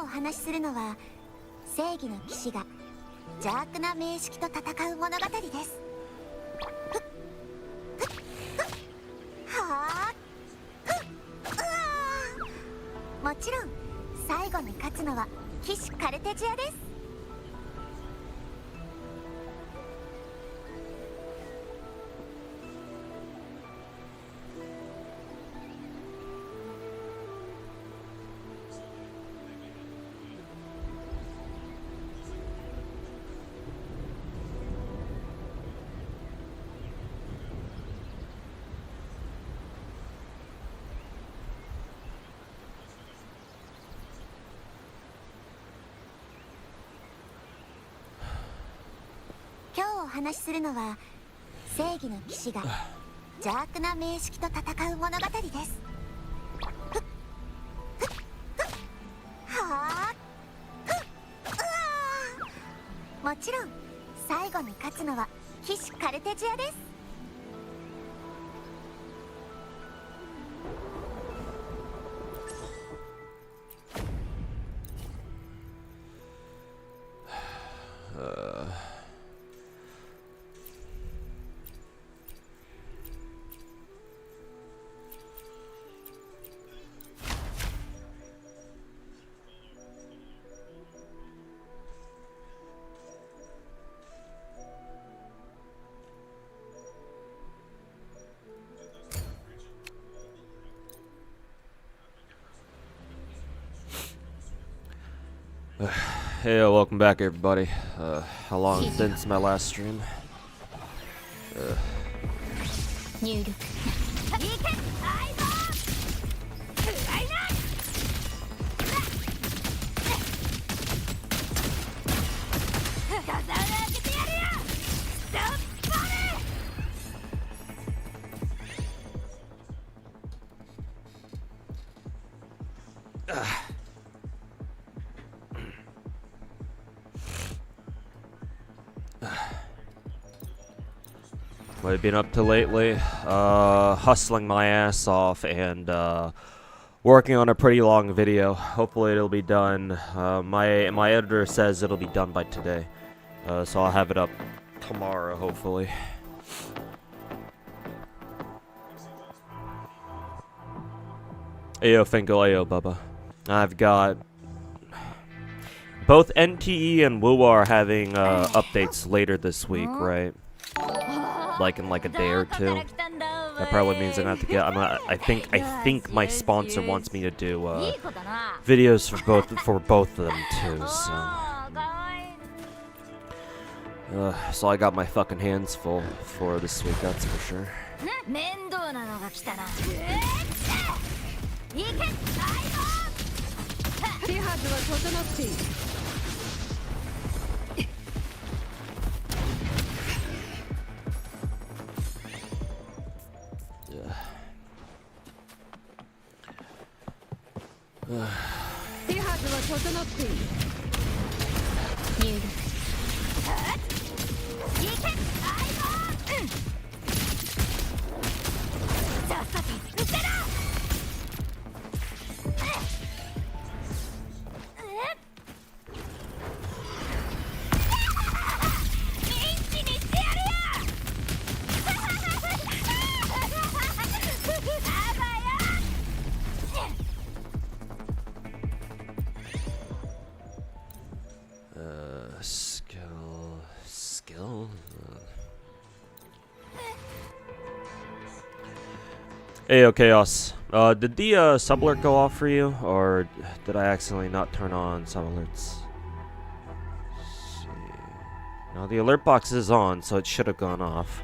話しするのは正義の騎士が邪悪な名式と戦う物語です。はあ、もちろん最後に勝つのは騎士カルテジアです。今日お話しするのは正義の騎士が邪悪な名式と戦う物語です。はあ、もちろん最後に勝つのは騎士カルテジアです。Hey, welcome back, everybody. How long since my last stream? What I've been up to lately? Hustling my ass off and working on a pretty long video. Hopefully it'll be done. My editor says it'll be done by today, so I'll have it up tomorrow, hopefully. Ayo Finkel, ayo Bubba. I've got both NTE and WUA are having updates later this week, right? Like in like a day or two. That probably means I'm gonna have to get. I think my sponsor wants me to do videos for both of them too. So I got my fucking hands full for this week. That's for sure. Skill. Hey, Chaos. Did the sub alert go off for you, or did I accidentally not turn on sub alerts? Let's see. No, the alert box is on, so it should have gone off.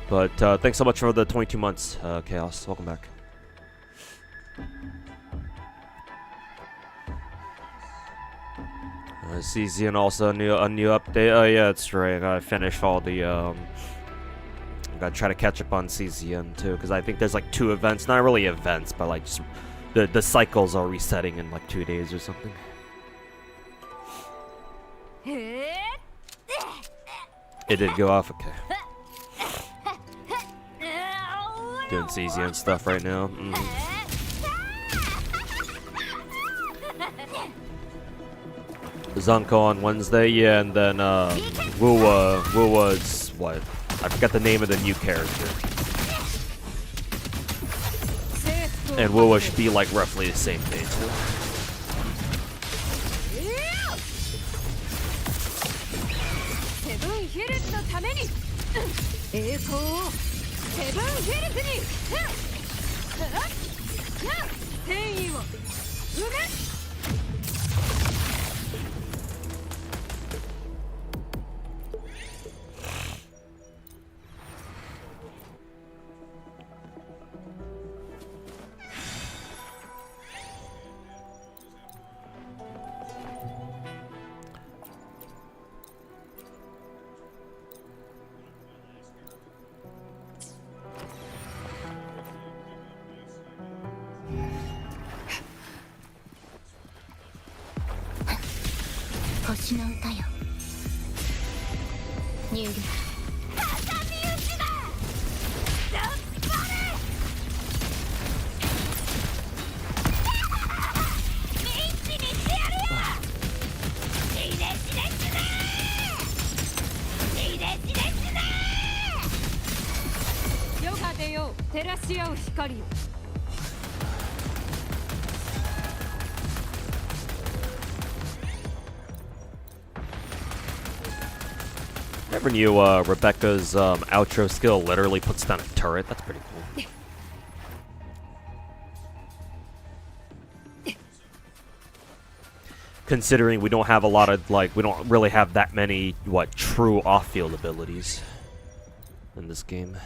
But thanks so much for the 22 months, Chaos. Welcome back. CZ and also a new update. Oh yeah, that's right. I gotta finish all the gotta try to catch up on CZN too, because I think there's like 2 events, not really events, but like just the cycles are resetting in like 2 days or something. It did go off, okay. Doing CZN stuff right now. Zunko on Wednesday, yeah, and then Wuwa's what? I forgot the name of the new character. And Wuwa should be like roughly the same day too. 星の歌よ。入力。挟み撃ちだ。頑張れ。一気にしてやるよ。死ね死ね死ね。死ね死ね死ね。夜が出よう。照らし合う光よ。 Never knew Rebecca's outro skill literally puts down a turret. That's pretty cool. Considering we don't have a lot of, like, we don't really have that many, what, true off-field abilities in this game.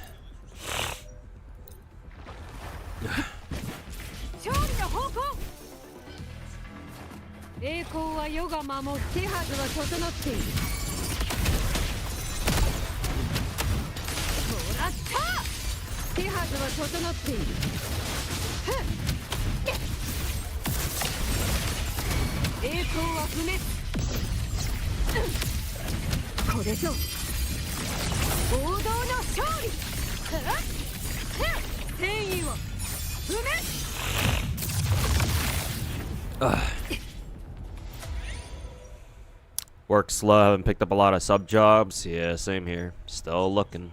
Work slow, haven't picked up a lot of sub jobs. Yeah, same here. Still looking.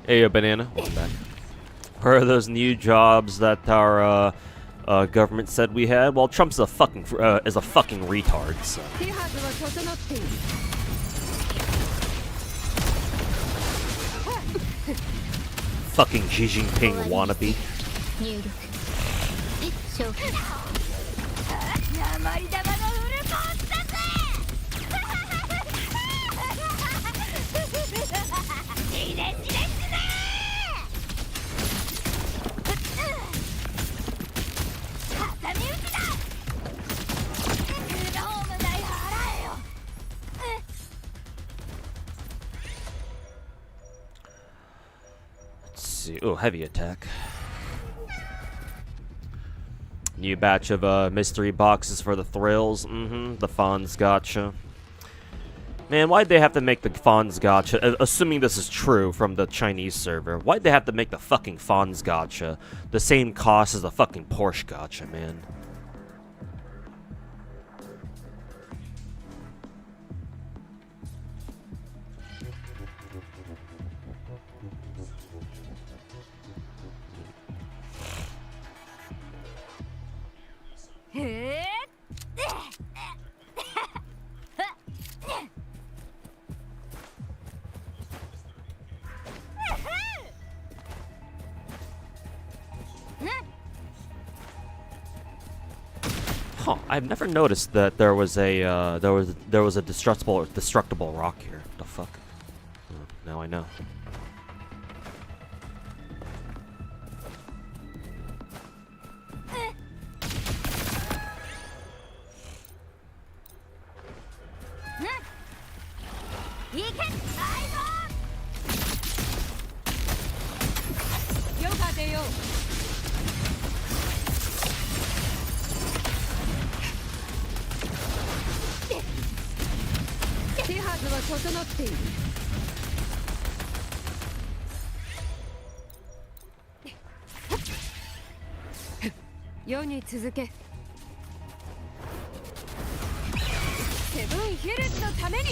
Hey, banana. Welcome back. Where are those new jobs that our government said we had? Well, Trump's a fucking retard. So. Fucking Xi Jinping wannabe. Oh, heavy attack. New batch of mystery boxes for the thrills. The Fonz Gacha. Man, why'd they have to make the Fonz Gacha? Assuming this is true from the Chinese server, why'd they have to make the fucking Fonz Gacha the same cost as the fucking Porsche Gacha, man? Huh, I've never noticed that there was a destructible rock here. The fuck? Oh, now I know. 世に続け。セブンヒルズのために、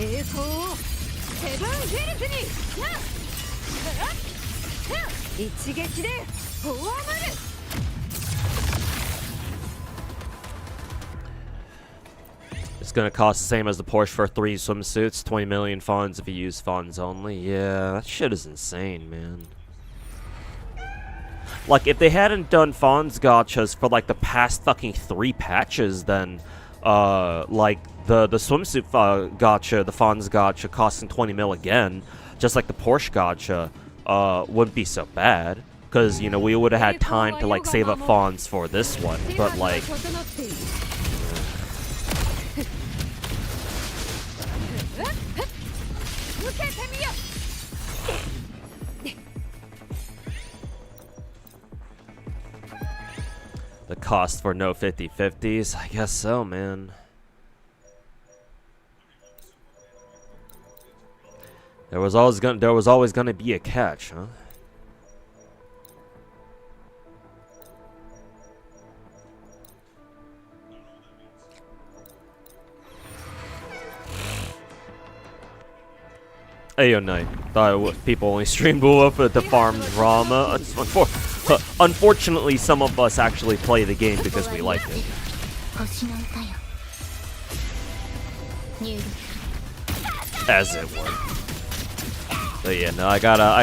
栄光をセブンヒルズに。一撃で葬る。It's gonna cost the same as the Porsche for 3 swimsuits, 20 million funds if you use funds only. Yeah, that shit is insane, man. Like, if they hadn't done funds gachas for like the past fucking 3 patches, then like the swimsuit gacha, the funds gacha costing 20 mil again, just like the Porsche gacha, wouldn't be so bad. Because, you know, we would have had time to like save up funds for this one, but like... The cost for no 50/50s? I guess so, man. There was always gonna be a catch, huh? Ayo night. Thought people only stream Bua to farm drama. Unfortunately, some of us actually play the game because we like it. As it were. But yeah, no, I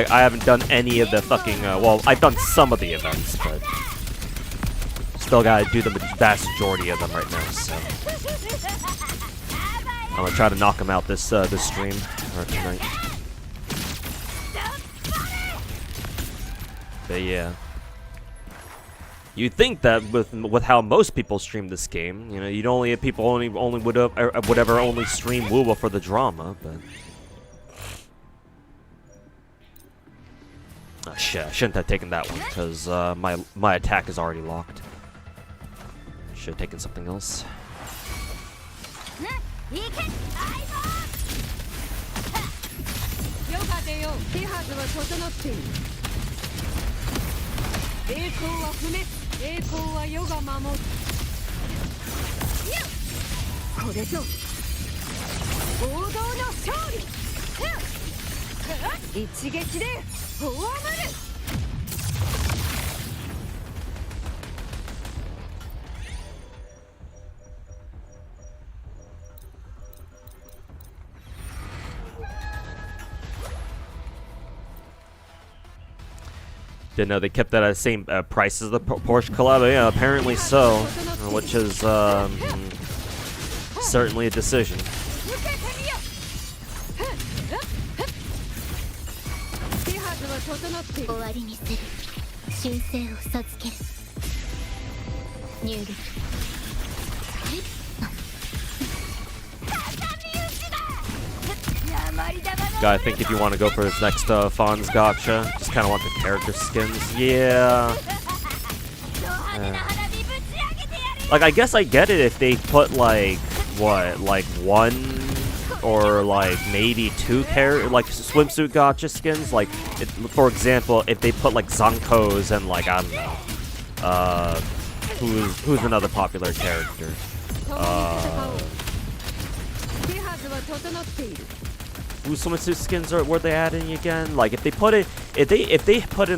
haven't done any of the fucking, well, I've done some of the events, but still gotta do the vast majority of them right now, so. I'm gonna try to knock them out this stream, or tonight. But yeah. You'd think that with how most people stream this game, you know, you'd only have people only would ever only stream Wuwa for the drama, but oh shit, I shouldn't have taken that one because my attack is already locked. Should have taken something else. Didn't know they kept that at the same price as the Porsche collab. Yeah, apparently so, which is certainly a decision. I think if you want to go for this next Fonz gacha, just kind of want the character skins. Yeah. Like, I guess I get it if they put, like, what, like, 1 or, like, maybe 2 like, swimsuit gacha skins. Like, for example, if they put, like, Zanko's and, like, I don't know. Who's another popular character? Whose swimsuit skins were they adding again? Like if they put in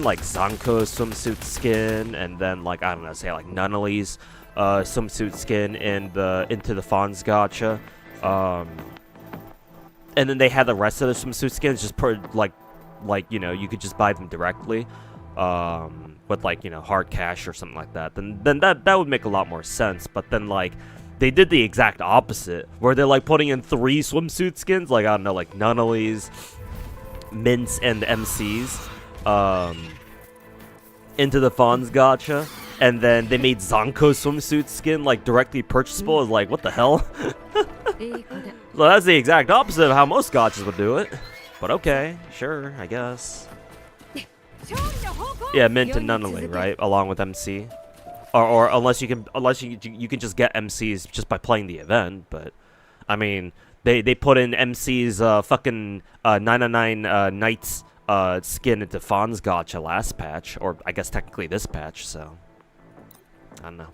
like Zanko's swimsuit skin and then like I don't know, say like Nunnely's swimsuit skin into the Fonz gacha, and then they had the rest of the swimsuit skins just like you know you could just buy them directly, with like you know hard cash or something like that. Then that would make a lot more sense. But then like. They did the exact opposite, where they're like putting in 3 swimsuit skins, like I don't know, like Nunnely's, Mints, and MC's, into the Fonz gacha, and then they made Zanko's swimsuit skin like directly purchasable. Is like, what the hell? So that's the exact opposite of how most gachas would do it. But okay, sure, I guess. Yeah, Mint and Nunnely, right, along with MC. Or unless you can just get MCs just by playing the event, but I mean they put in MC's fucking 99 Knights skin into Fonz gacha last patch, or I guess technically this patch, so I don't know.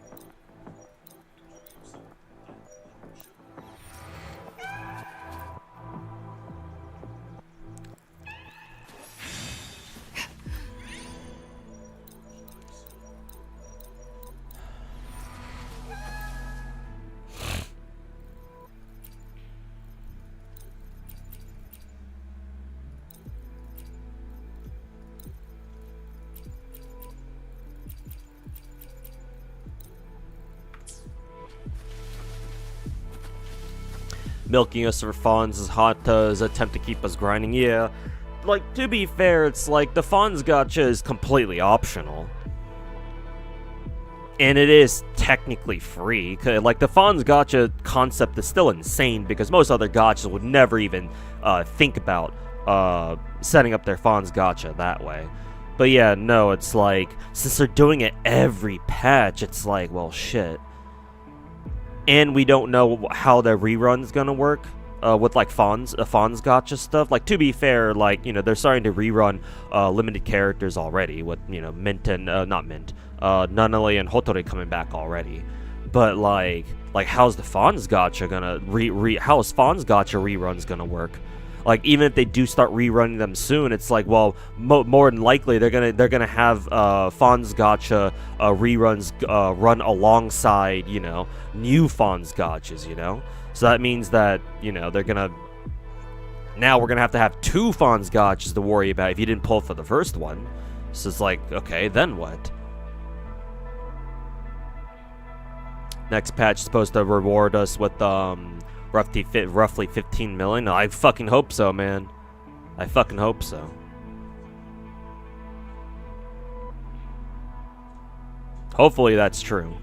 Milking us for funds is Hata's attempt to keep us grinding. Yeah, like, to be fair, it's like the funds gacha is completely optional. And it is technically free. Like, the funds gacha concept is still insane because most other gachas would never even think about setting up their funds gacha that way. But yeah, no, it's like, since they're doing it every patch, it's like, well, shit. And we don't know how the rerun's gonna work with like Fonz gacha stuff. Like, to be fair, like, you know, they're starting to rerun limited characters already with, you know, Mint and not Mint, Nanale and Hotori coming back already. But like how's the Fonz gacha gonna how's Fonz gacha reruns gonna work? Like, even if they do start rerunning them soon, it's like, well, more than likely they're gonna have Fonz gacha reruns run alongside, you know, new Fonz gachas, you know. So that means that, you know, now we're gonna have two Fonz gachas to worry about if you didn't pull for the first one. So it's like, okay, then what? Next patch is supposed to reward us with roughly 15 million. I fucking hope so, man. I fucking hope so. Hopefully that's true.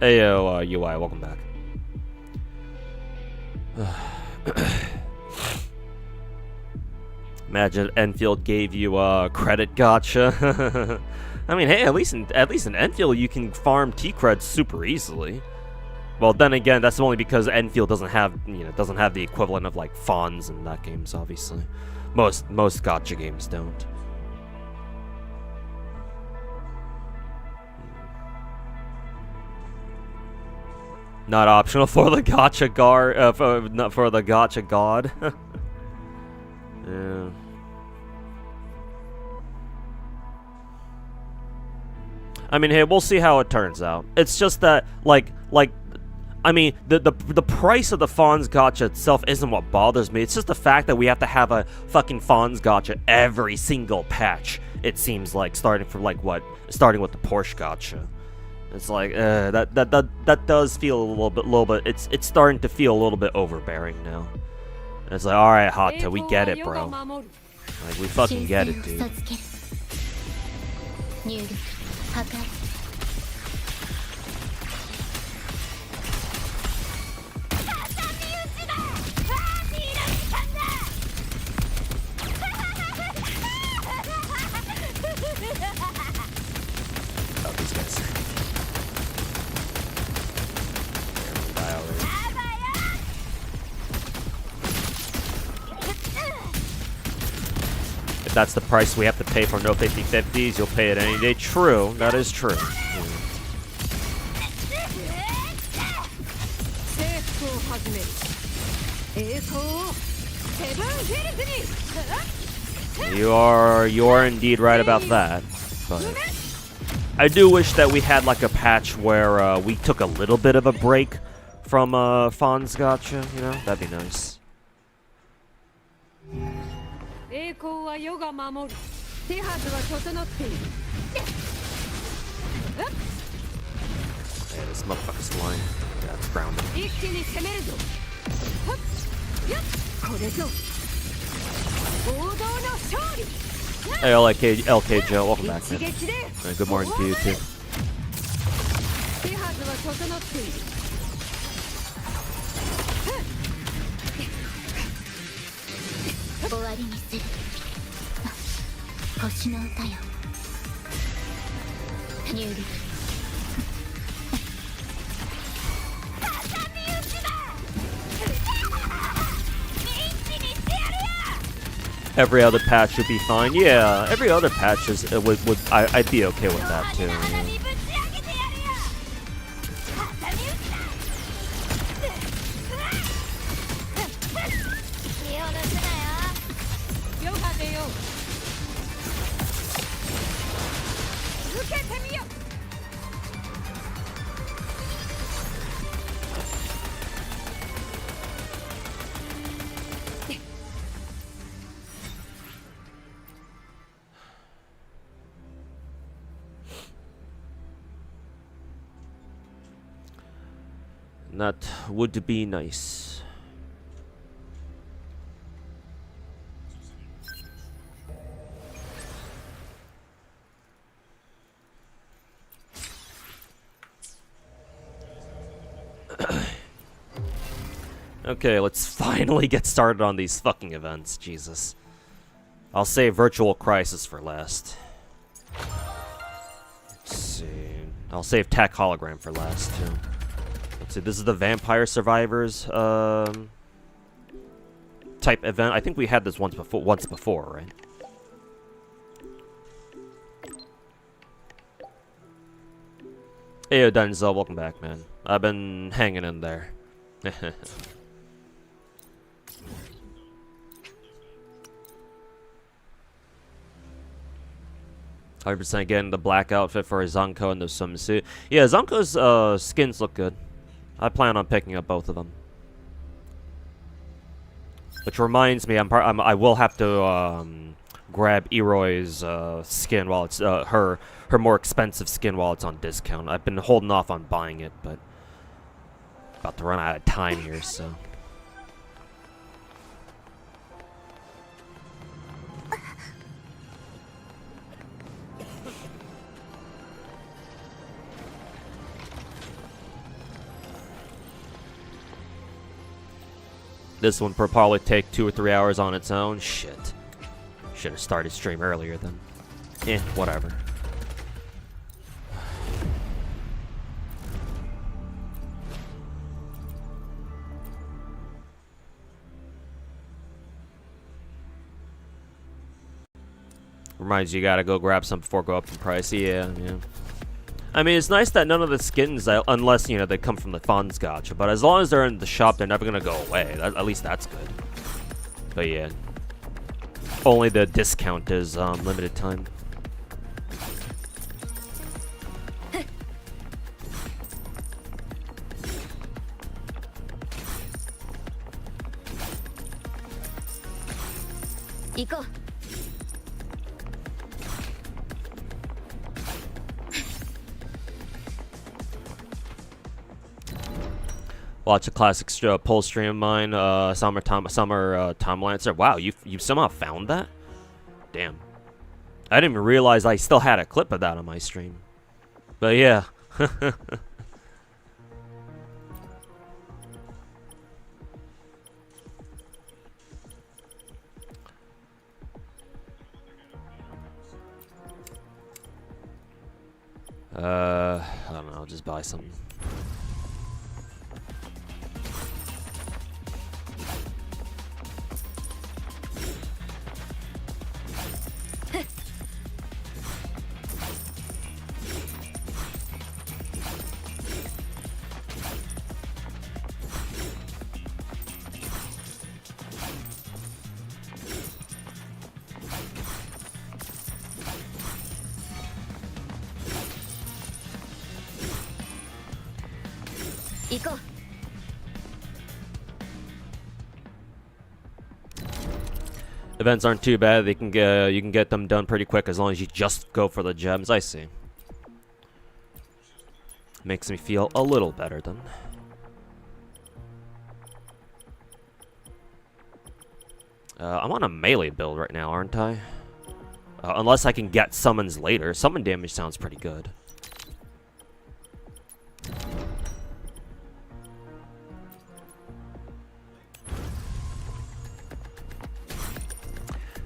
Ayo, UI, welcome back. Imagine Enfield gave you a credit gacha. I mean, hey, at least in Enfield you can farm T-creds super easily. Well, then again, that's only because Enfield doesn't have the equivalent of like Fonz in that games. Obviously, most gacha games don't. Not optional for the gacha for the gacha god. Yeah. I mean, hey, we'll see how it turns out. It's just that, I mean, the price of the Fonz gacha itself isn't what bothers me. It's just the fact that we have to have a fucking Fonz gacha every single patch. It seems like starting with the Porsche gacha. It's like that does feel a little bit. It's starting to feel a little bit overbearing now. And it's like, all right, Hata, we get it, bro. Like, we fucking get it, dude. Oh, these guys. If that's the price we have to pay for no 50/50s, you'll pay it any day. True, that is true. You are indeed right about that. But I do wish that we had like a patch where we took a little bit of a break from Fonz gacha. You know, that'd be nice. Yeah, this motherfucker's flying. Yeah, it's grounded. Hey, LK Joe, welcome back, man. Good morning to you, too. Every other patch would be fine. Yeah, every other patch is I'd be okay with that too. That would be nice. Okay, let's finally get started on these fucking events. Jesus. I'll save Virtual Crisis for last. Let's see. I'll save Tech Hologram for last, too. Let's see, this is the Vampire Survivors type event. I think we had this once before, right? Hey, Denzel, welcome back, man. I've been hanging in there. 100% getting the black outfit for Zanko and the swimsuit. Yeah, Zanko's skins look good. I plan on picking up both of them. Which reminds me, I will have to grab Eroy's skin while it's her more expensive skin while it's on discount. I've been holding off on buying it, but about to run out of time here, so. This one will probably take 2 or 3 hours on its own. Shit. Should have started stream earlier then. Whatever. Reminds you gotta go grab some before go up in price. Yeah. I mean, it's nice that none of the skins, unless, you know, they come from the funds gacha, but as long as they're in the shop, they're never gonna go away. At least that's good. But yeah. Only the discount is limited time. Go. Watch a classic poll stream of mine, Summer Time Lancer. Wow, you somehow found that? Damn. I didn't even realize I still had a clip of that on my stream. But yeah. I don't know, I'll just buy something. Go. Events aren't too bad. They can you can get them done pretty quick as long as you just go for the gems. I see. Makes me feel a little better then. I'm on a melee build right now, aren't I? Unless I can get summons later. Summon damage sounds pretty good.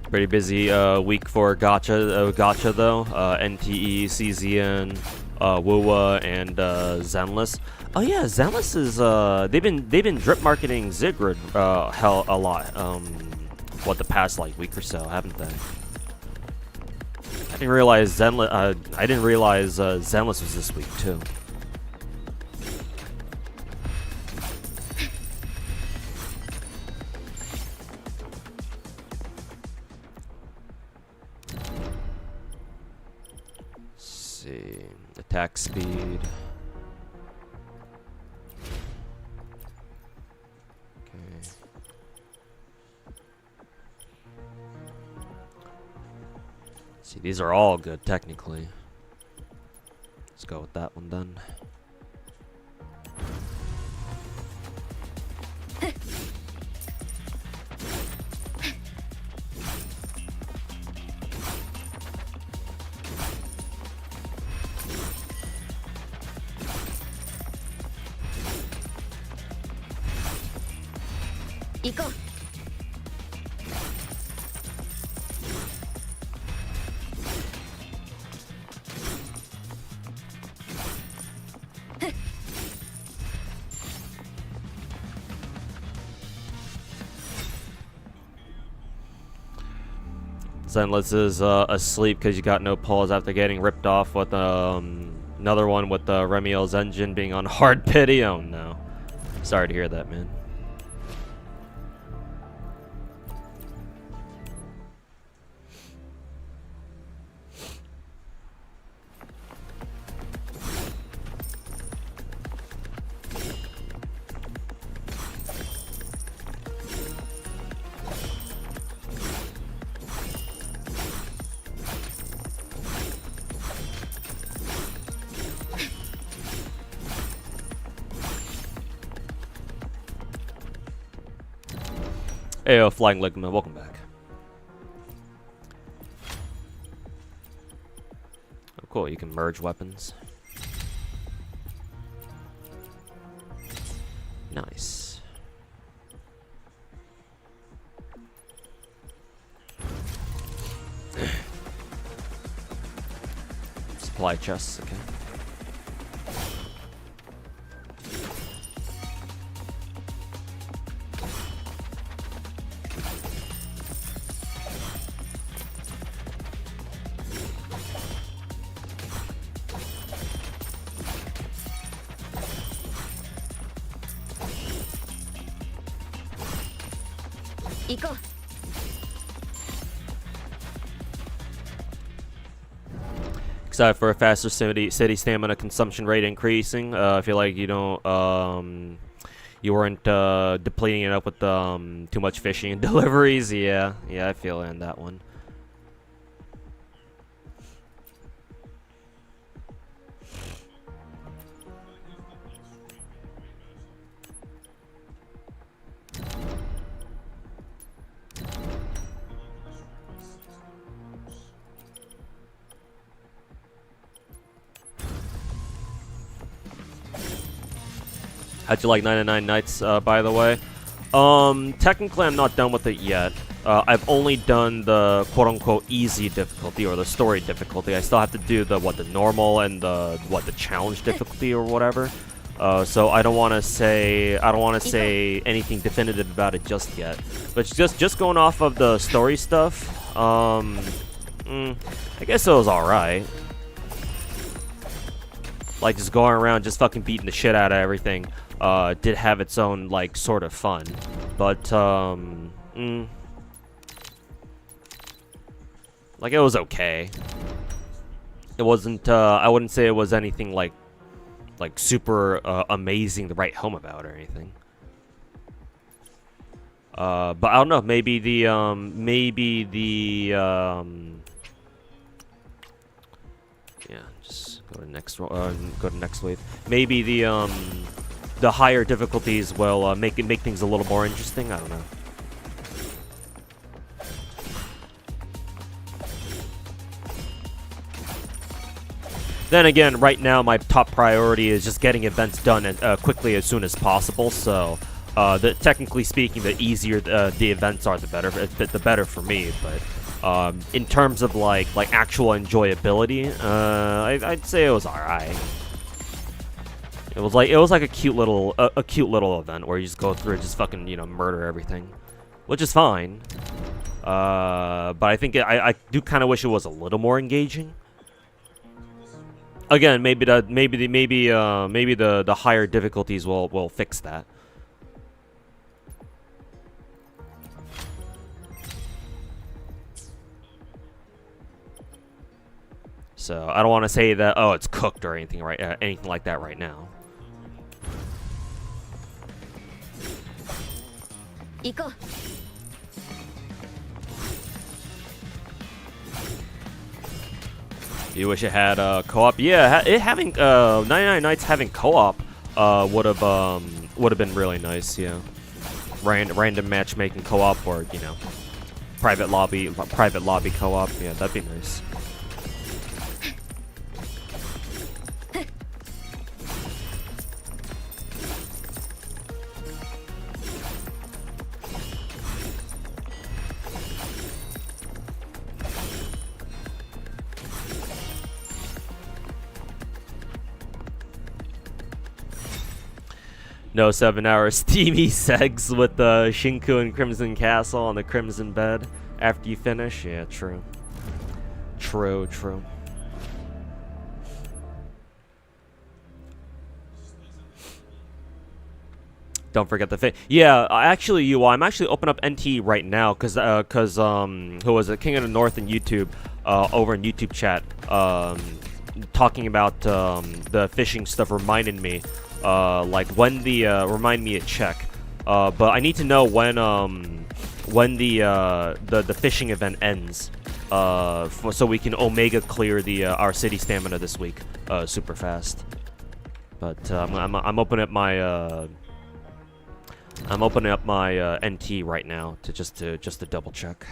Pretty busy week for gacha though. NTE, CZN, WUWA, and Zenless. Oh yeah, Zenless is they've been drip marketing Zigrid a lot what, the past like week or so, haven't they? I didn't realize Zenless was this week too. Let's see, attack speed. See, these are all good technically. Let's go with that one then. Go. Zenless is asleep because you got no pulls after getting ripped off with another one with Remiel's engine being on hard pity. Oh no. Sorry to hear that, man. Hey, Flying Ligma, welcome back. Oh, cool, you can merge weapons. Nice. Supply chests, okay. Go. Excited for a faster city stamina consumption rate increasing. I feel like you don't you weren't depleting it up with too much fishing and deliveries. Yeah, I feel in that one. How'd you like 99 Nights, by the way? Technically I'm not done with it yet. I've only done the quote-unquote easy difficulty or the story difficulty. I still have to do the normal and the challenge difficulty or whatever. So I don't want to say anything definitive about it just yet. But just going off of the story stuff, I guess it was alright. Like just going around just fucking beating the shit out of everything. Did have its own like sort of fun, but like it was okay. It wasn't. I wouldn't say it was anything like super amazing to write home about or anything. But I don't know. Maybe the yeah. Just go to next. Go to next wave. Maybe the higher difficulties will make things a little more interesting. I don't know. Then again, right now my top priority is just getting events done quickly as soon as possible. So, technically speaking, the easier the events are, the better for me. But in terms of like actual enjoyability, I'd say it was alright. It was like a cute little event where you just go through and just fucking murder everything, which is fine. But I think I do kind of wish it was a little more engaging. Again, maybe the higher difficulties will fix that. So I don't want to say that it's cooked or anything anything like that right now. 行こう You wish it had co-op? Yeah, it having 99 Nights having co-op would have been really nice. Yeah, random matchmaking co-op, or you know, private lobby co-op. Yeah, that'd be nice. No 7-hour steamy segs with the Shinku and Crimson Castle on the Crimson Bed after you finish. Yeah, true. True. Don't forget the fit. Yeah, actually, I'm actually opening up NT right now because who was it? King of the North in YouTube, over in YouTube chat, talking about the fishing stuff reminded me. Like when the remind me to check, but I need to know when the fishing event ends, so we can Omega clear the our city stamina this week, super fast. But I'm opening up my NT right now to just to double check.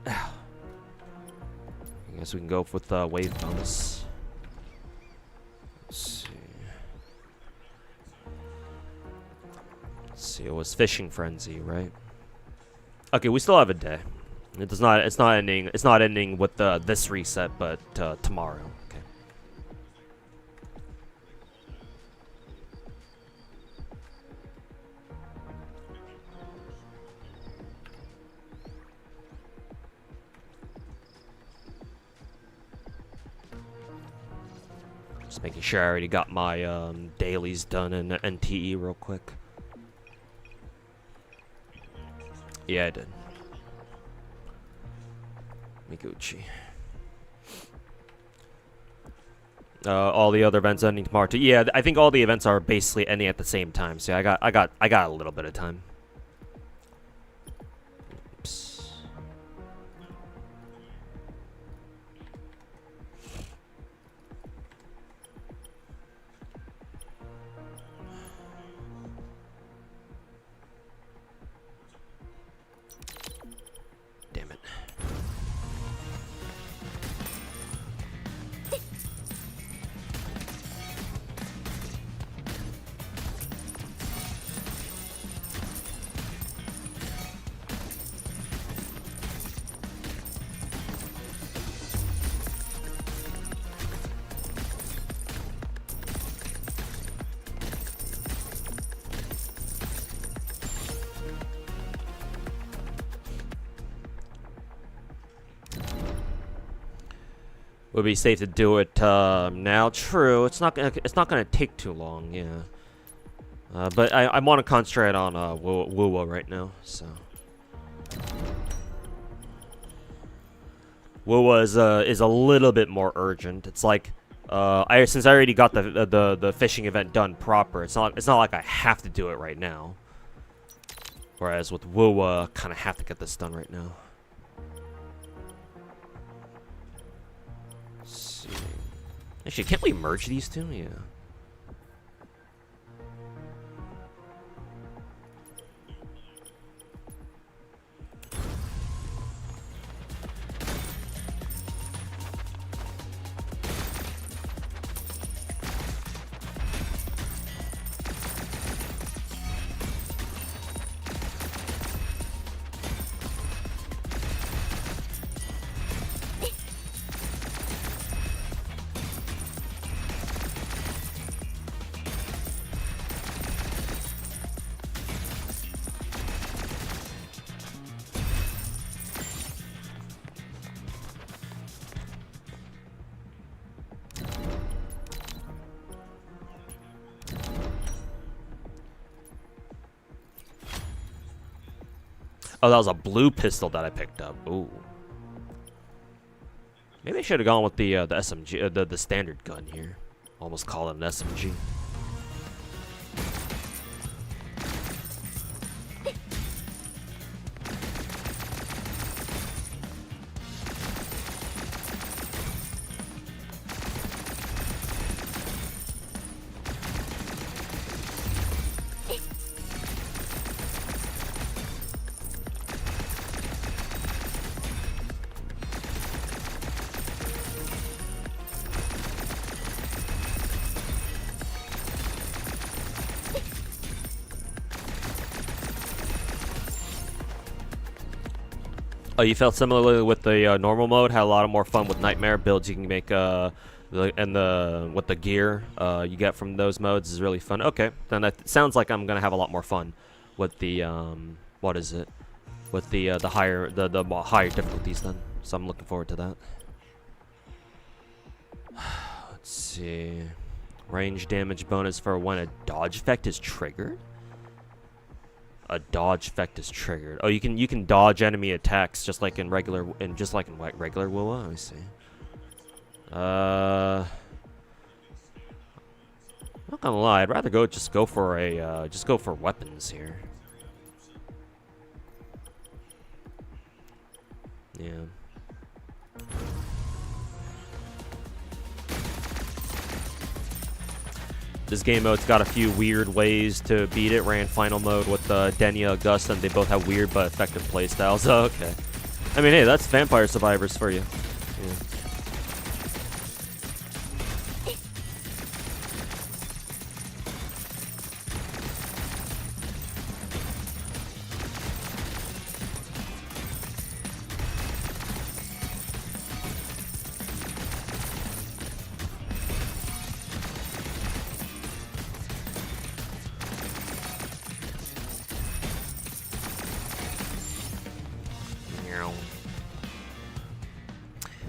I guess we can go with wave bonus. Let's see, it was Fishing Frenzy, right? Okay, we still have a day. It's not ending with this reset, but tomorrow. Okay. Just making sure I already got my dailies done in NTE real quick. Yeah, I did. Miguchi. All the other events ending tomorrow too. Yeah, I think all the events are basically ending at the same time. So I got a little bit of time. Oops. Damn it. Would be safe to do it now. True, it's not gonna take too long. Yeah, but I want to concentrate on Wuwa right now. So Wuwa is a little bit more urgent. It's like since I already got the fishing event done proper. It's not like I have to do it right now. Whereas with Wuwa, kind of have to get this done right now. Actually, can't we merge these two? Yeah. Oh, that was a blue pistol that I picked up. Ooh. Maybe I should have gone with the SMG, the standard gun here. Almost call it an SMG. Oh, you felt similarly with the normal mode? Had a lot of more fun with nightmare builds you can make, with the gear you get from those modes is really fun. Okay, then that sounds like I'm gonna have a lot more fun with the what is it? With the higher higher difficulties then. So I'm looking forward to that. Let's see, range damage bonus for when a dodge effect is triggered. A dodge effect is triggered. Oh, you can dodge enemy attacks just like in regular regular WoA. Let me see. I'm not gonna lie. I'd rather just go for weapons here. Yeah. This game mode's got a few weird ways to beat it. Ran final mode with Denya, Augusta, and they both have weird but effective playstyles. Oh, okay. I mean, hey, that's Vampire Survivors for you. Yeah.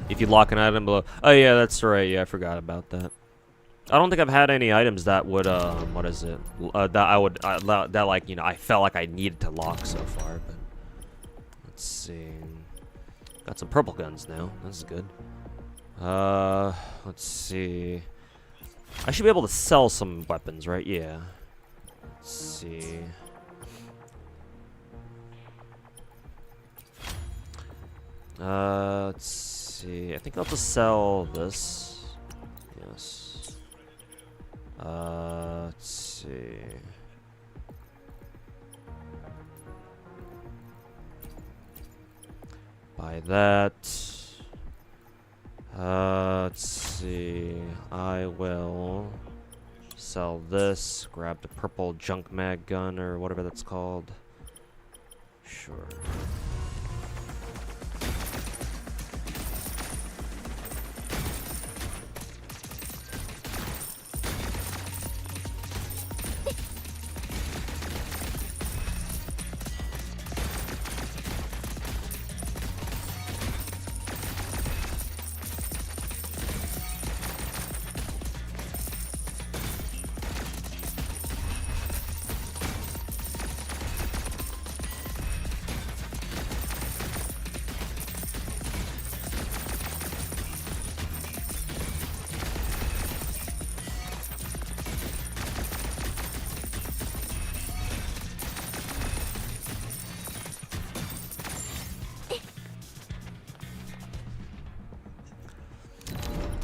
If you lock an item below. Oh yeah, that's right. Yeah, I forgot about that. I don't think I've had any items that would what is it? That I would that like, you know, I felt like I needed to lock so far, but let's see. Got some purple guns now. This is good. Let's see. I should be able to sell some weapons, right? Yeah. Let's see. Let's see. I think I'll just sell this. Yes. Let's see. Buy that. Let's see. I will sell this. Grab the purple junk mag gun or whatever that's called. Sure.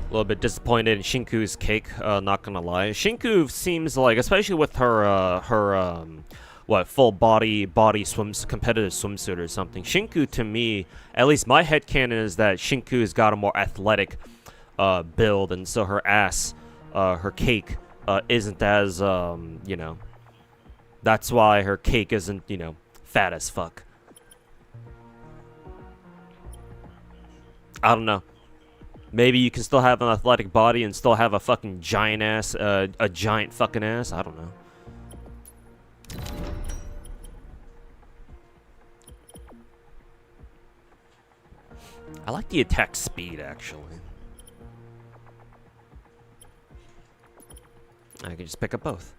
A little bit disappointed in Shinku's cake, not gonna lie. Shinku seems like, especially with her what, full body competitive swimsuit or something. Shinku, to me, at least my headcanon is that Shinku's got a more athletic build, and so her ass, her cake, isn't as you know. That's why her cake isn't, you know, fat as fuck. I don't know. Maybe you can still have an athletic body and still have a fucking giant ass, a giant fucking ass. I don't know. I like the attack speed, actually. I can just pick up both.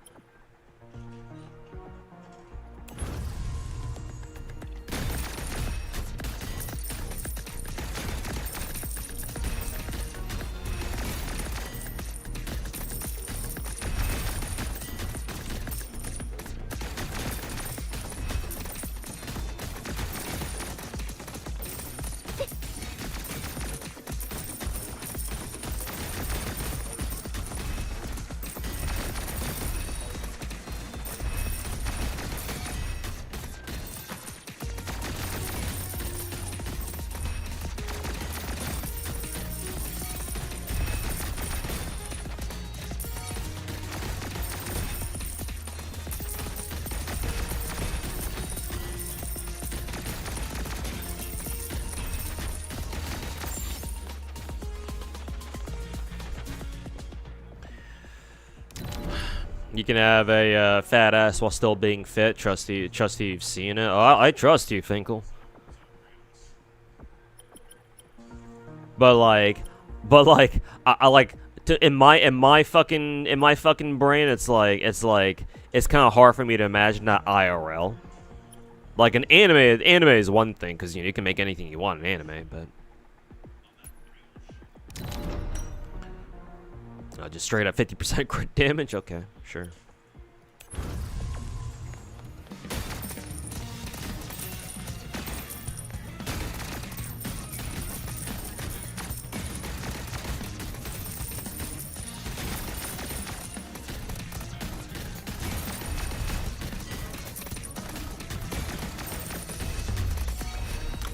You can have a fat ass while still being fit. Trust you've seen it. Oh, I trust you, Finkel. But like, I like in my fucking brain, it's kind of hard for me to imagine that IRL. Like an anime is one thing because you can make anything you want in anime, but just straight up 50% crit damage. Okay, sure.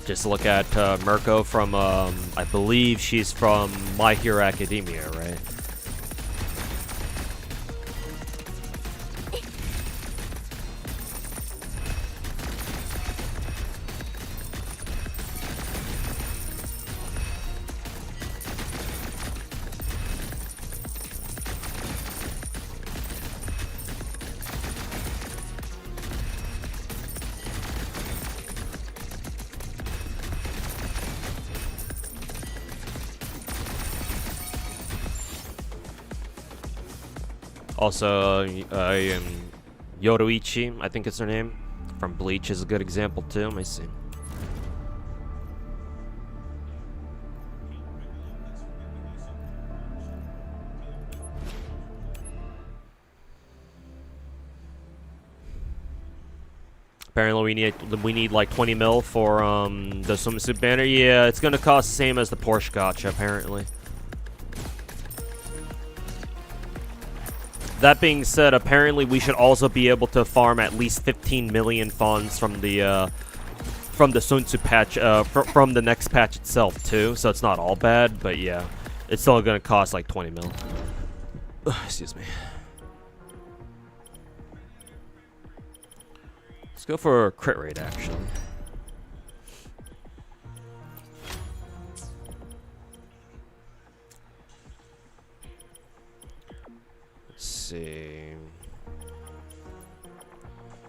Just look at Mirko from, I believe she's from My Hero Academia, right? Also, Yoruichi, I think it's her name, from Bleach is a good example too. Let me see. Apparently we need like 20 mil for the swimsuit banner. Yeah, it's gonna cost the same as the Porsche gacha apparently. That being said, apparently we should also be able to farm at least 15 million funds from the Sun Tzu patch, from the next patch itself too. So it's not all bad, but yeah, it's still gonna cost like 20 mil. Excuse me. Let's go for a crit rate actually. See.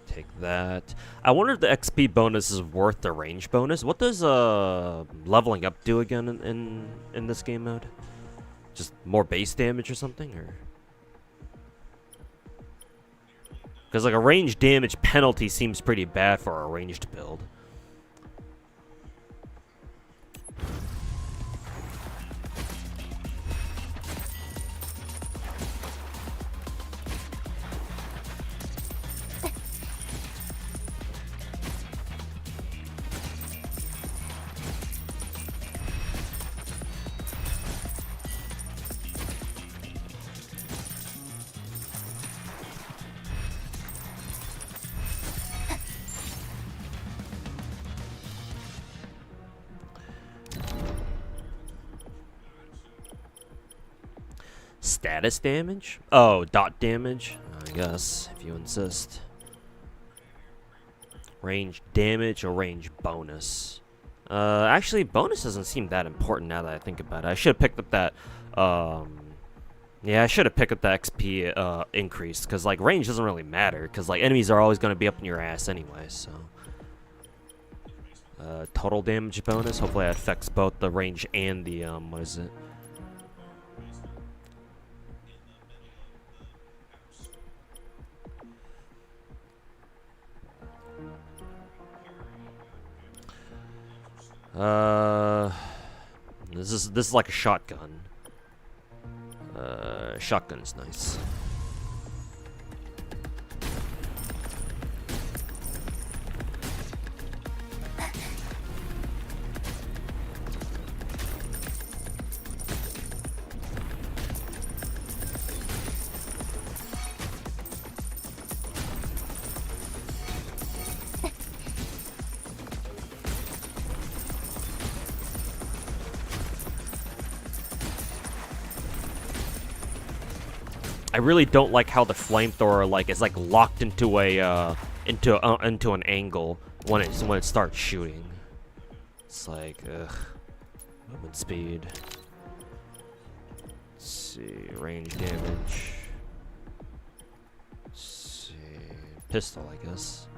Take that. I wonder if the XP bonus is worth the range bonus. What does leveling up do again in this game mode? Just more base damage or something, or? Because like a range damage penalty seems pretty bad for a ranged build. Status damage? Oh, dot damage? I guess, if you insist. Range damage or range bonus? Actually, bonus doesn't seem that important now that I think about it. I should have picked up that, yeah, I should have picked up the XP, increase, because, like, range doesn't really matter, because, like, enemies are always going to be up in your ass anyway, so. Total damage bonus? Hopefully that affects both the range and the, what is it? This is like a shotgun. Shotgun is nice. I really don't like how the flamethrower is locked into a into an angle when it starts shooting. It's like ugh. Movement speed. Let's see, range damage. pistol, I guess.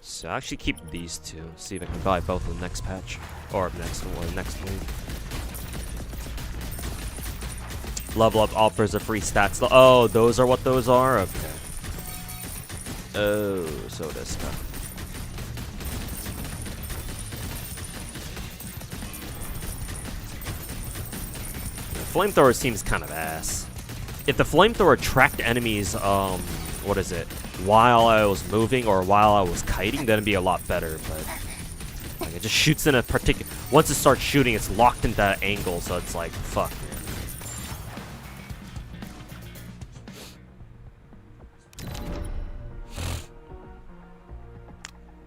So I actually keep these two. See if I can buy both in the next patch. Or next week. Level up offers a free stats. Oh, those are what those are? Okay. Oh, so this stuff. Flamethrower seems kind of ass. If the flamethrower tracked enemies, what is it? While I was moving or while I was kiting, then it'd be a lot better, but like, it just shoots in a particular. Once it starts shooting, it's locked into that angle, so it's like, fuck, man.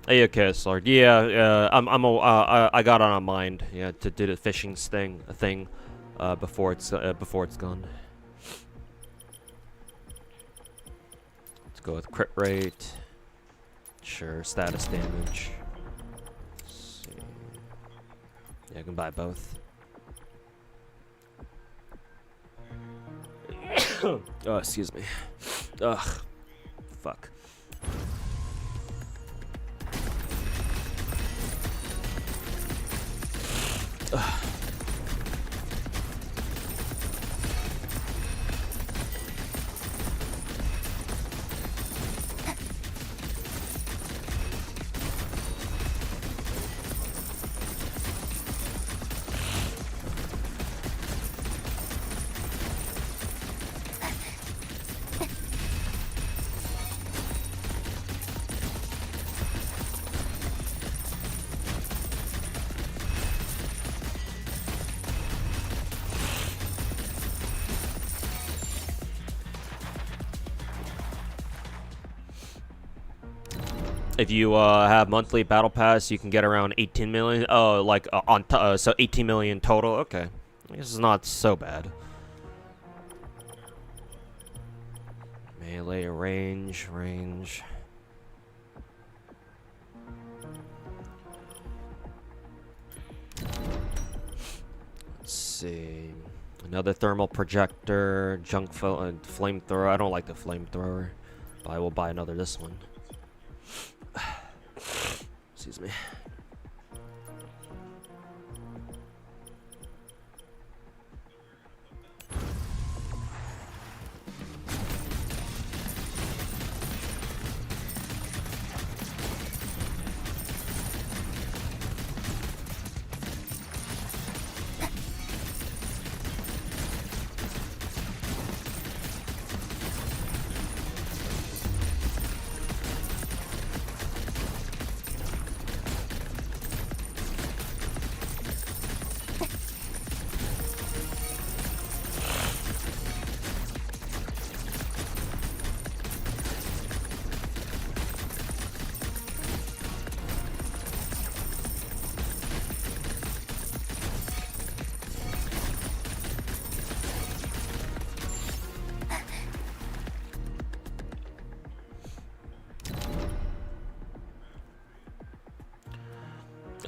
Hey, okay, Slard. Yeah, I got on my mind, yeah, to do the fishing thing, before it's gone. Go with crit rate. Sure, status damage. Let's see. Yeah, I can buy both. Oh, excuse me. Ugh. Fuck. Ugh. If you have monthly battle pass, you can get around 18 million. Oh, like so 18 million total. Okay, this is not so bad. Melee range. Let's see. Another thermal projector, flamethrower. I don't like the flamethrower, but I will buy another this one. Excuse me.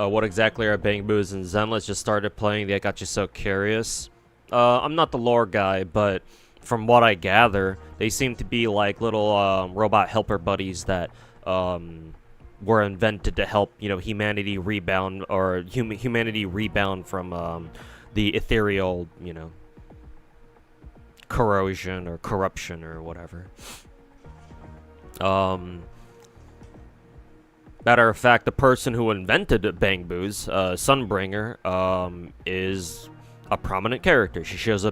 What exactly are Bang Boos and Zenless? Just started playing. That got you so curious. I'm not the lore guy, but from what I gather, they seem to be like little robot helper buddies that were invented to help, you know, humanity rebound or humanity rebound from the ethereal, you know, corrosion or corruption or whatever. Matter of fact, the person who invented Bang Boos, Sunbringer, is a prominent character. She shows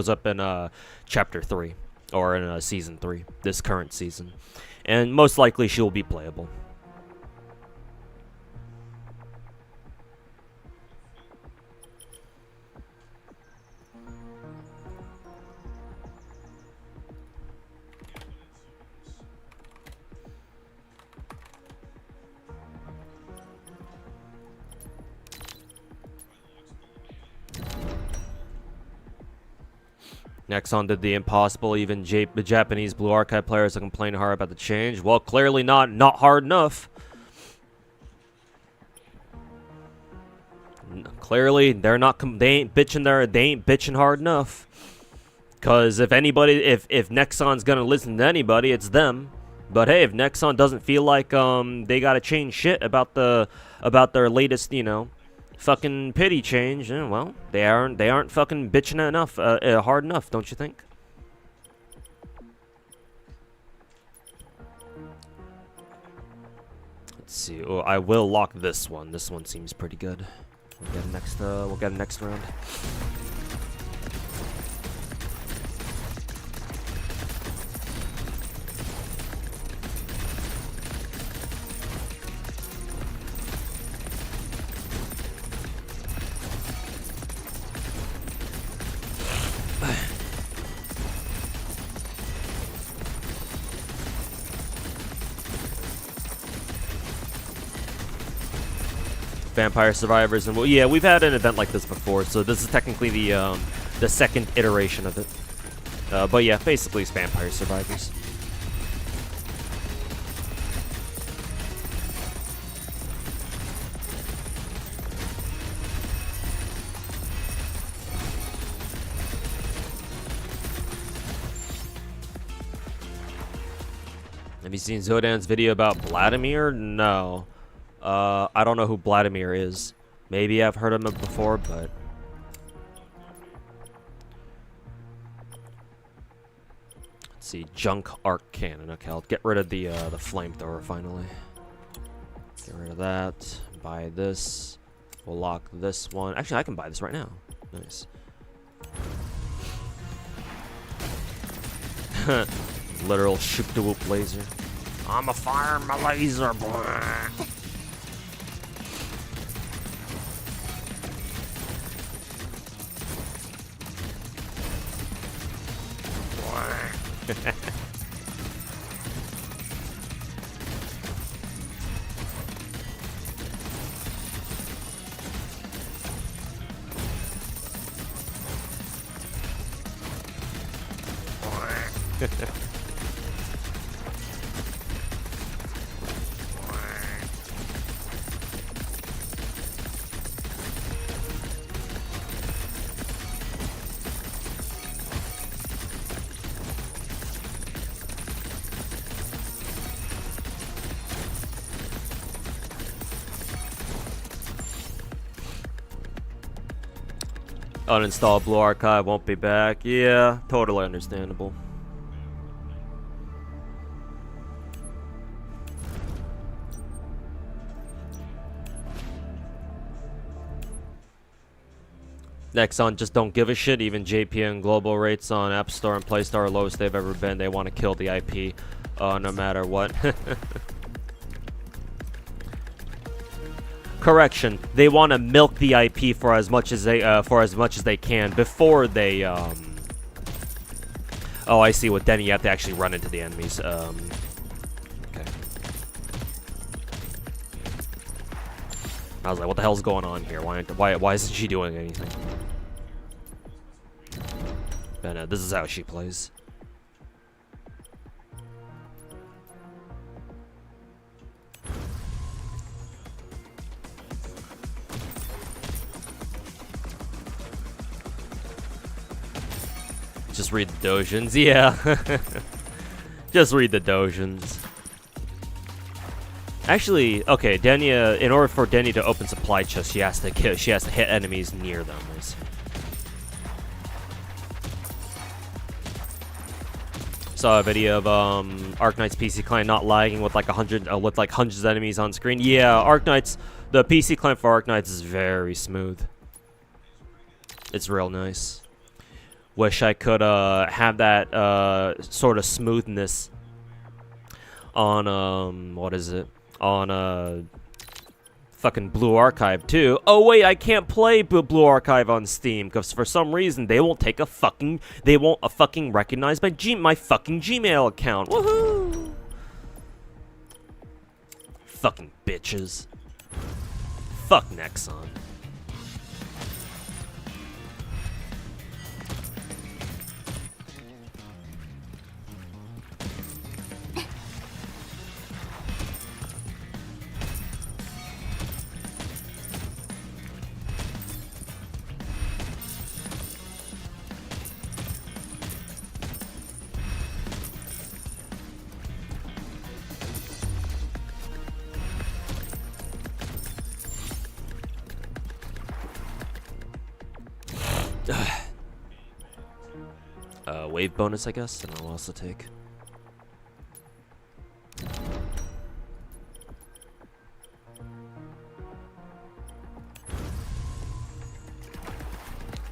up in chapter 3 or in season 3, this current season, and most likely she will be playable. Nexon did the impossible. Even the Japanese Blue Archive players are complaining hard about the change. Well, clearly not hard enough. Clearly, they're not. They ain't bitching. They ain't bitching hard enough. Cause if anybody, if Nexon's gonna listen to anybody, it's them. But hey, if Nexon doesn't feel like they gotta change shit about their latest, you know, fucking pity change, well, they aren't fucking bitching enough, hard enough, don't you think? Let's see. Oh, I will lock this one. This one seems pretty good. We'll get a next round. Vampire Survivors, and well, yeah, we've had an event like this before, so this is technically the second iteration of it. But yeah, basically it's Vampire Survivors. Have you seen Zodan's video about Vladimir? No. I don't know who Vladimir is. Maybe I've heard of him before, but... Let's see, Junk Arc Cannon. Okay, I'll get rid of the flamethrower finally. Get rid of that. Buy this. We'll lock this one. Actually, I can buy this right now. Nice. Literal shoot-the-whoop laser. I'ma fire my laser, boy. Uninstall Blue Archive, won't be back. Yeah, totally understandable. Nexon just don't give a shit. Even JPN global rates on App Store and Play Store are lowest they've ever been. They want to kill the IP no matter what. Correction, they want to milk the IP for as much as they can before they Oh, I see. With Denny, you have to actually run into the enemies. Okay. I was like, what the hell's going on here? Why isn't she doing anything? But this is how she plays. Just read the dojins, yeah. Just read the dojins. Actually, okay, Denia. In order for Denia to open supply chests, she has to hit enemies near them. Saw a video of Arknight's PC client not lagging with like hundreds of enemies on screen. Yeah, the PC client for Arknights is very smooth. It's real nice. Wish I could have that sort of smoothness on what is it? On fucking Blue Archive too. Oh wait, I can't play Blue Archive on Steam because for some reason they won't recognize my fucking Gmail account. Woohoo! Fucking bitches. Fuck Nexon. Wave bonus, I guess. I don't know what else to take.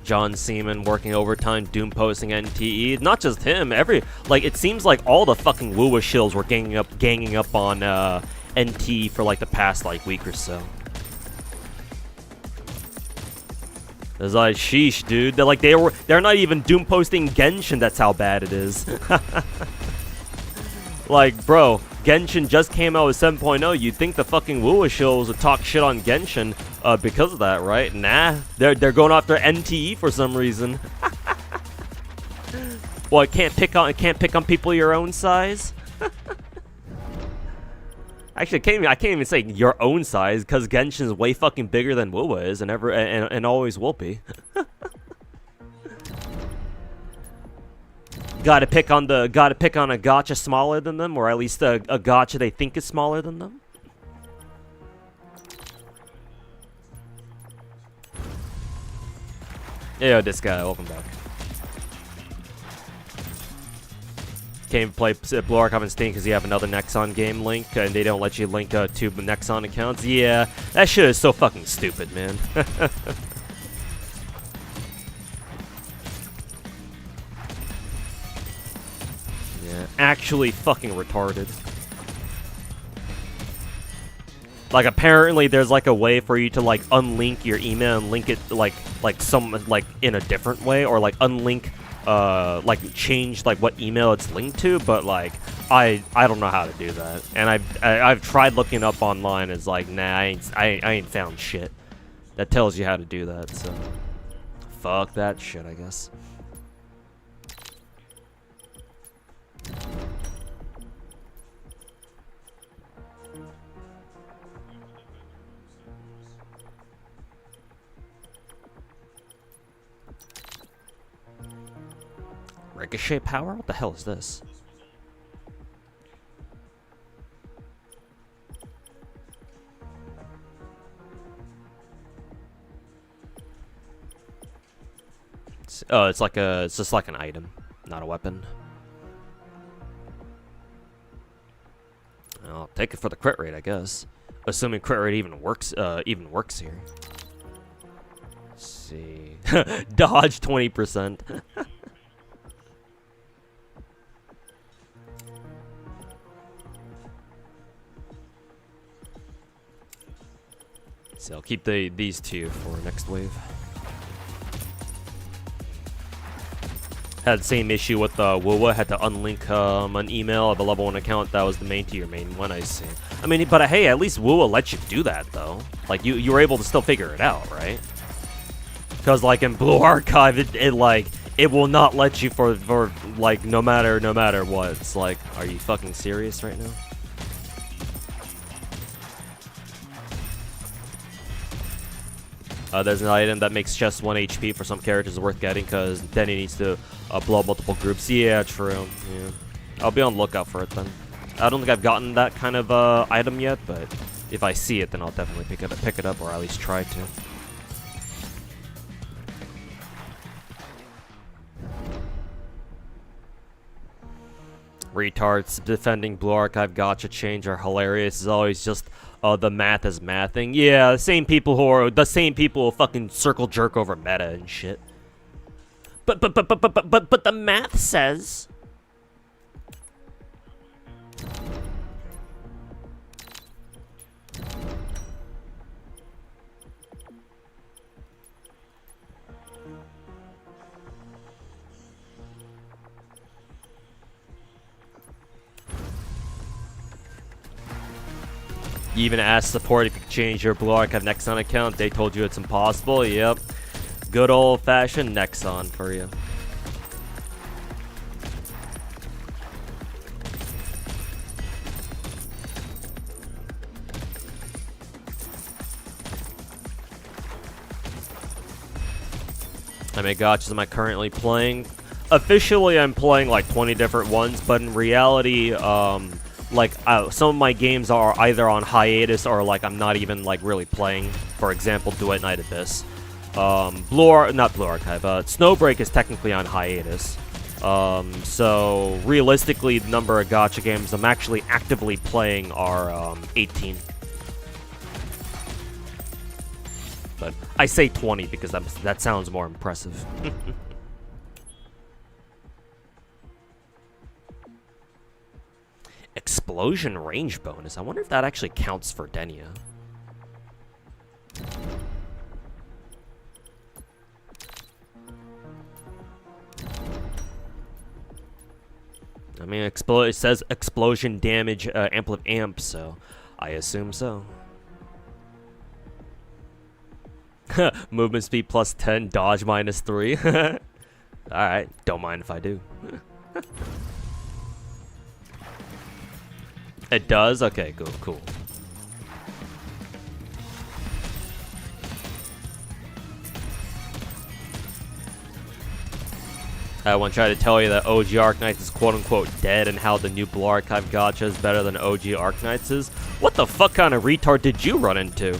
John Seaman working overtime, Doom posting NTE. Not just him, it seems like all the fucking Woowa shills were ganging up on NTE for like the past like week or so. It's like, sheesh, dude. They're not even Doom posting Genshin. That's how bad it is. Like, bro, Genshin just came out with 7.0. You'd think the fucking Woowa shills would talk shit on Genshin because of that, right? Nah, they're going after NTE for some reason. Well, I can't pick on people your own size. Actually, I can't even say your own size because Genshin is way fucking bigger than Woowa is, and always will be. Gotta pick on a gacha smaller than them, or at least a gacha they think is smaller than them. Yo, this guy, welcome back. Can't play Blue Archive on Steam because you have another Nexon game link, and they don't let you link two Nexon accounts. Yeah, that shit is so fucking stupid, man. Yeah, actually fucking retarded. Like, apparently there's like a way for you to like unlink your email and link it like in a different way, or like unlink like change like what email it's linked to, but like I don't know how to do that, and I've tried looking up online. It's like, nah, I ain't found shit that tells you how to do that, so fuck that shit, I guess. Ricochet power? What the hell is this? It's just like an item, not a weapon. I'll take it for the crit rate, I guess. Assuming crit rate even works here. Let's see. Dodge 20%. So I'll keep these two for next wave. Had the same issue with Woowa. Had to unlink an email of a level 1 account that was the main to your main one, I see. I mean, but hey, at least Woowa lets you do that, though. Like, you were able to still figure it out, right? Because, like, in Blue Archive, it will not let you for like, no matter what. It's like, are you fucking serious right now? There's an item that makes just 1 HP for some characters worth getting, because then he needs to blow up multiple groups. Yeah, true. Yeah. I'll be on the lookout for it then. I don't think I've gotten that kind of item yet, but if I see it, then I'll definitely pick it up, or at least try to. Retards defending Blue Archive gacha change are hilarious. It's always just the math is mathing. Yeah, the same people who fucking circle jerk over meta and shit. But the math says. You even asked support if you could change your Blue Archive Nexon account. They told you it's impossible. Yep. Good old-fashioned Nexon for you. How many gachas am I currently playing? Officially, I'm playing like 20 different ones, but in reality, some of my games are either on hiatus or like I'm not even like really playing. For example, Duet Night Abyss. Not Blue Archive, Snowbreak is technically on hiatus. So realistically, the number of gacha games I'm actually actively playing are 18. But I say 20 because that sounds more impressive. Explosion range bonus. I wonder if that actually counts for Denia. I mean, it says explosion damage amp, so I assume so. Movement speed plus 10, dodge minus 3. Alright, don't mind if I do. It does? Okay, cool. I want to try to tell you that OG Arknights is quote-unquote dead and how the new Blue Archive gacha is better than OG Arknights is. What the fuck kind of retard did you run into?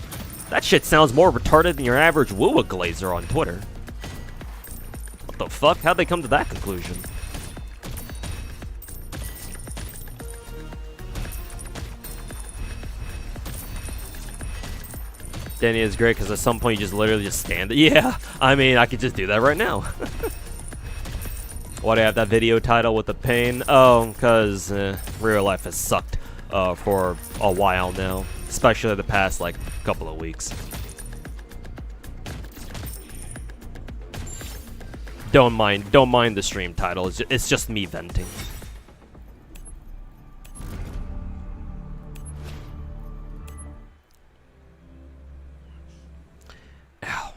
That shit sounds more retarded than your average Woowa Glazer on Twitter. What the fuck? How'd they come to that conclusion? Danny is great because at some point you just literally just stand there. Yeah, I mean, I could just do that right now. Why do I have that video title with the pain? Oh, because real life has sucked for a while now. Especially the past, like, couple of weeks. Don't mind the stream title. It's just me venting. Ow.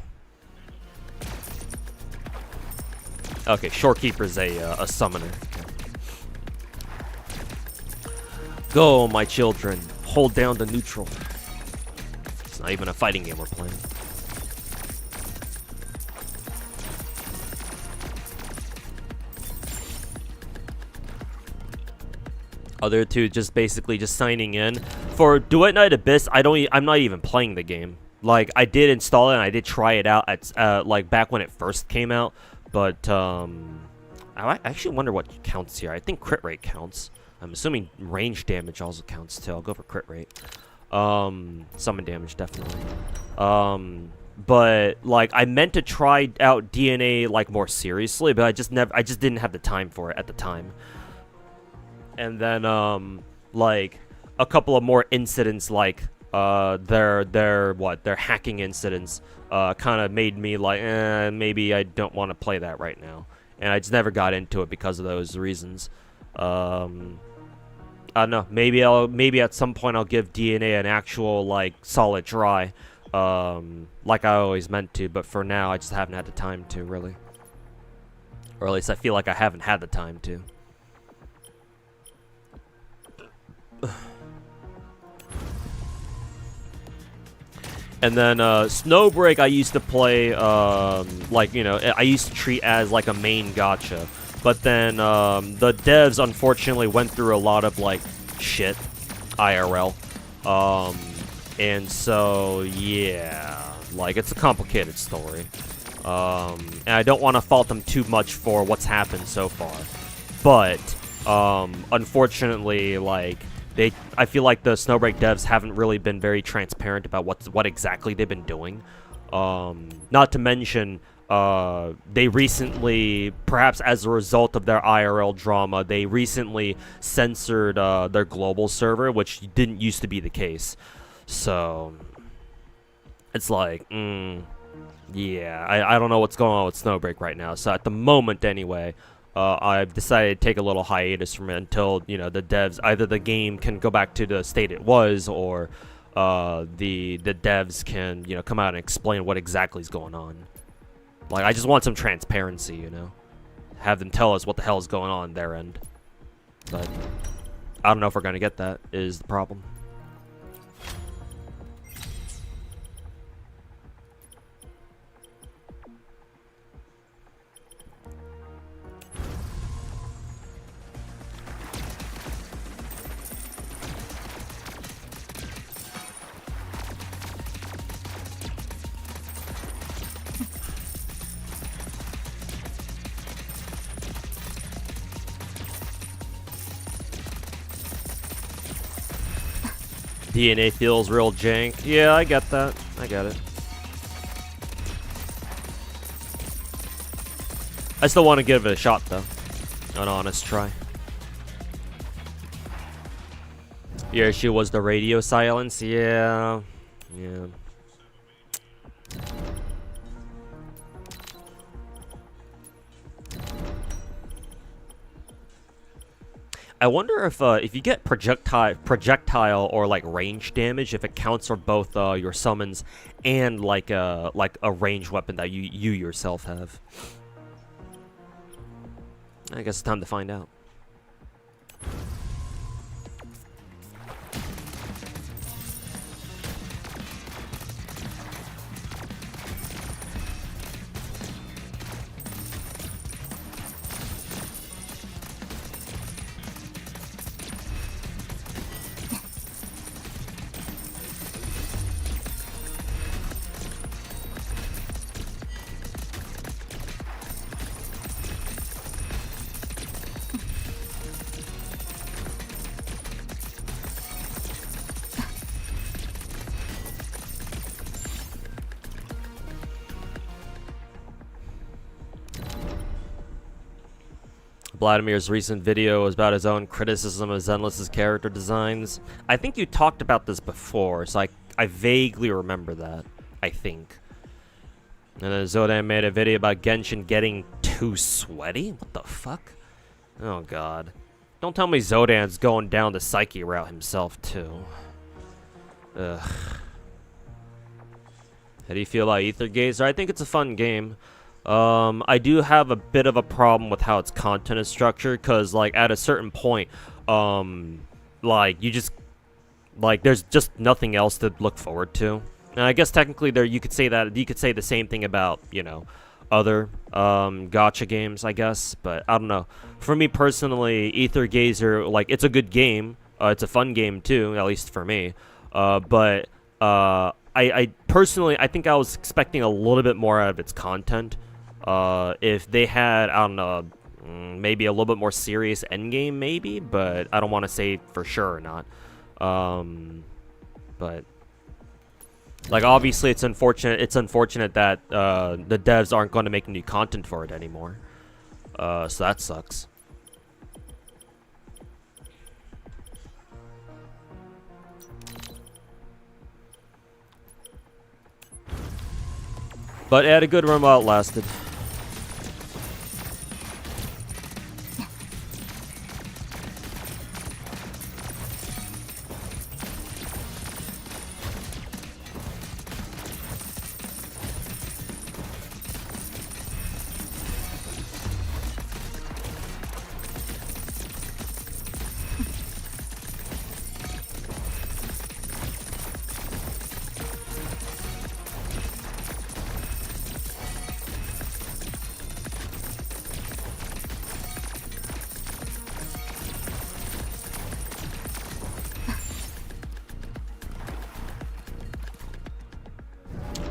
Okay, Shorekeeper's a summoner. Go, my children. Hold down to neutral. It's not even a fighting game we're playing. Other two just basically just signing in. For Duet Night Abyss, I'm not even playing the game. Like, I did install it and I did try it out at like back when it first came out, but I actually wonder what counts here. I think crit rate counts. I'm assuming range damage also counts too. I'll go for crit rate. Summon damage definitely. But like I meant to try out DNA like more seriously, but I just didn't have the time for it at the time. And then like a couple of more incidents like their hacking incidents kind of made me like maybe I don't want to play that right now. And I just never got into it because of those reasons. I don't know. Maybe at some point I'll give DNA an actual like solid try, like I always meant to. But for now, I just haven't had the time to really, or at least I feel like I haven't had the time to. And then Snowbreak, I used to play like I used to treat as like a main gacha. But then the devs unfortunately went through a lot of like shit IRL. And so yeah, like it's a complicated story. And I don't want to fault them too much for what's happened so far. But unfortunately, like I feel like the Snowbreak devs haven't really been very transparent about what exactly they've been doing. Not to mention they recently, perhaps as a result of their IRL drama, they recently censored their global server, which didn't used to be the case. So it's like, yeah, I don't know what's going on with Snowbreak right now. So at the moment, anyway, I've decided to take a little hiatus from it until the devs, either the game can go back to the state it was, or the devs can come out and explain what exactly is going on. Like, I just want some transparency, have them tell us what the hell is going on their end. But I don't know if we're gonna get that, is the problem. DNA feels real jank. Yeah, I get that. I get it. I still want to give it a shot, though. An honest try. Your issue was the radio silence? Yeah. Yeah. I wonder if you get projectile or like range damage, if it counts for both your summons and like a ranged weapon that you yourself have. I guess it's time to find out. Vladimir's recent video was about his own criticism of Zenless's character designs. I think you talked about this before, so I vaguely remember that, I think. And then Zodan made a video about Genshin getting too sweaty? What the fuck? Oh god. Don't tell me Zodan's going down the Psyche route himself, too. Ugh. How do you feel about Ether Gazer? I think it's a fun game. I do have a bit of a problem with how its content is structured, because, like, at a certain point, like, you just, like, there's just nothing else to look forward to. And I guess technically you could say the same thing about, you know, other, gacha games, I guess, but I don't know. For me personally, Ether Gazer, like, it's a good game, it's a fun game too, at least for me, but, I personally, I think I was expecting a little bit more out of its content. If they had, I don't know, maybe a little bit more serious endgame, maybe, but I don't want to say for sure or not. But like, obviously, it's unfortunate. It's unfortunate that the devs aren't going to make new content for it anymore. So that sucks. But it had a good run while it lasted.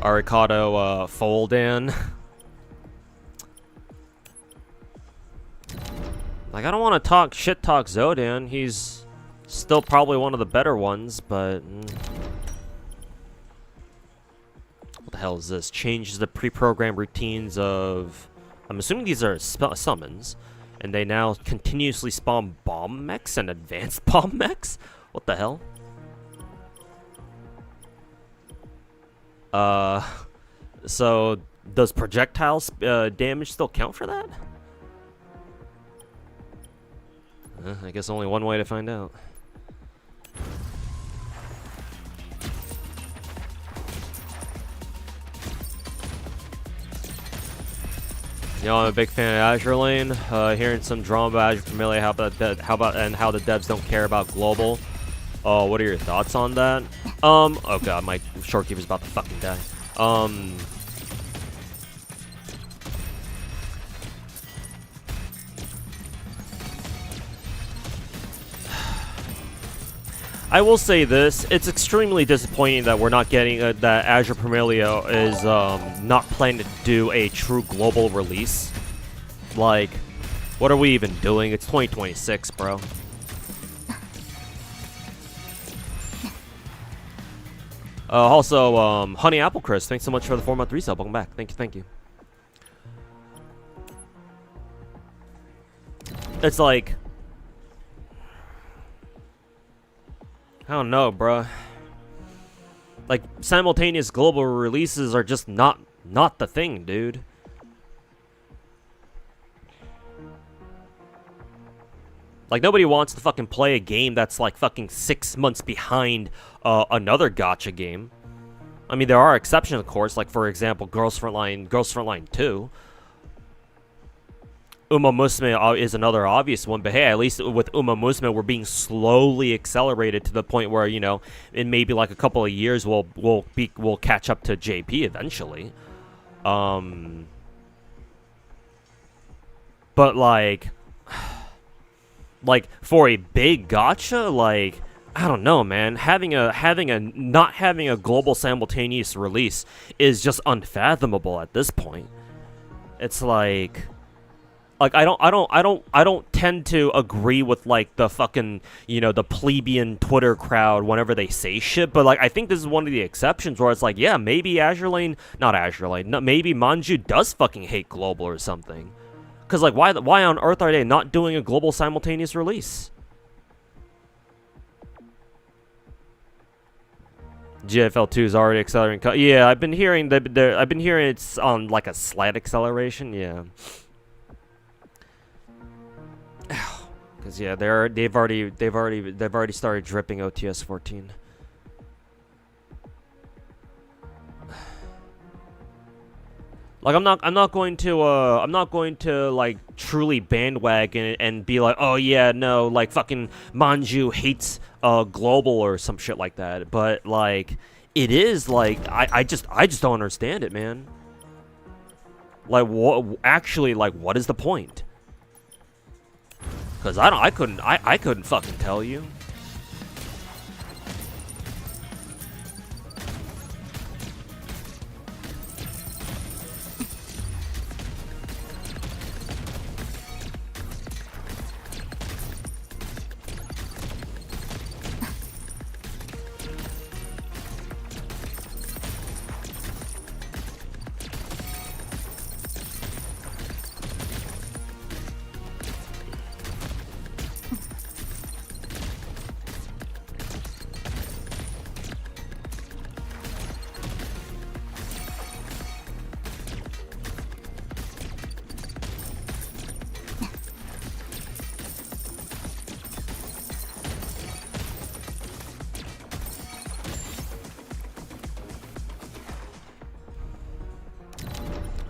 Aricado Foldan. Like, I don't want to shit talk Zodan. He's still probably one of the better ones, but what the hell is this? Changes the pre-programmed routines of, I'm assuming these are summons, and they now continuously spawn bomb mechs and advanced bomb mechs? What the hell? So does projectiles damage still count for that? I guess only one way to find out. You know, I'm a big fan of Azure Lane. Hearing some drama about Azure Familiar, how about and how the devs don't care about global. What are your thoughts on that? Oh god, my shortkeeper's about to fucking die. I will say this, it's extremely disappointing that we're not getting, that Azure Premier is, not planning to do a true global release. Like, what are we even doing? It's 2026, bro. Also, Honey Apple Chris, thanks so much for the 4-month resub. Welcome back. Thank you. It's like, I don't know, bruh. Like, simultaneous global releases are just not the thing, dude. Like, nobody wants to fucking play a game that's like fucking 6 months behind another gacha game. I mean, there are exceptions, of course. Like, for example, Girls Frontline 2. Uma Musume is another obvious one, but hey, at least with Uma Musume, we're being slowly accelerated to the point where, you know, in maybe like a couple of years, we'll catch up to JP eventually. But like for a big gacha, like, I don't know, man. Not having a global simultaneous release is just unfathomable at this point. It's like I don't tend to agree with like the fucking, you know, the plebeian Twitter crowd whenever they say shit, but like I think this is one of the exceptions where it's like, yeah, maybe maybe Manju does fucking hate global or something. Cause like why on earth are they not doing a global simultaneous release? GFL 2 is already accelerating. Yeah, I've been hearing it's on like a slight acceleration. Yeah. Cause yeah, they've already started dripping OTS 14. Like I'm not going to like truly bandwagon and be like, oh yeah, no, like fucking Manju hates global or some shit like that. But like it is like I just don't understand it, man. Like what is the point? Cause I couldn't fucking tell you.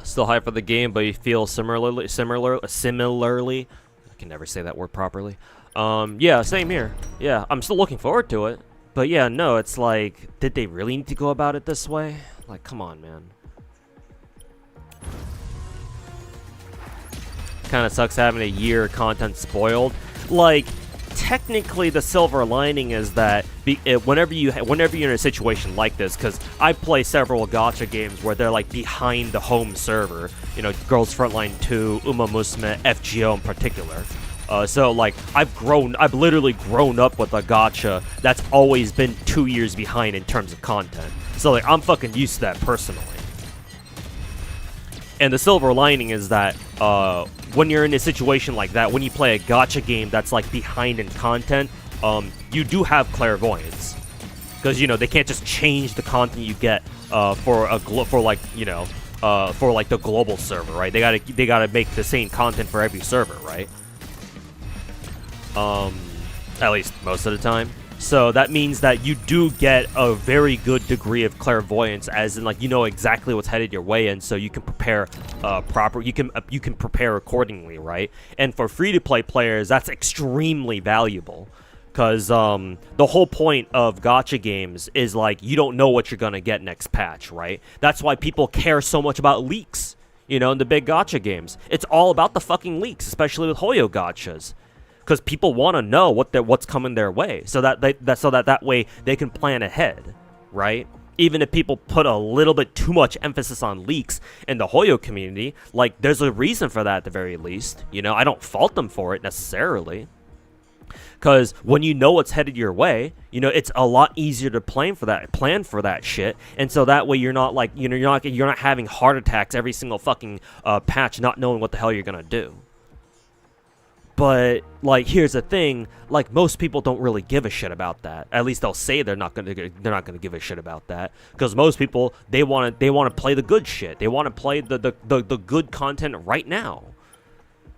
Still hyped for the game, but you feel similarly. I can never say that word properly. Yeah, same here. Yeah, I'm still looking forward to it. But yeah, no, it's like, did they really need to go about it this way? Like, come on, man. Kind of sucks having a year of content spoiled. Like, technically the silver lining is that whenever you're in a situation like this, because I play several gacha games where they're like behind the home server, you know, Girls Frontline 2, Uma Musume, FGO in particular. So like I've literally grown up with a gacha that's always been 2 years behind in terms of content. So like I'm fucking used to that personally. And the silver lining is that when you're in a situation like that, when you play a gacha game that's like behind in content, you do have clairvoyance, because you know they can't just change the content you get for the global server, right? They gotta make the same content for every server, right? At least most of the time. So that means that you do get a very good degree of clairvoyance, as in like you know exactly what's headed your way, and so you can prepare you can prepare accordingly, right? And for free-to-play players, that's extremely valuable, because the whole point of gacha games is like you don't know what you're gonna get next patch, right? That's why people care so much about leaks, you know, in the big gacha games. It's all about the fucking leaks, especially with Hoyo gachas. Because people want to know what's coming their way, so that way they can plan ahead, right? Even if people put a little bit too much emphasis on leaks in the Hoyo community, like there's a reason for that at the very least. You know, I don't fault them for it necessarily. Because when you know what's headed your way, you know, it's a lot easier to plan for that shit, and so that way you're not like, you know, you're not having heart attacks every single fucking patch, not knowing what the hell you're gonna do. But like, here's the thing: like, most people don't really give a shit about that. At least they'll say they're not gonna give a shit about that, because most people, they want to play the good shit. They want to play the good content right now.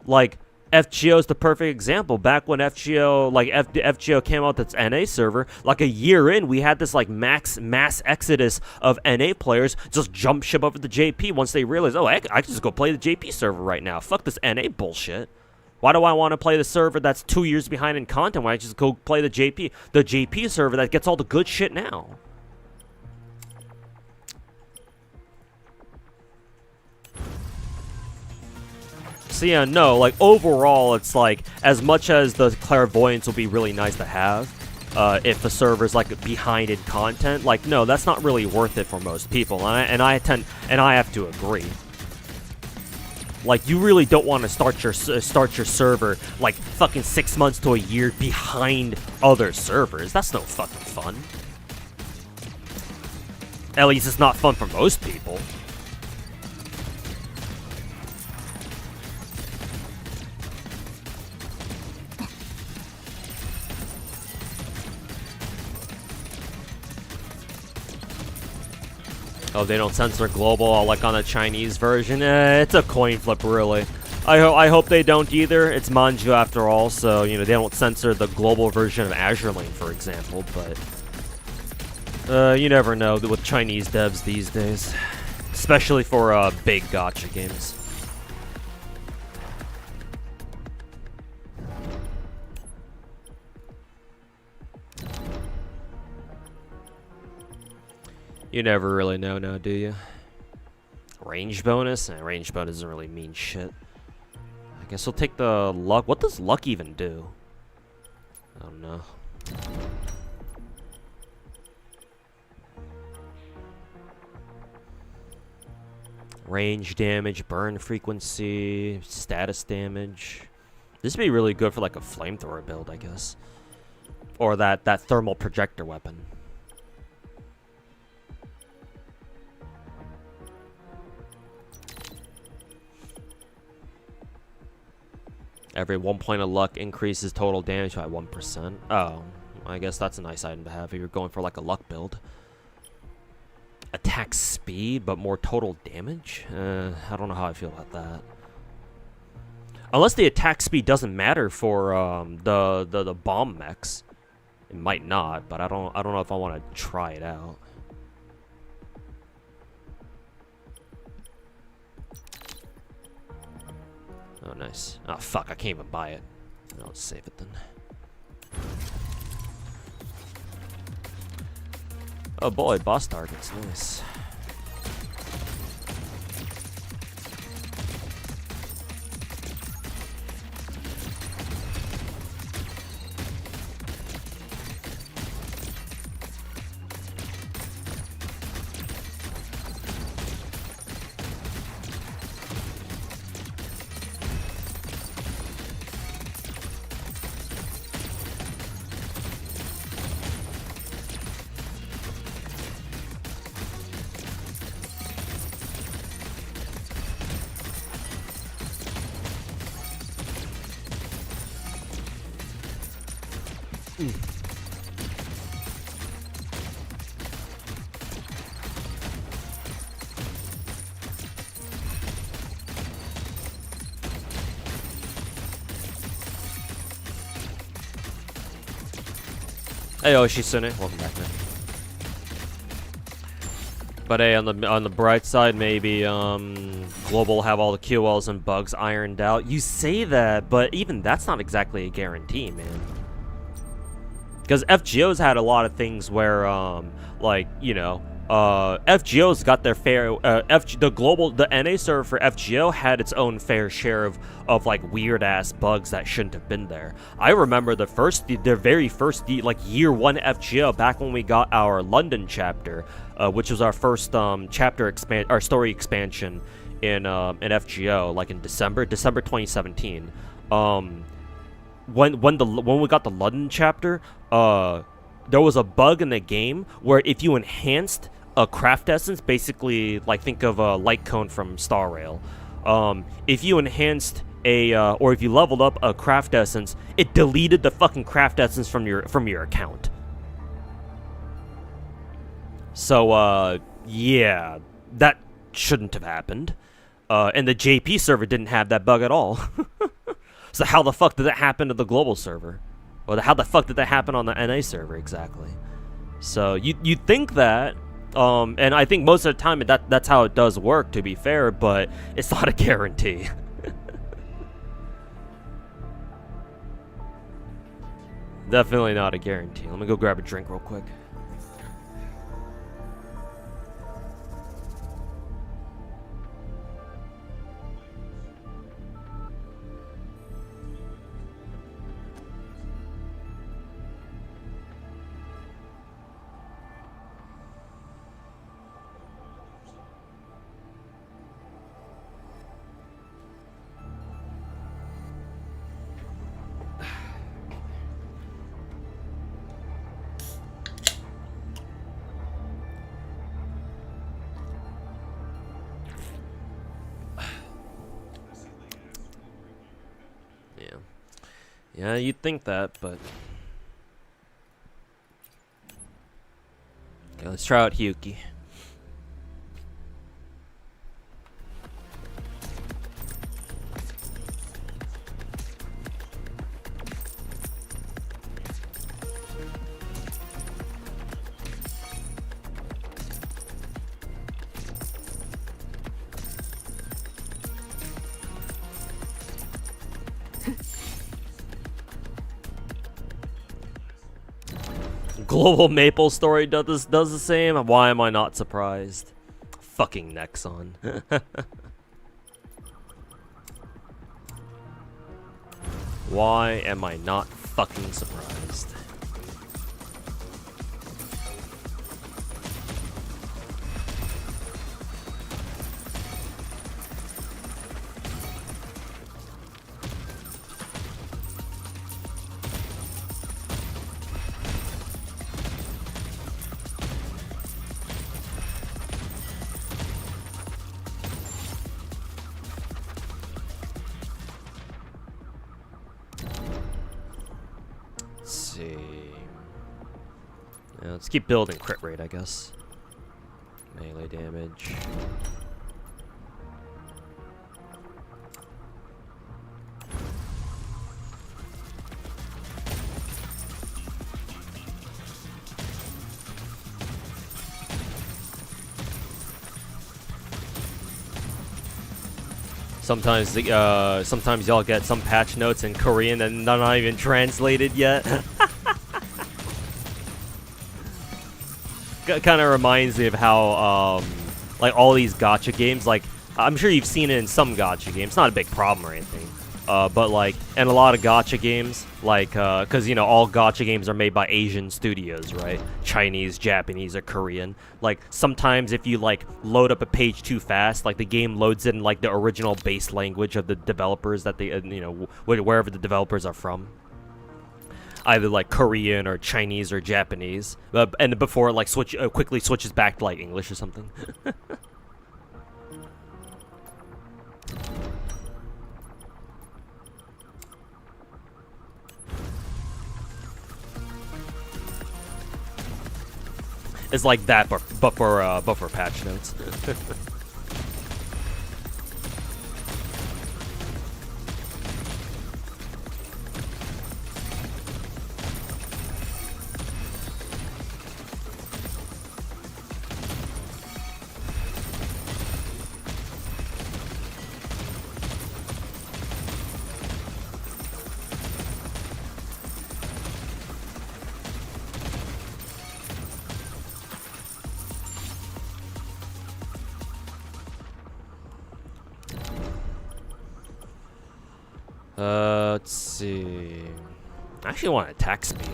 Like, FGO is the perfect example. Back when FGO came out, that's NA server, like a year in, we had this like mass exodus of NA players just jump ship over to JP once they realized, oh, I can just go play the JP server right now. Fuck this NA bullshit. Why do I want to play the server that's 2 years behind in content when I just go play the JP server that gets all the good shit now? So yeah, no, like, overall, it's like, as much as the clairvoyance will be really nice to have, if the server's like behind in content, like, no, that's not really worth it for most people, and I have to agree. Like, you really don't want to start your server like fucking 6 months to a year behind other servers. That's no fucking fun. At least it's not fun for most people. Oh, they don't censor global like on the Chinese version? It's a coin flip, really. I hope they don't either. It's Manju after all, so, you know, they don't censor the global version of Azure Lane, for example, but you never know with Chinese devs these days, especially for big gacha games. You never really know now, do you? Range bonus? Range bonus doesn't really mean shit. I guess we'll take the luck. What does luck even do? I don't know. Range damage, burn frequency, status damage. This would be really good for like a flamethrower build, I guess. Or that thermal projector weapon. Every 1 point of luck increases total damage by 1%. Oh, I guess that's a nice item to have if you're going for like a luck build. Attack speed, but more total damage? I don't know how I feel about that. Unless the attack speed doesn't matter for the bomb mechs. It might not, but I don't know if I want to try it out. Oh, nice. Oh, fuck, I can't even buy it. I'll save it then. Oh boy, boss targets, nice. Hey, Oshisune, welcome back, man. But hey, on the bright side, maybe Global will have all the QLs and bugs ironed out. You say that, but even that's not exactly a guarantee, man. Because FGO's had a lot of things where, like, you know, FGO's got their fair. The NA server for FGO had its own fair share of like weird ass bugs that shouldn't have been there. I remember the very first like year 1 FGO back when we got our London chapter, which was our first our story expansion in FGO, like in December 2017. when we got the London chapter, there was a bug in the game where if you enhanced a craft essence, basically like think of a light cone from Star Rail, if you enhanced or if you leveled up a craft essence, it deleted the fucking craft essence from your account. So yeah, that shouldn't have happened. And the JP server didn't have that bug at all. So how the fuck did that happen to the global server? Or how the fuck did that happen on the NA server exactly? So you'd think that, and I think most of the time that's how it does work, to be fair, but it's not a guarantee. Definitely not a guarantee. Let me go grab a drink real quick. Yeah, you'd think that, but... Okay, let's try out Hyuki. Global Maple Story does the same. Why am I not surprised? Fucking Nexon. Why am I not fucking surprised? Yeah, let's keep building crit rate, I guess. Melee damage. Sometimes y'all get some patch notes in Korean and they're not even translated yet. Kind of reminds me of how, like, all these gacha games, like, I'm sure you've seen it in some gacha games, not a big problem or anything, but, like, in a lot of gacha games, like, because, you know, all gacha games are made by Asian studios, right? Chinese, Japanese, or Korean. Like, sometimes if you, like, load up a page too fast, like, the game loads in, like, the original base language of the developers that they, you know, wherever the developers are from. Either like Korean or Chinese or Japanese, and before it like quickly switches back to like English or something. It's like that, but for patch notes. Let's see. I actually want attack speed.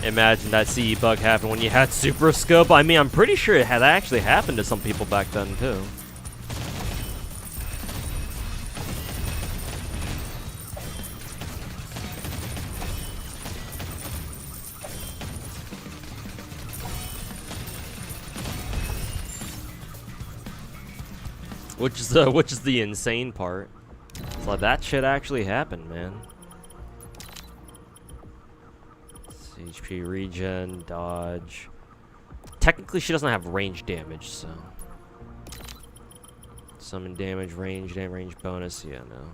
imagine that CE bug happened when you had Super Scope. I mean, I'm pretty sure it had actually happened to some people back then, too. Which is the insane part. It's like that shit actually happened, man. HP regen, dodge. Technically, she doesn't have range damage, so. Summon damage, range bonus. Yeah, no.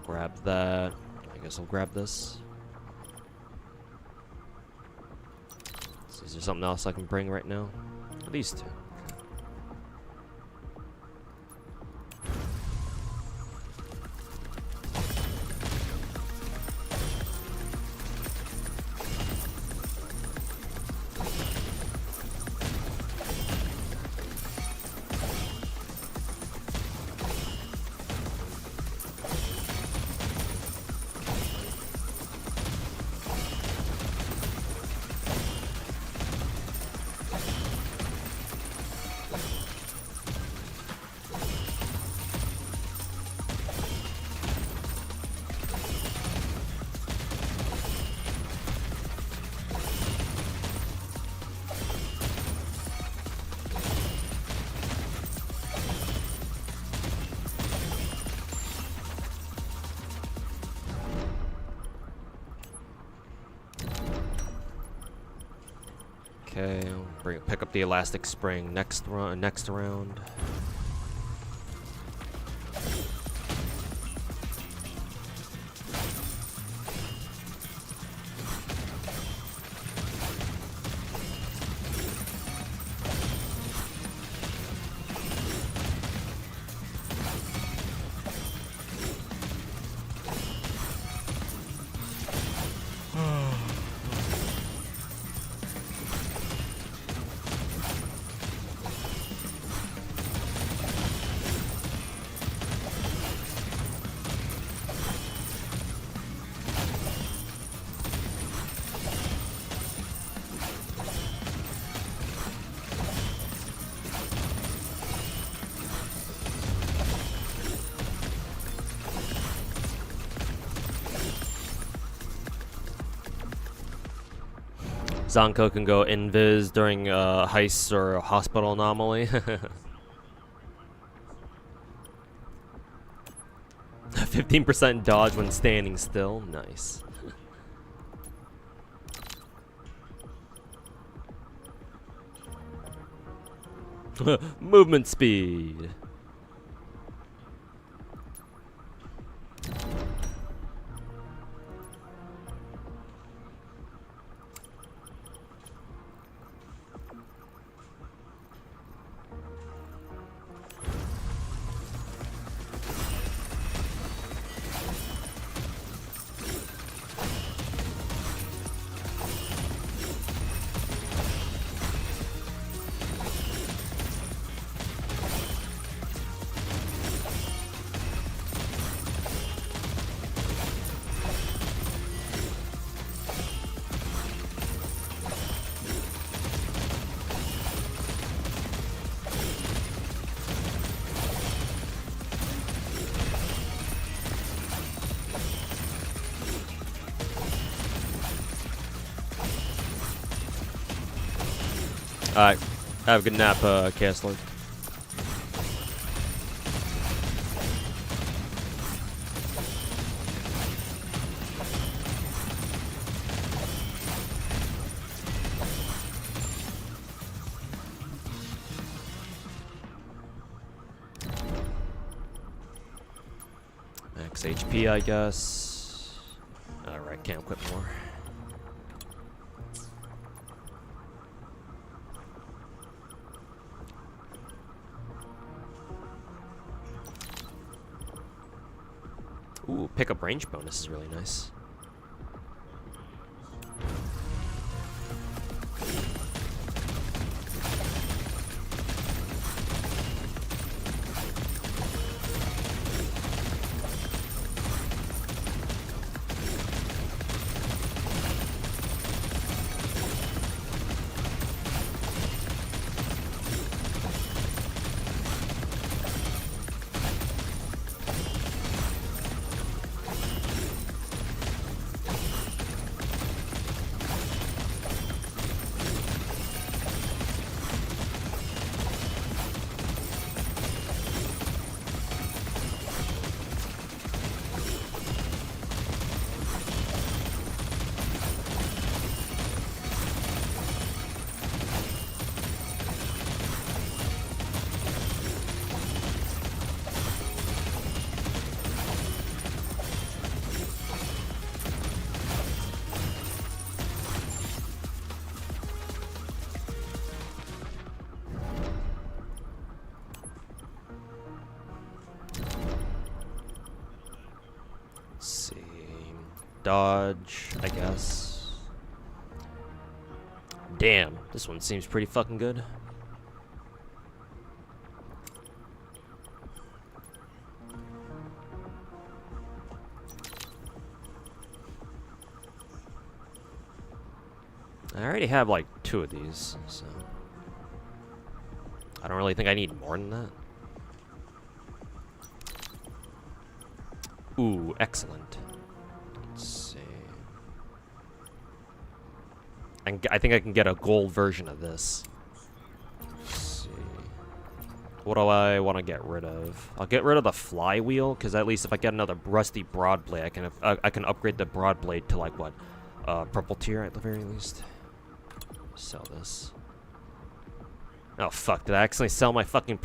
Grab that. I guess I'll grab this. So is there something else I can bring right now? These two. Okay, pick up the elastic spring next round. Zanko can go invis during heists or a hospital anomaly. 15% dodge when standing still. Nice. Movement speed. Alright, have a good nap, Castler. Max HP, I guess. Alright, can't equip more. Ooh, pickup range bonus is really nice. dodge, I guess. Damn, this one seems pretty fucking good. I already have like 2 of these, so I don't really think I need more than that. Ooh, excellent. Let's see. I think I can get a gold version of this. Let's see. What do I want to get rid of? I'll get rid of the flywheel, because at least if I get another rusty broad blade, I can upgrade the broad blade to like what, purple tier at the very least. Sell this. Oh fuck! Did I accidentally sell my fucking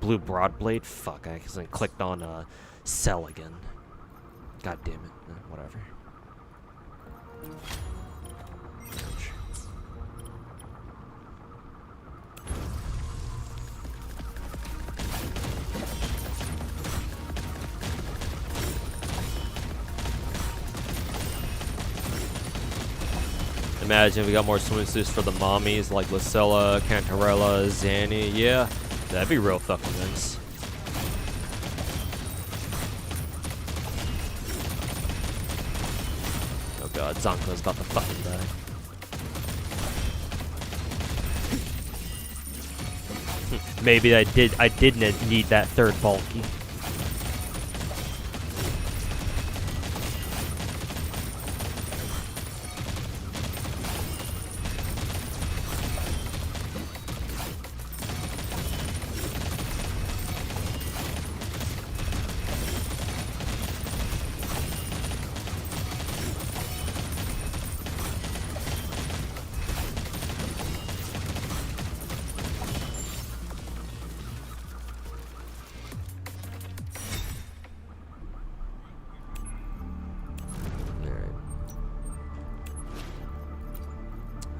blue broad blade? Fuck! I accidentally clicked on sell again. God damn it! Whatever. Imagine if we got more swimsuits for the mommies like Lucilla, Cantarella, Zanny. Yeah, that'd be real fucking nice. Oh god, Zonko's about to fucking die. Maybe I didn't need that third bulky.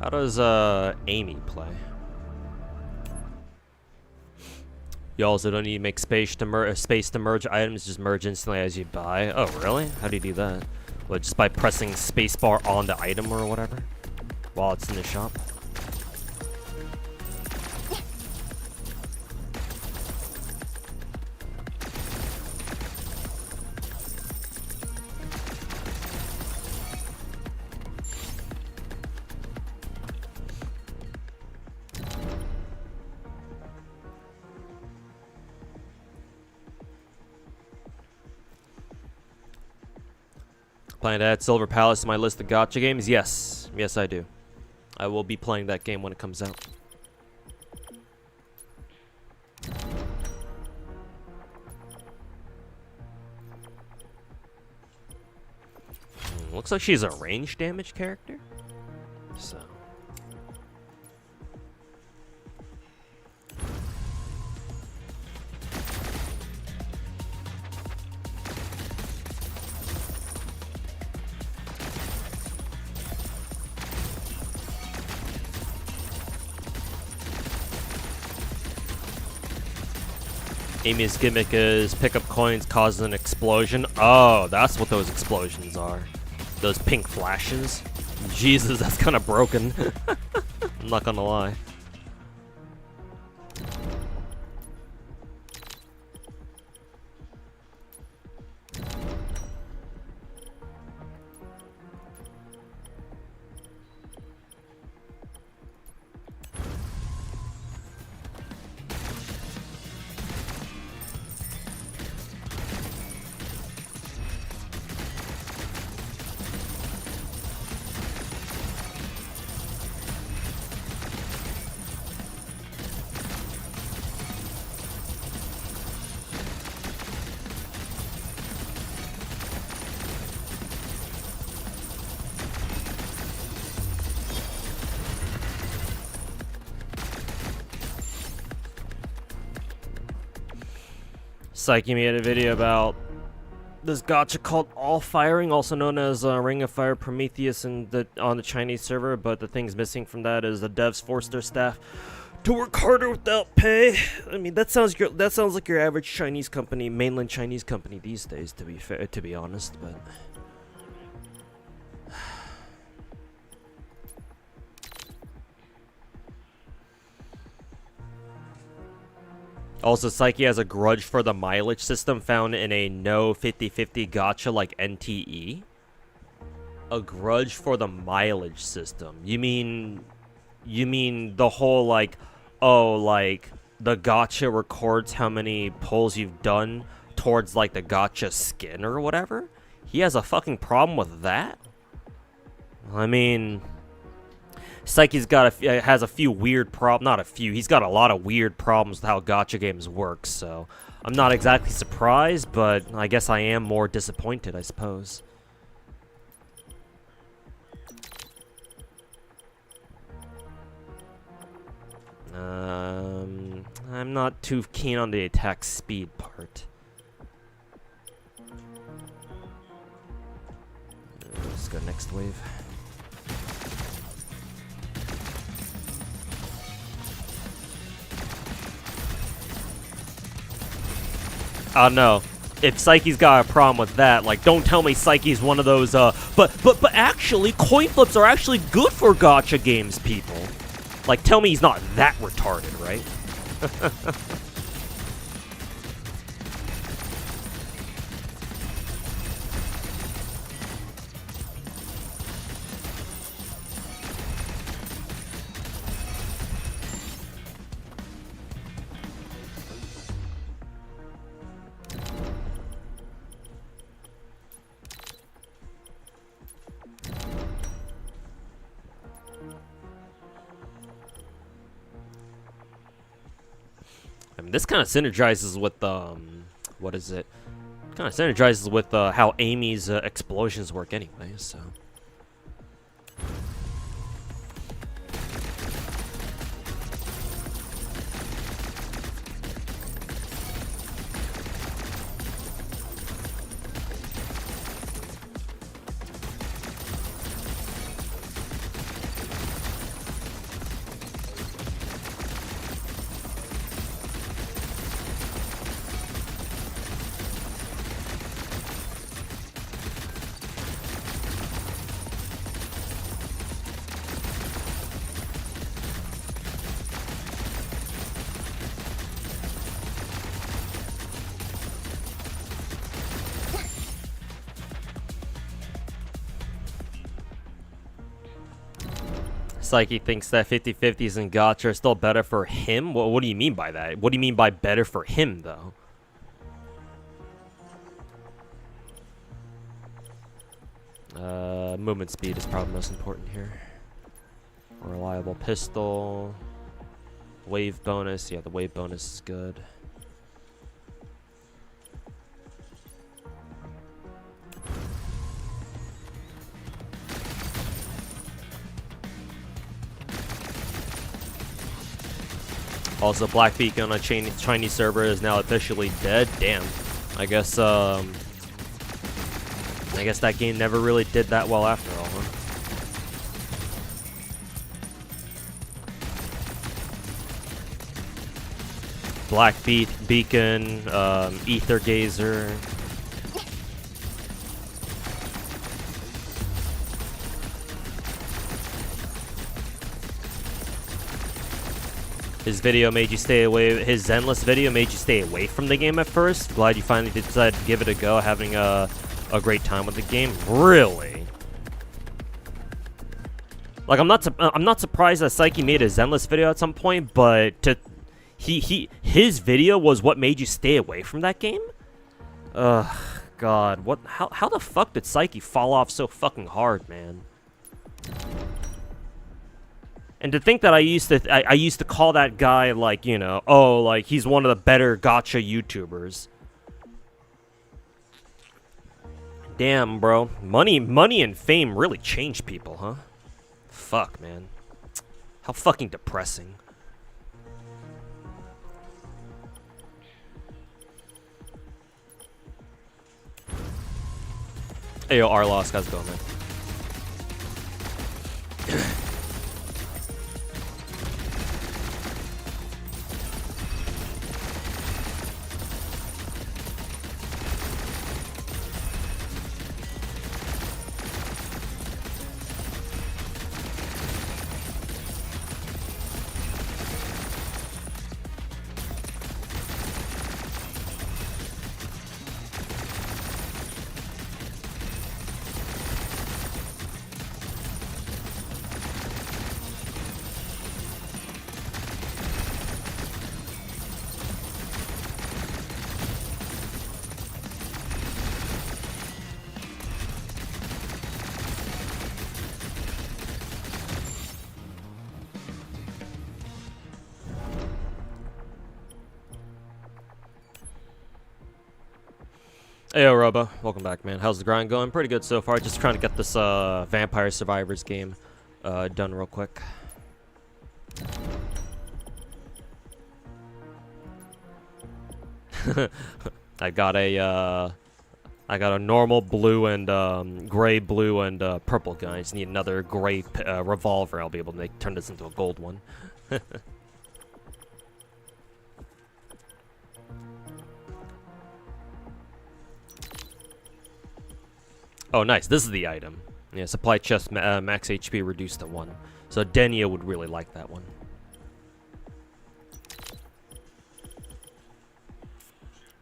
How does Amy play? You also don't need to make space to merge items, just merge instantly as you buy. Oh, really? How do you do that? Well, just by pressing spacebar on the item or whatever while it's in the shop. Planning to add Silver Palace to my list of gacha games? Yes. Yes, I do. I will be playing that game when it comes out. Looks like she's a range damage character. So. Amy's gimmick is pick up coins, cause an explosion. Oh, that's what those explosions are. Those pink flashes. Jesus, that's kind of broken. I'm not gonna lie. Psyche made a video about this gacha called All Firing, also known as Ring of Fire Prometheus on the Chinese server, but the things missing from that is the devs forced their staff to work harder without pay. I mean, that sounds like your average Chinese company, mainland Chinese company these days, to be fair, to be honest, but Also, Psyche has a grudge for the mileage system found in a no 50/50 gacha like NTE. A grudge for the mileage system. You mean the whole like, oh, like the gacha records how many pulls you've done towards like the gacha skin or whatever? He has a fucking problem with that? I mean, Psyche's got has a few weird not a few. He's got a lot of weird problems with how gacha games work. So I'm not exactly surprised, but I guess I am more disappointed, I suppose. I'm not too keen on the attack speed part. Let's go next wave. Oh no. If Psyche's got a problem with that, like, don't tell me Psyche's one of those, but actually, coin flips are actually good for gacha games, people. Like, tell me he's not that retarded, right? I mean, this kind of synergizes with what is it? Kind of synergizes with how Amy's explosions work anyway. So. Psyche thinks that 50/50s and gacha are still better for him? What do you mean by that? What do you mean by better for him, though? Movement speed is probably most important here. Reliable pistol. Wave bonus. Yeah, the wave bonus is good. Also, Black Beacon on a Chinese server is now officially dead. Damn. I guess that game never really did that well after all, huh? Black Beacon, Ether Gazer. His video made you stay away. His Zenless video made you stay away from the game at first. Glad you finally decided to give it a go, having a great time with the game. Really? Like, I'm not surprised that Psyche made a Zenless video at some point, but his video was what made you stay away from that game? Ugh, God, what? How the fuck did Psyche fall off so fucking hard, man? And to think that I used to call that guy, like, you know, oh, like, he's one of the better gacha YouTubers. Damn, bro. Money and fame really change people, huh? Fuck, man. How fucking depressing. Hey, yo, Arlos, how's it going, man? Hey, Robo. Welcome back, man. How's the grind going? Pretty good so far. Just trying to get this Vampire Survivors game done real quick. I got a normal blue and gray, blue and purple gun. I just need another gray revolver. I'll be able to turn this into a gold one. Oh, nice. This is the item. Yeah, supply chest max HP reduced to 1. So Denia would really like that one.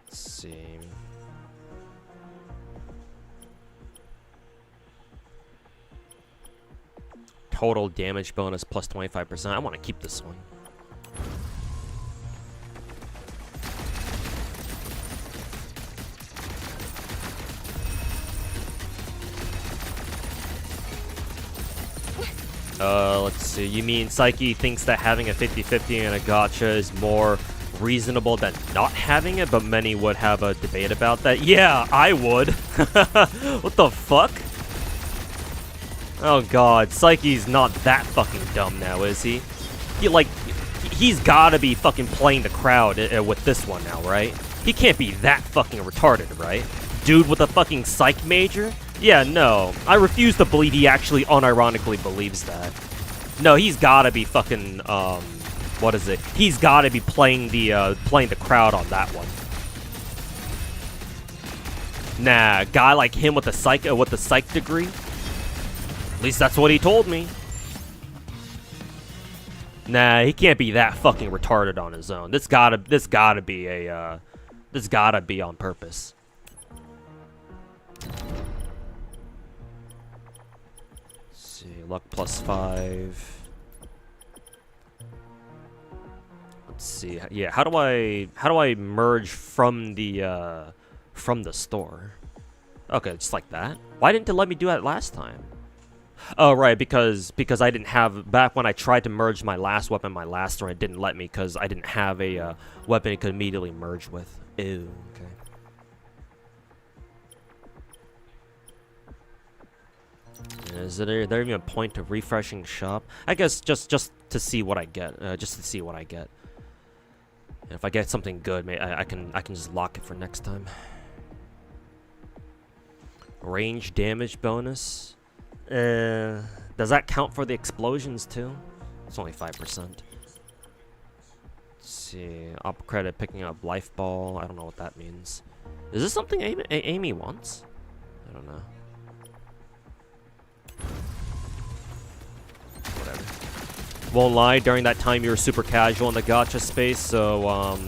Let's see. Total damage bonus plus 25%. I want to keep this one. Let's see. You mean Psyche thinks that having a 50-50 and a gacha is more reasonable than not having it, but many would have a debate about that? Yeah, I would. What the fuck? Oh god, Psyche's not that fucking dumb now, is he? He's gotta be fucking playing the crowd with this one now, right? He can't be that fucking retarded, right? Dude with a fucking psych major? Yeah, no. I refuse to believe he actually unironically believes that. No, he's gotta be fucking, what is it? He's gotta be playing the crowd on that one. Nah, guy like him with the psych degree? At least that's what he told me. Nah, he can't be that fucking retarded on his own. This gotta be on purpose. Let's see, luck plus 5. Let's see. Yeah, how do I merge from the store? Okay, just like that. Why didn't it let me do that last time? Oh, right, because I didn't have... Back when I tried to merge my last weapon, my last run, it didn't let me because I didn't have a weapon it could immediately merge with. Ew, okay. Is there even a point to refreshing shop? I guess just to see what I get. Just to see what I get. And if I get something good, maybe I can just lock it for next time. Range damage bonus. Does that count for the explosions too? It's only 5%. Let's see. Up credit picking up life ball. I don't know what that means. Is this something Amy wants? I don't know. Whatever. Won't lie, during that time you were super casual in the gacha space, so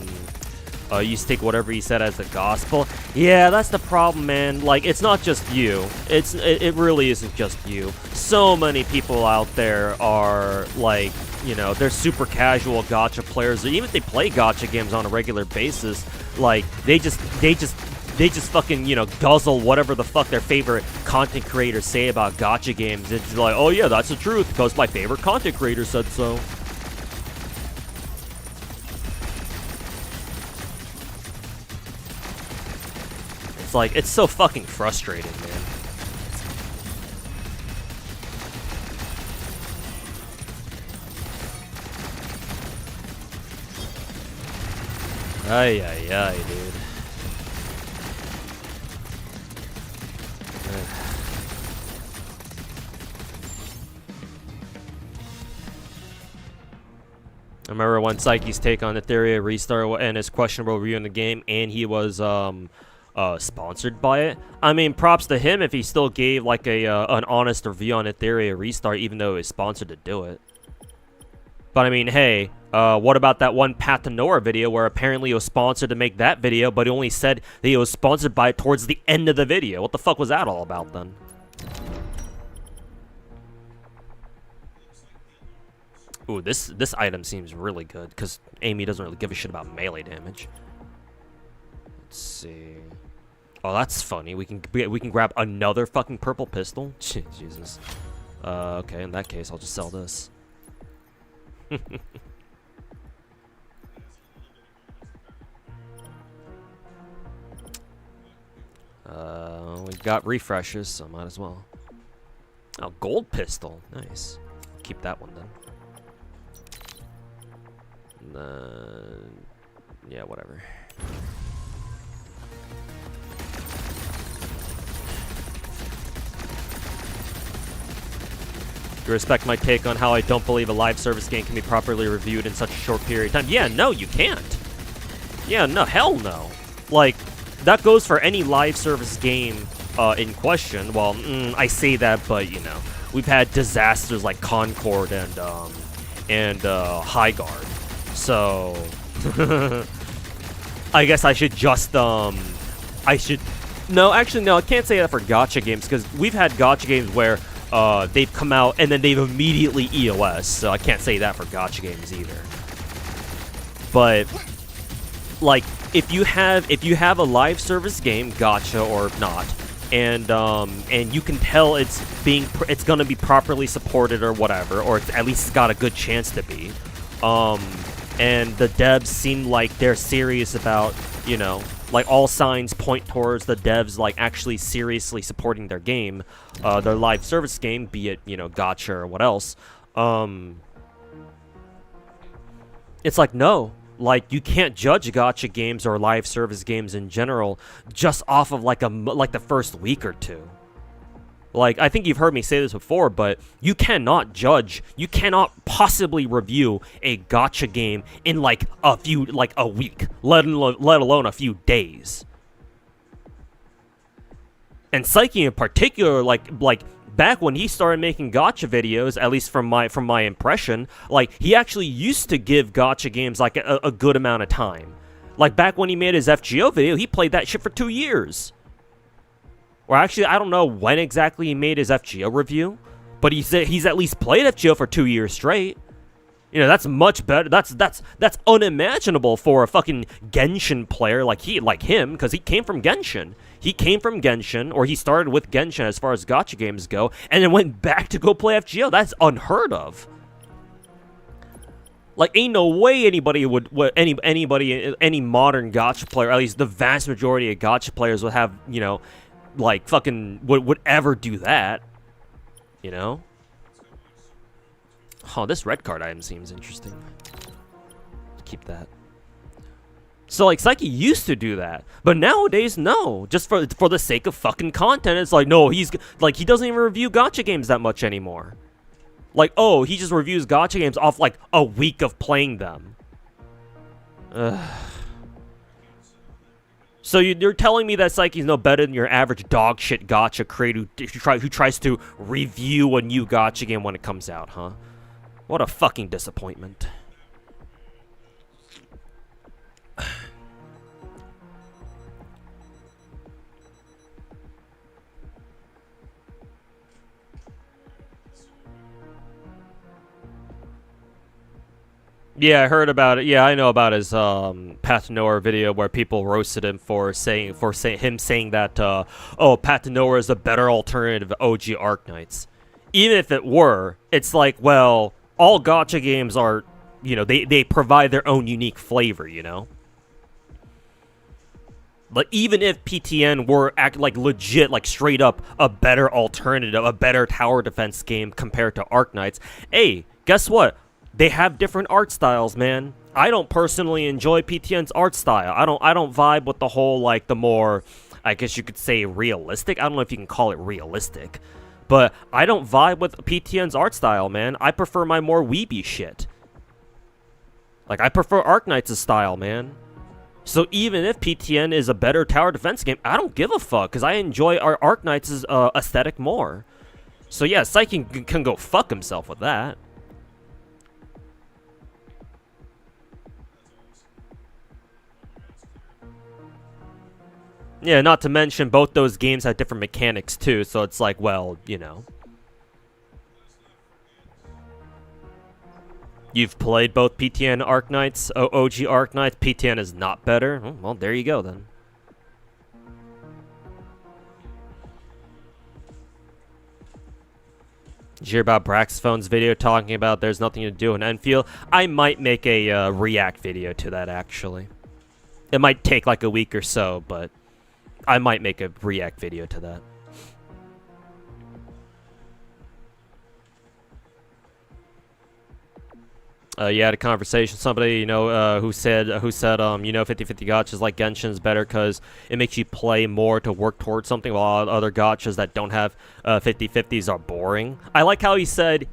you used to take whatever he said as the gospel. Yeah, that's the problem, man. Like, it's not just you. It really isn't just you. So many people out there are like, you know, they're super casual gacha players. Even if they play gacha games on a regular basis, like they just fucking, you know, guzzle whatever the fuck their favorite content creators say about gacha games. It's like, oh yeah, that's the truth because my favorite content creator said so. Like, it's so fucking frustrating, man. Ay, ay, ay, dude. I remember when Psyche's take on Ethereum restart and his questionable review in the game, and he was, sponsored by it. I mean, props to him if he still gave like an honest review on Ethereum restart, even though he was sponsored to do it. But I mean, hey, what about that one Path to Nowhere video where apparently he was sponsored to make that video, but he only said that he was sponsored by it towards the end of the video? What the fuck was that all about then? Ooh, this item seems really good because Amy doesn't really give a shit about melee damage. Let's see. Oh, that's funny. We can grab another fucking purple pistol. Jesus. Okay, in that case, I'll just sell this. We've got refreshes, so might as well. Oh, gold pistol. Nice. Keep that one then. Yeah, whatever. You respect my take on how I don't believe a live service game can be properly reviewed in such a short period of time. Yeah, no, you can't. Yeah, no, hell no. Like, that goes for any live service game in question. Well, I say that, but, you know, we've had disasters like Concord and High Guard. So, I guess I should just, no, actually, no, I can't say that for gacha games, because we've had gacha games where they've come out and then they've immediately EOS, so I can't say that for gacha games either. But like, if you have a live service game, gacha or not, and you can tell it's gonna be properly supported or whatever, or it's at least got a good chance to be, and the devs seem like they're serious about, you know, like all signs point towards the devs like actually seriously supporting their game, their live service game, be it, you know, gacha or what else. It's like, no, like you can't judge gacha games or live service games in general just off of like the first week or two. Like, I think you've heard me say this before, but you cannot judge, you cannot possibly review a gacha game in like a week, let alone a few days. And Psyche in particular, like back when he started making gacha videos, at least from my impression, like he actually used to give gacha games like a good amount of time. Like back when he made his FGO video, he played that shit for 2 years. Or actually, I don't know when exactly he made his FGO review, but he said he's at least played FGO for 2 years straight. You know, that's much better. That's unimaginable for a fucking Genshin player like him, because he came from Genshin. He came from Genshin, or he started with Genshin as far as gacha games go, and then went back to go play FGO. That's unheard of. Like, ain't no way anybody would, any modern gacha player, at least the vast majority of gacha players would have, you know, like fucking would ever do that, you know? Oh, this red card item seems interesting. Keep that. So like Psyche used to do that, but nowadays no. Just for the sake of fucking content, it's like no, he doesn't even review gacha games that much anymore. Like, oh, he just reviews gacha games off like a week of playing them. Ugh. So you're telling me that Psyche's no better than your average dog shit gacha creator who tries to review a new gacha game when it comes out, huh? What a fucking disappointment. Yeah, I heard about it. Yeah, I know about his Path to Nowhere video where people roasted him for saying that oh, Path to Nowhere is a better alternative to OG Arknights. Even if it were, it's like, well, all gacha games are, you know, they provide their own unique flavor, you know. But even if PTN were like legit, like straight up a better alternative, a better tower defense game compared to Arknights, hey, guess what? They have different art styles, man. I don't personally enjoy PTN's art style. I don't vibe with the whole, like, the more, I guess you could say, realistic. I don't know if you can call it realistic. But I don't vibe with PTN's art style, man. I prefer my more weeby shit. Like, I prefer Arknights' style, man. So even if PTN is a better tower defense game, I don't give a fuck, because I enjoy our Arknights' aesthetic more. So yeah, Psyche can go fuck himself with that. Yeah, not to mention both those games have different mechanics too, so it's like, well, you know. You've played both PTN and Arknights, OG Arknights. PTN is not better. Oh, well, there you go then. Did you hear about Braxphone's video talking about there's nothing to do in Enfield? I might make a react video to that, actually. It might take like a week or so, but I might make a react video to that. You had a conversation with somebody, you know, who said, you know, 50-50 gachas like Genshin is better because it makes you play more to work towards something, while other gachas that don't have 50-50s are boring. I like how he said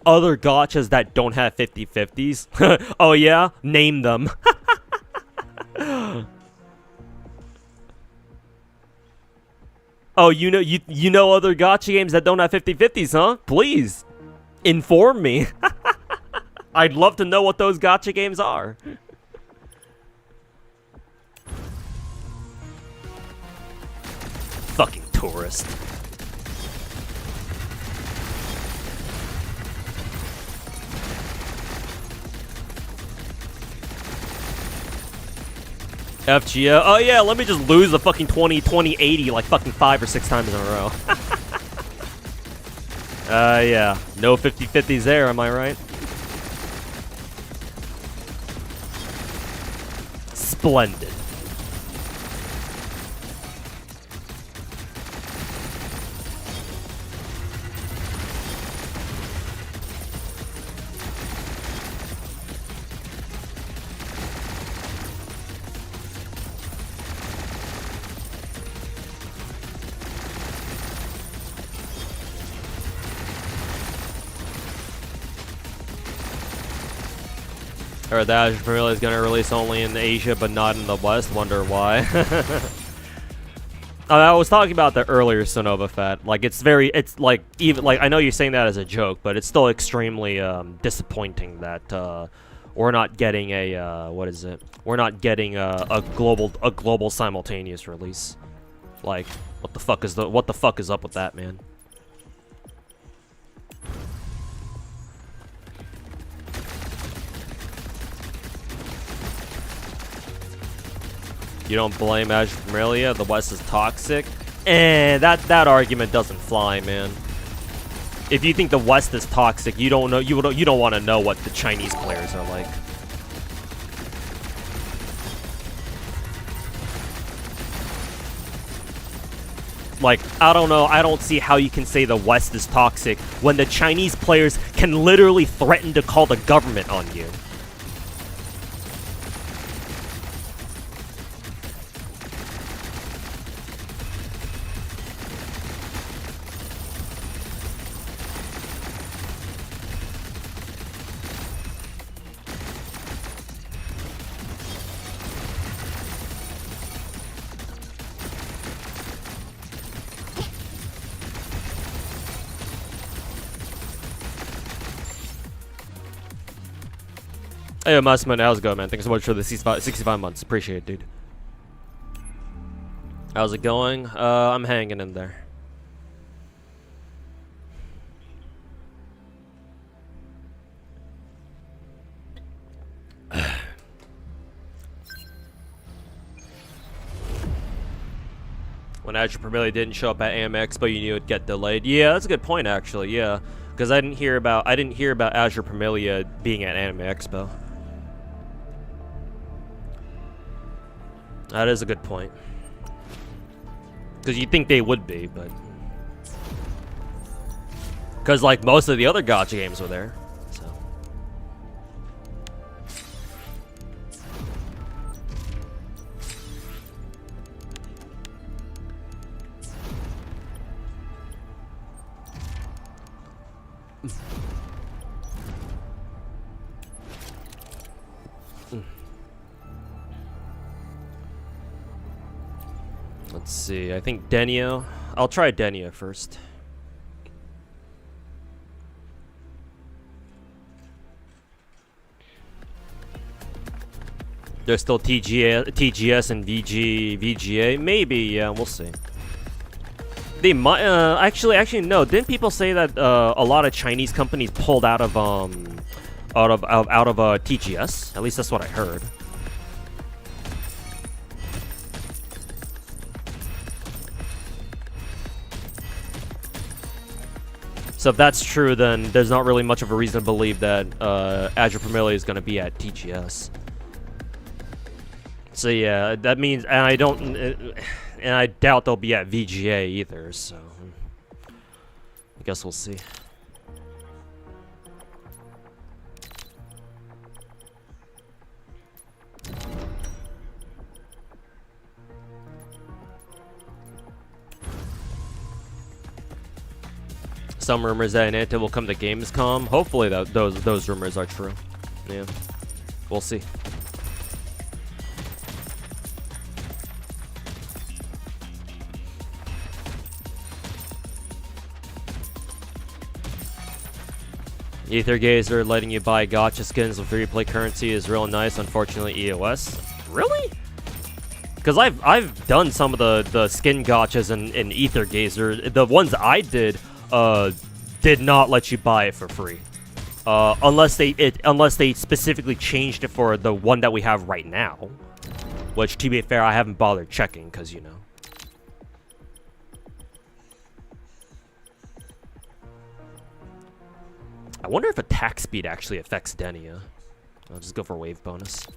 other gachas that don't have 50-50s. Oh yeah, name them. Oh, you know other gacha games that don't have 50-50s, huh? Please inform me. I'd love to know what those gacha games are. Fucking tourist. FGO. Oh yeah, let me just lose the fucking 20-20-80 like fucking 5 or 6 times in a row. Yeah. No 50-50s there, am I right? Splendid. Or that Azure is going to release only in Asia but not in the West. Wonder why. I was talking about the earlier Sonova Fat. Like, it's like, even, like, I know you're saying that as a joke, but it's still extremely, disappointing that, we're not getting a, what is it? We're not getting a global simultaneous release. Like, what the fuck is up with that, man? You don't blame Azure Familia, the West is toxic? That argument doesn't fly, man. If you think the West is toxic, you don't want to know what the Chinese players are like. Like, I don't know, I don't see how you can say the West is toxic when the Chinese players can literally threaten to call the government on you. Hey, Massman, how's it going, man? Thanks so much for the 65 months. Appreciate it, dude. How's it going? I'm hanging in there. When Azure Familia didn't show up at AM Expo, you knew it'd get delayed. Yeah, that's a good point, actually. Yeah, because I didn't hear about Azure Familia being at Anime Expo. That is a good point. Because you'd think they would be, but... Because, like, most of the other gacha games were there, so... Let's see, I think Denio. I'll try Denio first. There's still TGS and VGA. Maybe, yeah, we'll see. They might, actually, no. Didn't people say that a lot of Chinese companies pulled out of TGS? At least that's what I heard. So if that's true, then there's not really much of a reason to believe that Azure Familia is going to be at TGS. So yeah, that means, and I don't, And I doubt they'll be at VGA either, so I guess we'll see. Some rumors that Ananta will come to Gamescom. Hopefully those rumors are true. Yeah. We'll see. Ether Gazer letting you buy gacha skins with free play currency is real nice. Unfortunately, EOS. Really? Because I've done some of the skin gachas in Ether Gazer. The ones I did not let you buy it for free. Unless they specifically changed it for the one that we have right now. Which, to be fair, I haven't bothered checking because, you know. I wonder if attack speed actually affects Denia. I'll just go for wave bonus.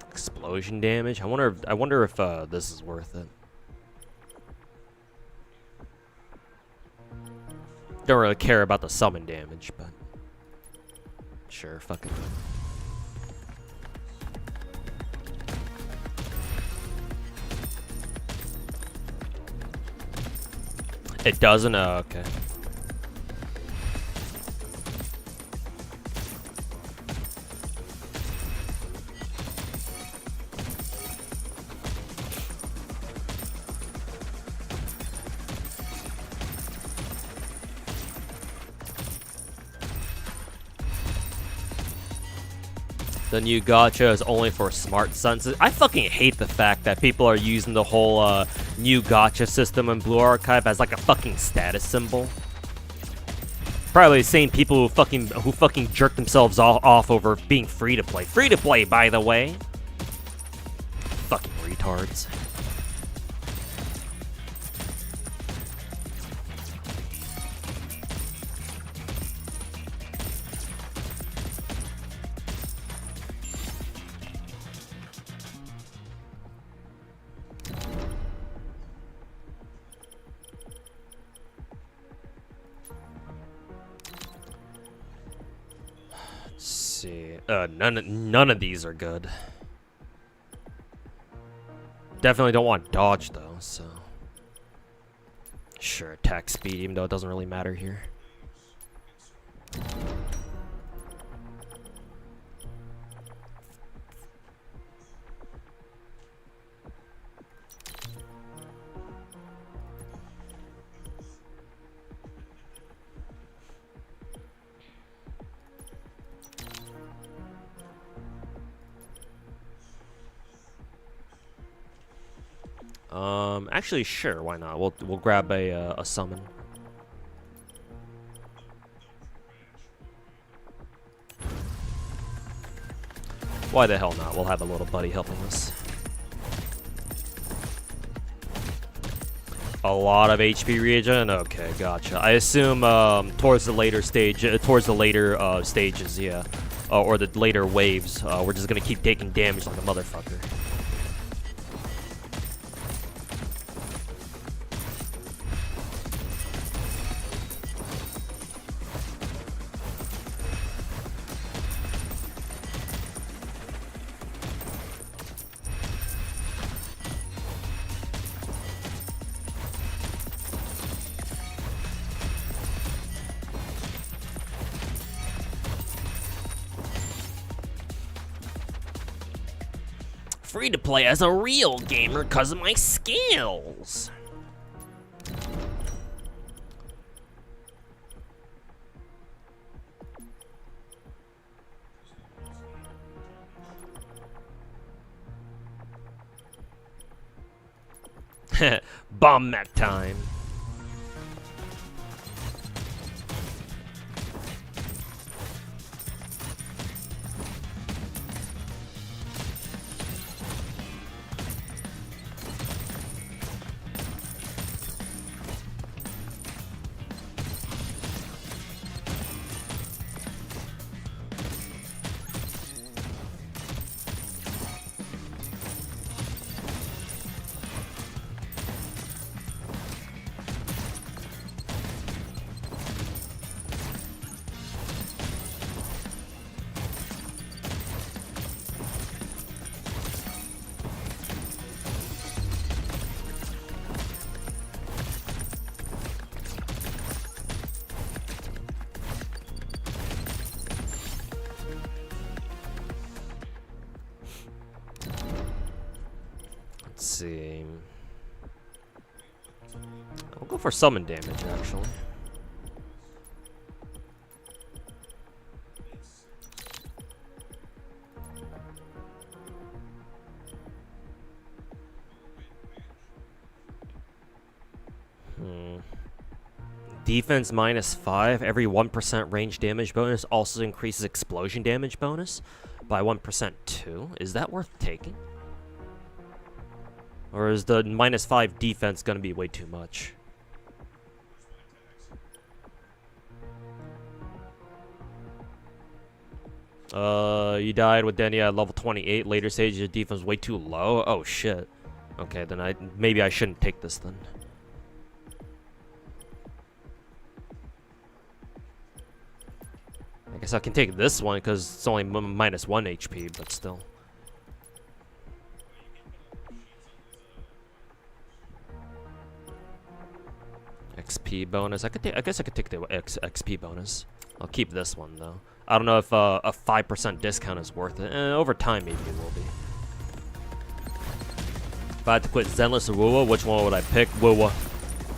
Explosion damage. I wonder if this is worth it. Don't really care about the summon damage, but sure, fuck it. It doesn't? Okay. The new gacha is only for smart senses. I fucking hate the fact that people are using the whole new gacha system in Blue Archive as like a fucking status symbol. Probably the same people who fucking jerk themselves off over being free to play. Free to play, by the way. Fucking retards. None of these are good. Definitely don't want dodge though, so sure, attack speed, even though it doesn't really matter here. Actually, sure, why not? We'll grab a summon. Why the hell not? We'll have a little buddy helping us. A lot of HP regen. Okay, gotcha. I assume towards the later stages, yeah, or the later waves, we're just gonna keep taking damage like a motherfucker. Free to play as a real gamer because of my skills. Bomb that time. see. I'll go for summon damage, actually. Defense -5. Every 1% range damage bonus also increases explosion damage bonus by 1% too. Is that worth taking? Or is the -5 defense gonna be way too much? You died with Denny at level 28. Later stage, your defense way too low. Oh shit. Okay, then maybe I shouldn't take this then. I guess I can take this one because it's only -1 HP, but still. XP bonus. I guess I could take the XP bonus. I'll keep this one though. I don't know if a 5% discount is worth it. Over time, maybe it will be. If I had to quit Zenless or Wuwa, which one would I pick? Wuwa.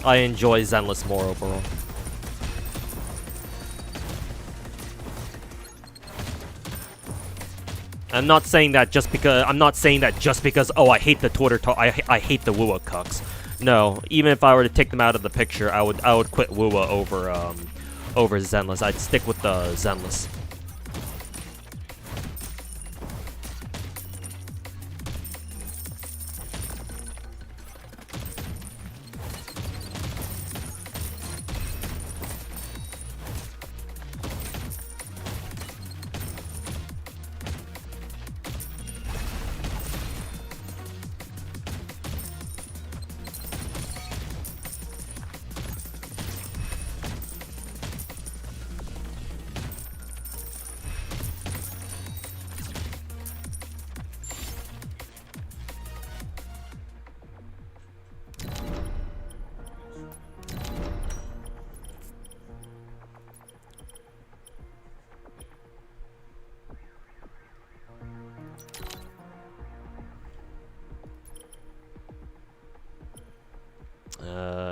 I enjoy Zenless more overall. I'm not saying that just because oh I hate the Twitter talk, I hate the Wuwa cucks. No, even if I were to take them out of the picture, I would quit Wuwa over Zenless. I'd stick with the Zenless.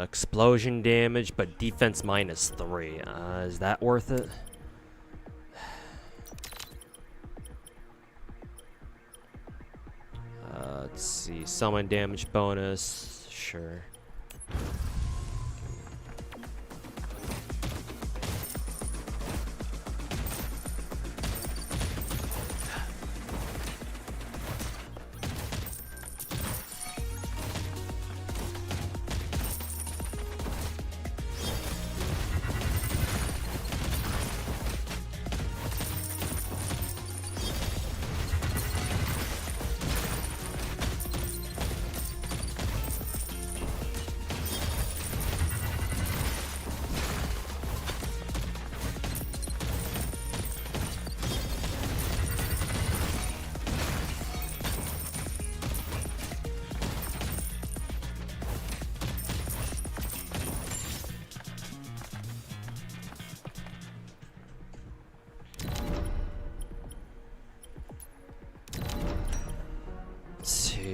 Explosion damage, but defense -3. Is that worth it? Let's see. Summon damage bonus. Sure.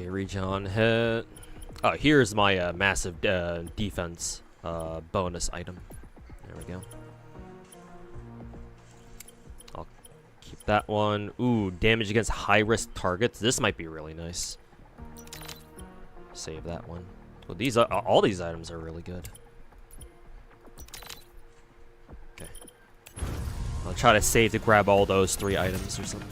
Regen hit. Oh, here's my massive defense bonus item. There we go. I'll keep that one. Ooh, damage against high-risk targets. This might be really nice. Save that one. Well, these are, all these items are really good. Okay. I'll try to save to grab all those 3 items or something.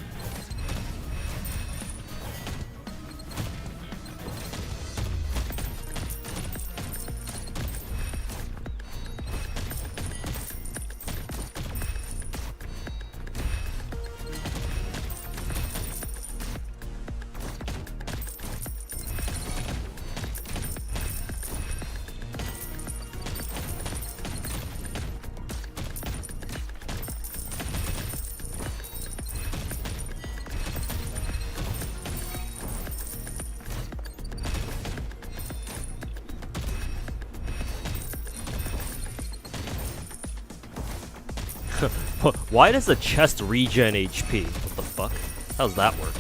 Why does the chest regen HP? What the fuck? How does that work?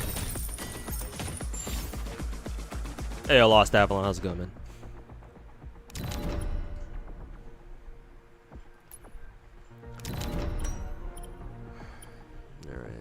Hey, I lost Avalon. How's it going, man? All right.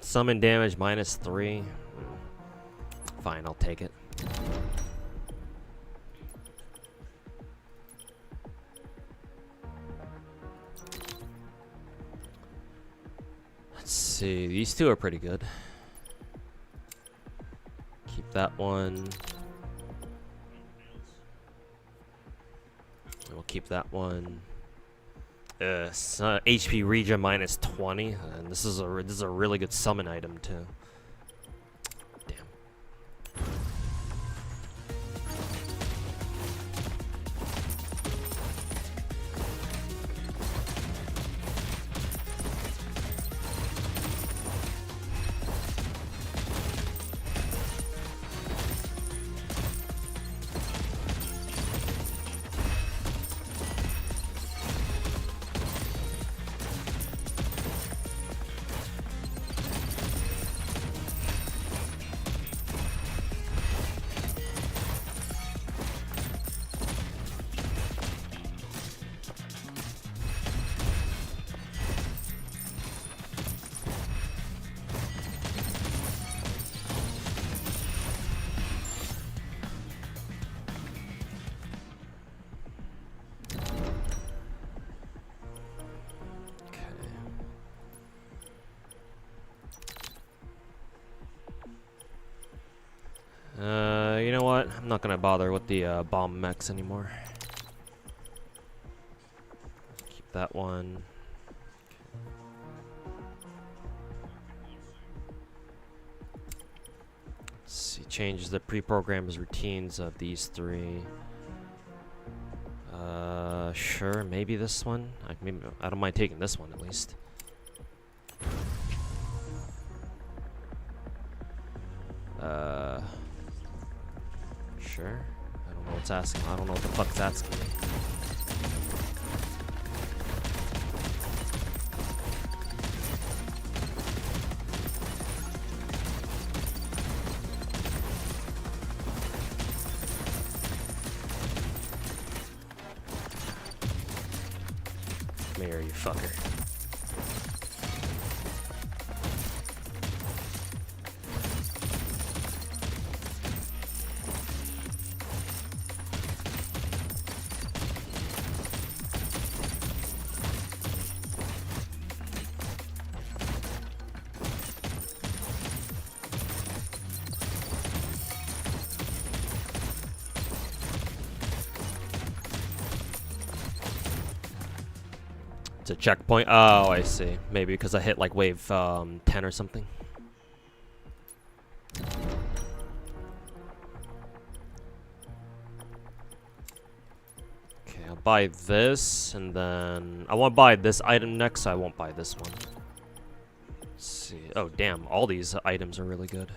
Summon damage -3. Fine, I'll take it. Let's see, these two are pretty good. Keep that one. We'll keep that one. HP regen -20, and this is a really good summon item too. Damn. You know what? I'm not gonna bother with the bomb mechs anymore. Keep that one. Let's see. Change the pre-programmed routines of these three. Sure. Maybe this one. I don't mind taking this one at least. Sure. I don't know what's asking. I don't know what the fuck's asking me. Come here, you fucker. It's a checkpoint. Oh, I see. Maybe because I hit like wave 10 or something. Okay, I'll buy this, and then I want to buy this item next, so I won't buy this one. Let's see. Oh, damn. All these items are really good.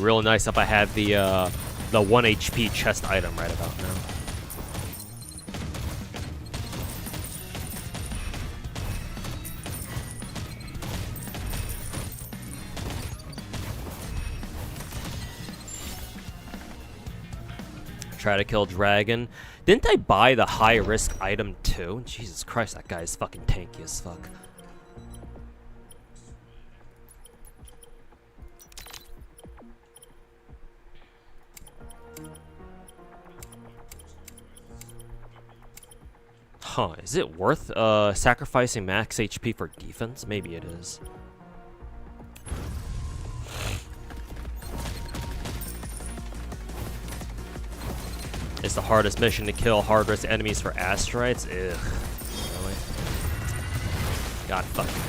real nice if I had the 1 HP chest item right about now. Try to kill dragon. Didn't I buy the high risk item too? Jesus Christ, that guy is fucking tanky as fuck. Huh, is it worth sacrificing max HP for defense? Maybe it is. It's the hardest mission to kill hard risk enemies for asteroids? Ugh. Really? God fucking.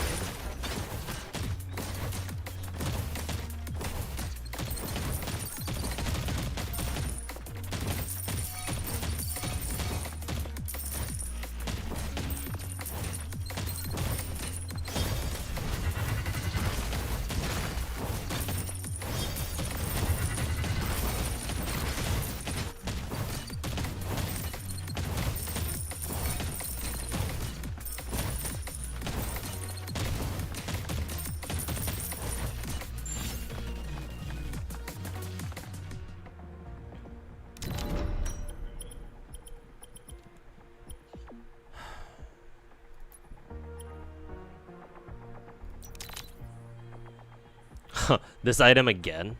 This item again?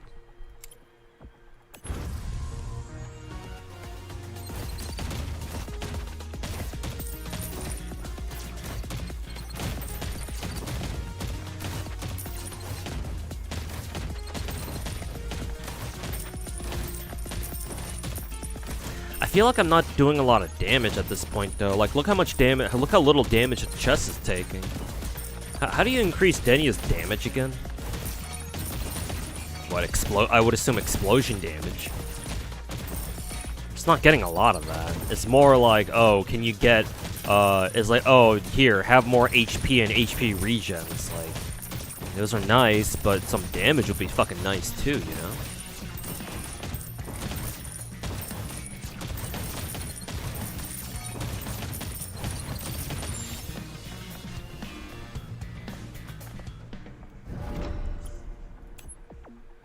I feel like I'm not doing a lot of damage at this point though. Like, look how much damage, look how little damage the chest is taking. How do you increase Denya's damage again? What, I would assume explosion damage. It's not getting a lot of that. It's more like, oh, can you get, it's like, oh, here, have more HP and HP regens. Like, those are nice, but some damage would be fucking nice too, you know?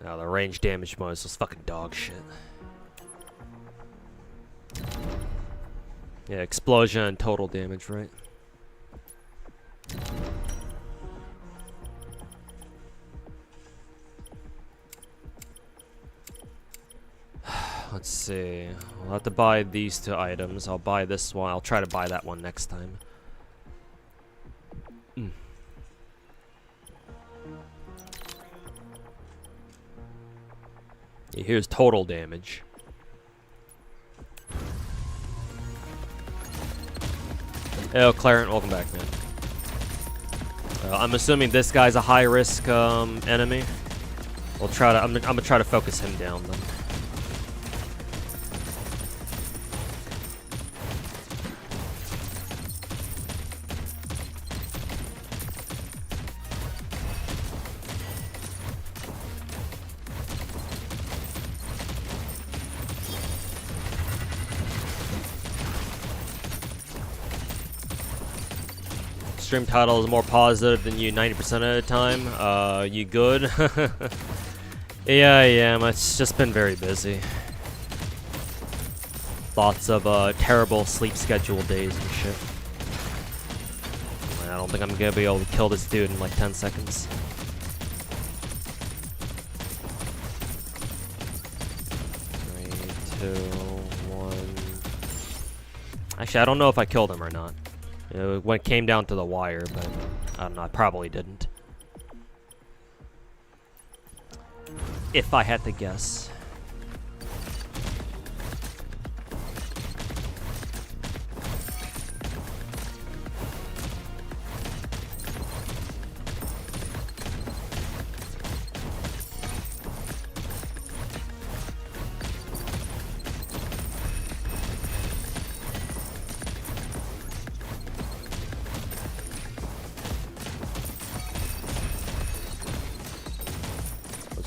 Oh, the range damage bonus was fucking dog shit. Yeah, explosion and total damage, right? Let's see. I'll have to buy these 2 items. I'll buy this one. I'll try to buy that one next time. Here's total damage. Oh, Clarent, welcome back, man. I'm assuming this guy's a high-risk enemy. We'll try to. I'm gonna try to focus him down then. Stream title is more positive than you 90% of the time. You good? Yeah, I am. It's just been very busy. Lots of terrible sleep schedule days and shit. I don't think I'm gonna be able to kill this dude in like 10 seconds. Three, 2, 1. Actually, I don't know if I killed him or not. It came down to the wire, but I don't know, I probably didn't. If I had to guess.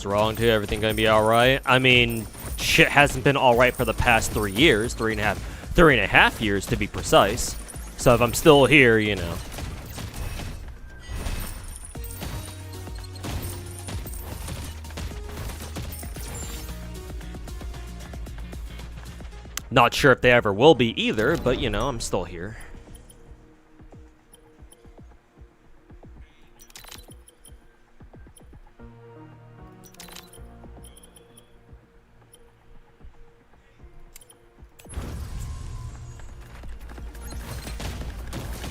What's wrong, too? Everything gonna be alright? I mean, shit hasn't been alright for the past 3 years. 3.5 years to be precise. So if I'm still here, you know. Not sure if they ever will be either, but you know, I'm still here.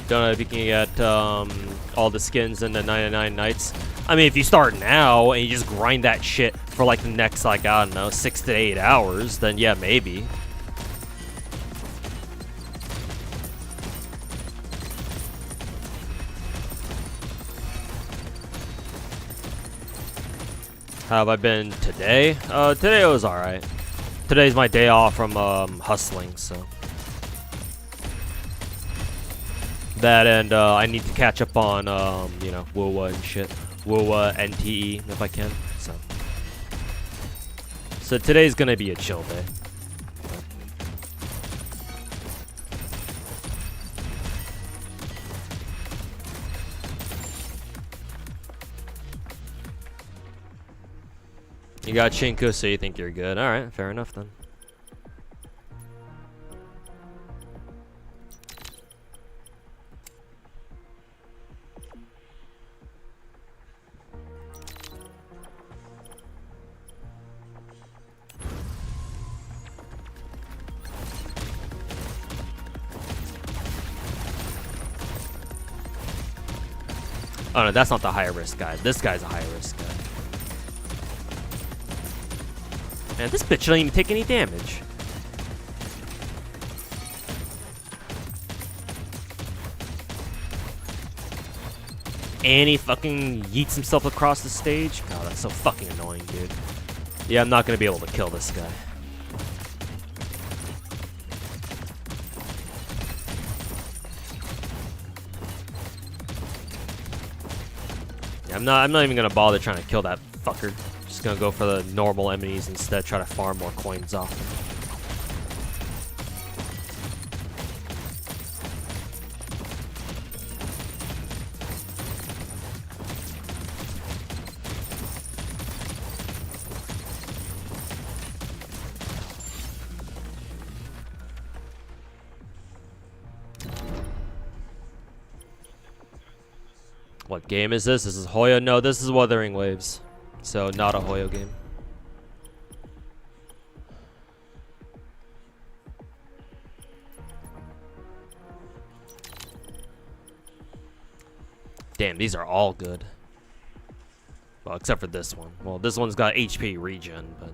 Don't know if you can get all the skins in the 99 nights. I mean, if you start now and you just grind that shit for like the next, like, I don't know, 6 to 8 hours, then yeah, maybe. How have I been today? Today was alright. Today's my day off from hustling, so. That and I need to catch up on, you know, WoWa and shit. WoWa, NTE, if I can, so today's gonna be a chill day. You got Chinku, so you think you're good. Alright, fair enough then. Oh no, that's not the high risk guy. This guy's a high risk guy. Man, this bitch don't even take any damage. And he fucking yeets himself across the stage. God, that's so fucking annoying, dude. Yeah, I'm not gonna be able to kill this guy. Yeah, I'm not even gonna bother trying to kill that fucker. Just gonna go for the normal enemies instead, try to farm more coins off them. What game is this? This is Hoyo? No, this is Wuthering Waves. So, not a Hoyo game. Damn, these are all good. Well, except for this one. Well, this one's got HP regen, but...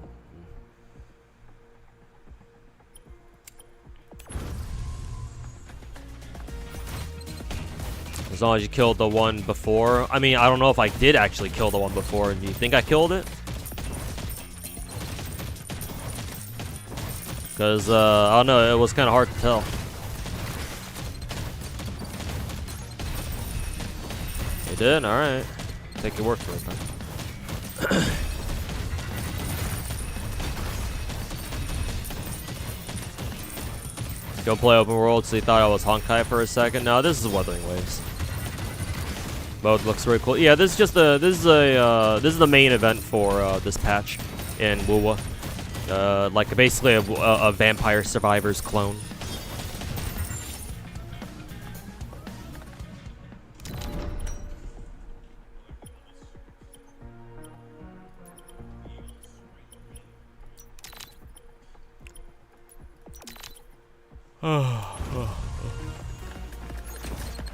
As long as you killed the one before. I mean, I don't know if I did actually kill the one before. Do you think I killed it? Because, I don't know, it was kind of hard to tell. You did? Alright. Take your word for it then. Go play open world, so you thought I was Honkai for a second. No, this is Wuthering Waves. Mode looks really cool. Yeah, this is just this is the main event for this patch in WoWa. Like basically a Vampire Survivors clone.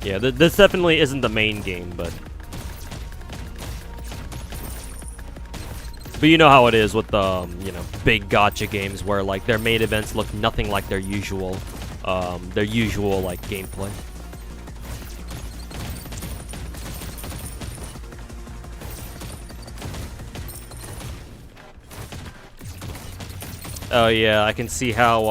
Yeah, this definitely isn't the main game, but you know how it is with you know, big gacha games where like their main events look nothing like their usual like gameplay. Oh yeah, I can see how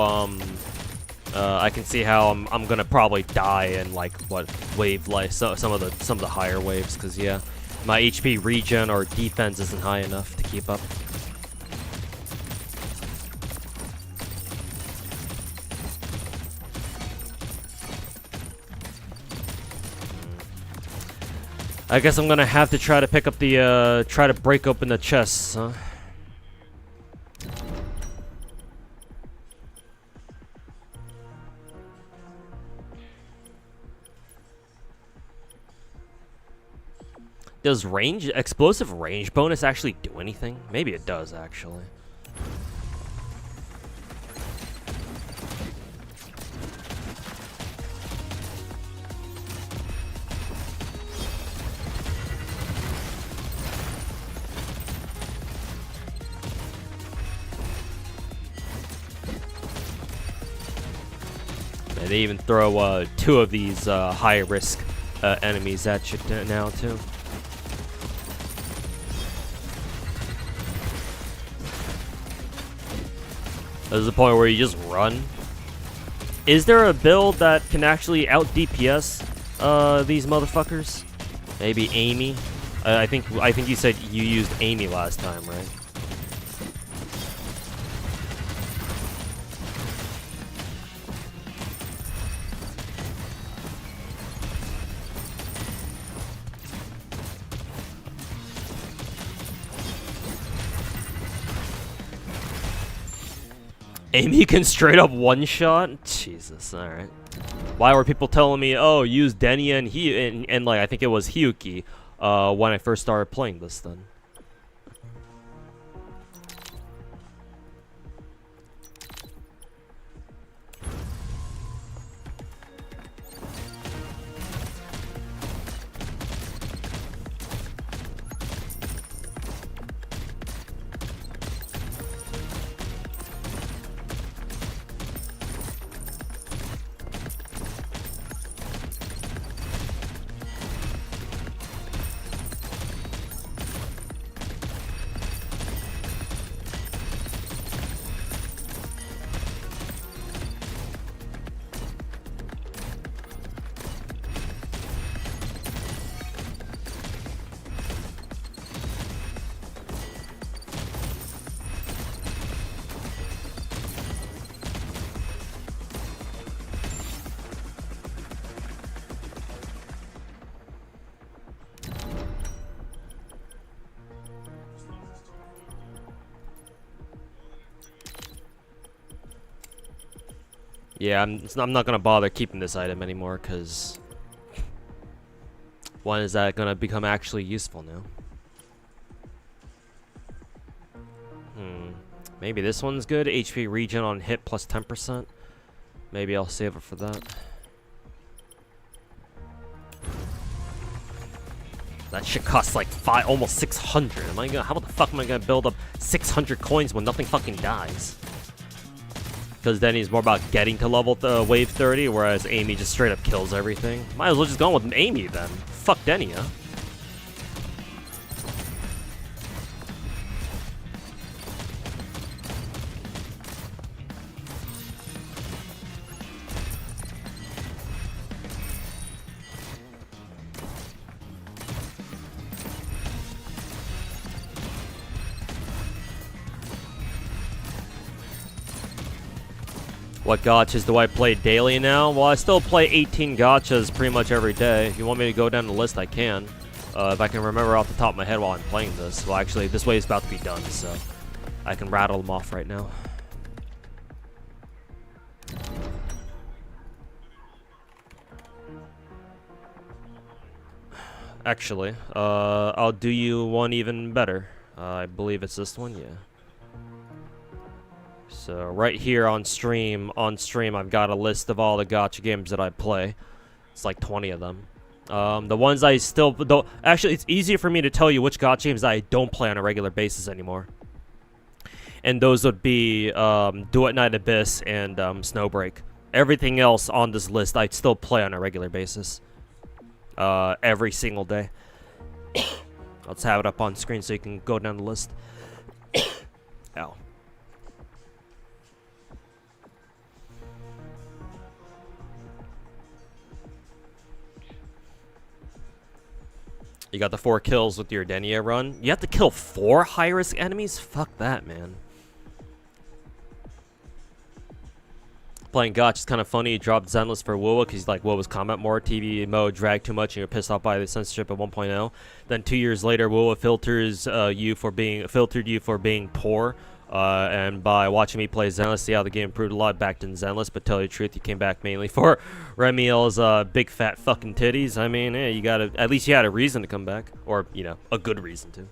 I'm gonna probably die in like what wave, like some of the higher waves, because yeah, my HP regen or defense isn't high enough to keep up. I guess I'm gonna have to try to pick up the, try to break open the chests, huh? Does explosive range bonus actually do anything? Maybe it does, actually. And they even throw 2 of these high risk enemies at you now too. There's a point where you just run. Is there a build that can actually out DPS these motherfuckers? Maybe Amy. I think you said you used Amy last time, right? Amy can straight up one-shot? Jesus, alright. Why were people telling me, oh, use Denia and like, I think it was Hyuki, when I first started playing this then? Yeah, I'm not gonna bother keeping this item anymore, because when is that gonna become actually useful now? Maybe this one's good. HP regen on hit plus 10%. Maybe I'll save it for that. That shit costs like almost 600. How the fuck am I gonna build up 600 coins when nothing fucking dies? Because Denny's more about getting to level wave 30, whereas Amy just straight up kills everything. Might as well just go with Amy then. Fuck Denny, huh? What gachas do I play daily now? Well, I still play 18 gachas pretty much every day. If you want me to go down the list, I can. If I can remember off the top of my head while I'm playing this. Well, actually, this way is about to be done, so I can rattle them off right now. Actually, I'll do you one even better. I believe it's this one, yeah. So right here on stream, I've got a list of all the gacha games that I play. It's like 20 of them. The ones I still don't... Actually, it's easier for me to tell you which gacha games I don't play on a regular basis anymore. And those would be Duet Night Abyss and Snowbreak. Everything else on this list I still play on a regular basis. Every single day. Let's have it up on screen so you can go down the list. Ow. You got the 4 kills with your Denia run. You have to kill 4 high-risk enemies? Fuck that, man. Playing Gotch is kind of funny. You dropped Zenless for WoWa because like WoWa's combat more. TV mode dragged too much and you're pissed off by the censorship at 1.0. Then 2 years later, WoWa filtered you for being poor. And by watching me play Zenless, see how the game improved a lot, backed in Zenless. But tell you the truth, you came back mainly for Remiel's big fat fucking titties. I mean, yeah, you gotta, at least you had a reason to come back, or you know, a good reason to.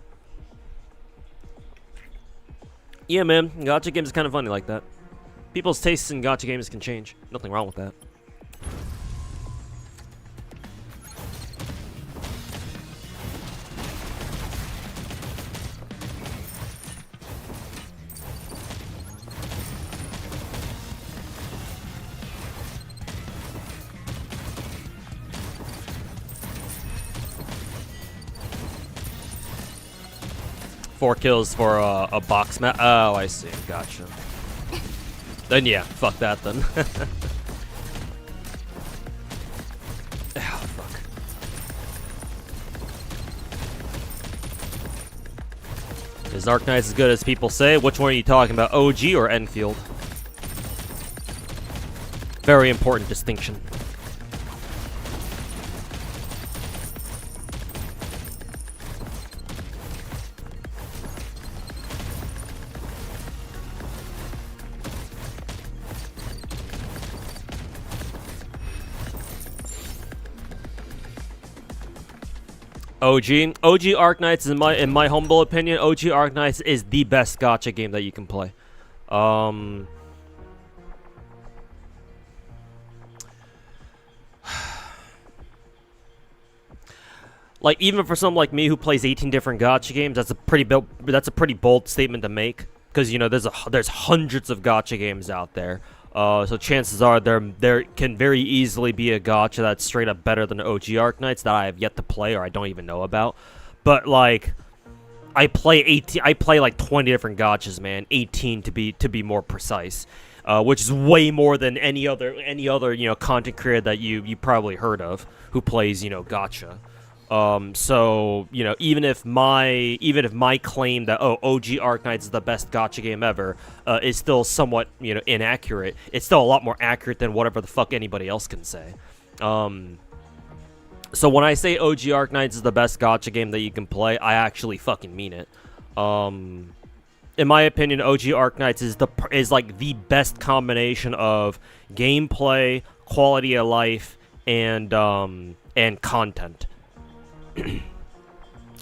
Yeah, man, gacha games is kind of funny like that. People's tastes in gacha games can change. Nothing wrong with that. Four kills for a box match. Oh, I see. Gotcha. Then yeah, fuck that then. Oh, fuck. Is Dark Knight as good as people say? Which one are you talking about, OG or Enfield? Very important distinction. OG Arknights, in my humble opinion, OG Arknights is the best gacha game that you can play. Like even for someone like me who plays 18 different gacha games, that's a pretty bold statement to make, because you know there's hundreds of gacha games out there. So chances are there can very easily be a gacha that's straight up better than OG Arknights that I have yet to play or I don't even know about. But like I play like 20 different gachas, man. 18 to be more precise. Which is way more than any other you know content creator that you probably heard of who plays, you know, gacha. So, you know, even if my claim that, oh, OG Arknights is the best gacha game ever, is still somewhat, you know, inaccurate, it's still a lot more accurate than whatever the fuck anybody else can say. So when I say OG Arknights is the best gacha game that you can play, I actually fucking mean it. In my opinion, OG Arknights is like the best combination of gameplay, quality of life, and content.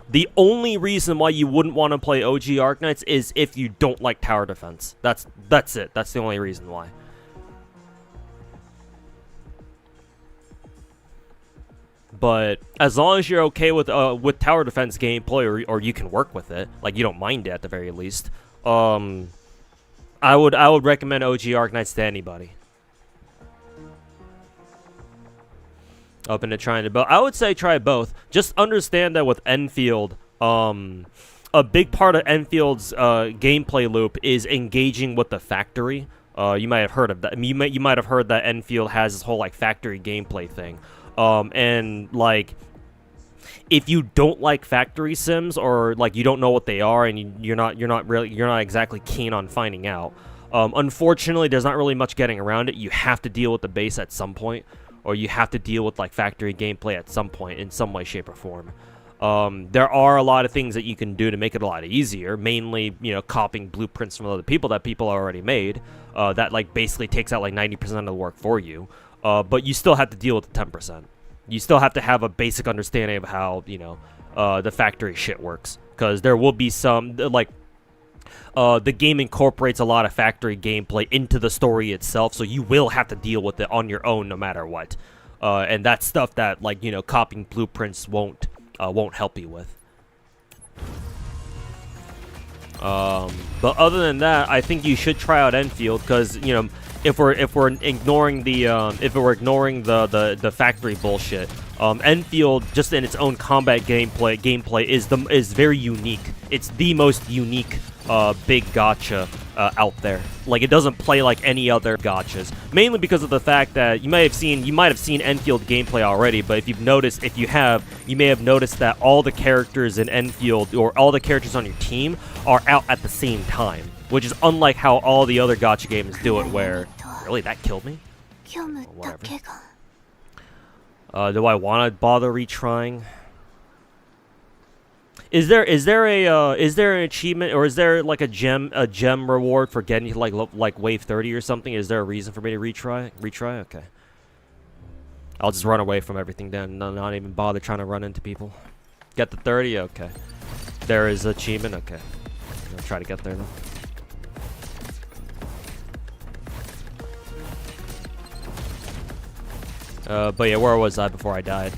The only reason why you wouldn't want to play OG Arknights is if you don't like tower defense. That's it. That's the only reason why. But as long as you're okay with tower defense gameplay, or you can work with it, like you don't mind it at the very least, I would recommend OG Arknights to anybody. Open to trying to both. I would say try both. Just understand that with Enfield, a big part of Enfield's gameplay loop is engaging with the factory. You might have heard of that. You might have heard that Enfield has this whole like factory gameplay thing. And like, if you don't like factory sims, or like you don't know what they are, and you're not exactly keen on finding out, unfortunately, there's not really much getting around it. You have to deal with the base at some point. Or you have to deal with like factory gameplay at some point in some way, shape, or form. There are a lot of things that you can do to make it a lot easier. Mainly, you know, copying blueprints from other people that people already made. That like basically takes out like 90% of the work for you. But you still have to deal with the 10%. You still have to have a basic understanding of how, you know, the factory shit works. Because there will be some like. The game incorporates a lot of factory gameplay into the story itself, so you will have to deal with it on your own no matter what. And that's stuff that, like, you know, copying blueprints won't help you with. But other than that, I think you should try out Enfield, because, you know, if we're ignoring the factory bullshit, Enfield just in its own combat gameplay is very unique. It's the most unique big gacha out there. Like, it doesn't play like any other gachas. Mainly because of the fact that you might have seen Enfield gameplay already, but if you've noticed, you may have noticed that all the characters in Enfield, or all the characters on your team, are out at the same time. Which is unlike how all the other gacha games do it, where... Really, that killed me? Whatever. Do I want to bother retrying? Is there an achievement, or is there like a gem reward for getting to like wave 30 or something? Is there a reason for me to retry? Okay. I'll just run away from everything then, not even bother trying to run into people. Get the 30, okay. There is an achievement, okay. I'll try to get there then. But yeah, where was I before I died?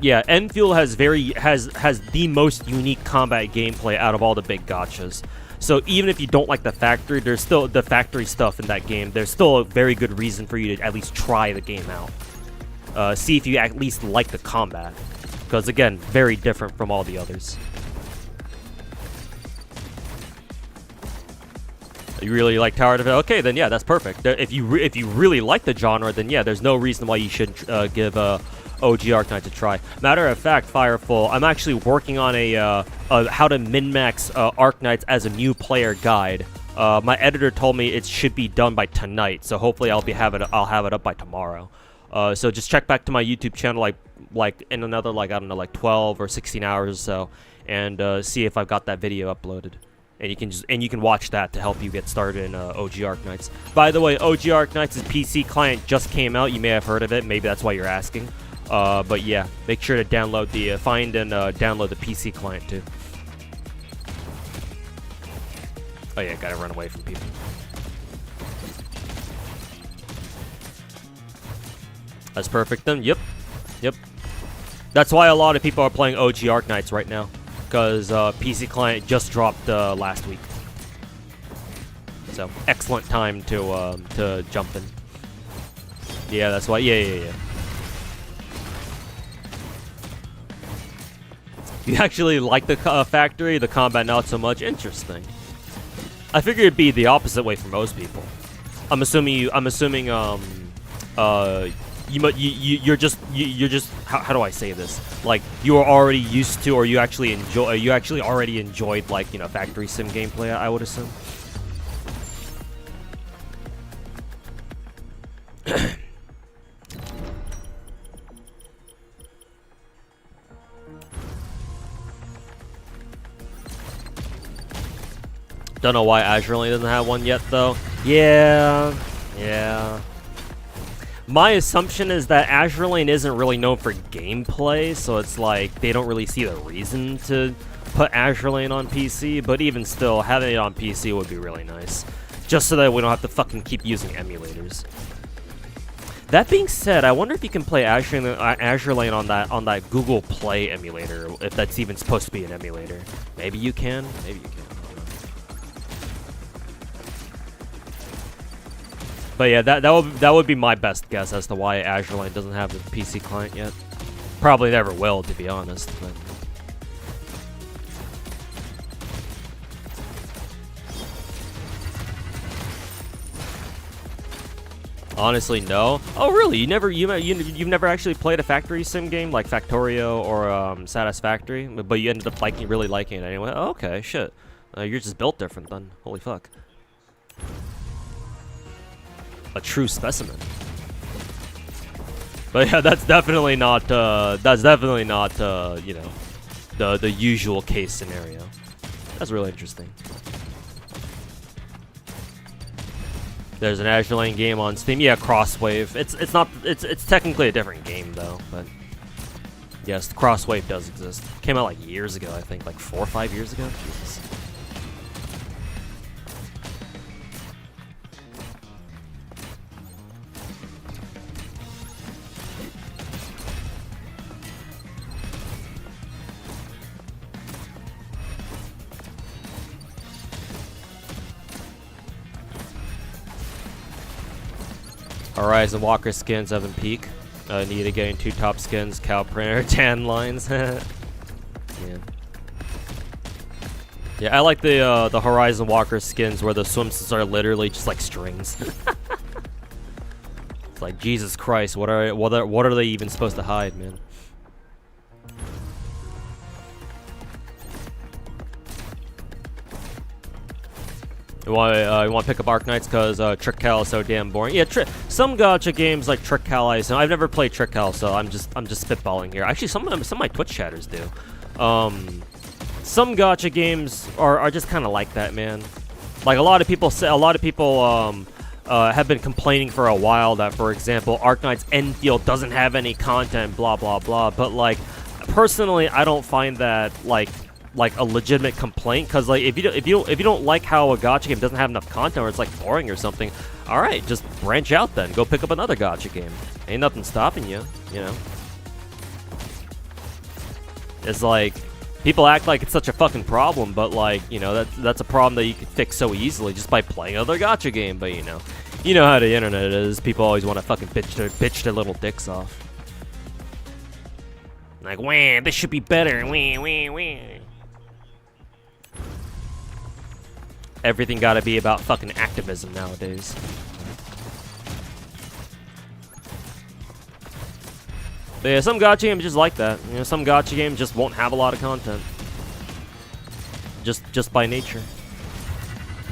Yeah, Enfield has the most unique combat gameplay out of all the big gachas. So even if you don't like the factory, there's still the factory stuff in that game. There's still a very good reason for you to at least try the game out. See if you at least like the combat. Because again, very different from all the others. You really like Tower Defense? Okay, then yeah, that's perfect. If you really like the genre, then yeah, there's no reason why you shouldn't give OG Arknights a try. Matter of fact, Fireful, I'm actually working on a how to min-max Arknights as a new player guide. My editor told me it should be done by tonight, so hopefully I'll have it up by tomorrow. So just check back to my YouTube channel like in another I don't know 12 or 16 hours or so, and see if I've got that video uploaded. And you can watch that to help you get started in OG Arknights. By the way, OG Arknights' PC client just came out. You may have heard of it. Maybe that's why you're asking. But yeah, make sure to download the find and download the PC client too. Oh yeah, gotta run away from people. That's perfect then. Yep. That's why a lot of people are playing OG Arknights right now. Because PC client just dropped last week, so excellent time to jump in. Yeah, that's why. Yeah. You actually like the factory, the combat not so much. Interesting. I figured it'd be the opposite way for most people. I'm assuming you're just how do I say this? Like, you are already used to, or you actually already enjoyed, like, factory sim gameplay, I would assume. Don't know why Azure Lane doesn't have one yet, though. Yeah. My assumption is that Azure Lane isn't really known for gameplay, so it's like they don't really see the reason to put Azure Lane on PC, but even still, having it on PC would be really nice. Just so that we don't have to fucking keep using emulators. That being said, I wonder if you can play Azure Lane on that Google Play emulator, if that's even supposed to be an emulator. Maybe you can, maybe you can. But yeah, that would be my best guess as to why Azure Lane doesn't have a PC client yet. Probably never will, to be honest. But honestly, no. Oh, really? You've never actually played a factory sim game like Factorio or Satisfactory, but you ended up really liking it anyway. Oh, okay, shit. You're just built different then. Holy fuck. A true specimen. But yeah, that's definitely not you know, the usual case scenario. That's really interesting. There's an Azure Lane game on Steam. Yeah, Crosswave. It's technically a different game though, but yes, Crosswave does exist. Came out like years ago, I think, like 4 or 5 years ago. Jesus. Horizon Walker skins, Evan Peak. Need to gain 2 top skins, Cow Printer, tan lines. Yeah. Yeah, I like the Horizon Walker skins where the swimsuits are literally just like strings. It's like Jesus Christ, what are they even supposed to hide, man? You want to pick up Arknights because Trick Cal is so damn boring. Yeah, some gacha games like Trick Cal, I've never played Trick Cal, so I'm just spitballing here. Actually, some of my Twitch chatters do. Some gacha games are just kind of like that, man. Like a lot of people have been complaining for a while that, for example, Arknight's Enfield doesn't have any content, blah blah blah. But like, personally, I don't find that like a legitimate complaint, because like if you don't like how a gacha game doesn't have enough content or it's like boring or something, all right, just branch out then. Go pick up another gacha game. Ain't nothing stopping you, you know. It's like people act like it's such a fucking problem, but like, you know, that's a problem that you can fix so easily just by playing another gacha game. But you know how the internet is. People always want to fucking bitch their little dicks off. Like, wah, this should be better. Wah, wah, wah. Everything gotta be about fucking activism nowadays. But yeah, some gacha games just like that. You know, some gacha games just won't have a lot of content. Just by nature.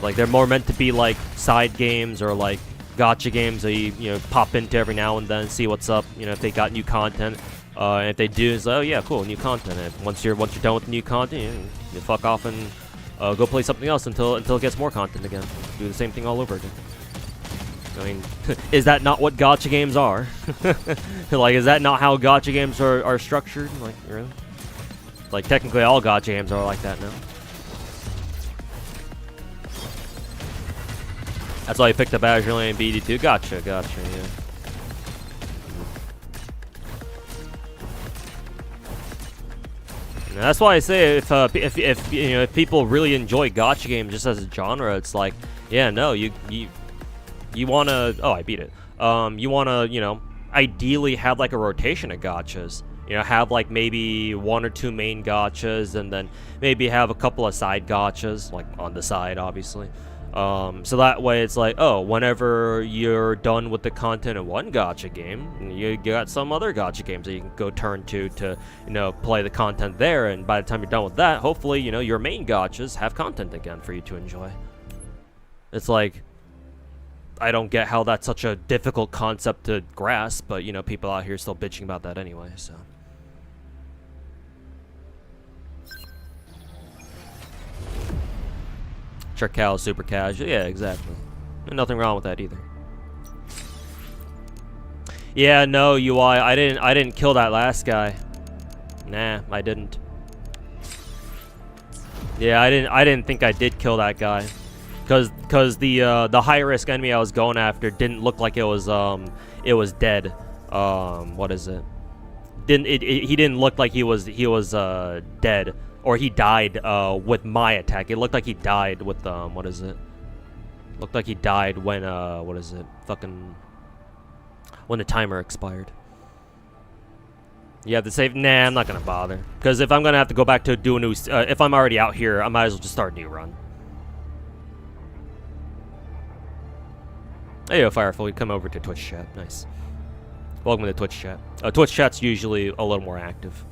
Like, they're more meant to be like side games or like gacha games that you know, pop into every now and then, see what's up, you know, if they got new content. And if they do, it's like, oh yeah, cool, new content. And once you're done with the new content, you fuck off and go play something else until it gets more content again. Do the same thing all over again. I mean, is that not what gacha games are? Like, is that not how gacha games are structured? Like, really? Like, technically all gacha games are like that now. That's why I picked up Azure Lane BD2. Gotcha, yeah. And that's why I say if you know, if people really enjoy gacha games just as a genre, it's like, yeah, no, you wanna, oh, I beat it. You wanna, you know, ideally have like a rotation of gachas. You know, have like maybe 1 or 2 main gachas, and then maybe have a couple of side gachas, like on the side, obviously. So that way it's like, oh, whenever you're done with the content of one gacha game, you got some other gacha games that you can go turn to, you know, play the content there, and by the time you're done with that, hopefully, you know, your main gachas have content again for you to enjoy. It's like, I don't get how that's such a difficult concept to grasp, but, you know, people out here still bitching about that anyway, so. Trick Cal is super casual. Yeah, exactly. Nothing wrong with that either. Yeah, no, UI. I didn't kill that last guy. Nah, I didn't. Yeah, I didn't think I did kill that guy. Cause the high risk enemy I was going after didn't look like it was dead. What is it? He didn't look like he was dead. Or he died with my attack. It looked like he died with what is it? Looked like he died when what is it? Fucking when the timer expired. You have to save. Nah, I'm not gonna bother. Because if I'm gonna have to go back to do a new, if I'm already out here, I might as well just start a new run. Hey, yo, Fireful, you come over to Twitch chat. Nice. Welcome to Twitch chat. Twitch chat's usually a little more active.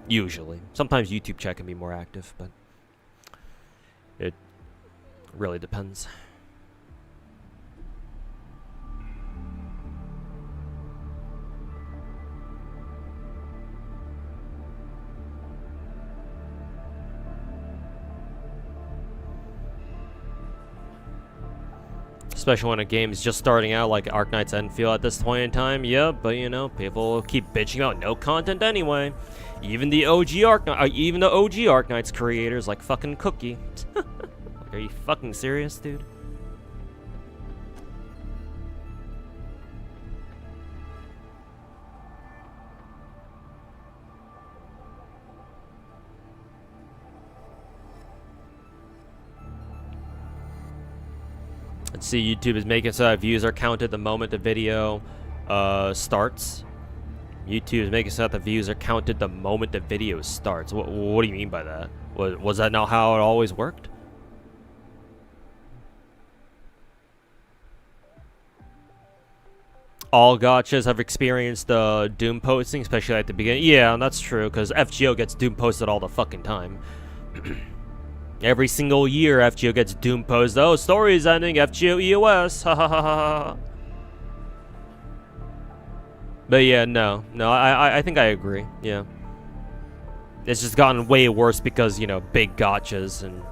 Usually. Sometimes YouTube chat can be more active, but it really depends. Especially when a game is just starting out, like Arknight's Enfield at this point in time. Yeah, but you know, people keep bitching about no content anyway. Even the OG Arknights creators, like fucking Cookie. Are you fucking serious, dude? Let's see, YouTube is making so that views are counted the moment the video starts. YouTube is making so that the views are counted the moment the video starts. What do you mean by that? Was that not how it always worked? All gachas have experienced Doom posting, especially at the beginning. Yeah, that's true, because FGO gets Doom posted all the fucking time. Every single year, FGO gets Doom posted. Oh, story is ending, FGO EOS. Ha ha ha ha. But yeah, no, I think I agree. Yeah, it's just gotten way worse because, you know, big gachas and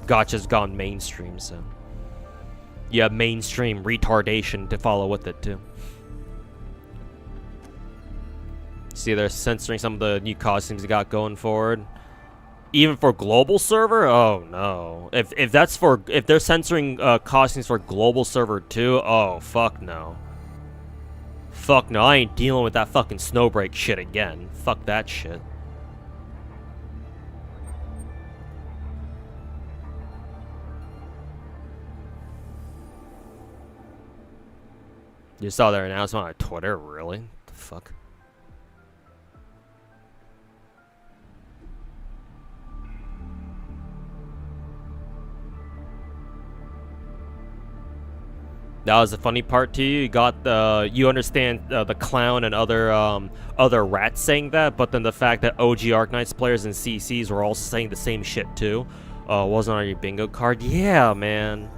gachas gone mainstream. So you have mainstream retardation to follow with it too. See, they're censoring some of the new costumes they got going forward. Even for global server? Oh no. If they're censoring costumes for global server too, oh fuck no. Fuck no, I ain't dealing with that fucking snowbreak shit again. Fuck that shit. You saw their announcement on Twitter, really? What the fuck? That was the funny part to you. You got the, you understand the clown and other rats saying that, but then the fact that OG Arknights players and CCs were all saying the same shit too, wasn't on your bingo card. Yeah, man.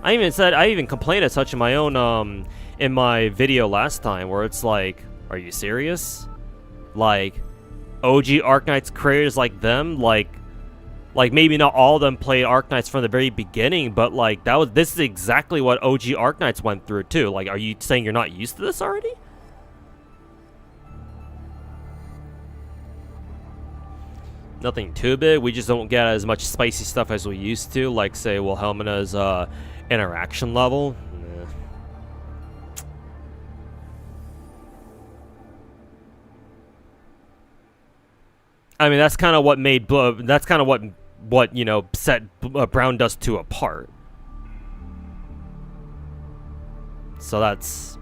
I even complained as such in my own in my video last time, where it's like, are you serious? Like, OG Arknights creators like them, like maybe not all of them played Arknights from the very beginning, but like this is exactly what OG Arknights went through too. Like, are you saying you're not used to this already? Nothing too big. We just don't get as much spicy stuff as we used to, like say Wilhelmina's interaction level. Nah. I mean, that's kind of what made what you know, set Brown Dust 2 apart. So that's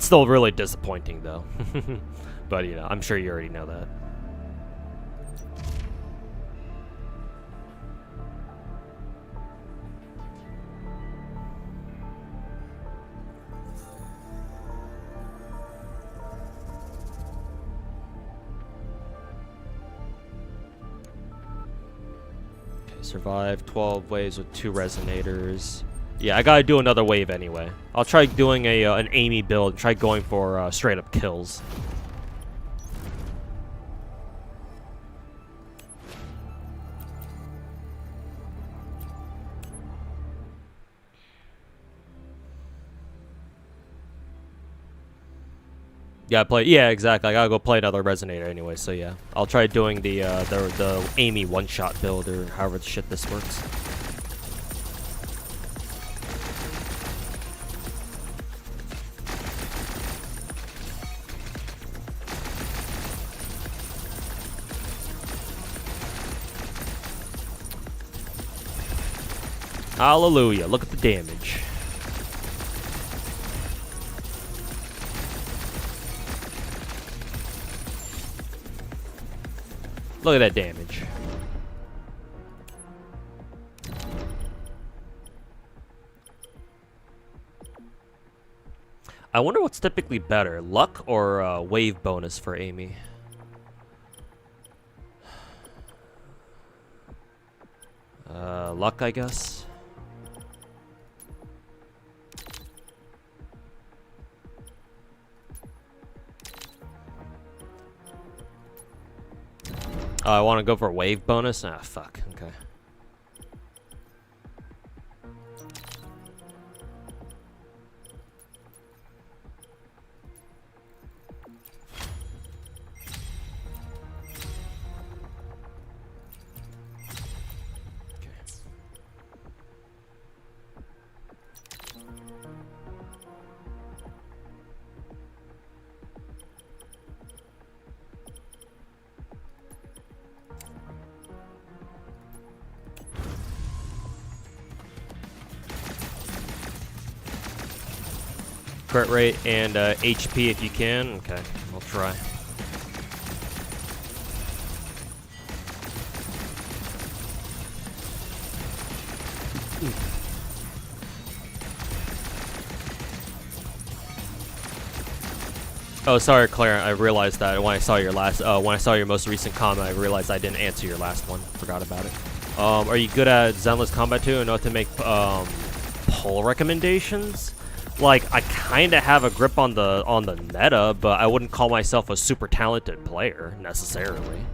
still really disappointing though. But you know, I'm sure you already know that. Survive 12 waves with 2 resonators. Yeah, I gotta do another wave anyway. I'll try doing an Amy build, try going for straight up kills. Yeah, yeah, exactly. I gotta go play another resonator anyway, so yeah. I'll try doing the Amy one-shot build, or however the shit this works. Hallelujah, look at the damage. Look at that damage. I wonder what's typically better, luck or wave bonus for Amy. Luck, I guess. Oh, I want to go for a wave bonus? Ah, fuck. Okay. Crit rate and HP if you can. Okay, I'll try. Oh, sorry, Claire. I realized that when I saw your most recent comment, I realized I didn't answer your last one. Forgot about it. Are you good at Zenless combat too, and know to make pull recommendations? Like, I kind of have a grip on the meta, but I wouldn't call myself a super talented player necessarily.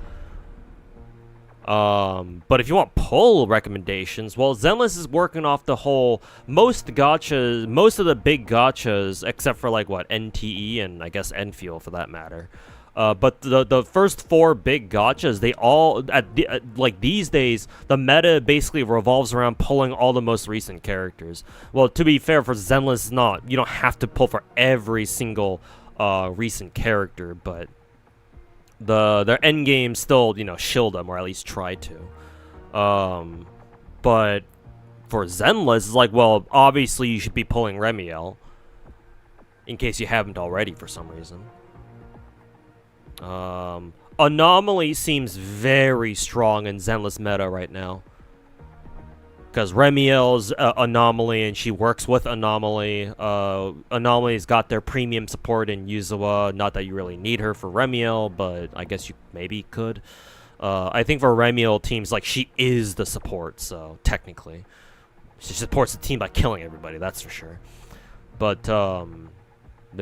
But if you want pull recommendations, well, Zenless is working off the whole most of the big gachas, except for like what NTE and I guess Enfield for that matter. But the first 4 big gachas, they all like these days the meta basically revolves around pulling all the most recent characters. Well, to be fair, for Zenless, you don't have to pull for every single recent character, but their end game still, shield them, or at least try to. But for Zenless, it's like, well, obviously you should be pulling Remiel, in case you haven't already for some reason. Anomaly seems very strong in Zenless meta right now, because Remiel's Anomaly, and she works with Anomaly. Anomaly's got their premium support in Yuzawa. Not that you really need her for Remiel, but I guess you maybe could. I think for Remiel teams, like, she is the support, so technically. She supports the team by killing everybody, that's for sure. But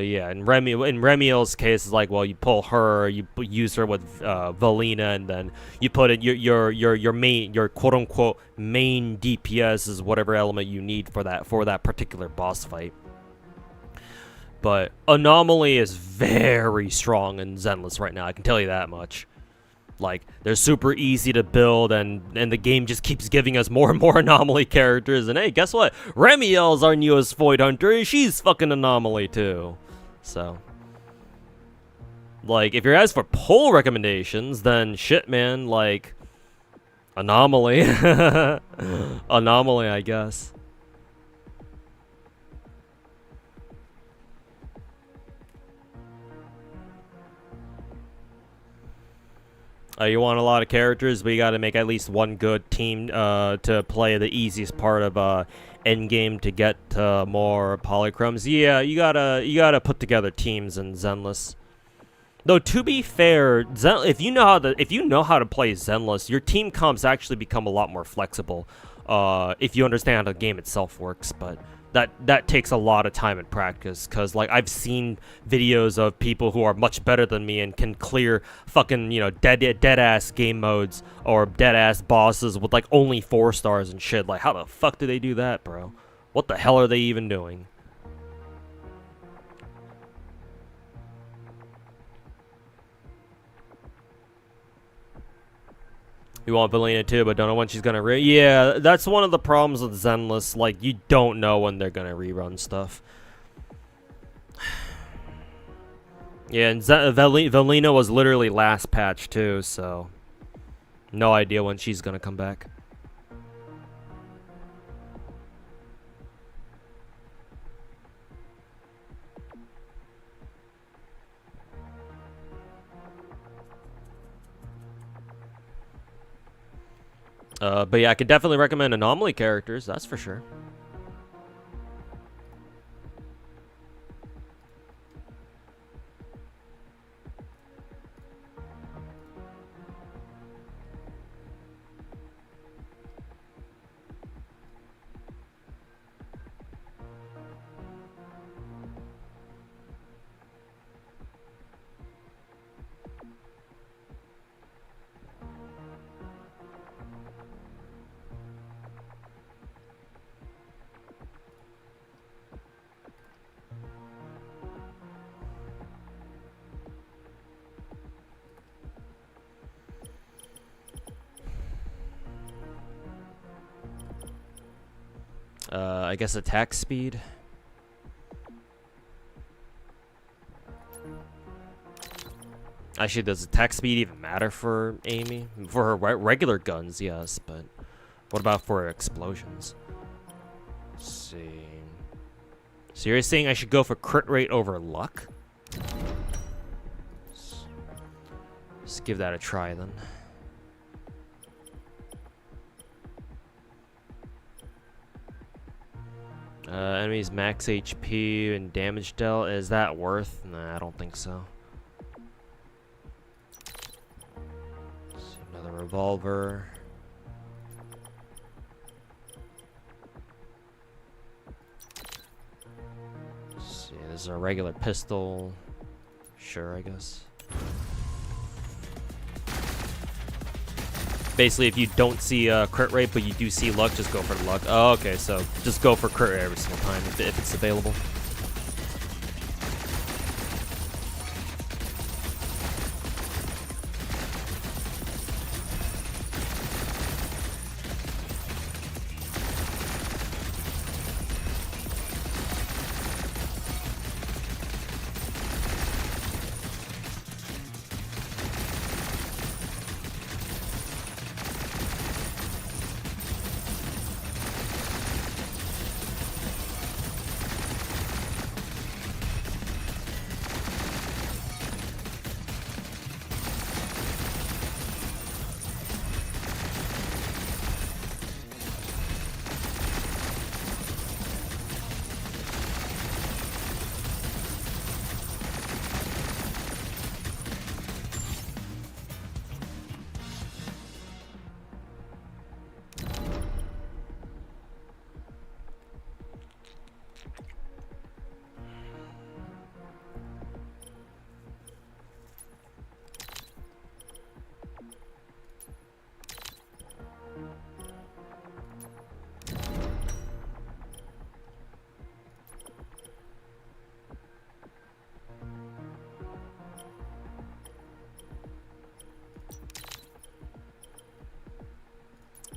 yeah, in Remiel's case, it's like, well, you pull her, you use her with Valina, and then you put it your quote unquote main DPS is whatever element you need for that particular boss fight. But Anomaly is very strong in Zenless right now, I can tell you that much. Like, they're super easy to build, and the game just keeps giving us more and more Anomaly characters. And hey, guess what? Remiel's our newest Void Hunter. She's fucking Anomaly too. So, like, if you're asked for pull recommendations, then shit, man, like, Anomaly. Anomaly, I guess. You want a lot of characters, but you gotta make at least one good team to play the easiest part of endgame to get more polychromes. Yeah, you gotta put together teams in Zenless. Though, to be fair, if you know how to play Zenless, your team comps actually become a lot more flexible. If you understand how the game itself works, but that takes a lot of time and practice, because, like, I've seen videos of people who are much better than me and can clear fucking, dead ass game modes or dead ass bosses with like only 4 stars and shit. Like, how the fuck do they do that, bro? What the hell are they even doing? You want Valina too, but don't know when she's gonna yeah, that's one of the problems with Zenless. Like, you don't know when they're gonna rerun stuff. Yeah, and Valina was literally last patch too, so no idea when she's gonna come back. But yeah, I could definitely recommend Anomaly characters, that's for sure. I guess attack speed. Actually, does attack speed even matter for Amy? For her regular guns, yes, but what about for explosions? Let's see. So you're saying I should go for crit rate over luck? Let's give that a try then. Enemies max HP and damage dealt. Is that worth? Nah, I don't think so. Another revolver. Let's see, this is a regular pistol. Sure, I guess. Basically, if you don't see crit rate, but you do see luck, just go for the luck. Oh, okay, so just go for crit rate every single time if it's available.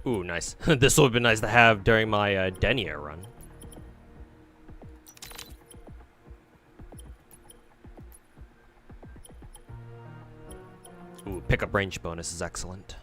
Ooh, nice. This would have been nice to have during my Denier run. Ooh, pickup range bonus is excellent.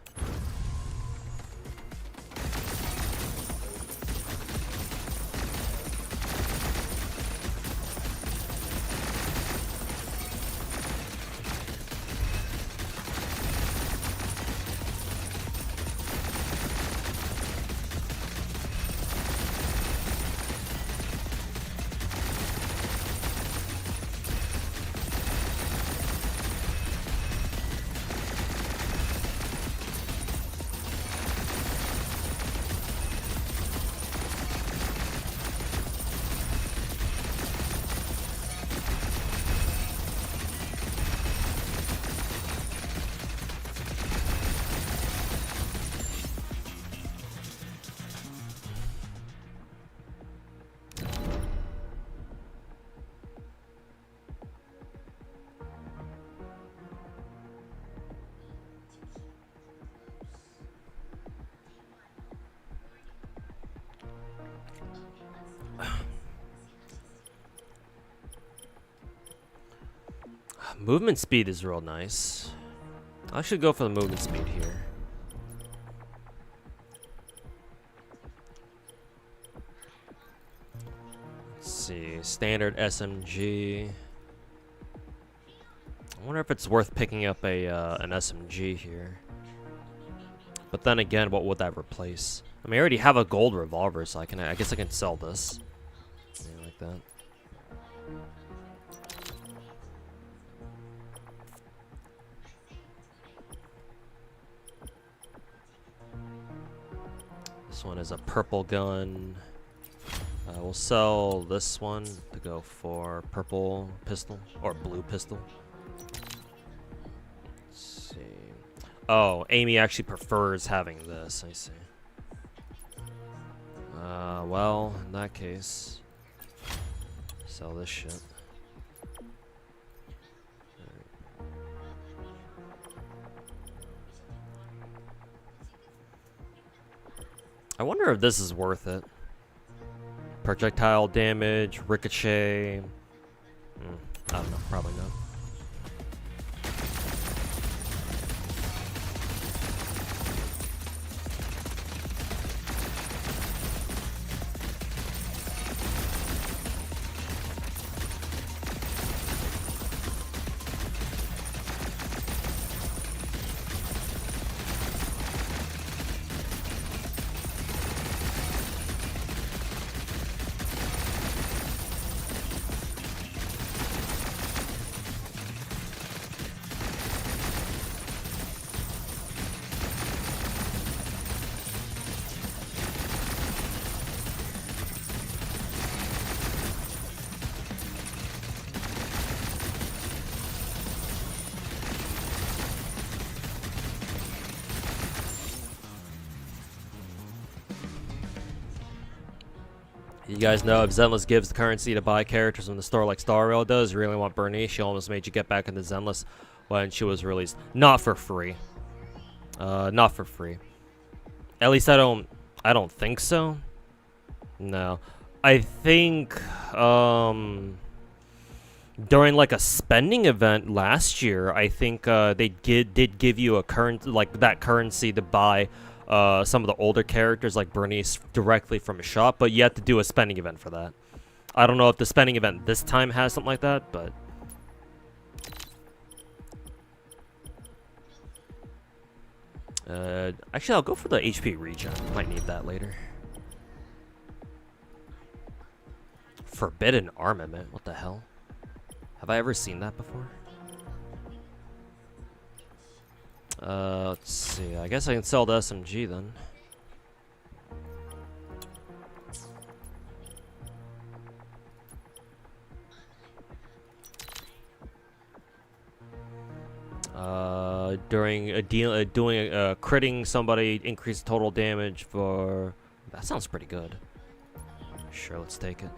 Movement speed is real nice. I should go for the movement speed here. Let's see, standard SMG. I wonder if it's worth picking up a an SMG here. But then again, what would that replace? I mean, I already have a gold revolver, so I guess I can sell this. Something like that. This one is a purple gun. We'll sell this one to go for purple pistol or blue pistol. Let's see. Oh, Amy actually prefers having this. I see. Well, in that case, sell this shit. I wonder if this is worth it. Projectile damage, ricochet. I don't know, probably not. You guys know if Zenless gives the currency to buy characters in the store like Star Rail does, you really want Bernice, she almost made you get back into Zenless when she was released. Not for free. Not for free. At least I don't think so. No. I think, during like a spending event last year, I think they did give you a that currency to buy some of the older characters like Bernice directly from a shop, but you have to do a spending event for that. I don't know if the spending event this time has something like that, but actually I'll go for the HP regen. Might need that later. Forbidden armament, what the hell? Have I ever seen that before? Let's see. I guess I can sell the SMG then. During a deal, critting somebody, increase total damage for. That sounds pretty good. Sure, let's take it.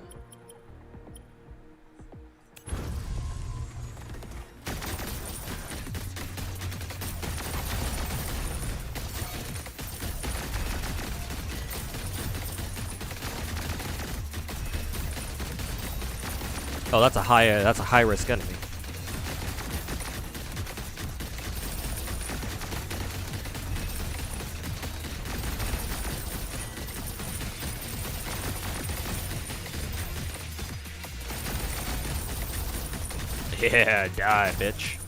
Oh, that's a high risk enemy. Yeah, die, bitch.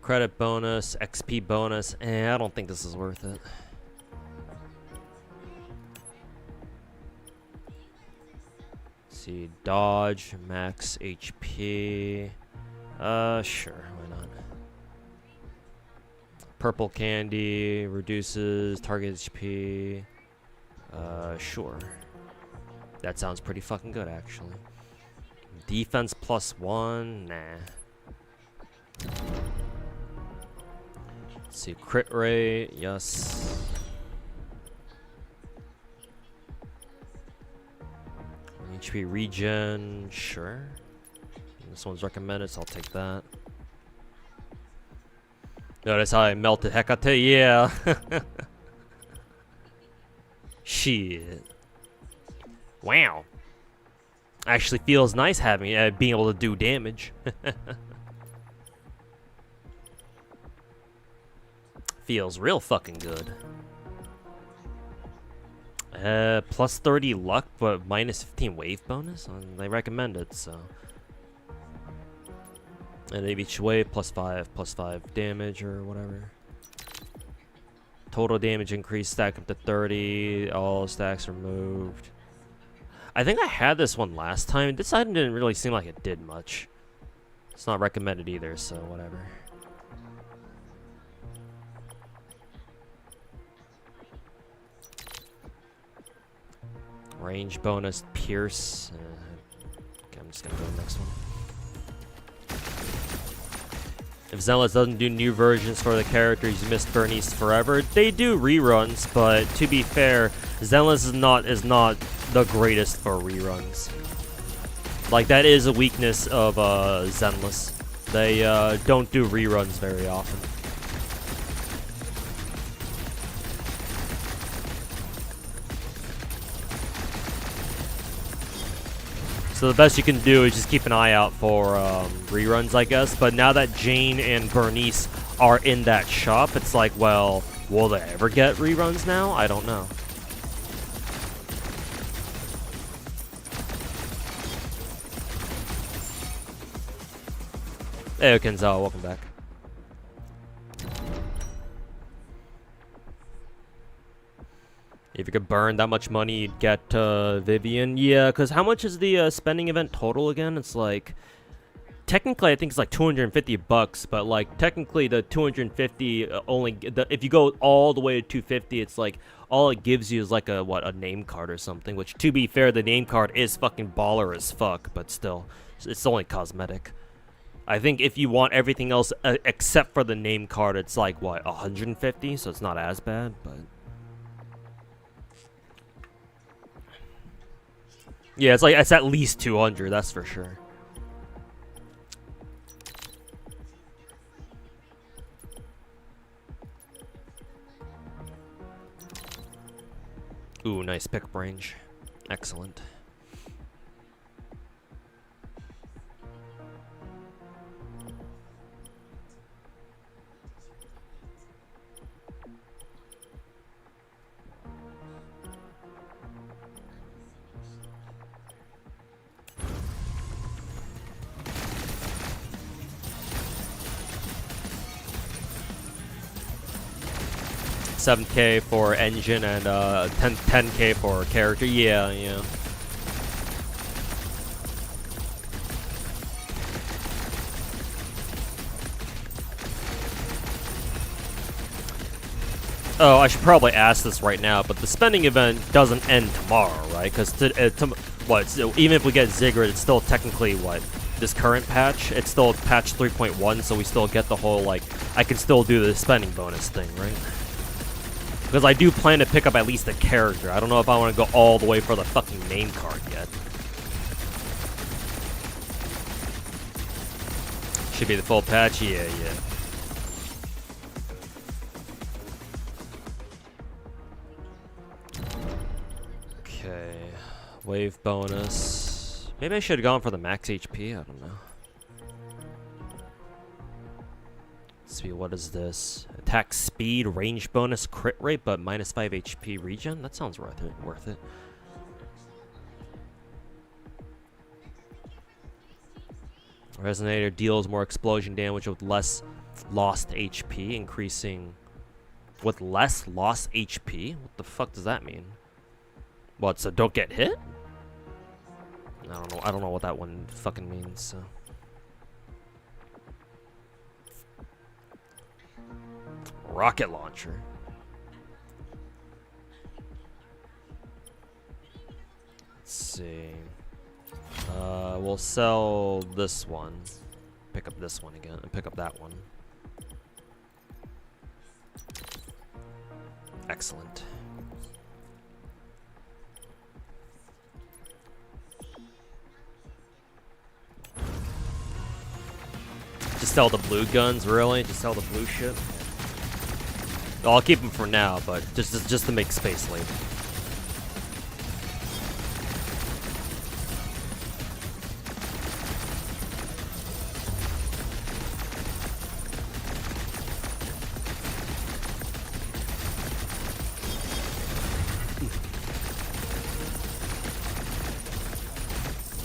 Credit bonus, XP bonus, I don't think this is worth it. Let's see, dodge, max HP. Sure, why not? Purple candy reduces target HP. Sure. That sounds pretty fucking good, actually. Defense +1, nah. Let's see, crit rate, yes. HP regen, sure. This one's recommended, so I'll take that. Notice how I melted Hecate? Yeah. Shit. Wow. Actually feels nice having being able to do damage. Feels real fucking good. Plus 30 luck, but minus 15 wave bonus? They recommend it, so. And each wave, +5 damage or whatever. Total damage increase, stack up to 30, all stacks removed. I think I had this one last time. This item didn't really seem like it did much. It's not recommended either, so whatever. Range bonus, pierce. Okay, I'm just gonna go to the next one. If Zenless doesn't do new versions for the characters, you missed Bernice forever. They do reruns, but to be fair, Zenless is not the greatest for reruns. Like, that is a weakness of Zenless. They don't do reruns very often. So the best you can do is just keep an eye out for reruns, I guess. But now that Jane and Bernice are in that shop, it's like, well, will they ever get reruns now? I don't know. Hey, Kenzawa, welcome back. If you could burn that much money, you'd get Vivian. Yeah, because how much is the spending event total again? It's like, technically, I think it's like 250 bucks, but like technically the 250 if you go all the way to 250, it's like all it gives you is like a name card or something. Which, to be fair, the name card is fucking baller as fuck, but still, it's only cosmetic. I think if you want everything else except for the name card, it's like what, 150, so it's not as bad, but. Yeah, it's at least 200, that's for sure. Ooh, nice pickup range. Excellent. $7K for engine and 10K for character. Yeah. Oh, I should probably ask this right now, but the spending event doesn't end tomorrow, right? Because even if we get Ziggurat, it's still technically this current patch. It's still patch 3.1, so we still get the whole I can still do the spending bonus thing, right? Because I do plan to pick up at least a character. I don't know if I want to go all the way for the fucking name card yet. Should be the full patch? Yeah. Okay. Wave bonus. Maybe I should have gone for the max HP. I don't know. Let's see, what is this? Attack speed, range bonus, crit rate, but minus 5 HP regen? That sounds worth it. Resonator deals more explosion damage with less lost HP, increasing with less lost HP? What the fuck does that mean? What, so don't get hit? I don't know what that one fucking means, so. Rocket launcher. Let's see. We'll sell this one. Pick up this one again and pick up that one. Excellent. Just sell the blue guns, really? Just sell the blue shit? Well, I'll keep them for now, but just to make space later.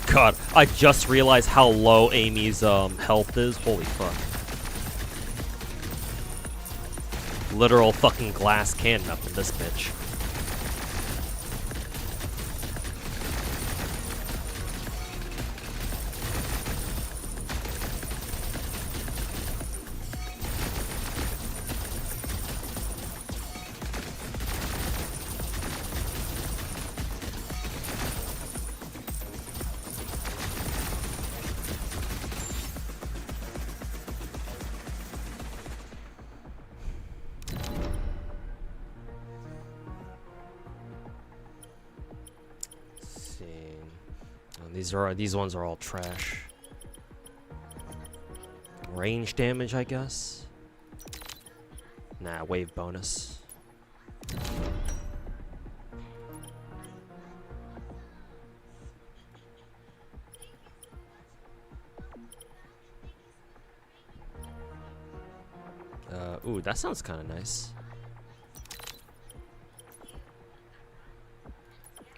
God, I just realized how low Amy's health is. Holy fuck. Literal fucking glass cannon up in this bitch. These ones are all trash. Range damage, I guess. Nah, wave bonus. Ooh, that sounds kind of nice.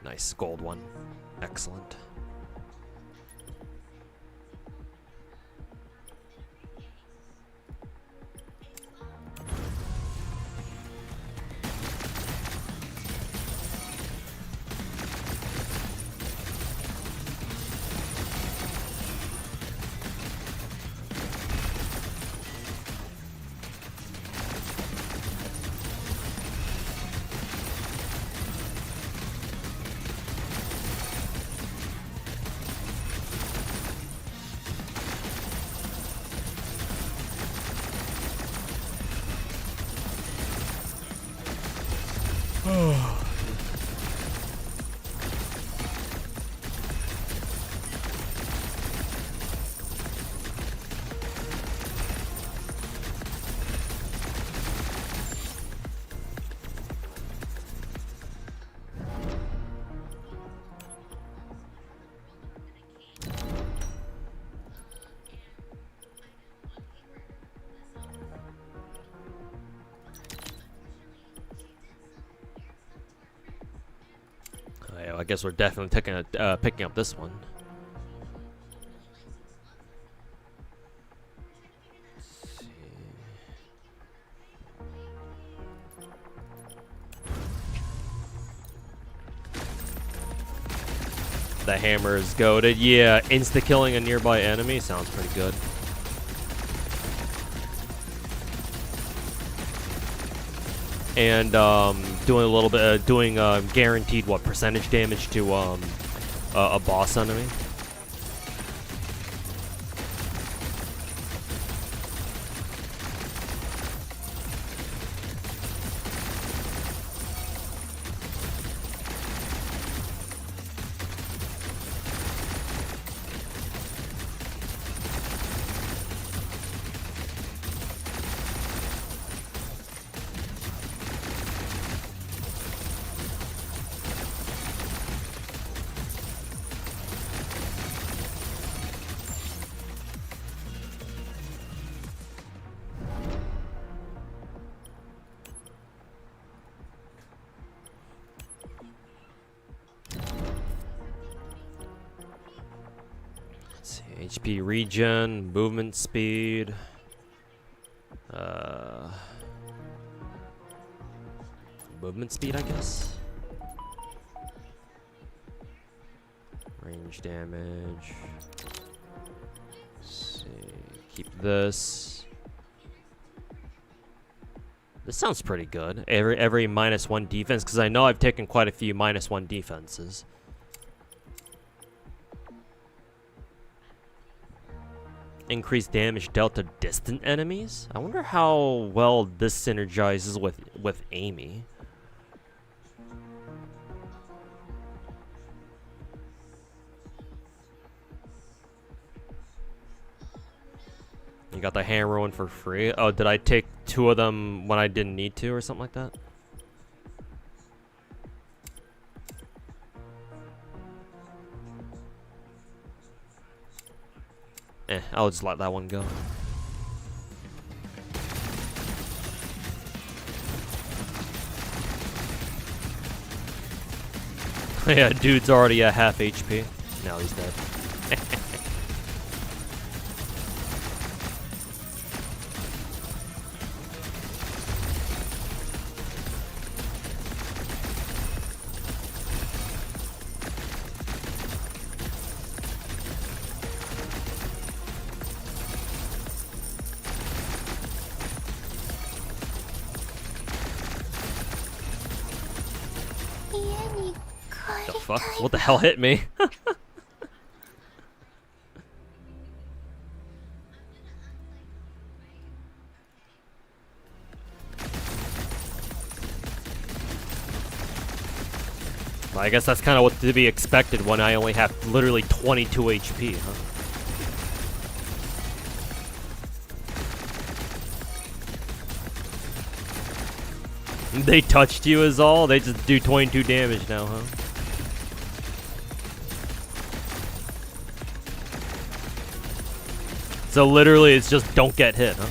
Nice gold one. Excellent. Yeah, I guess we're definitely picking up this one. Let's see. The hammer is goated. Yeah, insta-killing a nearby enemy sounds pretty good. And doing a little bit, guaranteed what percentage damage to a boss enemy. HP regen, movement speed. Movement speed, I guess. Range damage. Let's see. Keep this. This sounds pretty good. Every -1 defense, because I know I've taken quite a few -1 defenses. Increased damage dealt to distant enemies. I wonder how well this synergizes with Amy. You got the hammer one for free. Oh, did I take 2 of them when I didn't need to or something like that? I'll just let that one go. Yeah, dude's already at half HP. Now he's dead. The fuck? What the hell hit me? I guess that's kind of what to be expected when I only have literally 22 HP, huh? They touched you is all? They just do 22 damage now, huh? So literally it's just don't get hit, huh?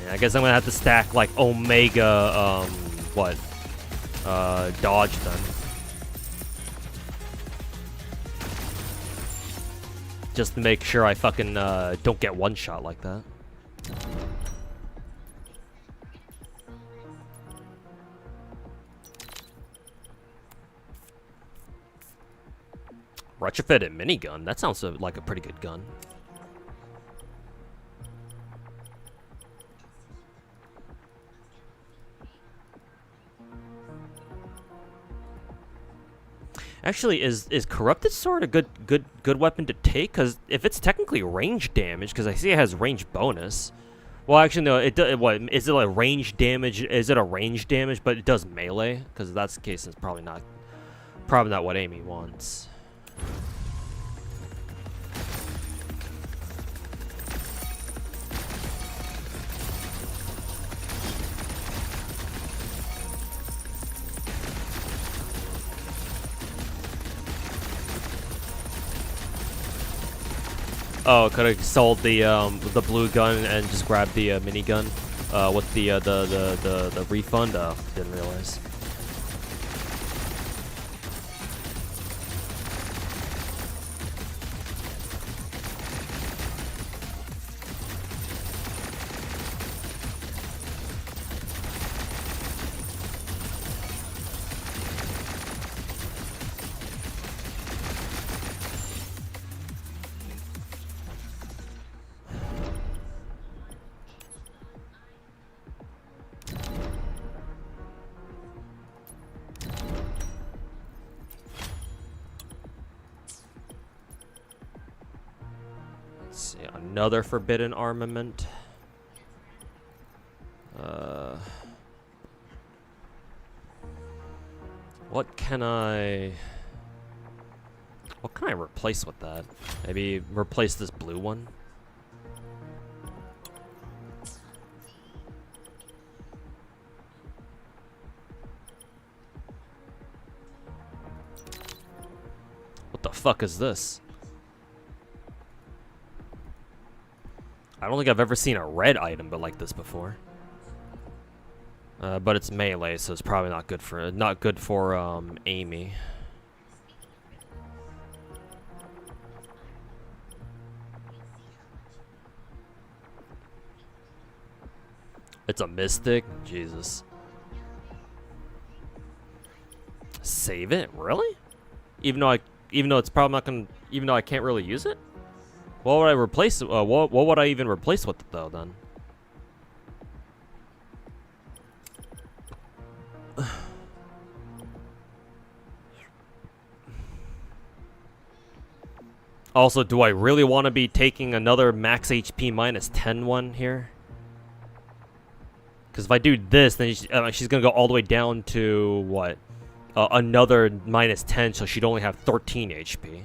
I guess I'm gonna have to stack like Omega, dodge then. Just to make sure I fucking, don't get one shot like that. Retrofitted minigun? That sounds like a pretty good gun. Actually, is corrupted sword a good weapon to take? Because if it's technically range damage, because I see it has range bonus. Well, actually, no. What is it a range damage? Is it a range damage? But it does melee. Because if that's the case, it's probably not what Amy wants. Oh, could have sold the blue gun and just grabbed the minigun with the refund. Oh, didn't realize. Another forbidden armament. What can I replace with that? Maybe replace this blue one? What the fuck is this? I don't think I've ever seen a red item but like this before. But it's melee, so it's probably not good for Amy. It's a mystic? Jesus. Save it? Really? Even though it's probably not gonna, even though I can't really use it? What would I replace it? What would I even replace with it though then? Also, do I really want to be taking another max HP minus 10 one here? Because if I do this, then she's going to go all the way down to, what? Another minus 10, so she'd only have 13 HP.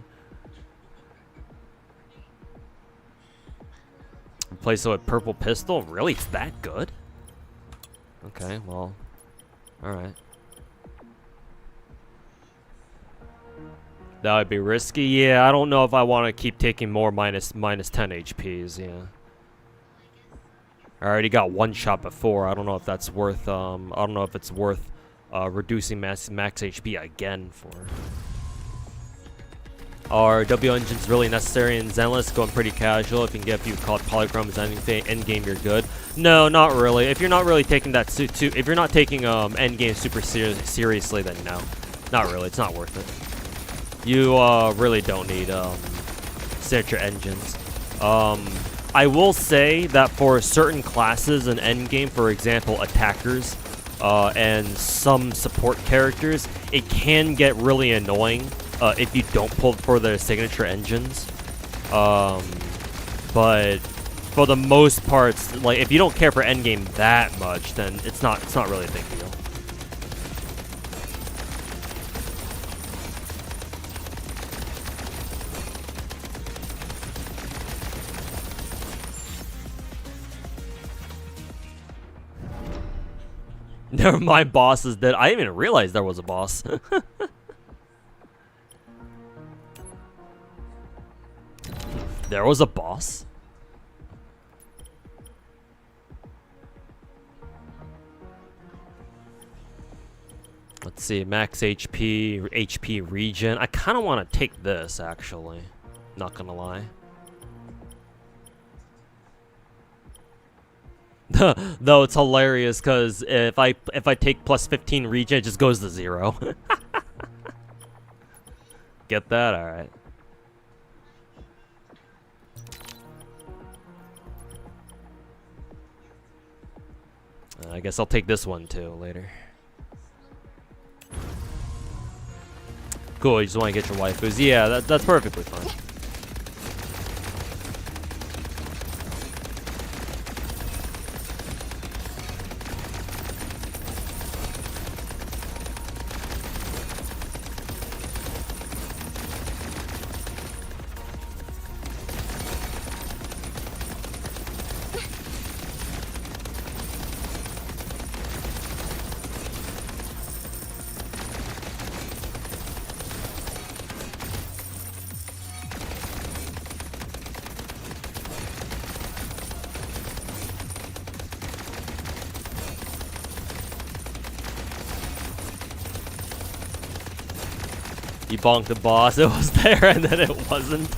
Replace it with purple pistol? Really? It's that good? Okay, well. Alright. That would be risky. Yeah, I don't know if I want to keep taking more minus 10 HPs, yeah. I already got one shot before. I don't know if that's worth, I don't know if it's worth reducing max HP again for. Are W engines really necessary in Zenless? Going pretty casual. If you can get a few polychromes end game, you're good. No, not really. If you're not really taking that if you're not taking end game super seriously, then no, not really. It's not worth it. You really don't need signature engines. I will say that for certain classes in endgame, for example, attackers and some support characters, it can get really annoying if you don't pull for their signature engines. But for the most parts, like if you don't care for endgame that much, then it's not really a big deal. Never mind, boss is dead. I didn't even realize there was a boss. There was a boss? Let's see, max HP regen. I kind of want to take this, actually. Not gonna lie. Though it's hilarious because if I take plus 15 regen, it just goes to 0. Get that? All right. I guess I'll take this one too later. Cool. You just want to get your waifus? Yeah, that's perfectly fine. You bonked the boss, it was there, and then it wasn't.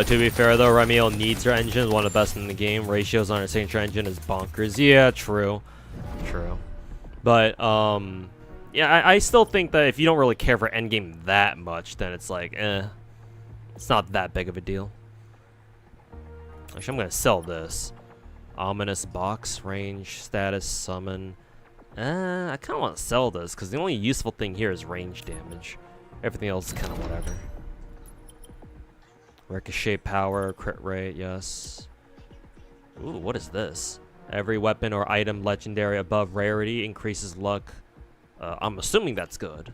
To be fair though, Remiel needs her engine, one of the best in the game. Ratios on her signature engine is bonkers. Yeah, true. True. But, yeah, I still think that if you don't really care for endgame that much, then it's like, it's not that big of a deal. Actually, I'm gonna sell this. Ominous box, range, status, summon. I kind of want to sell this, because the only useful thing here is range damage. Everything else is kind of whatever. Ricochet power, crit rate, yes. Ooh, what is this? Every weapon or item legendary above rarity increases luck. I'm assuming that's good.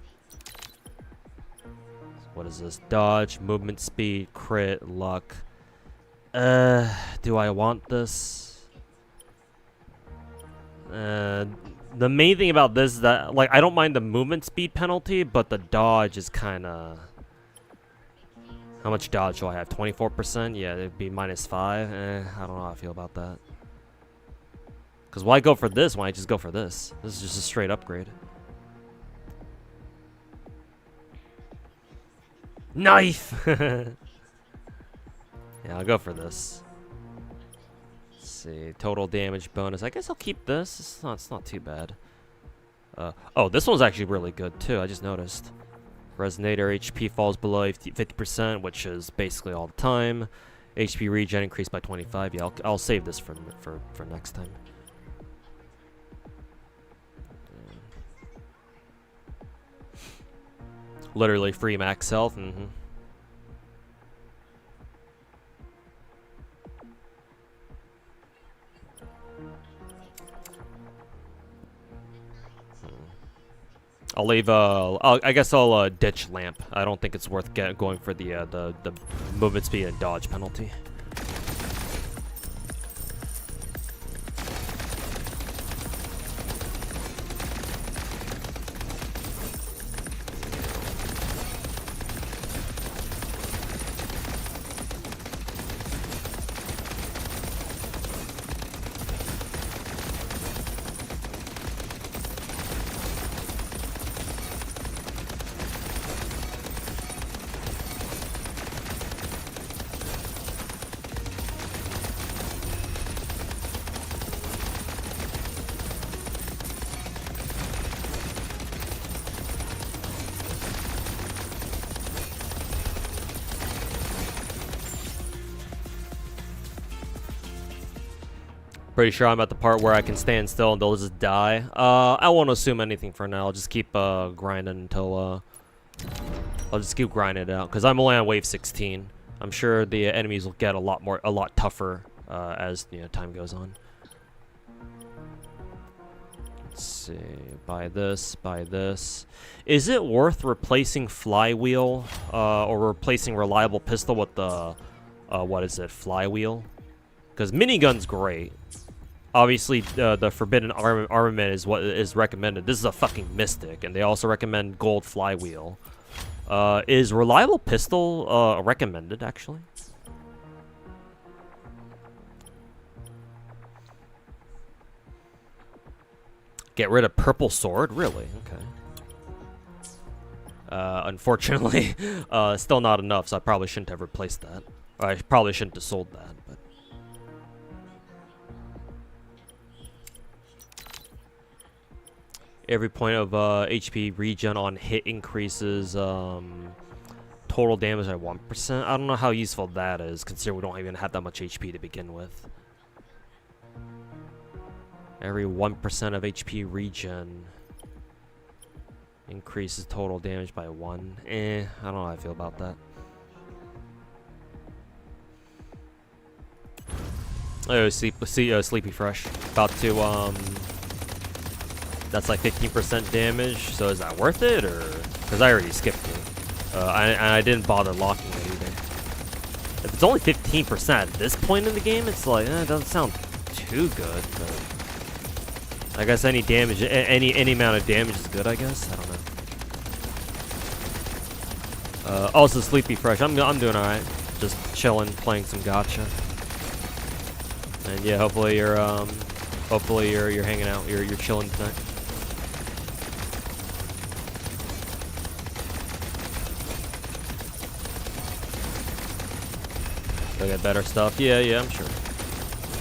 What is this? Dodge, movement speed, crit, luck. Do I want this? The main thing about this is that, like, I don't mind the movement speed penalty, but the dodge is kind of... How much dodge do I have? 24%? Yeah, it'd be -5. I don't know how I feel about that. Because why go for this when I just go for this? This is just a straight upgrade. Knife! Yeah, I'll go for this. Let's see. Total damage bonus. I guess I'll keep this. It's not too bad. Oh, this one's actually really good too. I just noticed. Resonator HP falls below 50%, which is basically all the time. HP regen increased by 25. Yeah, I'll save this for next time. Literally free max health. I'll leave. I guess I'll ditch lamp. I don't think it's worth going for the movement speed and dodge penalty. Pretty sure I'm at the part where I can stand still and they'll just die. I won't assume anything for now. I'll just keep grinding until I'll just keep grinding it out because I'm only on wave 16. I'm sure the enemies will get a lot tougher as time goes on. Let's see. Buy this. Buy this. Is it worth replacing flywheel or replacing reliable pistol with the what is it? Flywheel? Because minigun's great. Obviously, the forbidden armament is what is recommended. This is a fucking mystic, and they also recommend gold flywheel. Is reliable pistol recommended, actually? Get rid of purple sword? Really? Okay. Unfortunately, still not enough, so I probably shouldn't have replaced that. Or I probably shouldn't have sold that, but... Every point of HP regen on hit increases total damage by 1%. I don't know how useful that is, considering we don't even have that much HP to begin with. Every 1% of HP regen increases total damage by 1. I don't know how I feel about that. Oh, Sleepy Fresh. About to, that's like 15% damage, so is that worth it, or... Because I already skipped it. I didn't bother locking it either. If it's only 15% at this point in the game, it's like, it doesn't sound too good, but... I guess any damage, any amount of damage is good, I guess? I don't know. Also, Sleepy Fresh. I'm doing alright. Just chilling, playing some gacha. And yeah, hopefully you're hanging out, you're chilling tonight. They'll get better stuff. Yeah, I'm sure.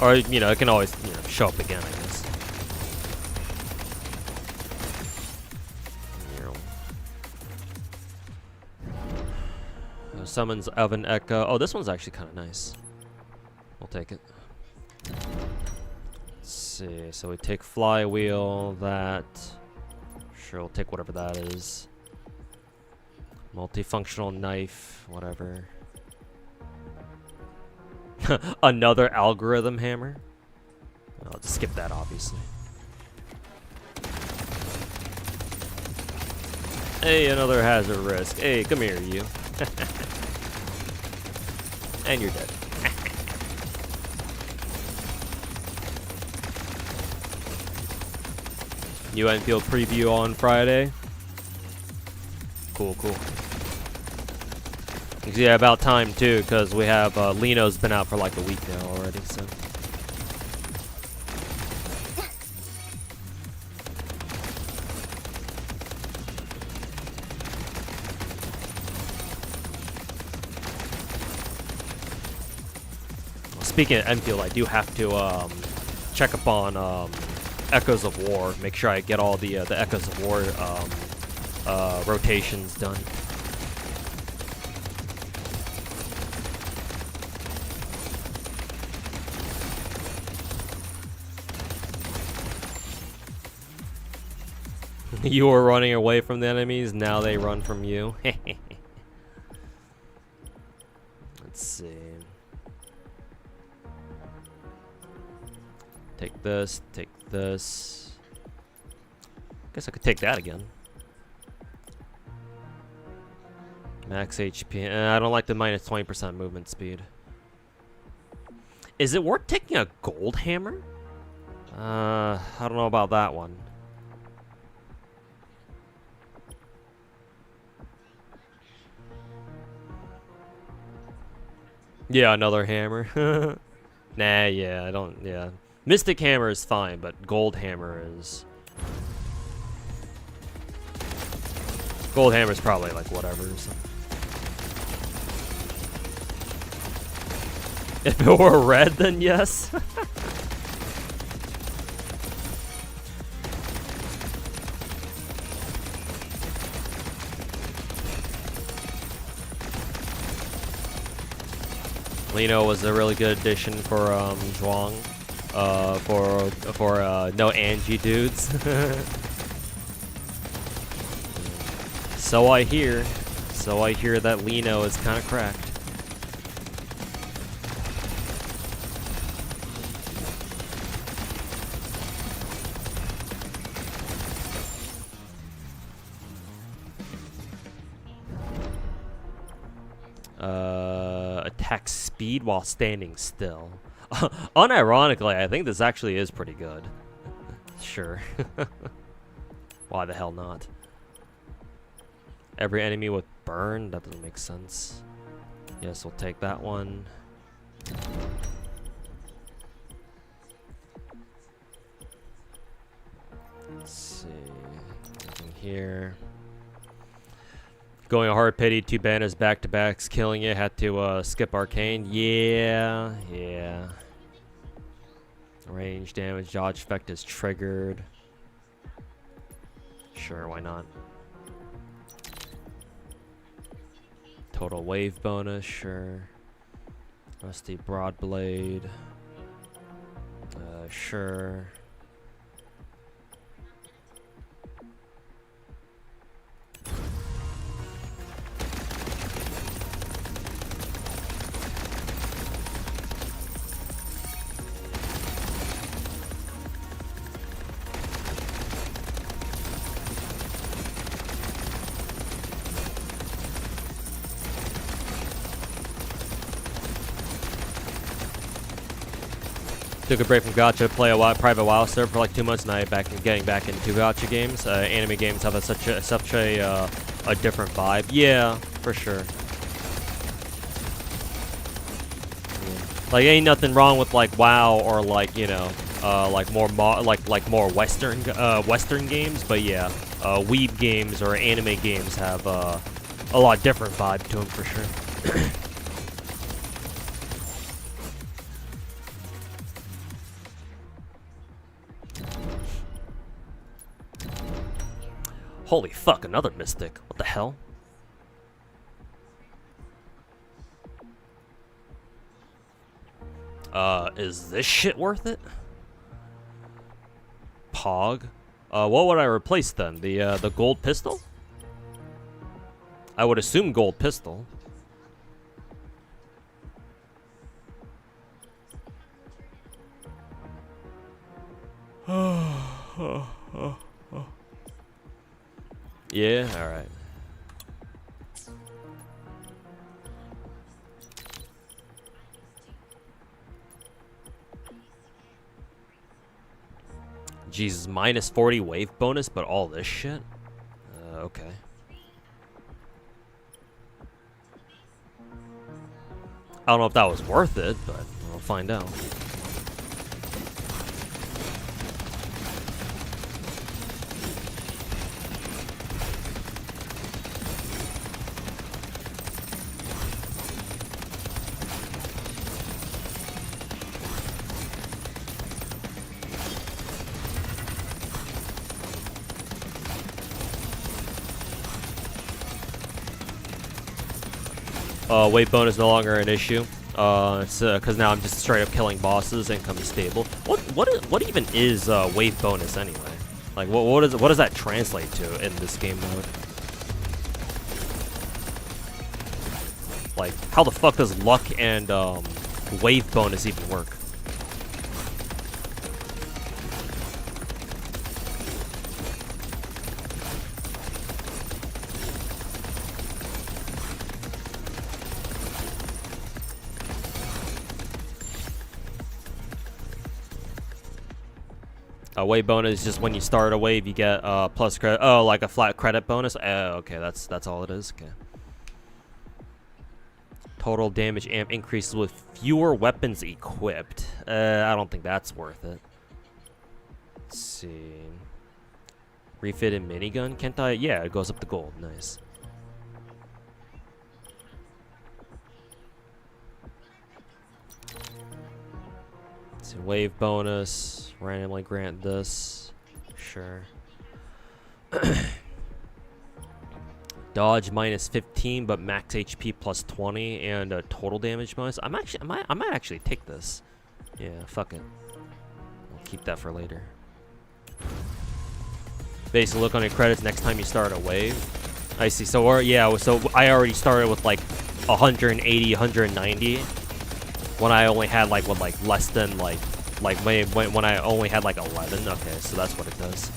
Or you know, it can always show up again, I guess. Summons Oven Echo. Oh, this one's actually kind of nice. We'll take it. Let's see. So we take Flywheel, that. Sure, we'll take whatever that is. Multifunctional Knife, whatever. Another Algorithm Hammer. I'll just skip that, obviously. Hey, another Hazard Risk. Hey, come here, you. And you're dead. New Enfield preview on Friday. Cool. Yeah, about time too, because we have Lino's been out for like a week now already, so. Speaking of Enfield, I do have to check up on Echoes of War. Make sure I get all the Echoes of War rotations done. You were running away from the enemies, now they run from you. Let's see. Take this, take this. Guess I could take that again. Max HP. I don't like the minus 20% movement speed. Is it worth taking a gold hammer? I don't know about that one. Yeah, another hammer. Nah, yeah, I don't, yeah. Mystic Hammer is fine, but Gold Hammer is... Gold Hammer is probably like whatever or something. If it were red, then yes. Lino was a really good addition for Zhuang. For no Angie dudes. So I hear that Lino is kind of cracked. Attack speed while standing still. Unironically, I think this actually is pretty good. Sure. Why the hell not? Every enemy with burn? That doesn't make sense. Yes, we'll take that one. Let's see. Nothing here. Going a hard pity, 2 banners back to backs, killing it. Had to skip arcane. Yeah. Range damage, dodge effect is triggered. Sure, why not? Total wave bonus, sure. Rusty Broadblade. Sure. Took a break from Gacha to play a private WoW server for like 2 months, and I'm getting back into Gacha games. Anime games have such a different vibe. Yeah, for sure. Yeah. Like, ain't nothing wrong with like WoW or like, you know, like more more Western games, but yeah, weeb games or anime games have a lot different vibe to them for sure. Holy fuck, another Mystic. What the hell? Is this shit worth it? Pog? What would I replace then? The gold pistol? I would assume gold pistol. Yeah, alright. Jesus, minus 40 wave bonus, but all this shit? Okay. I don't know if that was worth it, but we'll find out. Weight bonus no longer an issue. It's because now I'm just straight up killing bosses. Income is stable. What even is weight bonus anyway? Like what does that translate to in this game mode? Like how the fuck does luck and wave bonus even work? Wave bonus is just when you start a wave, you get plus credit. Oh, like a flat credit bonus. Okay, that's all it is. Okay. Total damage amp increases with fewer weapons equipped. I don't think that's worth it. Let's see. Refitted minigun. Can't I? Yeah, it goes up to gold. Nice. Let's see, wave bonus. Randomly grant this. Sure. Dodge minus 15, but max HP plus 20 and a total damage bonus. I might actually take this. Yeah, fuck it. I'll keep that for later. Basically, look on your credits next time you start a wave. I see. So I already started with like 180, 190 when I only had like less than when I only had like 11. Okay, so that's what it does.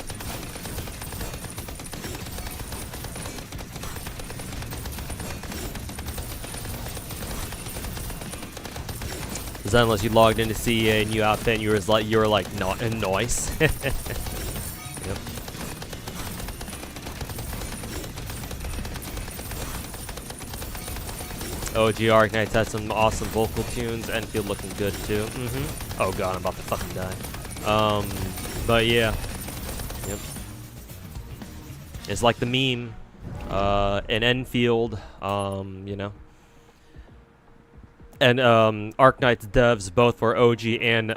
Is that unless you logged in to see a new outfit and you were like not nice? Yep. OG Arknights had some awesome vocal tunes. Enfield looking good too. Oh god, I'm about to fucking die. But yeah. Yep. It's like the meme. In Enfield, you know. And Arknights devs both for OG and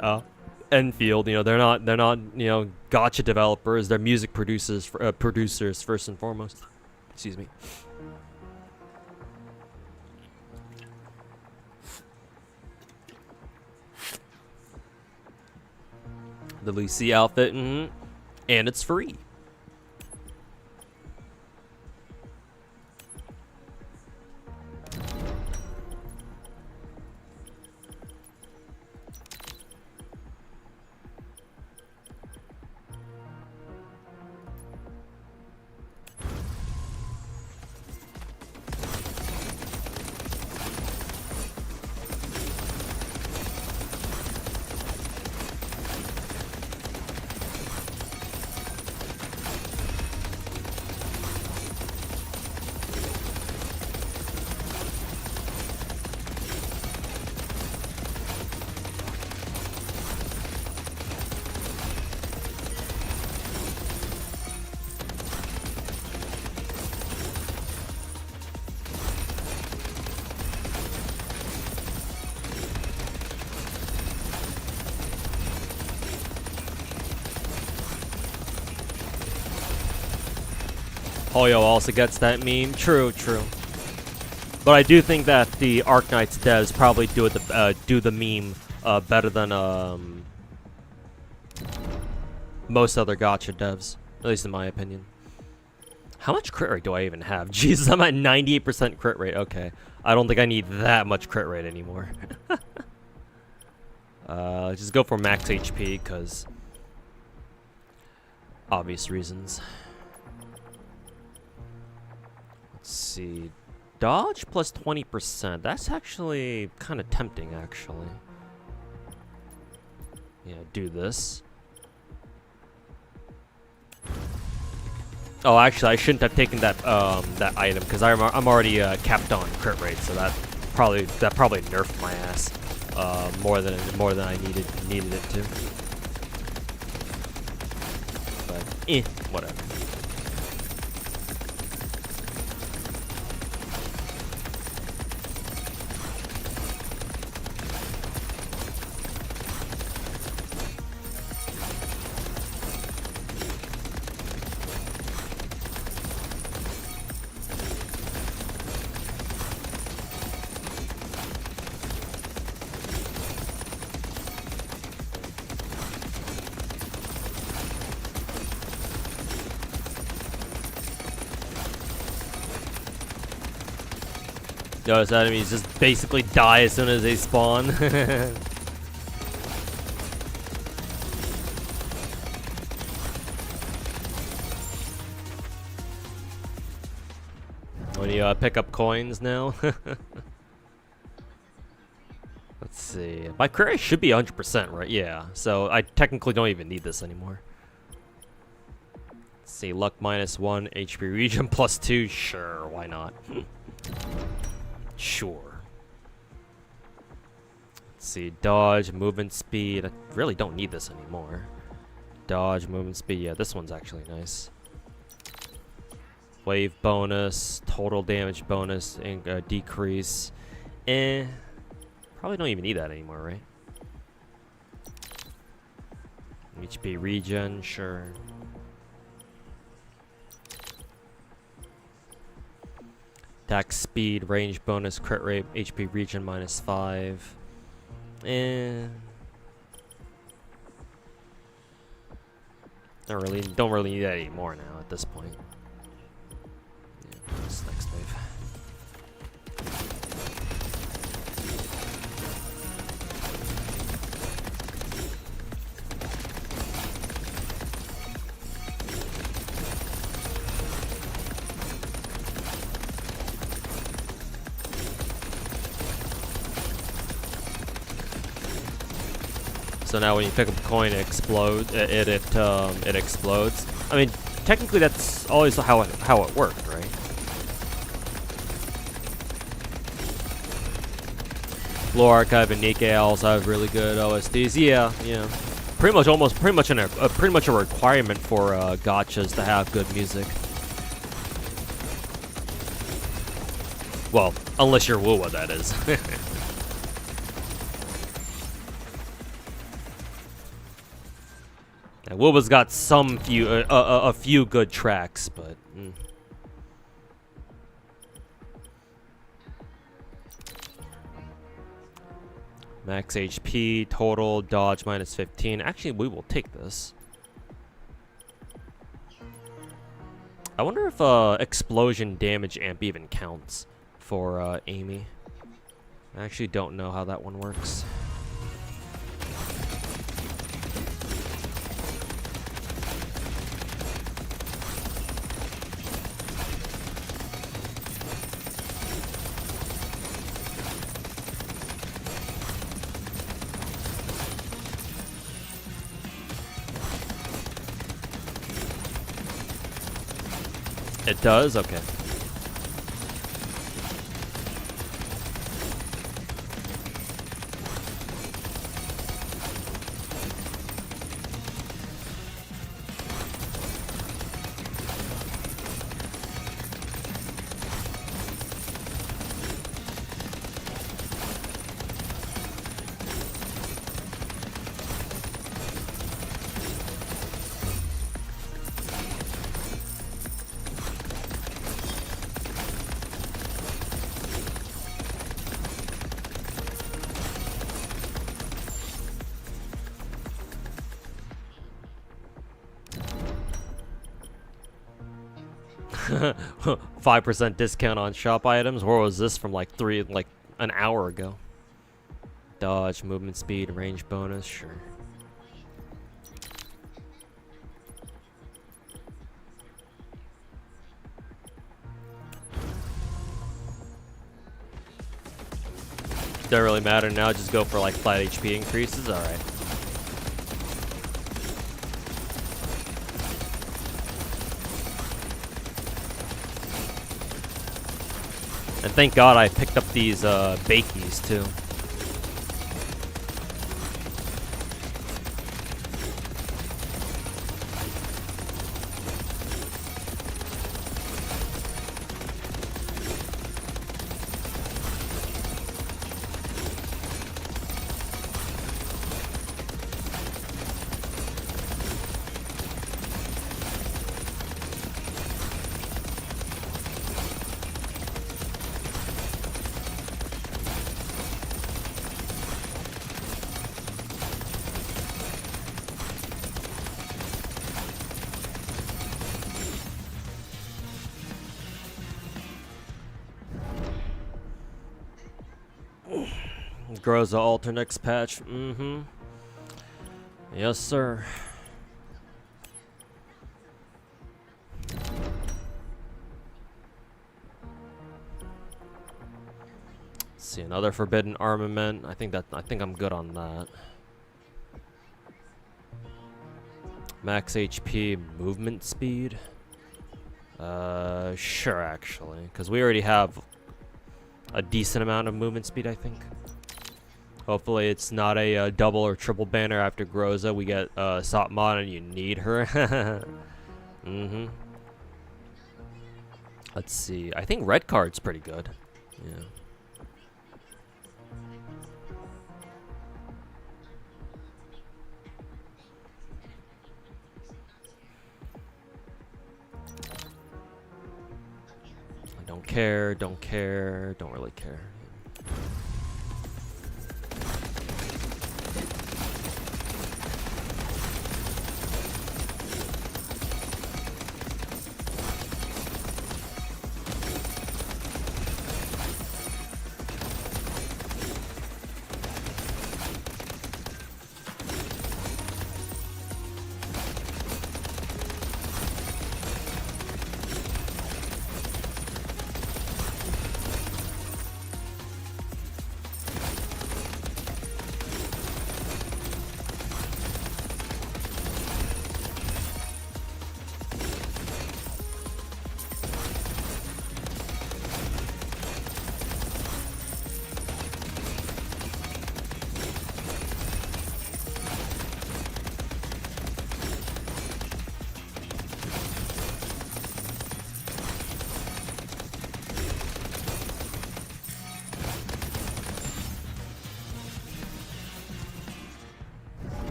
Enfield. You know, they're not you know, gacha developers. They're music producers first and foremost. Excuse me. The Lucy outfit, and it's free. Hoyo also gets that meme. True, true. But I do think that the Arknights devs probably do the meme better than most other gacha devs, at least in my opinion. How much crit rate do I even have? Jesus, I'm at 98% crit rate. Okay, I don't think I need that much crit rate anymore. Just go for max HP, because obvious reasons. Let's see. Dodge plus 20%. That's actually kind of tempting, actually. Yeah, do this. Oh, actually, I shouldn't have taken that that item because I'm already capped on crit rate, so that probably nerfed my ass more than I needed it to. But whatever. Those enemies just basically die as soon as they spawn. When you pick up coins now. Let's see. My crit rate should be 100%, right? Yeah. So I technically don't even need this anymore. Let's see. Luck -1, HP regen +2. Sure, why not? Sure. Let's see, dodge, movement speed. I really don't need this anymore. Dodge, movement speed. Yeah, this one's actually nice. Wave bonus, total damage bonus, and decrease. Probably don't even need that anymore, right? HP regen, sure. Attack speed, range bonus, crit rate, HP regen -5. Don't really need that anymore now at this point. Yeah, this next wave. So now when you pick up a coin, it explodes. It explodes. I mean, technically that's always how it worked, right? Lore Archive and Nikkei also have really good OSTs. Yeah. Pretty much a requirement for gachas to have good music. Well, unless you're Wuwa, that is. Yeah, Wuba's got a few good tracks, but max HP, total dodge -15. Actually, we will take this. I wonder if explosion damage amp even counts for Amy. I actually don't know how that one works. It does? Okay. 5% discount on shop items. Where was this from like an hour ago? Dodge, movement speed, range bonus, sure. Don't really matter now, just go for like flat HP increases, alright. And thank God I picked up these bakies too. Grows the alter next patch. Mm-hmm. Yes, sir. Let's see, another forbidden armament. I think I'm good on that. Max HP, movement speed. Sure, actually, because we already have a decent amount of movement speed, I think. Hopefully it's not a double or triple banner after Groza. We get Satmon and you need her. Mm-hmm. Let's see. I think red card's pretty good. Yeah. Don't care, don't care, don't really care.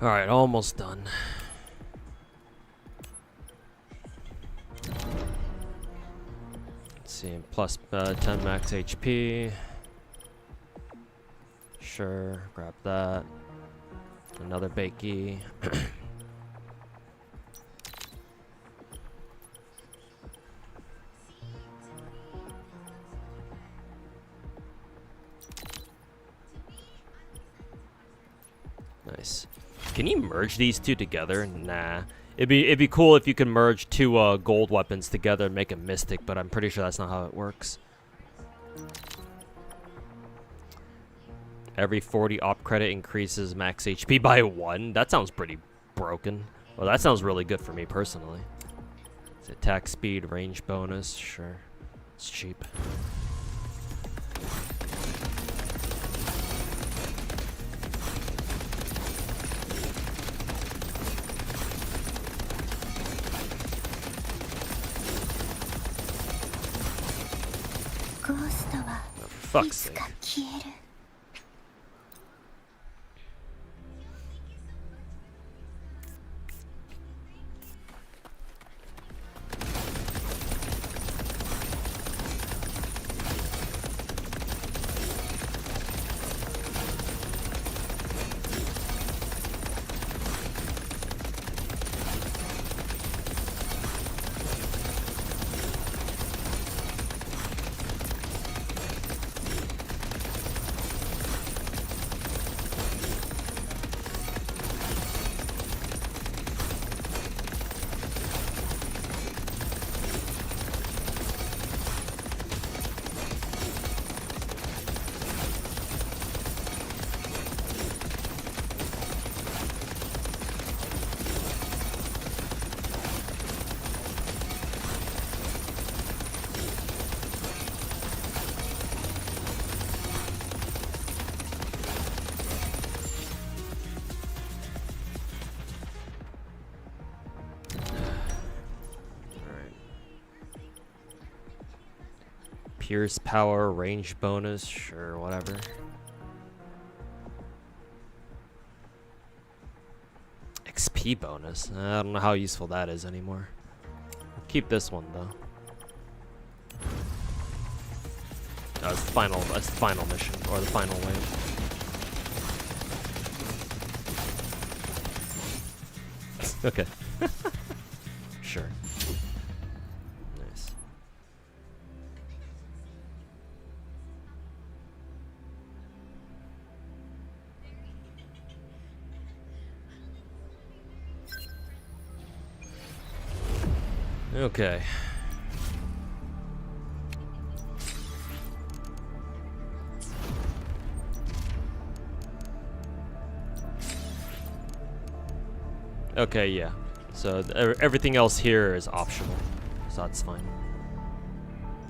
Alright, almost done. Let's see, plus 10 max HP. Sure, grab that. Another Bakey. Nice. Can you merge these two together? Nah. It'd be cool if you could merge two gold weapons together and make a mystic, but I'm pretty sure that's not how it works. Every 40 op credit increases max HP by 1. That sounds pretty broken. Well, that sounds really good for me personally. It's attack speed, range bonus. Sure. It's cheap. For fuck's sake. Pierce power, range bonus, sure, whatever. XP bonus. I don't know how useful that is anymore. Keep this one though. That's the final mission, or the final wave. Okay. Sure. Nice. Okay. Okay, yeah. So everything else here is optional, so that's fine.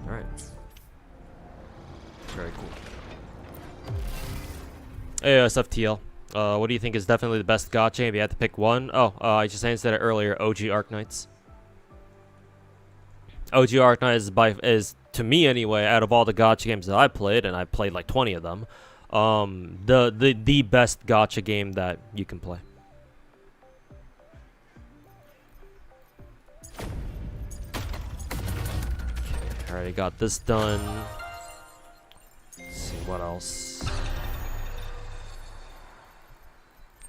All right. Very cool. Hey, SFTL. What do you think is definitely the best gacha if you had to pick one? Oh, I just answered it earlier. OG Arknights. OG Arknights is to me anyway, out of all the gacha games that I played, and I played like 20 of them, the best gacha game that you can play. Alright, got this done. Let's see what else.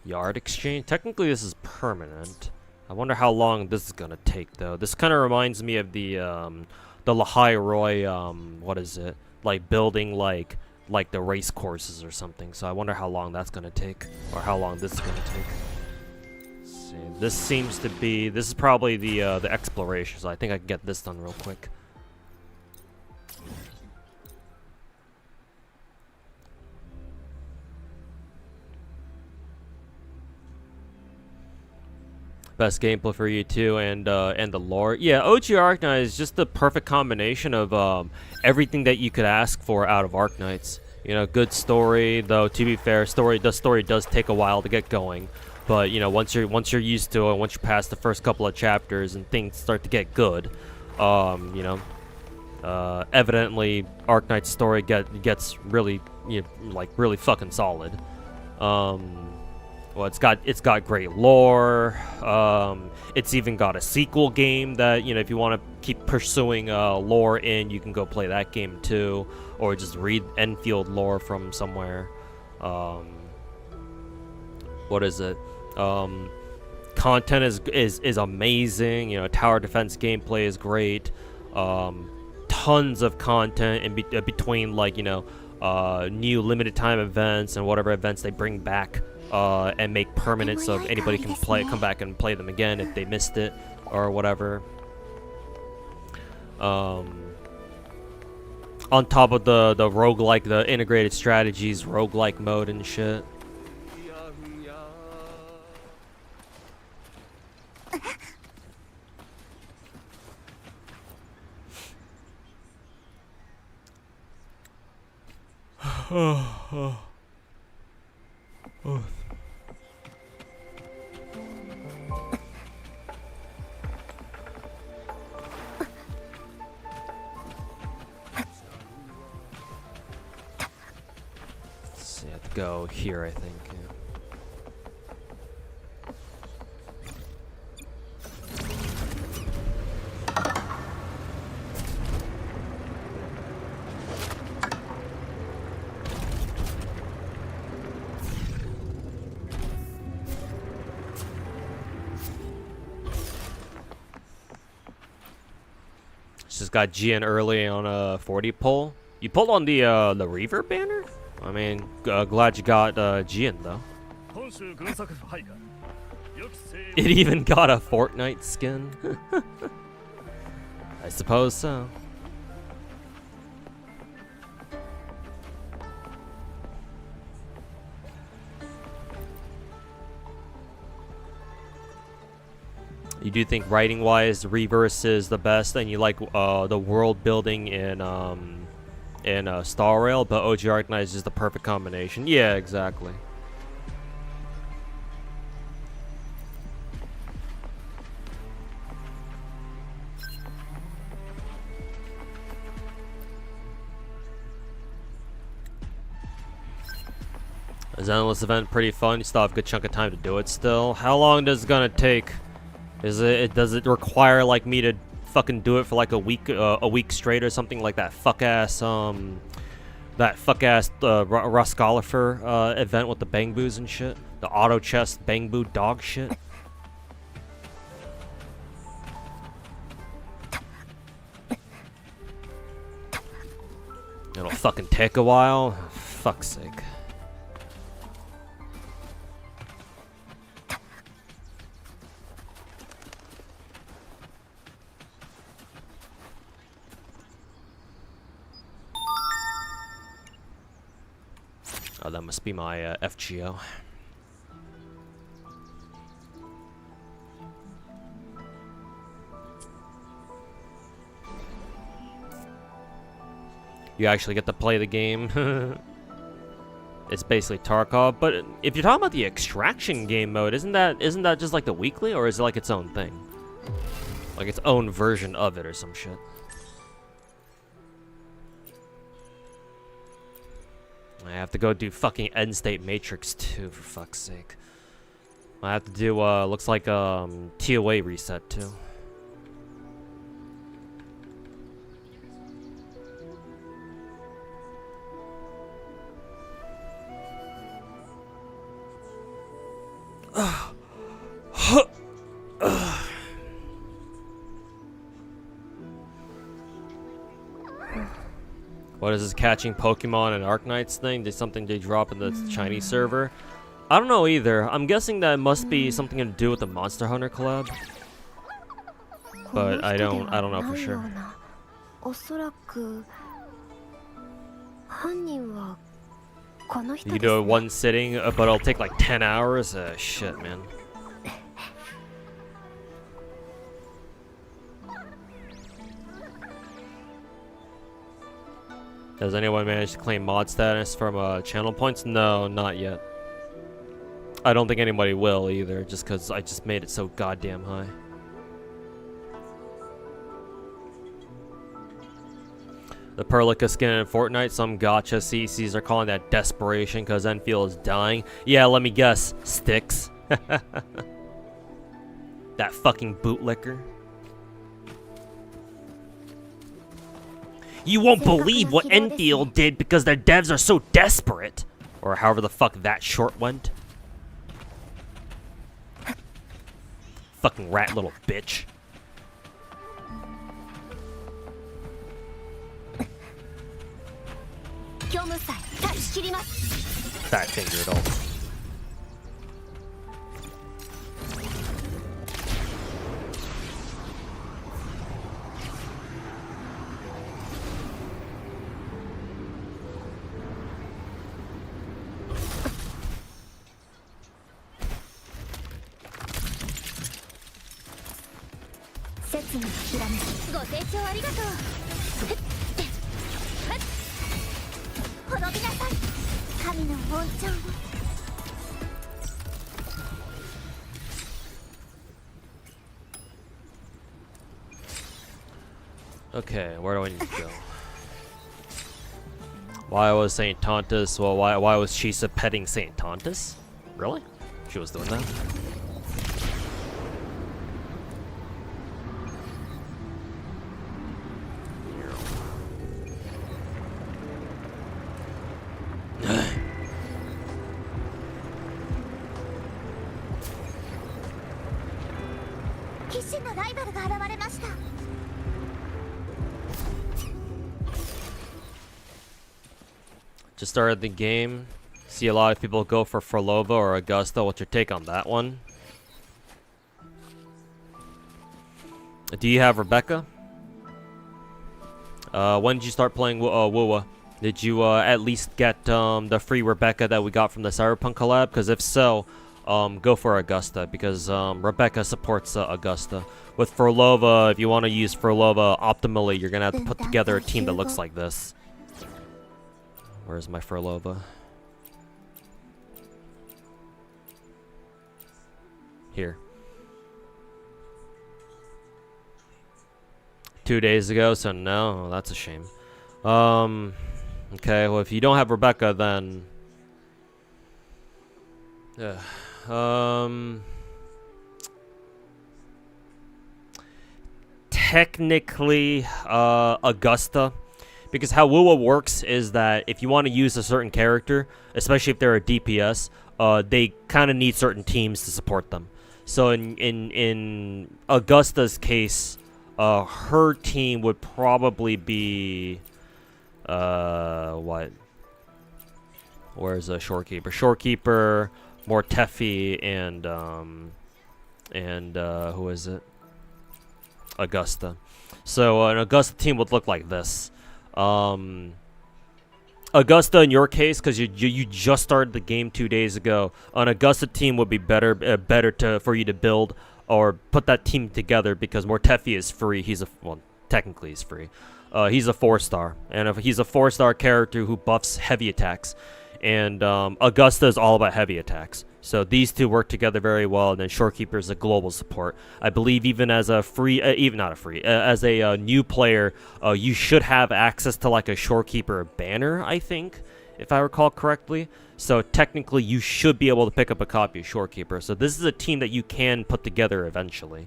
Yard exchange. Technically, this is permanent. I wonder how long this is gonna take, though. This kind of reminds me of the Lahai Roy. What is it? Like building like the race courses or something. So I wonder how long that's gonna take, or how long this is gonna take. Let's see. This seems to be. This is probably the exploration. So I think I can get this done real quick. Best gameplay for you too, and the lore. Yeah, OG Arknight is just the perfect combination of everything that you could ask for out of Arknights. You know, good story, though. To be fair, the story does take a while to get going, but you know, once you're used to it, once you're past the first couple of chapters and things start to get good, you know, evidently Arknight's story gets really, you know, like really fucking solid. Well, it's got great lore. It's even got a sequel game that, you know, if you want to keep pursuing lore in, you can go play that game too, or just read Enfield lore from somewhere. What is it? Content is amazing. You know, tower defense gameplay is great. Tons of content in between, like, you know, new limited time events and whatever events they bring back. And make permanent so anybody can come back and play them again if they missed it or whatever. On top of the roguelike, the integrated strategies, roguelike mode and shit. Oh. So you have to go here, I think. Yeah. Just got GN early on a 40 pull. You pulled on the Reaver banner? I mean, glad you got GN though. It even got a Fortnite skin. I suppose so. You do think writing-wise, Reverse is the best, and you like the world building in Star Rail, but OG Arknight is just the perfect combination. Yeah, exactly. Is the endless event pretty fun? You still have a good chunk of time to do it still. How long does it gonna take? Does it require like me to fucking do it for like a week straight or something like that fuck ass Roscolifer event with the bang boos and shit? The auto chest bang boo dog shit? It'll fucking take a while. Fuck's sake. Oh, that must be my FGO. You actually get to play the game. It's basically Tarkov, but if you're talking about the extraction game mode, isn't that just like the weekly, or is it like its own thing? Like its own version of it or some shit? I have to go do fucking End State Matrix 2 for fuck's sake. I have to do looks like TOA reset too. What is this catching Pokemon and Arknights thing? Did something they drop in the Chinese server? I don't know either. I'm guessing that it must be something to do with the Monster Hunter collab. But I don't know for sure. You do it one sitting, but it'll take like 10 hours? Shit, man. Has anyone managed to claim mod status from channel points? No, not yet. I don't think anybody will either, just because I just made it so goddamn high. The Perlica skin in Fortnite, some gacha CCs are calling that desperation because Enfield is dying. Yeah, let me guess. Sticks. That fucking bootlicker. You won't believe what Enfield did because their devs are so desperate. Or however the fuck that short went. Fucking rat little bitch. Fat fingered all. Okay, where do I need to go? Why was Saint Tontus? Well, why was Chisa petting Saint Tontus? Really? She was doing that? Just started the game. See a lot of people go for Frolova or Augusta. What's your take on that one? Do you have Rebecca? When did you start playing WoWa? Did you at least get the free Rebecca that we got from the Cyberpunk collab? Because if so, go for Augusta, because Rebecca supports Augusta. With Frolova, if you want to use Frolova optimally, you're gonna have to put together a team that looks like this. Where's my Frolova? Here. 2 days ago, so no, that's a shame. Okay, well if you don't have Rebecca, then Technically, Augusta. Because how Wuwa works is that if you want to use a certain character, especially if they're a DPS, they kind of need certain teams to support them. So in Augusta's case, her team would probably be what? Where's a Shorekeeper? Shorekeeper, Mortefi, and who is it? Augusta. So an Augusta team would look like this. Augusta, in your case, because you just started the game 2 days ago, an Augusta team would be better for you to build or put that team together because Mortefi is free. Technically he's free. He's a 4-star, and if he's a 4-star character who buffs heavy attacks, and Augusta is all about heavy attacks. So these two work together very well, and then Shorekeeper is a global support. I believe even as a as a new player, you should have access to like a Shorekeeper banner, I think, if I recall correctly. So technically, you should be able to pick up a copy of Shorekeeper. So this is a team that you can put together eventually.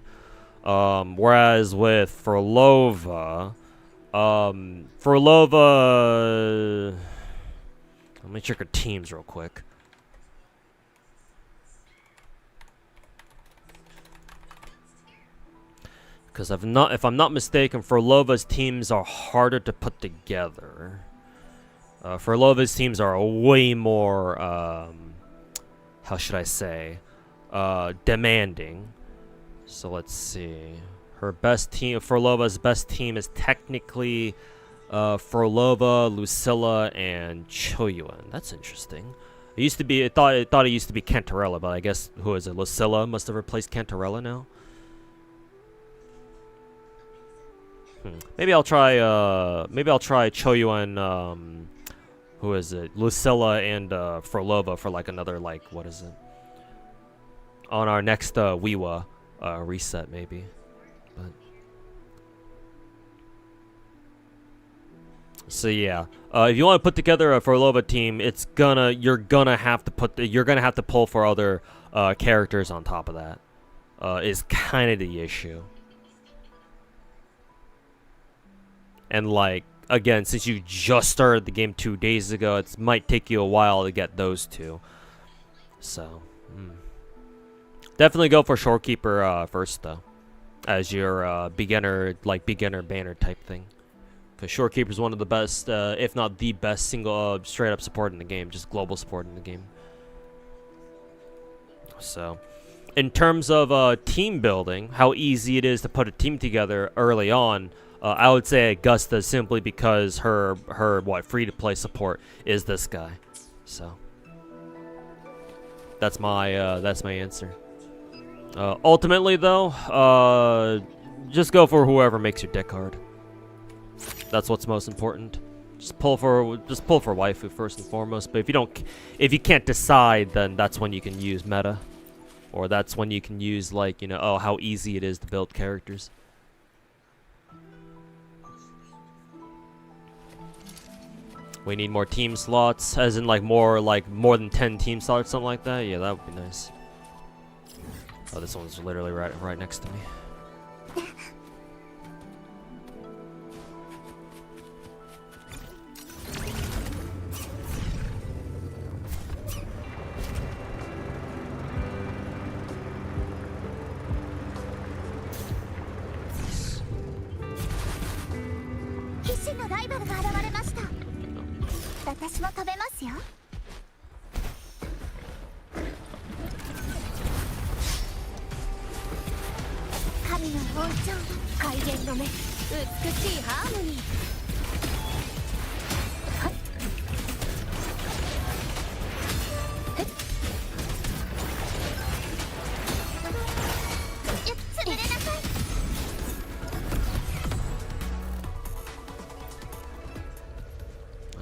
Whereas with Frolova, let me check her teams real quick. Because if I'm not mistaken, Frolova's teams are harder to put together. Frolova's teams are way more, how should I say, demanding. So let's see. Her best team, Frolova's best team is technically Frolova, Lucilla, and Choyuan. That's interesting. It used to be, I thought it used to be Cantarella, but I guess, who is it? Lucilla must have replaced Cantarella now. Maybe I'll try Choyuan, who is it? Lucilla and Frolova for like another, like, what is it? On our next Wiwa reset maybe. But so yeah. If you want to put together a Frolova team, you're gonna have to pull for other characters on top of that. Is kind of the issue. And like, again, since you just started the game 2 days ago, it might take you a while to get those two. So, definitely go for Shorekeeper first, though, as your beginner banner type thing. Because Shorekeeper is one of the best, if not the best, single straight up support in the game, just global support in the game. So, in terms of team building, how easy it is to put a team together early on. I would say Augusta simply because her free-to-play support is this guy. So that's my answer. Ultimately, though, just go for whoever makes your deck hard. That's what's most important. Just pull for waifu first and foremost. But if you can't decide, then that's when you can use meta, or that's when you can use like how easy it is to build characters. We need more team slots, as in more than 10 team slots, something like that. Yeah, that would be nice. Oh, this one's literally right next to me.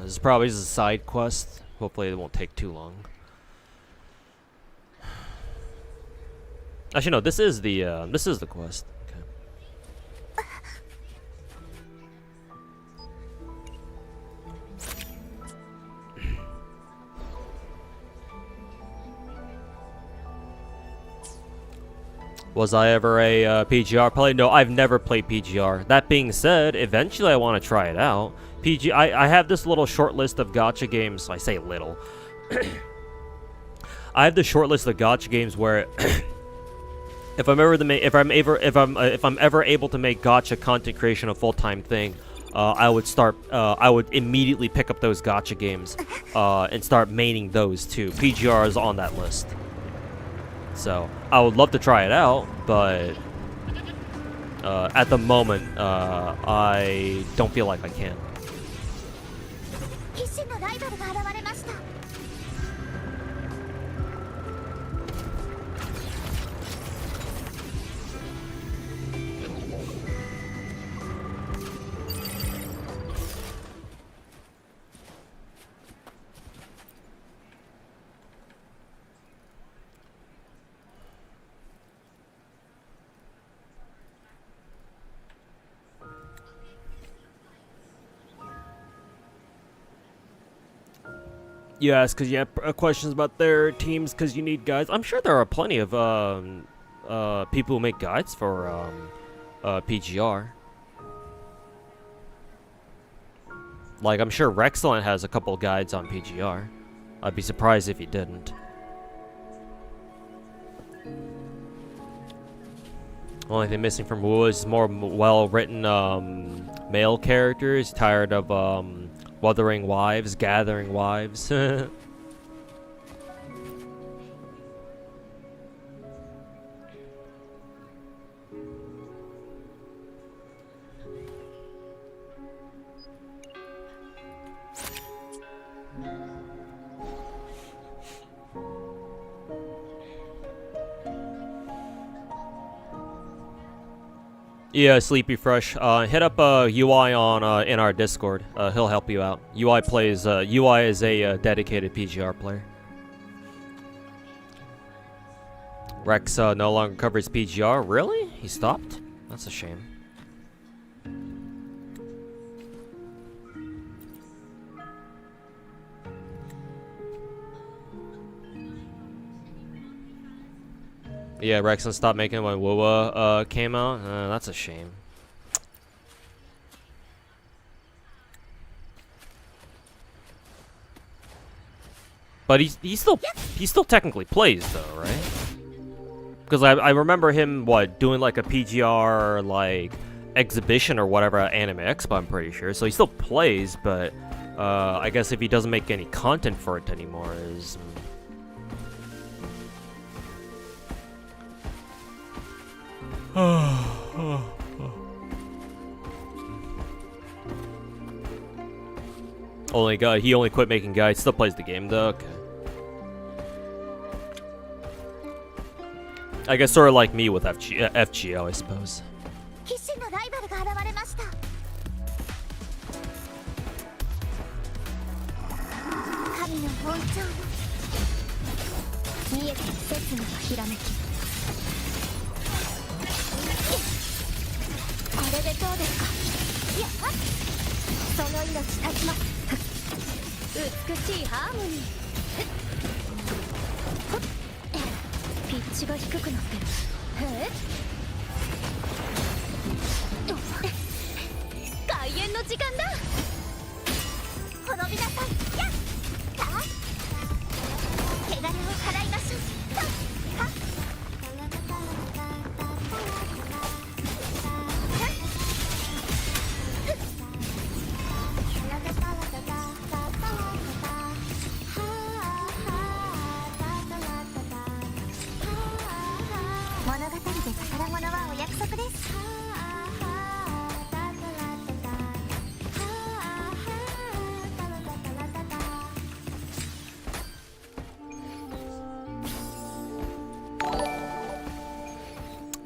This is probably just a side quest. Hopefully it won't take too long. Actually, no. This is the quest. Okay. Was I ever a PGR player? No, I've never played PGR. That being said, eventually I want to try it out. I have this little short list of gacha games. I say little. I have the short list of gacha games where if I'm ever able to make gacha content creation a full-time thing, I would immediately pick up those gacha games and start maining those too. PGR is on that list. So, I would love to try it out, but at the moment, I don't feel like I can. You ask because you have questions about their teams because you need guides. I'm sure there are plenty of people who make guides for PGR. Like, I'm sure Rexcellent has a couple guides on PGR. I'd be surprised if he didn't. Only thing missing from Wu is more well-written male characters. Tired of Wuthering Wives, Gathering Wives. Yeah, Sleepy Fresh. Hit up UI on in our Discord. He'll help you out. UI is a dedicated PGR player. Rex no longer covers PGR. Really? He stopped? That's a shame. Yeah, Rexon stopped making it when WoWa came out. That's a shame. But he still technically plays though, right? Because I remember him doing like a PGR like exhibition or whatever at Anime Expo. I'm pretty sure. So he still plays, but I guess if he doesn't make any content for it anymore, is. He only quit making guides. Still plays the game though. Okay. I guess sort of like me with FGO, I suppose.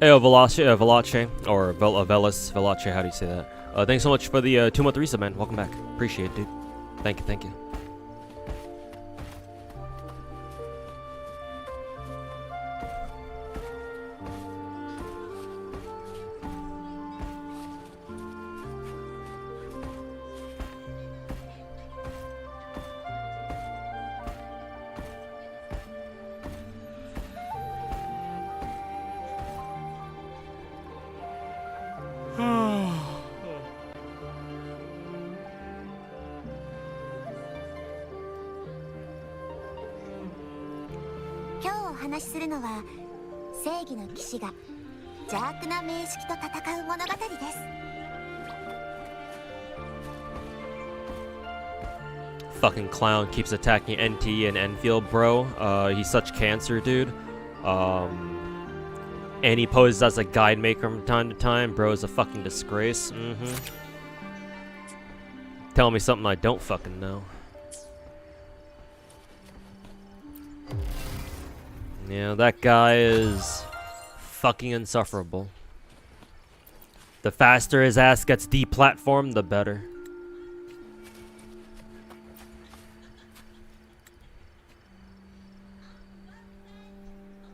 Hey, Velace, or Velas, Velace, how do you say that? Thanks so much for the 2-month resub, man. Welcome back. Appreciate it, dude. Thank you. 話しするのは正義の騎士が邪悪な名式と戦う物語です。 Fucking clown keeps attacking NT and Enfield, bro. He's such cancer, dude. And he poses as a guide maker from time to time. Bro is a fucking disgrace. Tell me something I don't fucking know. Yeah, that guy is fucking insufferable. The faster his ass gets deplatformed, the better.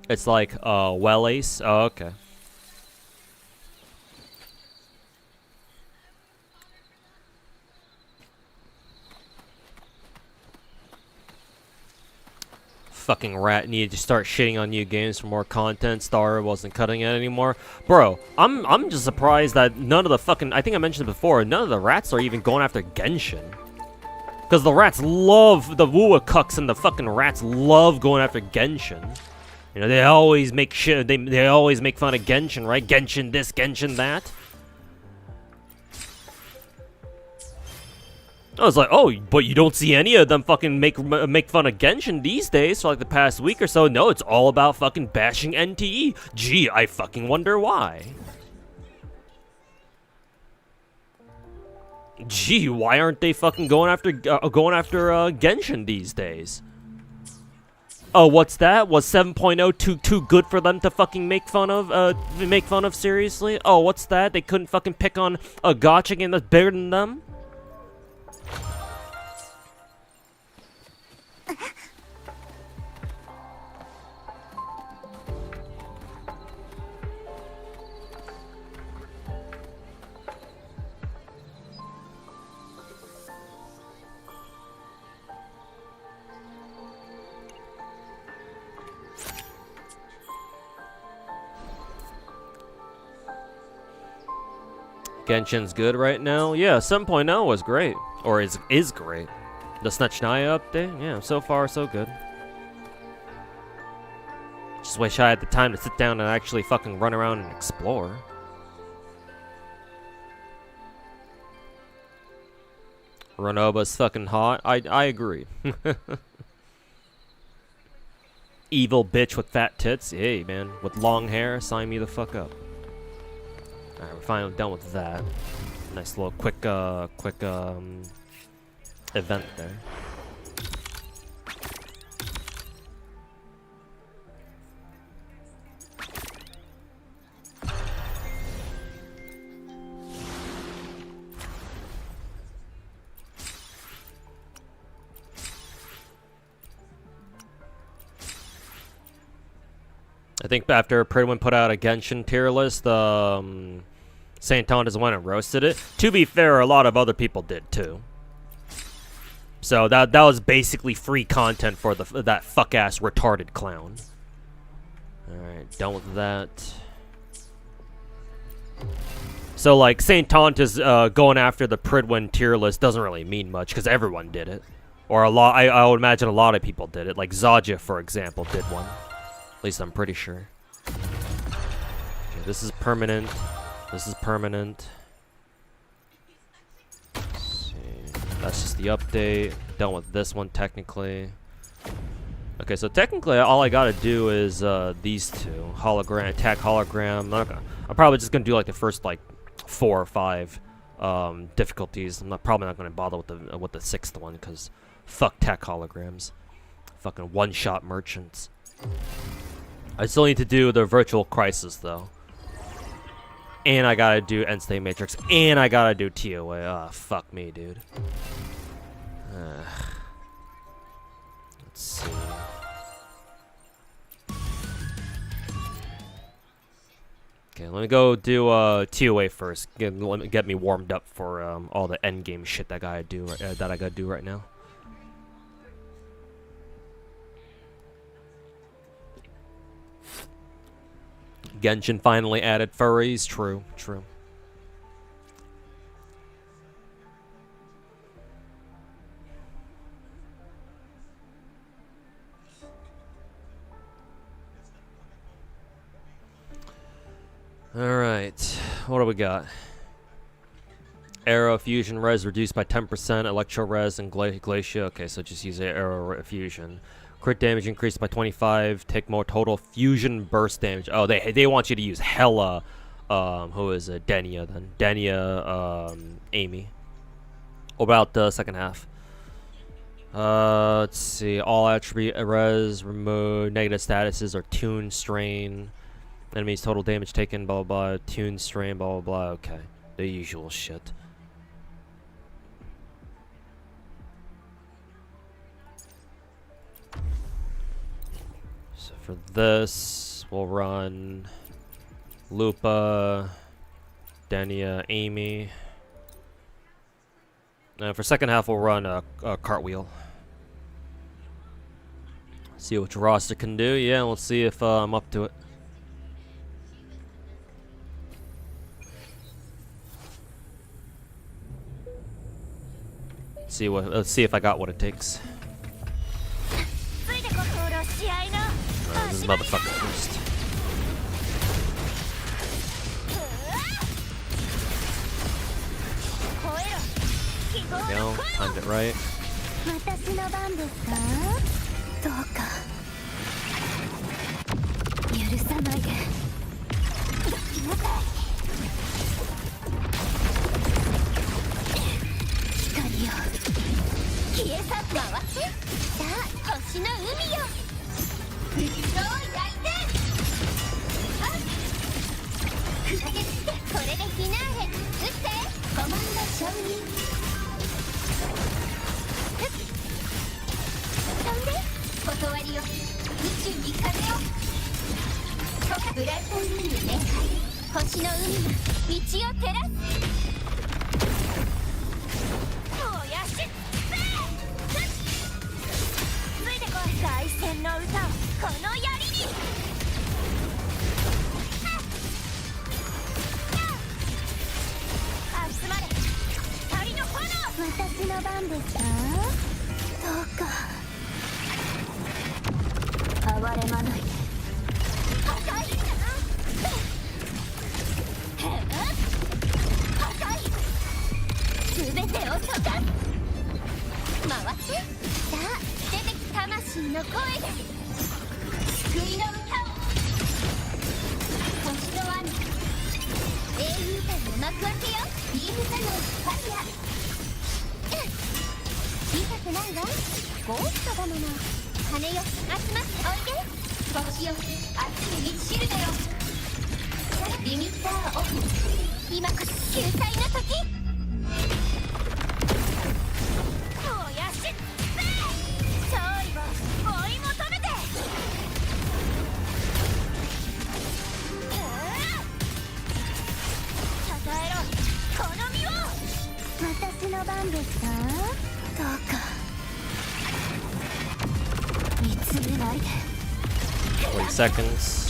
It's like, well ace? Oh, okay. Fucking rat needed to start shitting on new games for more content. Star wasn't cutting it anymore. Bro, I'm just surprised that none of the fucking, I think I mentioned it before, none of the rats are even going after Genshin. Because the rats love, the Wua cucks and the fucking rats love going after Genshin. You know, they always make shit, they always make fun of Genshin, right? Genshin this, Genshin that. I was like, oh, but you don't see any of them fucking make fun of Genshin these days for like the past week or so. No, it's all about fucking bashing NTE. Gee, I fucking wonder why. Gee, why aren't they fucking going after Genshin these days? Oh, what's that? Was 7.0 too good for them to fucking make fun of seriously? Oh, what's that? They couldn't fucking pick on a gacha game that's bigger than them? Genshin's good right now? Yeah, 7.0 was great. Or is great. The Snatchnaya update? Yeah, so far so good. Just wish I had the time to sit down and actually fucking run around and explore. Renoba's fucking hot. I agree. Evil bitch with fat tits. Hey, man. With long hair, sign me the fuck up. Alright, we're finally done with that. Nice little quick event there. I think after Pridwin put out a Genshin tier list, St. Tondas went and roasted it. To be fair, a lot of other people did too. So that was basically free content for that fuck-ass retarded clown. Alright, done with that. So like, St. Tontas going after the Pridwin tier list doesn't really mean much, because everyone did it. Or a lot, I would imagine a lot of people did it. Like Zaja, for example, did one. At least I'm pretty sure. Okay, this is permanent. This is permanent. Let's see. That's just the update. Done with this one technically. Okay, so technically all I gotta do is these two. Hologram, attack hologram. I'm probably just gonna do like the first like 4 or 5 difficulties. I'm probably not gonna bother with the 6th one because fuck tech holograms. Fucking one-shot merchants. I still need to do the virtual crisis though. And I gotta do End State Matrix. And I gotta do TOA. Ah, fuck me, dude. Let's see. Okay, let me go do TOA first. Get me warmed up for all the endgame shit that I gotta do right now. Genshin finally added furries. True, true. Alright, what do we got? Arrow fusion res reduced by 10%, electro res and glacier. Okay, so just use arrow fusion. Crit damage increased by 25. Take more total fusion burst damage. Oh, they want you to use hella. Who is it? Denia then. Denia, Amy. What about the second half? Let's see. All attribute res remove negative statuses or tune strain. Enemies total damage taken. Blah blah blah. Tune strain. Blah blah blah. Okay, the usual shit. So for this, we'll run Lupa, Denia, Amy. And for second half, we'll run a cartwheel. See what your roster can do. Yeah, let's see if I'm up to it. Let's see if I got what it takes. This motherfucker first. There we go. Timed it right. Seconds.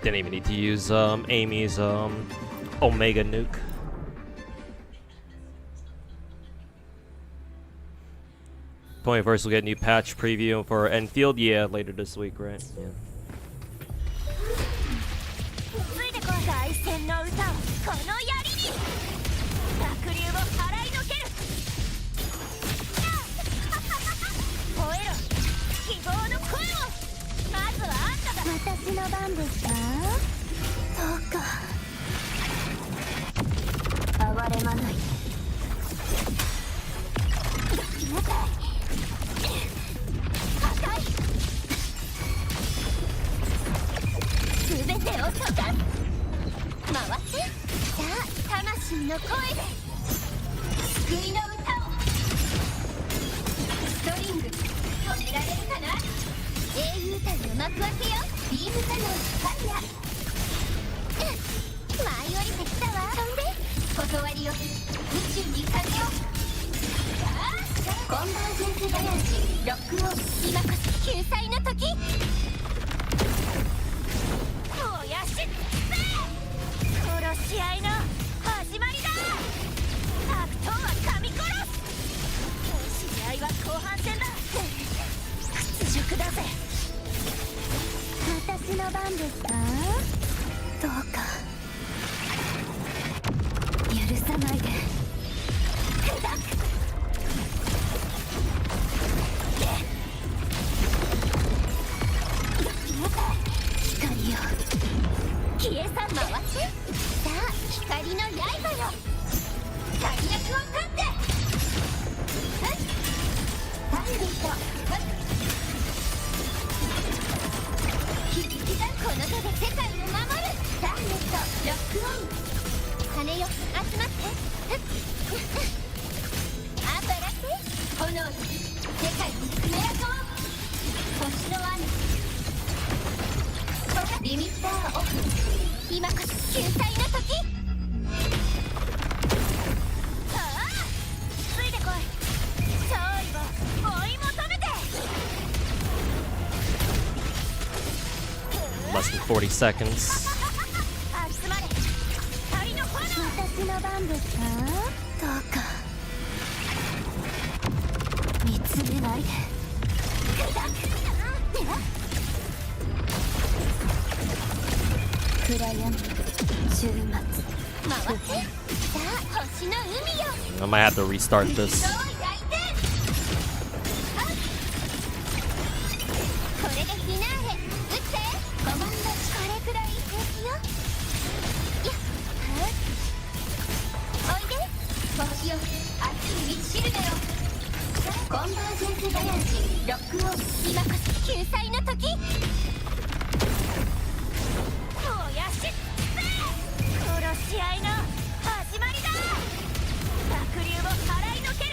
Didn't even need to use Amy's Omega nuke. Ponyverse will get a new patch preview for Enfield, yeah, later this week, right? Yeah. 教わりよ宇宙に風をコンバージェンスガヤージロックオン今こそ救済の時燃やし殺し合いの始まりだ悪党は噛み殺す試合は後半戦だ屈辱だぜ私の番ですかどうか許さないで光よ消えさん回ってさあ光の刃よ大役を立ってパンディット響きだこの手で世界を守るターゲットロックオン羽よ集まってアンバラって炎よ世界にクエアコン星の雨リミッターオフ今こそ救済の時ああついてこい勝利を追い求めて Less than 40 seconds. 集まれ光の炎私の番ですかどうか見つめないで暗闇週末回ってさあ星の海よ I might have to restart this. これでフィナーレ撃ってコマンドこれくらい平気よやっおいで星よ熱い道しるべよコンバージェンスガヤージロックオン今こそ救済の時燃やし殺し合いの始まりだ濁流を払いのける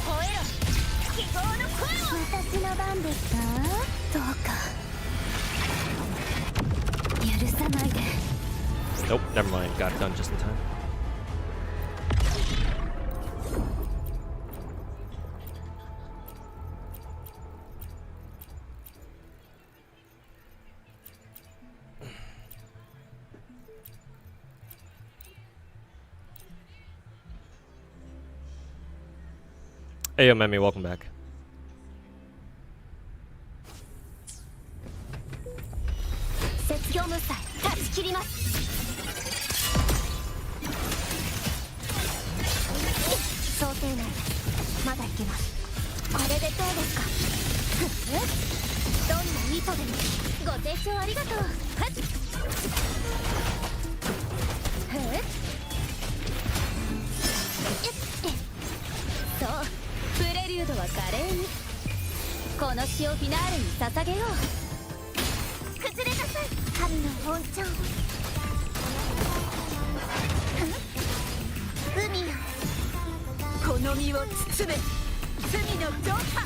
吠えろ希望の声を私の番ですかどうか許さないで Nope, never mind. Got it done just in time. Hey, yo, Memmy, welcome back. 雪氷無彩断ち切ります想定内まだいけますこれでどうですかどんな意図でもご清聴ありがとうそうプレリュードは華麗にこの詩をフィナーレに捧げよう崩れなさい神の恩寵海よこの身を包め罪の浄化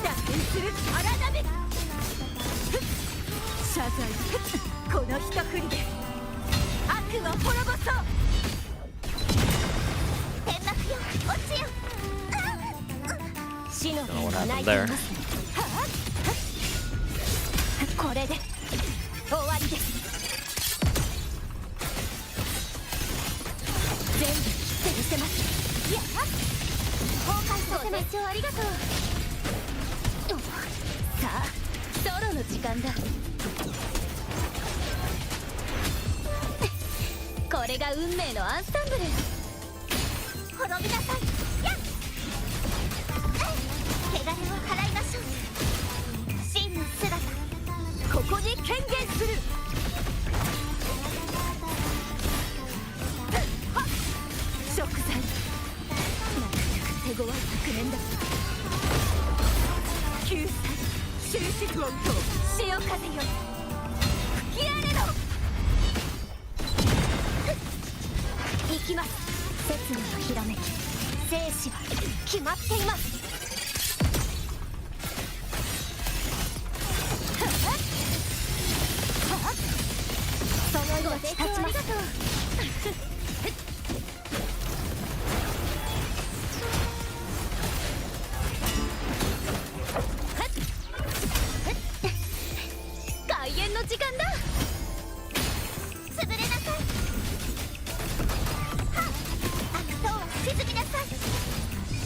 打点する荒波謝罪この一振りで悪魔滅ぼそう天幕よ落ちよ死の Don't know what happened there. これで終わりです全部切ってみせますやっ崩壊させましょうありがとうさあソロの時間だこれが運命のアンサンブル滅びなさいやっ汚れを払いましょう真の姿ここに権限する食材なかなか手強い昨年だ救済終止符音と潮風よ吹き荒れろ行きます刹那のひらめき生死は決まっていますの命立ちます。ありがとう。開演の時間だ。潰れなさい。はっ、悪党は沈みなさい。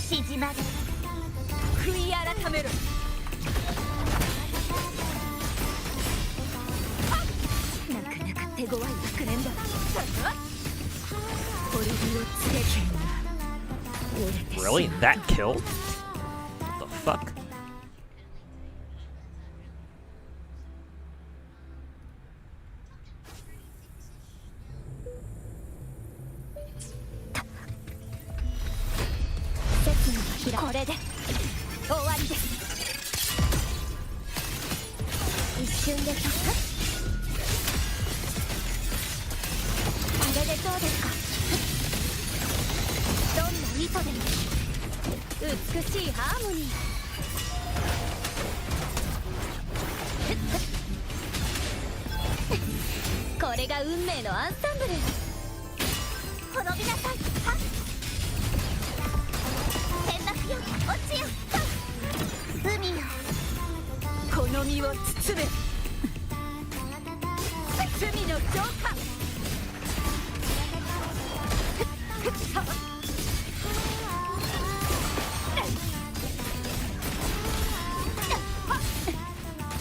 静まる。悔い改めろ。なかなか手強い学年だ。滅びを告げ剣が折れてしまう。 Really? That killed? What the fuck?これで終わりです。一瞬で突破。あれでどうですか。どんな意図でも美しいハーモニー。これが運命のアンサンブル。滅びなさい。はっ、天幕よ、落ちよと海よ。この身を包め。罪の浄化。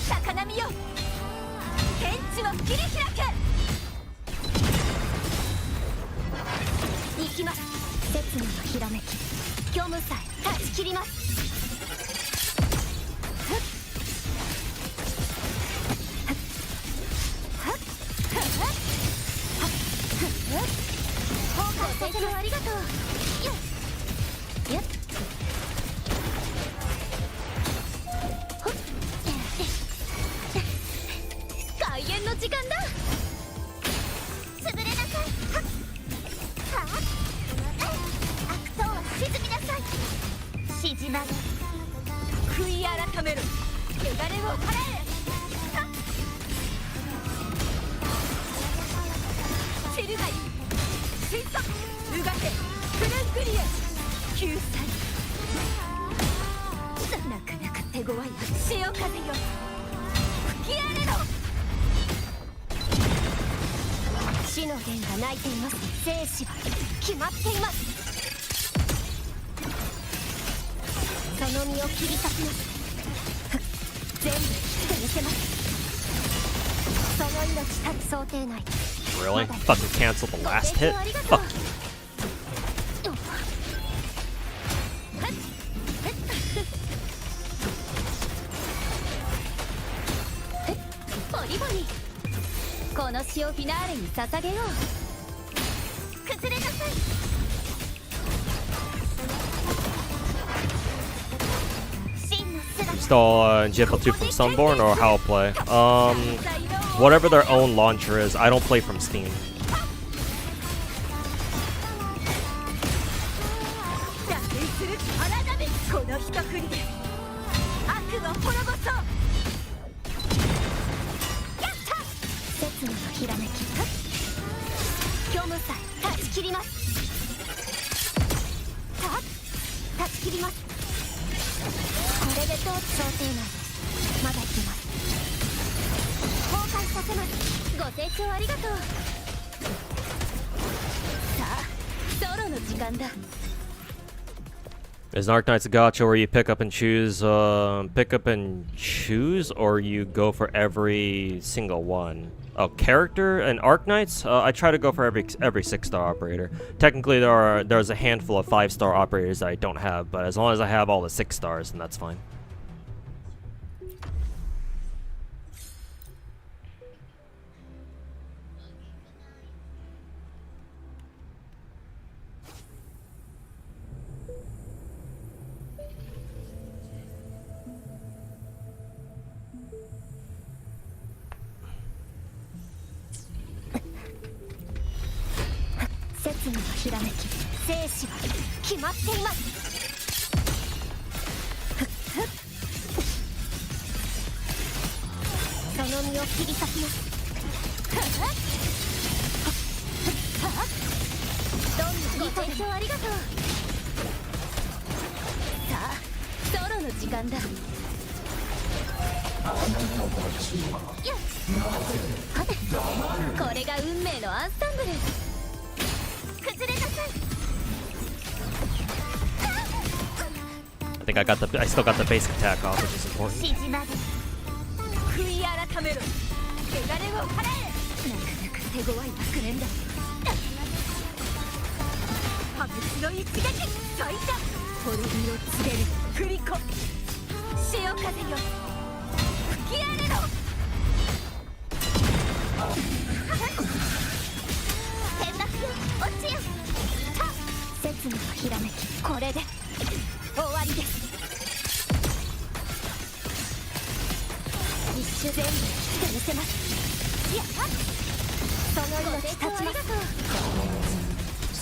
高波よ、天地を切り開け。行きます。刹那のひらめき、虚無さえ断ち切ります。ご清聴ありがとう。よっよっ。ほっ。開演の時間だ。潰れなさい。はっはっ。悪党は沈みなさい。静まる。悔い改めろ。汚れを払え。はっ。チルガイ水素うがけフランクリア救済。なかなか手強い潮風よ、吹き荒れろ。死の弦が鳴いています。生死は決まっています。その身を切り裂きます。全部引きてみせます。その命立つ想定内。 Really? Fucking cancel the last hit? Fuck you. ポリボリ、この詩をフィナーレに捧げよう。崩れなさい。 Install GFL2 from Sunborn or how I'll play? Whatever their own launcher is. I don't play from Steam. 脱線する荒波。この一振りで悪を滅ぼそう。やった。刹那のひらめき、虚無さえ断ち切ります。断ち切ります。これで統治想定内です。まだ行きます。崩壊させます。ご清聴ありがとう。さあ、ソロの時間だ。 Is Arknights a gacha where you pick up and choose, or you go for every single one? Oh, character and Arknights? I try to go for every 6-star operator. Technically, there's a handful of 5-star operators that I don't have, but as long as I have all the 6 stars, then that's fine.刹那のひらめき、生死は決まっています。その身を切り裂きます。清聴ありがとう。さあソロの時間だ。よっはて、これが運命のアンサンブル。崩れなさい。I think I still got the basic attack off, which is important. 静まで悔い改めろ。汚れを払え。なかなか手強い悪念だ。破滅の一撃最多。滅びを告げる振り子。潮風よ吹き荒れろ。転落よ落ちよ。刹那のひらめき、これで終わりです。一瞬全部引きで見せます。やっその命立ちます。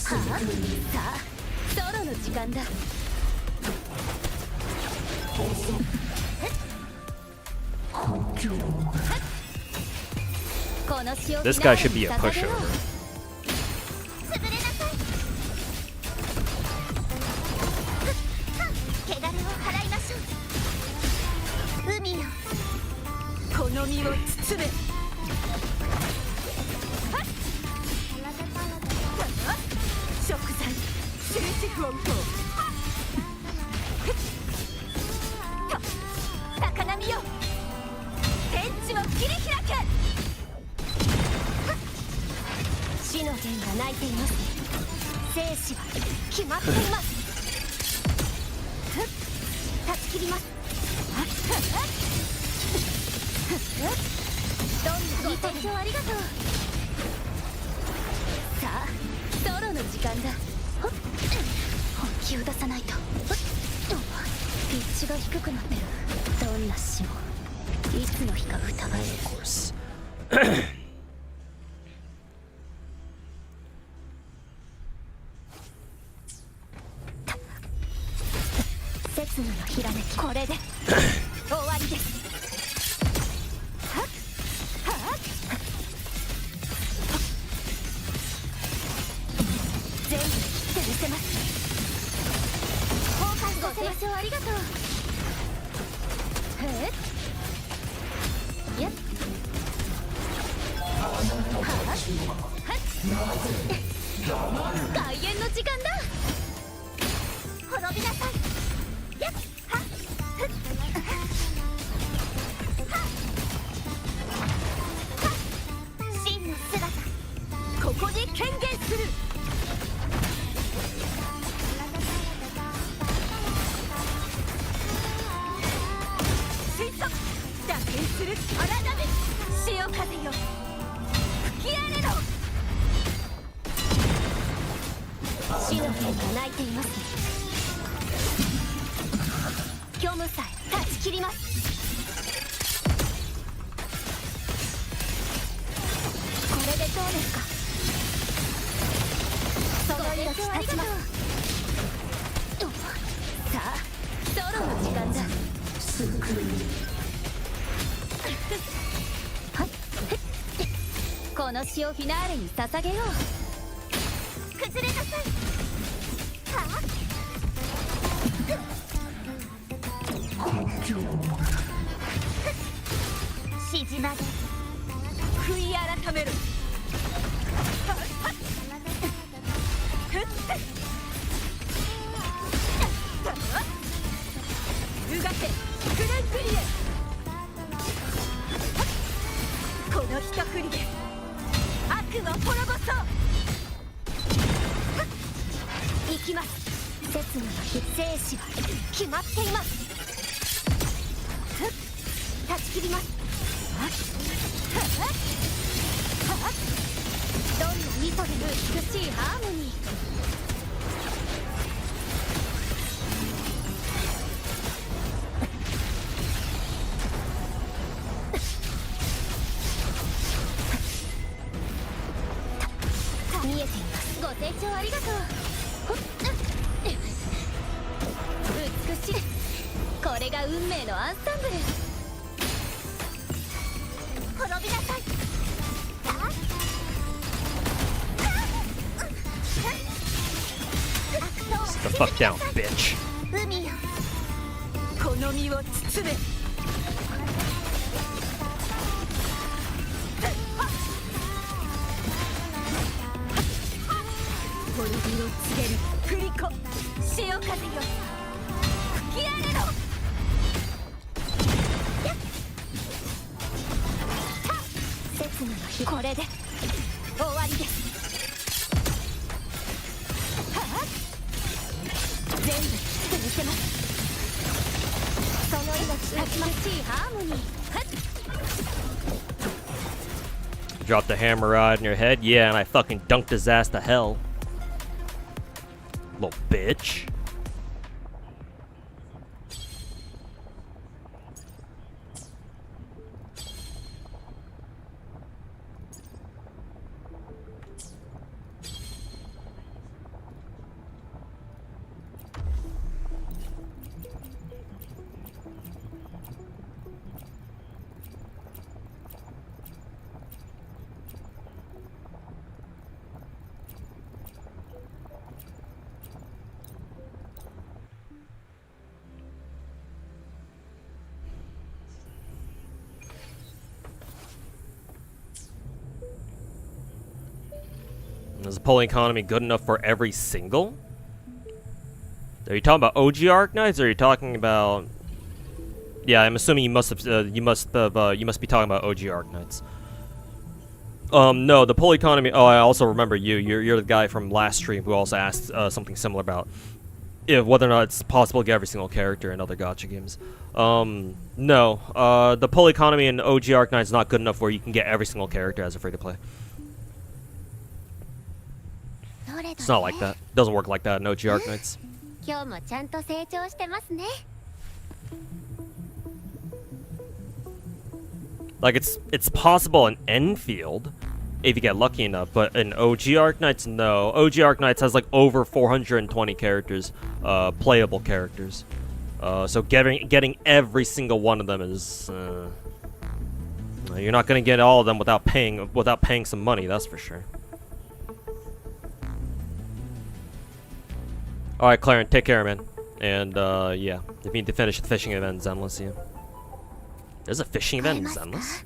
はあ、さあソロの時間だ。この潮 This guy should be a pushover. 潰れなさい。汚れを払いましょう。海よこの身を包め。食材終止符を打とう。高波よ天地を切り開け。死の弦が鳴いています。生死は決まっています。断ち切ります。どんなご清聴ありがとう。さあソロの時間だ。本気を出さないと。ピッチが低くなってる。どんな死もいつの日か疑える。 Of course. 刹那のひらめき、これで終わりです。はっはっ全部切ってみせます。交換ご清聴ありがとう。へっやっはっ外縁の時間だ。滅びなさい。やっはっふっはっ真の姿ここに権限する。神速打点する荒波。潮風よ吹き荒れろ。死の剣が鳴いています。虚無さえ断ち切ります。これでどうですか。その命立ちます。さあソロの時間だ。この詩をフィナーレに捧げよう。崩れなさい。はあ静まで悔い改めろ。うがけクレンクリエ。この一振りで悪魔滅ぼそう。行きます。刹那の日生死は決まっています。断ち切ります。どんなミソでも美しいハーモニー。見えています。ご清聴ありがとう。美しい。これが運命のアンサンブル。滅びなさい。fuck down, bitch. 海よこの身を包め滅びを告げる振り子潮風よ吹き荒れろ刹那の日これで終わりです全部切ってみせますその命たちましいハーモニー Drop the hammer rod in your head? Yeah, and I fucking dunked his ass to hell. Little bitch. Is the polling economy good enough for every single? Are you talking about OG Arknights, or are you talking about? Yeah, I'm assuming you must be talking about OG Arknights. No, the poll economy. Oh, I also remember you. You're the guy from last stream who also asked something similar about whether or not it's possible to get every single character in other gacha games. No, the poll economy in OG Arknights is not good enough where you can get every single character as a free to play. It's not like that. It doesn't work like that in OG Arknights. 今日もちゃんと成長してますね Like it's possible in Enfield if you get lucky enough, but in OG Arknights, no. OG Arknights has like over 420 characters, playable characters. So getting every single one of them is you're not gonna get all of them without paying some money. That's for sure. Alright, Clarence, take care, man. And, yeah. If you need to finish the fishing event in Zenless, yeah. There's a fishing event in Zenless?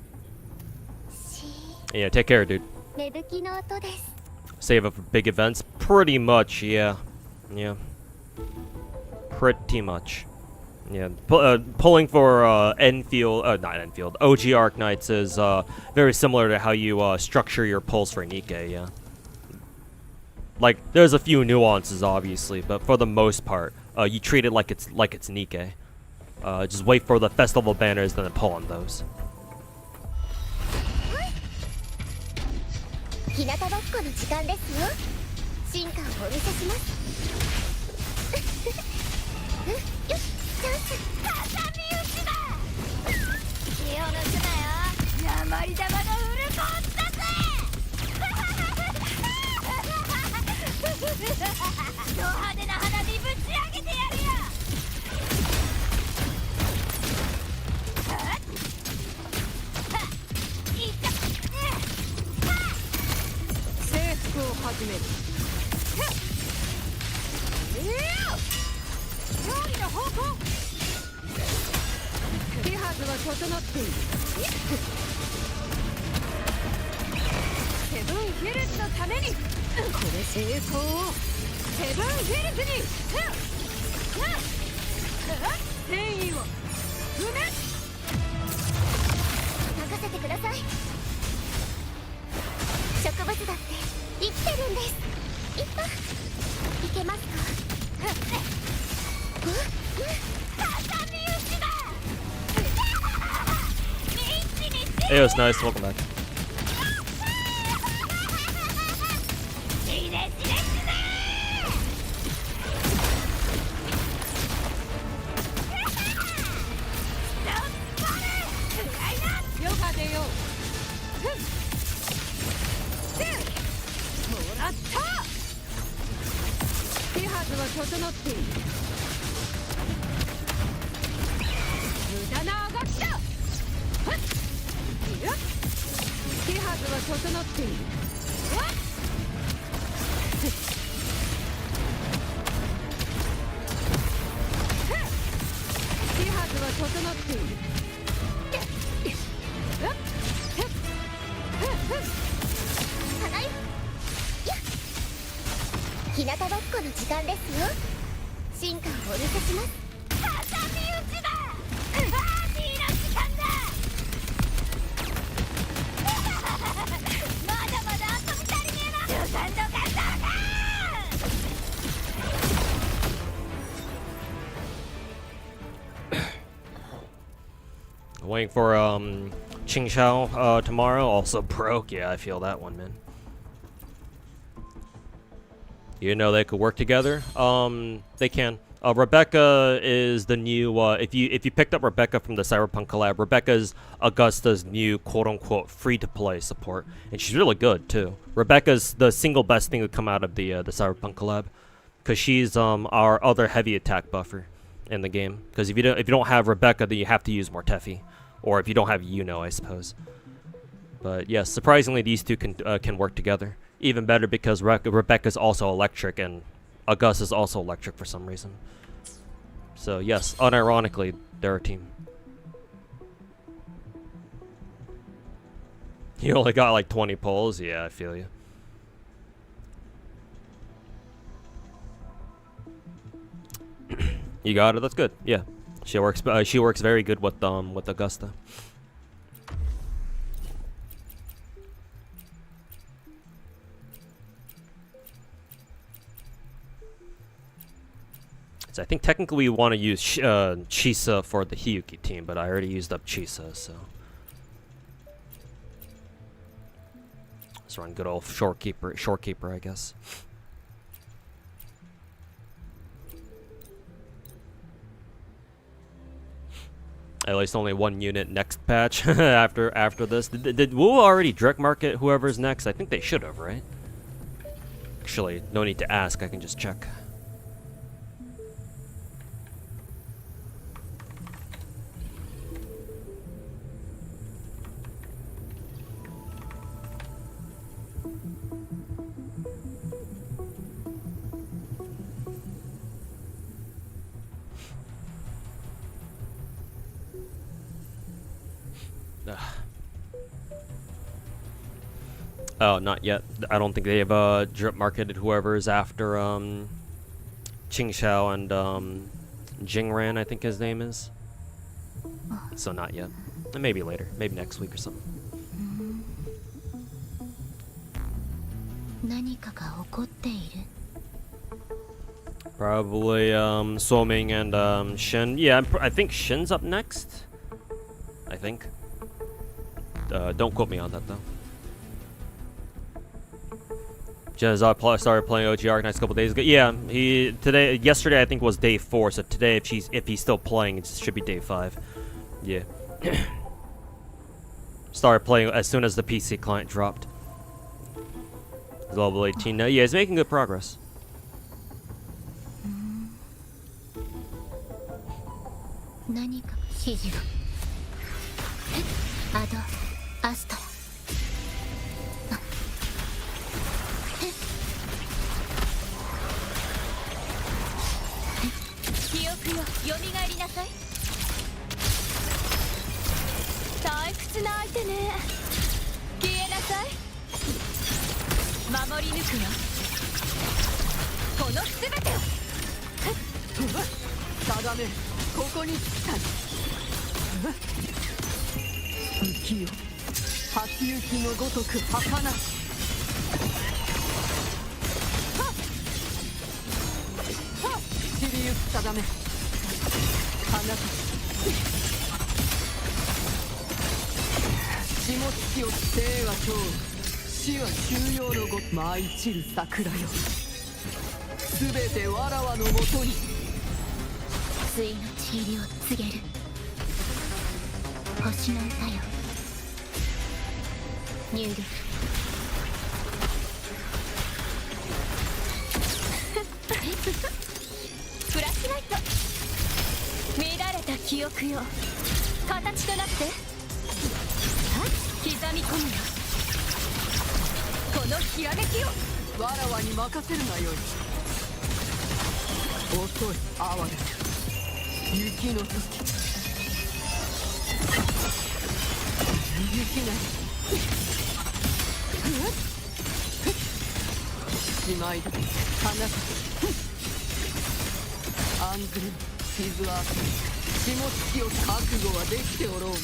Yeah, take care, dude. 芽吹きの音です Save up for big events? Pretty much, yeah. Yeah. Pretty much. Yeah. Pulling for, Enfield, not Enfield, OG Arknights is, very similar to how you, structure your pulls for Nikkei, yeah. Like, there's a few nuances, obviously, but for the most part, you treat it like it's Nikkei. Just wait for the festival banners, then pull on those. 日向ぼっこの時間ですよ進化をお見せしますよしチャンス挟み撃ちだ気を抜くなよ鉛玉がフルコースだぜド派手な花火ぶち上げてやるよ征服を始める料理の方向手はずは整っているセブンヒルズのためにこれ成功をセブンヒルズに戦意を踏め任せてください植物だって生きてるんですいけますか挟み撃ちだ Hey, it was nice. Welcome back. ヨガでよもらった手はずは整っている無駄なあがきだ手はずは整っている日向ぼっこの時間ですよ。進化をお見せします。挟み撃ちだ。パーティーの時間だ。まだまだ遊び足りねえな。ドカンドカンドカン。Waiting for Qingxiao tomorrow. Also broke. Yeah, I feel that one, man. You know they could work together. They can. Rebecca is the new. If you picked up Rebecca from the Cyberpunk collab, Rebecca's Augusta's new quote-unquote free-to-play support, and she's really good too. Rebecca's the single best thing to come out of the Cyberpunk collab, because she's our other heavy attack buffer in the game. Because if you don't have Rebecca, then you have to use Mortefi, or if you don't have Yuno, I suppose. But yes, surprisingly, these two can work together. Even better because Rebecca's also electric and Augusta's also electric for some reason. So yes, unironically, they're a team. You only got like 20 pulls? Yeah, I feel you. You got it? That's good. Yeah. She works very good with Augusta. So I think technically we want to use Chisa for the Hiyuki team, but I already used up Chisa, so let's run good old shorekeeper, I guess. At least only one unit next patch after this. Did Wu already direct market whoever's next? I think they should have, right? Actually, no need to ask. I can just check. Oh, not yet. I don't think they've drip marketed whoever is after Qingxiao and Jingran, I think his name is. So not yet. Maybe later. Maybe next week or something. Probably Suoming and Shin. Yeah, I think Shin's up next. I think. Don't quote me on that though. Just started playing OG Arcanines a couple days ago. Yeah, yesterday I think was day 4, so today if he's still playing, it should be day 5. Yeah. Started playing as soon as the PC client dropped. Level 18 now. Yeah, he's making good progress. しまいだ花案ずる傷は血も月を覚悟はできておろうが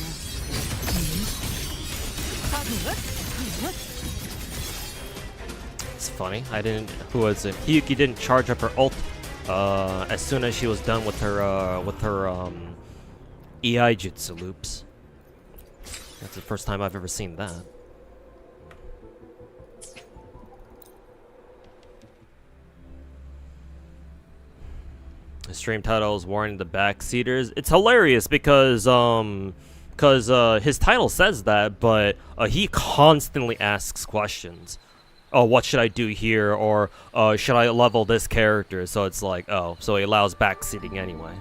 It's funny. I didn't. Who was it? Hiyuki didn't charge up her ult as soon as she was done with her EI jutsu loops. That's the first time I've ever seen that. The stream title is warning the backseaters. It's hilarious because his title says that, but he constantly asks questions. Oh, what should I do here? Or should I level this character? So it's like, oh, so he allows backseating anyway.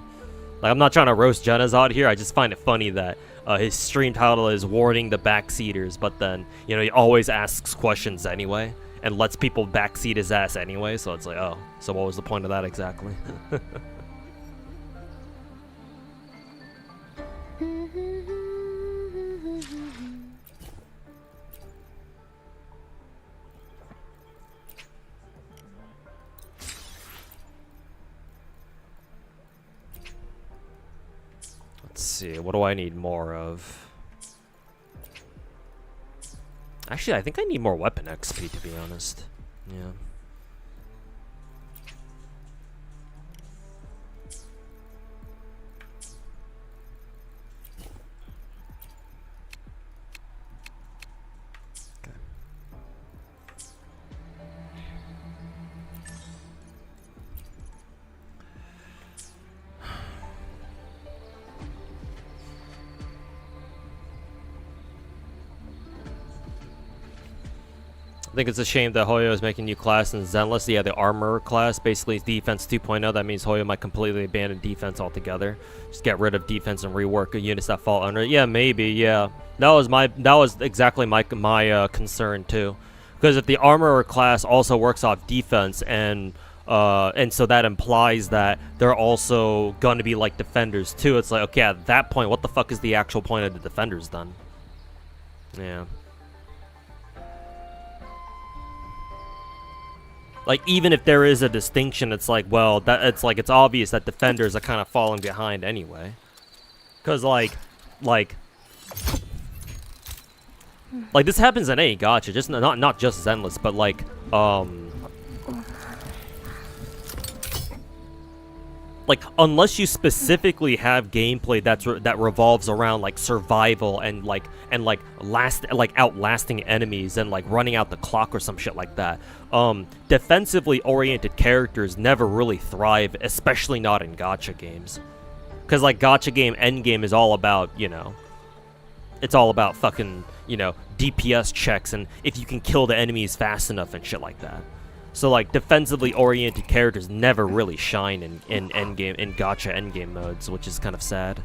Like, I'm not trying to roast Genazod here. I just find it funny that his stream title is warning the backseaters, but then, you know, he always asks questions anyway and lets people backseat his ass anyway. So it's like, oh, so what was the point of that exactly? Let's see, what do I need more of? Actually, I think I need more weapon XP, to be honest. Yeah. I think it's a shame that Hoyo is making new class in Zenless. Yeah, the armor class, basically defense 2.0. That means Hoyo might completely abandon defense altogether. Just get rid of defense and rework units that fall under it. Yeah, maybe. Yeah, that was exactly my concern too. Because if the armorer class also works off defense and so that implies that they're also going to be like defenders too. It's like, okay, at that point, what the fuck is the actual point of the defenders then? Yeah. Like, even if there is a distinction, it's like, well, it's obvious that defenders are kind of falling behind anyway. Cause like this happens in any gacha, just not just Zenless, but like unless you specifically have gameplay that revolves around like survival and outlasting enemies and like running out the clock or some shit like that, defensively oriented characters never really thrive, especially not in gacha games. Because like gacha game endgame is all about, you know, it's all about fucking, you know, DPS checks and if you can kill the enemies fast enough and shit like that. So like defensively oriented characters never really shine in endgame, in gacha endgame modes, which is kind of sad.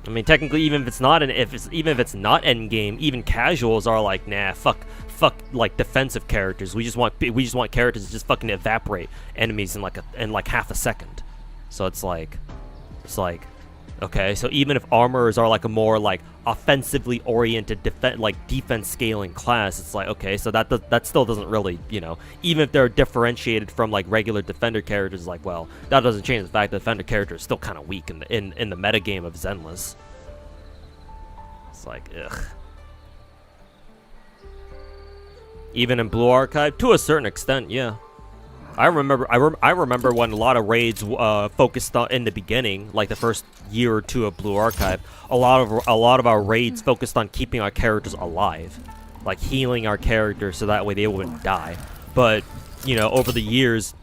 I mean, technically, even if it's not endgame, even casuals are like, nah, fuck like defensive characters. We just want characters to just fucking evaporate enemies in like half a second. So it's like, okay, so even if armorers are like a more like offensively oriented defense scaling class, it's like, okay, so that still doesn't really, you know, even if they're differentiated from like regular defender characters, like, well, that doesn't change the fact that defender character is still kind of weak in the meta game of Zenless. It's like, ugh. Even in Blue Archive, to a certain extent, yeah. I remember when a lot of raids focused on, in the beginning, like the first year or two of Blue Archive, a lot of our raids focused on keeping our characters alive, like healing our characters so that way they wouldn't die. But, you know, over the years,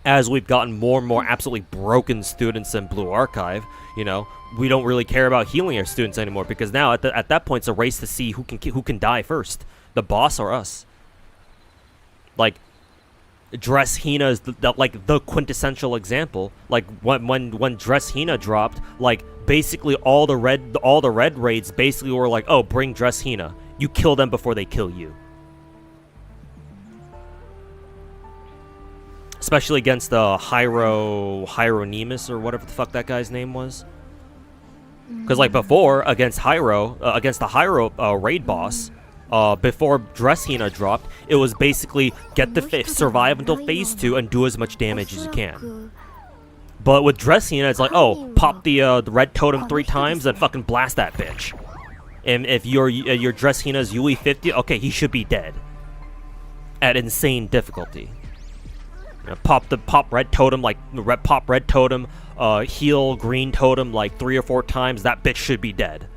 as we've gotten more and more absolutely broken students in Blue Archive, you know, we don't really care about healing our students anymore, because now at that point it's a race to see who can die first, the boss or us. Like, Dress Hina is the quintessential example. Like when Dress Hina dropped, like basically all the red raids basically were like, oh, bring Dress Hina. You kill them before they kill you. Especially against Hieronymus or whatever the fuck that guy's name was. Because like before, against the Hyro raid boss, before Dress Hina dropped, it was basically get the survive until phase 2 and do as much damage as you can. But with Dress Hina, it's like, oh, pop the red totem 3 times and fucking blast that bitch. And if your Dress Hina's UE 50, okay, he should be dead. At insane difficulty. You know, pop red totem, like pop red totem, heal green totem like 3 or 4 times, that bitch should be dead.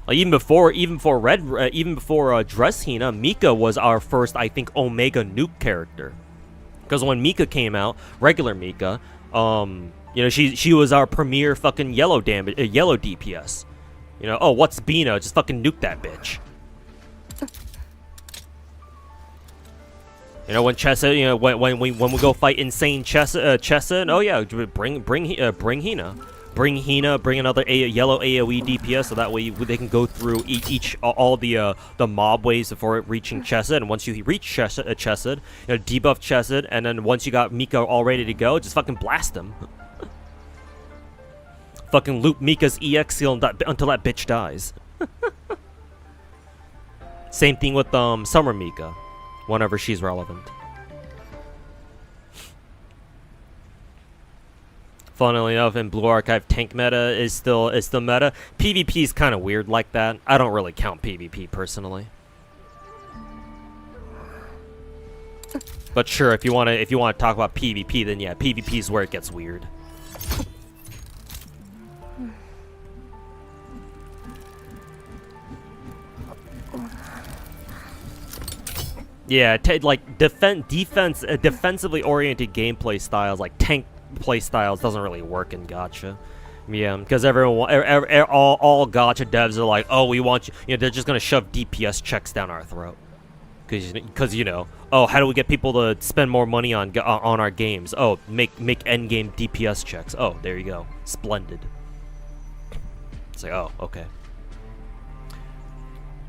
Like even before Dress Hina, Mika was our first, I think, Omega Nuke character. Because when Mika came out, regular Mika, you know, she was our premier fucking yellow DPS. You know, oh, what's Bina? Just fucking nuke that bitch. You know, when Chessa, you know, when we go fight insane Chessa, oh yeah, bring Hina. Bring Hina, bring another yellow AoE DPS, so that way they can go through all the mob waves before reaching Chesed. And once you reach Chesed, you know, debuff Chesed, and then once you got Mika all ready to go, just fucking blast him. Fucking loop Mika's EX seal until that bitch dies. Same thing with Summer Mika, whenever she's relevant. Funnily enough, in Blue Archive, tank meta is still meta. PvP is kind of weird like that. I don't really count PvP personally. But sure, if you want to talk about PvP, then yeah, PvP is where it gets weird. Yeah, like defensively oriented gameplay styles like tank play styles doesn't really work in gacha. Yeah, because all gacha devs are like, oh, we want you. You know, they're just gonna shove DPS checks down our throat. Because you know, oh, how do we get people to spend more money on our games? Oh, make end game DPS checks. Oh, there you go, splendid. It's like, oh, okay.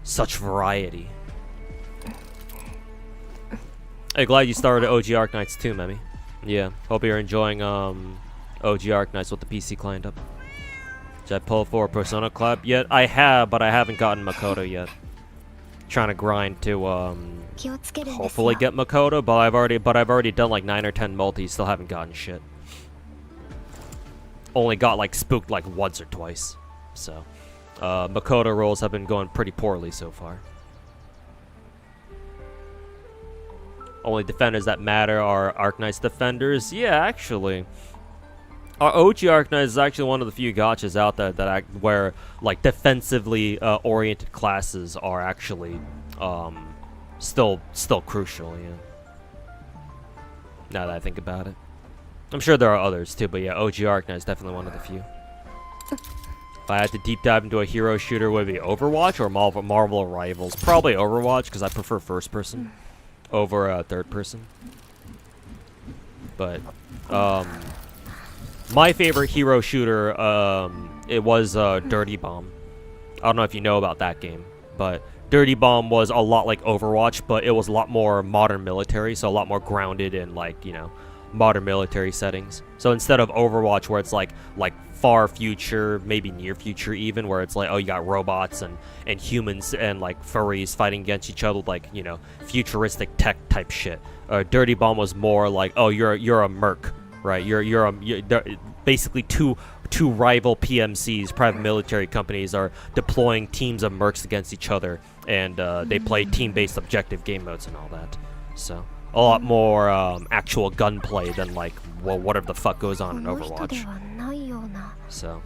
Such variety. Hey, glad you started OG Arknights too, Memmy. Yeah, hope you're enjoying OG Arknights with the PC client up. Did I pull for a Persona Club yet? I have, but I haven't gotten Makoto yet. Trying to grind to hopefully get Makoto, but I've already done like 9 or 10 multis, still haven't gotten shit. Only got like spooked like once or twice. So Makoto rolls have been going pretty poorly so far. Only defenders that matter are Arknight's defenders. Yeah, actually, our OG Arknight is actually one of the few gachas out there that where like defensively oriented classes are actually still crucial. Yeah. Now that I think about it, I'm sure there are others too, but yeah, OG Arknight is definitely one of the few. If I had to deep dive into a hero shooter, would it be Overwatch or Marvel Rivals? Probably Overwatch, because I prefer first person over third person. But my favorite hero shooter, it was Dirty Bomb. I don't know if you know about that game, but Dirty Bomb was a lot like Overwatch, but it was a lot more modern military, so a lot more grounded in, like, you know, modern military settings. So instead of Overwatch, where it's like far future, maybe near future even, where it's like, oh, you got robots and humans and like furries fighting against each other, like, you know, futuristic tech type shit. Dirty Bomb was more like, oh, you're a merc, right? You're basically two rival PMCs, private military companies, are deploying teams of mercs against each other, and they play team-based objective game modes and all that. So a lot more actual gunplay than like, well, whatever the fuck goes on in Overwatch. So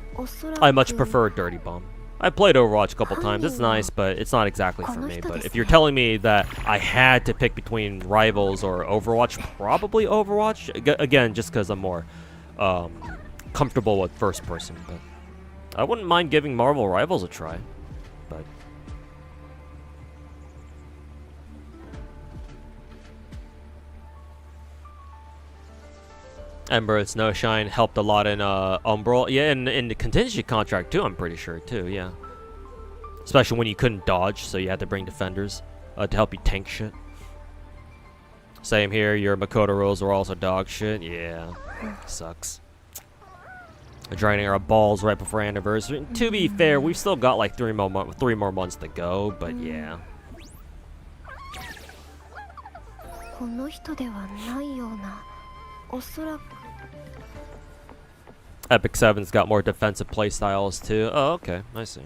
I much prefer Dirty Bomb. I played Overwatch a couple times. It's nice, but it's not exactly for me. But if you're telling me that I had to pick between Rivals or Overwatch, probably Overwatch. Again, just because I'm more comfortable with first person. But I wouldn't mind giving Marvel Rivals a try. But Ember, it's no shine, helped a lot in Umbral. Yeah, and in the contingency contract too, I'm pretty sure too, yeah. Especially when you couldn't dodge, so you had to bring defenders to help you tank shit. Same here, your Makoto rolls were also dog shit. Yeah, sucks. Draining our balls right before anniversary. To be fair, we've still got like 3 more months to go, but yeah. この人ではないような。おそらく Epic 7's got more defensive playstyles too. Oh, okay, I see.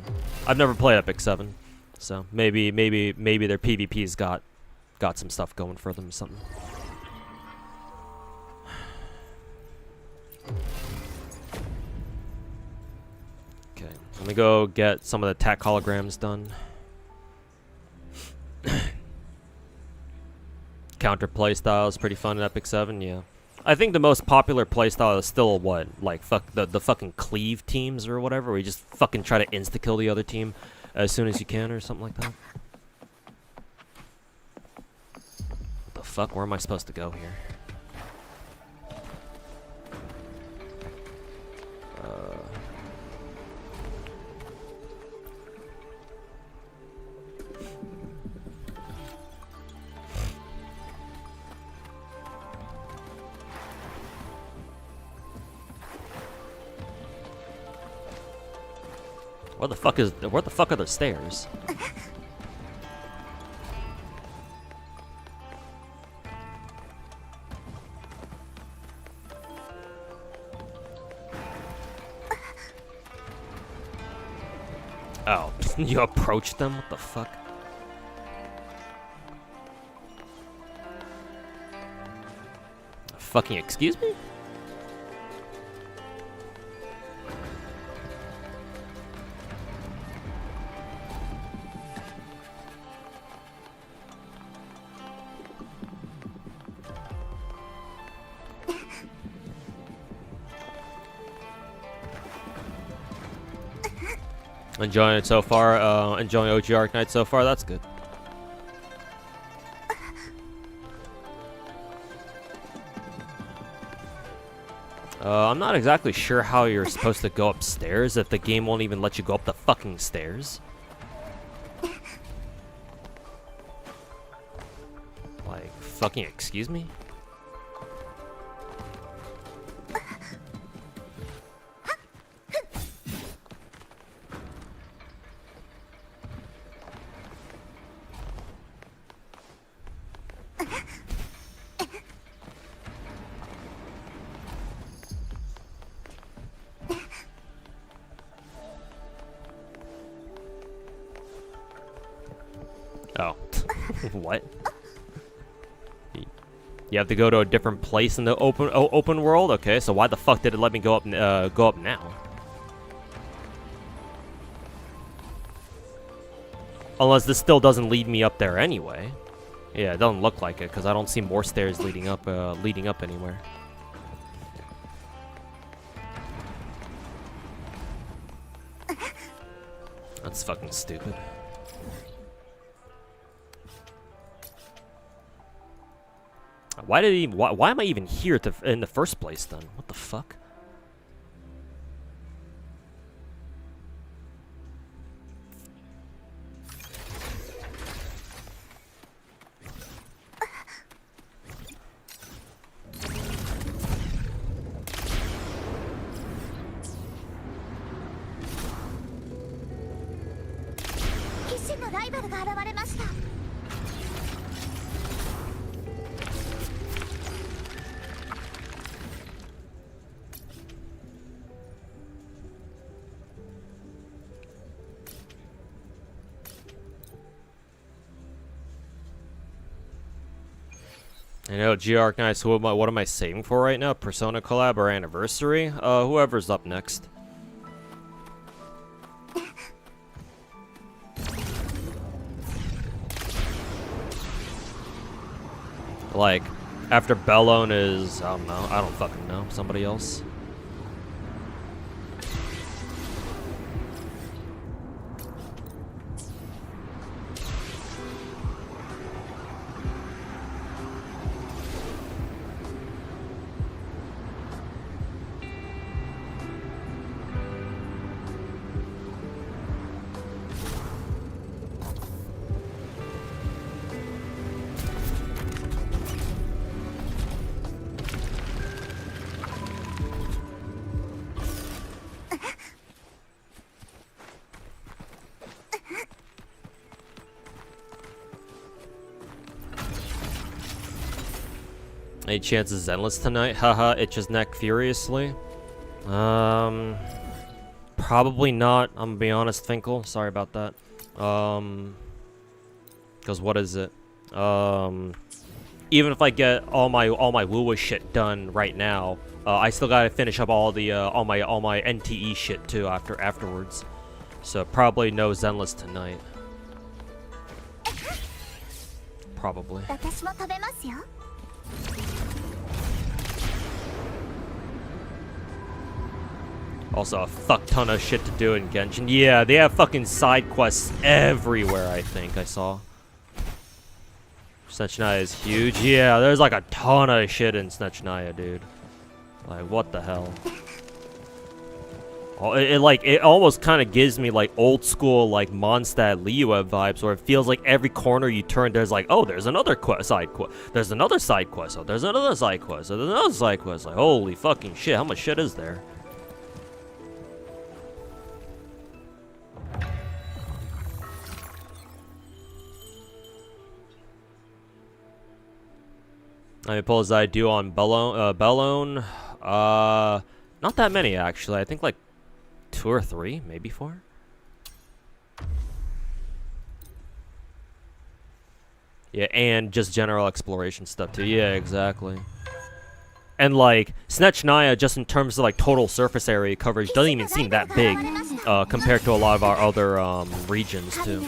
I've never played Epic 7, so maybe their PvP's got some stuff going for them or something. Okay, let me go get some of the attack holograms done. Counter playstyle is pretty fun in Epic 7, yeah. I think the most popular playstyle is still what, like the fucking cleave teams or whatever, where you just fucking try to insta-kill the other team as soon as you can or something like that. What the fuck? Where am I supposed to go here? Where the fuck are the stairs? Oh, you approached them? What the fuck? Fucking excuse me? Enjoying it so far, enjoying OG Arc Knight so far, that's good. I'm not exactly sure how you're supposed to go upstairs if the game won't even let you go up the fucking stairs. Like, fucking excuse me? Oh. What? You have to go to a different place in the open world? Okay, so why the fuck did it let me go up now? Unless this still doesn't lead me up there anyway. Yeah, it doesn't look like it because I don't see more stairs leading up anywhere. That's fucking stupid. Why am I even here in the first place then? What the fuck? I know, G-Arc Knights, what am I saving for right now? Persona collab or anniversary? Whoever's up next. Like, after Bellone is, I don't know, I don't fucking know, somebody else. Any chances Zenless tonight? Haha, itches neck furiously. Probably not. I'm gonna be honest, Finkel. Sorry about that. Because what is it? Even if I get all my woo-woo shit done right now, I still gotta finish up all the all my NTE shit too afterwards. So probably no Zenless tonight. Probably. Also a fuck ton of shit to do in Genshin. Yeah, they have fucking side quests everywhere, I think I saw. Snechnaya is huge. Yeah, there's like a ton of shit in Snechnaya, dude. Like, what the hell? Oh, it almost kind of gives me like old school like Mondstadt Liyue vibes, where it feels like every corner you turn, there's like, oh, there's another side quest. There's another side quest. Oh, there's another side quest. Oh, there's another side quest. Like, holy fucking shit! How much shit is there? How many pulls did I do on Bellone? Not that many actually. I think like 2 or 3, maybe 4. Yeah, and just general exploration stuff too. Yeah, exactly. And like Snechnaya, just in terms of like total surface area coverage, doesn't even seem that big compared to a lot of our other regions too.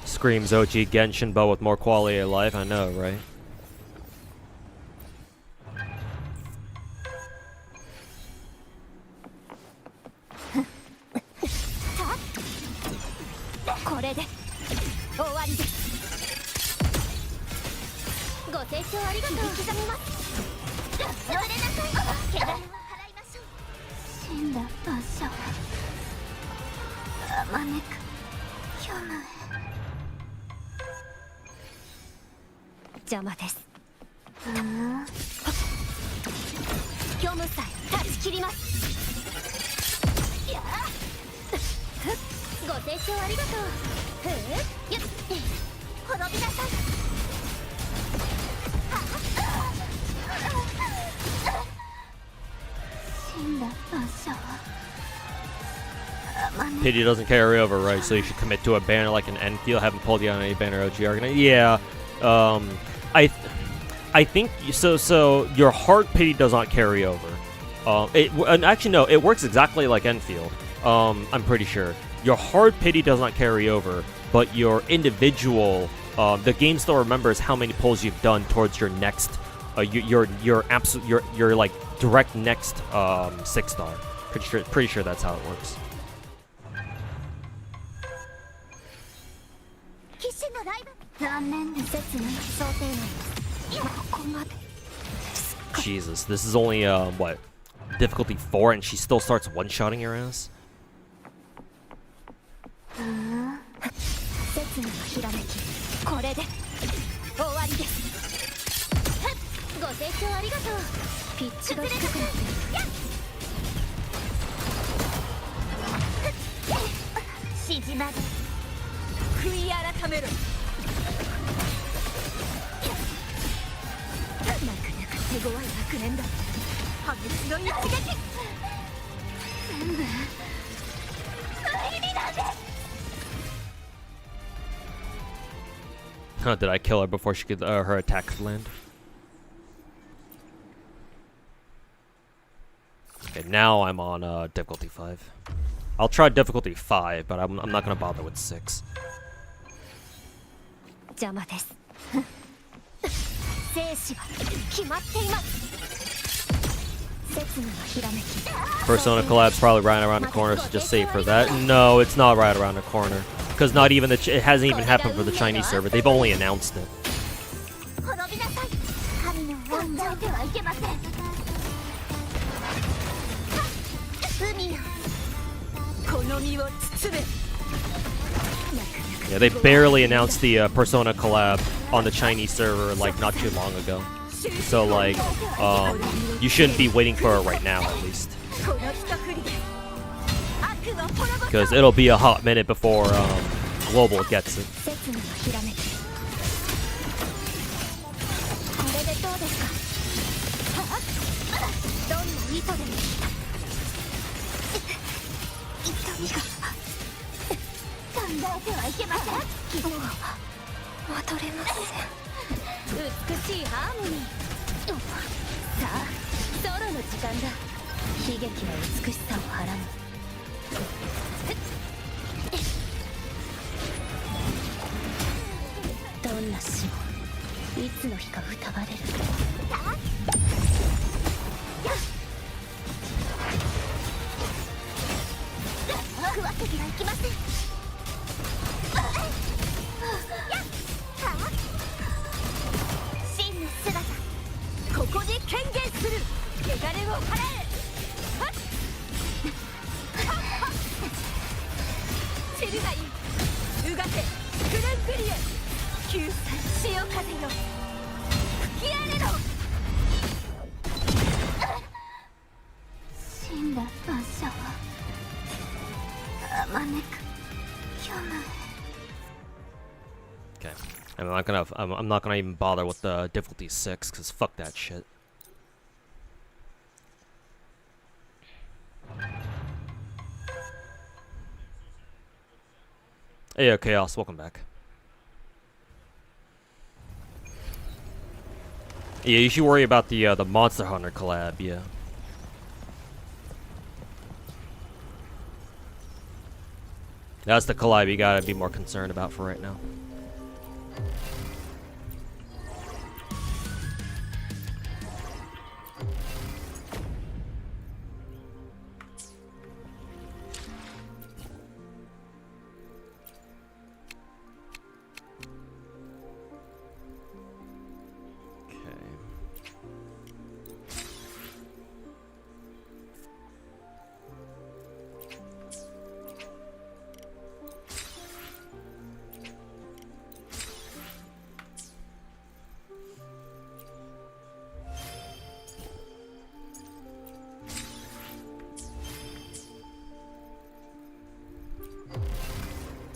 Screams OG Genshin, but with more quality of life. I know, right? Pity doesn't carry over, right? So you should commit to a banner like an Enfield. Haven't pulled you on any banner OG Arcanine. Yeah, I think so. So your heart pity does not carry over. And actually no, it works exactly like Enfield. I'm pretty sure your hard pity does not carry over, but your individual, the game still remembers how many pulls you've done towards your next, your absolute, your like direct next 6-star. Pretty sure that's how it works. Jesus, this is only what, difficulty 4, and she still starts one-shotting your ass. Did I kill her before she could her attack land? Okay, now I'm on difficulty 5. I'll try difficulty 5, but I'm not gonna bother with 6. Persona collab's probably right around the corner, so just save for that. No, it's not right around the corner. Because not even it hasn't even happened for the Chinese server. They've only announced it. Yeah, they barely announced the Persona collab on the Chinese server like not too long ago. So like, you shouldn't be waiting for it right now, at least. because it'll be a hot minute before Global gets it. 説明をひらめきこれでどうですかはあどんな意図でも痛みが考えてはいけません気分は戻れません美しいハーモニーさあソロの時間だ悲劇は美しさをはらむどんな死もいつの日か歌われる泣くわけにはいきません真の姿ここで宣言する汚れを払え散るがいいうがてクルンクリエ救済潮風よ吹き荒れろ死んだ万象はあまねく去年 Okay, I'm not gonna even bother with the difficulty 6 because fuck that shit. Hey, Chaos, welcome back. Yeah, you should worry about the Monster Hunter collab, yeah. That's the collab you gotta be more concerned about for right now.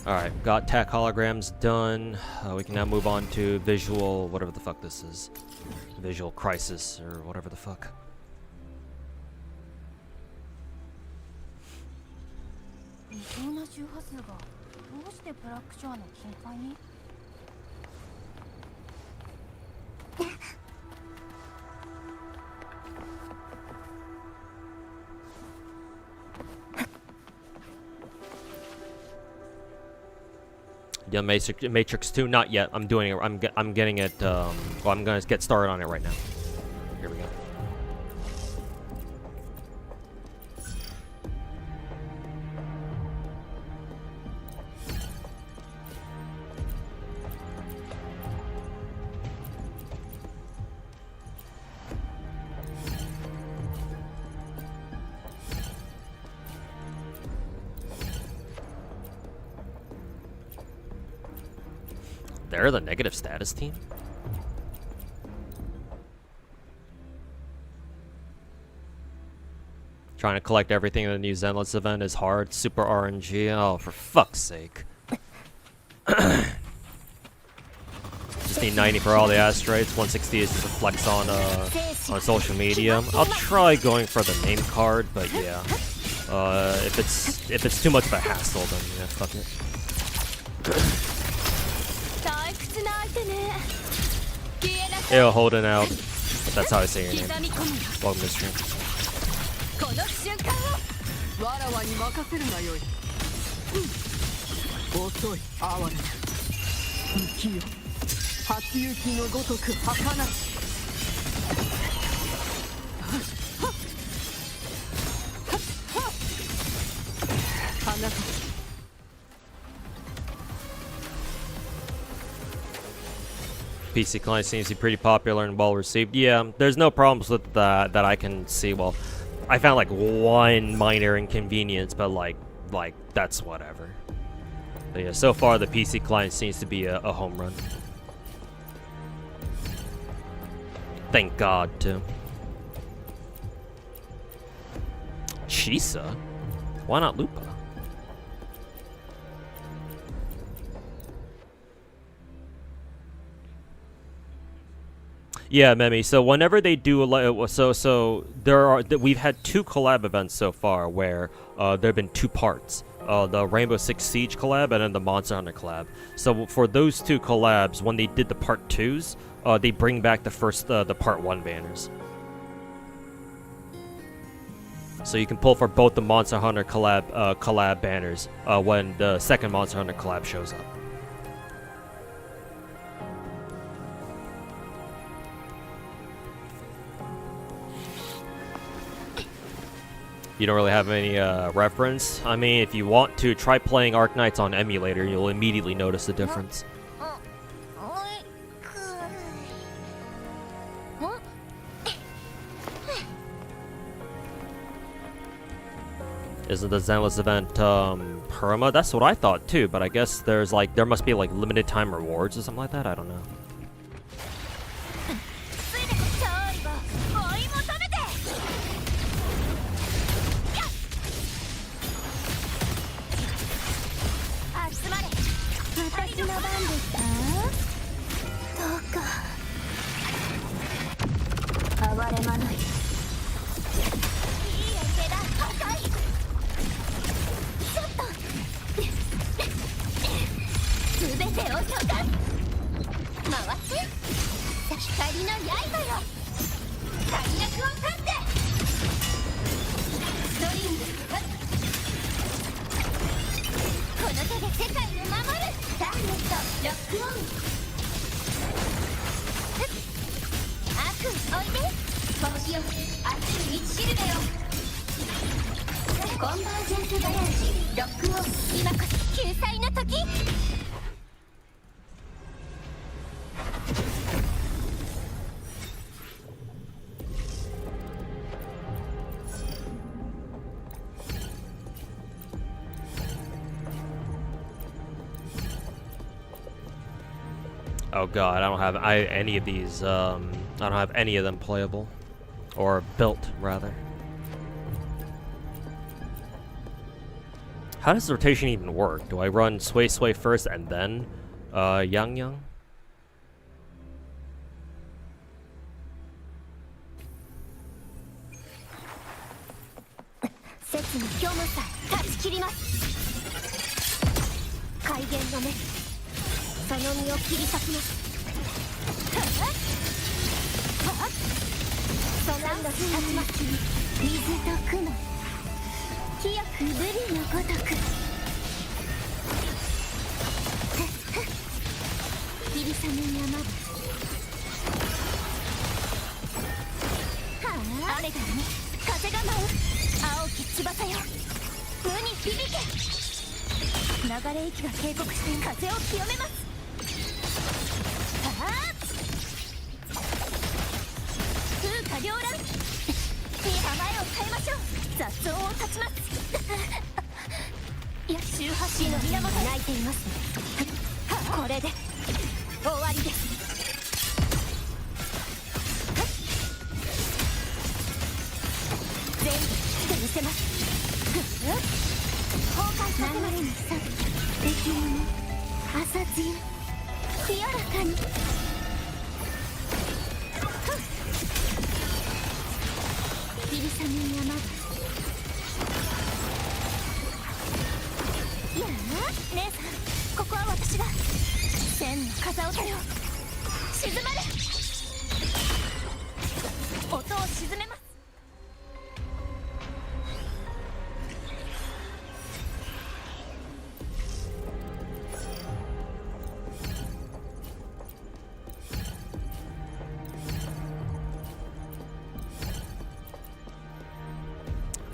Alright, got tech holograms done. We can now move on to visual, whatever the fuck this is. Visual crisis, or whatever the fuck. 異常な周波数がどうしてブラックショアの近海にYeah, Matrix 2, not yet. I'm doing it. I'm getting it. Well, I'm gonna get started on it right now. Here we go. They're the negative status team? Trying to collect everything in the new Zenless event is hard. Super RNG. Oh, for fuck's sake. Just need 90 for all the asteroids. 160 is just a flex on social media. I'll try going for the name card, but yeah. If it's too much of a hassle, then yeah, fuck it. Ew, holding out. That's how I say your name. Welcome to stream. この瞬間をわらわに任せるがよい、遅い哀れな浮世初雪のごとく儚し花と PC client seems to be pretty popular and well received. Yeah, there's no problems with that I can see. Well, I found like one minor inconvenience, but like that's whatever. But yeah, so far the PC client seems to be a home run. Thank God, too. Chisa? Why not Lupa? Yeah, Memi. So whenever they do we've had 2 collab events so far where there have been 2 parts. The Rainbow Six Siege collab and then the Monster Hunter collab. So for those 2 collabs, when they did the part 2s, they bring back the part 1 banners. So you can pull for both the Monster Hunter collab banners when the second Monster Hunter collab shows up. You don't really have any reference? I mean, if you want to, try playing Arknights on emulator, you'll immediately notice the difference. Isn't the Zenless event perma? That's what I thought too, but I guess there must be like limited time rewards or something like that. I don't know. Oh god, I don't have any of these. I don't have any of them playable, or built rather. How does the rotation even work? Do I run Sway Sway first and then Yang Yang?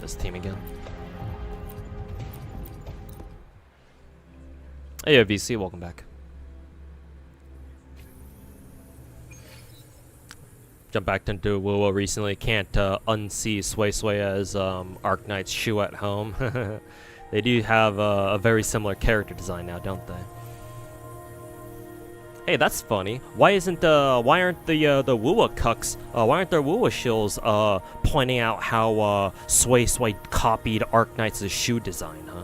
This team again. Hey, VC, welcome back. Jump back into WoWo recently. Can't unsee Sway Sway as Arknight's shoe at home. They do have a very similar character design now, don't they? Hey, that's funny. Why aren't the Woowa cucks? Why aren't there Woowa shills pointing out how Sway Sway copied Arknight's shoe design, huh?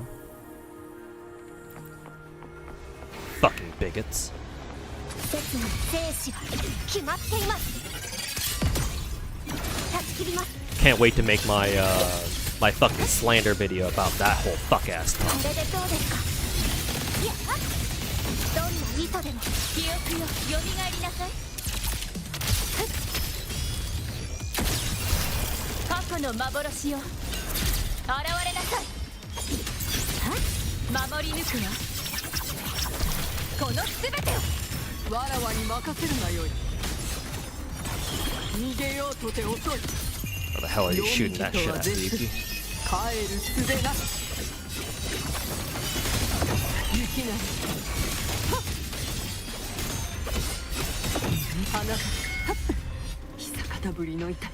Fucking bigots. Can't wait to make my my fucking slander video about that whole fuck ass talk. これでどうですか。いや、どんな意図でも記憶よ蘇りなさい。過去の幻よ現れなさい。守り抜くわ。この全てをわらわに任せるがよい。逃げようとて遅い。 How the hell are you shooting that shit at, Yuki? 帰る術なし。雪なり。花が久方ぶりの痛み。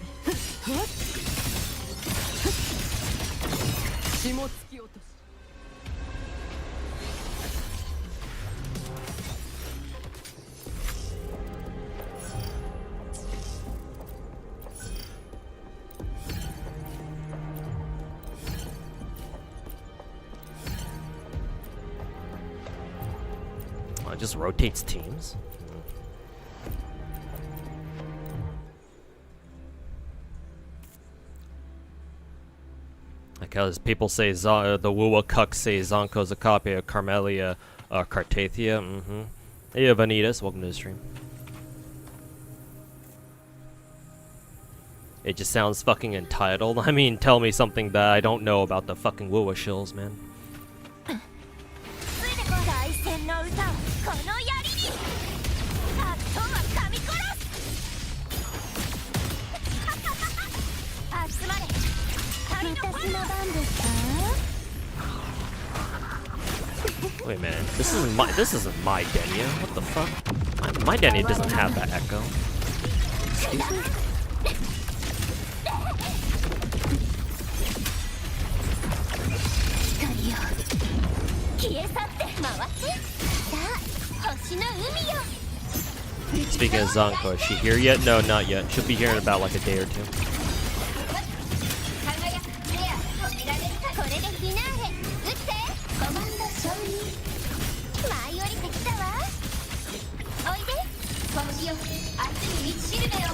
霜突き落とし。 It just rotates teams. Like how people say the Wuwa Cuck say Zonko's a copy of Carmelia Cartathia. Hey Vanitas, welcome to the stream. It just sounds fucking entitled. I mean, tell me something that I don't know about the fucking Wuwa shills, man. 大戦の歌をこの槍に悪党は噛み殺す。集まれ私の番ですか。 Wait a minute, this isn't my Denia. What the fuck? My Denia doesn't have that echo. Excuse me? 光よ消え去って回ってさあ星の海よ。 Speaking of Zonko, is she here yet? No, not yet. She'll be here in about like a day or two. これでフィナーレ撃ってコマンド承認舞い降りてきたわ。おいで星よ明日に道しるべよ。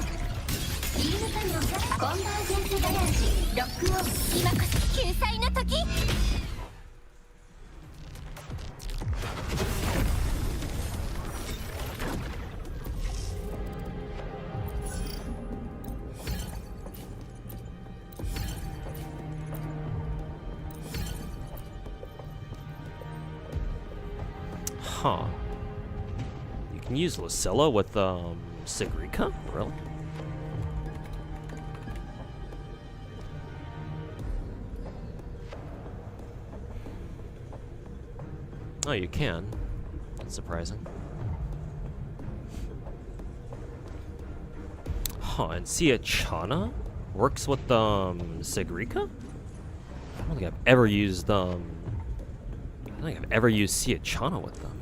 ビームカニョンコンバージェンスガラージロックオン今こそ救済の時。 Huh. You can use Lucilla with Sigrika? Really? Oh, you can. That's surprising. Huh, and Chana works with Sigrika? I don't think I've ever used I don't think I've ever used Chana with them.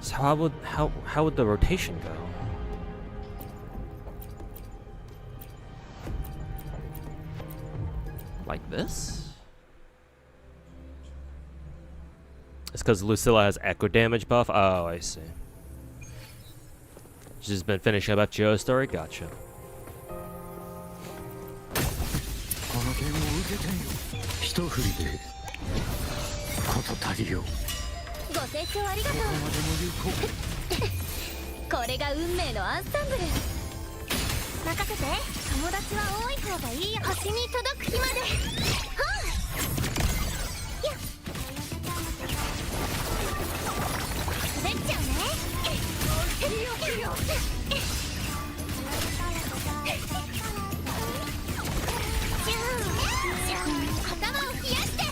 So how would the rotation go? Like this? It's because Lucilla has echo damage buff? Oh, I see. She's just been finishing up FGO's story? Gotcha. ご清聴ありがとう。これが運命のアンサンブル。任せて。友達は多い方がいいよ。星に届く日まで。やっ。滑っちゃうね。頭を冷やして。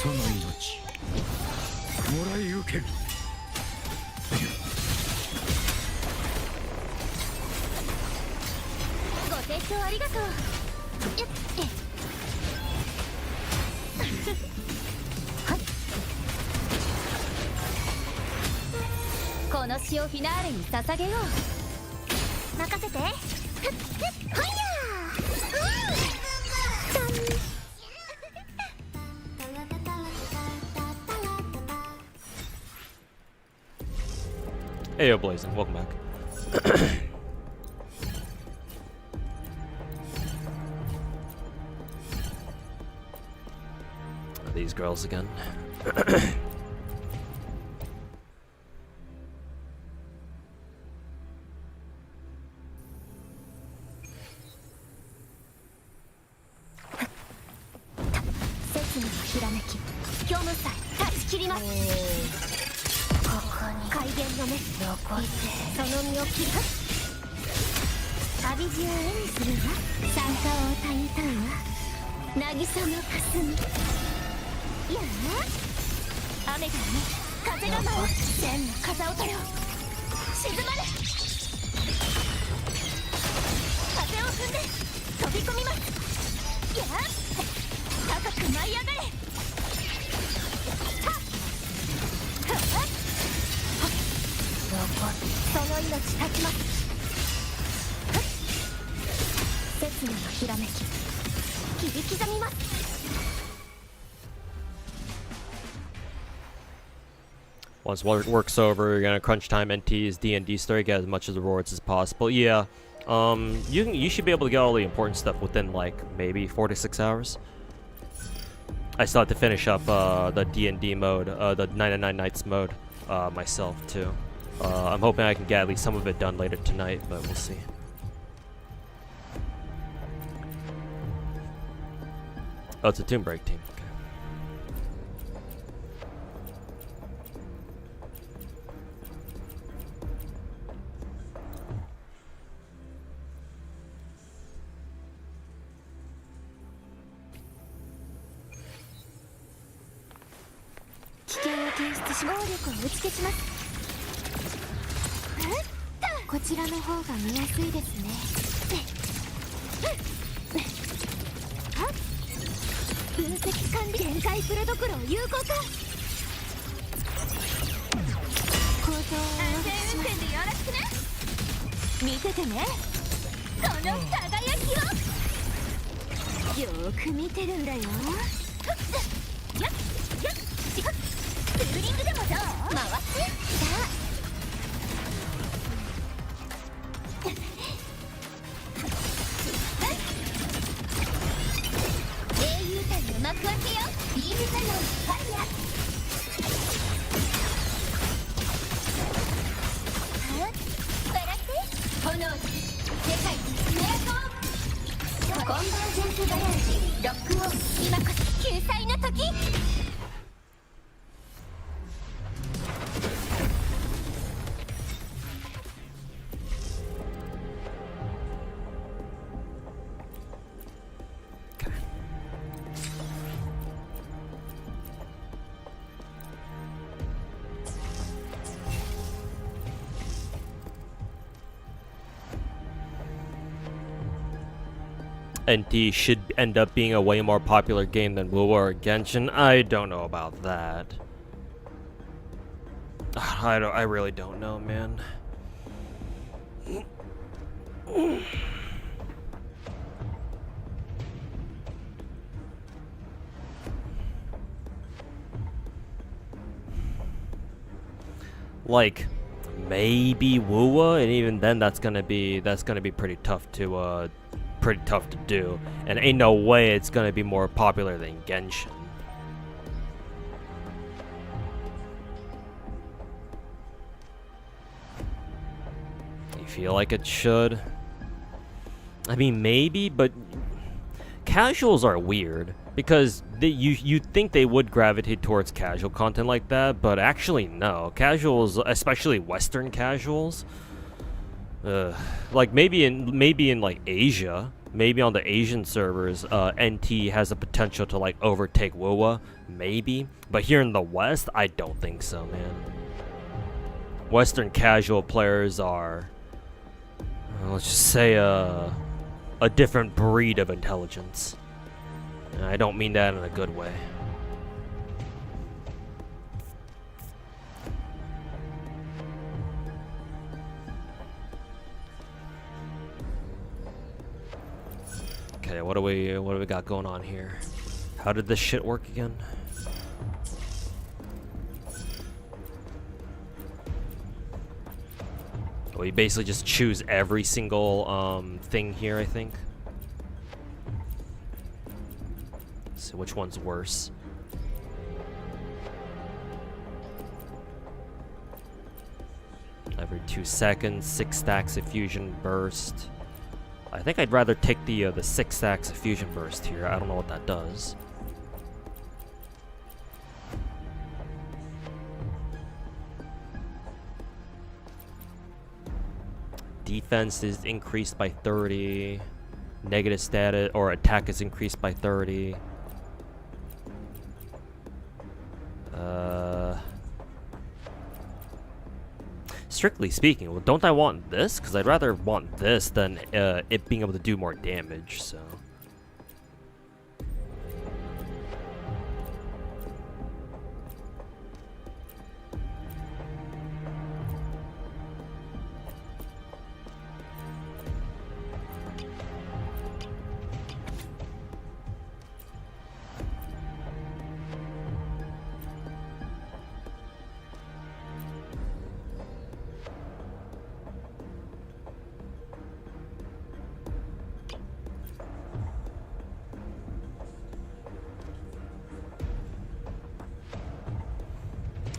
その命もらい受ける。ご清聴ありがとう。よっはい。この詩をフィナーレに捧げよう。任せて。ふっふっほいやー。 Hey, yo, Blazing, welcome back. These girls again. Once work's over, you're gonna crunch time NT's D&D story, get as much of the rewards as possible. Yeah, you should be able to get all the important stuff within like maybe 4 to 6 hours. I still have to finish up the D&D mode, the 99 Nights mode, myself too. I'm hoping I can get at least some of it done later tonight, but we'll see. Oh, it's a Tomb Break team. Okay. NT should end up being a way more popular game than WoW or Genshin. I don't know about that. I really don't know, man. Like maybe WoW, and even then that's gonna be pretty tough to do, and ain't no way it's gonna be more popular than Genshin. You feel like it should? I mean, maybe, but casuals are weird because you'd think they would gravitate towards casual content like that, but actually no. Casuals, especially Western casuals, like maybe in like Asia, maybe on the Asian servers, NT has the potential to like overtake WoW, maybe. But here in the West, I don't think so, man. Western casual players are, let's just say, a different breed of intelligence. And I don't mean that in a good way. Okay, what do we got going on here? How did this shit work again? We basically just choose every single thing here, I think. Let's see which one's worse. Every 2 seconds, 6 stacks of fusion burst. I think I'd rather take the 6 stacks of fusion burst here. I don't know what that does. Defense is increased by 30. Negative status or attack is increased by 30. Strictly speaking, well, don't I want this? Because I'd rather want this than it being able to do more damage, so...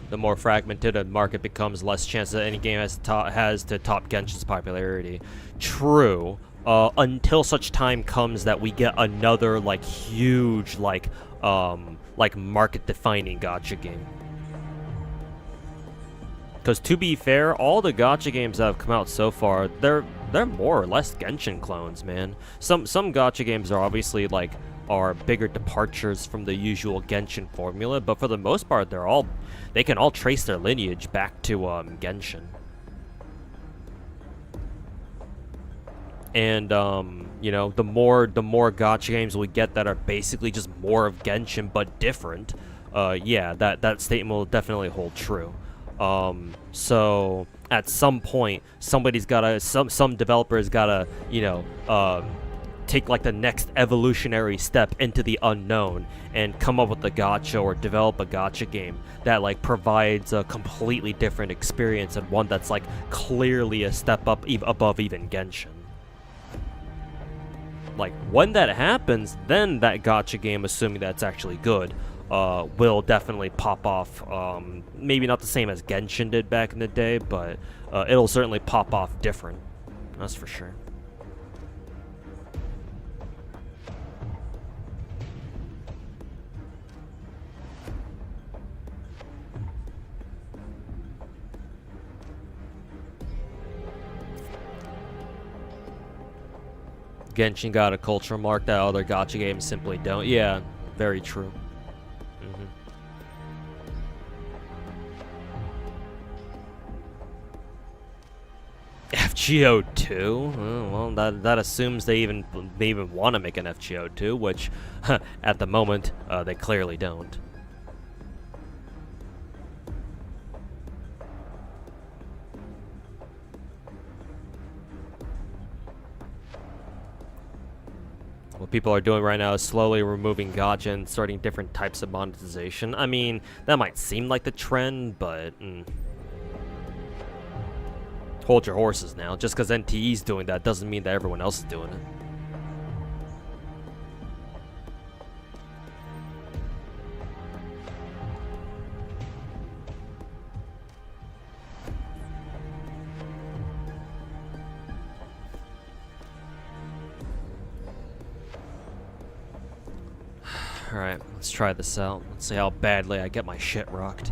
The more fragmented a market becomes, less chance that any game has to top Genshin's popularity. True, until such time comes that we get another like huge like market-defining gacha game. Because to be fair, all the gacha games that have come out so far, they're more or less Genshin clones, man. Some gacha games are obviously like are bigger departures from the usual Genshin formula, but for the most part, they can all trace their lineage back to Genshin. And you know, the more gacha games we get that are basically just more of Genshin but different, yeah, that statement will definitely hold true. So at some point, somebody's gotta, some developer's gotta, you know, take like the next evolutionary step into the unknown and come up with a gacha or develop a gacha game that like provides a completely different experience and one that's like clearly a step up above even Genshin. Like when that happens, then that gacha game, assuming that's actually good, will definitely pop off. Maybe not the same as Genshin did back in the day, but it'll certainly pop off different. That's for sure. Genshin got a cultural mark that other gacha games simply don't. Yeah, very true. FGO2? Well, that assumes they even want to make an FGO2, which at the moment they clearly don't. What people are doing right now is slowly removing gacha and starting different types of monetization. I mean, that might seem like the trend, but hold your horses now. Just because NTE's doing that doesn't mean that everyone else is doing it. Alright, let's try this out. Let's see how badly I get my shit rocked.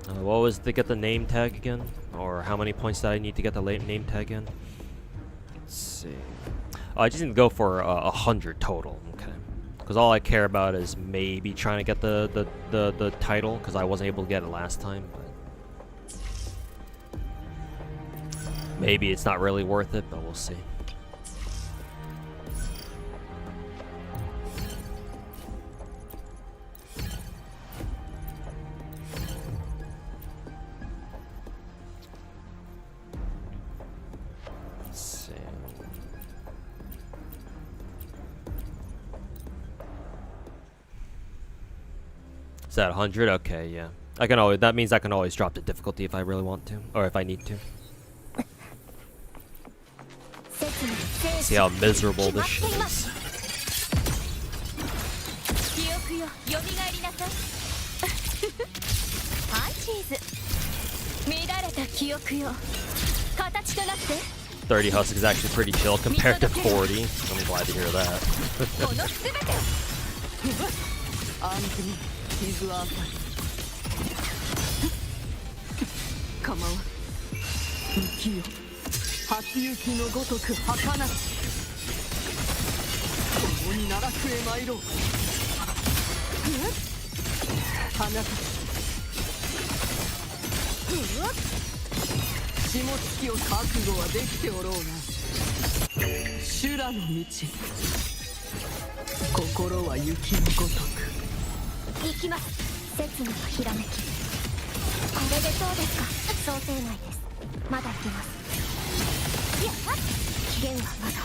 What was to get the name tag again? Or how many points did I need to get the name tag in? Let's see. I just need to go for 100 total, okay. Because all I care about is maybe trying to get the title, because I wasn't able to get it last time. But maybe it's not really worth it, but we'll see. that 100? Okay, yeah. I can always. That means I can always drop the difficulty if I really want to, or if I need to. See how miserable this shit is. 記憶よ、よみがえりなさい。はい、チーズ。乱れた記憶よ、形となって。30 husk is actually pretty chill compared to 40. I'm glad to hear that. このすべてを。アントニー、傷は浅い。構わん。雪よ、初雪のごとく儚し。共に奈落へ参ろう。花たち。霜月を覚悟はできておろうな。修羅の道。心は雪のごとく。行きます。刹那のひらめき。これでどうですか。想定内です。まだ行けます。いや、期限はまだ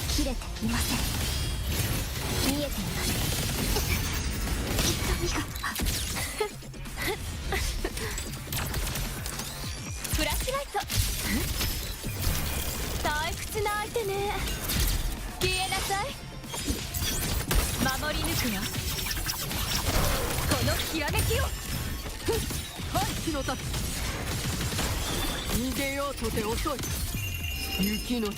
切れていません。見えています。痛みがフラッシュライト。退屈な相手ね。消えなさい。守り抜くよ、このひらめきを。はい、火の立つ。逃げようとて遅い。雪の時。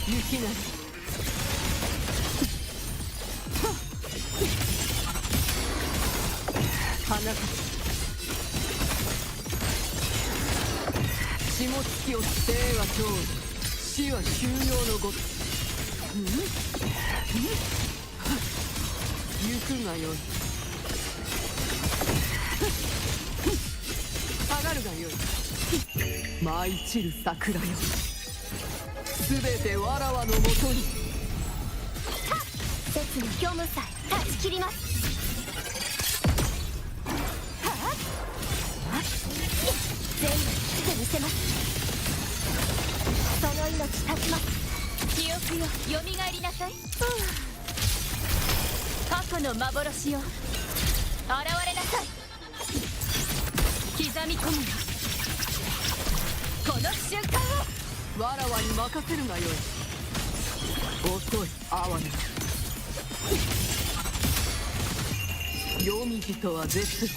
雪なり。花たち。霜月を生は通る。死は収容のごと。行くがよい。下がるがよい。舞い散る桜よ、すべてわらわのもとに。刹那虚無さえ断ち切ります。全部切ってみせます。その命断ちます。記憶よ、よみがえりなさい。過去の幻よ、現れなさい。刻み込むよ、この瞬間を。わらわに任せるがよい。遅い、哀れ。黄泉人は絶帰る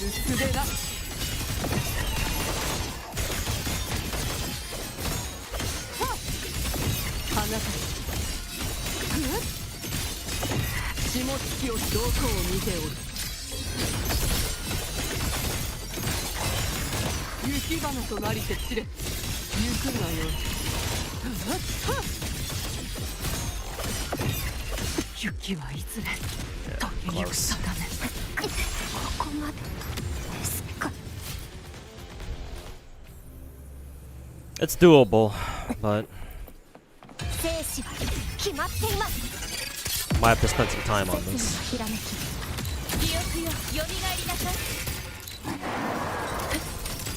術なし。花たち。霜月をどこを見ておる。雪花となりて散れ。行くがよい。雪はいずれ溶けゆく定め。ここまでですか。 It's doable, but 生死は決まっています。 might have to spend some time on this. ひらめき。記憶よ、よみがえりなさい。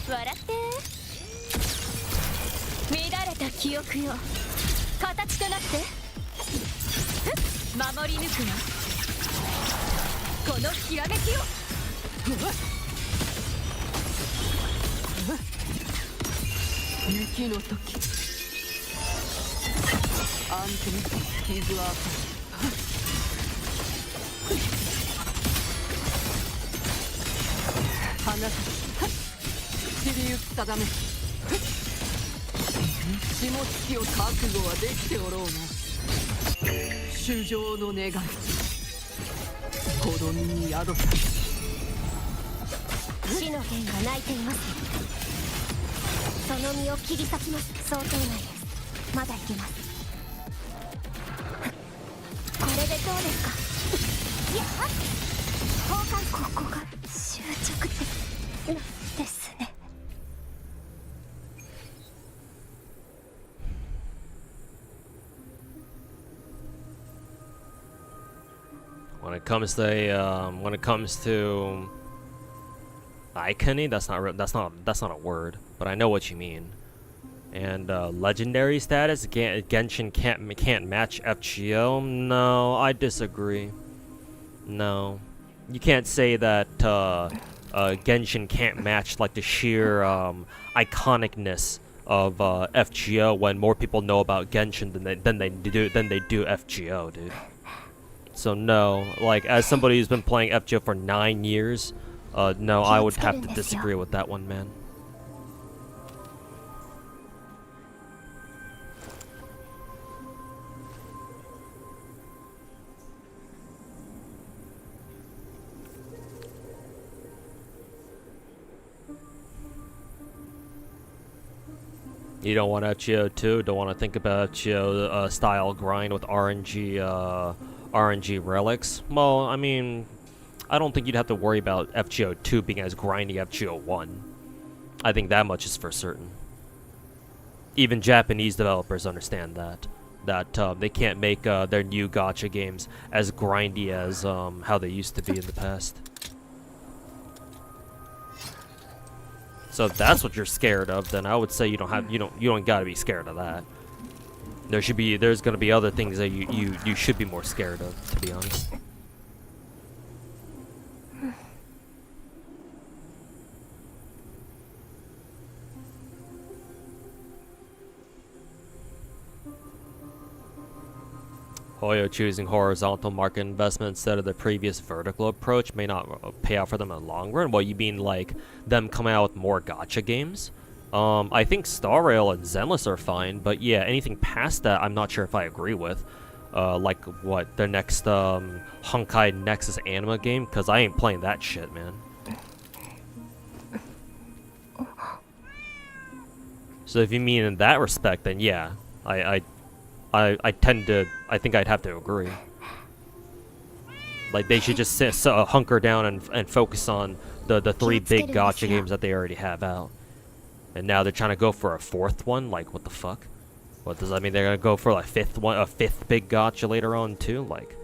笑って。乱れた記憶よ、形となって。守り抜くよ、このひらめきを。雪の時。アントニー、傷は浅い。花たち。散りゆく定め。霜月を覚悟はできておろうな。衆生の願い。子供に宿さ。死の剣が泣いています。その身を切り裂きます。想定内です。まだいけます。これでどうですか。いや、交換。ここが終着点ですね。When it comes to Icony, that's not a word, but I know what you mean. And legendary status, Genshin can't match FGO. No, I disagree. No, you can't say that Genshin can't match like the sheer iconicness of FGO when more people know about Genshin than they do FGO, dude. So no, like as somebody who's been playing FGO for 9 years, no, I would have to disagree with that one, man. You don't want FGO 2, don't want to think about FGO style grind with RNG relics. Well, I mean, I don't think you'd have to worry about FGO 2 being as grindy FGO 1. I think that much is for certain. Even Japanese developers understand that. That they can't make their new gacha games as grindy as how they used to be in the past. So if that's what you're scared of, then I would say you don't gotta be scared of that. There's gonna be other things that you should be more scared of, to be honest. Hoyo choosing horizontal market investment instead of the previous vertical approach may not pay out for them in the long run. Well, you mean like them coming out with more gacha games? I think Star Rail and Zenless are fine, but yeah, anything past that, I'm not sure if I agree with. Like what, the next Honkai Nexus anime game? Because I ain't playing that shit, man. So if you mean in that respect, then yeah, I think I'd have to agree. Like they should just hunker down and focus on the 3 big gacha games that they already have out. And now they're trying to go for a 4th one. Like what the fuck? What does that mean? They're gonna go for like a 5th big gacha later on too? Like.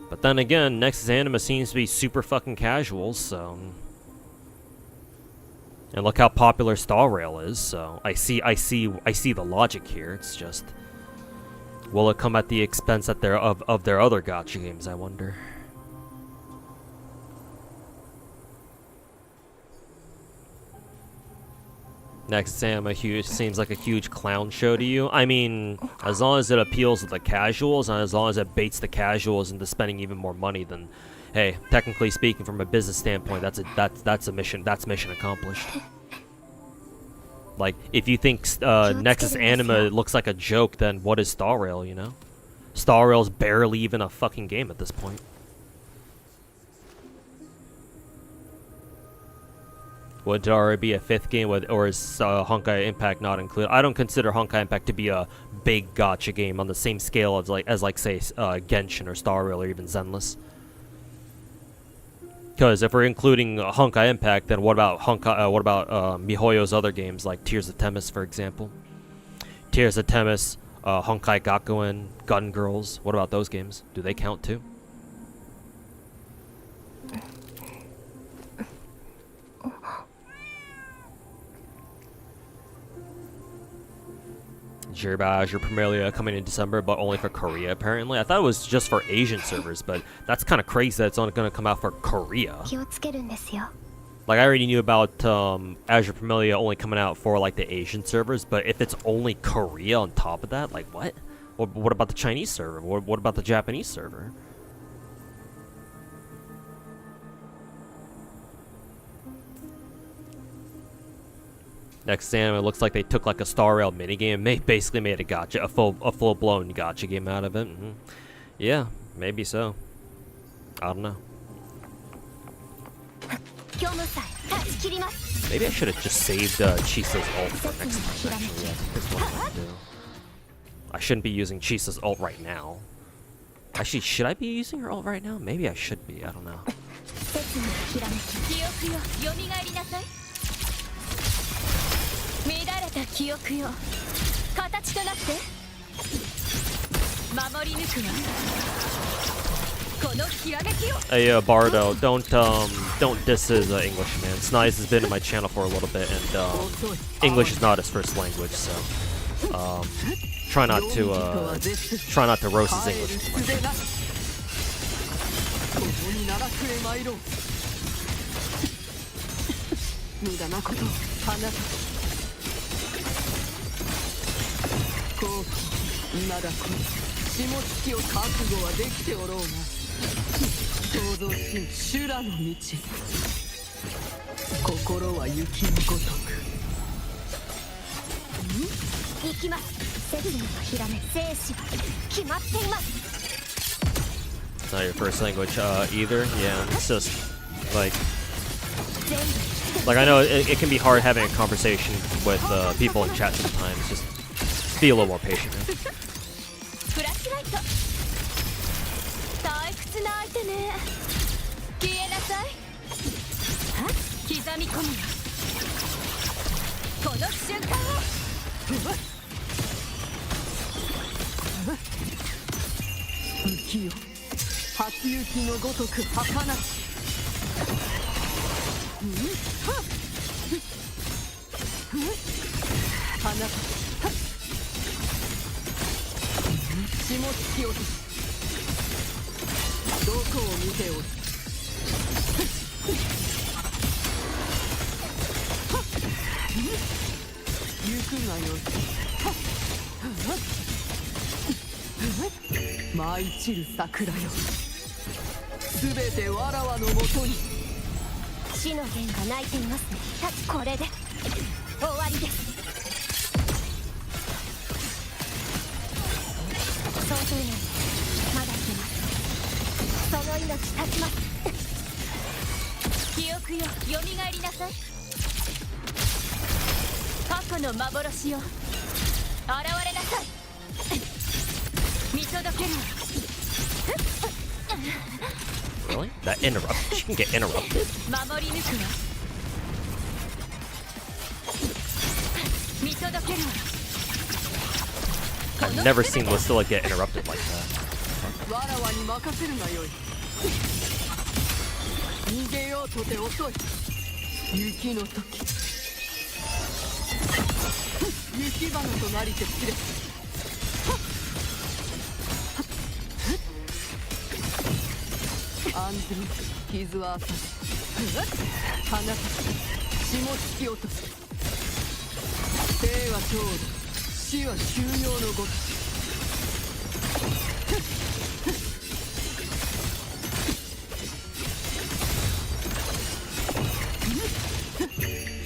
But then again, Nexus Anima seems to be super fucking casual, so. And look how popular Star Rail is, so I see the logic here. It's just, will it come at the expense of their other gacha games, I wonder. Next Anima seems like a huge clown show to you. I mean, as long as it appeals to the casuals and as long as it baits the casuals into spending even more money, then hey, technically speaking, from a business standpoint, that's mission accomplished. Like, if you think Nexus Anima looks like a joke, then what is Star Rail, you know? Star Rail's barely even a fucking game at this point. Would it already be a 5th game, or is Honkai Impact not included? I don't consider Honkai Impact to be a big gacha game on the same scale as like say Genshin or Star Rail or even Zenless. Because if we're including Honkai Impact, then what about MiHoYo's other games like Tears of Themis, for example? Tears of Themis, Honkai Gakuen, Gun Girls. What about those games? Do they count too? Azure primarily coming in December, but only for Korea apparently. I thought it was just for Asian servers, but that's kind of crazy that it's only going to come out for Korea. Like I already knew about Azure Primalia only coming out for like the Asian servers, but if it's only Korea on top of that, like what? What about the Chinese server? What about the Japanese server? Next Anime looks like they took like a Star Rail minigame, basically made a gacha, a full-blown gacha game out of it. Yeah, maybe so. I don't know. Maybe I should have just saved Chisa's ult for next time. Actually, I think that's what I'm gonna do. I shouldn't be using Chisa's ult right now. Actually, should I be using her ult right now? Maybe I should be. I don't know. のきらめきを Hey, Bardo, don't diss his English, man. Snize has been in my channel for a little bit, and English is not his first language, so try not to roast his English too much. ここにならくれまいろ無駄なことあなたこうまだこの下月を覚悟はできておろうな創造神修羅の道心は雪のごとく行きます。セブンのひらめ生死は決まっています。 It's not your first language either. Yeah, it's just like I know it can be hard having a conversation with people in chat sometimes. Just be a little more patient, man. フラッシュライト退屈な相手ね消えなさい刻み込むよこの瞬間を雪よ初雪のごとく儚しあなた下月落としどこを見ておる行くがよい舞い散る桜よすべてわらわのもとに死の弦が鳴いていますねこれで終わりです相当年まだいけますその命絶ちます記憶よよみがえりなさい過去の幻よ現れなさい見届ける Really? That interrupt? She can get interrupted. 守り抜くわ見届けるわ I've never seen Lucilla get interrupted like that. わらわに任せるがよい逃げようとて遅い雪の時雪花となりてくれ安全傷は浅いあなた下月落とし生はちょうど死は休養のごと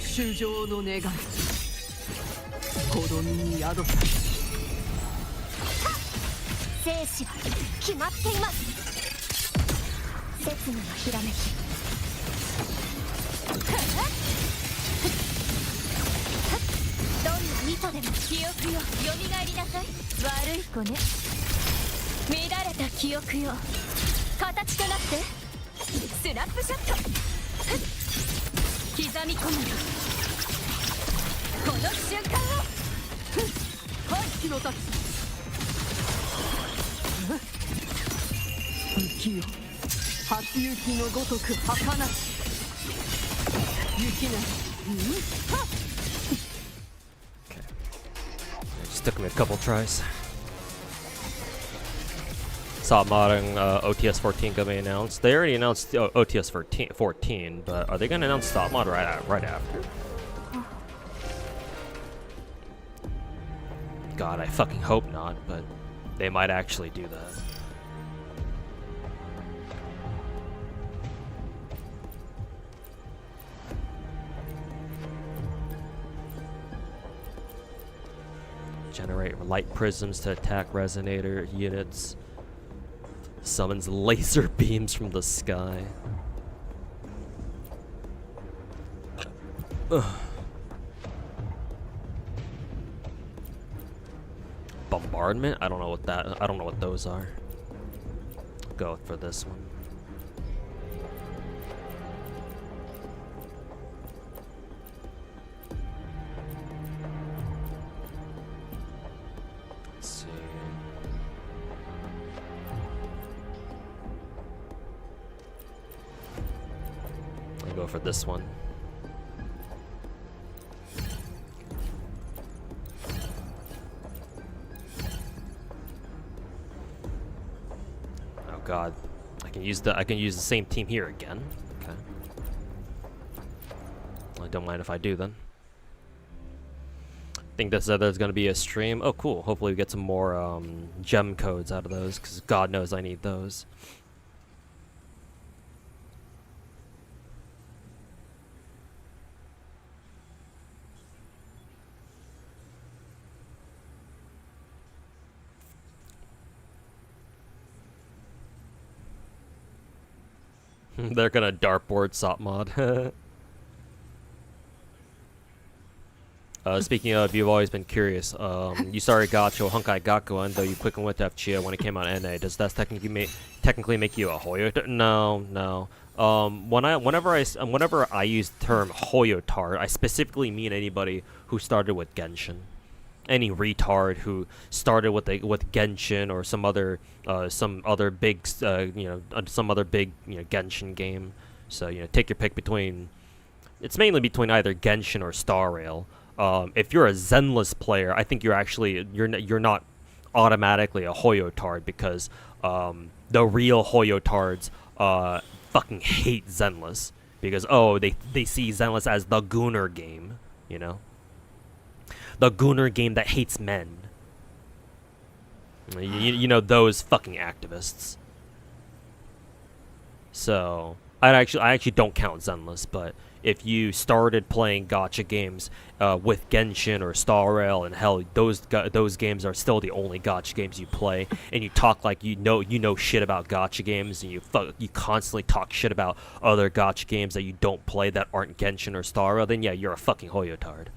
主情の願い子供に宿さ生死は決まっています刹那のひらめきどんな意図でも記憶よよみがえりなさい悪い子ね乱れた記憶よ形となってスナップショット刻み込むよこの瞬間を回避の立つ雪よ初雪のごとく儚し雪なりOkay. It just took me a couple tries. Saw modding OTS 14 gonna be announced. They already announced OTS 14, but are they gonna announce stop mod right after? God, I fucking hope not, but they might actually do that. Generate light prisms to attack resonator units. Summons laser beams from the sky. Ugh. Bombardment? I don't know what those are. Go for this one. Let's see. go for this one. Oh god. I can use the same team here again. Okay. I don't mind if I do then. Think that there's gonna be a stream. Oh cool. Hopefully we get some more gem codes out of those, because God knows I need those. They're gonna dartboard SOP mod. Speaking of, you've always been curious. You started Gacha Honkai Gakuen, though you quickly went to FGO when it came out NA. Does that technically make you a Hoyo? No. Whenever I use the term Hoyotard, I specifically mean anybody who started with Genshin. Any retard who started with Genshin or some other big Genshin game. So take your pick between. It's mainly between either Genshin or Star Rail. If you're a Zenless player, I think you're not automatically a Hoyotard, because the real Hoyotards fucking hate Zenless because they see Zenless as the Gooner game, the Gooner game that hates men. You know those fucking activists. So I actually don't count Zenless, but if you started playing gacha games with Genshin or Star Rail, and hell, those games are still the only gacha games you play, and you talk like you know shit about gacha games, and you constantly talk shit about other gacha games that you don't play that aren't Genshin or Star Rail, then yeah, you're a fucking Hoyotard.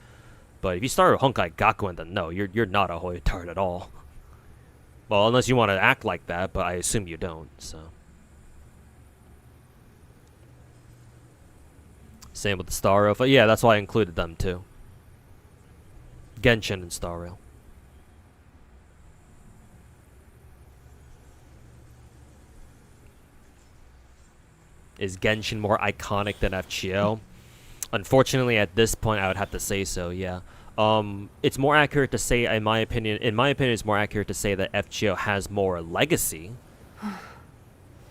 But if you start with Honkai Gakuen, then no, you're not a Hoyotard at all. Well, unless you want to act like that, but I assume you don't, so. Same with the Star Rail, but yeah, that's why I included them too. Genshin and Star Rail. Is Genshin more iconic than FGO? Unfortunately, at this point, I would have to say so, yeah. It's more accurate to say, in my opinion, it's more accurate to say that FGO has more legacy.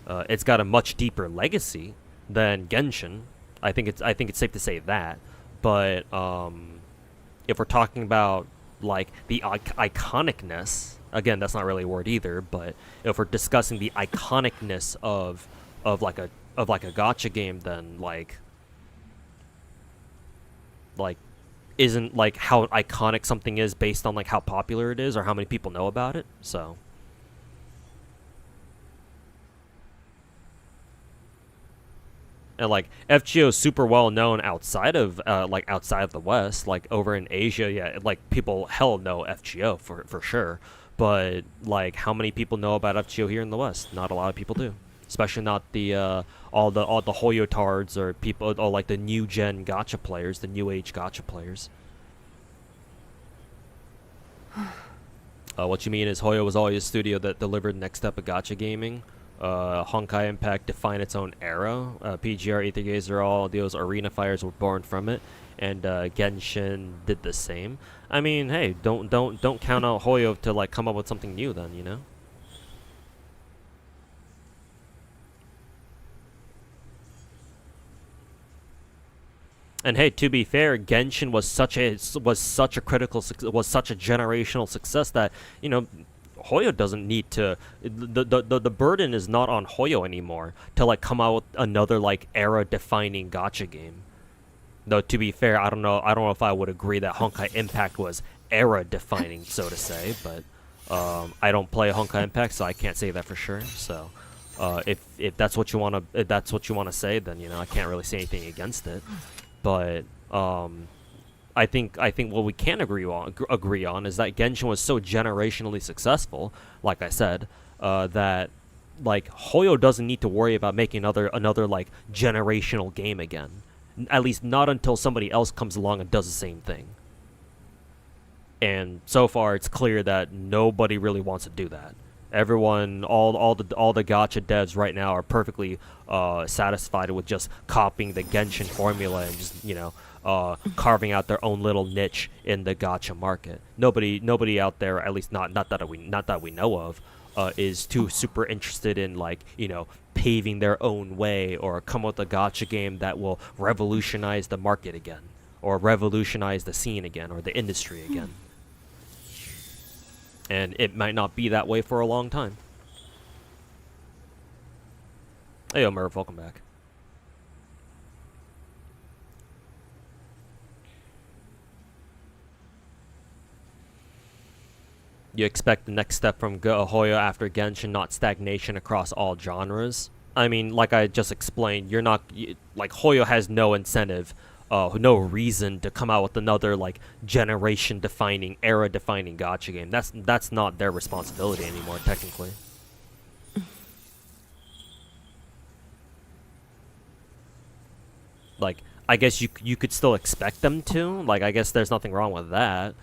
It's got a much deeper legacy than Genshin. I think it's safe to say that. But if we're talking about like the iconicness, again, that's not really a word either. But if we're discussing the iconicness of like a gacha game, then like isn't like how iconic something is based on like how popular it is or how many people know about it. So. And like FGO is super well known outside of the West, like over in Asia, yeah, like people hell know FGO for sure. But like how many people know about FGO here in the West? Not a lot of people do. Especially not the all the Hoyotards or people or like the new gen gacha players, the new age gacha players. What you mean is Hoyo was always a studio that delivered next step of gacha gaming. Honkai Impact defined its own era. PGR, Aether Gazer, all those arena fires were born from it, and Genshin did the same. I mean, hey, don't count out Hoyo to like come up with something new then, you know? And hey, to be fair, Genshin was such a generational success that, you know, Hoyo doesn't need to. The burden is not on Hoyo anymore to like come out with another like era-defining gacha game. Though to be fair, I don't know if I would agree that Honkai Impact was era-defining, so to say. But I don't play Honkai Impact, so I can't say that for sure. So if that's what you want to say, then you know I can't really say anything against it. But I think what we can agree on is that Genshin was so generationally successful, like I said, that like Hoyo doesn't need to worry about making another like generational game again. At least not until somebody else comes along and does the same thing. And so far, it's clear that nobody really wants to do that. Everyone, all the gacha devs right now are perfectly satisfied with just copying the Genshin formula and just, you know, carving out their own little niche in the gacha market. Nobody out there, at least not that we know of, is too super interested in, like, you know, paving their own way or come up with a gacha game that will revolutionize the market again, or revolutionize the scene again, or the industry again. And it might not be that way for a long time. Hey, yo, Merv, welcome back. You expect the next step from Hoyo after Genshin, not stagnation across all genres? I mean, like I just explained, you're not... like, Hoyo has no incentive, no reason to come out with another, like, generation-defining, era-defining gacha game. That's not their responsibility anymore, technically. Like, I guess you could still expect them to. Like, I guess there's nothing wrong with that.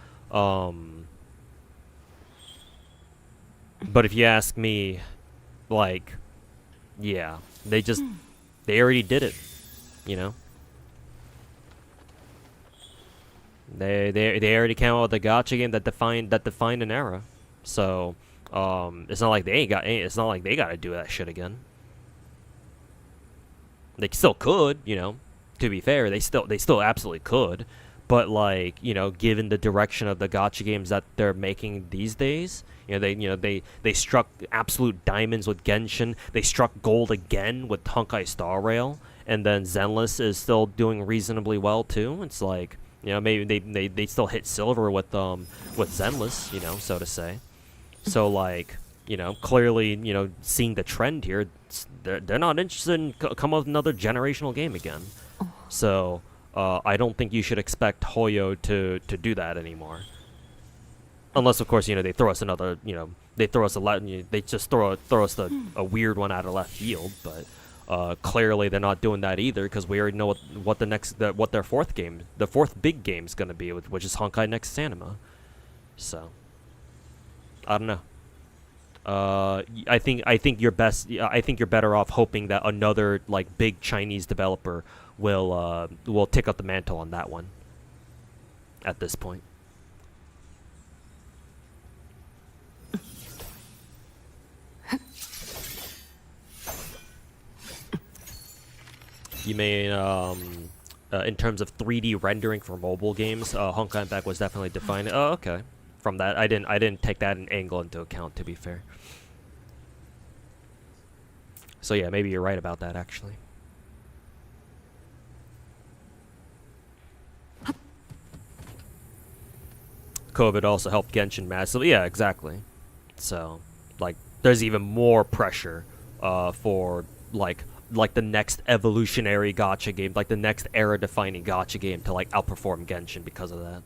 But if you ask me, like, yeah, they already did it, you know? They already came out with a gacha game that defined an era. So, it's not like they gotta do that shit again. They still could, you know. To be fair, they still absolutely could. But, like, you know, given the direction of the gacha games that they're making these days, they struck absolute diamonds with Genshin. They struck gold again with Honkai Star Rail, and then Zenless is still doing reasonably well too. It's like, you know, maybe they still hit silver with Zenless, you know, so to say. So, like, you know, clearly, you know, seeing the trend here, they're not interested in come up with another generational game again. So, I don't think you should expect Hoyo to do that anymore. Unless, of course, you know, they throw us another, you know, they just throw us a weird one out of left field. But clearly they're not doing that either, because we already know what their fourth big game is going to be, which is Honkai Next Anima. So, I don't know. I think you're better off hoping that another, like, big Chinese developer will take up the mantle on that one at this point. You may, in terms of 3D rendering for mobile games, Honkai Impact was definitely defined. Oh, okay. From that, I didn't take that angle into account, to be fair. So yeah, maybe you're right about that, actually. COVID also helped Genshin massively. Yeah, exactly. So, like, there's even more pressure for, like the next evolutionary gacha game, like the next era-defining gacha game to, like, outperform Genshin because of that.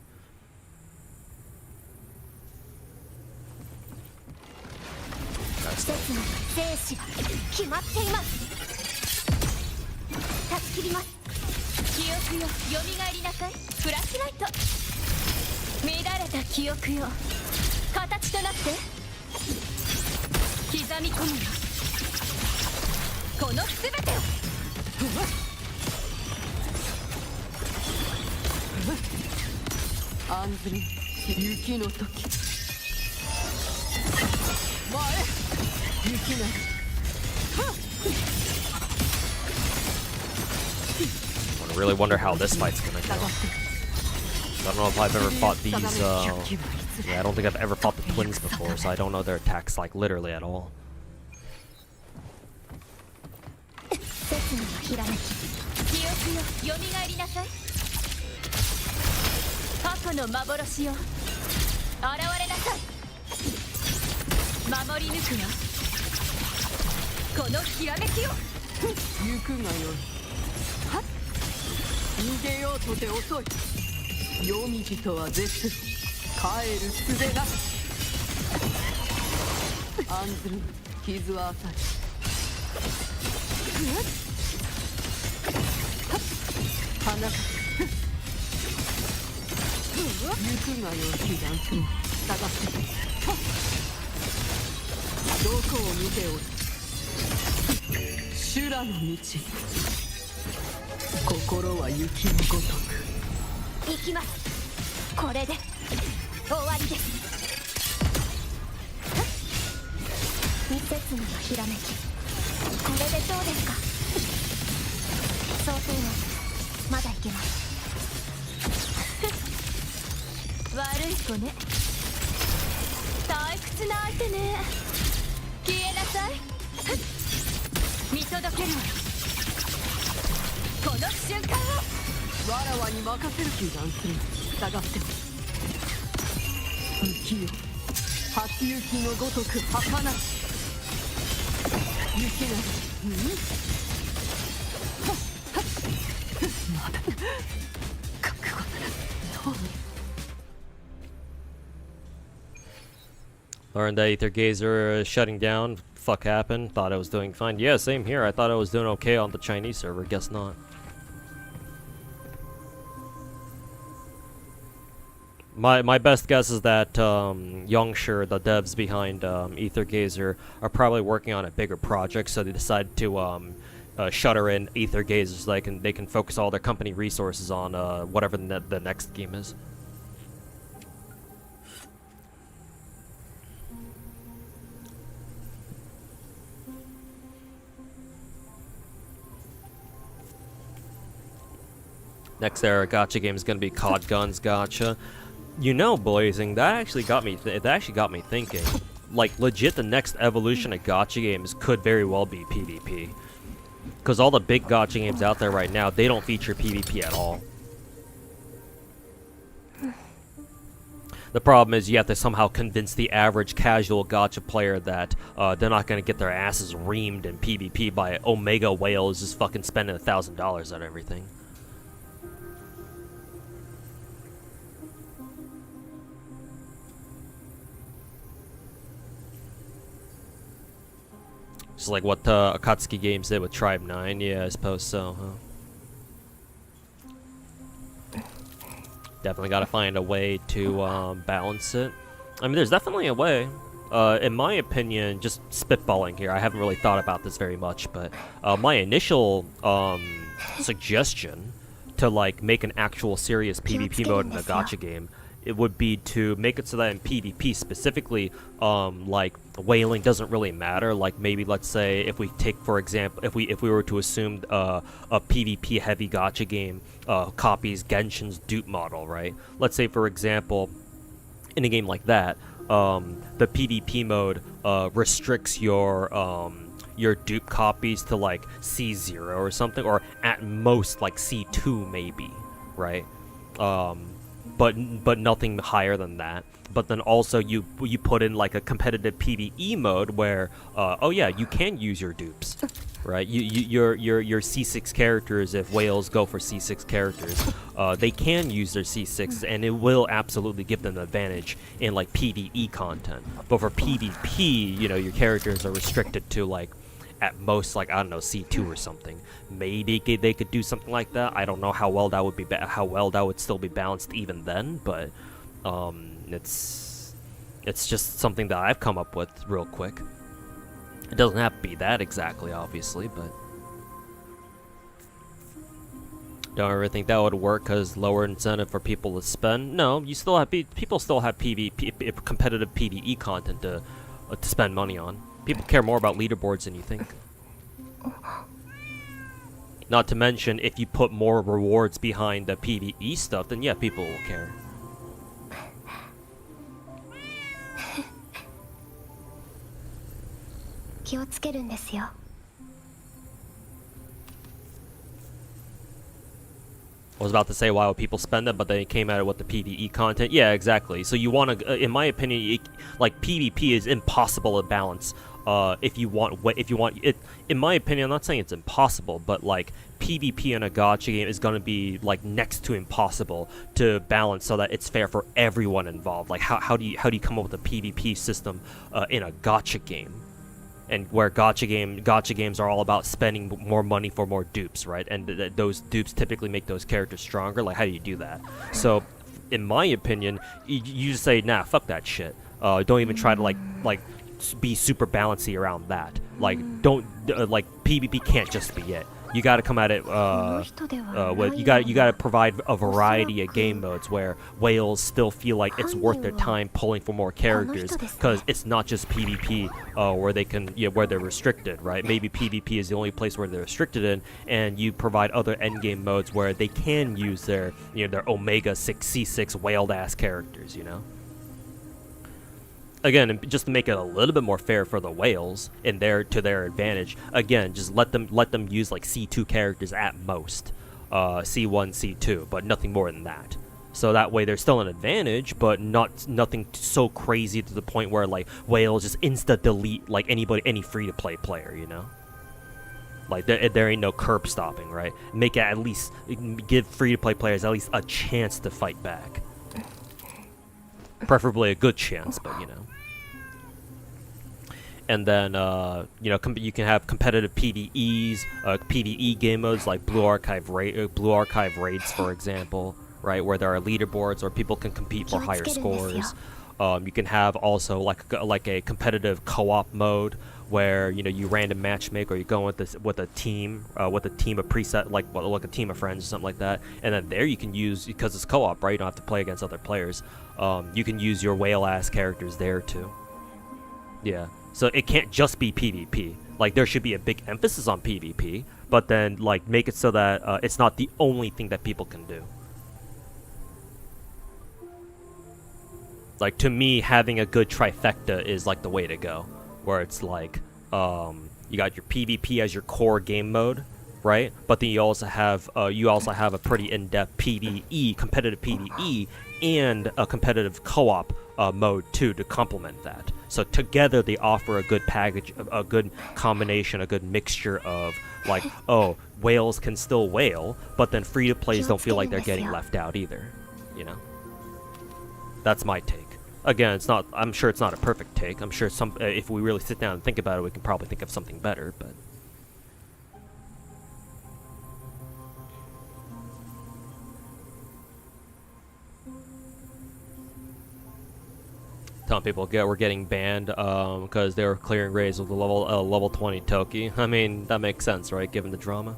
I really wonder how this fight's gonna go. I don't know if I've ever fought these, yeah, I don't think I've ever fought the twins before, so I don't know their attacks, like, literally at all. こを見ておる。修羅の道。心は雪のごとく。行きます。これで終わりです。二節のひらめき、これでどうですか。想定内、まだいけます。悪い子ね、退屈な相手ね。消えなさい。見届けるわよ、この瞬間を。わらわに任せる気なんする。従っても雪よ、初雪のごとく儚し。雪など、まだ覚悟ならどうに。 Learned that Ether Gazer is shutting down. Fuck happened. Thought I was doing fine. Yeah, same here. I thought I was doing okay on the Chinese server. Guess not. My best guess is that Yongsher, the devs behind Ether Gazer, are probably working on a bigger project, so they decided to shutter in Ether Gazer so they can focus all their company resources on whatever the next game is. Next era gacha game is gonna be COD Guns Gacha. You know, Blazing, that actually got me thinking. Like, legit, the next evolution of gacha games could very well be PvP. Because all the big gacha games out there right now, they don't feature PvP at all. The problem is you have to somehow convince the average casual gacha player that they're not going to get their asses reamed in PvP by Omega whales just fucking spending $1,000 on everything. Just like what Akatsuki Games did with Tribe 9. Yeah, I suppose so, huh? Definitely gotta find a way to balance it. I mean, there's definitely a way. In my opinion, just spitballing here, I haven't really thought about this very much, but my initial suggestion to like make an actual serious PvP mode in a gacha game, it would be to make it so that in PvP specifically, like whaling doesn't really matter. Like maybe let's say if we take for example, if we were to assume a PvP heavy gacha game copies Genshin's dupe model, right? Let's say for example, in a game like that, the PvP mode restricts your dupe copies to like C0 or something, or at most like C2 maybe, right? But nothing higher than that. But then also you put in like a competitive PvE mode where oh yeah, you can use your dupes, right? Your C6 characters, if whales go for C6 characters, they can use their C6s and it will absolutely give them an advantage in like PvE content. But for PvP, you know, your characters are restricted to like at most, like, I don't know, C2 or something. Maybe they could do something like that. I don't know how well that would be, how well that would still be balanced even then. But it's just something that I've come up with real quick. It doesn't have to be that exactly, obviously, but don't ever think that would work because lower incentive for people to spend. No, you still have people still have PvP, competitive PvE content to spend money on. People care more about leaderboards than you think. Not to mention, if you put more rewards behind the PvE stuff, then yeah, people will care. I was about to say why would people spend it, but they came at it with the PvE content. Yeah, exactly. So you want to, in my opinion, like PvP is impossible to balance. If you want it, in my opinion, I'm not saying it's impossible, but like PvP in a gacha game is gonna be like next to impossible to balance so that it's fair for everyone involved. Like how do you come up with a PvP system in a gacha game? And where gacha games are all about spending more money for more dupes, right? And those dupes typically make those characters stronger. Like, how do you do that? So, in my opinion, you just say, nah, fuck that shit. Don't even try to like be super balancy around that. Like don't like PvP can't just be it. You got to come at it with you got to provide a variety of game modes where whales still feel like it's worth their time pulling for more characters, because it's not just PvP where they can where they're restricted, right? Maybe PvP is the only place where they're restricted in, and you provide other endgame modes where they can use their their Omega 6C6 whaled ass characters, Again, just to make it a little bit more fair for the whales to their advantage. Again, just let them use like C2 characters at most, C1, C2, but nothing more than that. So that way there's still an advantage, but nothing so crazy to the point where like whales just insta delete like any free to play player, Like there ain't no curb stopping, right? Make it at least give free to play players at least a chance to fight back. Preferably a good chance, but And then you can have competitive PvEs, PvE game modes like Blue Archive raids, for example, right, where there are leaderboards or people can compete for higher scores. You can have also like a competitive co-op mode where you random matchmake, or you go with a team of preset like a team of friends or something like that, and then there you can use, because it's co-op, right? You don't have to play against other players. You can use your whale ass characters there too. Yeah, so it can't just be PvP. Like there should be a big emphasis on PvP, but then like make it so that it's not the only thing that people can do. Like to me, having a good trifecta is like the way to go, where it's like you got your PvP as your core game mode, right? But then you also have a pretty in-depth PvE, competitive PvE, and a competitive co-op mode too to complement that. So together they offer a good package, a good combination, a good mixture of like, oh, whales can still whale, but then free-to-plays don't feel like they're getting left out either. That's my take. Again, I'm sure it's not a perfect take. I'm sure if we really sit down and think about it, we can probably think of something better, but telling people we're getting banned because they were clearing raids with a level 20 Toki. I mean, that makes sense, right? Given the drama.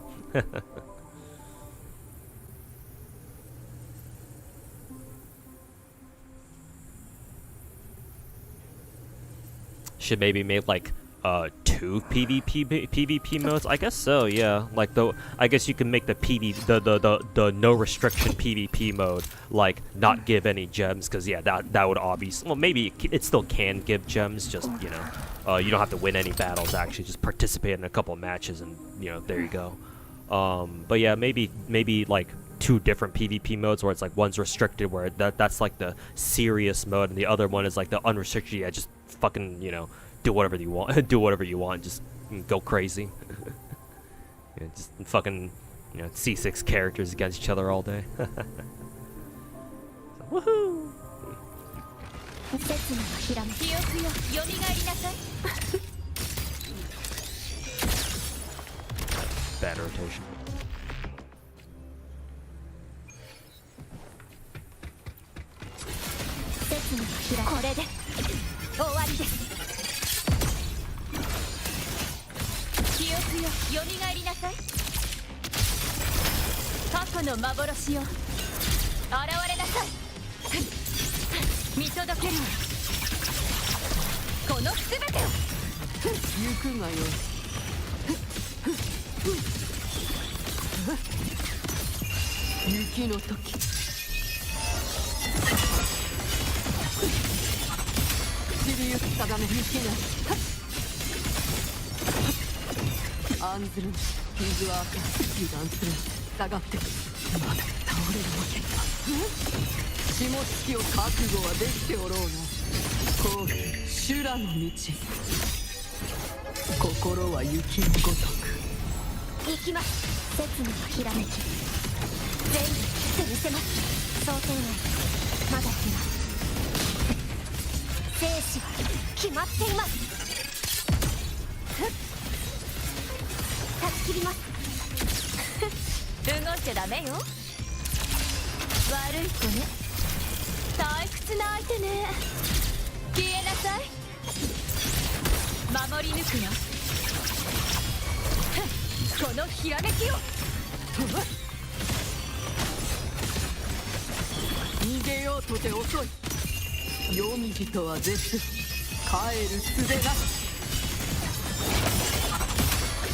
Should maybe make like 2 PvP modes. I guess so. Yeah. Like I guess you can make the no restriction PvP mode like not give any gems, because that would obviously, well, maybe it still can give gems. Just you don't have to win any battles. Actually, just participate in a couple of matches, and there you go. But yeah, maybe like 2 different PvP modes where it's like one's restricted, where that's like the serious mode, and the other one is like the unrestricted. Yeah, just fucking do whatever you want, just go crazy. Just fucking C6 characters against each other all day. So, woohoo! Bad rotation. 守り抜くよ。このひらめきを。逃げようとて遅い。黄泉とは絶す。帰る術なし。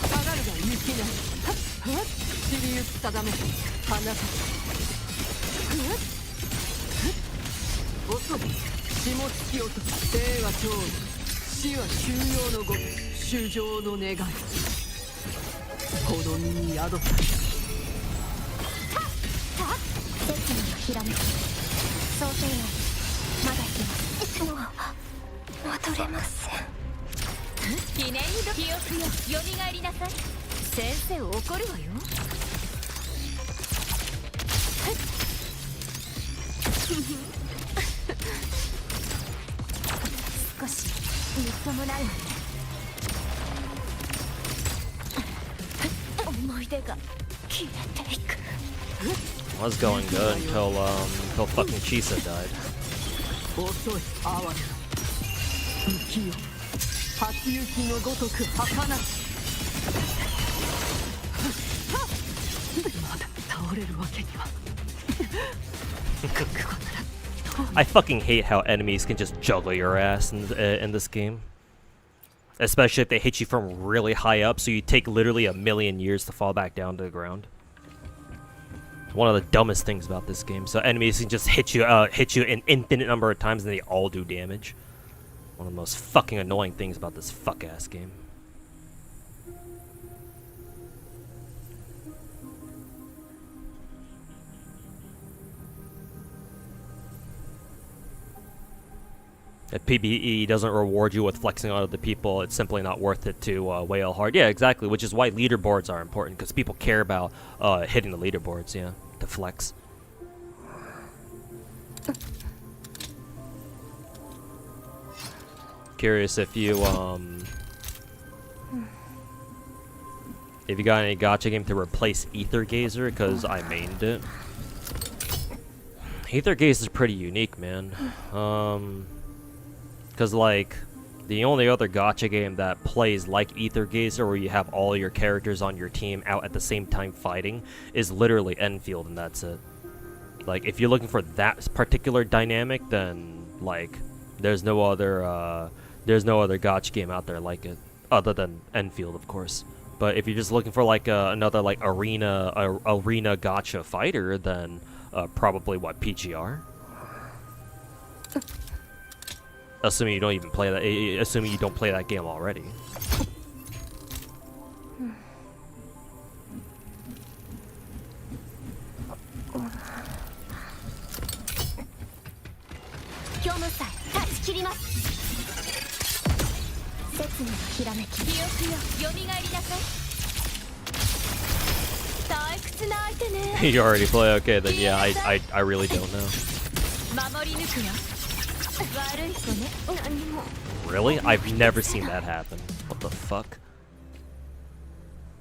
下がるが雪なり。散りゆく定め花咲遅い。霜突き落とす。生は長寿。死は収容のごと。衆生の願い。この身に宿さ。切のひらめき想定内。まだいけます。もう戻れません。記念に記憶よ、よみがえりなさい。先生怒るわよ。少しみっともないわね。思い出が消えていく。Was going good until fucking Chisa died. 遅い哀れな雪よ。初雪のごとく儚し。まだ倒れるわけには。覚悟なら。I fucking hate how enemies can just juggle your ass in this game. Especially if they hit you from really high up, so you take literally a million years to fall back down to the ground. One of the dumbest things about this game. So enemies can just hit you an infinite number of times and they all do damage. One of the most fucking annoying things about this fuck-ass game. If PvE doesn't reward you with flexing on other people, it's simply not worth it to wail hard. Yeah, exactly, which is why leaderboards are important, because people care about hitting the leaderboards, yeah, to flex. Curious if you got any gacha game to replace Ether Gazer, because I mained it. Ether Gazer is pretty unique, man. Because, like, the only other gacha game that plays like Ether Gazer, where you have all your characters on your team out at the same time fighting, is literally Enfield, and that's it. Like, if you're looking for that particular dynamic, then, like, there's no other gacha game out there like it, other than Enfield, of course. But if you're just looking for, like, another, like, arena gacha fighter, then probably, what, PGR? Assuming you don't even play that. Assuming you don't play that game already. You already play? Okay, then yeah, I really don't know. Really? I've never seen that happen. What the fuck?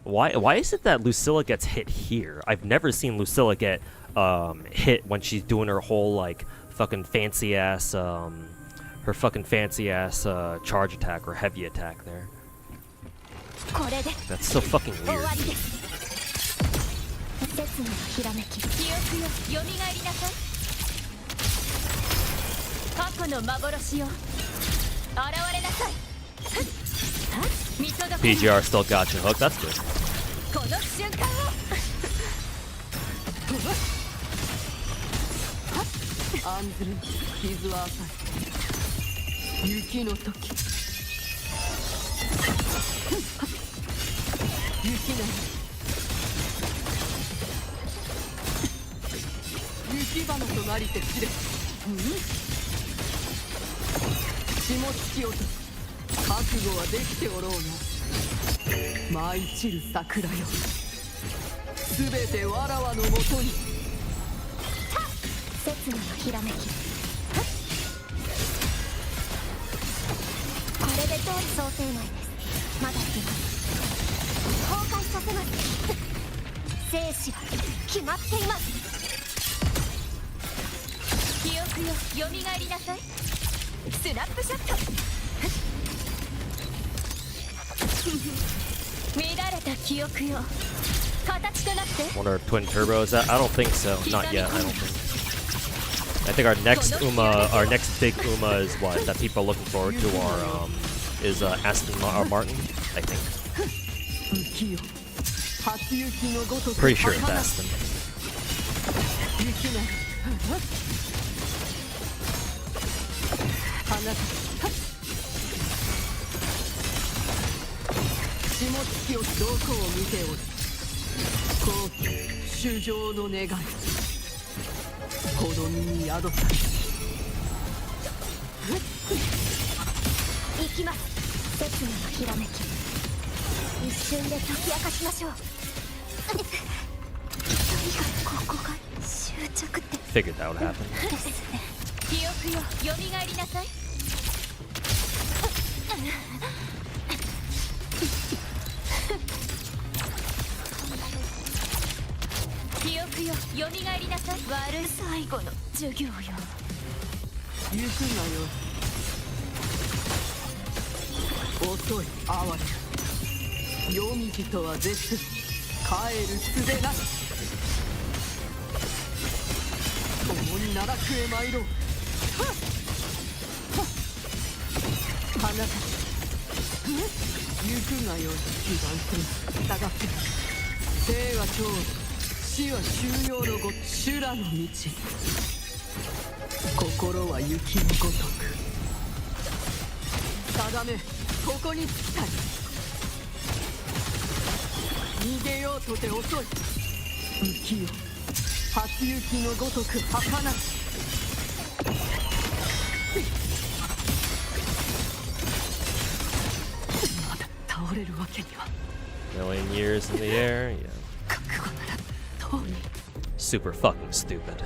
Why is it that Lucilla gets hit here? I've never seen Lucilla get hit when she's doing her whole like fucking fancy ass charge attack or heavy attack there. That's so fucking weird. PGR still got you hooked, that's good. 乱れた記憶よ形となって Wonder if twin turbo is that? I don't think so. Not yet. I don't think. I think our next our next big Uma is what that people are looking forward to. Is Aston Martin. I think. 雪よ初雪のごとく Pretty sure it's Aston. 雪なる花咲下月をどこを見ておる皇居主情の願いこの身に宿さ行きます刹那のひらめき一瞬で解き明かしましょうとにかくここが終着って Figured that would happen. ですね記憶よ蘇りなさい記憶よ蘇りなさい悪い最後の授業よ行くがよ遅い哀れ夜道とは絶す帰る術なし共に奈落へ参ろう花咲行くがよ被弾す従って生は長死は収容のご修羅の道心は雪のごとく定めここに着きたい逃げようとて遅い雪よ初雪のごとく儚しまだ倒れるわけには Million years in the air. Yeah. 覚悟ならとうに Super fucking stupid.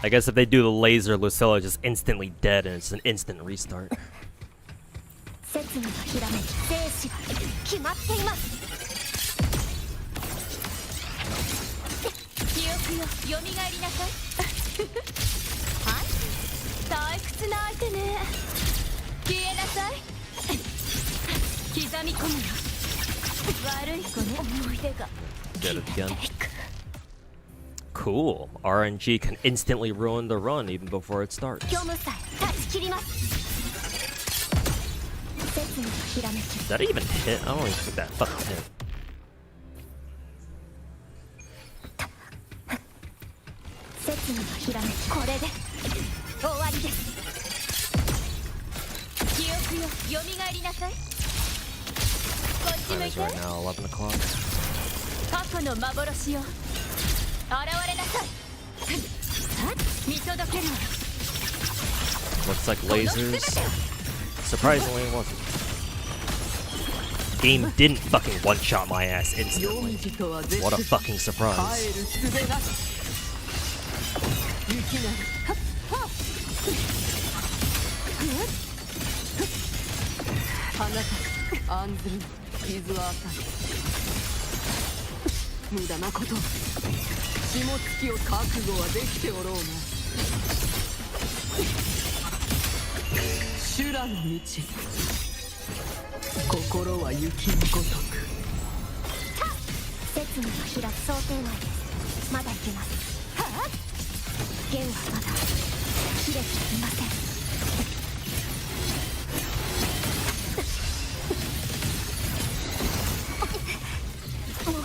I guess if they do the laser, Lucilla is just instantly dead and it's an instant restart. 刹那のひらめき生死は決まっています記憶よ蘇りなさいはい退屈な相手ね消えなさい刻み込むよ悪い子ね思い出が Dead again. Cool. RNG can instantly ruin the run even before it starts. 虚無さえ断ち切ります刹那のひらめき Did that even hit? I don't even think that fucking hit. 刹那のひらめきこれで終わりです記憶よ蘇りなさいこっち Time 向い is て right now 11 o'clock. 過去の幻よ現れなさい見届けるわ Looks like lasers. Surprisingly, it wasn't. Game didn't fucking one-shot my ass 夜 instantly. 道とは絶 What a す fucking 帰 surprise. る術なし雪なる花咲く案ずる傷は浅い無駄なこと下月を覚悟はできておろうな修羅の道心は雪のごとく刹那の開く想定内ですまだいけます弦はまだ切れていませんもう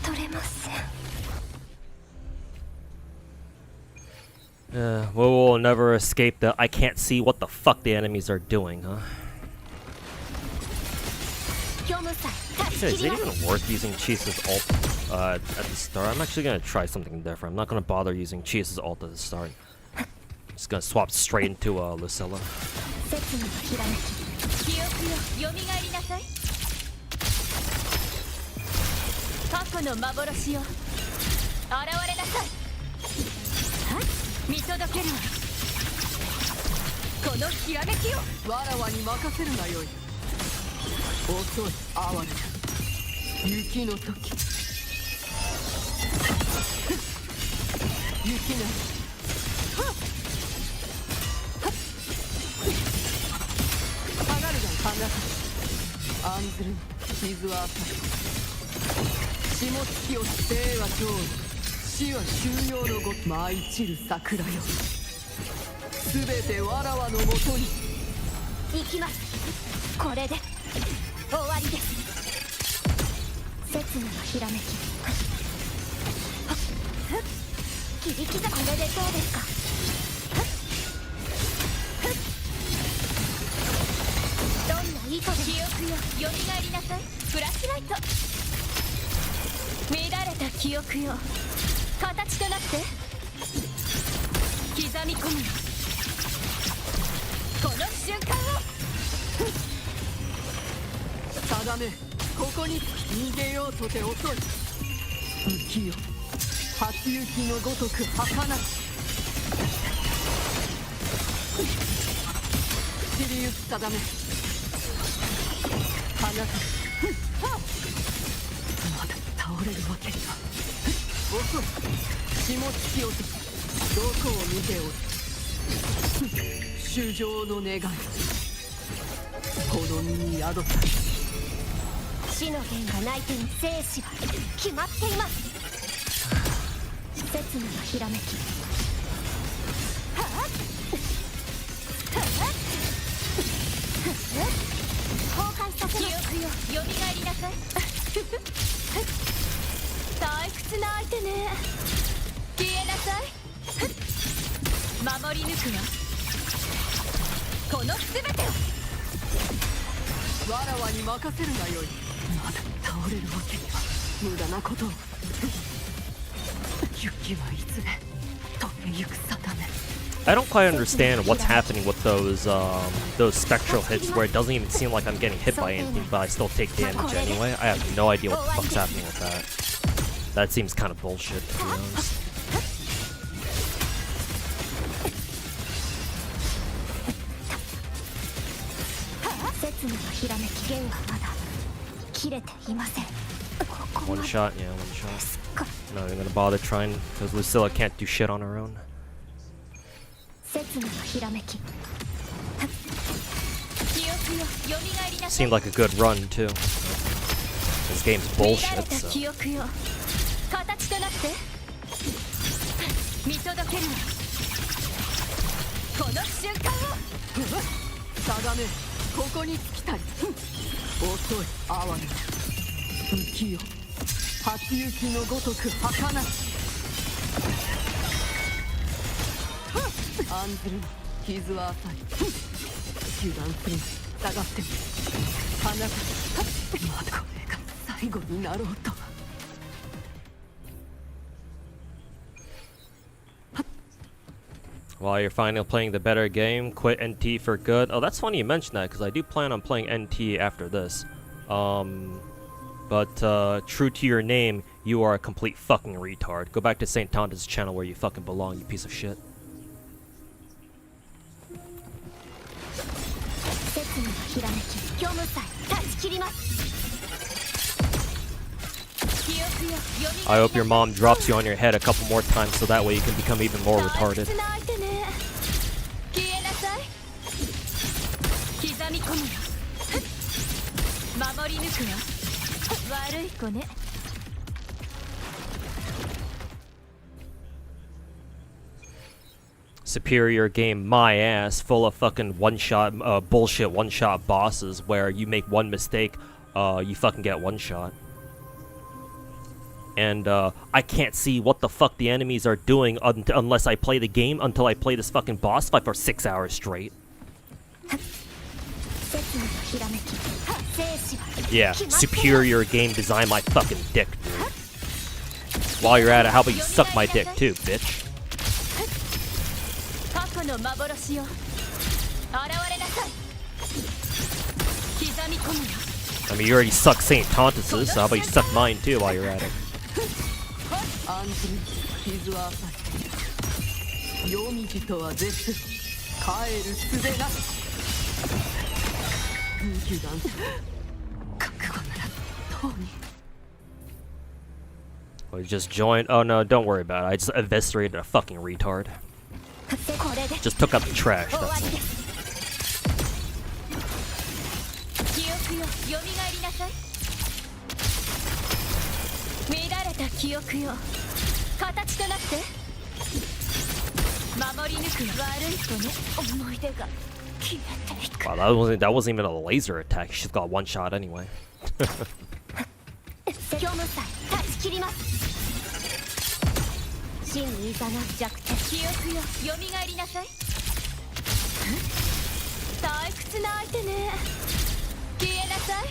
戻れませんWe will never escape the I can't see what the fuck the enemies are doing, huh? 虚無さ断ち Shit, is 切り it ます even worth using Chisa's ult at the start? I'm actually gonna try something different. I'm not gonna bother using Chisa's ult at the start. Just gonna swap straight into Lucilla. 刹那のひらめき記憶よ蘇りなさい過去の幻よ現れなさい見届けるわこのひらめきをわらわに任せるがよい遅い哀れだ雪の時雪な下がるが花案ずる傷は浅い霜月を生は長死は収容のご舞い散る桜よすべてわらわのもとに行きますこれで終わりです刹那のひらめき切り刻これでどうですかどんな意図で記憶よ蘇りなさいフラッシュライト乱れた記憶よ形となって刻み込むよこの瞬間を定めここに逃げようとて遅い浮世初雪のごとく儚し散りゆく定め花がまだ倒れるわけには遅い霜月落とどこを見ておる衆生の願いほどみに宿さ死の弦が泣いてに生死は決まっています刹那のひらめきはっ崩壊させ記憶よ蘇りなさい退屈な相手ね消えなさい守り抜くわこの全てをわらわに任せるがよいまだ倒れるわけには無駄なことを雪はいずれ溶けゆく定め I don't quite understand what's happening with those spectral hits where it doesn't even seem like I'm getting hit by anything, but I still take damage anyway. I have no idea what the fuck's happening with that. That seems kind of bullshit, to be honest. 刹那のひらめき弦はまだ切れていません One shot, yeah, one shot. Not even gonna bother trying, because Lucilla can't do shit on her own. 刹那のひらめき記憶よ蘇りなさい Seemed like a good run, too. This game's 乱れ bullshit, た so. 記憶よ形となって見届けるわこの瞬間を定めここに尽きたり遅い哀れだ浮世初雪のごとく儚し案ずる傷は浅い油断する下がっても花がまだこれが最後になろうとは While you're finally playing the better game, quit NT for good. Oh, that's funny you mentioned that, because I do plan on playing NT after this. But true to your name, you are a complete fucking retard. Go back to St. Tonda's channel where you fucking belong, you piece of shit. 刹那のひらめき虚無さえ断ち切ります I hope your mom drops you on your head a couple more times so that way you can become even more retarded. 消えなさい刻み込むよ守り抜くわ悪い子ね Superior game, my ass, full of fucking one-shot, bullshit one-shot bosses where you make one mistake, you fucking get one-shot. And I can't see what the fuck the enemies are doing unless I play the game, until I play this fucking boss fight for 6 hours straight. Yeah, superior game design my fucking dick, dude. While you're at it, how about you suck my dick too, bitch? れなさい。刻み込むよ。 I mean, you already suck St. Tontus's, so how about you suck mine too while you're at it? 案ずる傷は浅い。夜道とは絶す。帰る術なし。油断覚悟ならとうに。 Oh, you just joined? Oh no, don't worry about it. I just eviscerated a fucking retard. これで Just took out the trash, 終わ that's り all. です。記憶よ、蘇りなさい。乱れた記憶よ、形となって守り抜くよ。悪い人の思い出が消えていく。 Wow, that wasn't even a laser attack. She's got one shot anyway. 虚無さえ断ち切ります。真にいざなう弱点。記憶よ、蘇りなさい。退屈な相手ね。消えなさい。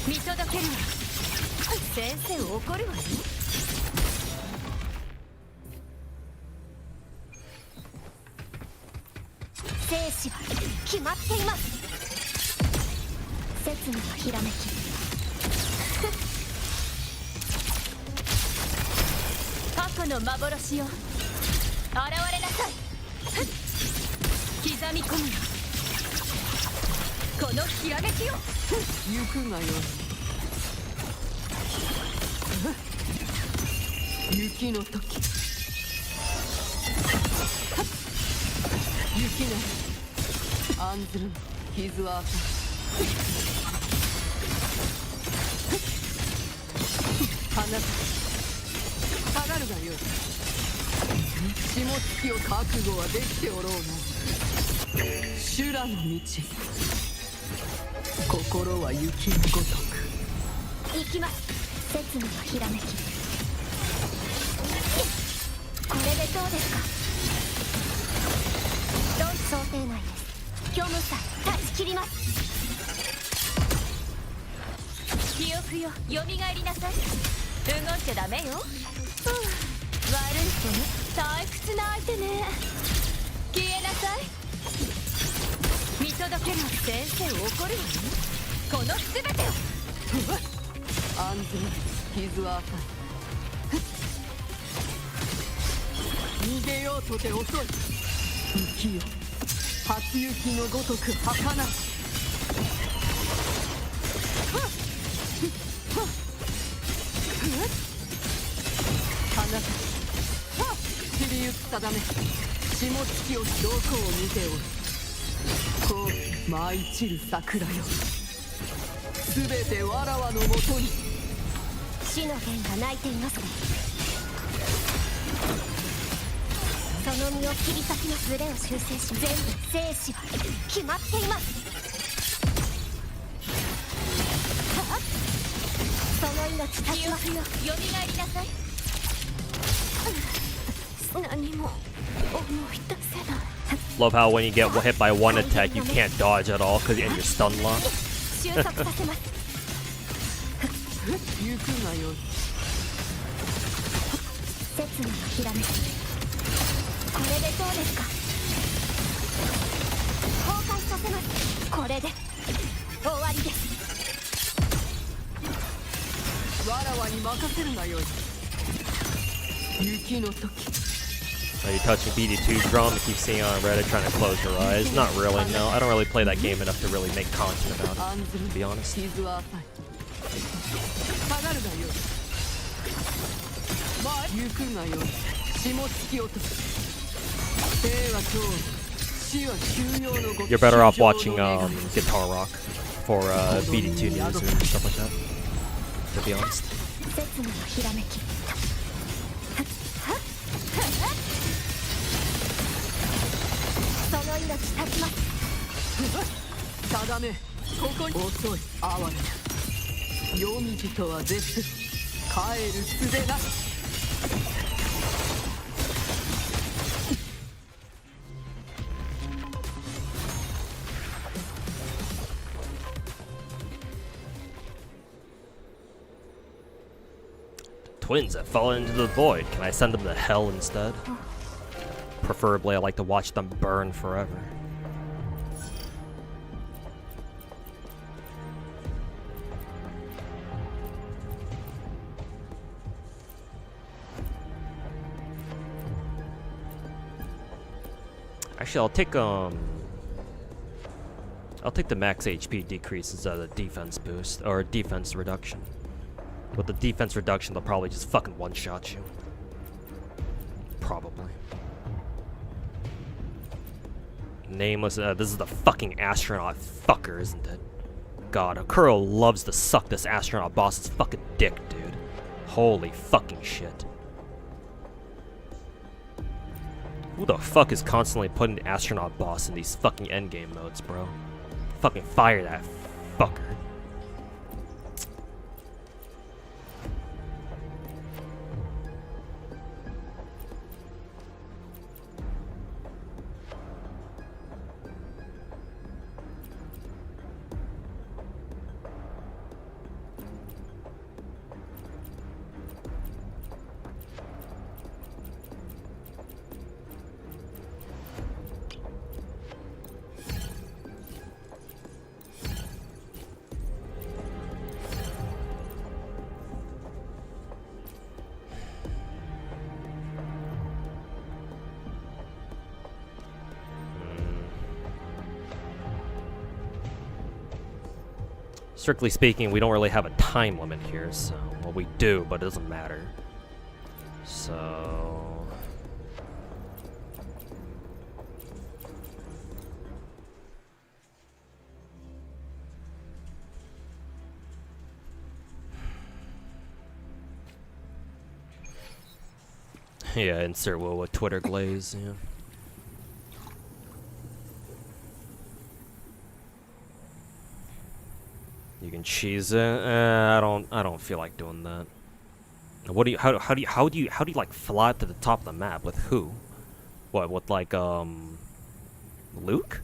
見届けるわ。先生怒るわよ。生死は決まっています。刹那のひらめき。過去の幻よ、現れなさい。刻み込むよ、このひらめきよ。行くがよい。雪の時。雪が案ずる傷は浅い。放つ。下がるがよい。霜月きを覚悟はできておろうな。修羅の道。心は雪のごとく。行きます。刹那のひらめき。これでどうですか。どん想定内です。虚無さえ断ち切ります。記憶よ、蘇りなさい。動いちゃダメよ。悪い人ね、退屈な相手ね。消えなさい。見届ける。先生怒るわよ。この全てを。案ずる傷は浅い。逃げようとて遅い。雪よ、初雪のごとく儚し。放た散りゆく定め。霜月をどこを見ておる。こう舞い散る桜よ、すべてわらわのもとに。死の剣が泣いていますね。その身を切り裂きのズレを修正し、全部生死は決まっています。その命絶ちますよ。蘇りなさい。何も思い出せない。 Love how when you get hit by one attack, you can't dodge at all because you're stun locked. 収束させます。行くがよい。刹那のひらめき。これでどうですか。崩壊させます。これで終わりです。わらわに任せるがよい。雪の時。 Are you touching BD2 drum? I keep seeing on Reddit trying to close her eyes. Not really, no. I don't really play that game enough to really make content about it, to be honest. 傷は浅い。下がるがよい。行くがよい。霜月落とす。生は今日、死は休養のごと。 You're better off watching Guitar Rock for BD2 news and stuff like that, to be honest. 刹那のひらめき。その命断ちます。定め、ここに遅い。哀れな。夜道とは絶す。帰る術なし。 Twins that fell into the void. Can I send them to hell instead? Preferably, I like to watch them burn forever. Actually, I'll take the max HP decrease instead of the defense boost or defense reduction. With the defense reduction, they'll probably just fucking one-shot you. Probably. Nameless. This is the fucking astronaut fucker, isn't it? God, Akuro loves to suck this astronaut boss's fucking dick, dude. Holy fucking shit. Who the fuck is constantly putting the astronaut boss in these fucking endgame modes, bro? Fucking fire that fucker. Strictly speaking, we don't really have a time limit here, so... Well, we do, but it doesn't matter. So... Yeah, insert Will with Twitter glaze, yeah. You can cheese it. I don't feel like doing that. What do you? How do you like fly to the top of the map with who? What with like Luke?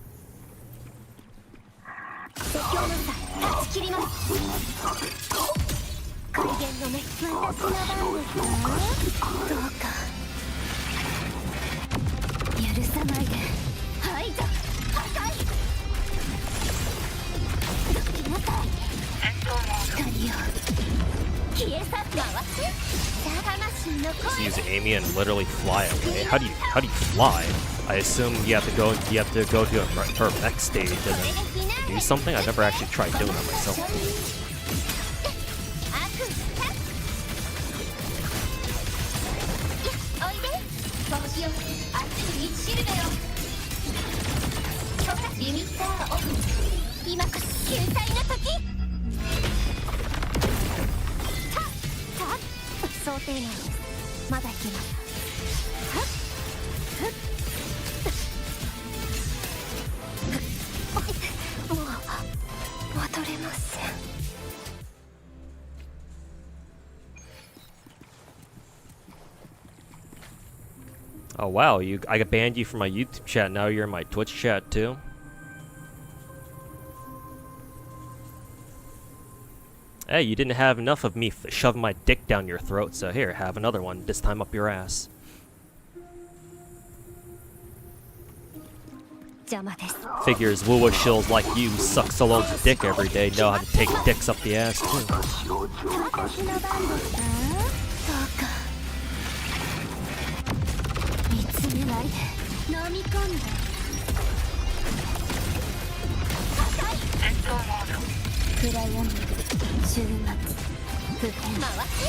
消え去って回って魂の Just 声 use Amy and literally fly away. How do you fly? I assume you have to go to her next stage and then do something. I've never actually tried doing that myself. おいで帽子をあっちに道しるべよリミッターオフ今こそ救済の時想定内ですまだいけますもう戻れません Oh wow, I got banned you from my YouTube chat, now you're in my Twitch chat too. Hey, you didn't have enough of me shoving my dick down your throat, so here, have another one, this time up your ass. 邪魔です Figures woo-woo shills like you suck so loads of dick every day, know how to take dicks up the ass too. 私の番ですかそうか見つめないで飲み込んで破壊暗闇終末不変回って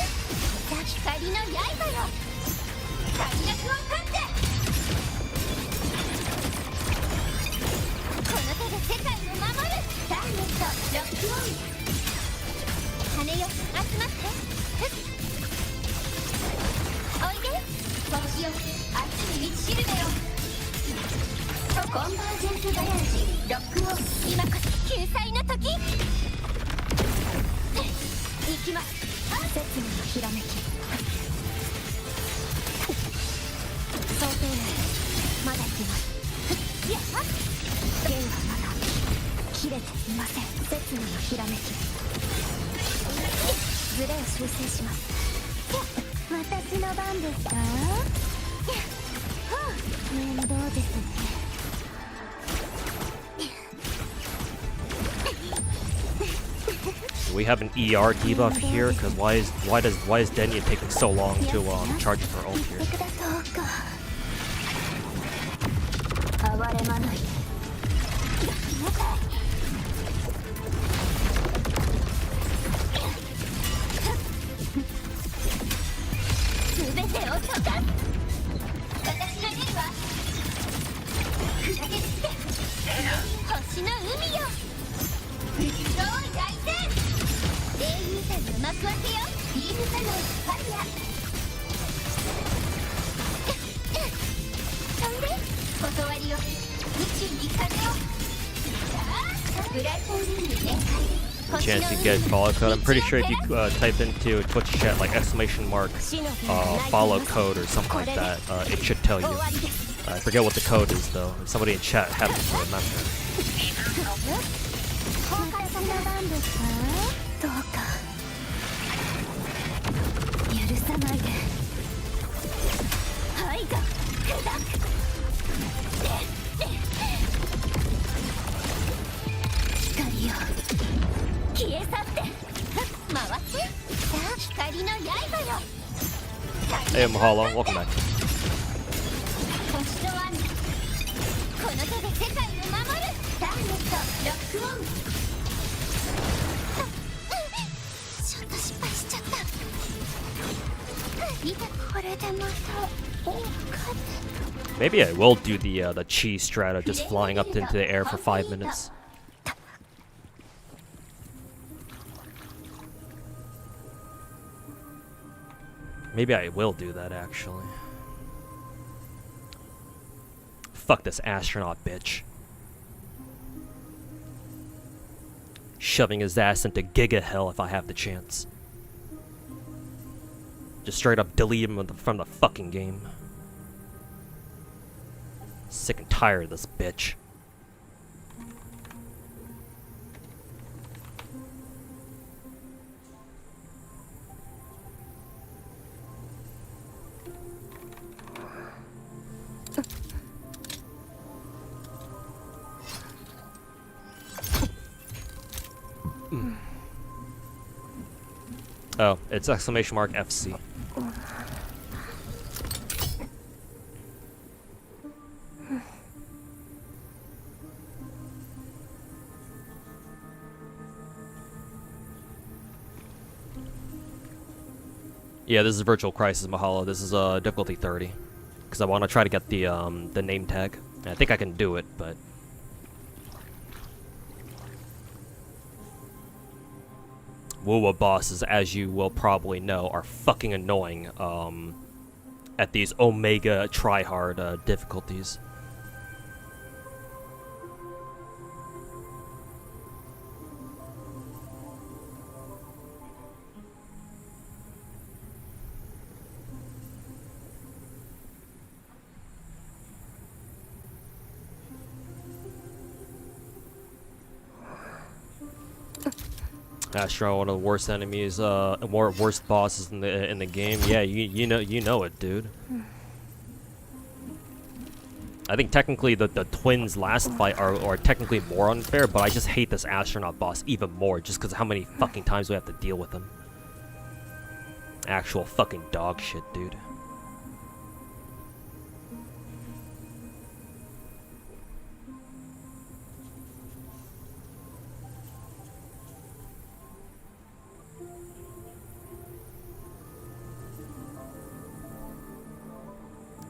光の刃よ最悪を立ってこの手で世界を守るターゲットロックオン羽よ集まっておいで帽子よあっちに道しるべよコンバージェンスガヤージロックオン今こそ救済の時行きます説明のひらめき想定内まだ行きますやっ弦はまだ切れていません説明のひらめきズレを修正します私の番ですか面倒ですね Do we have an ER debuff here? Because why is Denya taking so long to charge her ult here? 淡悩まないで。全てを溶かす。私が出るわ。砕け散って星の海よ。超大戦。英雄さんの幕開けよ。ビームサノンファイヤー。そんで断りを。宇宙に風を。さあブライトウィング全開。 Chance you get follow code. I'm pretty sure if you type into Twitch chat like exclamation mark follow code or something like that, it should tell you. I forget what the code is though. If somebody in chat happens to remember. どうか許さないで。愛が砕く。光よ消え去って回って。さあ光の刃よ。 Hey Mahalo, welcome back. 星とワンこの手で世界を守る。ターゲットロックオン。ちょっと失敗しちゃった。いたこれでまた多かった。 Maybe I will do the cheese strata, just flying up into the air for 5 minutes. Maybe I will do that actually. Fuck this astronaut bitch. Shoving his ass into Giga Hell if I have the chance. Just straight up delete him from the fucking game. Sick and tired of this bitch. Oh, it's exclamation mark FC. Yeah, this is Virtual Crisis Mahalo. This is difficulty 30, because I want to try to get the name tag. I think I can do it, but WoWa bosses, as you will probably know, are fucking annoying at these Omega tryhard difficulties. Astro, one of the worst enemies, worst bosses in the game. Yeah, you know it, dude. I think technically the twins' last fight are technically more unfair, but I just hate this astronaut boss even more just because of how many fucking times we have to deal with him. Actual fucking dog shit, dude.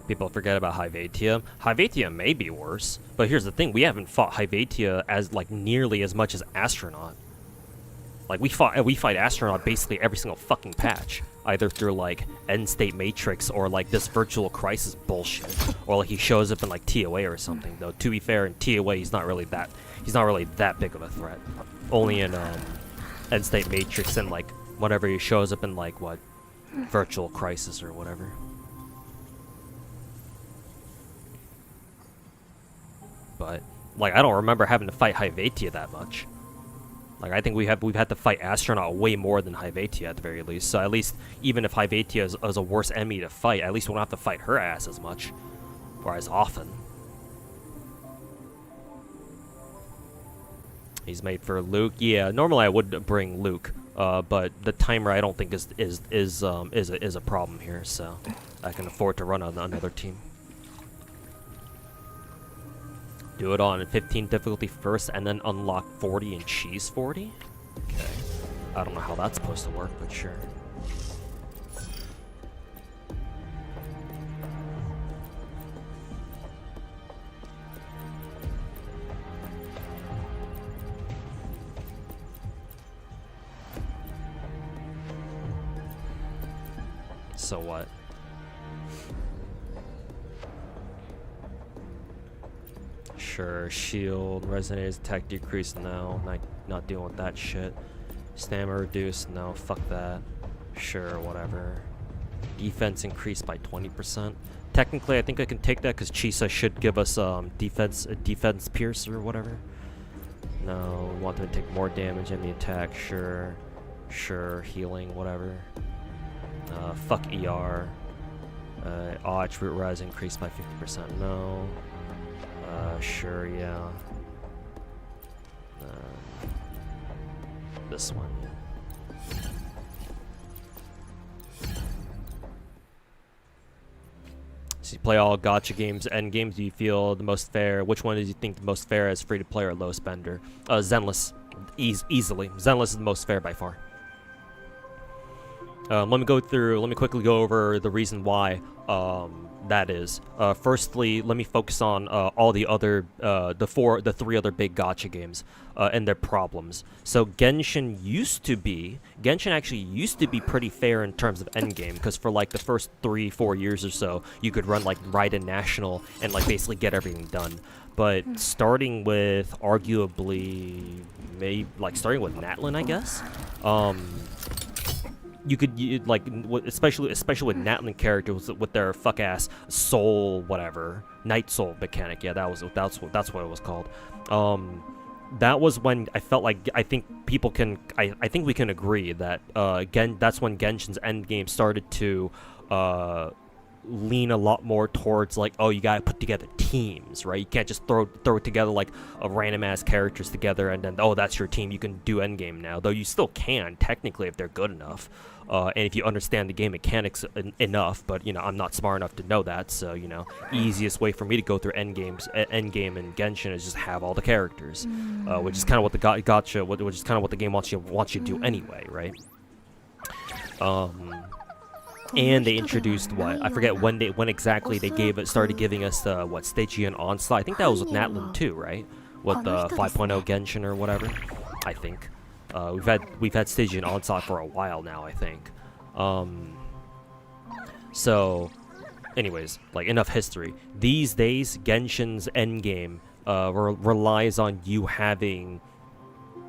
People forget about Hyvatia. Hyvatia may be worse, but here's the thing: we haven't fought Hyvatia as like nearly as much as Astronaut. Like we fight Astronaut basically every single fucking patch, either through like End State Matrix or like this Virtual Crisis bullshit, or like he shows up in like TOA or something. Though to be fair, in TOA he's not really that big of a threat. Only in End State Matrix and like whenever he shows up in like what Virtual Crisis or whatever. But like I don't remember having to fight Hyvatia that much. Like I think we've had to fight Astronaut way more than Hyvatia at the very least. So at least even if Hyvatia is a worse enemy to fight, at least we don't have to fight her ass as much or as often. He's made for Luke. Yeah, normally I would bring Luke, but the timer I don't think is a problem here. So I can afford to run on another team. Do it on 15 difficulty first and then unlock 40 and cheese 40? Okay. I don't know how that's supposed to work, but sure. So what? Sure, shield, resonator's attack decrease, no, not dealing with that shit. Stamina reduced, no, fuck that. Sure, whatever. Defense increased by 20%. Technically, I think I can take that because Chisa should give us defense pierce or whatever. No, we want them to take more damage in the attack, sure. Sure, healing, whatever. Fuck ER. Attribute rise increased by 50%, no. Sure, yeah. This one. So you play all gacha games, end games. Do you feel the most fair? Which one do you think the most fair as free to play or low spender? Zenless, easily. Zenless is the most fair by far. Let me quickly go over the reason why that is. Firstly, let me focus on all the other, the three other big gacha games and their problems. So Genshin actually used to be pretty fair in terms of endgame, because for like the first 3-4 years or so, you could run like Raiden National and like basically get everything done. But starting with arguably, starting with Natlin, I guess. You could especially with Natlin characters with their fuck ass soul night soul mechanic. Yeah, that's what it was called. That was when I felt like I think we can agree that that's when Genshin's endgame started to lean a lot more towards like, oh, you gotta put together teams, right? You can't just throw it together like a random ass characters together and then, oh, that's your team. You can do endgame now, though you still can technically if they're good enough, and if you understand the game mechanics enough. But you know, I'm not smart enough to know that, so you know, easiest way for me to go through endgame and Genshin is just have all the characters, which is kind of what the gacha, which is kind of what the game wants you to do anyway, right? And they introduced I forget when exactly they started giving us the Stygian Onslaught. I think that was with Natlin too, right? With the 5.0 Genshin or whatever. I think we've had Stygian Onslaught for a while now, I think. So, anyways, like enough history. These days, Genshin's endgame relies on you having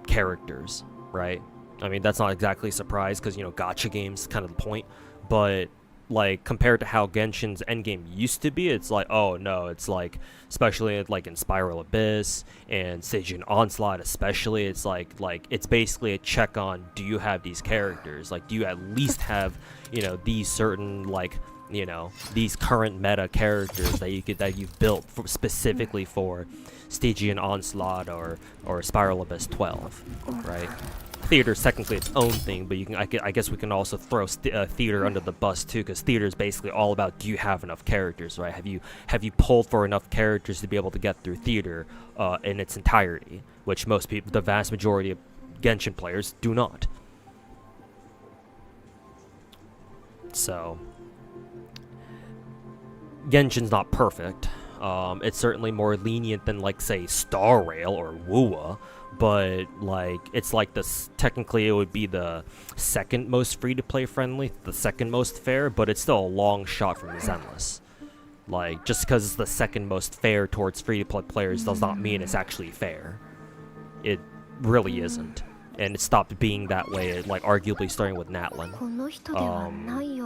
characters, right? I mean, that's not exactly a surprise because you know, gacha games kind of the point. But like compared to how Genshin's endgame used to be, it's like, oh no, it's like, especially like in Spiral Abyss and Stygian Onslaught especially, it's like it's basically a check on, do you have these characters? Like, do you at least have, you know, these certain, like, you know, these current meta characters that you've built specifically for Stygian Onslaught or Spiral Abyss 12, right? Theater is technically its own thing, but I guess we can also throw theater under the bus too, because theater is basically all about, do you have enough characters, right? Have you pulled for enough characters to be able to get through theater in its entirety, which most people, the vast majority of Genshin players, do not. So Genshin's not perfect. It's certainly more lenient than, like, say, Star Rail or WUA, but like it's like this, technically it would be the second most free-to-play friendly, the second most fair, but it's still a long shot from Zenless. Like, just because it's the second most fair towards free-to-play players does not mean it's actually fair. It really isn't. And it stopped being that way, like, arguably starting with Natlin.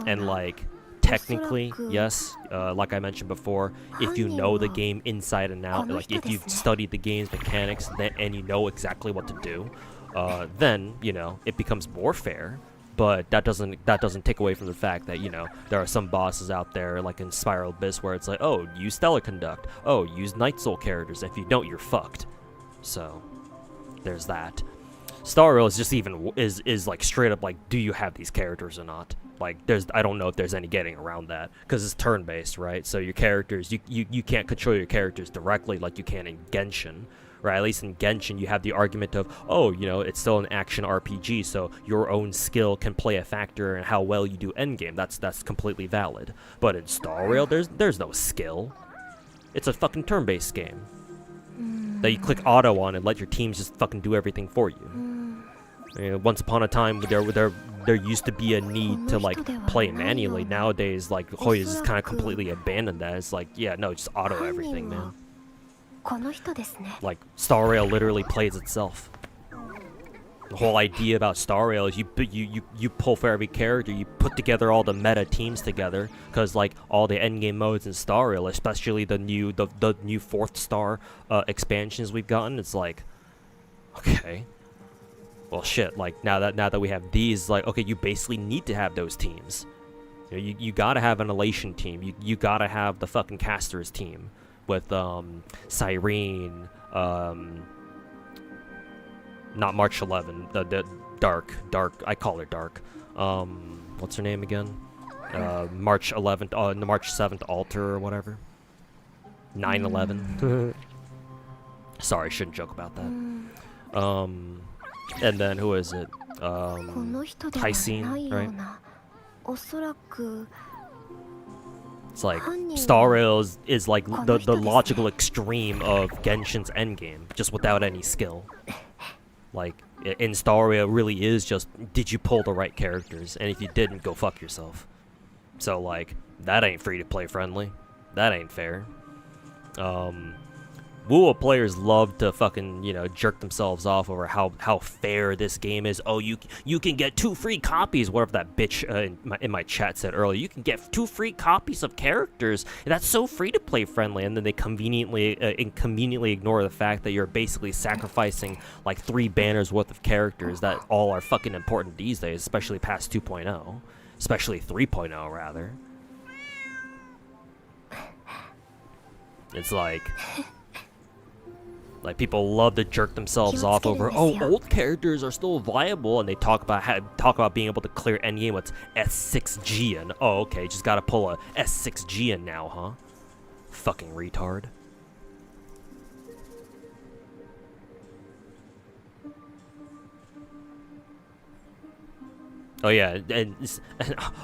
And like, technically, yes, like I mentioned before, if you know the game inside and out, like if you've studied the game's mechanics and you know exactly what to do, then, you know, it becomes more fair. But that doesn't take away from the fact that, you know, there are some bosses out there, like in Spiral Abyss, where it's like, oh, use Stellar Conduct, oh, use Night Soul characters. If you don't, you're fucked. So, there's that. Star Rail is just even is like straight up like, do you have these characters or not? Like, I don't know if there's any getting around that, because it's turn-based, right? So your characters, you can't control your characters directly like you can in Genshin, right? At least in Genshin, you have the argument of, oh, you know, it's still an action RPG, so your own skill can play a factor in how well you do endgame. That's completely valid. But in Star Rail, there's no skill. It's a fucking turn-based game that you click auto on and let your teams just fucking do everything for you. You know, once upon a time, there used to be a need to like play manually. Nowadays, like Hoya's just kind of completely abandoned that. It's like, yeah, no, just auto everything, man. Like Star Rail literally plays itself. The whole idea about Star Rail is you pull for every character, you put together all the meta teams together, because like all the endgame modes in Star Rail, especially the new 4th star expansions we've gotten, it's like, okay, well shit, like now that we have these, like, okay, you basically need to have those teams. You know, you gotta have an Elation team, you gotta have the fucking Casters team with Cyrene, not March 11, the Dark, I call her Dark. What's her name again? March 11th, the March 7th Altar or whatever. 9/11. Sorry, shouldn't joke about that. And then who is it? Hysene, right? It's like Star Rail is like the logical extreme of Genshin's endgame, just without any skill. Like, in Star Rail, really is just, did you pull the right characters? And if you didn't, go fuck yourself. So, like, that ain't free-to-play friendly. That ain't fair. WoW players love to fucking, you know, jerk themselves off over how fair this game is. Oh, you can get 2 free copies. Whatever that bitch in my chat said earlier. You can get 2 free copies of characters. That's so free-to-play friendly. And then they conveniently ignore the fact that you're basically sacrificing like 3 banners worth of characters that all are fucking important these days, especially past 2.0, especially 3.0 rather. It's like people love to jerk themselves off over, oh, old characters are still viable, and they talk about being able to clear endgame with S6G, and oh, okay, just gotta pull a S6G in now, huh? Fucking retard. Oh yeah, and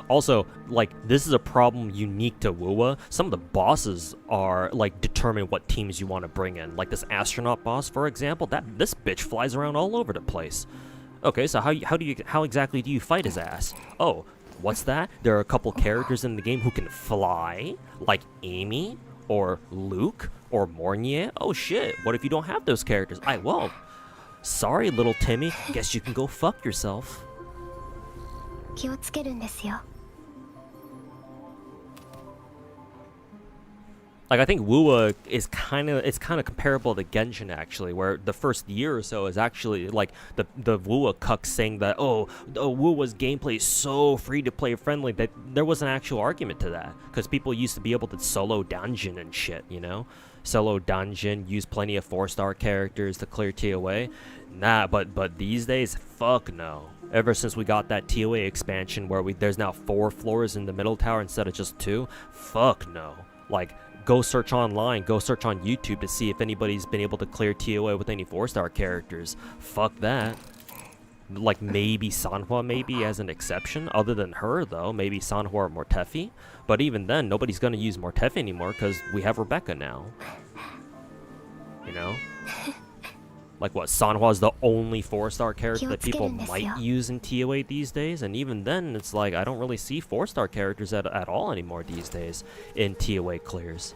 also, like, this is a problem unique to WoA. Some of the bosses are, like, determine what teams you want to bring in. Like this astronaut boss, for example, this bitch flies around all over the place. Okay, so how exactly do you fight his ass? Oh, what's that? There are a couple characters in the game who can fly, like Amy, or Luke, or Mornier. Oh shit, what if you don't have those characters? Well, sorry, little Timmy, guess you can go fuck yourself. Like, I think WoA is kind of comparable to Genshin, actually, where the first year or so is actually like the WoA cucks saying that, oh, WoA's gameplay is so free to play friendly, that there was an actual argument to that, because people used to be able to solo dungeon and shit, you know, solo dungeon, use plenty of 4-star characters to clear TOA. Nah, but these days, fuck no. Ever since we got that TOA expansion where there's now 4 floors in the middle tower instead of just 2, fuck no. Like, go search online, go search on YouTube to see if anybody's been able to clear TOA with any 4-star characters. Fuck that. Like, maybe Sanhua, maybe, as an exception. Other than her, though, maybe Sanhua or Mortefi. But even then, nobody's gonna use Mortefi anymore because we have Rebecca now. You know? Like, what, Sanhwa's the only 4-star character that people might use in TOA these days? And even then, it's like, I don't really see 4-star characters at all anymore these days in TOA clears.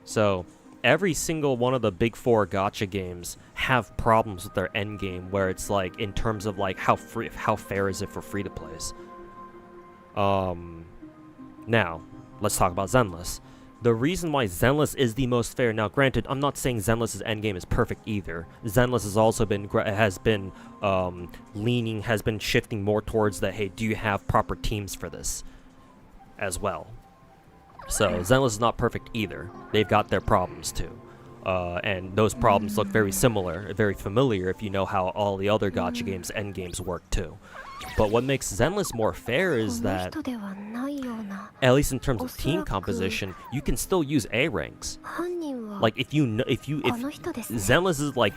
So, every single one of the big 4 gacha games have problems with their endgame, where it's like, in terms of like, how fair is it for free-to-plays? Now, let's talk about Zenless. The reason why Zenless is the most fair, now granted, I'm not saying Zenless's endgame is perfect either. Zenless has also been shifting more towards the, hey, do you have proper teams for this as well? So Zenless is not perfect either. They've got their problems too. And those problems look very similar, very familiar if you know how all the other gacha games end games work too. But what makes Zenless more fair is that, at least in terms of team composition, you can still use A ranks. Like if Zenless is like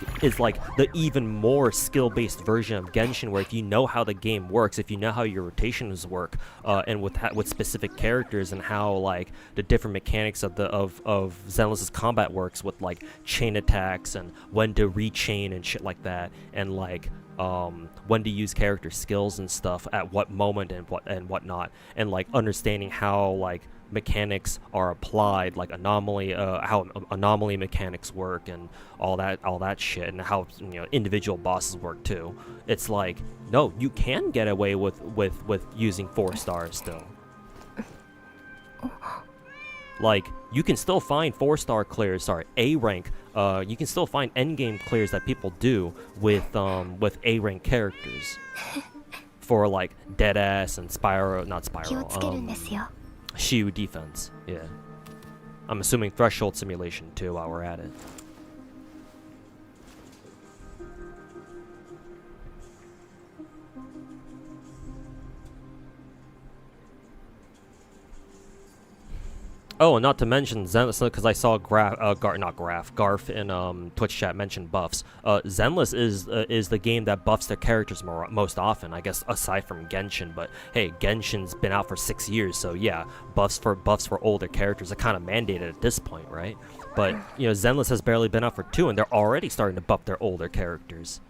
the even more skill-based version of Genshin, where if you know how the game works, if you know how your rotations work, and with specific characters and how like the different mechanics of Zenless's combat works with like chain attacks and when to rechain and shit like that, and like when to use character skills and stuff at what moment and whatnot, and like understanding how like mechanics are applied, like how anomaly mechanics work and all that shit, and how individual bosses work too. It's like, no, you can get away with using 4 stars still. Like, you can still find 4-star clears, A rank. You can still find endgame clears that people do with A rank characters for like Deadass and Shiu defense. Yeah, I'm assuming threshold simulation too while we're at it. Oh, and not to mention Zenless, because I saw Garf in Twitch chat mention buffs. Zenless is the game that buffs their characters most often, I guess, aside from Genshin. But hey, Genshin's been out for 6 years, so yeah, buffs for older characters are kind of mandated at this point, right? But Zenless has barely been out for 2, and they're already starting to buff their older characters.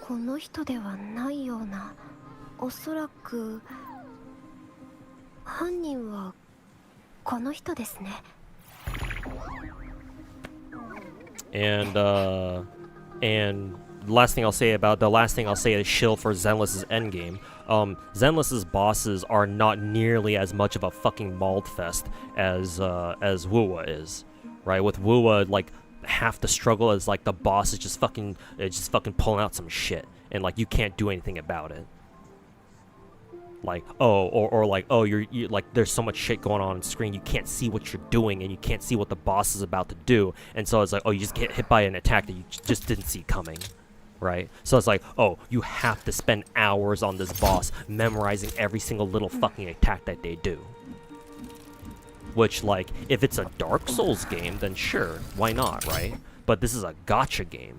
この人ではないような。おそらく犯人はこの人ですね。And last thing I'll say is shill for Zenless's endgame. Zenless's bosses are not nearly as much of a fucking mauled fest as Wuwa is, right? With Wuwa, like, half the struggle is like the boss is just fucking pulling out some shit, and like you can't do anything about it. Like, you're like, there's so much shit going on screen, you can't see what you're doing and you can't see what the boss is about to do, and so it's like, oh, you just get hit by an attack that you just didn't see coming, right? So it's like, oh, you have to spend hours on this boss memorizing every single little fucking attack that they do. Which, like, if it's a Dark Souls game, then sure, why not, right? But this is a gacha game.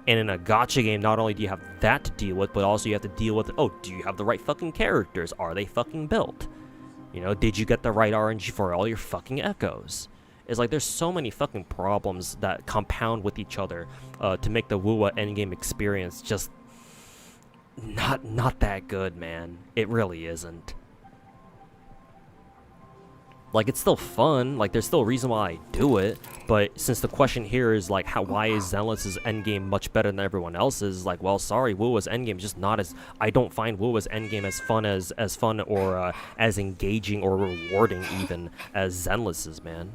And in a gacha game, not only do you have that to deal with, but also you have to deal with, oh, do you have the right fucking characters? Are they fucking built? Did you get the right RNG for all your fucking echoes? It's like, there's so many fucking problems that compound with each other to make the Wuwa endgame experience just not that good, man. It really isn't. Like, it's still fun, like, there's still a reason why I do it, but since the question here is, like, why is Zenless's endgame much better than everyone else's, like, well, sorry, Wuwa's endgame is just not as, I don't find Wuwa's endgame as fun or as engaging or rewarding even as Zenless's, man.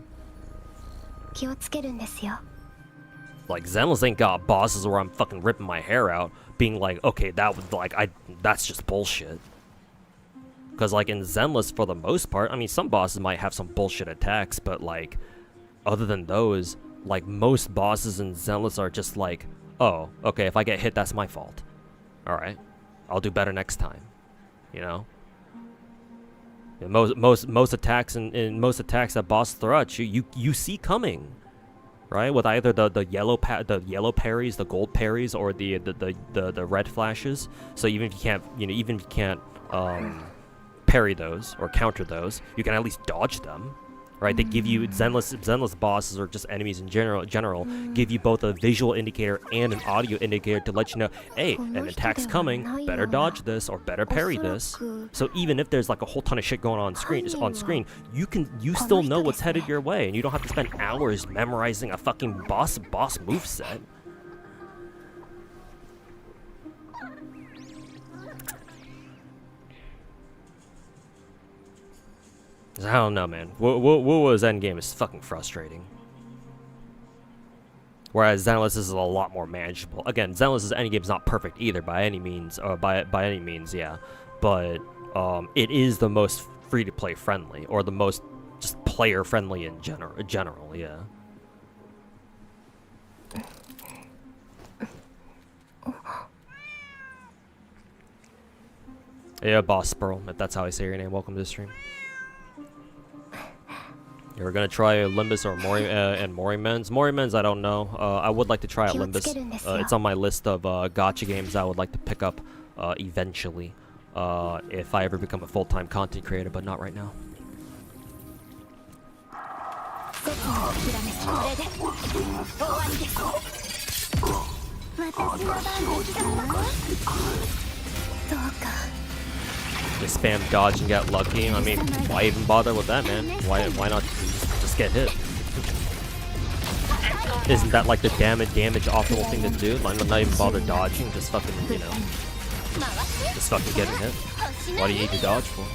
Like, Zenless ain't got bosses where I'm fucking ripping my hair out, being like, okay, that's just bullshit. Because, like, in Zenless, for the most part, I mean, some bosses might have some bullshit attacks, but, like, other than those, like, most bosses in Zenless are just like, oh, okay, if I get hit, that's my fault. Alright, I'll do better next time, And most attacks in most attacks that bosses throw at you see coming, right? With either the yellow parries, the gold parries, or the red flashes. So even if you can't parry those or counter those, you can at least dodge them, right? They give you Zenless bosses, or just enemies in general give you both a visual indicator and an audio indicator to let you know, hey, an attack's coming, better dodge this or better parry this. So even if there's like a whole ton of shit going on screen, you still know what's headed your way, and you don't have to spend hours memorizing a fucking boss moveset. I don't know, man. Wuwa's endgame is fucking frustrating. Whereas Zenless is a lot more manageable. Again, Zenless's endgame is not perfect either by any means, yeah. but it is the most free-to-play friendly, or the most just player-friendly in general, yeah. Yeah, Boss Pearl, if that's how I say your name, welcome to the stream. You're gonna try Limbus or Morimens. Morimens, I don't know. I would like to try out Limbus. It's on my list of gacha games I would like to pick up eventually, if I ever become a full-time content creator, but not right now. Just spam dodge and get lucky. I mean, why even bother with that, man? Why not just get hit? Isn't that like the damage optimal thing to do? Like, not even bother dodging, just fucking, you know, just fucking getting hit. What do you need to dodge for?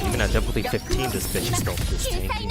Even at difficulty 15, this bitch is still this tanky.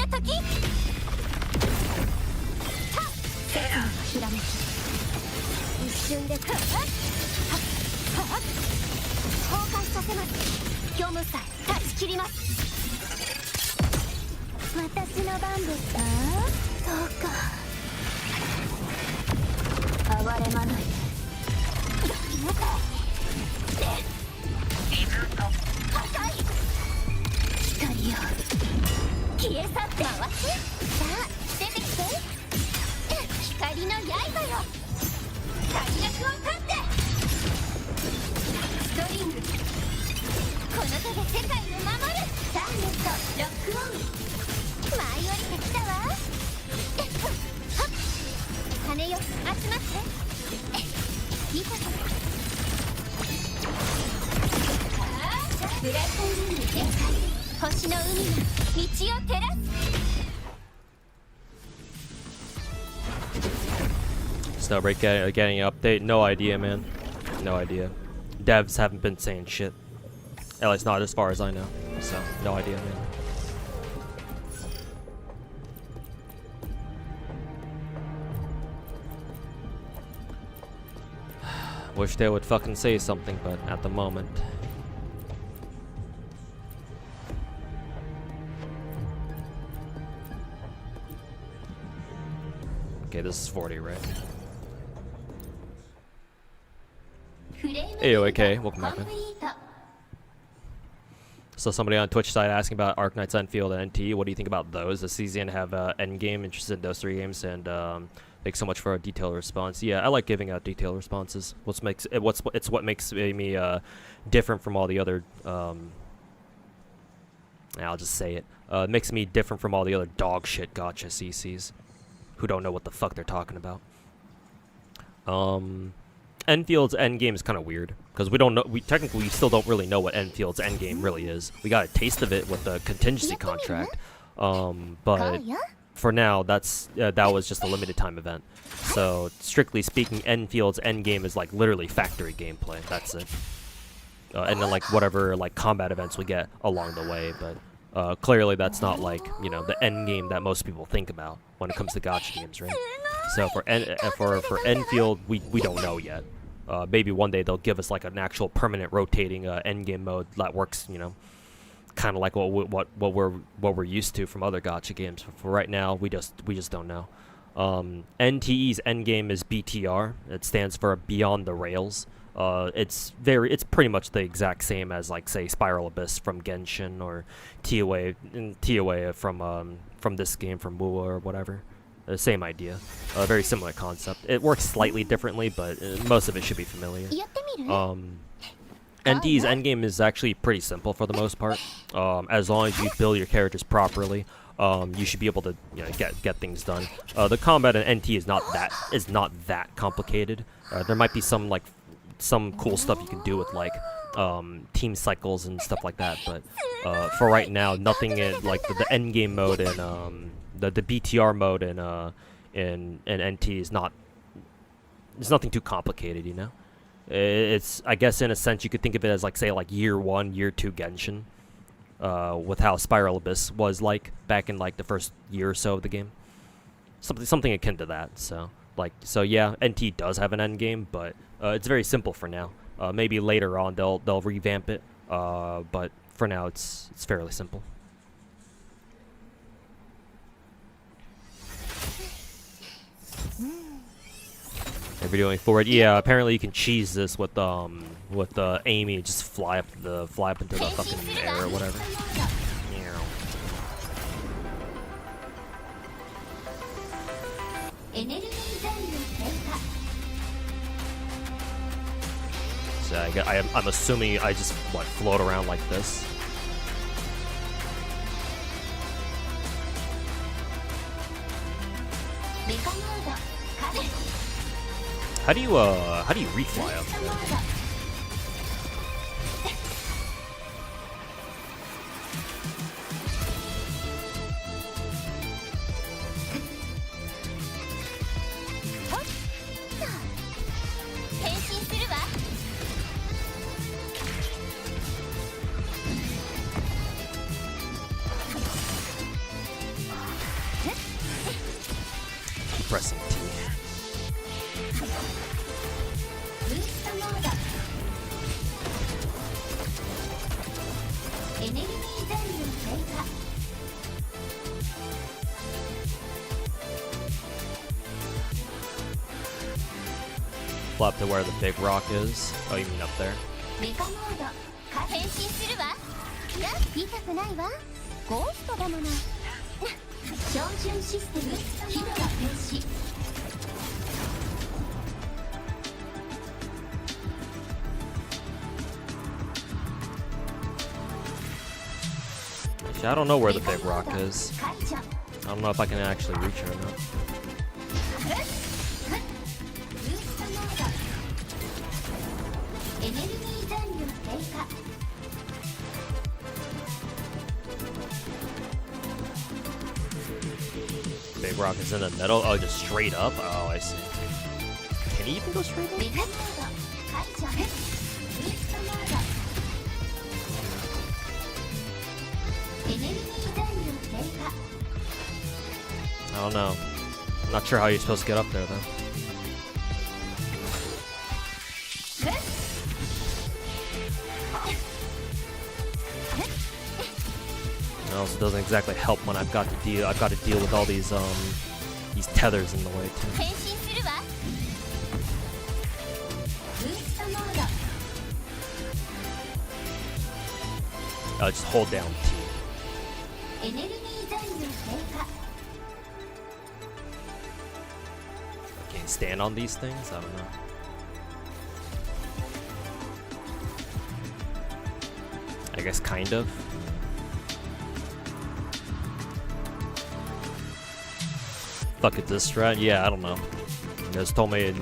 Snowbreak getting an update? No idea, man. No idea. Devs haven't been saying shit. At least not as far as I know. So, no idea, man. Wish they would fucking say something, but at the moment. Okay, this is 40, right? Hey, okay, welcome back, man. So somebody on Twitch side asking about Arknights, Enfield, and NT. What do you think about those? Does CZN have endgame interested in those 3 games? And thanks so much for a detailed response. Yeah, I like giving out detailed responses. It's what makes me different from all the other. I'll just say it. It makes me different from all the other dog shit gacha CCs, who don't know what the fuck they're talking about. Enfield's endgame is kind of weird because we don't know. We technically still don't really know what Enfield's endgame really is. We got a taste of it with the contingency contract, but for now, that was just a limited time event. So strictly speaking, Enfield's endgame is like literally factory gameplay. That's it, and then like whatever like combat events we get along the way. But clearly, that's not like, you know, the endgame that most people think about when it comes to gacha games, right? So for Enfield, we don't know yet. Maybe one day they'll give us like an actual permanent rotating endgame mode that works, you know, kind of like what we're used to from other gacha games. But for right now, we just don't know. NTE's endgame is BTR. It stands for Beyond the Rails. It's pretty much the exact same as, like, say, Spiral Abyss from Genshin, or TOA from this game from Wuwa or whatever. The same idea. Very similar concept. It works slightly differently, but most of it should be familiar. NT's endgame is actually pretty simple for the most part. As long as you build your characters properly, you should be able to, you know, get things done. The combat in NT is not that complicated. There might be some cool stuff you can do with, like, team cycles and stuff like that, but for right now, nothing in like the end game mode and the BTR mode in NT is not There's nothing too complicated, you know. It's, I guess, in a sense, you could think of it as like, say, like year 1, year 2 Genshin, with how Spiral Abyss was like back in like the first year or so of the game. Something akin to that. So yeah, NT does have an end game, but it's very simple for now. Maybe later on they'll revamp it, but for now it's fairly simple. If you're doing forward, yeah. Apparently you can cheese this with Amy and just fly up into the fucking air or whatever. So I'm assuming I just float around like this. How do you refly up there? Keep pressing T. Up to where the big rock is. Oh, you mean up there? Actually, I don't know where the big rock is. I don't know if I can actually reach it or not. Big rock is in the middle. Oh, just straight up? Oh, I see. Can he even go straight up? I don't know. I'm not sure how you're supposed to get up there, though. It also doesn't exactly help when I've got to deal with all these tethers in the way too. Just hold down T. Okay, stand on these things? I don't know. I guess kind of. Fuck it, this strat? Yeah, I don't know. It just told me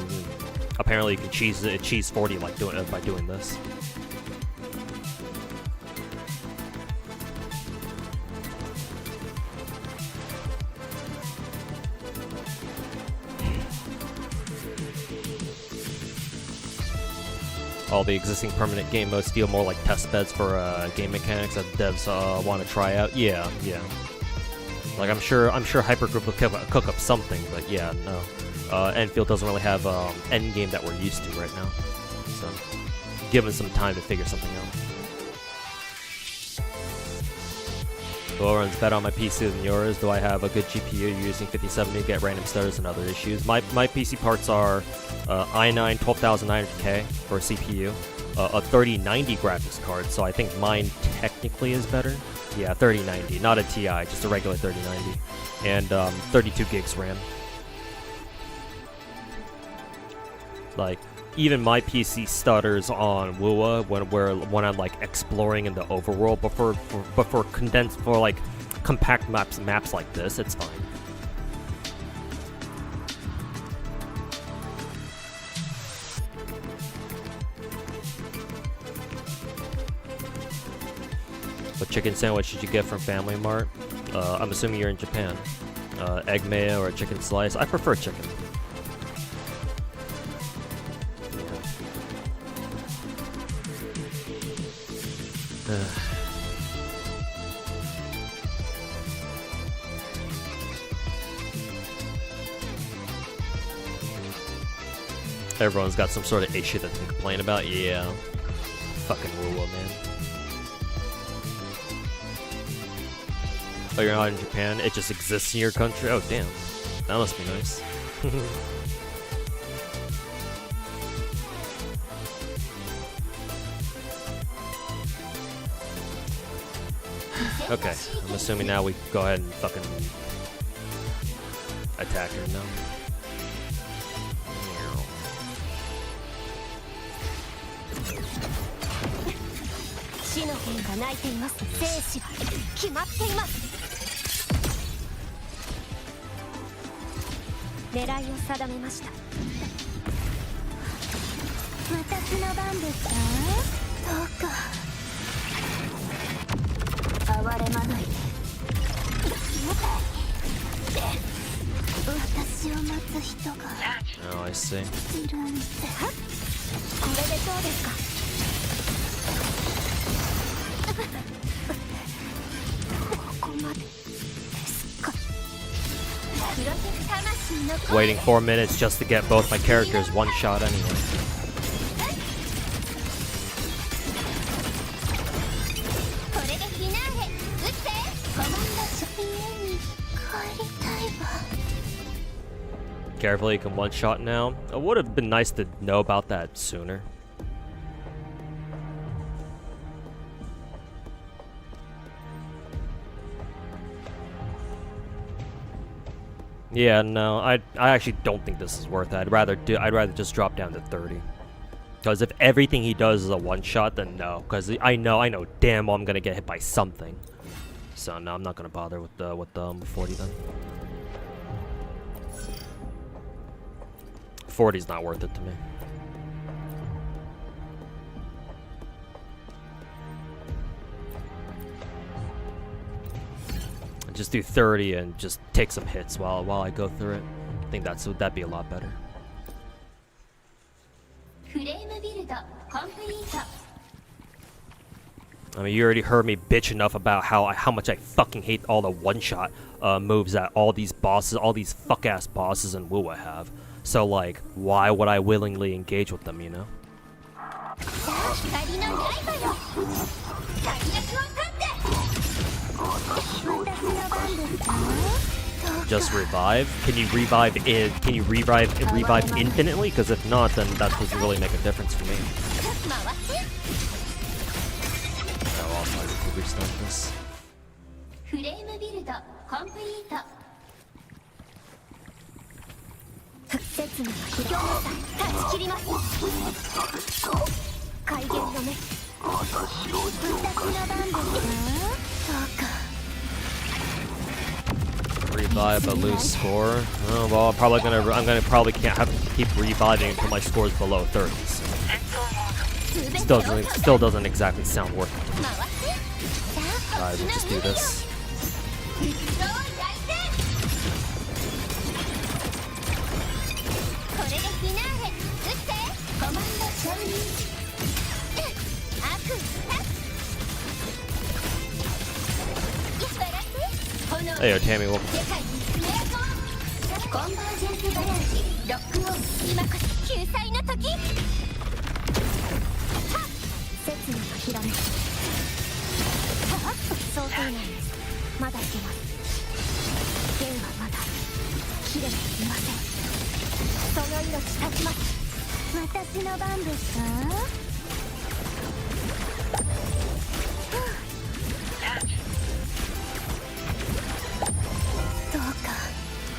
apparently you can cheese 40 like by doing this. All the existing permanent game modes feel more like test beds for game mechanics that devs want to try out. Yeah. Like I'm sure Hypergroup will cook up something, but yeah, no. Enfield doesn't really have end game that we're used to right now, so give them some time to figure something out. Who runs better on my PC than yours? Do I have a good GPU using 5070 to get random stutters and other issues? My PC parts are i9 12900K for a CPU, a 3090 graphics card, so I think mine technically is better. Yeah, 3090, not a TI, just a regular 3090, and 32 gigs RAM. Like, even my PC stutters on Wua when I'm like exploring in the overworld, but for condensed, for like compact maps like this, it's fine. What chicken sandwich did you get from Family Mart? I'm assuming you're in Japan. Egg mayo or a chicken slice? I prefer chicken. Everyone's got some sort of issue that they can complain about. Yeah. Fucking Wuwa, man. Oh, you're not in Japan? It just exists in your country? Oh, damn. That must be nice. Okay, I'm assuming now we go ahead and fucking attack her now. Oh, I see. Waiting 4 minutes just to get both my characters one shot anyway. Carefully, you can one shot now. It would have been nice to know about that sooner. Yeah, no, I actually don't think this is worth it. I'd rather just drop down to 30. Because if everything he does is a one shot, then no. Because I know damn well I'm gonna get hit by something. So no, I'm not gonna bother with the 40 then. 40's not worth it to me. Just do 30 and just take some hits while I go through it. I think that'd be a lot better. I mean, you already heard me bitch enough about how much I fucking hate all the one-shot moves that all these fuck-ass bosses in Wuwa have. So, like, why would I willingly engage with them, you know? Just revive? Can you revive infinitely? Because if not, then that doesn't really make a difference for me. Oh, also I need to restart this. Revive but lose score. Oh well, I'm gonna probably can't have to keep reviving until my score is below 30. So. Still doesn't exactly sound worth it. Alright, we'll just do this. Hey, yo, Tammy, welcome.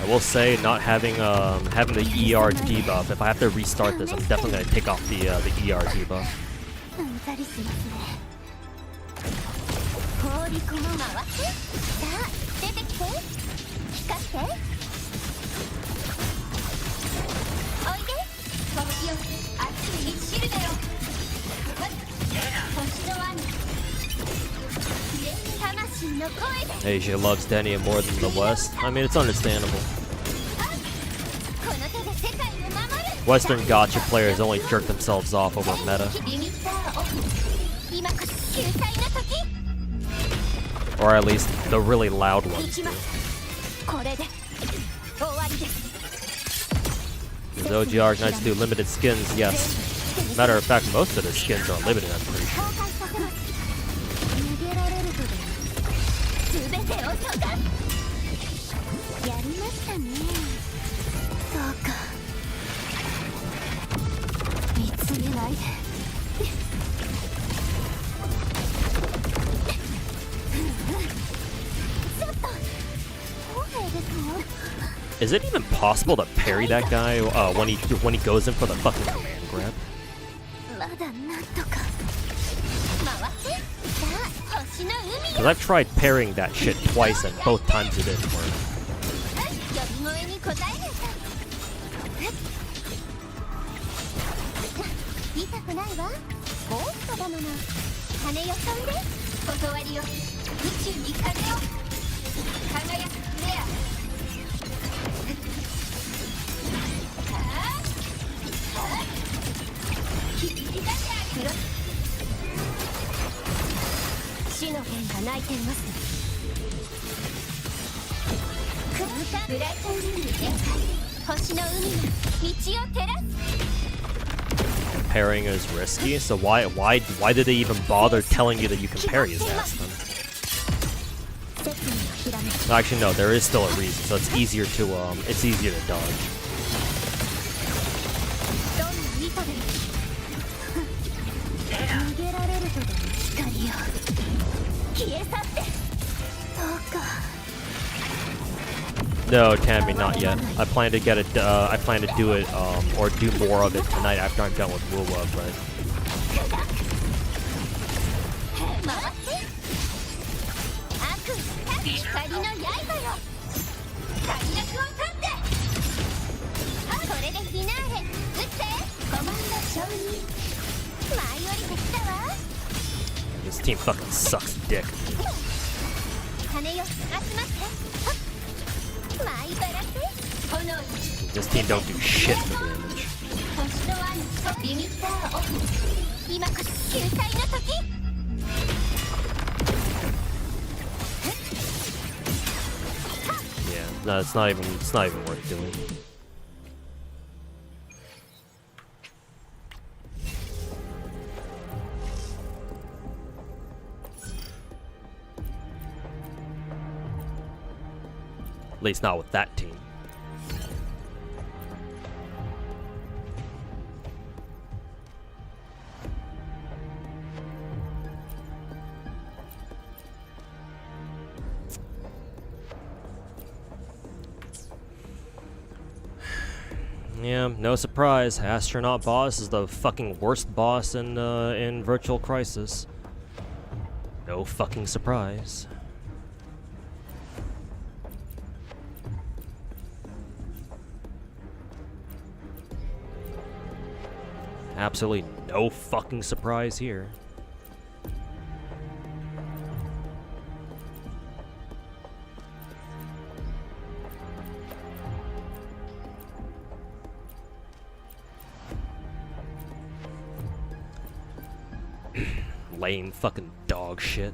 I will say, not having the ER debuff. If I have to restart this, I'm definitely gonna take off the ER debuff. Asia loves Denny more than the West. I mean, it's understandable. Western gacha players only jerk themselves off over meta. 今こそ救済の時 Or at least the really loud 行 ones き do. ますこれで終わりです These OG Arcanines do limited skins, yes. Matter of fact, most of the skins are limited, I'm pretty sure. 崩壊させます逃げられるとで全てを溶かすやりましたねそうか見つめないでちょっと公平ですよ Is it even possible to parry that guy when he goes in for the fucking command grab? まだなんとか回ってさあ星の海 Because よ I've tried parrying that shit twice and both times it didn't work. 呼び声に応えなさい痛くないわゴーストだもの羽よ飛んで断りよ宇宙に風を輝くフレア切り出してあげる死の剣が泣いています空間ブライトウィングで星の海が道を照らす Parrying is risky, so why did they even bother telling you that you can parry his ass then? 説明をひらめく Actually, no, there is still a reason, so it's easier to dodge. どんな意図でも逃げられるとでも光よ消え去ってそうか No, Tammy, not yet. I plan to get it. I plan to do it, or do more of it tonight after I'm done with Wuwa, but 回って悪光の刃よ快楽を立ってこれでフィナーレ撃ってコマンド承認舞い降りてきたわ this team fucking sucks dick. 羽よ集まって舞いばらせ炎よ This team don't do shit for damage. 星のワンリミッターオフ今こそ救済の時 Yeah, no, it's not even worth doing. At least not with that team. Yeah, no surprise. Astronaut boss is the fucking worst boss in Virtual Crisis. No fucking surprise. Absolutely no fucking surprise here. Lame fucking dog shit.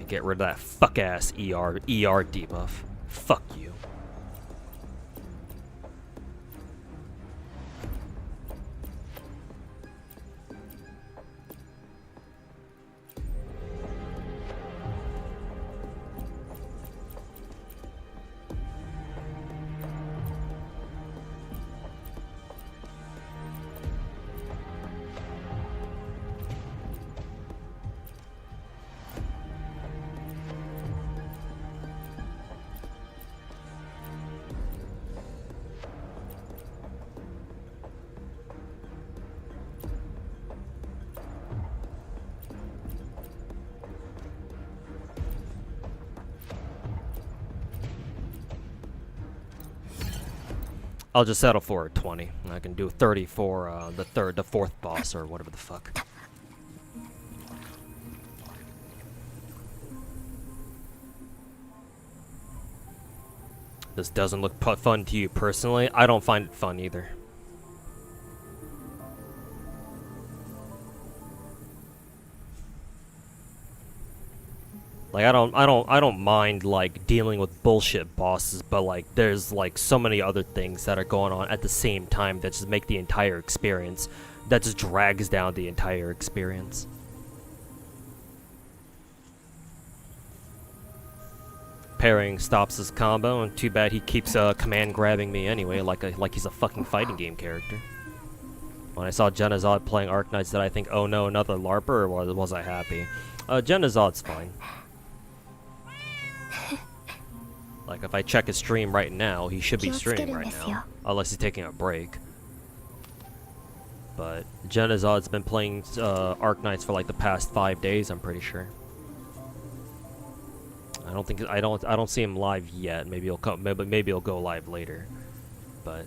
Get rid of that fuck ass ER debuff. Fuck you. I'll just settle for a 20. I can do 30 for the fourth boss or whatever the fuck. this doesn't look fun to you personally, I don't find it fun either. Like I don't mind like dealing with bullshit bosses, but like there's like so many other things that are going on at the same time that just make the entire experience, that just drags down the entire experience. Parrying stops his combo, and too bad he keeps command grabbing me anyway, like he's a fucking fighting game character. When I saw Genazod playing Arknights, did I think, oh no, another LARPer, or was I happy? Genazod's fine. Like, if I check his stream right now, he should be streaming right now. Unless he's taking a break. But Genazod's been playing Arknights for like the past 5 days, I'm pretty sure. I don't see him live yet. Maybe he'll come. Maybe he'll go live later. But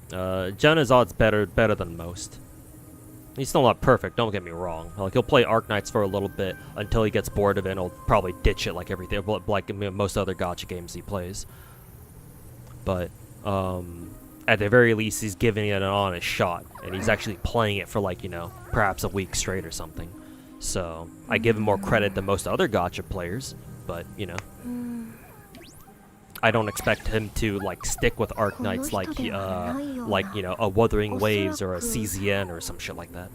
Genazod's better than most. He's still not perfect. Don't get me wrong. Like he'll play Arknights for a little bit until he gets bored of it. And he'll probably ditch it like everything, like most other gacha games he plays. But at the very least, he's giving it an honest shot, and he's actually playing it for like perhaps a week straight or something. So I give him more credit than most other gacha players, but I don't expect him to like stick with Arknights like a Wuthering Waves or a CZN or some shit like that.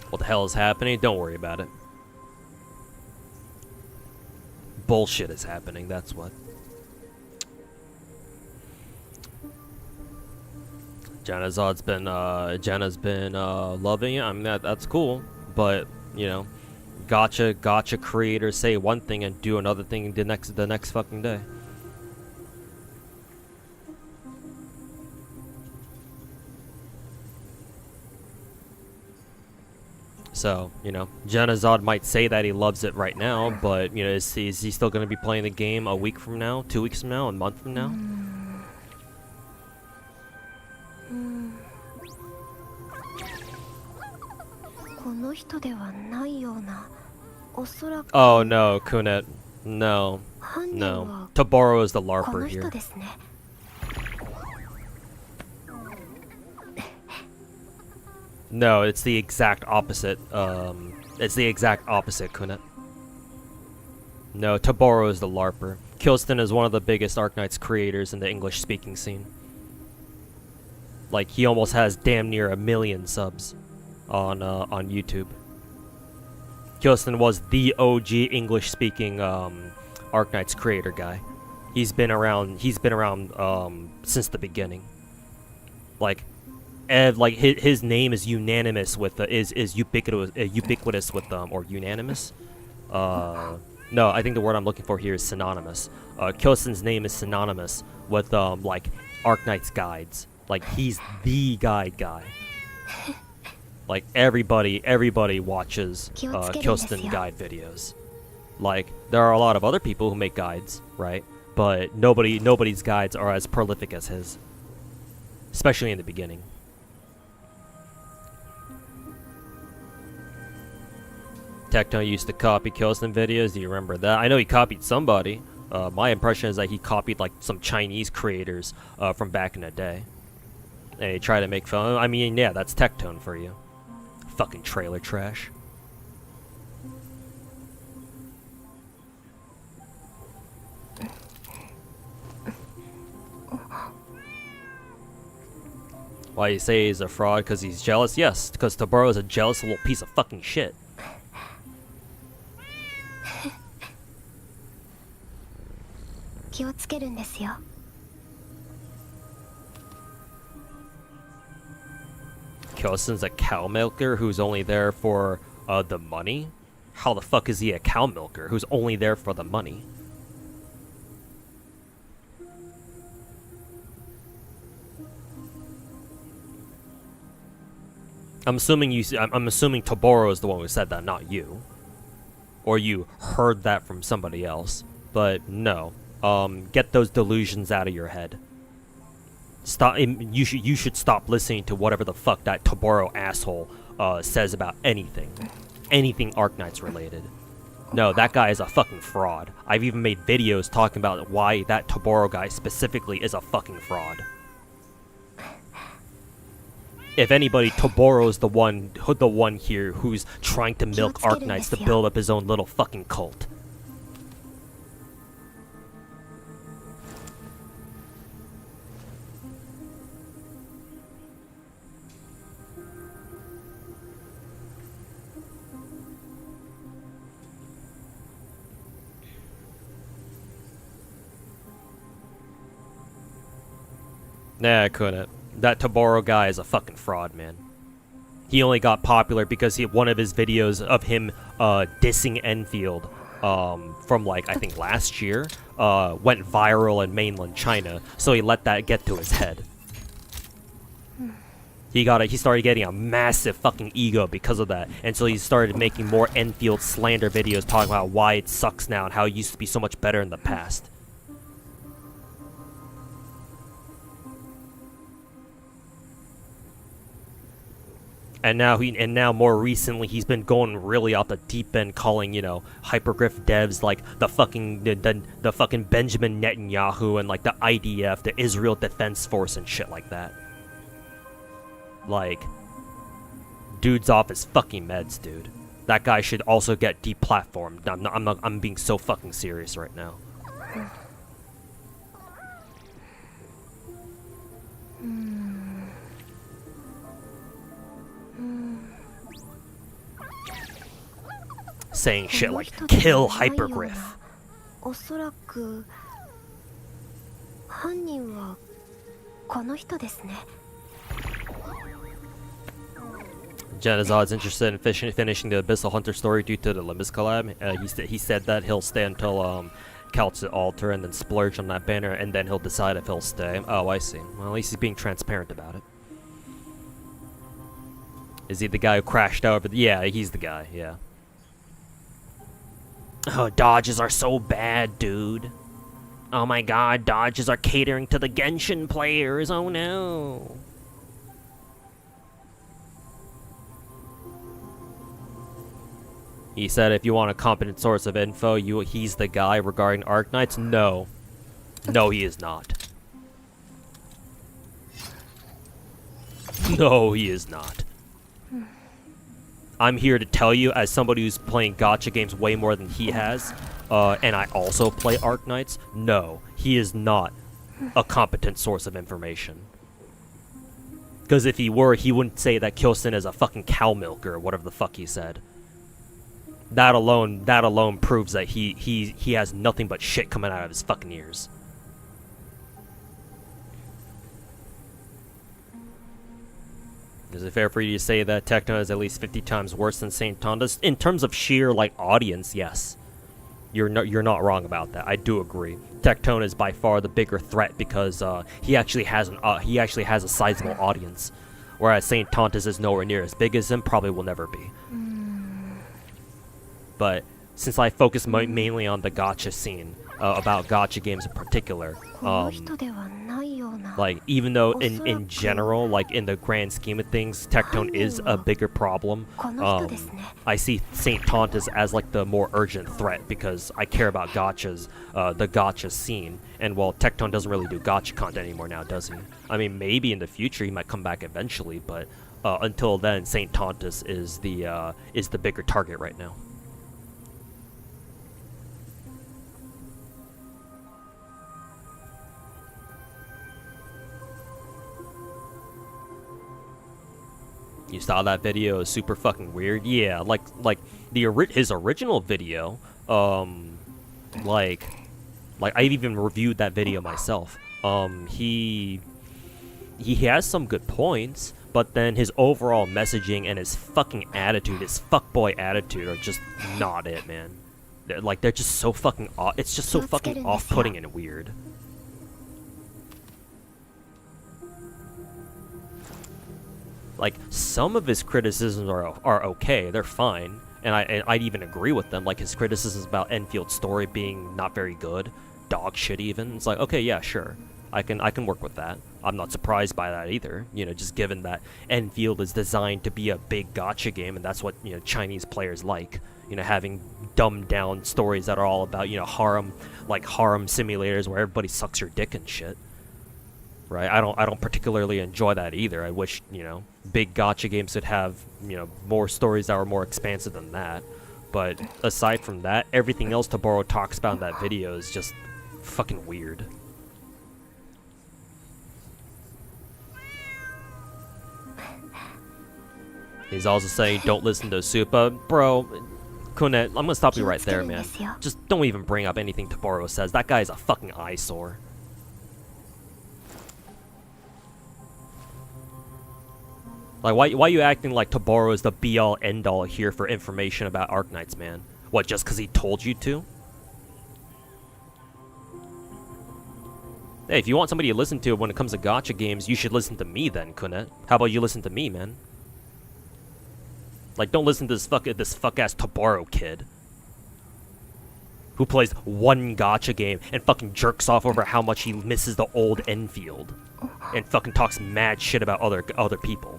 What the hell is happening? Don't worry about it. Bullshit is happening, that's what. Jenna's been loving it. I mean that's cool, but gacha creators say one thing and do another thing the next fucking day. So, Genazod might say that he loves it right now, but, is he still going to be playing the game a week from now, 2 weeks from now, a month from now? Oh no, Kunet. No. No. Toboro is the LARPer here. No, it's the exact opposite. It's the exact opposite, Kunet. No, Toboro is the LARPer. Kilston is one of the biggest Arknights creators in the English-speaking scene. Like, he almost has damn near 1 million subs on YouTube. Kilston was the OG English-speaking Arknights creator guy. He's been around since the beginning. Like his name is unanimous with is ubiquitous with or unanimous. No, I think the word I'm looking for here is synonymous. Kilston's name is synonymous with like Arknights guides. Like he's the guide guy. Like everybody watches Kilston guide videos. Like there are a lot of other people who make guides, right? But nobody's guides are as prolific as his, especially in the beginning. Tectone used to copy Kilston videos. Do you remember that? I know he copied somebody. My impression is that he copied like some Chinese creators from back in the day, and he tried to make fun. I mean, yeah, that's Tectone for you. Fucking trailer trash. Why you say he's a fraud? Because he's jealous? Yes, because Toboro is a jealous little piece of fucking shit. Kilston's a cow milker who's only there for the money? How the fuck is he a cow milker who's only there for the money? I'm assuming Toboro is the one who said that, not you. Or you heard that from somebody else. But no. Get those delusions out of your head. Stop. You should stop listening to whatever the fuck that Toboro asshole says about anything Arknights related. No, that guy is a fucking fraud. I've even made videos talking about why that Toboro guy specifically is a fucking fraud. If anybody, Toboro's the one here who's trying to milk Arknights to build up his own little fucking cult. Nah, I couldn't. That Toboro guy is a fucking fraud, man. He only got popular because one of his videos of him dissing Enfield from like I think last year went viral in mainland China, so he let that get to his head. He started getting a massive fucking ego because of that, and so he started making more Enfield slander videos talking about why it sucks now and how it used to be so much better in the past. And now more recently he's been going really off the deep end, calling, you know, hypergriff devs like the fucking Benjamin Netanyahu and like the IDF, the Israel Defense Force and shit like that. Like, dude's off his fucking meds, dude. That guy should also get deplatformed. I'm being so fucking serious right now. Saying shit like, kill hypergriff. おそらく犯人はこの人ですね。 Janazad's interested in finishing the Abyssal Hunter story due to the Limbus collab. He said that he'll stay until Calcit Altar and then splurge on that banner, and then he'll decide if he'll stay. Oh, I see. Well, at least he's being transparent about it. Is he the guy who crashed over the... Yeah, he's the guy, yeah. Oh, dodges are so bad, dude. Oh my god, dodges are catering to the Genshin players. Oh no. He said if you want a competent source of info, he's the guy regarding Arknights. No. No, he is not. No, he is not. I'm here to tell you, as somebody who's playing gacha games way more than he has, and I also play Arknights, no, he is not a competent source of information. Because if he were, he wouldn't say that Kyosen is a fucking cow milker, or whatever the fuck he said. That alone proves that he has nothing but shit coming out of his fucking ears. Is it fair for you to say that Tectone is at least 50 times worse than Saint Tondas? In terms of sheer, like, audience, yes. You're not wrong about that. I do agree. Tectone is by far the bigger threat because he actually has a sizable audience, whereas Saint Tontas is nowhere near as big as him, probably will never be. But since I focus mainly on the gacha scene, about gacha games in particular, like, even though in general, like in the grand scheme of things, Tectone is a bigger problem, I see Saint Tontas as like the more urgent threat because I care about gachas, the gacha scene, and well, Tectone doesn't really do gacha content anymore now, does he? I mean, maybe in the future he might come back eventually, but until then, Saint Tontas is the bigger target right now. You saw that video? It was super fucking weird. Yeah, like his original video. Like I even reviewed that video myself. He has some good points, but then his overall messaging and his fucking attitude, his fuckboy attitude, are just not it, man. They're just so fucking it's just so fucking off-putting and weird. Like, some of his criticisms are okay, they're fine, and I'd even agree with them, like his criticisms about Enfield's story being not very good, dog shit even, it's like, okay, yeah, sure. I can work with that. I'm not surprised by that either. You know, just given that Enfield is designed to be a big gacha game, and that's what, you know, Chinese players like. You know, having dumbed down stories that are all about, you know, harem simulators where everybody sucks your dick and shit. Right? I don't particularly enjoy that either. I wish, you know, big gacha games would have, you know, more stories that were more expansive than that. But aside from that, everything else Toboro talks about in that video is just fucking weird. He's also saying, don't listen to Supa. Bro, Kunet, I'm gonna stop you right there, man. Just don't even bring up anything Toboro says. That guy is a fucking eyesore. Like, why are you acting like Toboro is the be-all, end-all here for information about Arknights, man? What, just because he told you to? Hey, if you want somebody to listen to when it comes to gacha games, you should listen to me then, Kunet. How about you listen to me, man? Like, don't listen to this fuck-ass Toboro kid. Who plays one gacha game and fucking jerks off over how much he misses the old Enfield. And fucking talks mad shit about other people.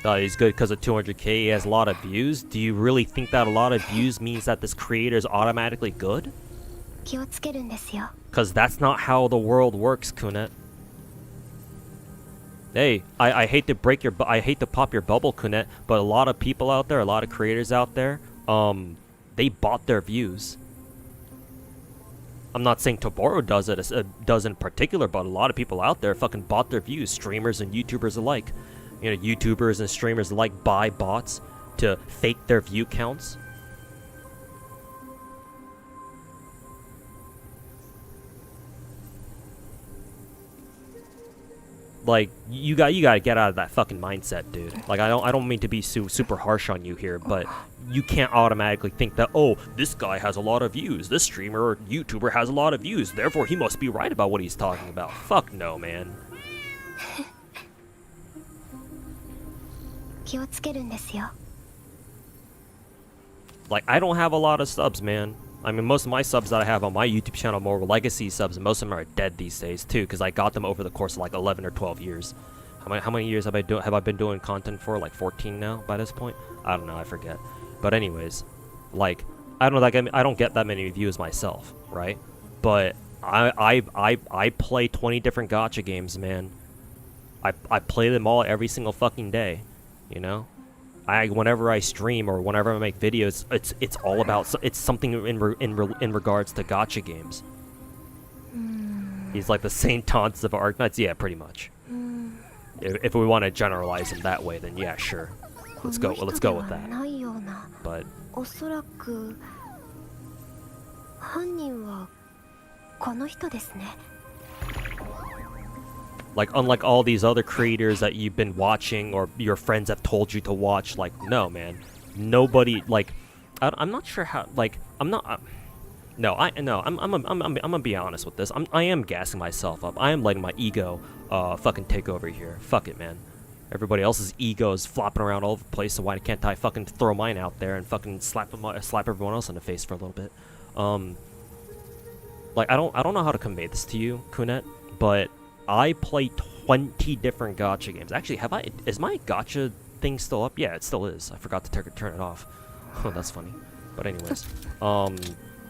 He's good because of 200k, he has a lot of views. Do you really think that a lot of views means that this creator is automatically good? Because that's not how the world works, Kunet. Hey, I hate to pop your bubble, Kunet, but a lot of people out there, a lot of creators out there, they bought their views. I'm not saying Toboro does in particular, but a lot of people out there fucking bought their views, streamers and YouTubers alike. You know, YouTubers and streamers alike buy bots to fake their view counts. Like, you gotta get out of that fucking mindset, dude. Like, I don't mean to be super harsh on you here, but you can't automatically think that, oh, this guy has a lot of views, this streamer or YouTuber has a lot of views, therefore he must be right about what he's talking about. Fuck no, man. Like, I don't have a lot of subs, man. I mean, most of my subs that I have on my YouTube channel are more legacy subs, and most of them are dead these days too, because I got them over the course of like 11 or 12 years. How many years have I been doing content for? Like 14 now by this point? I don't know, I forget. But anyways, like, I don't get that many views myself, right? But I play 20 different gacha games, man. I play them all every single fucking day, you know? Whenever I stream or whenever I make videos, it's all about, it's something in regards to gacha games. He's like the Saint Taunts of Arknights. Yeah, pretty much. If we want to generalize him that way, then yeah, sure. Let's go with that. But like, unlike all these other creators that you've been watching or your friends have told you to watch, like, no, man. Nobody, like, I'm not sure how, like, I'm gonna be honest with this. I am gassing myself up. I am letting my ego fucking take over here. Fuck it, man. Everybody else's ego is flopping around all over the place, so why can't I fucking throw mine out there and fucking slap everyone else in the face for a little bit? Like, I don't know how to convey this to you, Kunet, but I play 20 different gacha games. Actually, is my gacha thing still up? Yeah, it still is. I forgot to turn it off. Oh, that's funny. But anyways,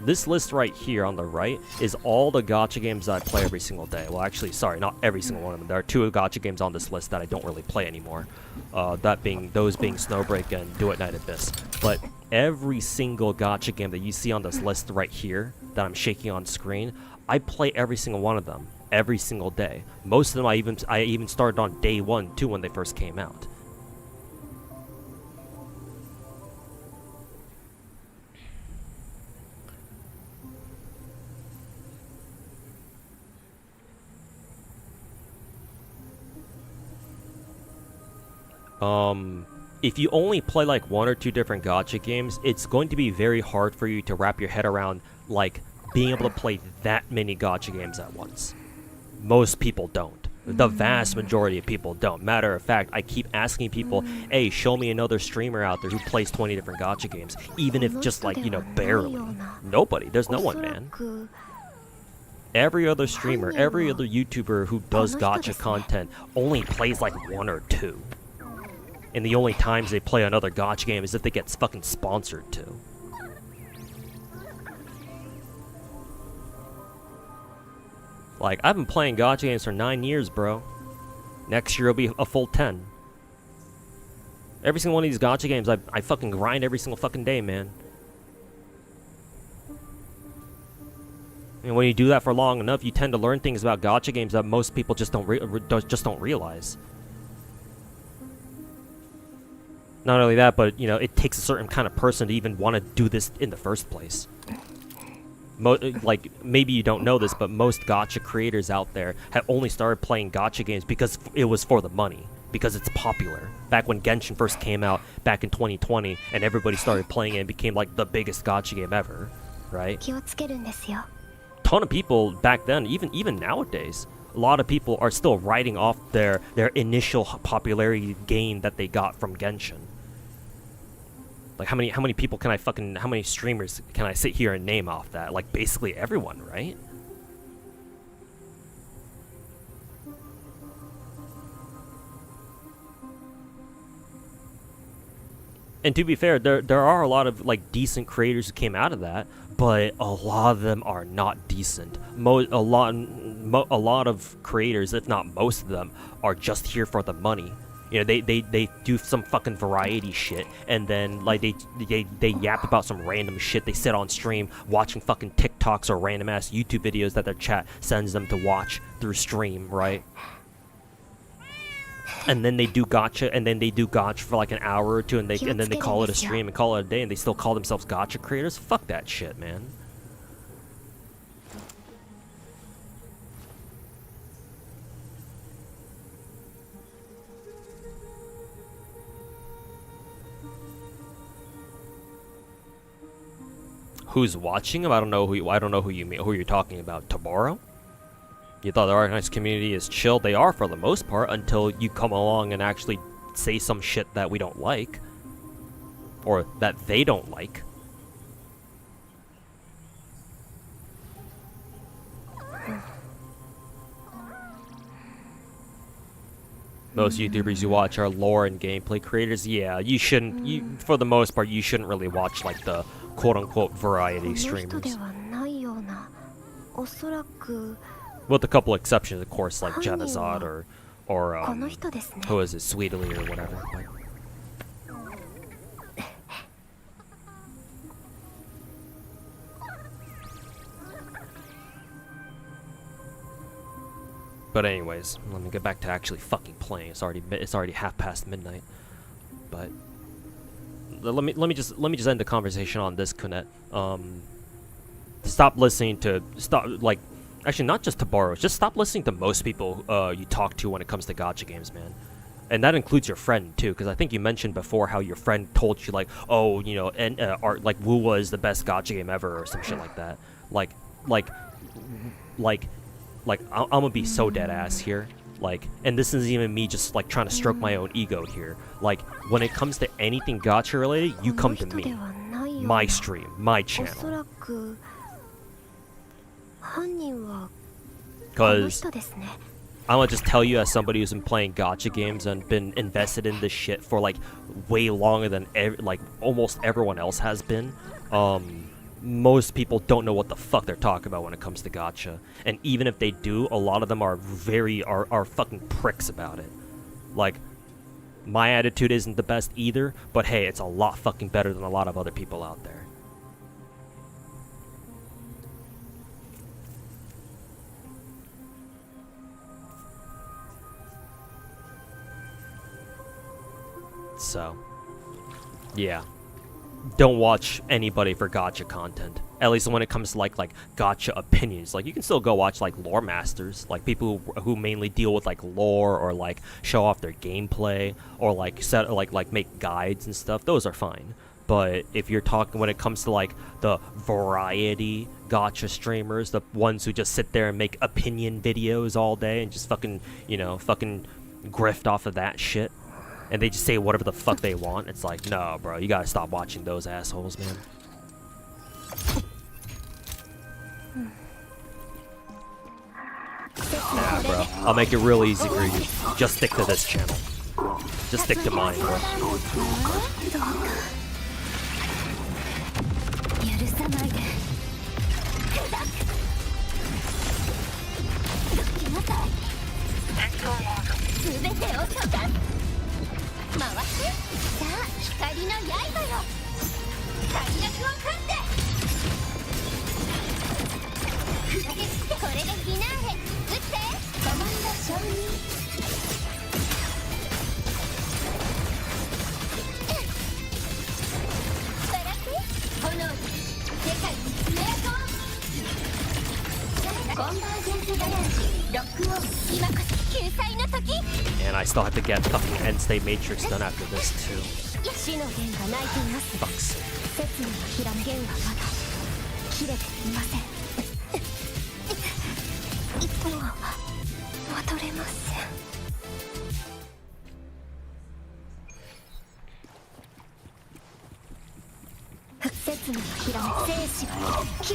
this list right here on the right is all the gacha games that I play every single day. Well, actually, sorry, not every single one of them. There are 2 gacha games on this list that I don't really play anymore. Those being Snowbreak and Do It Night Abyss. But every single gacha game that you see on this list right here that I'm shaking on screen, I play every single one of them every single day. Most of them I even started on day 1 too when they first came out. If you only play like 1 or 2 different gacha games, it's going to be very hard for you to wrap your head around, like, being able to play that many gacha games at once. Most people don't. The vast majority of people don't. Matter of fact, I keep asking people, hey, show me another streamer out there who plays 20 different gacha games, even if just, like, you know, barely. Nobody. There's no one, man. Every other streamer, every other YouTuber who does gacha content only plays like 1 or 2. And the only times they play another gacha game is if they get fucking sponsored to. Like, I've been playing gacha games for 9 years, bro. Next year will be a full 10. Every single one of these gacha games, I fucking grind every single fucking day, man. And when you do that for long enough, you tend to learn things about gacha games that most people just don't realize. Not only that, but, you know, it takes a certain kind of person to even want to do this in the first place. Like, maybe you don't know this, but most gacha creators out there have only started playing gacha games because it was for the money. Because it's popular. Back when Genshin first came out, back in 2020, and everybody started playing it and became, like, the biggest gacha game ever. Right? Ton of people back then, even nowadays, a lot of people are still writing off their initial popularity gain that they got from Genshin. Like, how many people can how many streamers can I sit here and name off that? Like, basically everyone, right? And to be fair, there are a lot of, like, decent creators who came out of that, but a lot of them are not decent. A lot of creators, if not most of them, are just here for the money. You know, they do some fucking variety shit, and then, like, they yap about some random shit. They sit on stream watching fucking TikToks or random ass YouTube videos that their chat sends them to watch through stream, right? And then they do gacha, for like an hour or two, and then they call it a stream and call it a day, and they still call themselves gacha creators. Fuck that shit, man. Who's watching him? I don't know who you mean. Who you're talking about? Tomorrow? You thought the organized community is chill? They are for the most part, until you come along and actually say some shit that we don't like. Or that they don't like. Most YouTubers you watch are lore and gameplay creators. Yeah, you shouldn't, for the most part, you shouldn't really watch, like, the quote-unquote variety streamers. With a couple exceptions, of course, like Genazod or who is it, Sweetly or whatever. But anyways, let me get back to actually fucking playing. It's already 1/2 midnight. But let me just end the conversation on this, Kunet. Actually, not just to borrow. Just stop listening to most people you talk to when it comes to gacha games, man. And that includes your friend too, because I think you mentioned before how your friend told you, like, oh, you know, and like Wuwa is the best gacha game ever or some shit like that. I'm gonna be so dead ass here. Like, and this isn't even me just, like, trying to stroke my own ego here. Like, when it comes to anything gacha related, you come to me. My stream, my channel. Because I'm gonna just tell you, as somebody who's been playing gacha games and been invested in this shit for, like, way longer than almost everyone else has been, most people don't know what the fuck they're talking about when it comes to gacha. And even if they do, a lot of them are fucking pricks about it. Like, my attitude isn't the best either, but hey, it's a lot fucking better than a lot of other people out there. So, yeah. Don't watch anybody for gacha content. At least when it comes to like gacha opinions. Like, you can still go watch, like, lore masters, like people who mainly deal with, like, lore or, like, show off their gameplay or, like, make guides and stuff. Those are fine. But if you're talking when it comes to, like, the variety gacha streamers, the ones who just sit there and make opinion videos all day and just fucking, you know, fucking grift off of that shit, and they just say whatever the fuck they want, it's like, no, bro, you gotta stop watching those assholes, man. Nah, bro. I'll make it real easy for you. Just stick to this channel. Just stick to mine, bro. 許さないでどきなさい全てを溶かす回ってさあ光の刃よ火力を勝って砕け散ってこれでフィナーレ打ってコマンド承認炎に世界につめ込むコンバージェンスガヤージロックオン今こそ救済の時 And I still have to get fucking end state matrix done after this too. 死の弦が鳴いています Fucks. 切にひらめ弦はまだ切れていません一歩戻れません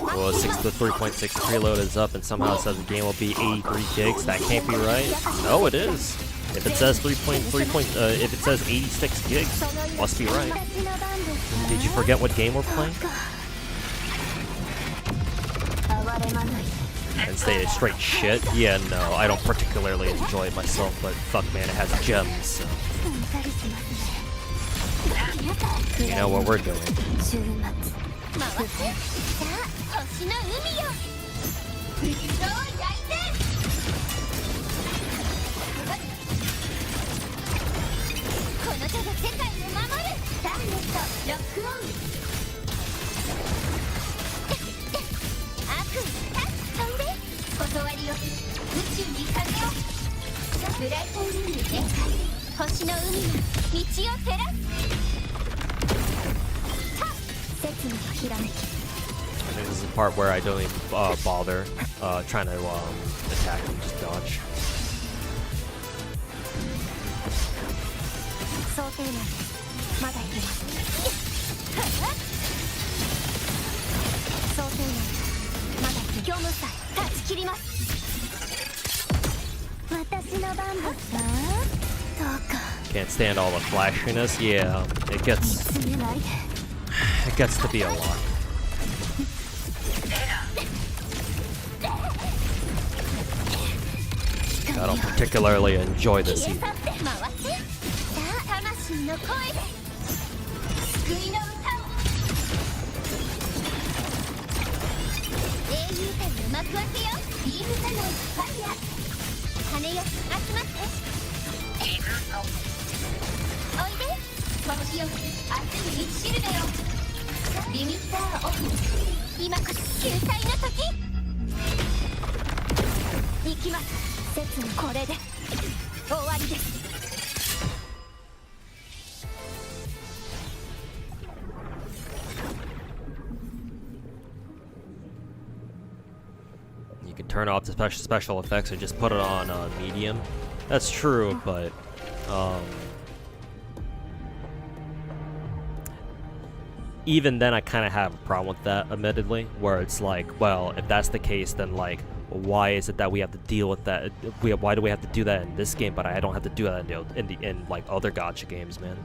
Well, 3.6 preload is up, and somehow it says the game will be 83 gigs. That can't be right. No, it is. If it says 3.3, if it says 86 gigs, must be right. Did you forget what game we're playing? And say it's straight shit. Yeah, no, I don't particularly enjoy it myself, but fuck, man, it has gems. So. You know what we're doing. 回ってさあ星の海よ水を焼いてこの手で世界を守るターゲットロックオン悪意飛んで断りよ宇宙に風をブライトウィング展開星の海が道を照らす I think this is the part where I don't even bother trying to attack and just dodge. Can't stand all the flashiness. Yeah, it gets to be a lot. I don't particularly enjoy this either. You can turn off the special effects or just put it on medium. That's true, but even then I kind of have a problem with that, admittedly, where it's like, well, if that's the case, then like, why is it that we have to deal with that? Why do we have to do that in this game, but I don't have to do that in like other gacha games, man?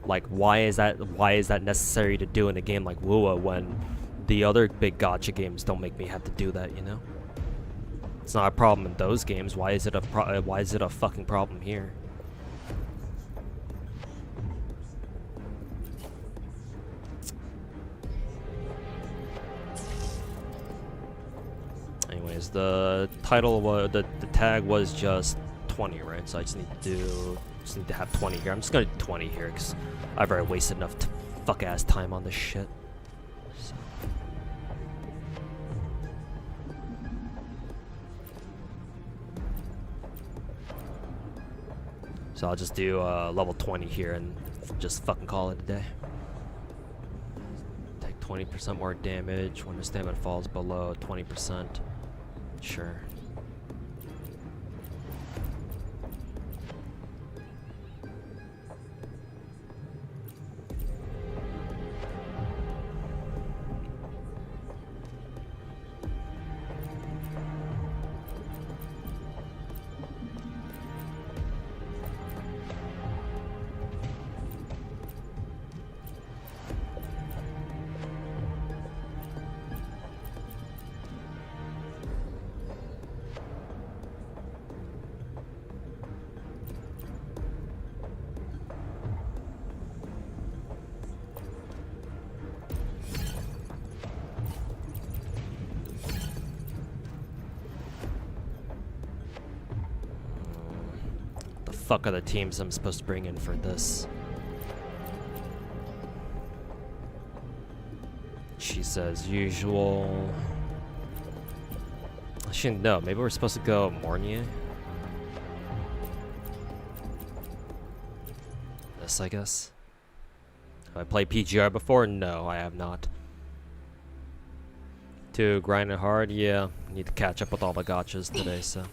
Like, why is that necessary to do in a game like Wuwa when the other big gacha games don't make me have to do that, you know? It's not a problem in those games. Why is it a fucking problem here? Anyways, the title was the tag was just 20, right? So I just need to have 20 here. I'm just gonna do 20 here because I've already wasted enough fuck ass time on this shit. So I'll just do level 20 here and just fucking call it a day. Take 20% more damage when the stamina falls below 20%. Sure. fuck are the teams I'm supposed to bring in for this? She says usual. Actually, no. Maybe we're supposed to go Mornier. This, I guess. Have I played PGR before? No, I have not. To grind it hard? Yeah. Need to catch up with all the gachas today, so.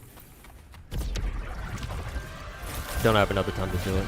Don't have another time to do it.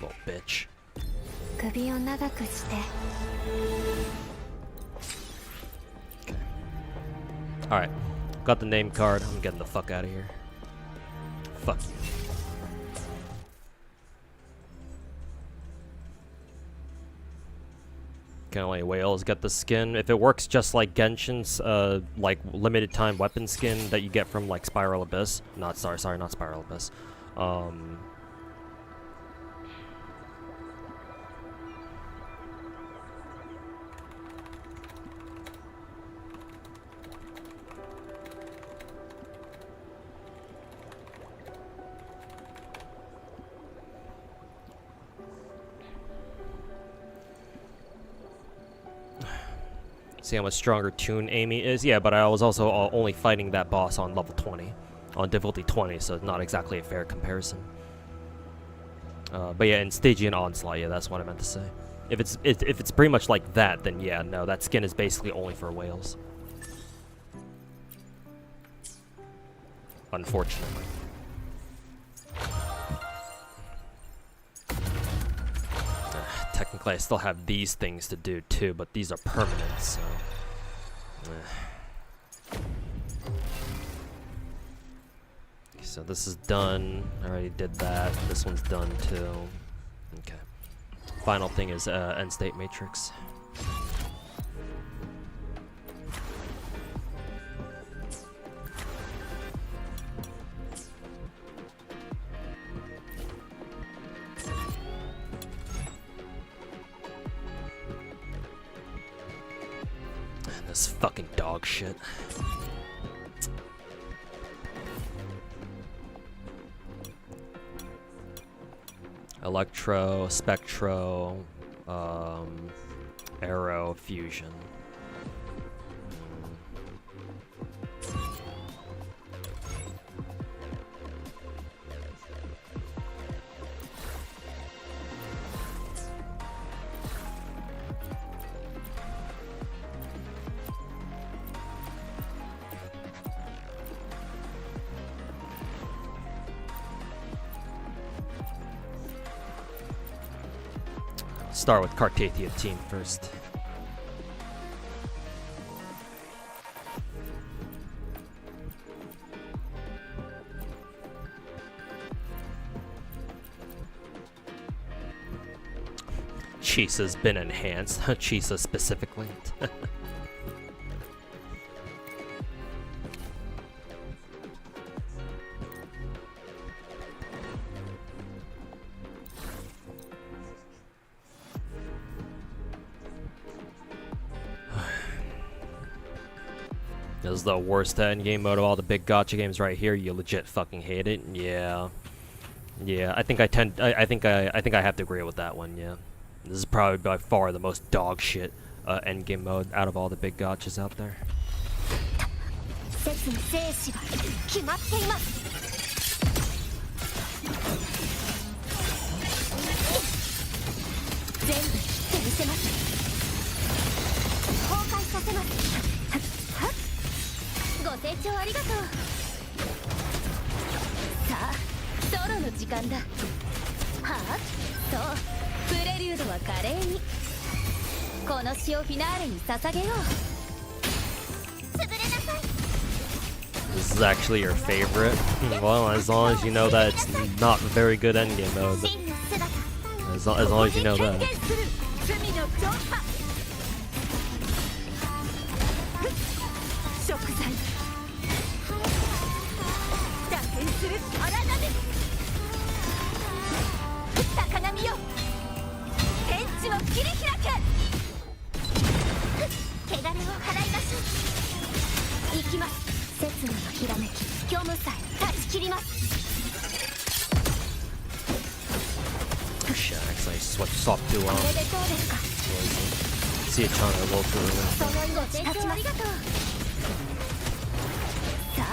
Little bitch. Alright. Got the name card. I'm getting the fuck out of here. Fuck you. Can only whales get the skin. If it works just like Genshin's like limited time weapon skin that you get from like Spiral Abyss. Not sorry, not Spiral Abyss. See how much stronger Toon Amy is? Yeah, but I was also only fighting that boss on level 20. On difficulty 20, so it's not exactly a fair comparison. But yeah, in Stygian Onslaught, yeah, that's what I meant to say. If it's pretty much like that, then yeah, no, that skin is basically only for whales. Unfortunately. Technically, I still have these things to do too, but these are permanent, so. Okay, so this is done. I already did that. This one's done too. Okay. Final thing is end state matrix. This fucking dog shit. Electro, Spectro, Arrow, Fusion. Start with Cartathia team first. Chisa's been enhanced. Chisa specifically. This is the worst endgame mode of all the big gacha games right here. You legit fucking hate it. Yeah. Yeah, I think I think I have to agree with that one, yeah. This is probably by far the most dog shit endgame mode out of all the big gachas out there. 説の生死が決まっています。全部切ってみせます。崩壊させます。はっご清聴ありがとう。さあソロの時間だ。はあそうプレリュードは華麗にこの詩をフィナーレに捧げよう。潰れなさい。 This is actually your favorite? Well, as long as you know that it's not very good endgame mode. As long as you know that. 食材打点する荒波高波よ天地を切り開け汚れを払いましょう。行きます。刹那のひらめき虚無さえ断ち切ります。 Shit, I accidentally swapped to これでどうですか。 see it trying to roll through. その命立ちます。さあ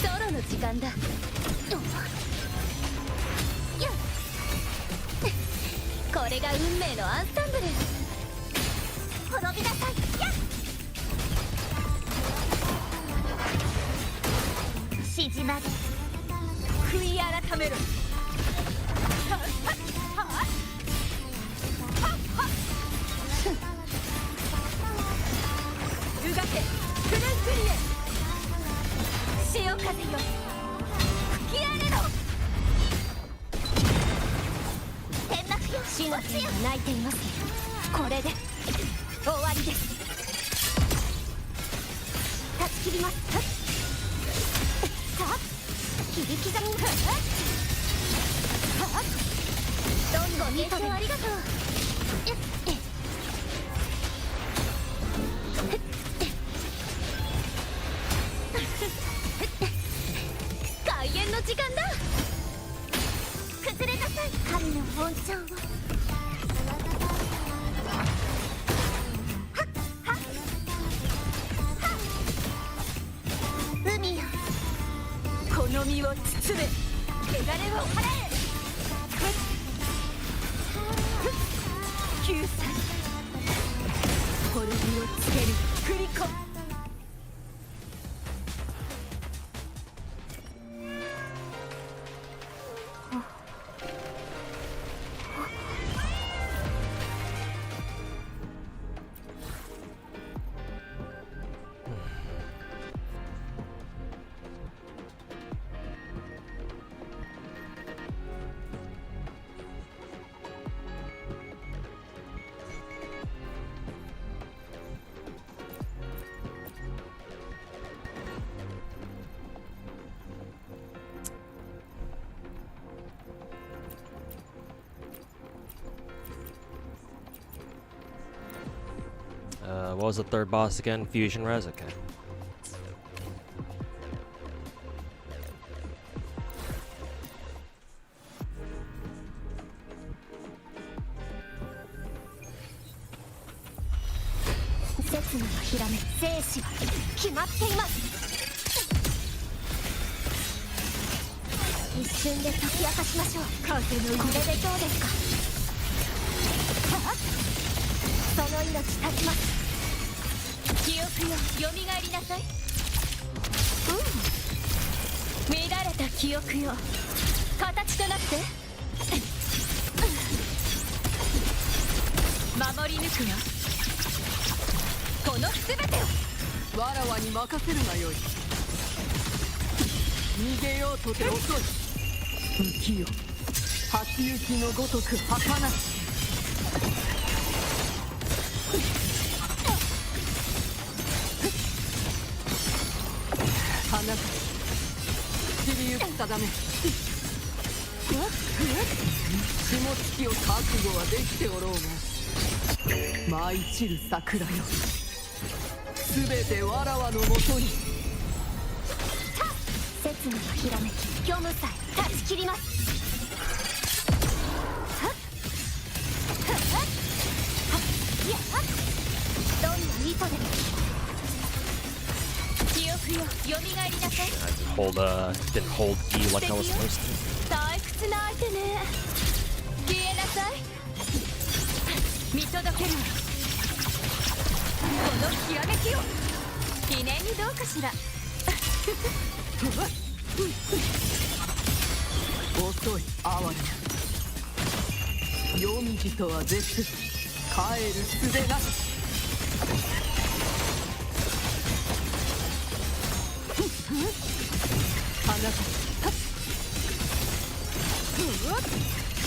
ソロの時間だ。よっこれが運命のアンサンブル。滅びなさい。やっしじまで悔い改めろ。はっはっはっはっはっうがけフルンクリエ潮風よ吹き荒れろ。天幕よ死の火が泣いています。これで終わりです。断ち切ります。さあ切り刻みます。どんどん見てありがとう。開演の時間だ。崩れなさい神の本性を。海よこの身を包め汚れを払え。救済滅びをつける振り子。What was the third boss again? Fusion Res? Okay.刹那のひらめ生死は決まっています。一瞬で解き明かしましょう。風のこれでどうですか。はっその命断ちます。記憶よよみがえりなさい。乱れた記憶よ形となって守り抜くよこの全てを。わらわに任せるがよい。逃げようとて遅い。浮世初雪のごとく儚し。花が散りゆく定め。霜月を覚悟はできておろうが舞い散る桜よ全てわらわのもとに。刹那のひらめき虚無さえ断ち切ります。はっはっはっやっどんな意図でも記憶よよみがえりなさい。 didn't hold E like I was supposed to. 退屈な相手ね。消えなさい。見届けるこのひらめきを記念にどうかしら。遅い哀れな。黄泉とは絶す。帰る術なし。あなた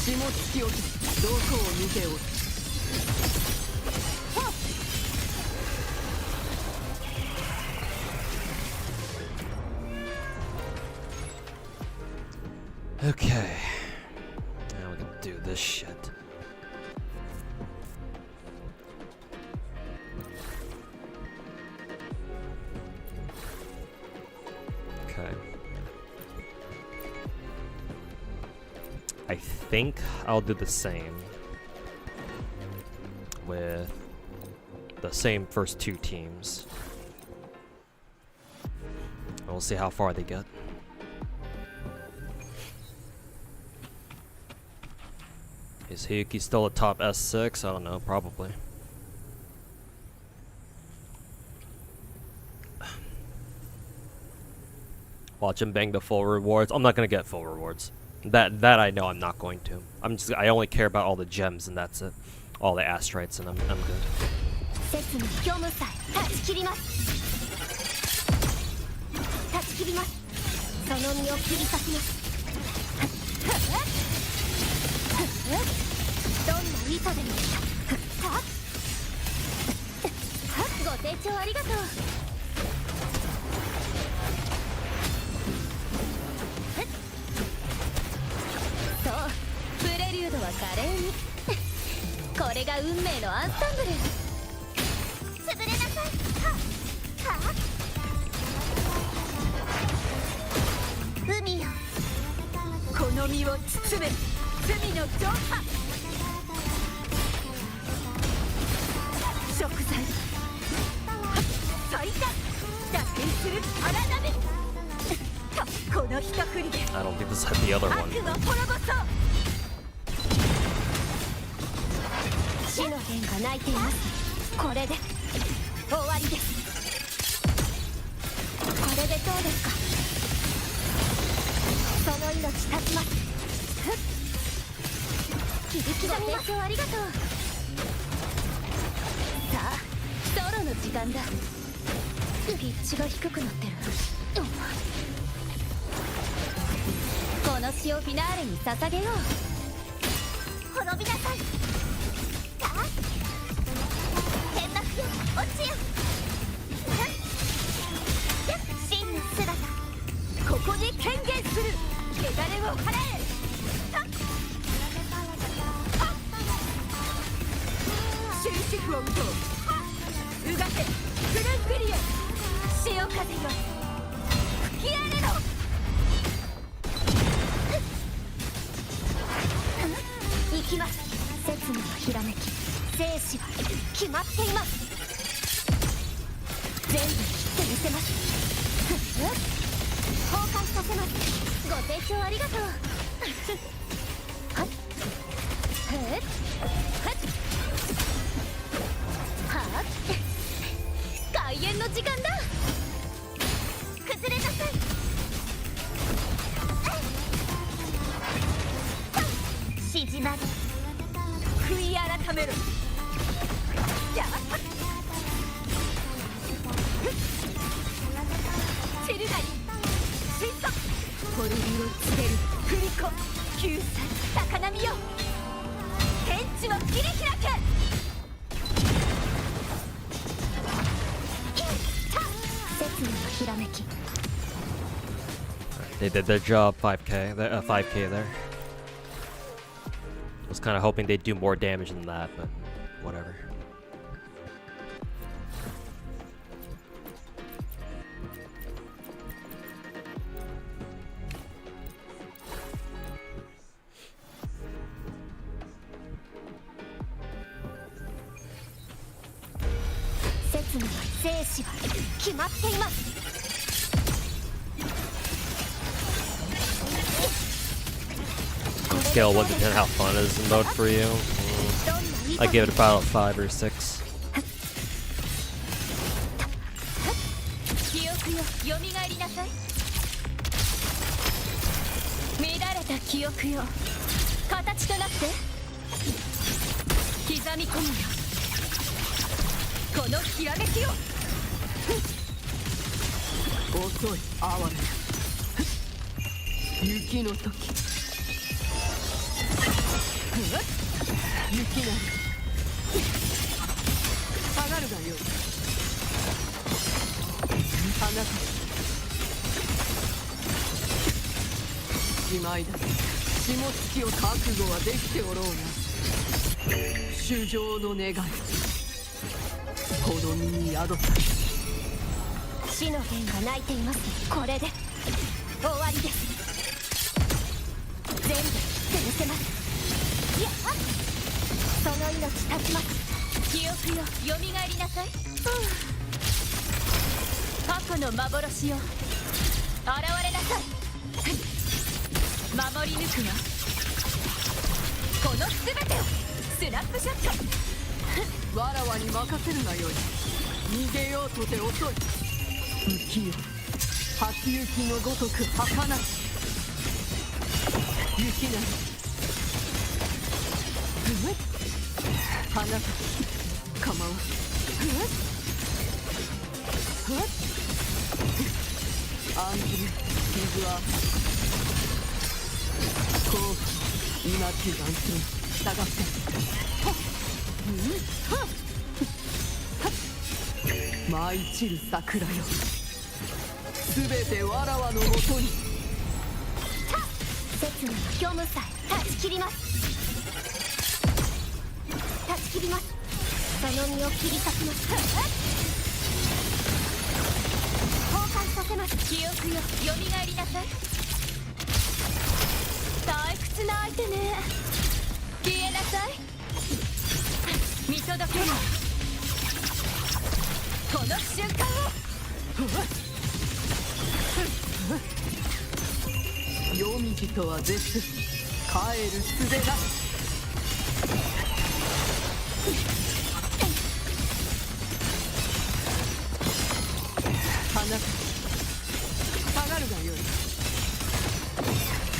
下突き落とどこを見ておる。Okay. Now we can do this shit. Okay. I think I'll do the same with the same first two teams. And we'll see how far they get. Is Hiyuki still a top S6? I don't know, probably. Watch him bang the full rewards. I'm not gonna get full rewards. That I know I'm not going to. I only care about all the gems and that's it. All the astrites and I'm good. 刹那虚無さえ断ち切ります。断ち切ります。その身を切り裂きます。どんな意図でもご清聴ありがとう。そうプレリュードは華麗にこれが運命のアンサンブル。潰れなさい。は海よこの身を包め罪の浄化。食材最多脱変する荒波この一振りで I don't think this had the other 悪 one. の滅ぼそう。死の剣が泣いています。これで終わりです。これでどうですか。その命絶ちます。切り刻みます。ありがとう。さあソロの時間だ。ピッチが低くなってる。この詩をフィナーレに捧げよう。滅びなさい。さあ天幕よ落ちよ。真の姿ここに権限する。汚れを払え。終止符を打とう。うがてフルングリオ潮風よ吹き荒れろ。行きます。刹那のひらめき生死は決まっています。全部切ってみせます。崩壊させます。ご清聴ありがとう。はっはっはっ開演の時間だ。崩れなさい。静まり悔い改めろ。やっチルガリ神速トリリを告げる振り子救済高波よ天地を切り開け。刹那のひらめき。 They did their job. 5k. 5k there. Was kind of hoping they'd do more damage than that, but whatever. 生死は決まっています。 Scale 1 to 10, how fun is the mode for you? I give it about 5 or 6. 記憶よ、蘇りなさい。乱れた記憶よ、形となって刻み込むよ、このきらめきを。遅い哀れな雪の時、雪なり下がるがよい。あなたしまいだ。霜月を覚悟はできておろうが、衆生の願いこの身に宿さ。死の弦が鳴いています。これで終わりです。全部潰せます。いや、その命絶ちます。記憶よ、蘇りなさい。過去の幻よ、現れなさい。守り抜くわ、この全てを。スナップショット。わらわに任せるがよい。逃げようとて遅い。浮世初雪のごとく儚し雪なりあなた構わず案ずる傷はこう今刻んする従って舞い散る桜よ、すべてわらわのもとに。刹那の虚無さえ断ち切ります。断ち切ります。その身を切り裂きます。交換させます。記憶よ、蘇りなさい。退屈な相手ね。消えなさい。見届けるこの瞬間を。夜道とは絶す帰る術なし。あなた下がるがよい。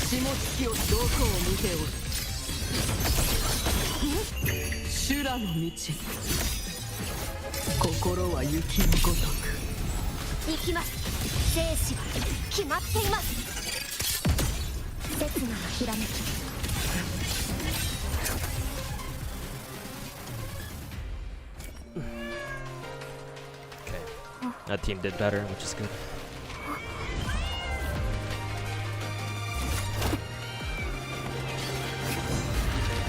霜月をどこを見ておる。修羅の道、心は雪のごとく。行きます。生死は決まっています。刹那のひらめき。Okay. That team did better, which is good.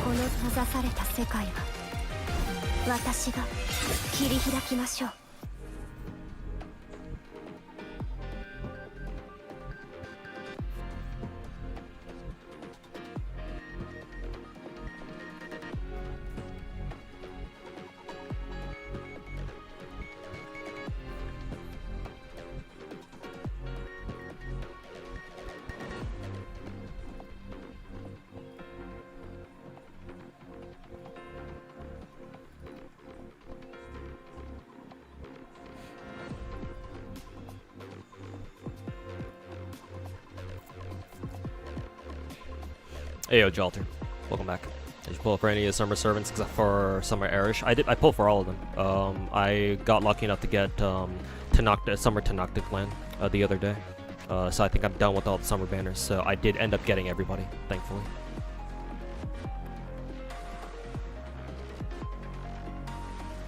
この閉ざされた世界は私が切り開きましょう。Hey yo, Jalter. Welcome back. Did you pull for any of the summer servants except for Summer Arish? I pulled for all of them. I got lucky enough to get Summer Tanakta clan the other day. So I think I'm done with all the summer banners. So I did end up getting everybody, thankfully.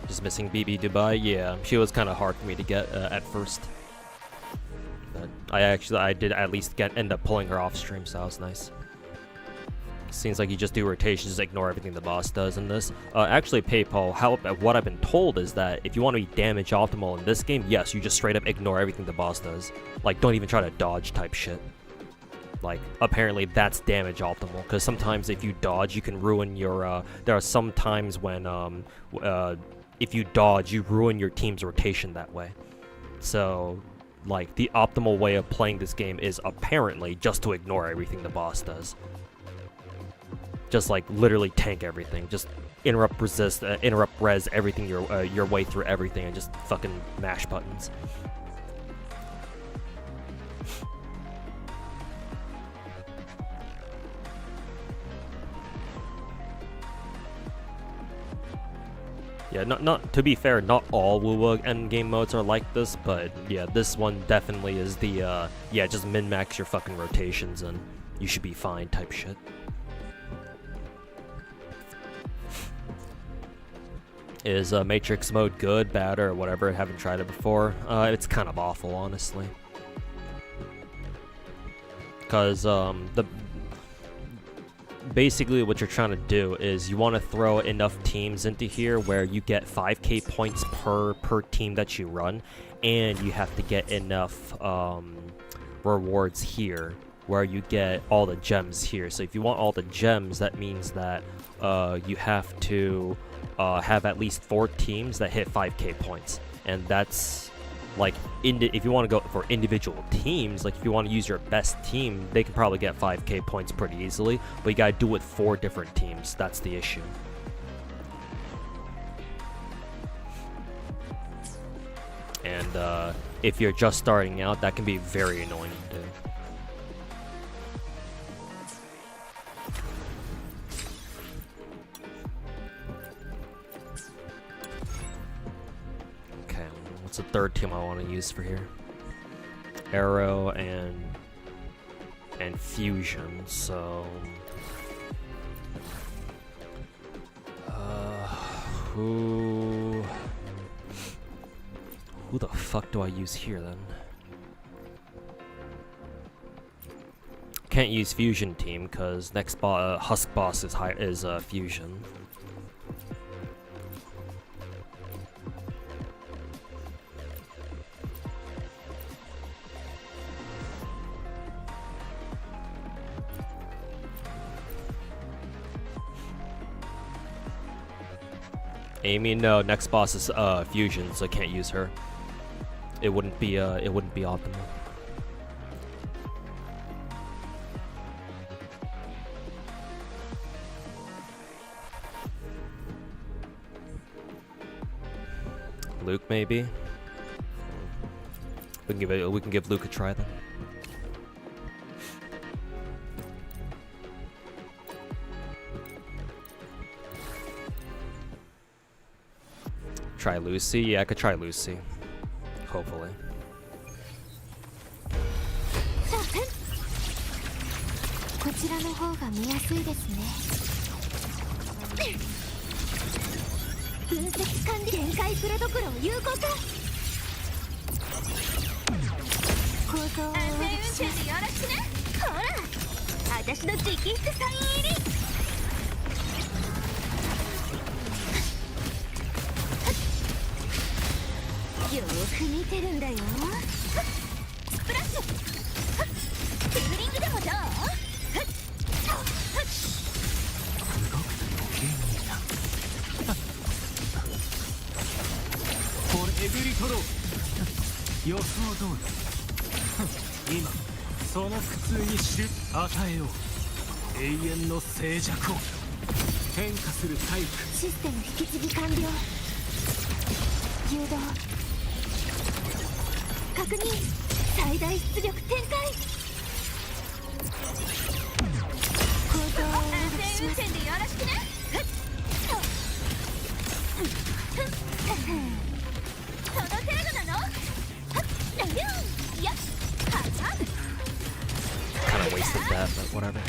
Just missing BB Dubai. Yeah, she was kind of hard for me to get at first. But I did at least end up pulling her off stream, so that was nice. Seems like you just do rotations, just ignore everything the boss does in this. Actually, PayPal, what I've been told is that if you want to be damage optimal in this game, yes, you just straight up ignore everything the boss does. Like, don't even try to dodge type shit. Like, apparently that's damage optimal, because sometimes if you dodge, you can ruin your, there are some times when, if you dodge, you ruin your team's rotation that way. So, like, the optimal way of playing this game is apparently just to ignore everything the boss does. Just, like, literally tank everything. Just interrupt, resist, interrupt, res everything your way through everything, and just fucking mash buttons. Yeah, not to be fair, not all Wuwa endgame modes are like this, but yeah, this one definitely is the yeah, just min-max your fucking rotations and you should be fine type shit. Is Matrix mode good, bad, or whatever? I haven't tried it before. It's kind of awful, honestly. Because basically what you're trying to do is you want to throw enough teams into here where you get 5k points per team that you run, and you have to get enough rewards here where you get all the gems here. So if you want all the gems, that means that you have to have at least 4 teams that hit 5k points, and that's like if you want to go for individual teams, like if you want to use your best team, they can probably get 5k points pretty easily, but you gotta do it with 4 different teams. That's the issue. And if you're just starting out, that can be very annoying to do. What's the third team I want to use for here? Arrow and Fusion. So who the fuck do I use here then? Can't use Fusion team because next Husk boss is Fusion. Amy, no, next boss is Fusion, so I can't use her. It wouldn't be optimal. Luke, maybe. We can give Luke a try then. Try Lucy? Yeah, I could try Lucy. Hopefully. Kinda wasted that, but whatever.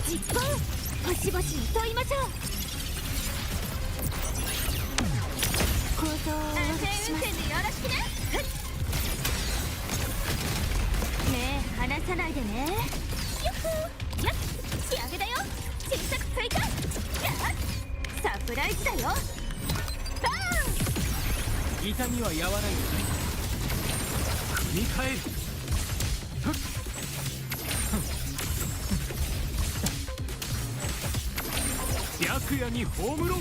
実行星々に問いましょう。構造をお渡しします。安全運転でよろしくね。目離さないでね。よっほーやっ仕上げだよ。新作追加やっサプライズだよ。バーン痛みは和らいでない。組み替える。ふっ白夜に葬ろう。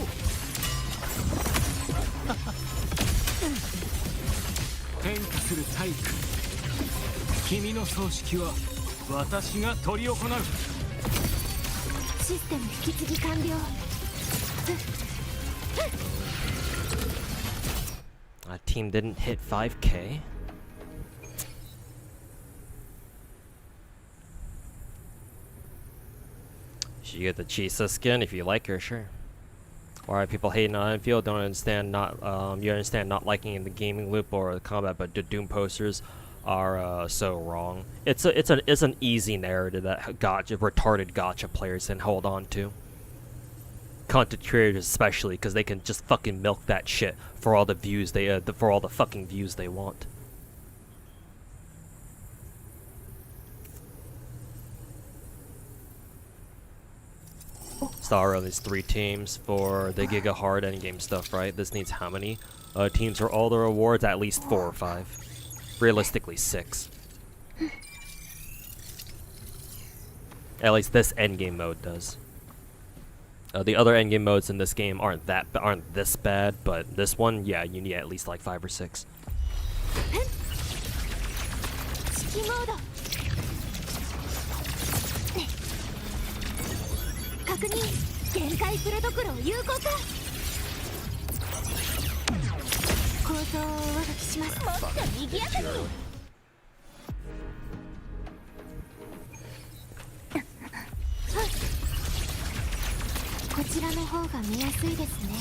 変化する体育。君の葬式は私が執り行う。システム引き継ぎ完了。Our team didn't hit 5K. You get the Chisa skin if you like her, sure. Why people hating on Enfield don't understand you understand not liking in the gaming loop or the combat, but the Doom posters are so wrong. It's an easy narrative that retarded gacha players can hold on to. Content creators especially, because they can just fucking milk that shit for all the views for all the fucking views they want. Star on these 3 teams for the Giga Hard endgame stuff, right? This needs how many teams for all the rewards? At least 4 or 5. Realistically 6. At least this endgame mode does. The other endgame modes in this game aren't this bad, but this one, yeah, you need at least like 5 or 6. 指揮モード確認。限界プロトコルを有効化。構造をお渡しします。もっと賑やかに。こちらの方が見やすいですね。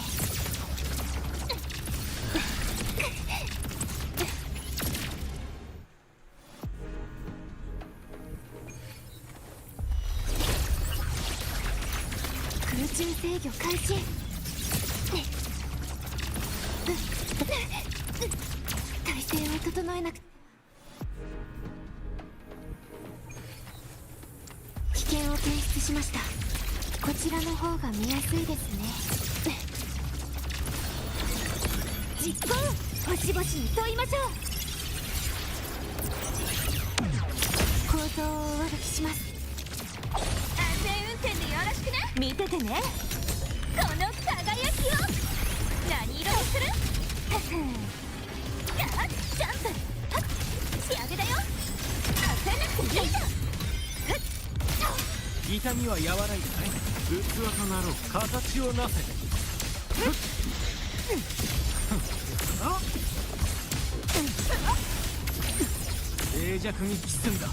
空中制御開始。体勢を整えなく。危険を検出しました。こちらの方が見やすいですね。実行星々に問いましょう。構造をお渡しします。安全運転でよろしくね。見ててね。この輝きを何色にする？やっジャンプ仕上げだよ。焦らなくていいじゃん。痛みは和らいでない。器となろう。形をなせ。静寂に包んだ。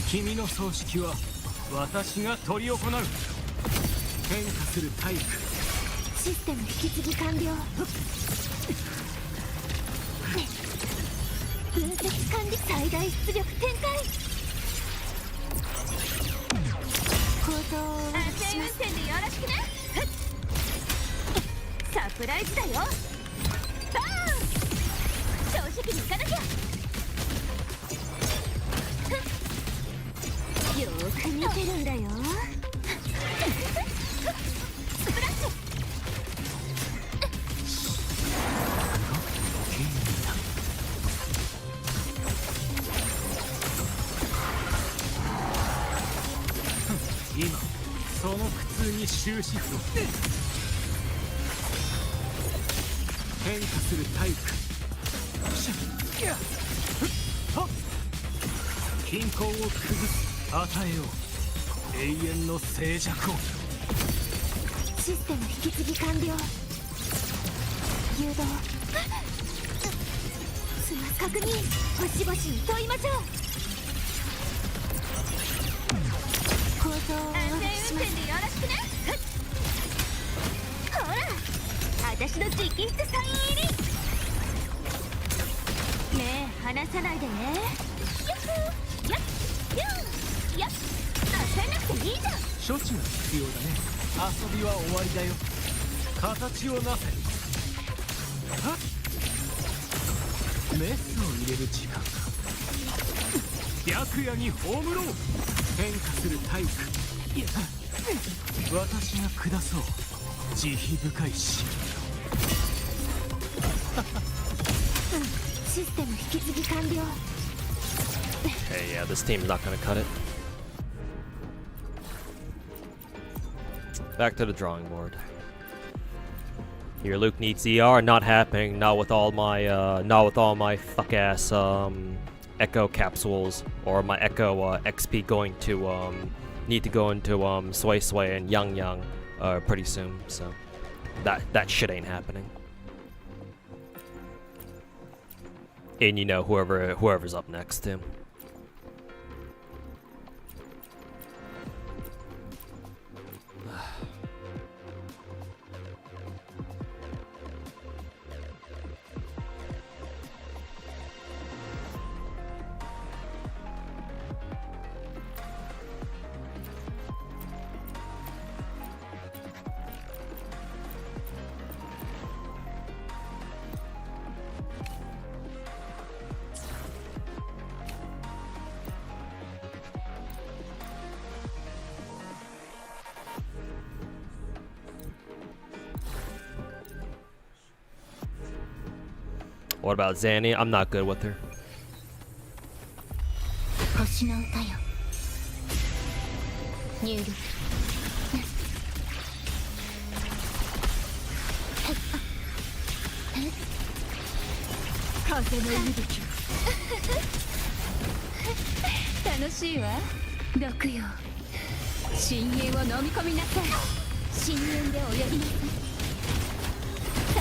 君の葬式は私が執り行う。変化する体育。システム引き継ぎ完了。分析管理最大出力展開。構造をお渡しします。安全運転でよろしくね。サプライズだよ。バーン正直にいかなきゃ。よーく見てるんだよ。スプラッシュ。今その苦痛に終止符を。変化する体育。均衡を崩す。与えよう永遠の静寂を。システム引き継ぎ完了。誘導確認星々に問いましょう。構造をお渡しします。安全運転でよろしくね。ほら私の直筆サイン入り。目離さないでね。よっやっよっやっ焦んなくていいじゃん。処置が必要だね。遊びは終わりだよ。形をなせ。はっ、メスを入れる時間か。白夜に葬ろう。変化する体育。いや、私が下そう。慈悲深い死。システム引き継ぎ完了。 Hey, yeah, this team's not gonna cut it. Back to the drawing board. Here, Luke needs ER. Not happening. Not with all my fuck ass Echo capsules or my Echo XP going to need to go into Sway Sway and Yang Yang pretty soon. So that shit ain't happening. And you know whoever's up next to him. What about Zanny? I'm not good with her. 星の歌よ。入力。風の息吹。楽しいわ。毒よ。深淵を飲み込みなさい。深淵で泳ぎなさ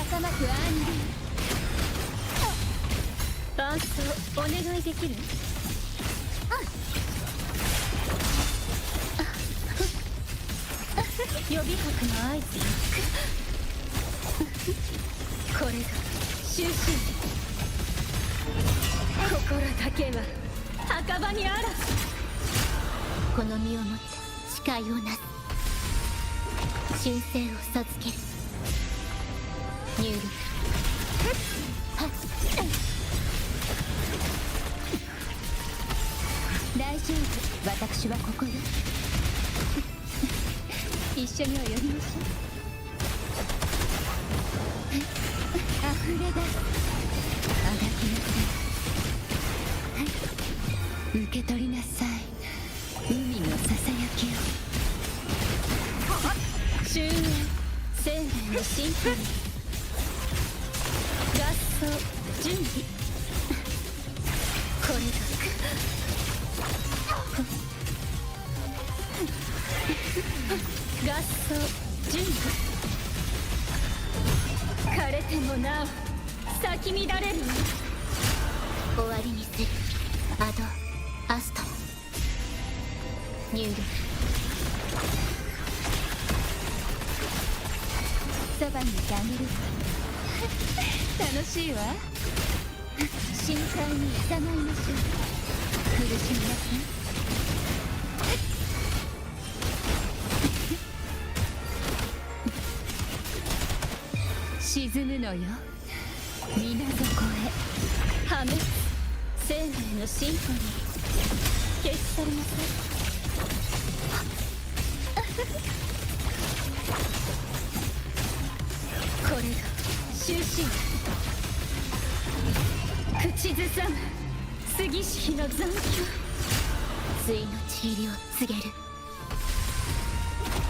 い。高まくアンディ。伴奏お願いできる？予備拍の合図よ。これが終身。心だけは墓場にあらず。この身をもって誓いをなす。忠誠を授ける。入力。はっ。大丈夫、私はここよ。一緒に泳ぎましょう。溢れ出す。あがきなさい。はい、受け取りなさい。海のささやきを。終焉、生命の進化に。合奏準備。これが合奏準備。枯れてもなお咲き乱れる。終わりにする。アドアスト入力。そばにいてあげる。楽しいわ。深海に従いましょう。苦しみません。沈むのよ。水底へ破滅。生命のシンフォニー消し去りなさい。これが終身。口ずさむ杉式の残響。対のちぎりを告げる。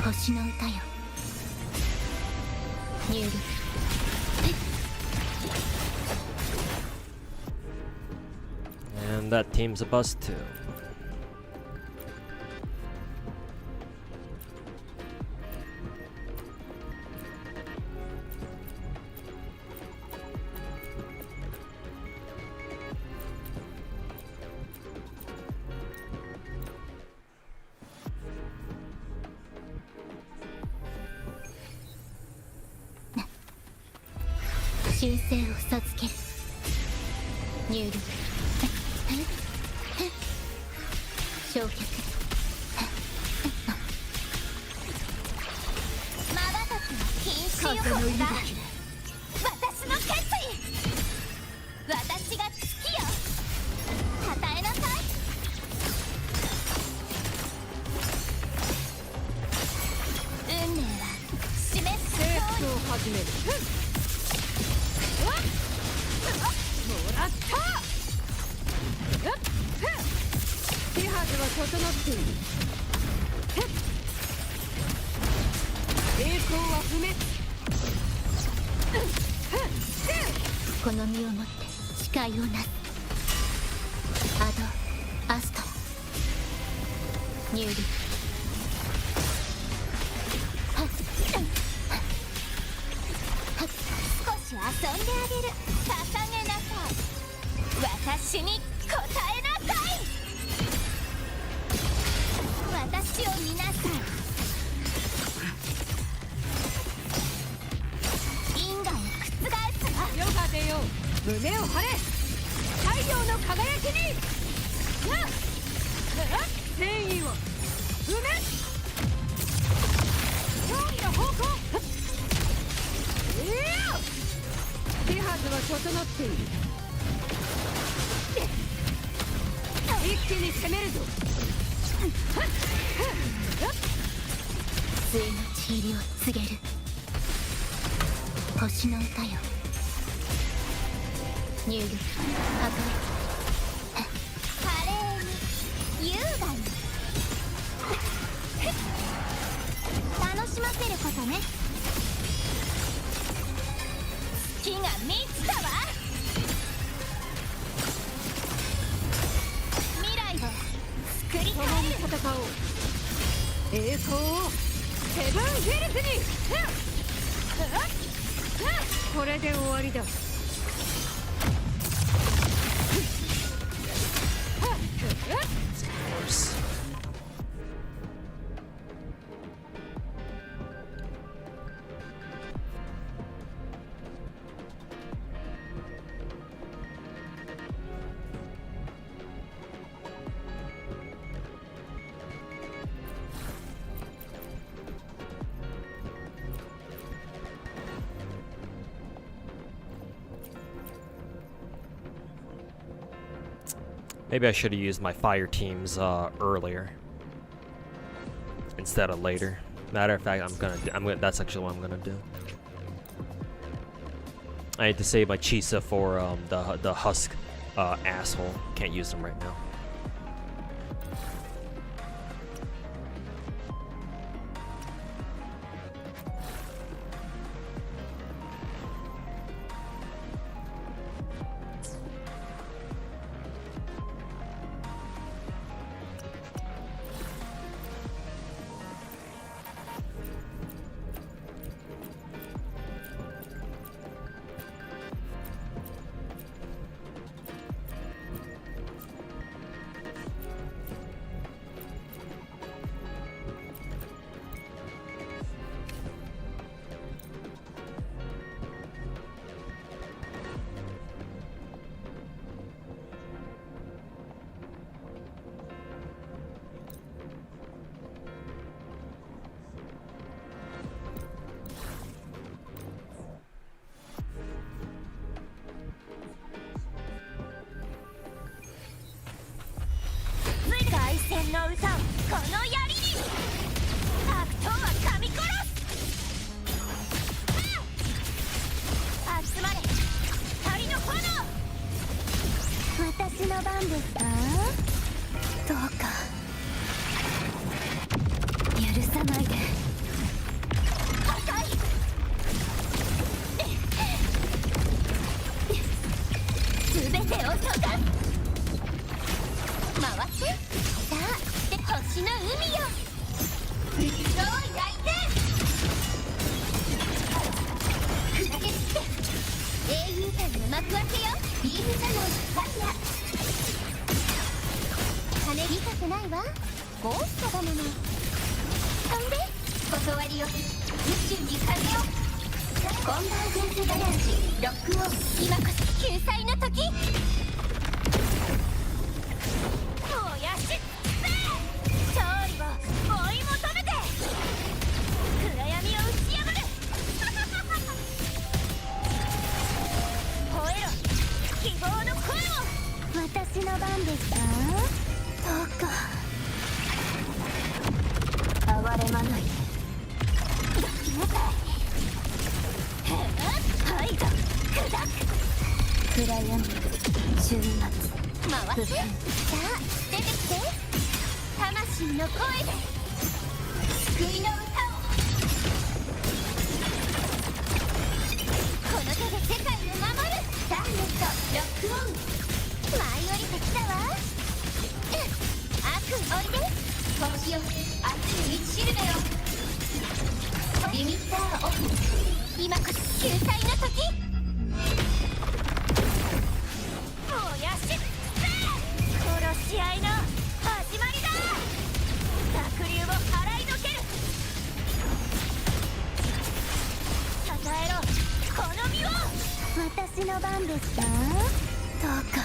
星の歌よ。入力。And that team's a bust too.「忠誠を授ける」入力。焼却。始める。もらった。手はずは整っている。栄光は不滅。この身をもって誓いをなす。アドアスト入力。少し遊んであげる。捧げなさい。私に答えなさい。私を見なさい。因果を覆すわ。夜が出よう。胸を張れ。太陽の輝きに。戦意を埋め。勝利の方向。手はずは整っている。一気に攻めるぞ。末のちりを告げる。星の歌よ。入力。破壊。華麗に優雅に楽しませることね。月が満ちたわ。未来を作り共変える。に戦おう。栄光をセブンヒルズに。これで終わりだ。Maybe I should have used my fire teams earlier instead of later. Matter of fact, that's actually what I'm gonna do. I need to save my Chisa for the husk asshole. Can't use them right now. はいが砕く暗闇終末回ってさあ出てきて魂の声で救いの歌をこの手で世界を守るダーネットロックオン舞い降りてきたわ悪おいで星よ熱い道しるべよリミッターオフ今こそ救済の時燃やし尽くせ殺し合いの始まりだ濁流を払いのけるたたえろこの身を私の番ですかどうか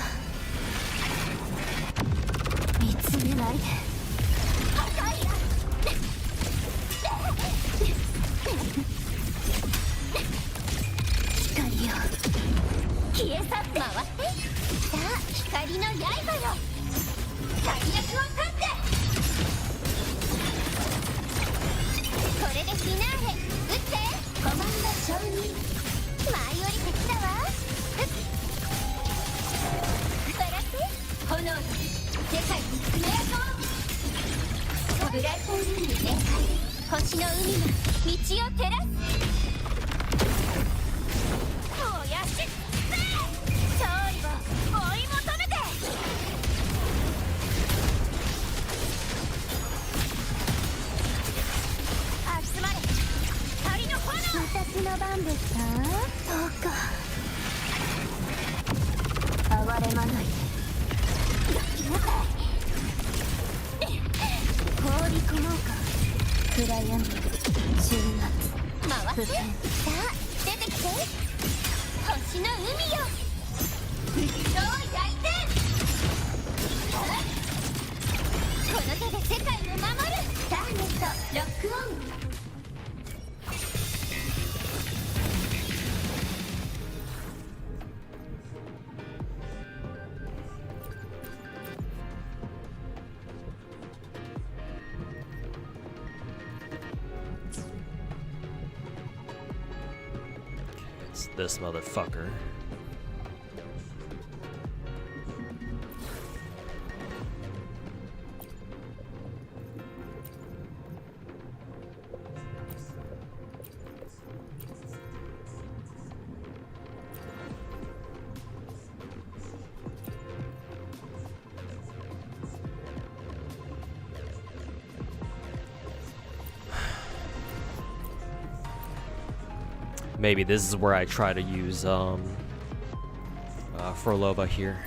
見つめないで破壊や光よ消え去って回ってさあ光の刃よ最悪を勝ってこれでフィナーレ撃ってコマンド承認舞い降りてきたわ笑って炎の世界に爪痕ブラッドウィール全開星の海が道を照らす燃やし尽くせ勝利を追い求めて集まれ光の炎私の番ですかそうか哀れまない放り込もうか暗闇終末回ってさあ出てきて星の海よどう焼いてこの手で世界を守るダーネットロックオンThis motherfucker. Maybe this is where I try to use Frolova here.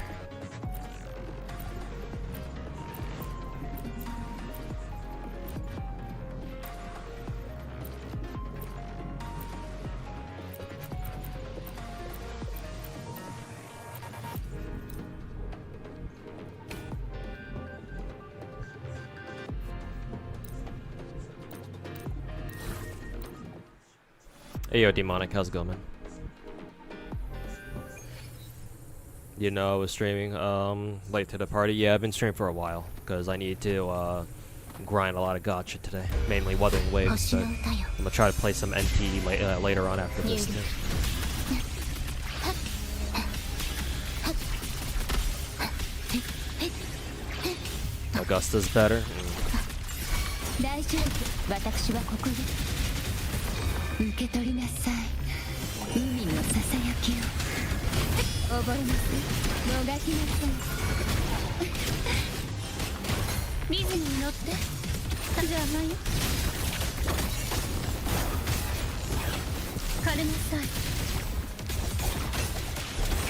Hey yo, Demonic, how's it going, man? You know, I was streaming late to the party. Yeah, I've been streaming for a while because I need to grind a lot of gacha today, mainly Wuthering Waves. But I'm gonna try to play some NT later on after this too. Augusta's better. 大丈夫私はここで受け取りなさい海のささやきを覚えます逃しなさいリズムに乗って邪魔よ枯れなさい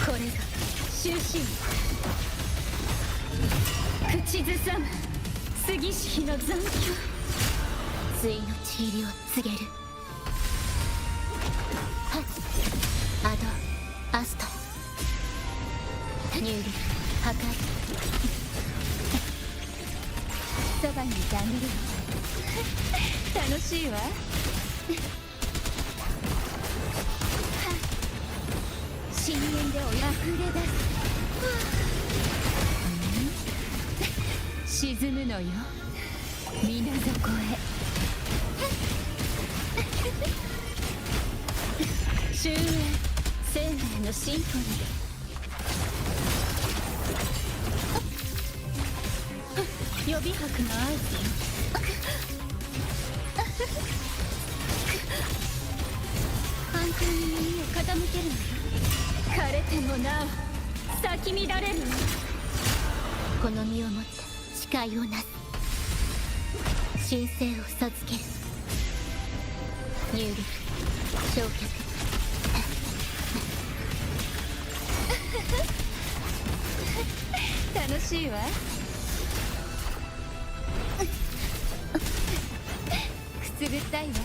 これが終身口ずさむ杉石の残響ついのちぎりを告げるアドアストニュール破壊そばにいてあげる楽しいわ深淵で溢れ出す沈むのよ水底へ勝終焉生命のシンフォニー。予備拍の合図よ。反対に耳を傾けるのよ。枯れてもなお咲き乱れるわ。この身をもって誓いをなす。神聖を授ける。入力焼却。楽しいわ。くすぐったいわ。く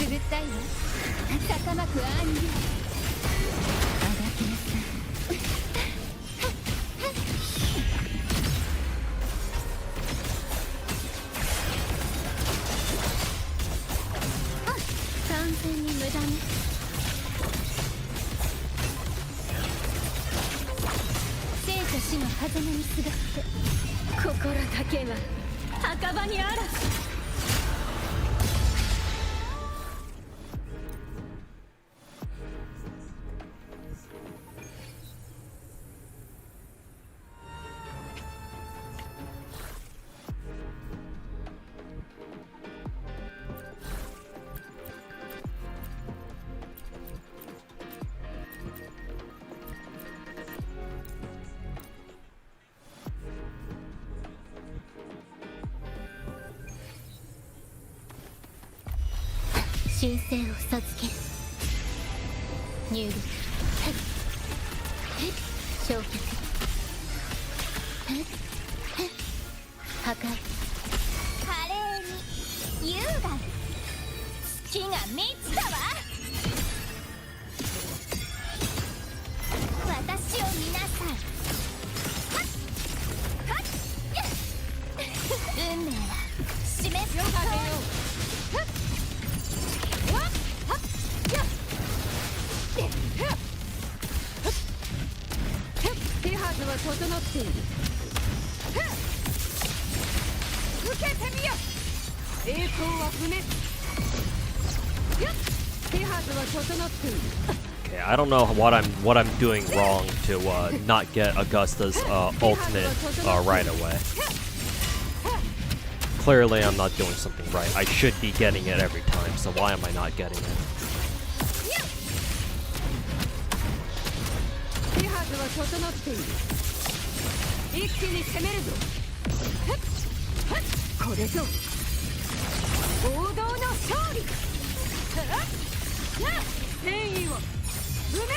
すぐったいわ。高まく暗流。あがきなさい。完全に無駄ね。生と死の狭間にすがって心だけは墓場にあらず。神聖を授ける。入力焼却破壊。華麗に優雅に月が満ちたわ。私を見なさい。運命は示すよ。手はずは整っている。受けてみよ。栄光は不滅。手はずは整っている。Okay, I don't know what I'm doing wrong to not get Augusta's ultimate right away. Clearly, I'm not doing something right. I should be getting it every time, so why am I not getting it? 手はずは整っている。一気に攻めるぞ。これぞ王道の勝利。戦意を埋め。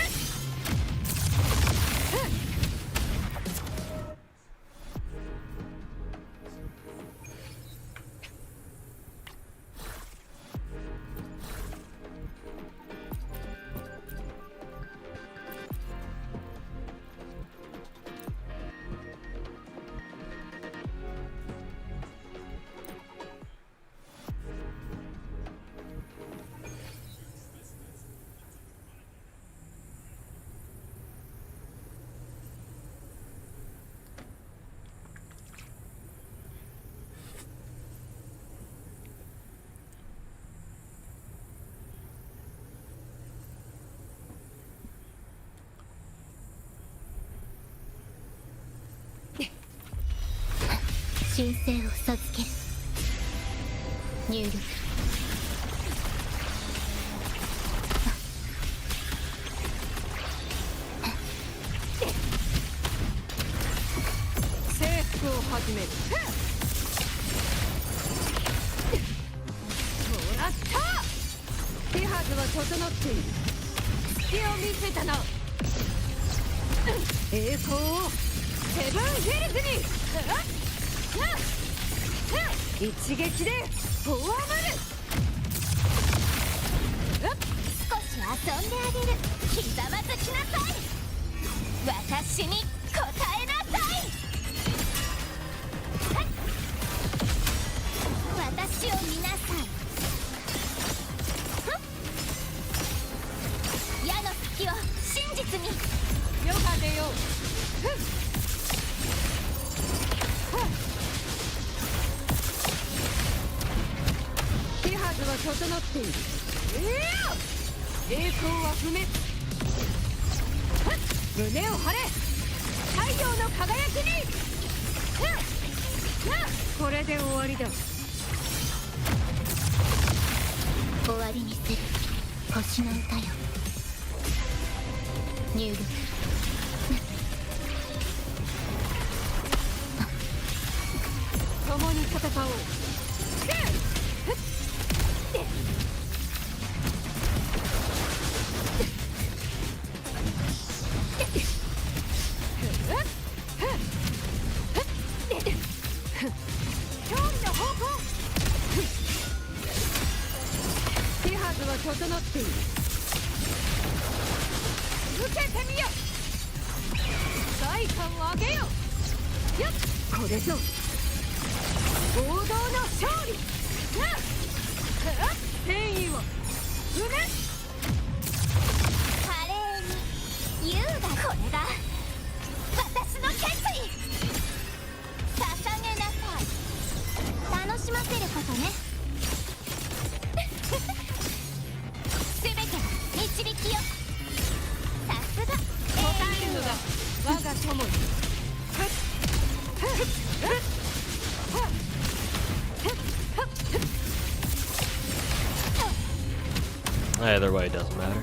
神聖を授ける。入力征服を始める。もらった。手はずは整っている。隙を見せたな。栄光をセブンヒルズに。一撃でフォアマル。少し遊んであげる。ひざまずきなさい。私に答えなさい。私を見なさい。矢の隙を真実に。よかでよ。手はずは整っている。栄光は不滅。胸を張れ、太陽の輝きに。これで終わりだ。終わりにする星の歌よ。入力。共に戦おう。勝利の方向。手はずは整っている。受けてみよ。代価を上げよ。よっ、これぞ王道の勝利。天意をうね。華麗に優雅。これが私の決意。捧げなさい。楽しませることね。全て導きよ。さすが。答えるのが我が友に。Either way, it doesn't matter.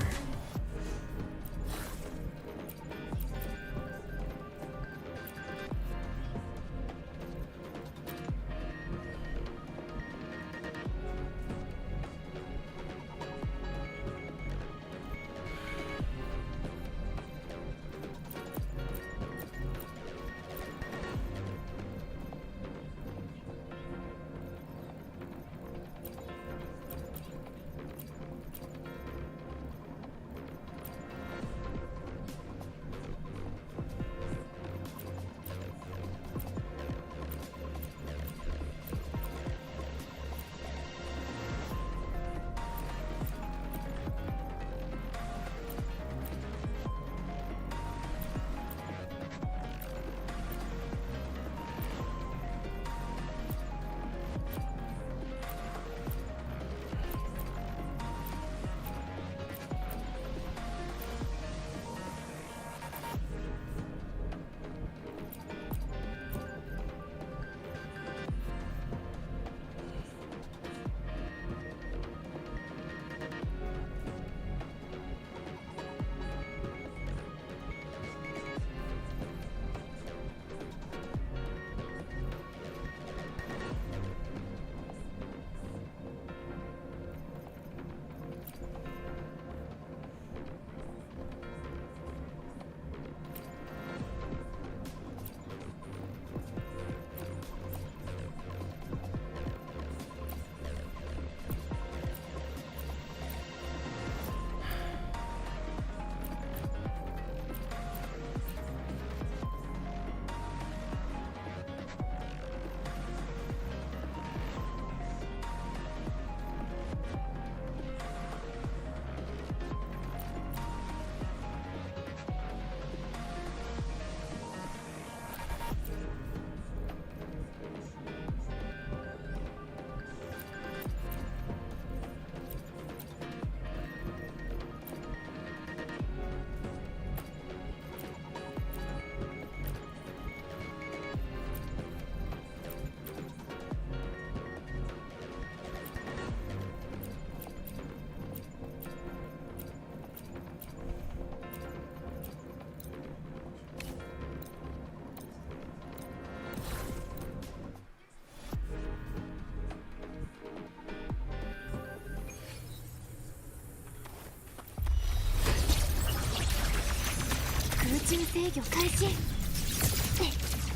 空中制御開始。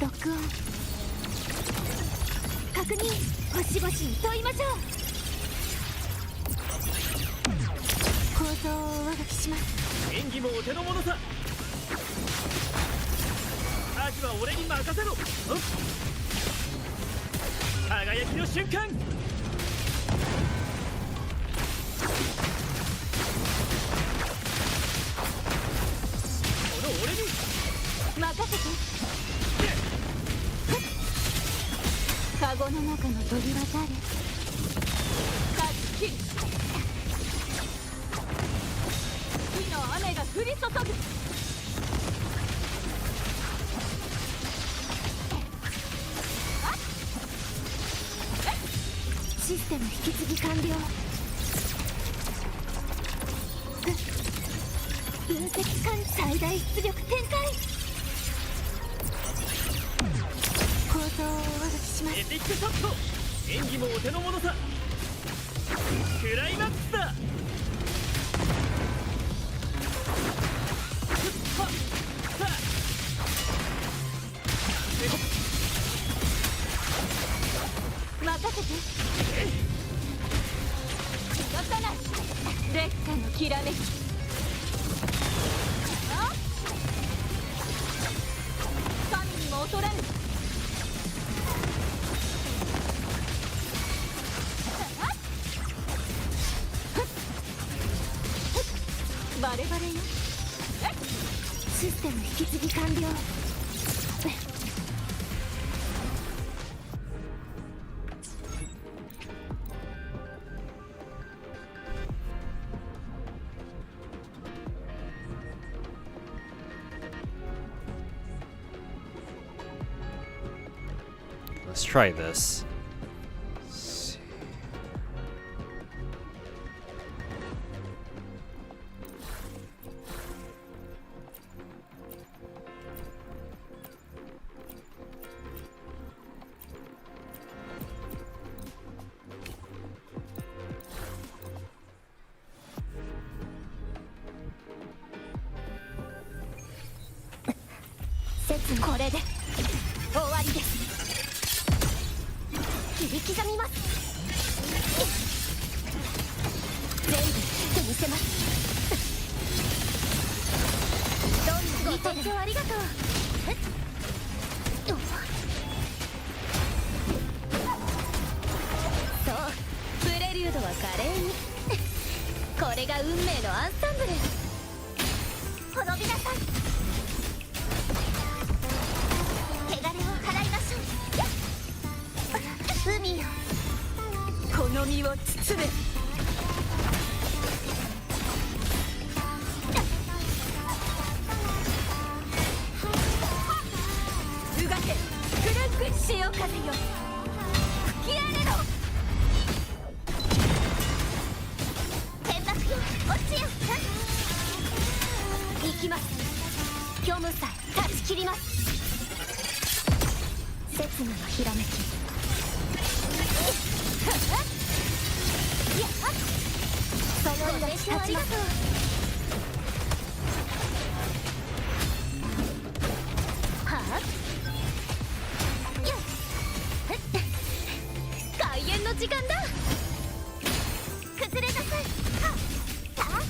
録音確認。星々に問いましょう。構造を上書きします。演技もお手の物さ。アジは俺に任せろ。輝きの瞬間。この俺に任せて。カゴの中の鳥は誰？勝ち切る。降り注ぐ。システム引き継ぎ完了。分析管最大出力展開。構造をお渡しします。エピックショット。演技もお手の物さ。クライマックスだ。任せて。動かない。烈火のきらめき。神にも劣らぬ。バレバレよ。システム引き継ぎ完了。Let's try this. Let's see.これで終わりです。切り刻みます。全部手に見せます。どんなご提供ありがとう。そう、プレリュードは華麗に。これが運命のアンサンブル。滅びなさい。汚れを払いましょう。海よ、この身を包む。うがけ、クルンク潮風よ、吹き荒れろ。天幕よ、落ちよ。行きます。虚無さえ断ち切ります。刹那のひらめき。その命立ちます。はあ、開演の時間だ。崩れなさい。はあ、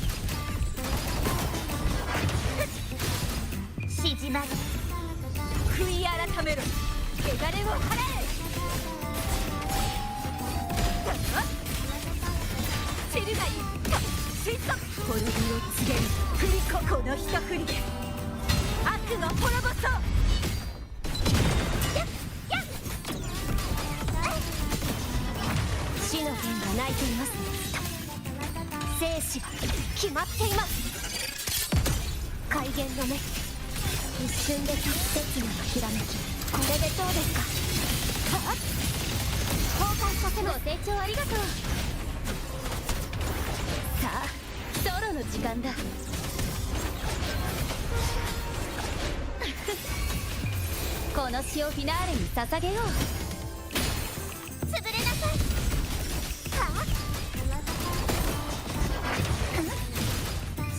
静まる。悔い改めろ。汚れを払え。知るがいい。失速。滅びを告げる。振り子。この一振りで悪を滅ぼそう。死の剣が泣いていますね。生死は決まっています。開元の目、一瞬で刹那のひらめき。これでどうですか。はあ、崩壊させます。ご清聴ありがとう。さあ、ソロの時間だ。この詩をフィナーレに捧げよう。潰れなさい。はあ、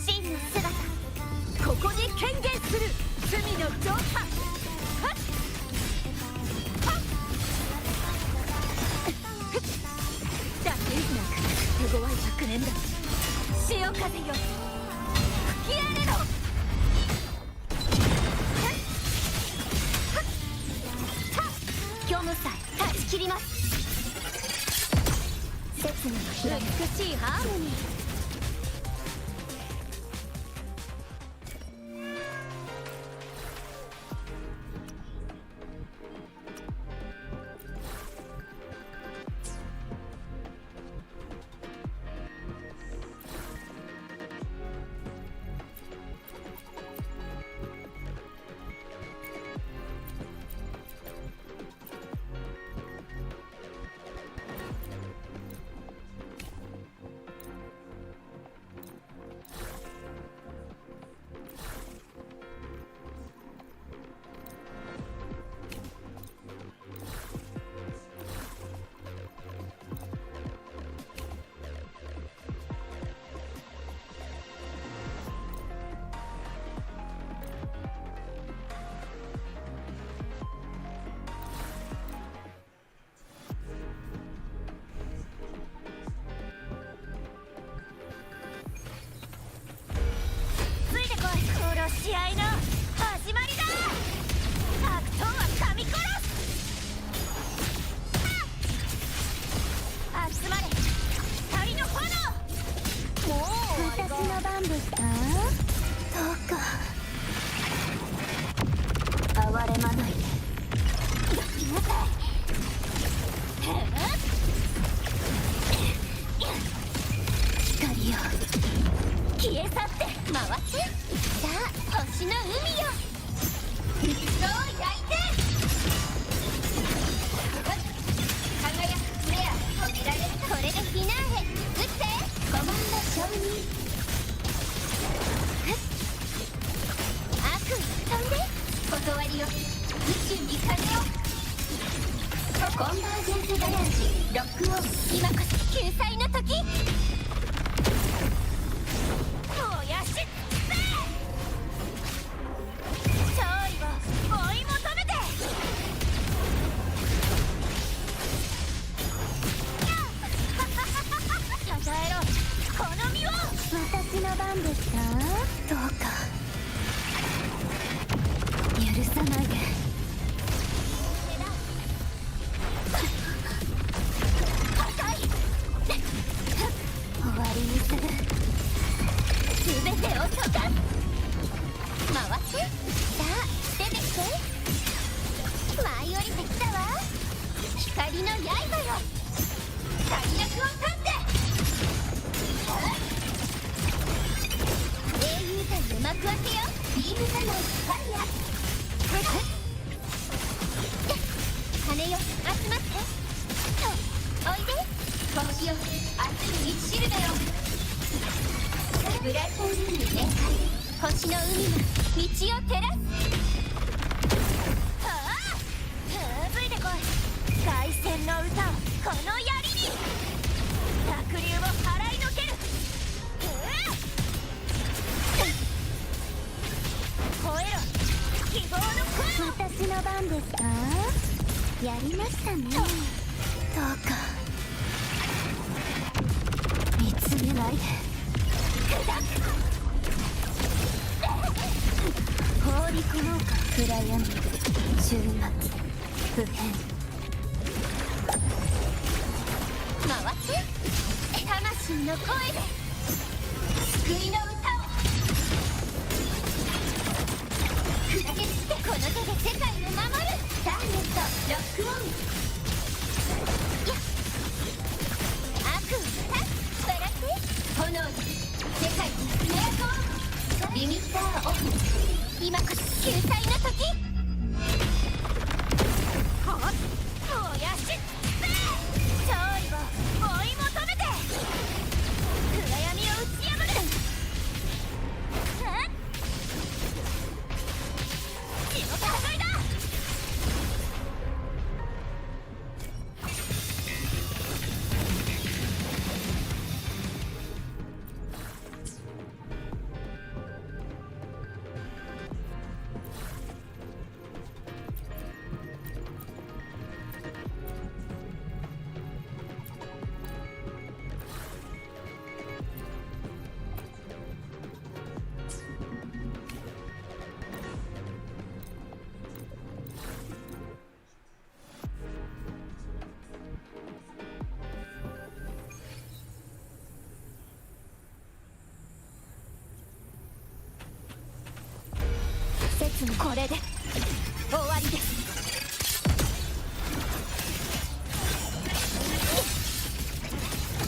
真の姿、ここに権限する。罪の浄化。だけなく手強い昨年だ。潮風よ、吹き荒れろ。虚無さえ断ち切ります。刹那のひらめき。美しいハーモニー。コンバージェンスガレージロックオン。今こそ救済の時。燃やしつべ勝利を追い求めて。たたえろこの身を。私の番ですか。どうか許さないで。終わりにする。全てを溶かす。回って。さあ出てきて。舞い降りてきたわ。光の刃よ。最悪を立って。英雄たちの幕開けよ。ビームサマンファイヤー。羽よ集まって。おいで。星よ熱い道しるべよ。ブラッドルーム全開。星の海が道を照らす。はあ吹いてこい。凱旋の歌をこの槍に。濁流を払いのける。吠えろ希望の声。私の番ですか。やりましたね。どうか見つめないで。放り込もうか。暗闇終末不変。回って魂の声で救いの歌を。砕け散ってこの手で世界を守る。ターゲットロックオン。やっ悪を断つ。笑って炎に世界に爪痕を。リミッターオフ。今こそ救済の時。はっ燃やしつべ勝利を追い求めて。暗闇を打ち破る。血の戦いだ。これで終わりです。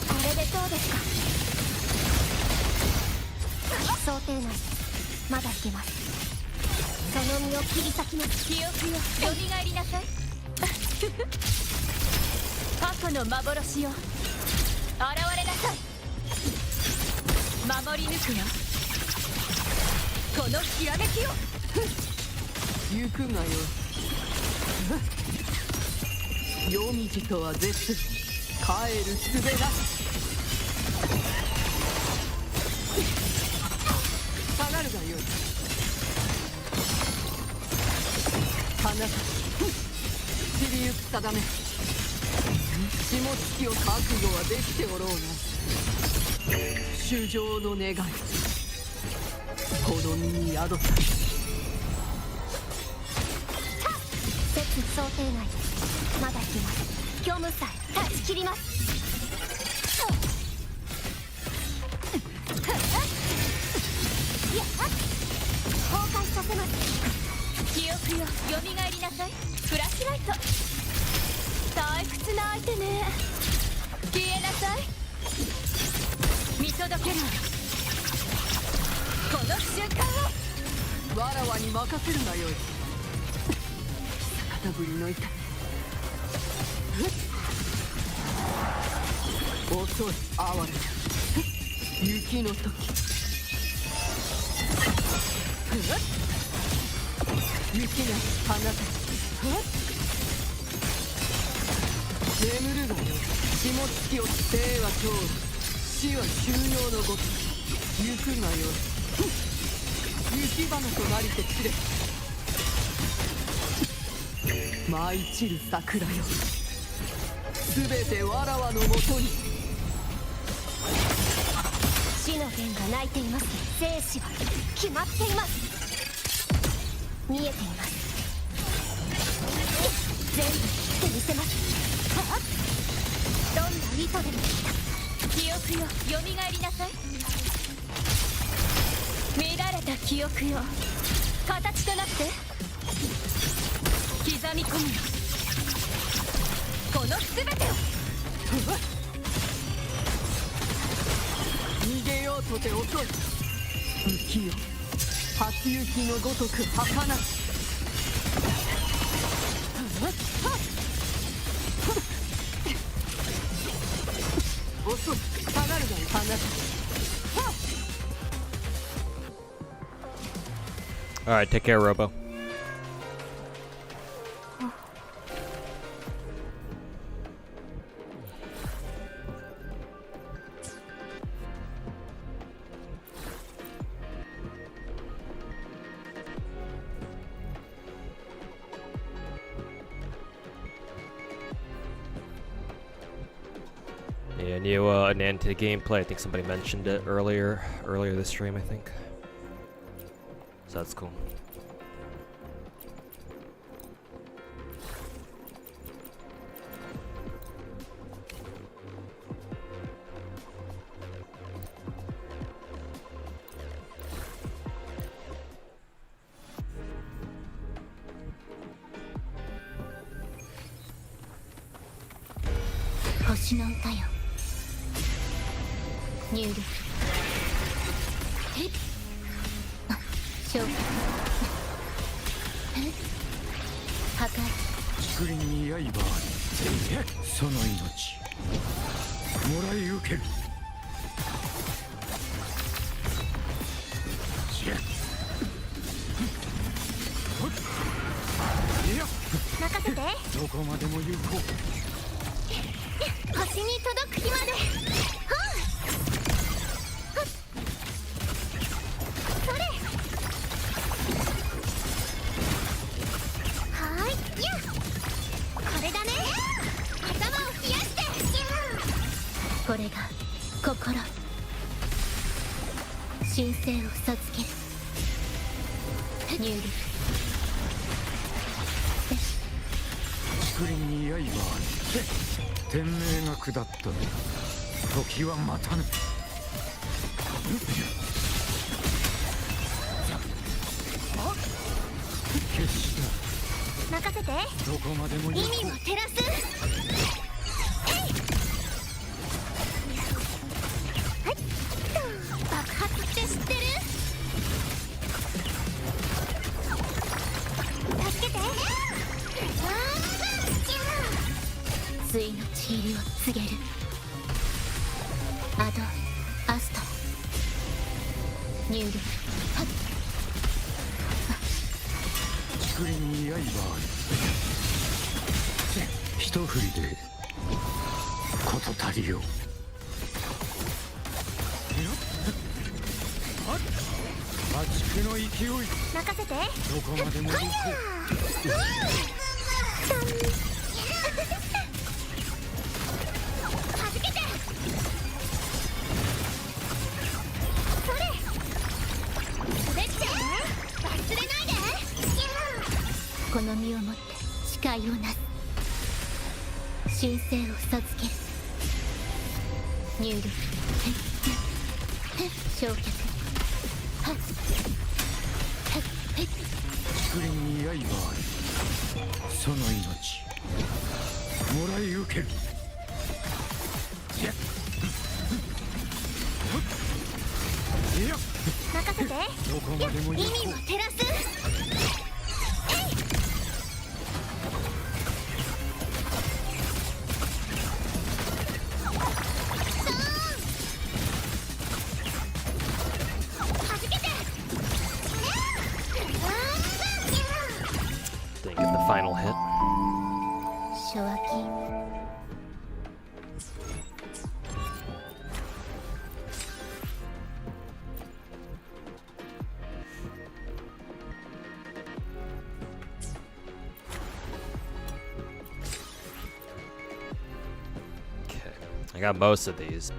これでどうですか。想定内。まだいけます。その身を切り裂きます。記憶よよみがえりなさい。過去の幻よ現れなさい。守り抜くよこのひらめきを。行くがよ。夜道とは絶帰る術なし。下がるがよい。花咲散りゆく定め。霜月きを覚悟はできておろうが。衆生の願いこの身に宿さ。説想定内です。まだいけます。虚無さえ断ち切ります。やっ崩壊させます。記憶よよみがえりなさい。フラッシュライト。退屈な相手ね。消えなさい。見届けるこの瞬間を。わらわに任せるがよい。逆ぶりの痛み。遅い哀れな雪の時。雪が放たれ。眠るがよ霜月を生は通る死は収容のごと行くがよ雪花となりて散れ舞い散る桜よすべてわらわのもとに死の弦が鳴いています。生死は決まっています。見えています。全部切ってみせます。はっ、どんな意図でも記憶よ、よみがえりなさい。乱れた記憶よ、形となって刻み込むよ、この全てを。逃げようとて遅い雪よ初雪のごとく儚し遅い下がるがい花 Alright, take care, Robo. Yeah, new an end to the gameplay. I think somebody mentioned it earlier this stream, I think. So that's cool. Hoshi no uta yo. 入力消化破壊竹林に刃ありその命もらい受ける任せてどこまでも行こう星に届く日までそれはーいやこれだね頭を冷やしてこれが心神聖を授ける入力竹林に刃あり天命が下った時は待たぬ決した任せてどこまでも意味を照らすはい爆発って知ってる助けて対のち入りを告げるアドアスト入力はっ竹林に刃あり一振りで事足りよ破竹の勢い任せてどこまでも行こはじけてそれ滑っちゃうね忘れないでこの身をもって誓いをなす神聖を授ける入力焼却はっ竹林に刃ありその命もらい受ける任せてどこまでも意味行こを照らすDidn't get the final hit. 初秋 I got most of these,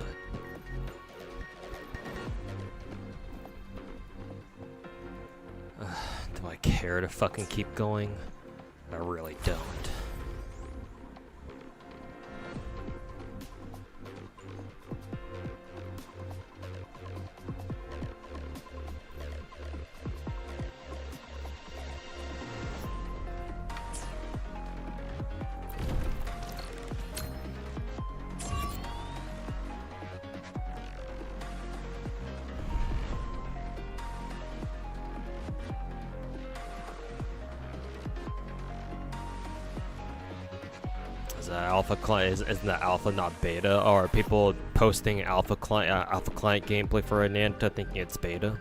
but do I care to fucking keep going? I really don't. Alpha client isn't that alpha not beta, or are people posting alpha client gameplay for Ananta thinking it's beta?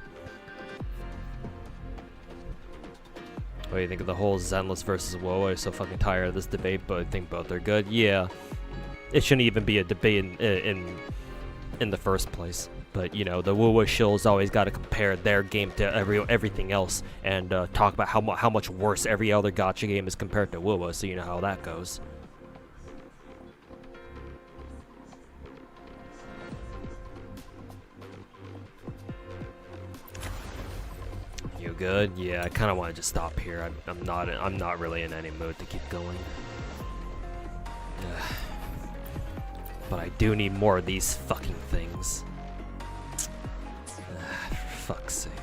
What do you think of the whole Zenless versus WoW? I'm so fucking tired of this debate, but I think both are good. Yeah, it shouldn't even be a debate in the first place. But you know, the WoW shills always got to compare their game to everything else, and talk about how much worse every other gacha game is compared to WoW. So you know how that goes. You good? Yeah, I kind of want to just stop here. I'm not really in any mood to keep going. But I do need more of these fucking things. For fuck's sake.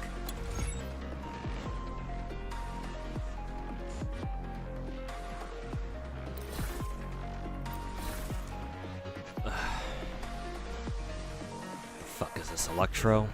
Fuck is this, Electro?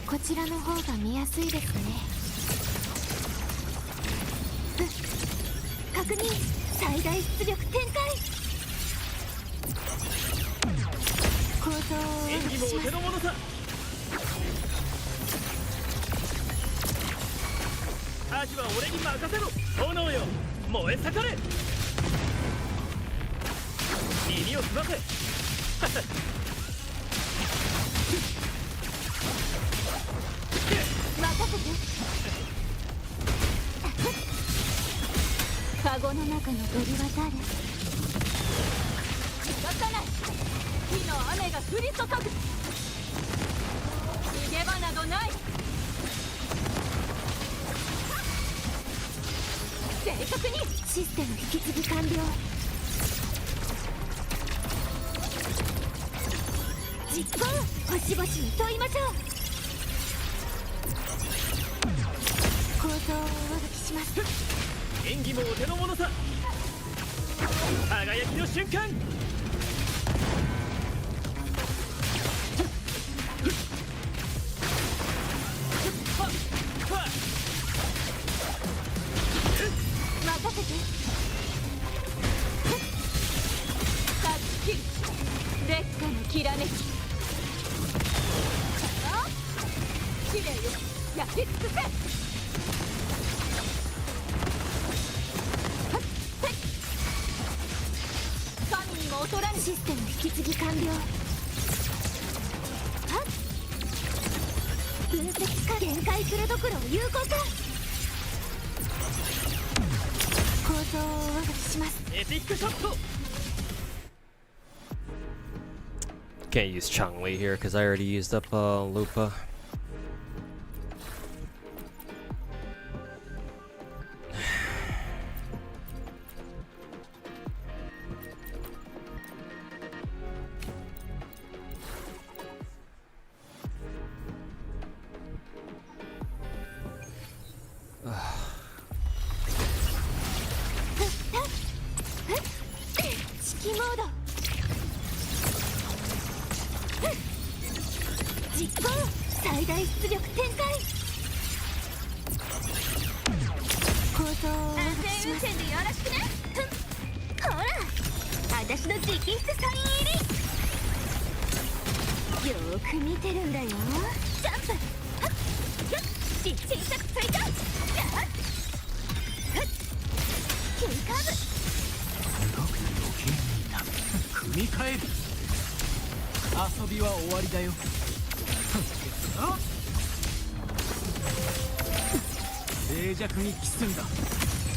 こちらの方が見やすいですね。確認、最大出力展開。構造を演技もお手の物さ。味は俺に任せろ。炎よ、燃え盛れ。耳を澄ませ。任せて。カゴの中の鳥は誰？動かない。火の雨が降り注ぐ。逃げ場などない。正確にシステム引き継ぎ完了。実行、星々に問いましょう。構造をお書きします。演技もお手の物さ。輝きの瞬間。任せて。勝ちきる。烈火のきらめき。きれいよ、焼き尽くせ。システム引き継ぎ完了。分析か限界プロどころを有効化。構造をお書きします。エピックショット。 Can't use Changli here because I already used up Lupa. よーく見てるんだよ。ジャンプ、はっよっ、小さく追加、はっはっ、急カーブ、動くな余計にな組み替える。遊びは終わりだよ。あ、静寂に帰すんだ。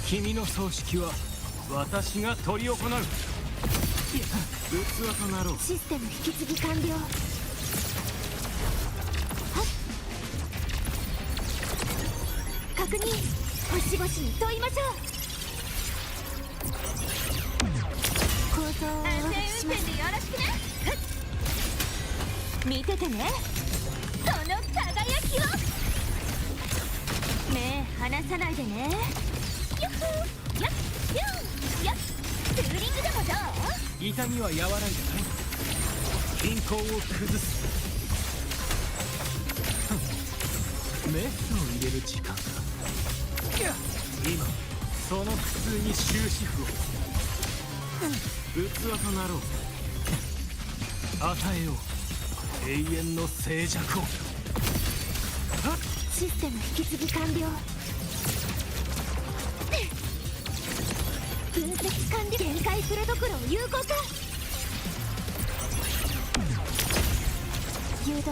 君の葬式は私が執り行う。いや、器となろう。システム引き継ぎ完了。はっ、確認、星々に問いましょう。構造を安全運転でよろしくね。見ててね。その輝きを目離さないでね。よっふーやっヒューやっツーリングでもどう？痛みは和らいでない。均衡を崩す。メスを入れる時間だ。今その苦痛に終止符を。器となろう。与えよう永遠の静寂を。システム引き継ぎ完了。分析完了。限界プロトコルを有効化。誘導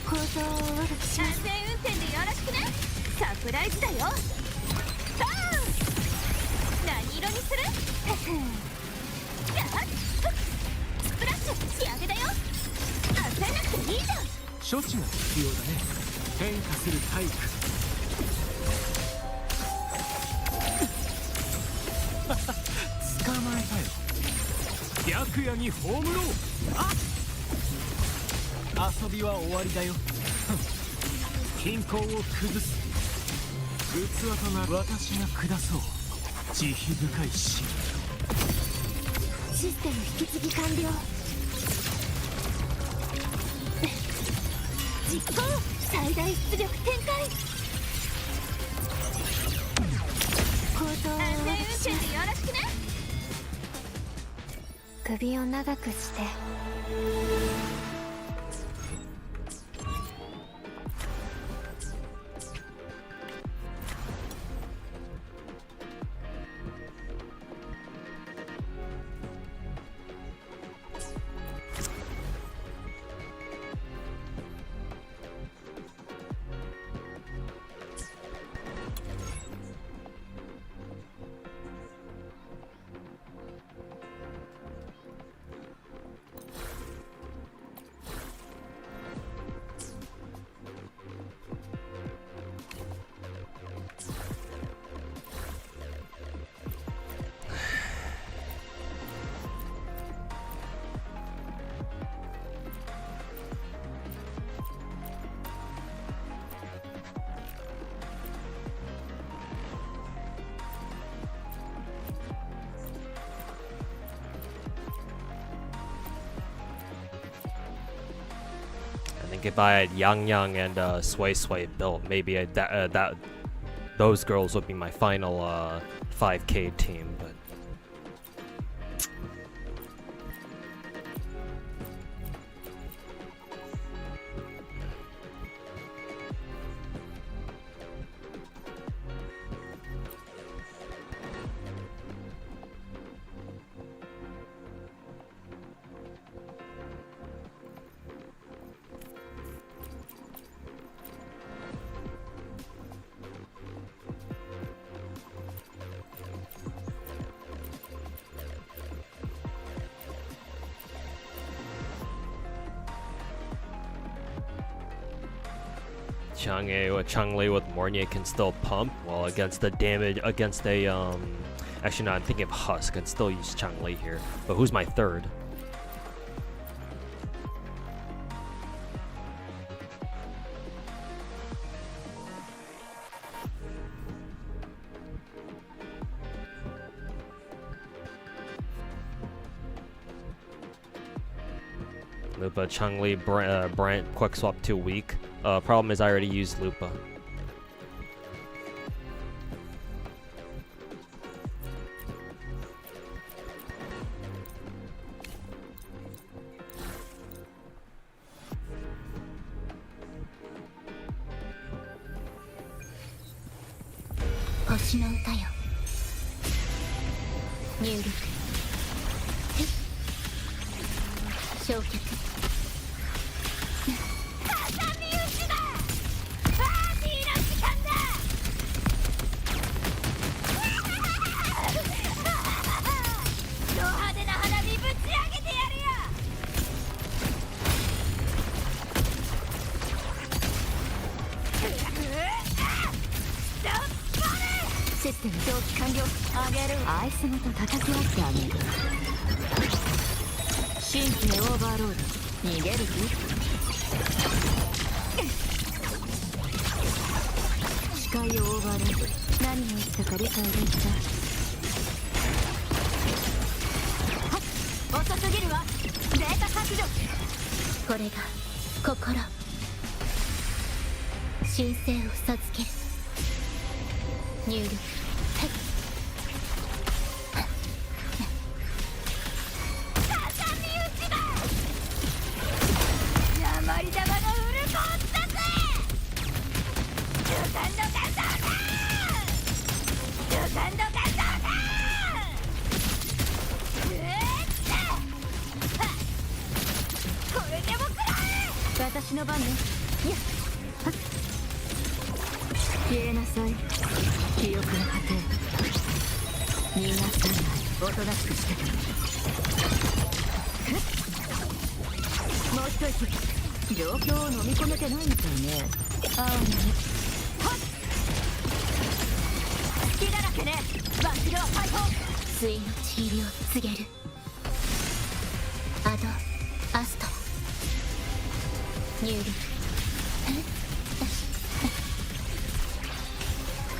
構造を悪くしま安す。全運転でよろしくね。サプライズだよ。さあ何色にする？やっスプラッシュ仕上げだよ。焦らなくていいじゃん。処置が必要だね。変化する体育。捕まえたよ。白夜に葬ろう。あ、遊びは終わりだよ。均衡を崩す。器となる私が下そう。慈悲深い死。システム引き継ぎ完了。実行最大出力展開。構造を安全運悪くします。転でよろしくね。首を長くして。I think if I had Yang Yang and Sway Sway built, maybe those girls would be my final 5K team. But Chang'e with Mornia can still pump, while against the damage against a actually no, I'm thinking of Husk. I can still use Chang'e here, but who's my third? Lupa, Chang'e, Brant, quick swap too weak. Problem is I already used Lupa. 星の歌よ。入力。焼却。挟み撃ちだ。パーティーの時間だ。ド派手な花火ぶち上げてやるよ。システム同期完了。あげる。あいつごと叩き割ってあげる。神経オーバーロード。逃げる気？視界をオーバーロード。何を言ったか理解できた？はっ、遅すぎるわ。データ削除。これが心。神聖を授ける。入力。鉛玉のフルコースだぜ。セカンドガンダーだ。セカンドガンダーだ。これでも食らえ。私の番ね。いやはっ、消えなさい。記憶の果て。逃がさない。おとなしくしてて。もう一息。状況を飲み込めてないみたいね。ああね。はっ、隙だらけね。バックドア解放。対のちぎりを告げる。アドアスト入力。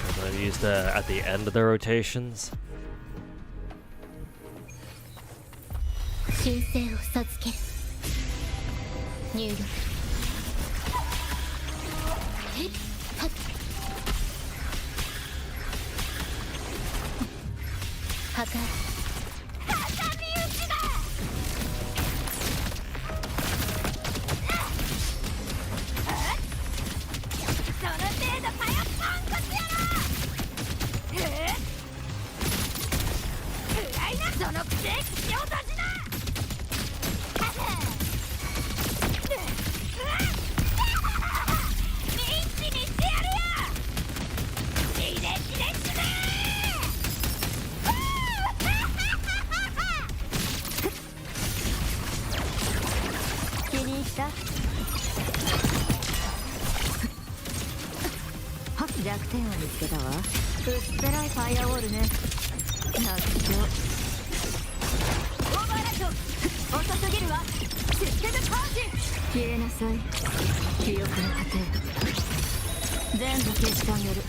I'm gonna use that at the end of the rotations. 神聖を授ける。入力。えっ、はっ、破壊。挟み撃ちだ。その程度かよ。ポンコツ野郎。暗いな。そのくせ口を閉じな。ミンチにしてやるよ。死ね死ね死ね。気に入った？弱点を見つけたわ。薄っぺらいファイアウォールね。楽勝。オーバーラッシュ。遅すぎるわ。システムパージ。消えなさい。記憶の過程。全部消してあげる。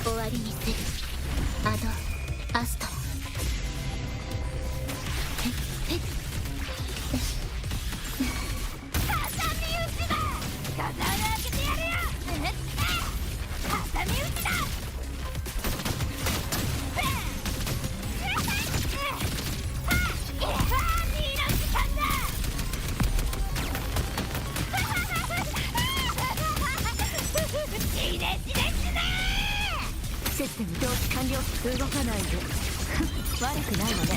終わりにする。アドアストロ。挟み撃ちだ。風穴開けてやるよ。挟み撃ちだ。システム同期完了。動かないで。悪くないわね。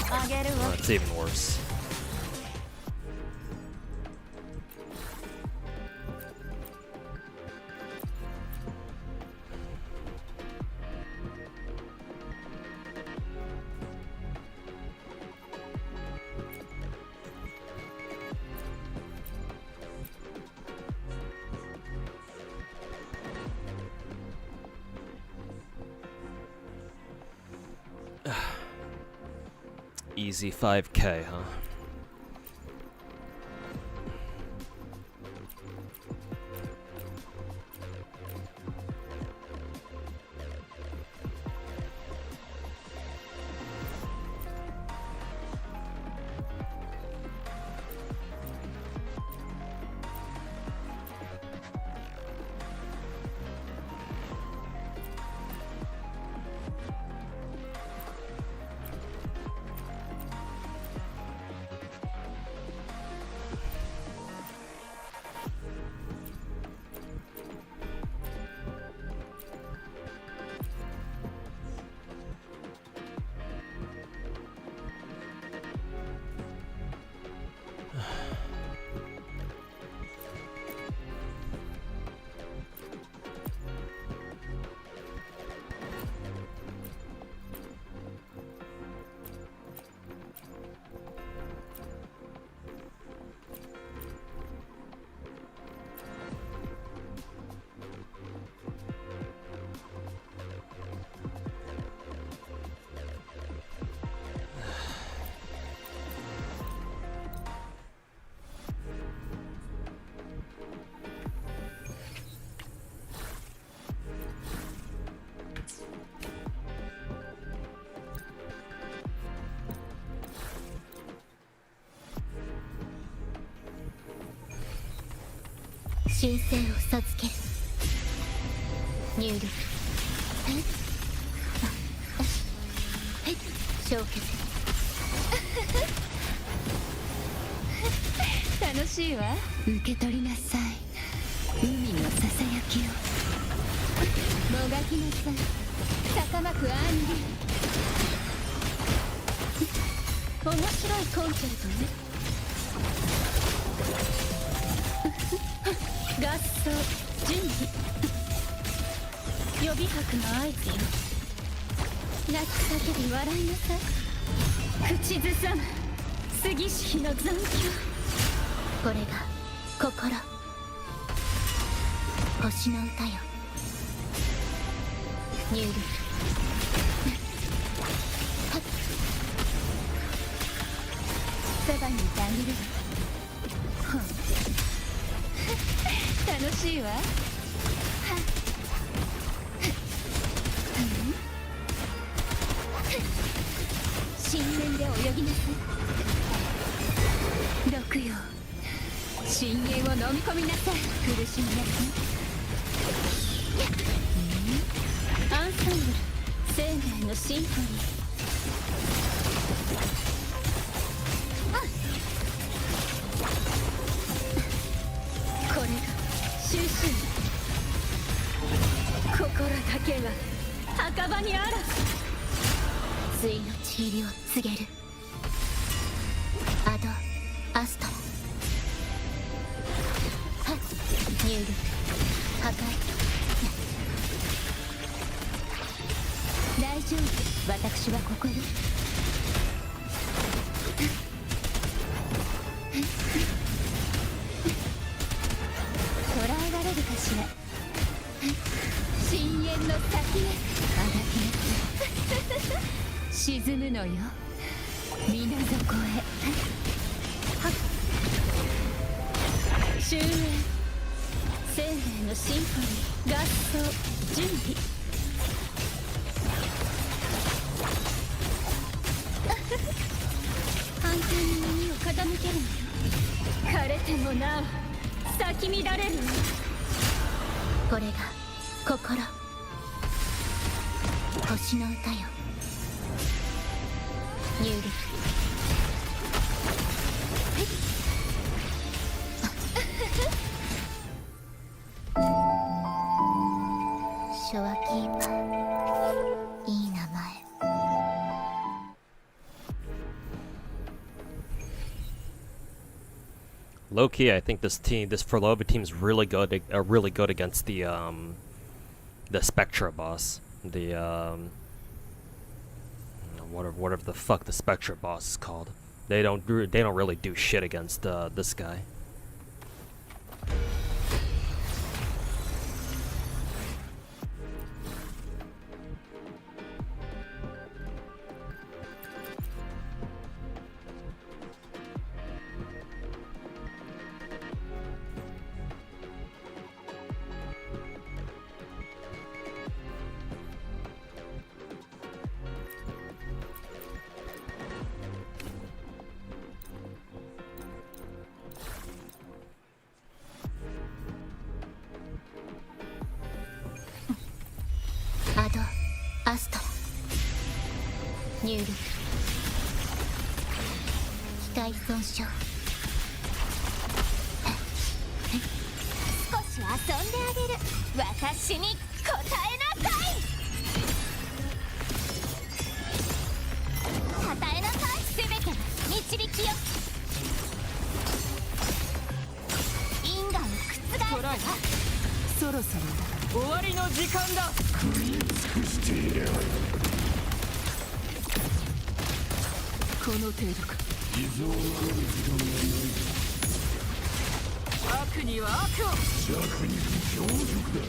あげるわ。 That's even worse. Easy 5K, huh? 神聖を授ける。入力。消去する。楽しいわ。受け取りなさい、海のささやきを。もがきなさい、高まくアンリ。面白いコンチェルトね。合奏準備。予備拍の合図よ。泣き叫び笑いなさい。口ずさむ杉氏の残響。これが心、星の歌よ。入力。そばにいてあげるわ。楽しいわ。深淵で泳ぎなさい。毒よ、深淵を飲み込みなさい。苦しみなさい。アンサンブル生命のシンフォニー。これが終身。心だけは墓場にあらず。ついのちぎりを告げる。アドアストラ。入力。破壊。大丈夫、私はここよ。捕らえられるかしら。深淵の先へあがきなさい。沈むのよ、水底へ。終焉。生命のシンフォニー。合奏準備。反対に耳を傾けるのよ。枯れてもなお咲き乱れる。これが心、星の歌よ。入力。ショアキーパー、いい名前。Low key, I think this Forlova team is really good against the Spectra boss. Whatever the fuck the Spectra boss is called. They don't really do shit against this guy.アストラ。入力。機体損傷。少し遊んであげる。私に答えなさい。与えなさい、すべての導きよ。因果を覆す。トライ。そろそろ終わりの時間だ。この程度か。悪には悪を。弱に強力だ。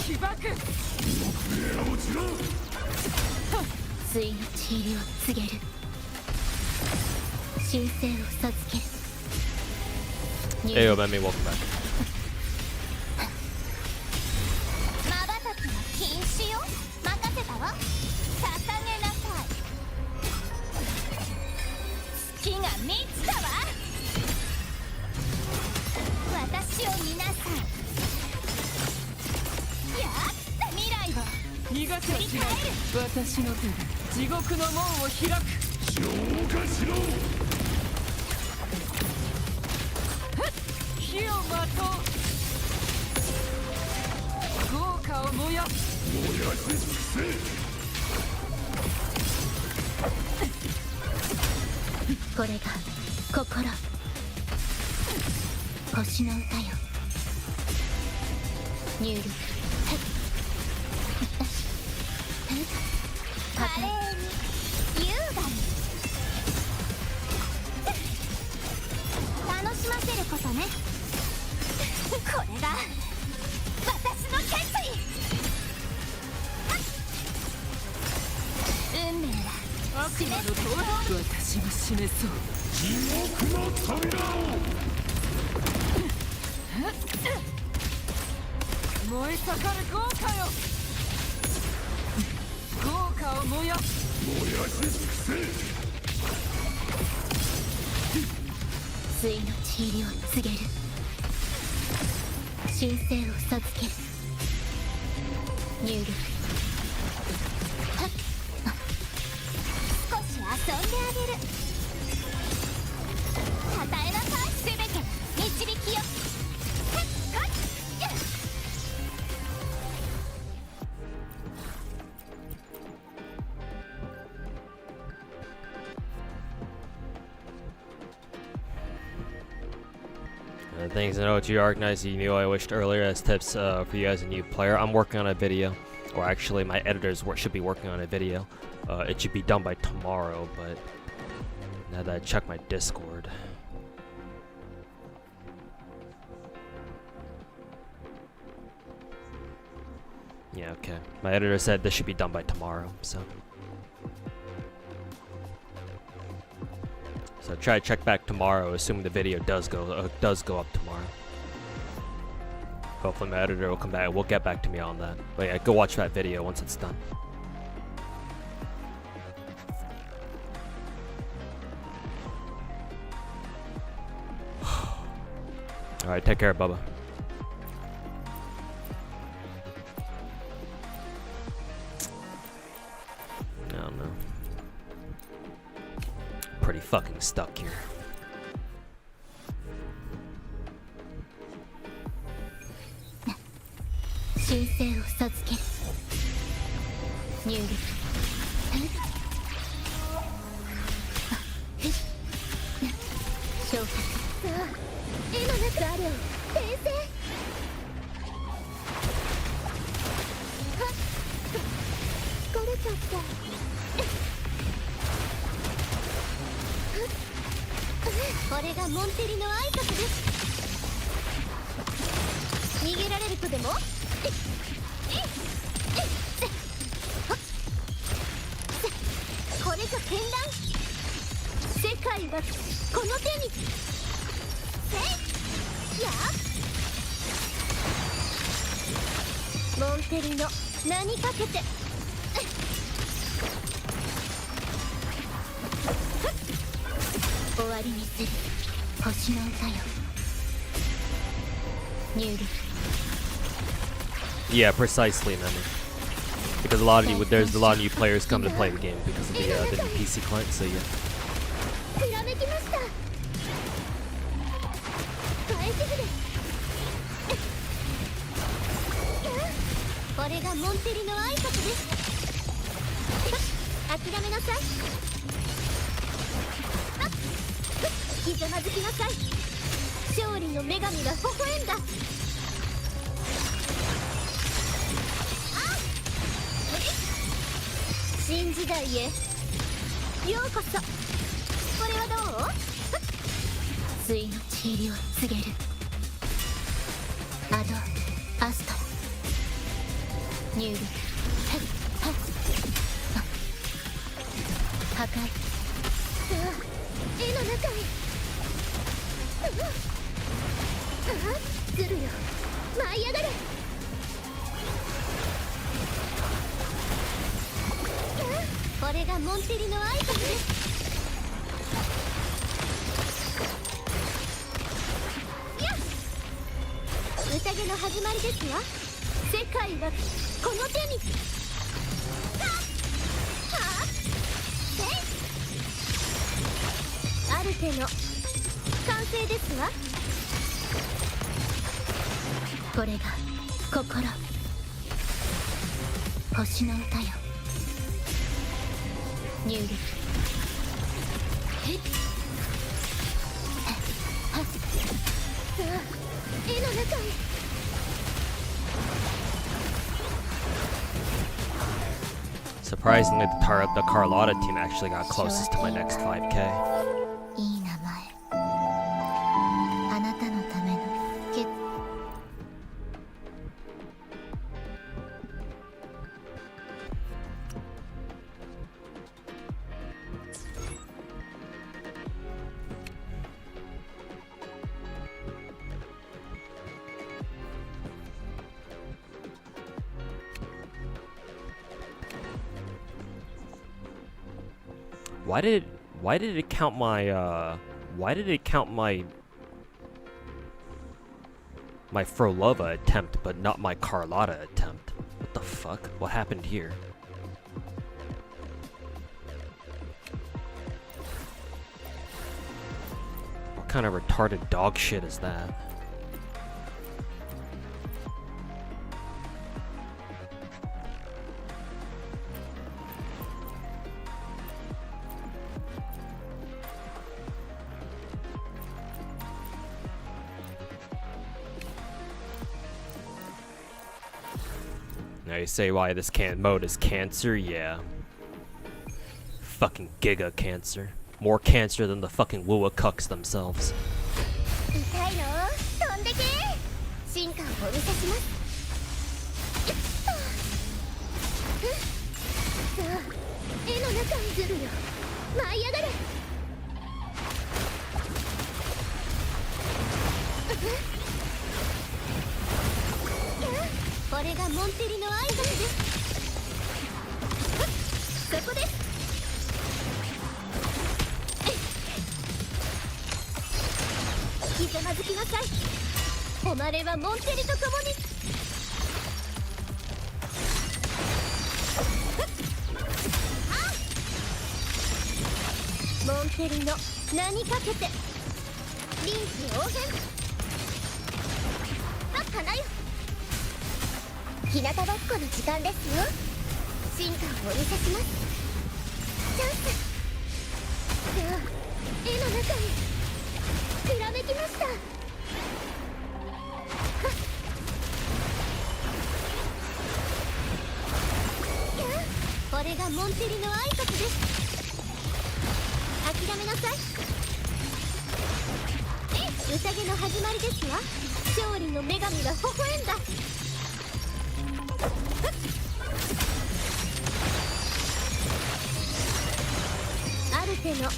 起爆。ついのちぎりを告げる。神聖を授ける。 Hey, yo, Memmy, welcome back. 瞬きは禁止よ。任せたわ。捧げなさい。月が満ちたわ。私私を見なさい。やった未来は逃がしはしない。私の手で地獄の門を開く。消化しろ。火をまとう。豪華を燃やす。燃やし尽くせ。これが心、星の歌よ。入力。華麗に優雅に楽しませることね。これが私の決意。運命は悪魔の塔だ。私が示そう。地獄の扉を。燃え盛る豪華よ。豪華を燃やす。燃やし尽くせ。水の血入りを告げる。神聖を授ける。入力。少し遊んであげる。与えなさい。すべて導きよ。Thanks, I know it's you, Arknice. You knew I wished earlier as tips for you guys, a new player. I'm working on a video, or actually, my editors should be working on a video. It should be done by tomorrow, but now that I check my Discord. Yeah, okay. My editor said this should be done by tomorrow, so. So try to check back tomorrow, assuming the video does go up tomorrow. Hopefully my editor will come back. Will get back to me on that. But yeah, go watch that video once it's done. All right, take care, Bubba. I don't know. Pretty fucking stuck here. Yeah, precisely, Nana. Because there's a lot of new players coming to play the game because of the new PC client. So yeah. の始まりですわ。世界はこの手に。アルテの完成ですわ。これが心、星の歌よ。入力。さあ、絵の中へ。Surprisingly, the Carlotta team actually got closest to my next 5K. いい名前。あなたのための決。Why did it count my why did it count my Frolova attempt but not my Carlotta attempt? What the fuck? What happened here? What kind of retarded dog shit is that? Now you say why this mode is cancer? Yeah. Fucking giga cancer. More cancer than the fucking Wua cucks themselves. 痛いの？飛んでけ！進化をお見せします。さあ、絵の中にずるよ。舞い上がれ！これがモンテリの挨拶です。そこです。ひざまずきなさい。誉れはモンテリと共に。モンテリの名にかけて臨機応変。花よ。日向ぼっこの時間ですよ。進化をお見せします。チャンス。さあ、絵の中にひらめきました。これがモンテリの挨拶です。諦めなさい。宴の始まりですわ。勝利の女神が微笑んだ。アルテの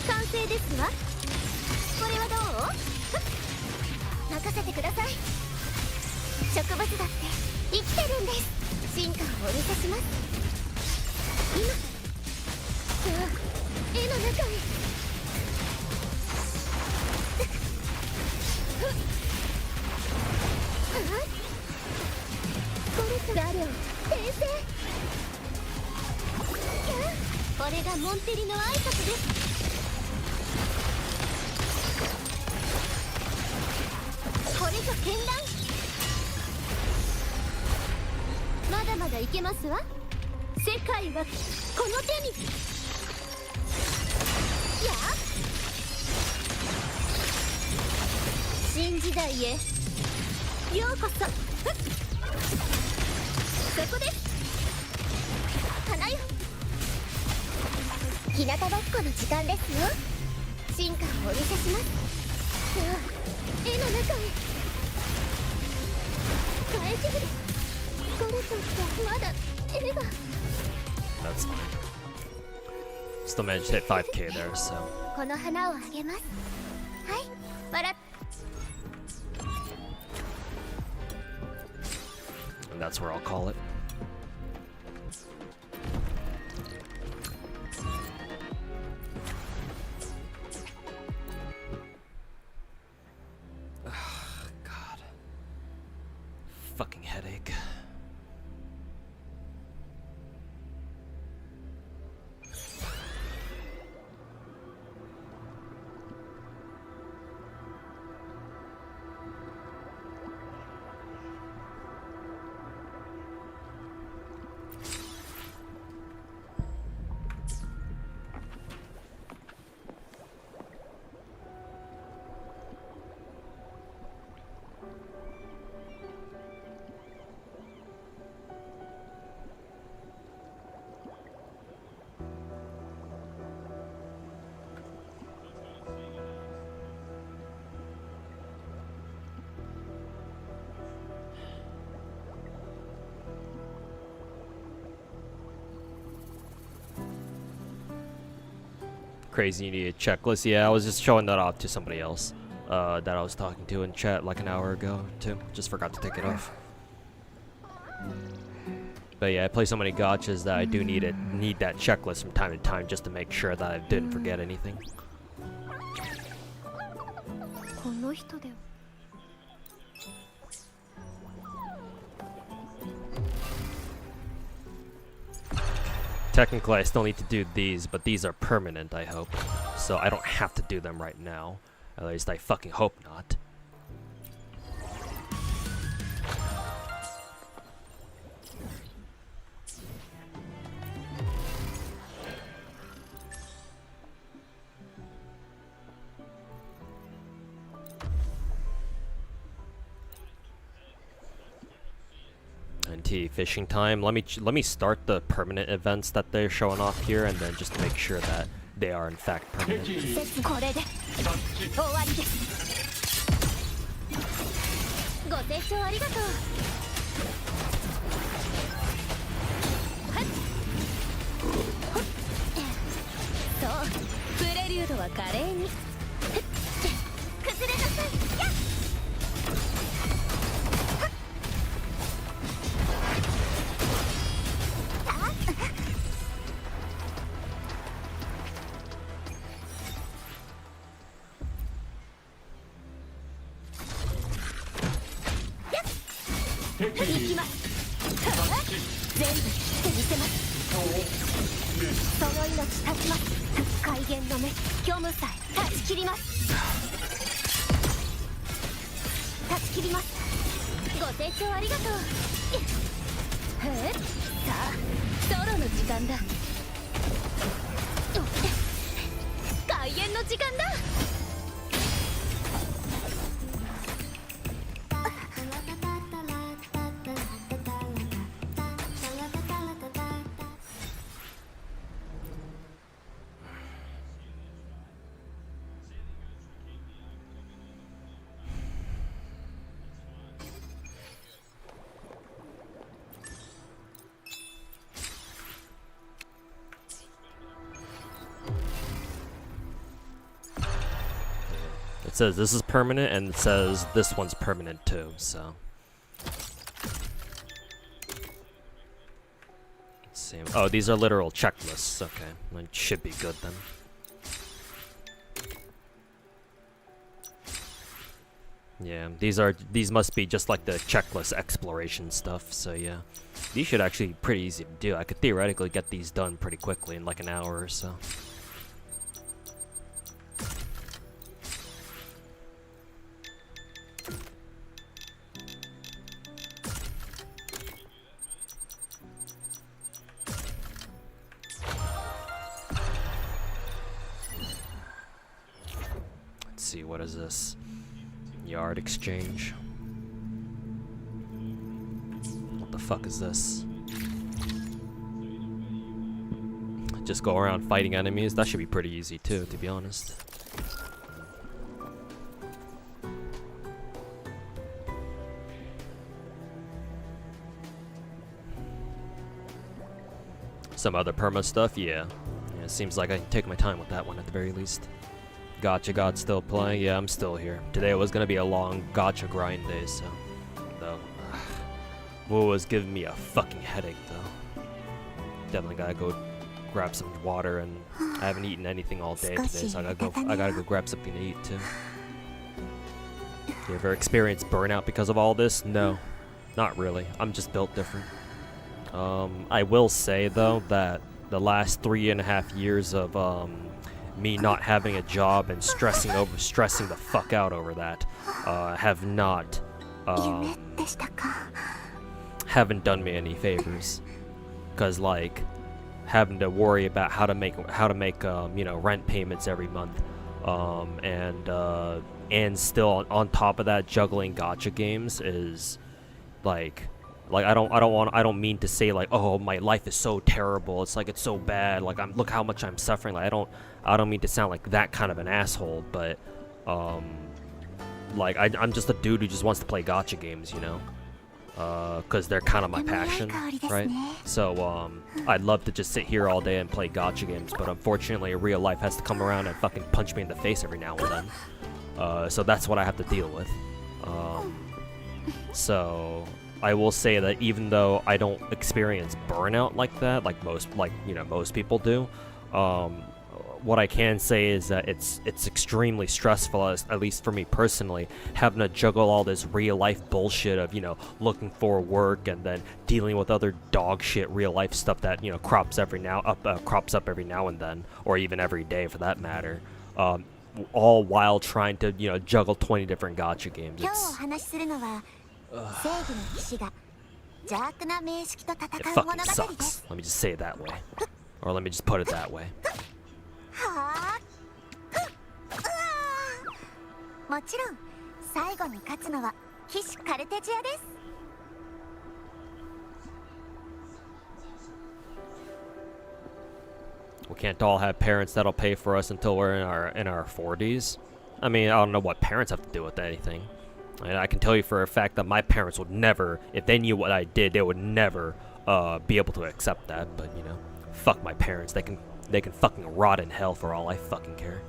完成ですわ。これはどう？任せてください。植物だって生きてるんです。進化をお見せします。今さあ、絵の中に。これが亮転生。これがモンテリの挨拶です。これぞ絢爛。まだまだいけますわ。世界はこの手に。やあ、新時代へようこそ。そこです。花よ。日向ぼっこの時間ですよ。進化をお見せします。さあ、絵の中へ。返し振り。これとってまだ絵が。That's fine. Still managed to hit 5K there, so. この花をあげます。はい、笑っ。And that's where I'll call it. God. fucking headache. Crazy, you need a checklist. Yeah, I was just showing that off to somebody else that I was talking to in chat like an hour ago too. Just forgot to take it off. But yeah, I play so many gachas that I do need that checklist from time to time just to make sure that I didn't forget anything. この人では Technically, I still need to do these, but these are permanent, I hope. So I don't have to do them right now. At least I fucking hope not. NT fishing time. Let me start the permanent events that they're showing off here, and then just make sure that they are in fact permanent. これで終わりです。ご清聴ありがとう。そう、プレリュードは華麗に。崩れなさい。やっ。 行きます。全部切ってみせます。その命断ちます。海源の目、虚無さえ断ち切ります。断ち切ります。ご清聴ありがとう。さあ、ソロの時間だ。開演の時間だ。 It says this is permanent, and it says this one's permanent too, so. Let's see. Oh, these are literal checklists. Okay, that should be good then. Yeah, these must be just like the checklist exploration stuff, so yeah. These should actually be pretty easy to do. I could theoretically get these done pretty quickly in like an hour or so. See, what is this? Yard exchange. What the fuck is this? Just go around fighting enemies? That should be pretty easy too, to be honest. Some other perma stuff? Yeah. It seems like I can take my time with that one at the very least. Gacha God still playing? Yeah, I'm still here. Today was gonna be a long gacha grind day, so... Though... Wu was giving me a fucking headache, though. Definitely gotta go grab some water, and I haven't eaten anything all day today, so I gotta go grab something to eat, too. You ever experienced burnout because of all this? No. Not really. I'm just built different. I will say though that the last 3.5 years of me not having a job and stressing the fuck out over that have not haven't done me any favors, cause like having to worry about how to make you know, rent payments every month, and still on top of that juggling gacha games is like I don't mean to say like, oh, my life is so terrible, it's like it's so bad, like look how much I'm suffering. Like I don't mean to sound like that kind of an asshole, but like I'm just a dude who just wants to play gacha games, you know, because they're kind of my passion, right? So I'd love to just sit here all day and play gacha games, but unfortunately real life has to come around and fucking punch me in the face every now and then. So that's what I have to deal with. So I will say that even though I don't experience burnout like that, like most people do, what I can say is that it's extremely stressful, at least for me personally, having to juggle all this real life bullshit of, you know, looking for work and then dealing with other dog shit real life stuff that, you know, crops up every now and then, or even every day for that matter. All while trying to, you know, juggle 20 different gacha games. It fucking sucks. Let me just say it that way. Or let me just put it that way. We can't all have parents that'll pay for us until we're in our 40s. I mean, I don't know what parents have to do with anything. And I can tell you for a fact that my parents would never, if they knew what I did, they would never be able to accept that. But, you know, fuck my parents. They can fucking rot in hell for all I fucking care.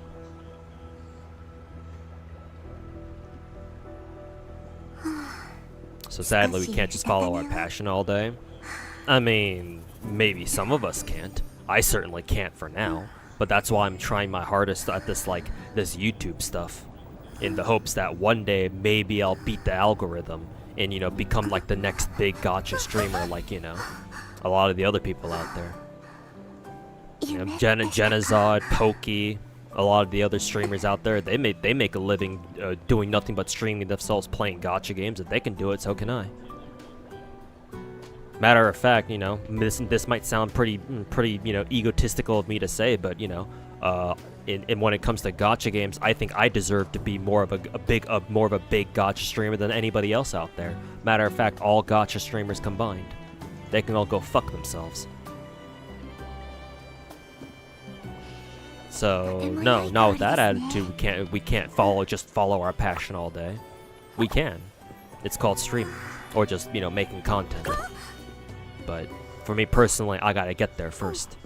So sadly, we can't just follow our passion all day. I mean, maybe some of us can't. I certainly can't for now. But that's why I'm trying my hardest at this YouTube stuff, in the hopes that one day maybe I'll beat the algorithm and, you know, become like the next big gacha streamer, like, you know, a lot of the other people out there. You know, Genazod, Pokey, a lot of the other streamers out there, they make a living doing nothing but streaming themselves playing gacha games. If they can do it, so can I. Matter of fact, you know, this might sound pretty, you know, egotistical of me to say, but, you know, when it comes to gacha games, I think I deserve to be more of a big gacha streamer than anybody else out there. Matter of fact, all gacha streamers combined, they can all go fuck themselves. So no, not with that attitude. We can't just follow our passion all day. We can. It's called streaming, or just, you know, making content. But for me personally, I gotta get there first.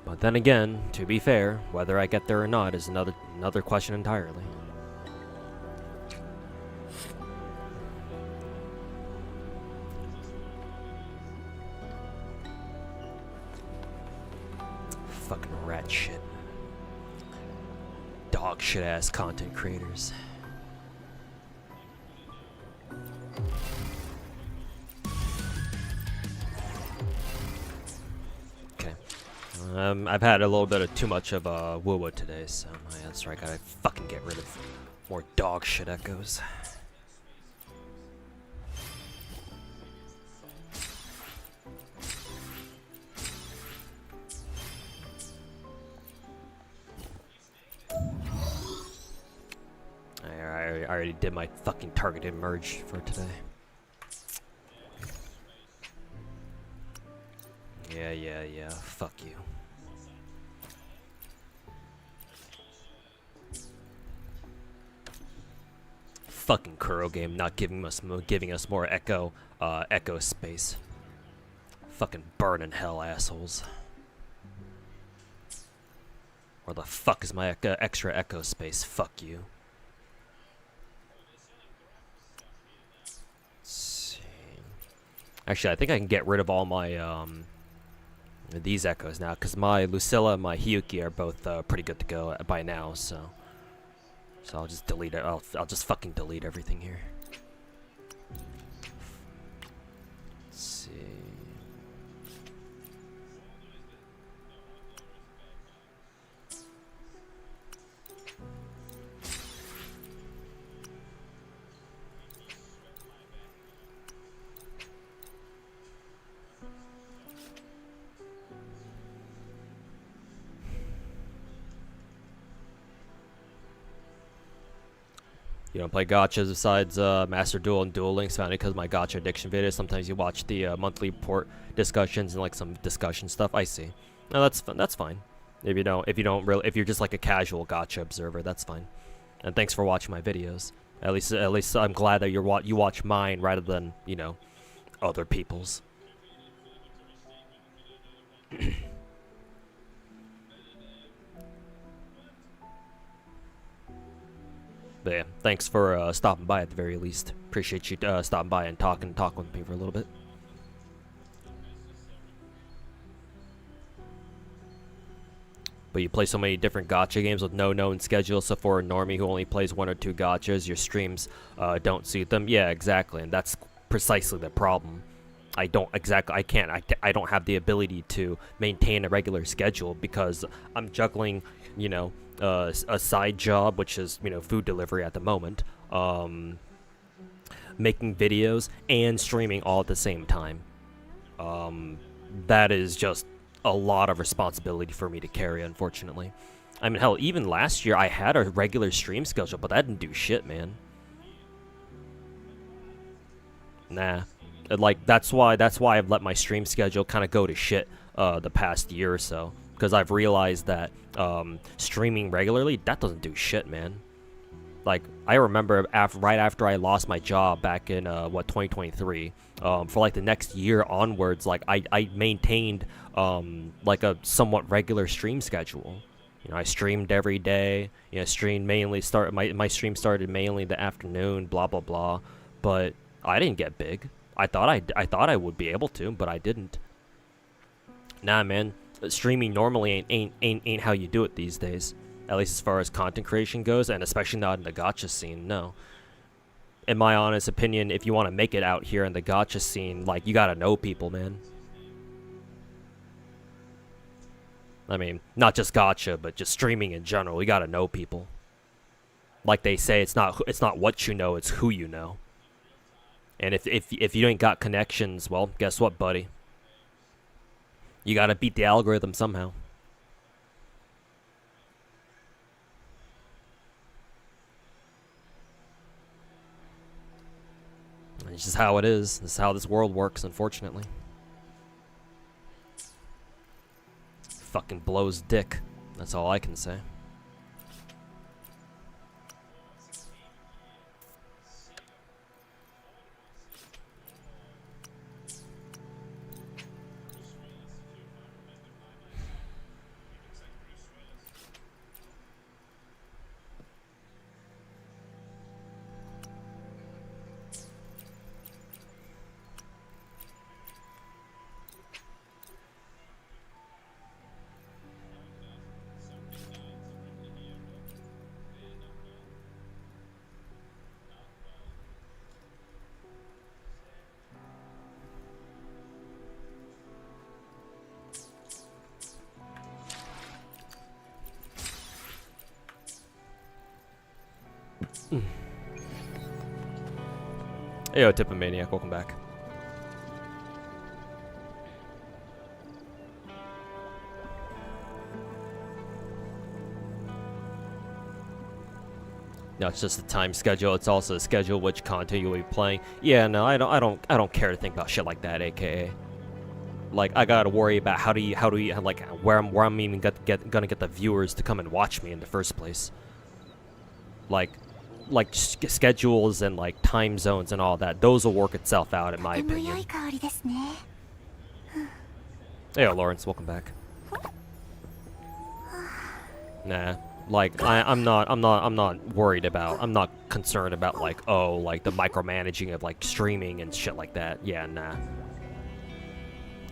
But then again, to be fair, whether I get there or not is another question entirely. Fucking rat shit. Dog shit ass content creators. Okay. I've had a little bit of too much of woo-woo today, so yeah, that's right, gotta fucking get rid of more dog shit echoes. I already did my fucking targeted merge for today. Yeah, fuck you. Fucking Kuro game not giving us more echo space. Fucking burn in hell, assholes. Where the fuck is my extra echo space? Fuck you. Actually, I think I can get rid of all my these echoes now, because my Lucilla and my Hiyuki are both pretty good to go by now, so I'll just delete it. I'll just fucking delete everything here. Let's see. You don't play gachas besides Master Duel and Duel Links, found it because of my gacha addiction videos. Sometimes you watch the monthly report discussions and like some discussion stuff. I see. No, that's fine. If you're just like a casual gacha observer, that's fine. And thanks for watching my videos. At least I'm glad that you watch mine rather than, you know, other people's. But yeah, thanks for stopping by at the very least. Appreciate you stopping by and talking with me for a little bit. But you play so many different gacha games with no known schedule, so for a normie who only plays 1 or 2 gachas, your streams don't suit them. Yeah, exactly, and that's precisely the problem. I don't have the ability to maintain a regular schedule because I'm juggling, you know, a side job, which is, you know, food delivery at the moment, making videos and streaming all at the same time. That is just a lot of responsibility for me to carry, unfortunately. I mean, hell, even last year I had a regular stream schedule, but that didn't do shit, man. Nah. Like, that's why I've let my stream schedule kind of go to shit the past year or so. Because I've realized that streaming regularly, that doesn't do shit, man. Like, I remember right after I lost my job back in, 2023, for, like, the next year onwards, like, I maintained, like, a somewhat regular stream schedule. You know, I streamed every day. You know, my stream started mainly in the afternoon, blah, blah, blah. But I didn't get big. I thought I would be able to, but I didn't. Nah, man. Streaming normally ain't how you do it these days. At least as far as content creation goes, and especially not in the gacha scene, no. In my honest opinion, if you want to make it out here in the gacha scene, like, you gotta know people, man. I mean, not just gacha, but just streaming in general, you gotta know people. Like they say, it's not what you know, it's who you know. And if you ain't got connections, well, guess what, buddy? You gotta beat the algorithm somehow. It's just how it is. This is how this world works, unfortunately. Fucking blows dick. That's all I can say. Hey, yo, Tipomaniac, welcome back. No, it's just the time schedule. It's also the schedule which content you'll be playing. Yeah, no, I don't care to think about shit like that, aka. Like, I gotta worry about how do you like where I'm even gonna get the viewers to come and watch me in the first place. Like schedules and like time zones and all that, those will work itself out in my opinion. Hey, Lawrence, welcome back. Nah, like I'm not worried about. I'm not concerned about like, oh, like the micromanaging of like streaming and shit like that. Yeah, nah.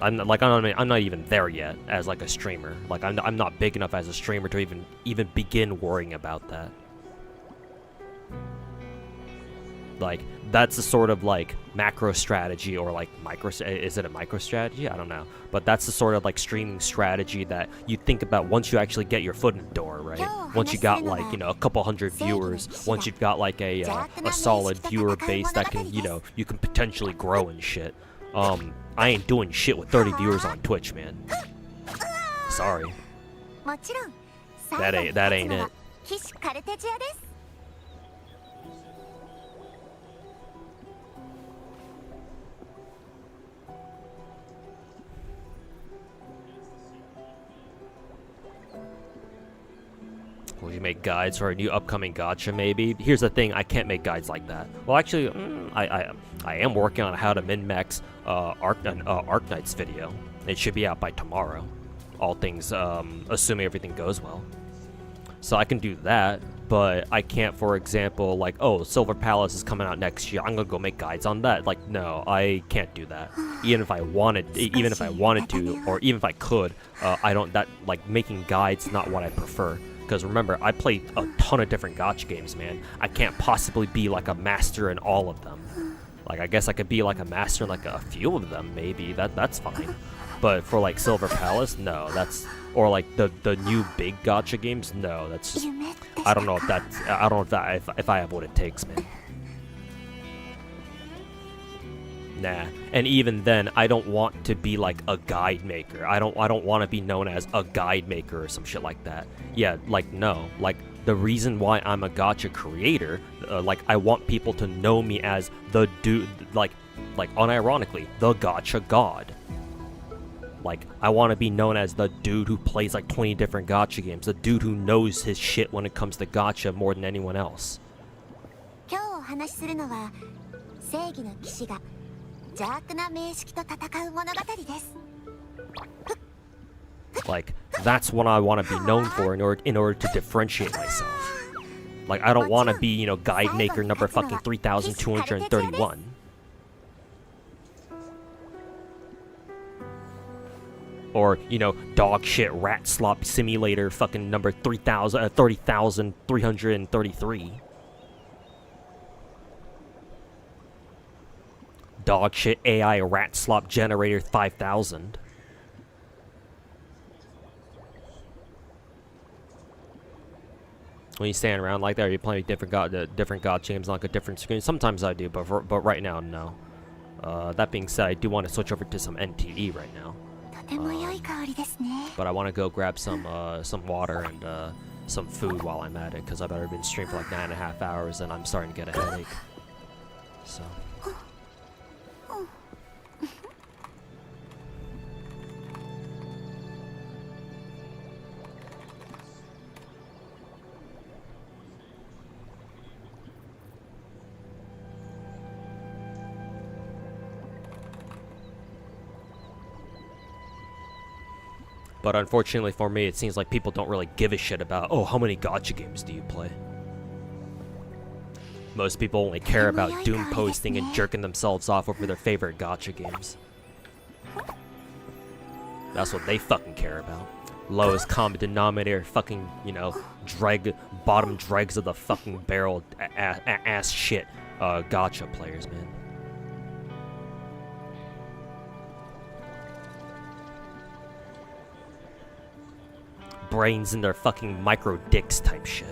I'm not even there yet as like a streamer. Like I'm not big enough as a streamer to even begin worrying about that. Like that's the sort of like macro strategy or like is it a micro strategy? I don't know. But that's the sort of like streaming strategy that you think about once you actually get your foot in the door, right? Once you got like, you know, a couple hundred viewers, once you've got like a solid viewer base that can, you know, you can potentially grow and shit. I ain't doing shit with 30 viewers on Twitch, man. Sorry. That ain't it. Will you make guides for a new upcoming gacha, maybe? Here's the thing, I can't make guides like that. Well, actually, I am working on how to min-max Arknight's video. It should be out by tomorrow. All things, assuming everything goes well. So I can do that, but I can't, for example, like, oh, Silver Palace is coming out next year, I'm gonna go make guides on that. Like, no, I can't do that. Even if I wanted to, or even if I could, like, making guides not what I prefer. Because remember, I play a ton of different gacha games, man. I can't possibly be like a master in all of them. Like, I guess I could be like a master in like a few of them, maybe. That's fine. But for like Silver Palace, no. Or like the new big gacha games, no. That's just, I don't know if I have what it takes, man. Nah. And even then, I don't want to be like a guide maker. I don't want to be known as a guide maker or some shit like that. Yeah, like, no. Like, the reason why I'm a gacha creator, like, I want people to know me as the dude, like unironically, the gacha god. Like, I want to be known as the dude who plays like 20 different gacha games, the dude who knows his shit when it comes to gacha more than anyone else. Like, that's what I want to be known for in order to differentiate myself. Like, I don't want to be, you know, guide maker number fucking 3231. Or, you know, dog shit rat slop simulator fucking number 30,333. Dog shit AI rat slop generator 5000. When you stand around like that, are you playing different god games on like a different screen? Sometimes I do, but right now, no. That being said, I do want to switch over to some NTE right now. But I want to go grab some water and some food while I'm at it, because I've already been streaming for like 9.5 hours and I'm starting to get a headache. So. But unfortunately for me, it seems like people don't really give a shit about, oh, how many gacha games do you play? Most people only care about doom posting and jerking themselves off over their favorite gacha games. That's what they fucking care about. Lowest common denominator, fucking, you know, bottom dregs of the fucking barrel ass shit gacha players, man. Brains in their fucking micro dicks type shit.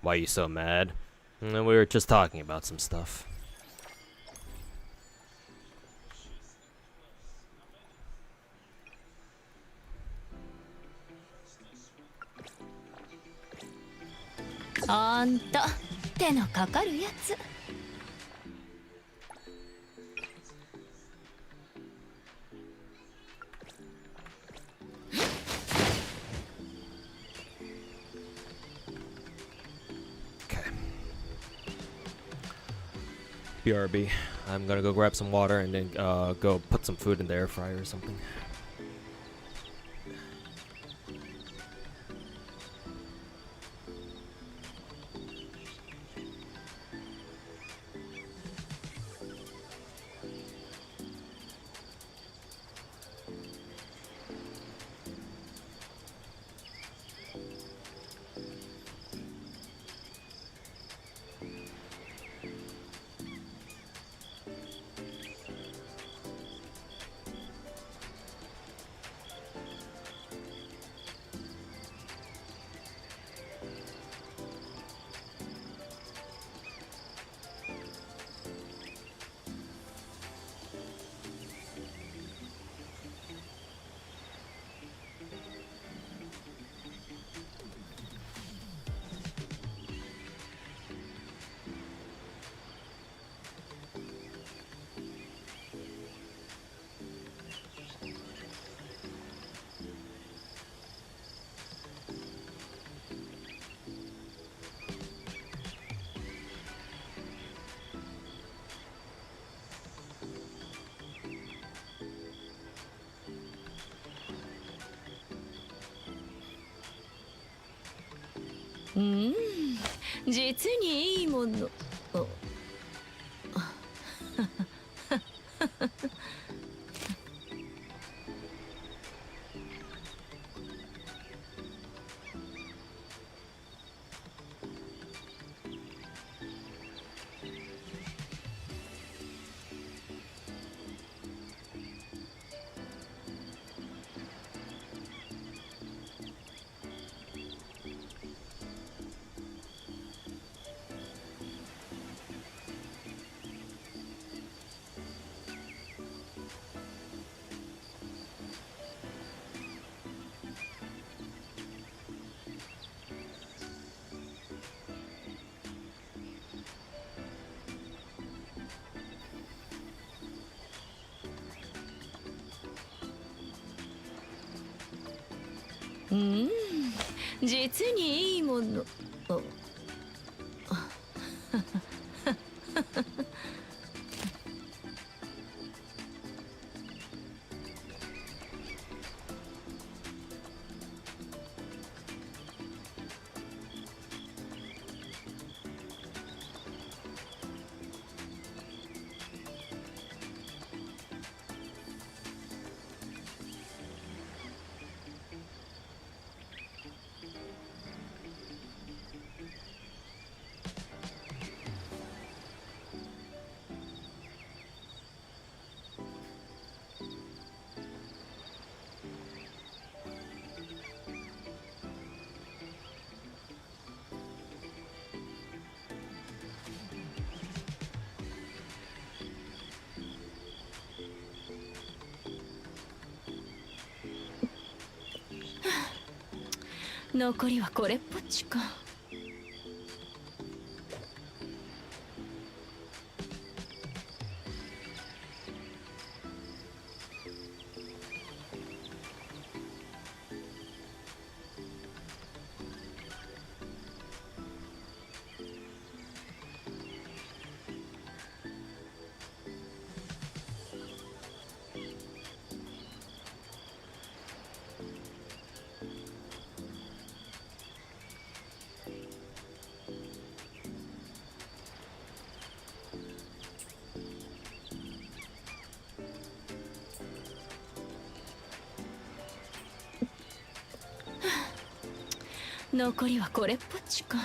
Why are you so mad? We were just talking about some stuff. あんた手のかかるやつ。Okay. BRB. I'm gonna go grab some water and then go put some food in the air fryer or something. Mm, 実にいいもの。うん実にいいもの。残りはこれっぽっちか。残りはこれっぽっちか。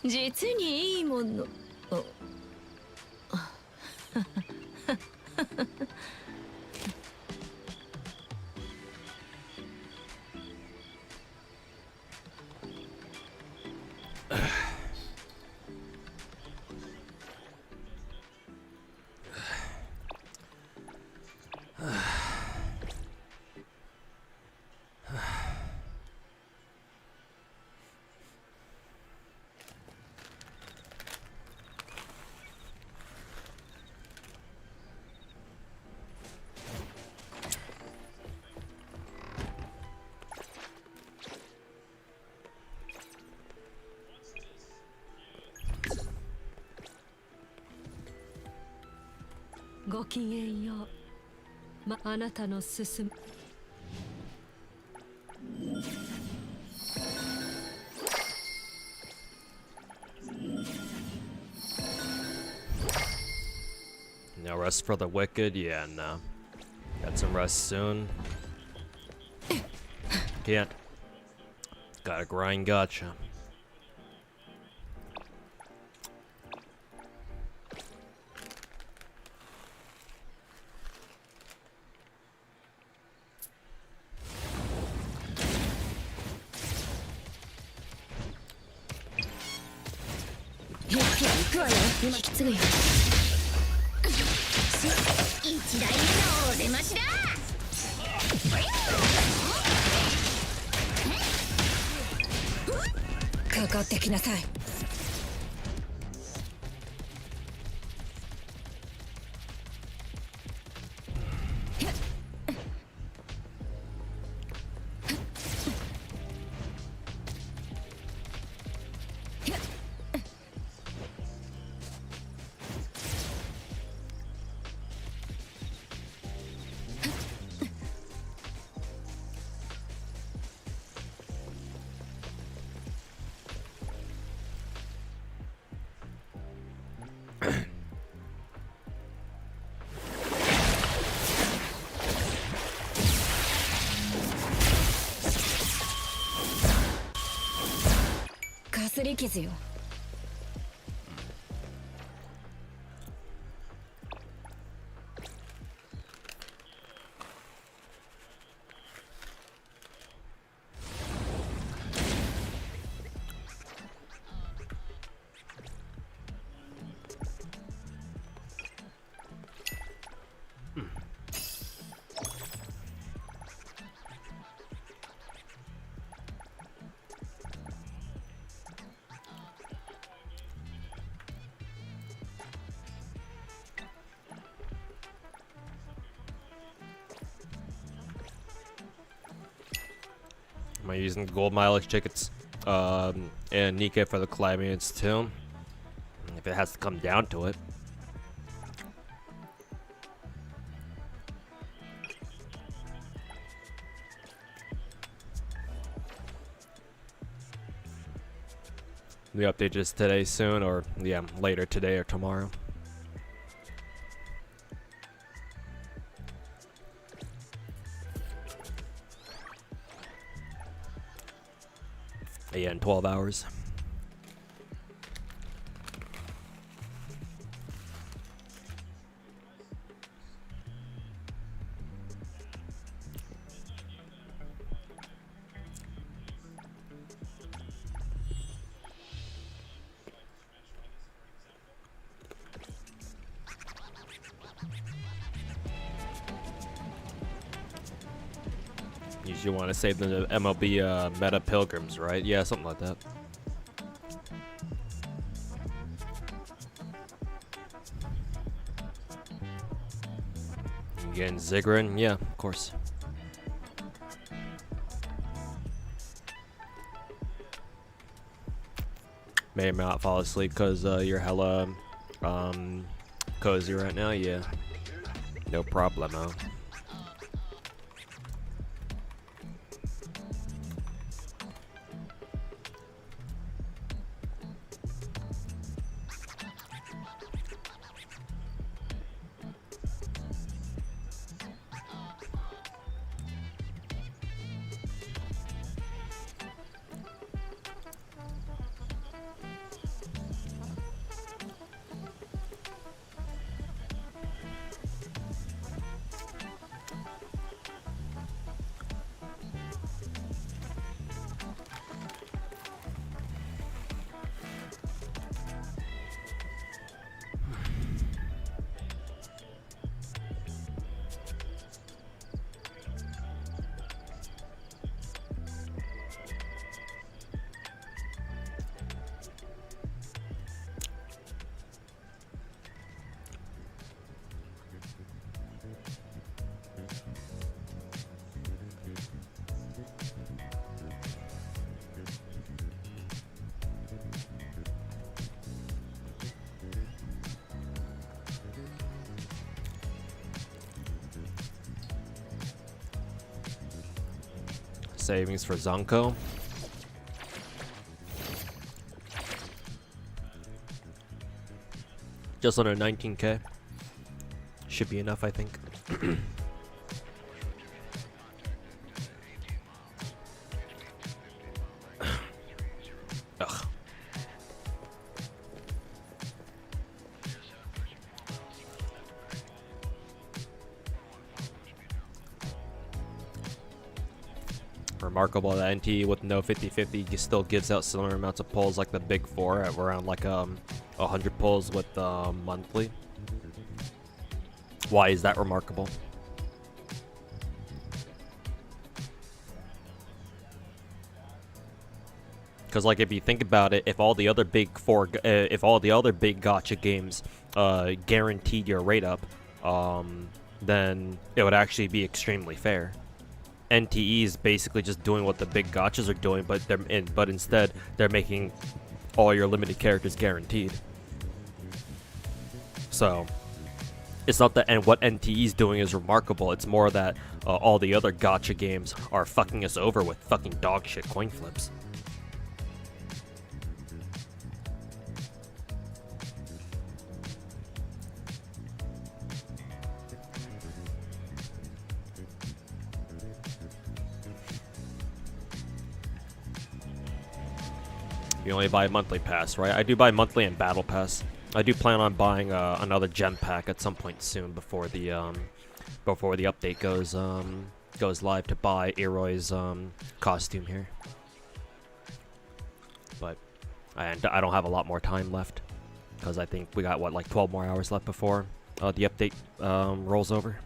実にいいもの。ごきげんよう。あなたの進む。No rest for the wicked? Yeah, no. Got some rest soon. Can't. Gotta grind gacha. Am I using gold mileage tickets and Nikkei for the climates too? If it has to come down to it. The update is today soon, or yeah, later today or tomorrow. Yeah, in 12 hours. You want to save the MLB meta pilgrims, right? Yeah, something like that. Again, Ziggurin, yeah, of course. May or may not fall asleep because you're hella cozy right now. Yeah, no problemo. savings for Zanko. Just under 19k. Should be enough, I think. Ugh. Remarkable that NT with no 50-50 still gives out similar amounts of pulls like the big four at around like 100 pulls with monthly. Why is that remarkable? Because like if you think about it, if all the other big gacha games guaranteed your rate up, then it would actually be extremely fair. NTE is basically just doing what the big gachas are doing, but instead they're making all your limited characters guaranteed. So it's not that, and what NTE is doing is remarkable. It's more that all the other gacha games are fucking us over with fucking dog shit coin flips. You only buy a monthly pass, right? I do buy monthly and battle pass. I do plan on buying another gem pack at some point soon before the update goes live to buy Eroy's costume here. But I don't have a lot more time left because I think we got what, like 12 more hours left before the update rolls over.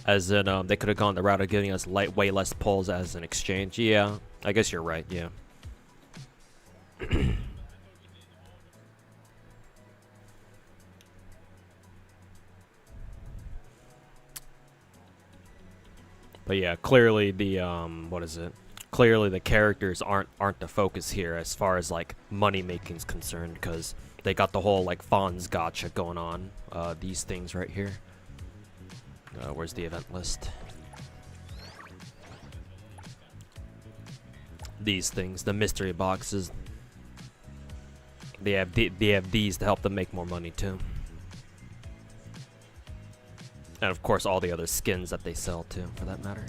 As in, they could have gone the route of giving us way less pulls as an exchange. Yeah, I guess you're right, yeah. But yeah, clearly the, what is it? Clearly the characters aren't the focus here as far as, like, money making's concerned, because they got the whole, like, Fonz gacha going on. These things right here. Where's the event list? These things, the mystery boxes. They have these to help them make more money too. And of course all the other skins that they sell too, for that matter.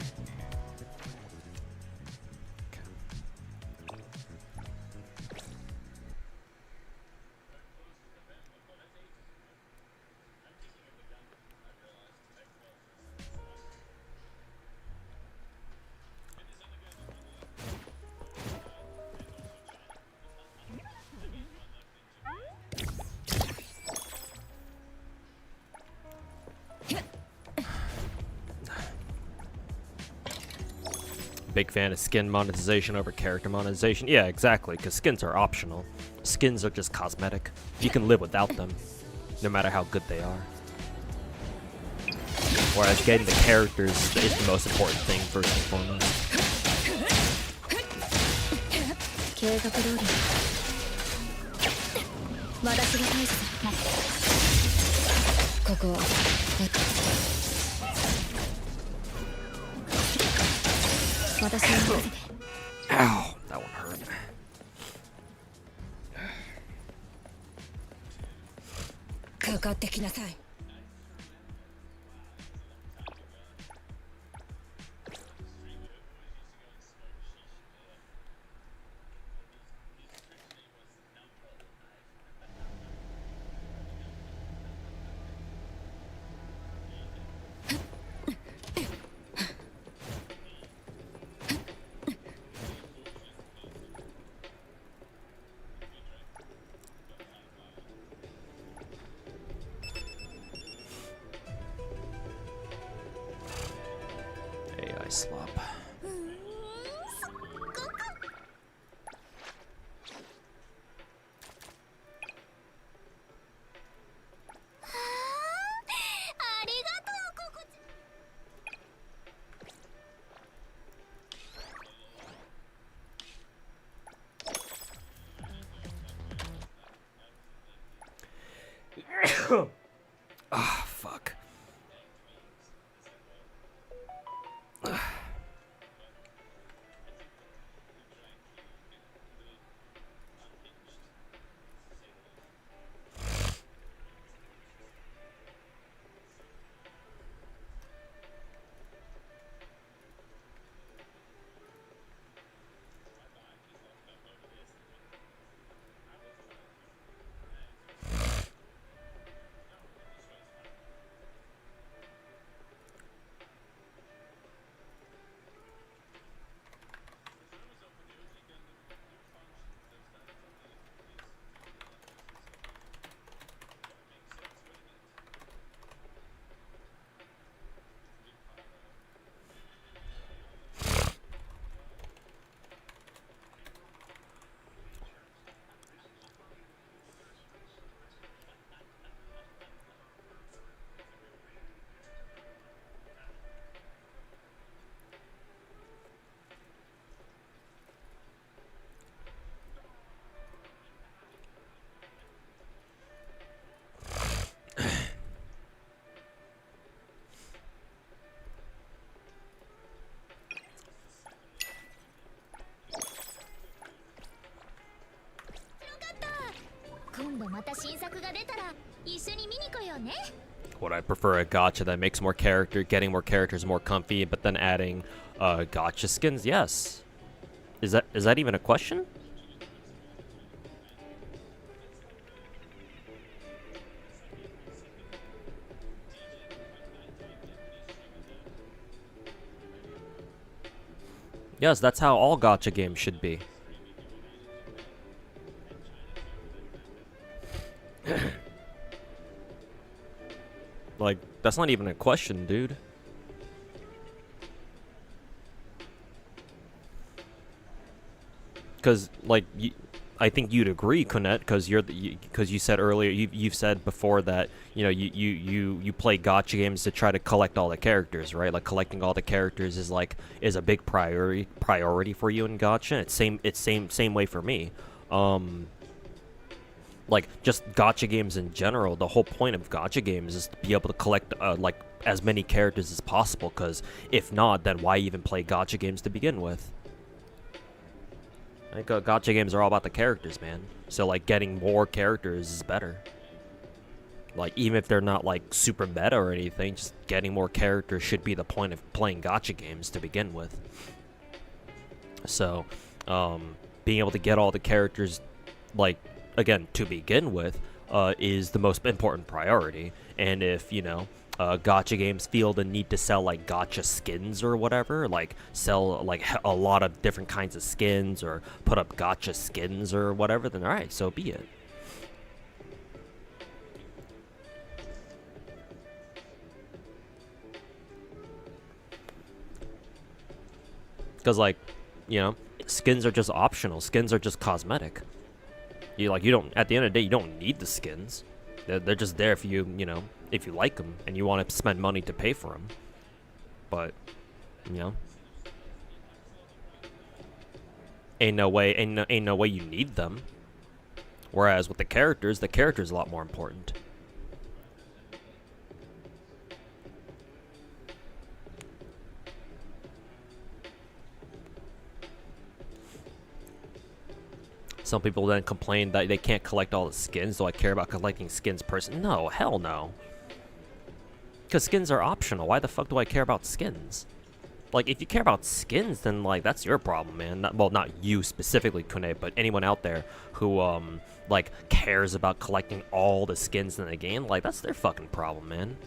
Big fan of skin monetization over character monetization. Yeah, exactly, because skins are optional. Skins are just cosmetic. You can live without them, no matter how good they are. Whereas getting the characters is the most important thing, first and foremost. Ow, that one hurt. AI slop. Ah, fuck. Would I prefer a gacha that makes more getting more characters more comfy, but then adding gacha skins? Yes. Is that even a question? Yes, that's how all gacha games should be. Like, that's not even a question, dude. Because, like, I think you'd agree, Konet, because you said earlier, you've said before that, you know, you play gacha games to try to collect all the characters, right? Like, collecting all the characters is a big priority for you in gacha. It's same way for me. Like, just gacha games in general, the whole point of gacha games is to be able to collect, like, as many characters as possible, because if not, then why even play gacha games to begin with? Like, gacha games are all about the characters, man. So, like, getting more characters is better. Like, even if they're not, like, super meta or anything, just getting more characters should be the point of playing gacha games to begin with. So, being able to get all the characters, like, again, to begin with, is the most important priority. And if, you know, gacha games feel the need to sell, like, gacha skins or whatever, like, sell, like, a lot of different kinds of skins or put up gacha skins or whatever, then alright, so be it. Because, like, you know, skins are just optional. Skins are just cosmetic. You don't, at the end of the day, you don't need the skins. They're just there if you know, if you like them and you want to spend money to pay for them. But, you know, ain't no way you need them. Whereas with the character's a lot more important. Some people then complain that they can't collect all the skins. Do I care about collecting skins personally? No, hell no. Because skins are optional. Why the fuck do I care about skins? Like, if you care about skins, then, like, that's your problem, man. Well, not you specifically, Kune, but anyone out there who, like, cares about collecting all the skins in the game, like, that's their fucking problem, man.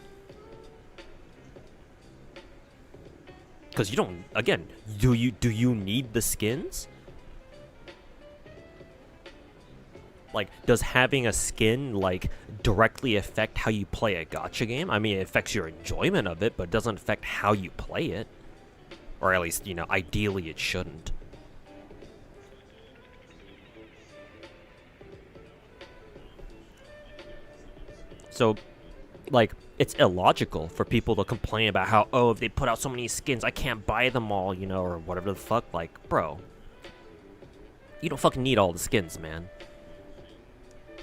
Because you don't, again, do you need the skins? Like, does having a skin, like, directly affect how you play a gacha game? I mean, it affects your enjoyment of it, but it doesn't affect how you play it. Or at least, you know, ideally it shouldn't. So, like, it's illogical for people to complain about how, oh, if they put out so many skins, I can't buy them all, you know, or whatever the fuck. Like, bro, you don't fucking need all the skins, man.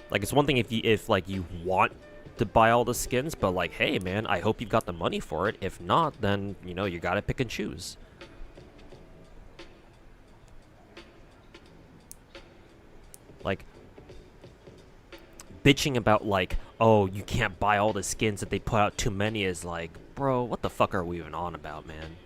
Like, it's one thing if you want to buy all the skins, but, like, hey, man, I hope you've got the money for it. If not, then, you know, you gotta pick and choose. Like, bitching about, like, oh, you can't buy all the skins that they put out too many is like, bro, what the fuck are we even on about, man?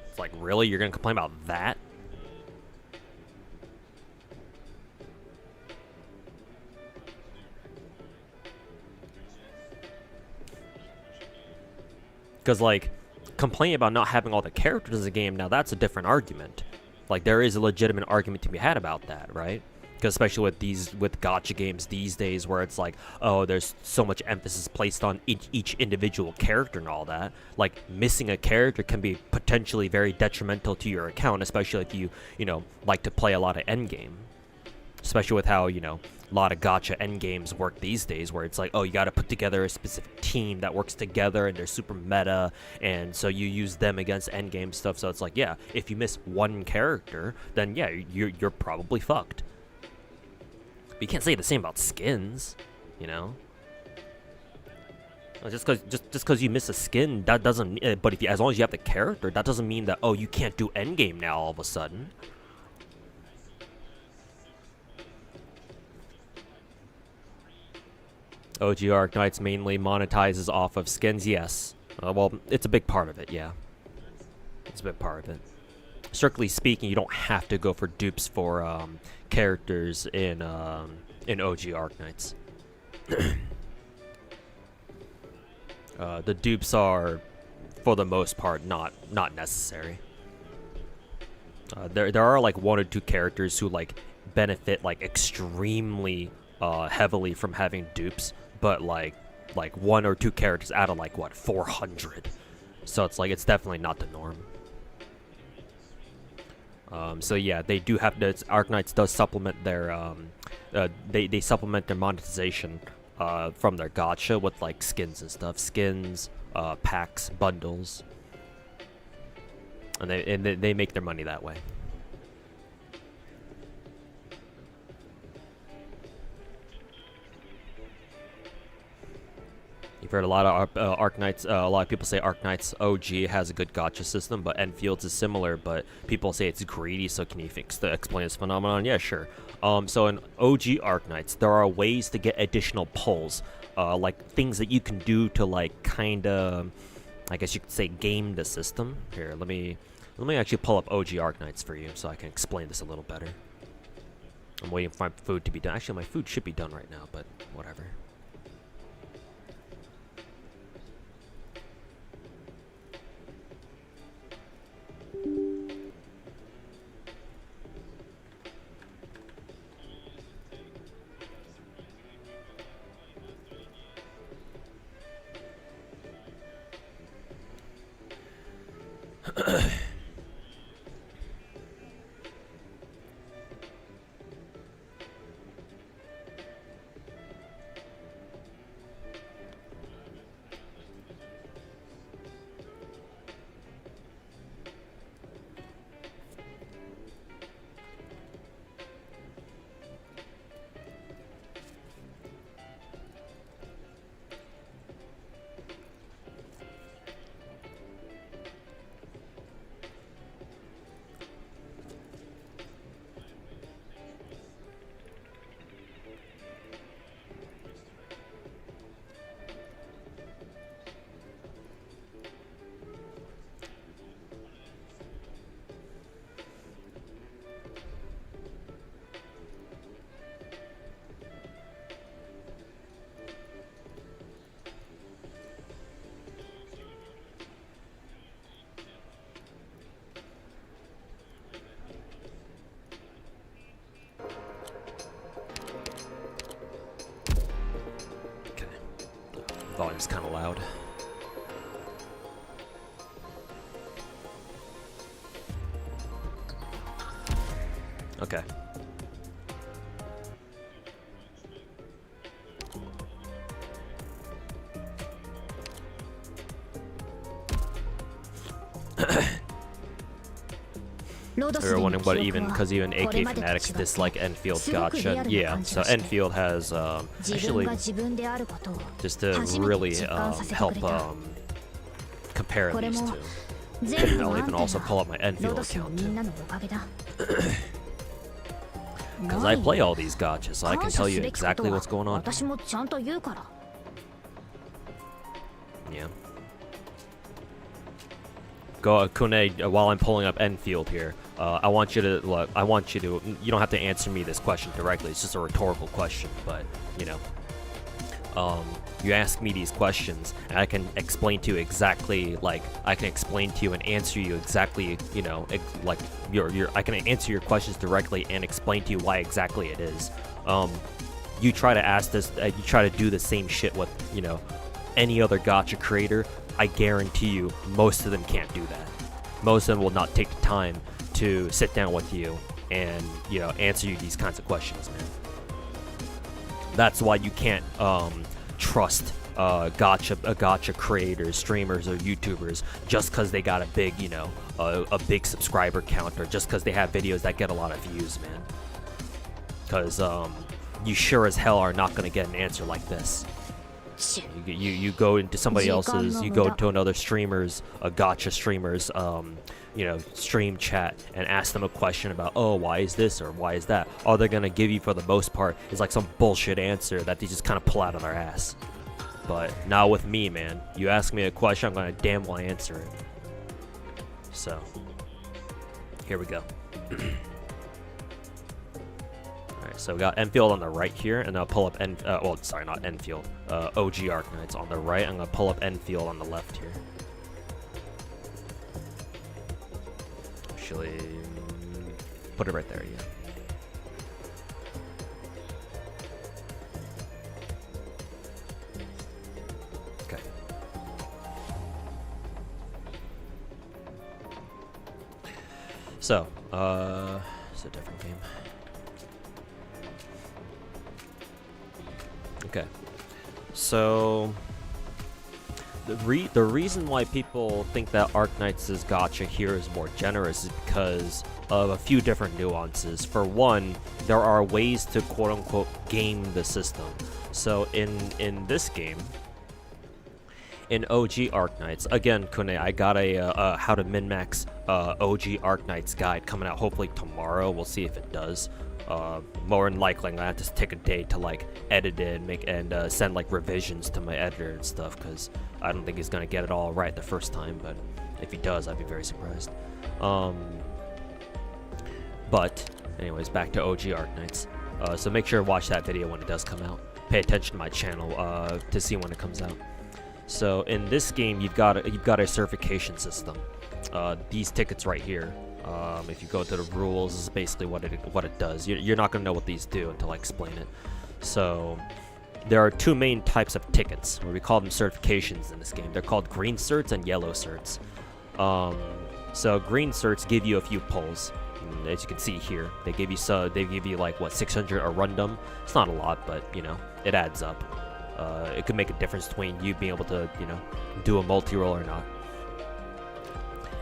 It's like, really? You're gonna complain about that? Because, like, complaining about not having all the characters in the game, now that's a different argument. Like, there is a legitimate argument to be had about that, right? Because especially with gacha games these days, where it's like, oh, there's so much emphasis placed on each individual character and all that. Like, missing a character can be potentially very detrimental to your account, especially if you know, like to play a lot of endgame. Especially with how, you know, a lot of gacha endgames work these days, where it's like, oh, you got to put together a specific team that works together, and they're super meta, and so you use them against endgame stuff. So it's like, yeah, if you miss one character, then yeah, you're probably fucked. But you can't say the same about skins, you know? Just cause you miss a skin, that doesn't. But if you, as long as you have the character, that doesn't mean that, oh, you can't do endgame now all of a sudden. OG Arc Knights mainly monetizes off of skins, yes. Well, it's a big part of it, yeah. It's a big part of it. Strictly speaking, you don't have to go for dupes for characters in OG Arc Knights. The dupes are, for the most part, not necessary. There are like 1 or 2 characters who like benefit like extremely heavily from having dupes, but like 1 or 2 characters out of like what 400. So it's like it's definitely not the norm. So yeah, they do have to. Arc Knights does supplement their they supplement their monetization from their gacha with like skins and stuff, packs, bundles, and they make their money that way. You've heard a lot of Arc Knights. A lot of people say Arc Knights OG has a good gacha system, but Enfield's is similar. But people say it's greedy. So can you explain this phenomenon? Yeah, sure. So in OG Arc Knights, there are ways to get additional pulls, like things that you can do to like kind of, I guess you could say, game the system. Here, let me actually pull up OG Arc Knights for you so I can explain this a little better. I'm waiting for my food to be done. Actually, my food should be done right now, but whatever. Volume's kind of loud. Okay. We were wondering what because even AK fanatics dislike Enfield gacha. Yeah, so Enfield has actually just to really help compare these two. I'll even also pull up my Enfield account too. Because I play all these gachas, so I can tell you exactly what's going on. Yeah. Go, Kune, while I'm pulling up Enfield here, I want you to look. You don't have to answer me this question directly. It's just a rhetorical question, but you know, you ask me these questions, and I can explain to you exactly, like I can explain to you and answer you exactly, you know, like I can answer your questions directly and explain to you why exactly it is. You try to ask this, you try to do the same shit with, you know, any other gacha creator. I guarantee you, most of them can't do that. Most of them will not take the time to sit down with you and, you know, answer you these kinds of questions, man. That's why you can't trust gacha creators, streamers, or YouTubers just because they got a big, you know, a big subscriber count, or just because they have videos that get a lot of views, man. Because you sure as hell are not going to get an answer like this. You go into somebody else's, you go to another streamer's, a gacha streamer's, you know, stream chat and ask them a question about, oh, why is this or why is that? All they're gonna give you for the most part is like some bullshit answer that they just kind of pull out of their ass. But not with me, man. You ask me a question, I'm gonna damn well answer it. So, here we go. Alright, so we got Enfield on the right here, and I'll pull up well, sorry, not Enfield. OG Arknights on the right. I'm gonna pull up Enfield on the left here. Actually, put it right there, yeah. Okay. So, it's a different game. Okay. So, the reason why people think that Arknights' gacha here is more generous is because of a few different nuances. For one, there are ways to quote-unquote game the system. So in this game, in OG Arknights, again, Kune, I got a how to min-max OG Arknights guide coming out hopefully tomorrow. We'll see if it does. More than likely, I have to take a day to like edit it and send like revisions to my editor and stuff, because I don't think he's gonna get it all right the first time. But if he does, I'd be very surprised. But anyways, back to OG Arknights. So make sure to watch that video when it does come out. Pay attention to my channel to see when it comes out. So in this game, you've got a certification system. These tickets right here. If you go to the rules, this is basically what it does. You're not gonna know what these do until I explain it. So there are two main types of tickets, or we call them certifications in this game. They're called green certs and yellow certs. So green certs give you a few pulls. And as you can see here, they give you like what, 600 a rundum. It's not a lot, but you know, it adds up. It could make a difference between you being able to, you know, do a multi-roll or not.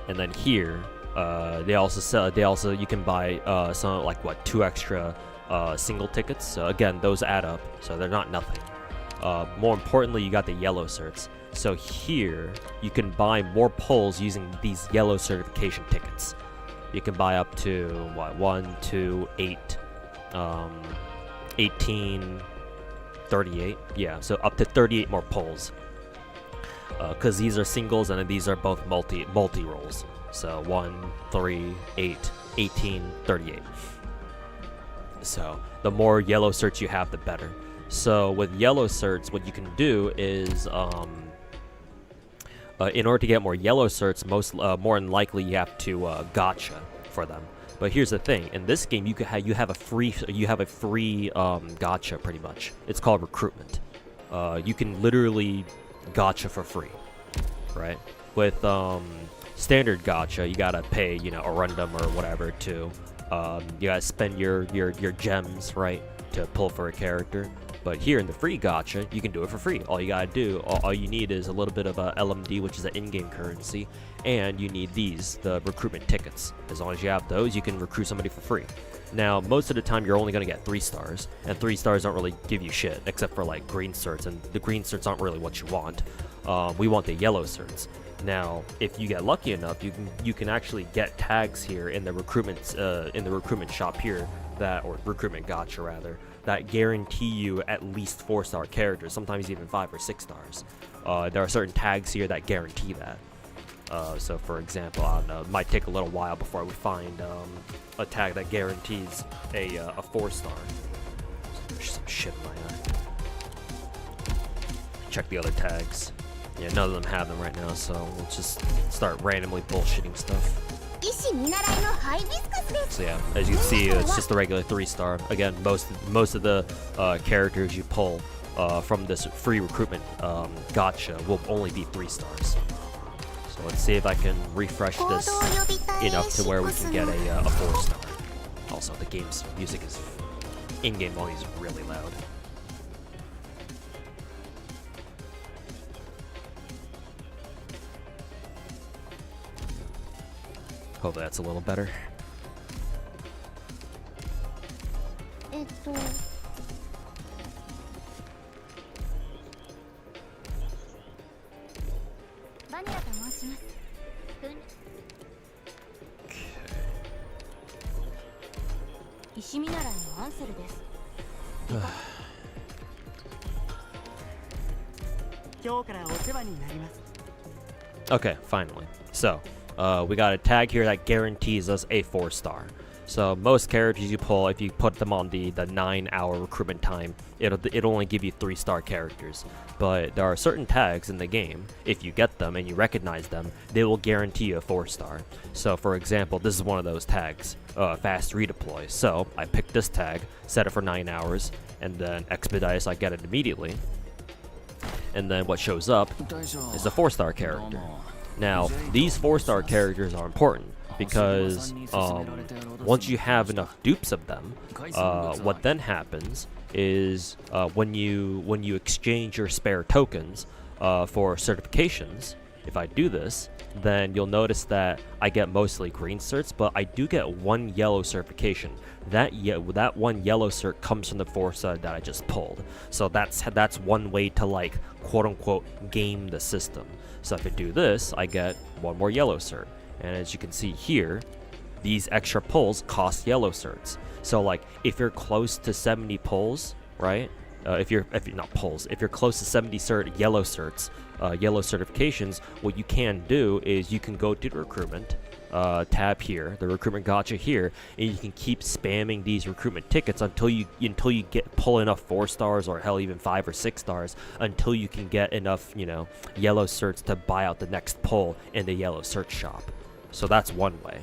And then here, you can buy some like what, 2 extra single tickets. So again, those add up, so they're not nothing. More importantly, you got the yellow certs. So here you can buy more pulls using these yellow certification tickets. You can buy up to what, 1, 2, 8, 18, 38. Yeah, so up to 38 more pulls. Because these are singles and these are both multi rolls. So 1, 3, 8, 18, 38. So the more yellow certs you have, the better. So with yellow certs, what you can do is, in order to get more yellow certs, more than likely you have to gacha for them. But here's the thing: in this game, you have a free gacha pretty much. It's called recruitment. You can literally gacha for free, right? With standard gacha, you gotta pay, you know, a rundum or whatever to, you gotta spend your gems, right, to pull for a character. But here in the free gacha, you can do it for free. All you gotta do, all you need is a little bit of a LMD, which is an in-game currency, and you need the recruitment tickets. As long as you have those, you can recruit somebody for free. Now, most of the time, you're only gonna get 3 stars, and 3 stars don't really give you shit, except for like green certs, and the green certs aren't really what you want. We want the yellow certs. Now, if you get lucky enough, you can actually get tags here in the recruitment shop here, or recruitment gacha rather, that guarantee you at least 4-star characters, sometimes even 5 or 6 stars. There are certain tags here that guarantee that. So for example, I don't know, it might take a little while before we find a tag that guarantees a 4-star. There's some shit in my eye. Check the other tags. Yeah, none of them have them right now, so we'll just start randomly bullshitting stuff. So yeah, as you can see, it's just a regular 3-star. Again, most of the characters you pull from this free recruitment gacha will only be 3 stars. So let's see if I can refresh this enough to where we can get a 4-star. Also, the game's music is in-game volume is really loud. Hopefully that's a little better. アニラと申します。石見習いのアンセルです。今日からお世話になります。 Okay, finally. So, we got a tag here that guarantees us a 4-star. So most characters you pull, if you put them on the 9-hour recruitment time, it'll only give you 3-star characters. But there are certain tags in the game, if you get them and you recognize them, they will guarantee you a 4-star. So for example, this is one of those tags, fast redeploy. So I picked this tag, set it for 9 hours, and then expedite, so I get it immediately. And then what shows up is a 4-star character. Now, these 4-star characters are important because once you have enough dupes of them, what then happens is when you exchange your spare tokens for certifications, if I do this, then you'll notice that I get mostly green certs, but I do get one yellow certification. That one yellow cert comes from the 4-star that I just pulled. So that's one way to, like, quote unquote game the system. So if I do this, I get one more yellow cert. And as you can see here, these extra pulls cost yellow certs. So like if you're close to 70 pulls, right? If you're not pulls, if you're close to 70 yellow certs, yellow certifications, what you can do is you can go to the recruitment tab here, the recruitment gacha here, and you can keep spamming these recruitment tickets until you pull enough 4-stars, or hell, even 5 or 6 stars, until you can get enough, you know, yellow certs to buy out the next pull in the yellow cert shop. So that's one way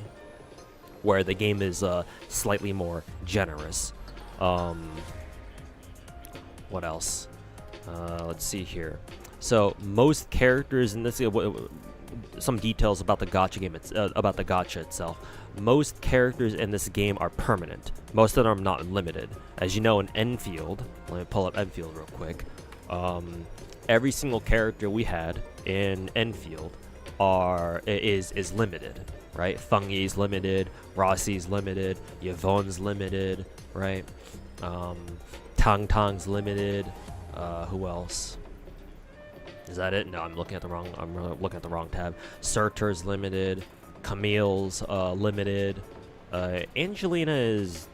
where the game is slightly more generous. What else? Let's see here. So most characters in this, some details about the gacha game, about the gacha itself. Most characters in this game are permanent. Most of them are not limited. As you know, in Enfield, let me pull up Enfield real quick. Every single character we had in Enfield is limited, right? Fungi's limited, Rossi's limited, Yvonne's limited, right? Tang Tang's limited. Who else? Is that it? No, I'm looking at the wrong tab. Surtur's limited. Camille's limited. Angelina is...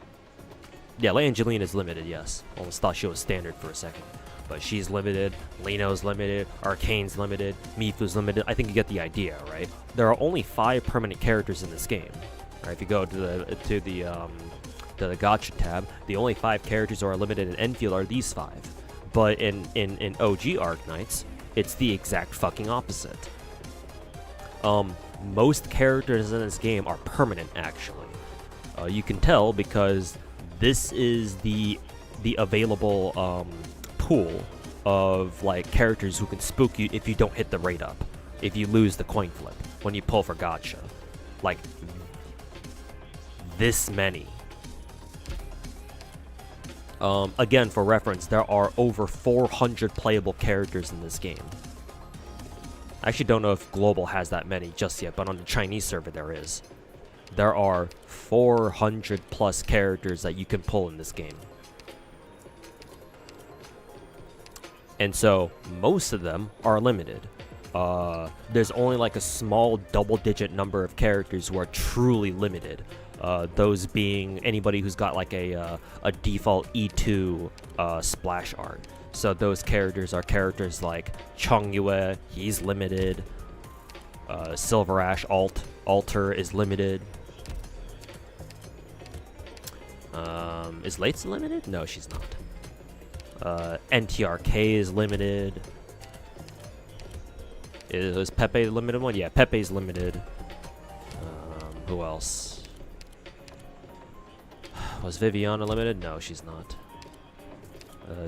Yeah, Angelina's limited, yes. Almost thought she was standard for a second. But she's limited. Lino's limited. Arcane's limited. Mifu's limited. I think you get the idea, right? There are only 5 permanent characters in this game. Right, if you go to the gacha tab, the only 5 characters who are limited in Enfield are these 5. But in OG Arknights, it's the exact fucking opposite. Most characters in this game are permanent, actually. You can tell because this is the available pool of, like, characters who can spook you if you don't hit the rate up, if you lose the coin flip when you pull for gacha. Like, this many. Again, for reference, there are over 400 playable characters in this game. I actually don't know if Global has that many just yet, but on the Chinese server there is. There are 400 plus characters that you can pull in this game. And so, most of them are limited. There's only like a small double-digit number of characters who are truly limited. Those being anybody who's got like a default E2 splash art. So those characters are characters like Chongyue, he's limited. Silver Ash Alter is limited. Is Late's limited? No, she's not. NTRK is limited. Is Pepe the limited one? Yeah, Pepe's limited. Who else? Was Viviana limited? No, she's not.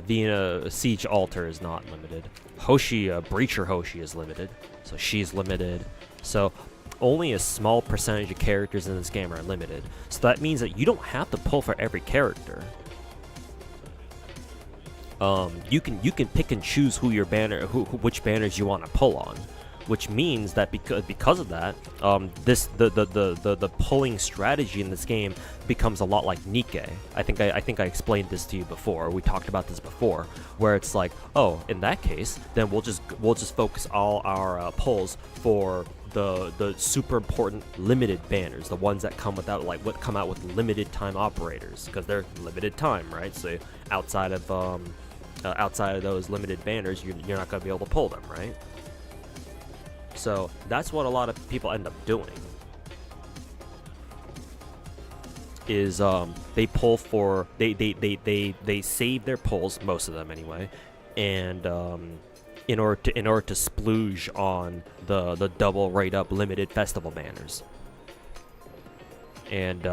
Vina Siege Alter is not limited. Hoshi, Breacher Hoshi is limited, so she's limited. So only a small percentage of characters in this game are limited. So that means that you don't have to pull for every character. You can pick and choose who your banner, which banners you want to pull on. which means that because of that, the pulling strategy in this game becomes a lot like Nikke. I think I explained this to you before. We talked about this before, where it's like, oh, in that case, then we'll just focus all our pulls for the super important limited banners, the ones that come without come out with limited time operators, because they're limited time, right? So outside of those limited banners, you're not gonna be able to pull them, right? So that's what a lot of people end up doing. Is they pull for they save their pulls, most of them anyway, and in order to splooge on the double rate up limited festival banners. And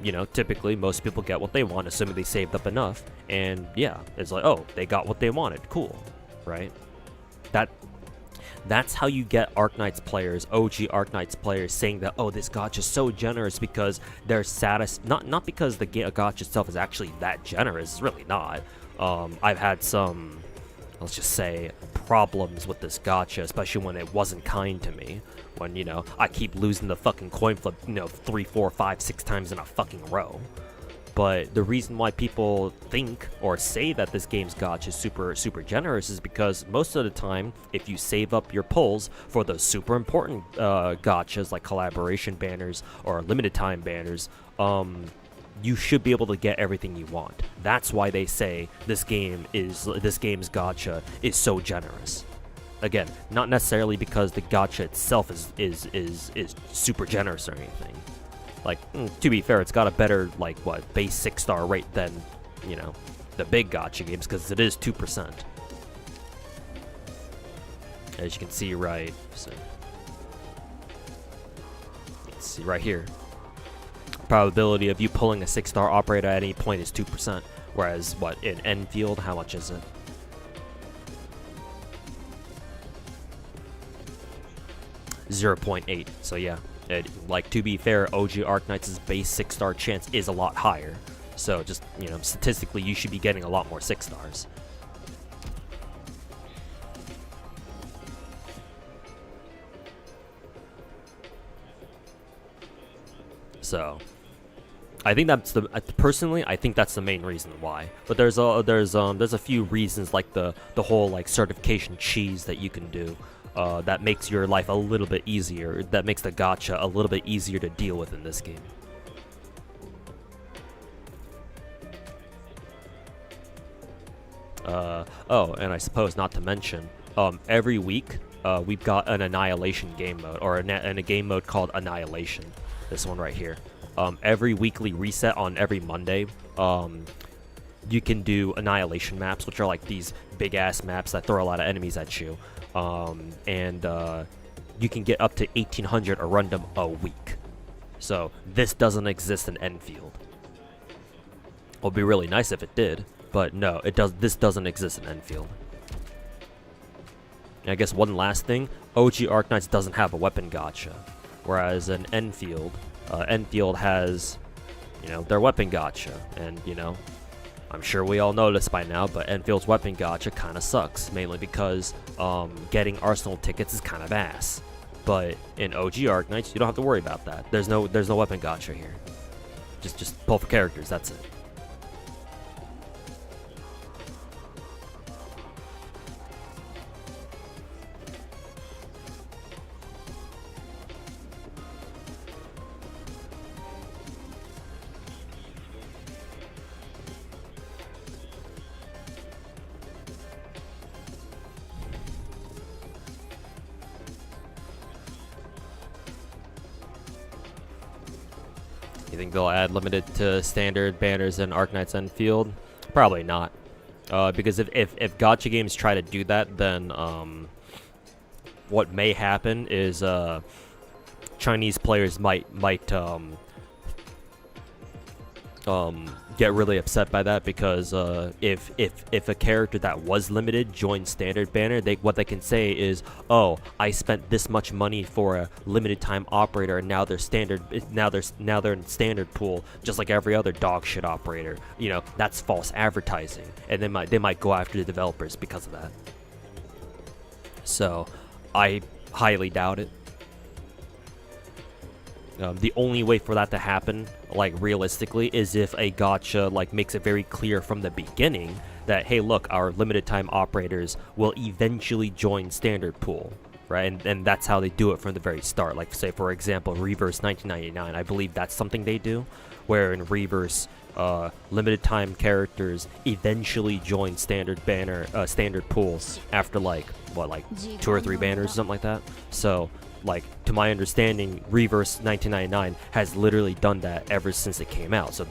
you know, typically most people get what they want, assuming they saved up enough. And yeah, it's like, oh, they got what they wanted, cool, right? That's how you get Arknights players, OG Arknights players, saying that, oh, this gacha is so generous because they're not because the gacha itself is actually that generous. It's really not. I've had some, let's just say, problems with this gacha, especially when it wasn't kind to me. When, you know, I keep losing the fucking coin flip, you know, 3, 4, 5, 6 times in a fucking row. But the reason why people think or say that this game's gacha is super generous is because most of the time, if you save up your pulls for those super important gachas like collaboration banners or limited time banners, you should be able to get everything you want. That's why they say this game's gacha is so generous. Again, not necessarily because the gacha itself is super generous or anything. Like, to be fair, it's got a better, like, base 6-star rate than, you know, the big gacha games, because it is 2%. As you can see right, so, let's see right here. Probability of you pulling a 6-star operator at any point is 2%. Whereas, in Enfield, how much is it? .8. So yeah. Like, to be fair, OG Arknights' base 6-star chance is a lot higher. So just, you know, statistically, you should be getting a lot more 6-stars. So I think that's personally, I think that's the main reason why. But there's a few reasons, like the whole like certification cheese that you can do. That makes your life a little bit easier. That makes the gacha a little bit easier to deal with in this game. Oh, and I suppose not to mention, every week we've got an Annihilation game mode, or a game mode called Annihilation. This one right here. Every weekly reset on every Monday, you can do Annihilation maps, which are like these big-ass maps that throw a lot of enemies at you. And you can get up to 1,800 or run them a week. So this doesn't exist in Enfield. It would be really nice if it did, but no, it does. This doesn't exist in Enfield. And I guess one last thing, OG Arknights doesn't have a weapon gacha, whereas in Enfield, Enfield has, you know, their weapon gacha, and you know, I'm sure we all know this by now, but Enfield's weapon gacha kind of sucks, mainly because getting Arsenal tickets is kind of ass. But in OG Arknights, you don't have to worry about that. There's no weapon gacha here. Just pull for characters. That's it. You think they'll add limited to standard banners in Arknights Enfield? Probably not. Because if gacha games try to do that, then what may happen is Chinese players might get really upset by that, because if a character that was limited joins standard banner, what they can say is, oh, I spent this much money for a limited time operator, and now they're in standard pool just like every other dog shit operator. You know, that's false advertising, and they might go after the developers because of that. So I highly doubt it. The only way for that to happen, like realistically, is if a gacha like makes it very clear from the beginning that, hey, look, our limited time operators will eventually join standard pool, right? And that's how they do it from the very start. Like, say, for example, Reverse 1999. I believe that's something they do, where in Reverse, limited time characters eventually join standard pool after like 2 or 3 banners or something like that. So, like, to my understanding, Reverse 1999 has literally done that ever since it came out, so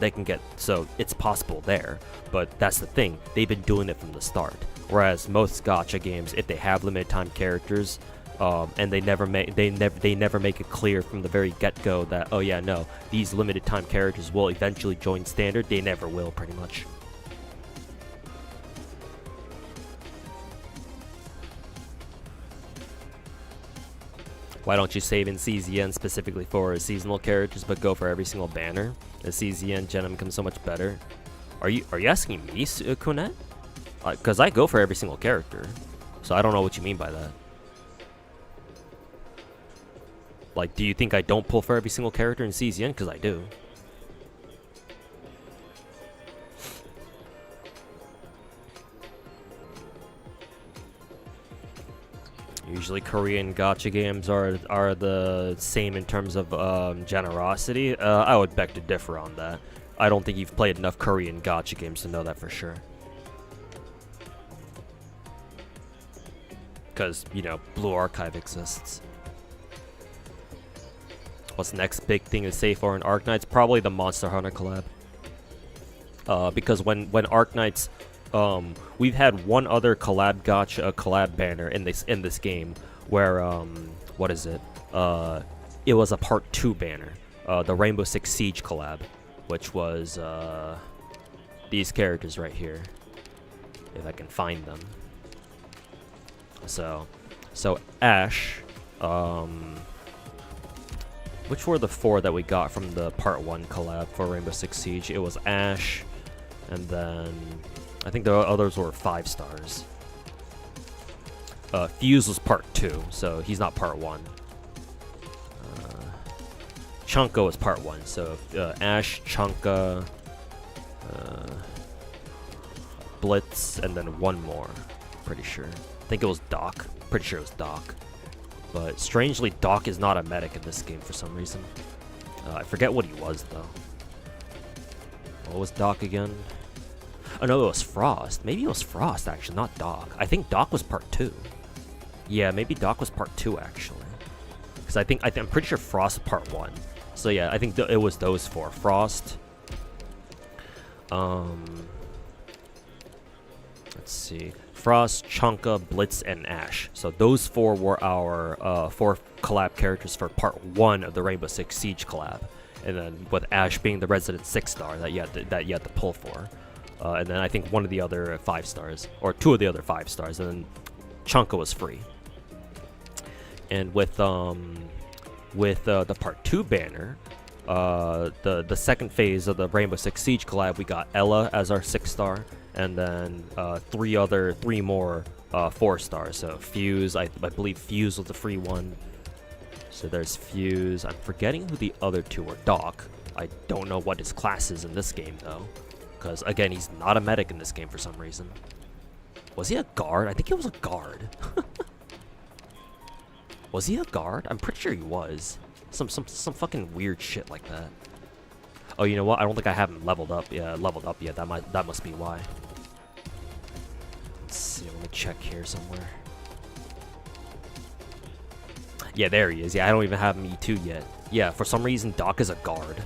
it's possible there. But that's the thing, they've been doing it from the start. Whereas most gacha games, if they have limited time characters, and they never make it clear from the very get-go that, oh yeah, no, these limited time characters will eventually join standard, they never will, pretty much. Why don't you save in CZN specifically for seasonal characters, but go for every single banner? The CZN Genom becomes so much better. Are you asking me, Kunet? Because I go for every single character, so I don't know what you mean by that. Like, do you think I don't pull for every single character in CZN? Because I do. Usually Korean gacha games are the same in terms of generosity. I would beg to differ on that. I don't think you've played enough Korean gacha games to know that for sure. Because, you know, Blue Archive exists. What's the next big thing to say for an Arknights? Probably the Monster Hunter collab. Because when Arknights... we've had one other collab gacha, collab banner in this game where what is it? It was a part 2 banner, the Rainbow Six Siege collab, which was these characters right here, if I can find them. So Ash, which were the 4 that we got from the part 1 collab for Rainbow Six Siege? It was Ash, and then I think the others were 5 stars. Fuse was part 2, so he's not part 1. Chunka was part 1, so Ash, Chunka, Blitz, and then one more. Pretty sure. I think it was Doc. Pretty sure it was Doc. But strangely, Doc is not a medic in this game for some reason. I forget what he was though. What was Doc again? Oh no, it was Frost. Maybe it was Frost actually, not Doc. I think Doc was part 2. Yeah, maybe Doc was part 2 actually. Because I'm pretty sure Frost was part 1. So yeah, I think it was those 4. Frost. Let's see. Frost, Chunka, Blitz, and Ash. So those 4 were our 4 collab characters for part 1 of the Rainbow Six Siege collab. And then with Ash being the resident 6-star that you had to pull for. And then I think one of the other 5 stars, or 2 of the other 5 stars, and then Chunka was free. And with the part 2 banner, the second phase of the Rainbow Six Siege collab, we got Ella as our 6-star, and then 3 more 4 stars. So Fuse, I believe Fuse was the free one. So there's Fuse. I'm forgetting who the other 2 were. Doc. I don't know what his class is in this game though, because again, he's not a medic in this game for some reason. Was he a guard? I think he was a guard. Was he a guard? I'm pretty sure he was. Some fucking weird shit like that. Oh, you know what? I don't think I have him leveled up. Yeah, leveled up yet. That must be why. Let's see. Let me check here somewhere. Yeah, there he is. Yeah, I don't even have him E2 yet. Yeah, for some reason, Doc is a guard.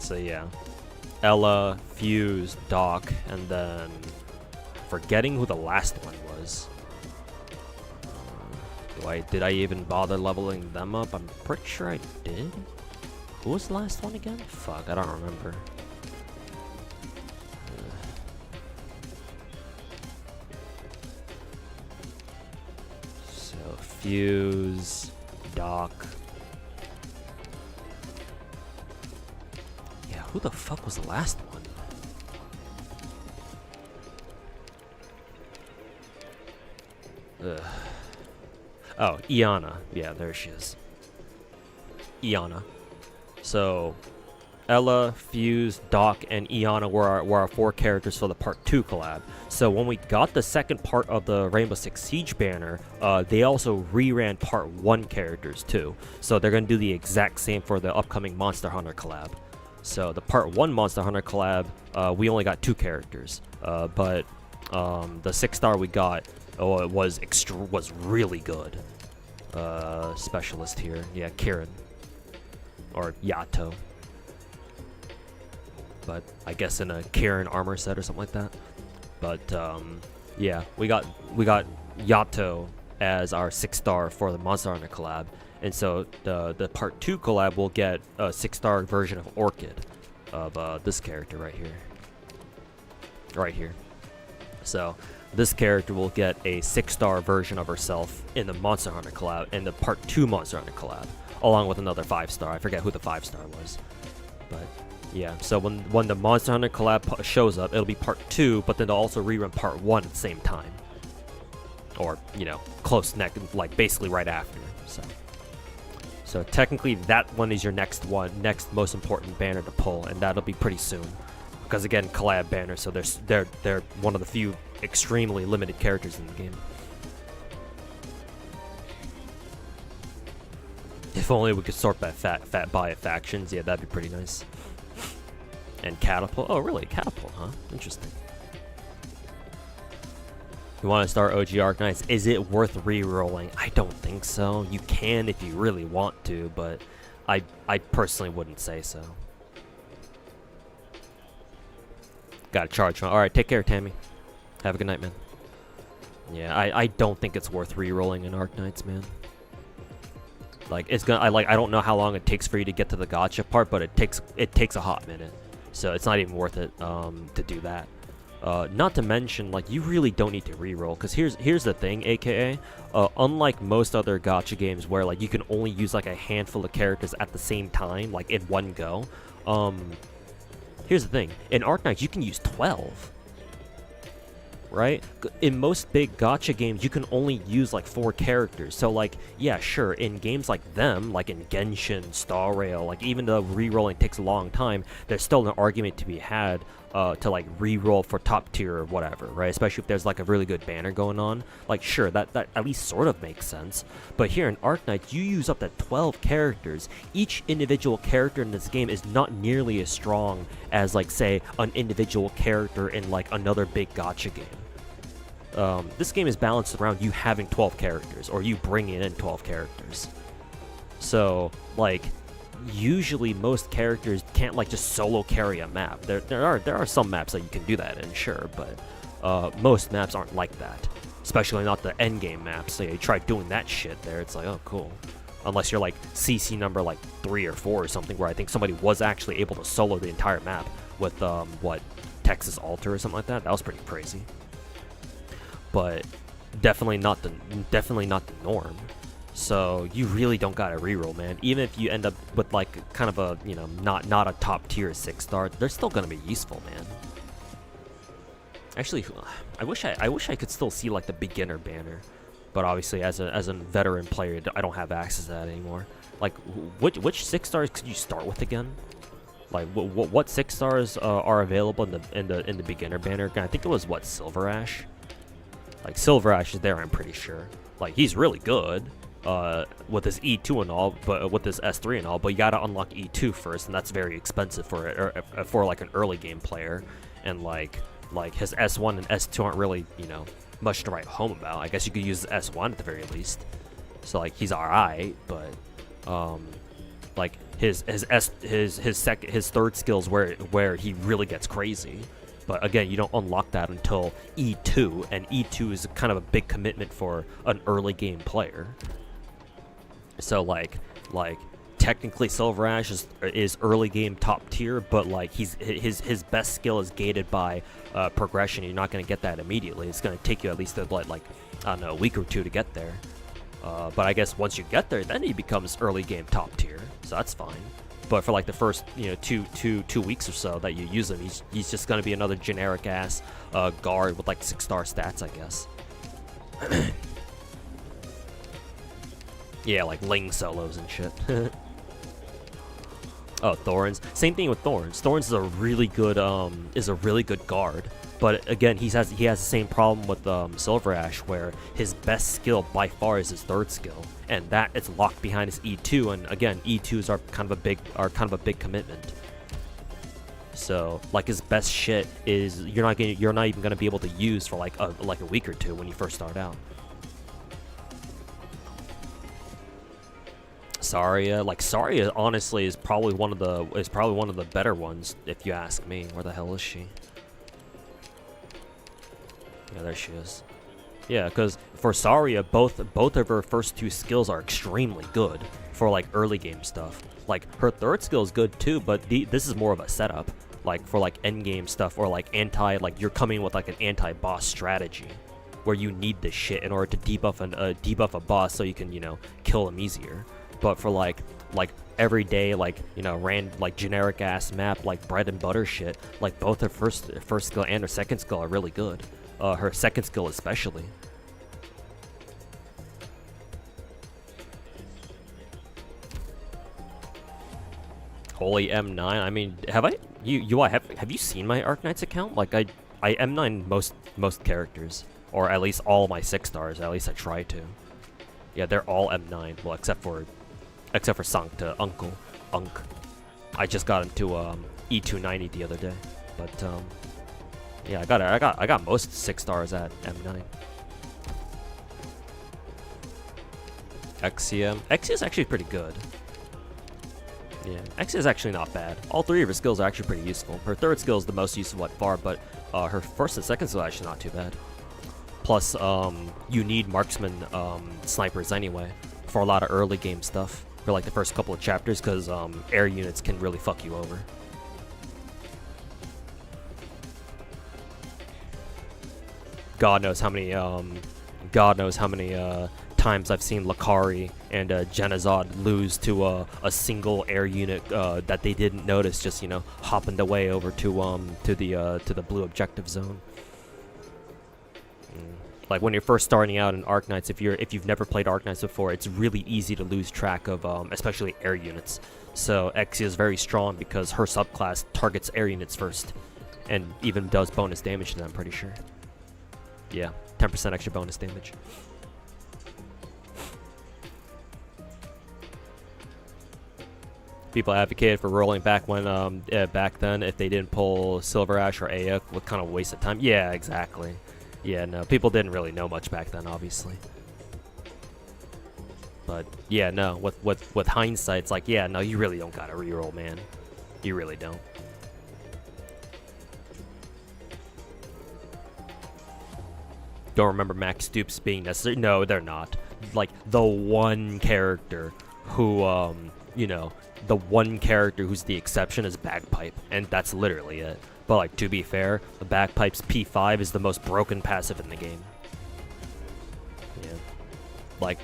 So yeah, Ella, Fuse, Doc, and then forgetting who the last one was. Did I even bother leveling them up? I'm pretty sure I did. Who was the last one again? Fuck, I don't remember. So Fuse, Doc. Yeah, who the fuck was the last one? Oh, Iana. Yeah, there she is. Iana. So, Ella, Fuse, Doc, and Iana were our 4 characters for the Part 2 collab. So when we got the second part of the Rainbow Six Siege banner, they also reran Part 1 characters too. So they're going to do the exact same for the upcoming Monster Hunter collab. So the Part 1 Monster Hunter collab, we only got 2 characters. But the 6-star we got was really good. Specialist here. Yeah, Kieran. Or Yato. But I guess in a Kieran armor set or something like that. But yeah, we got Yato as our 6-star for the Monster Hunter collab, and so the Part 2 collab will get a 6-star version of Orchid of this character right here. So this character will get a 6-star version of herself in the Monster Hunter collab, in the Part 2 Monster Hunter collab, along with another 5-star. I forget who the 5-star was, but. Yeah, so when the Monster Hunter collab shows up, it'll be Part 2, but then they'll also rerun Part 1 at the same time. Or, you know, close neck, like basically right after. So technically that one is your next most important banner to pull, and that'll be pretty soon. Because again, collab banner, so they're one of the few extremely limited characters in the game. If only we could sort by factions, yeah, that'd be pretty nice. And Catapult. Oh, really? Catapult, huh? Interesting. You want to start OG Arknights? Is it worth re-rolling? I don't think so. You can if you really want to, but I personally wouldn't say so. Got to charge. All right, take care, Tammy. Have a good night, man. Yeah, I don't think it's worth re-rolling in Arknights, man. Like it's gonna. I don't know how long it takes for you to get to the gacha part, but it takes a hot minute. So it's not even worth it to do that. Not to mention, like, you really don't need to reroll, because here's the thing, aka, unlike most other gacha games where like you can only use like a handful of characters at the same time, like in one go. Here's the thing, in Arknights you can use 12. Right? In most big gacha games, you can only use like 4 characters. So like, yeah, sure, in games like them, like in Genshin, Star Rail, like even though re-rolling takes a long time, there's still an argument to be had to like re-roll for top tier or whatever, right? Especially if there's like a really good banner going on. Like, sure, that at least sort of makes sense. But here in Arknights, you use up to 12 characters. Each individual character in this game is not nearly as strong as, like, say, an individual character in like another big gacha game. This game is balanced around you having 12 characters, or you bringing in 12 characters. So, like, usually most characters can't, like, just solo carry a map. There are some maps that you can do that in, sure, but most maps aren't like that. Especially not the endgame maps. So you try doing that shit there, it's like, oh, cool. Unless you're, like, CC number, like, 3 or 4 or something, where I think somebody was actually able to solo the entire map with, what, Texas Alter or something like that. That was pretty crazy. But definitely not the norm. So you really don't gotta reroll, man. Even if you end up with like kind of a, you know, not a top tier 6-star, they're still gonna be useful, man. Actually, I wish I could still see like the beginner banner, but obviously as a veteran player, I don't have access to that anymore. Like, which 6-stars could you start with again? Like, what 6-stars are available in the beginner banner? I think it was what, Silver Ash. Like, Silver Ash is there, I'm pretty sure. Like, he's really good with his E2 and all, but with his S3 and all, but you gotta unlock E2 first, and that's very expensive for like an early game player. And like his S1 and S2 aren't really, you know, much to write home about. I guess you could use S1 at the very least. So like, he's alright, but like his third skill's where he really gets crazy. But again, you don't unlock that until E2, and E2 is kind of a big commitment for an early game player. So like technically Silver Ash is early game top tier, but like his best skill is gated by progression. You're not going to get that immediately. It's going to take you at least like I don't know, a week or 2 to get there. But I guess once you get there, then he becomes early game top tier, so that's fine. But for like the first, you know, two weeks or so that you use him, he's just gonna be another generic ass guard with like 6-star stats, I guess. Yeah, like Ling solos and shit. Oh, Thorns. Same thing with Thorns. Thorns is a really good guard. But again, he has the same problem with Silver Ash, where his best skill by far is his third skill, and that is locked behind his E2. And again, E2s are kind of a big commitment. So like his best shit is you're not even gonna be able to use for like a week or two when you first start out. Saria honestly is probably one of the better ones if you ask me. Where the hell is she? Yeah, there she is. Yeah, because for Saria, both of her first two skills are extremely good for like early game stuff. Like her third skill is good too, but this is more of a setup, like for like end game stuff, or like you're coming with like an anti-boss strategy, where you need this shit in order to debuff a boss so you can kill him easier. But for like everyday generic ass map like bread and butter shit, like both her first skill and her second skill are really good. Her second skill especially. Holy M9! I mean, have you seen my Arknights account? Like I M9 most characters, or at least all my 6 stars. At least I try to. Yeah, they're all M9. Well, except for Sancta Unk. I just got him to E290 the other day, but yeah, I got most 6 stars at M9. Exia is actually pretty good. Yeah, Exia is actually not bad. All 3 of her skills are actually pretty useful. Her third skill is the most useful by far, but her first and second skill are actually not too bad. Plus, you need marksman snipers anyway for a lot of early game stuff for like the first couple of chapters, because air units can really fuck you over. God knows how many times I've seen Lakari and Genazad lose to a single air unit that they didn't notice, just hopping the way over to the blue objective zone. Like when you're first starting out in Arknights, if you've never played Arknights before, it's really easy to lose track of especially air units. So Exia is very strong because her subclass targets air units first, and even does bonus damage to them. Pretty sure. Yeah, 10% extra bonus damage. People advocated for rolling back when back then if they didn't pull Silver Ash or Aya, what kind of waste of time? Yeah, exactly. Yeah, no, people didn't really know much back then, obviously. But yeah, no, with hindsight, it's like, yeah, no, you really don't gotta reroll, man. You really don't. Don't remember max dupes being necessary. No, they're not. Like the one character who, the one character who's the exception is Bagpipe, and that's literally it. But like, to be fair, the Bagpipe's P5 is the most broken passive in the game. Yeah. Like,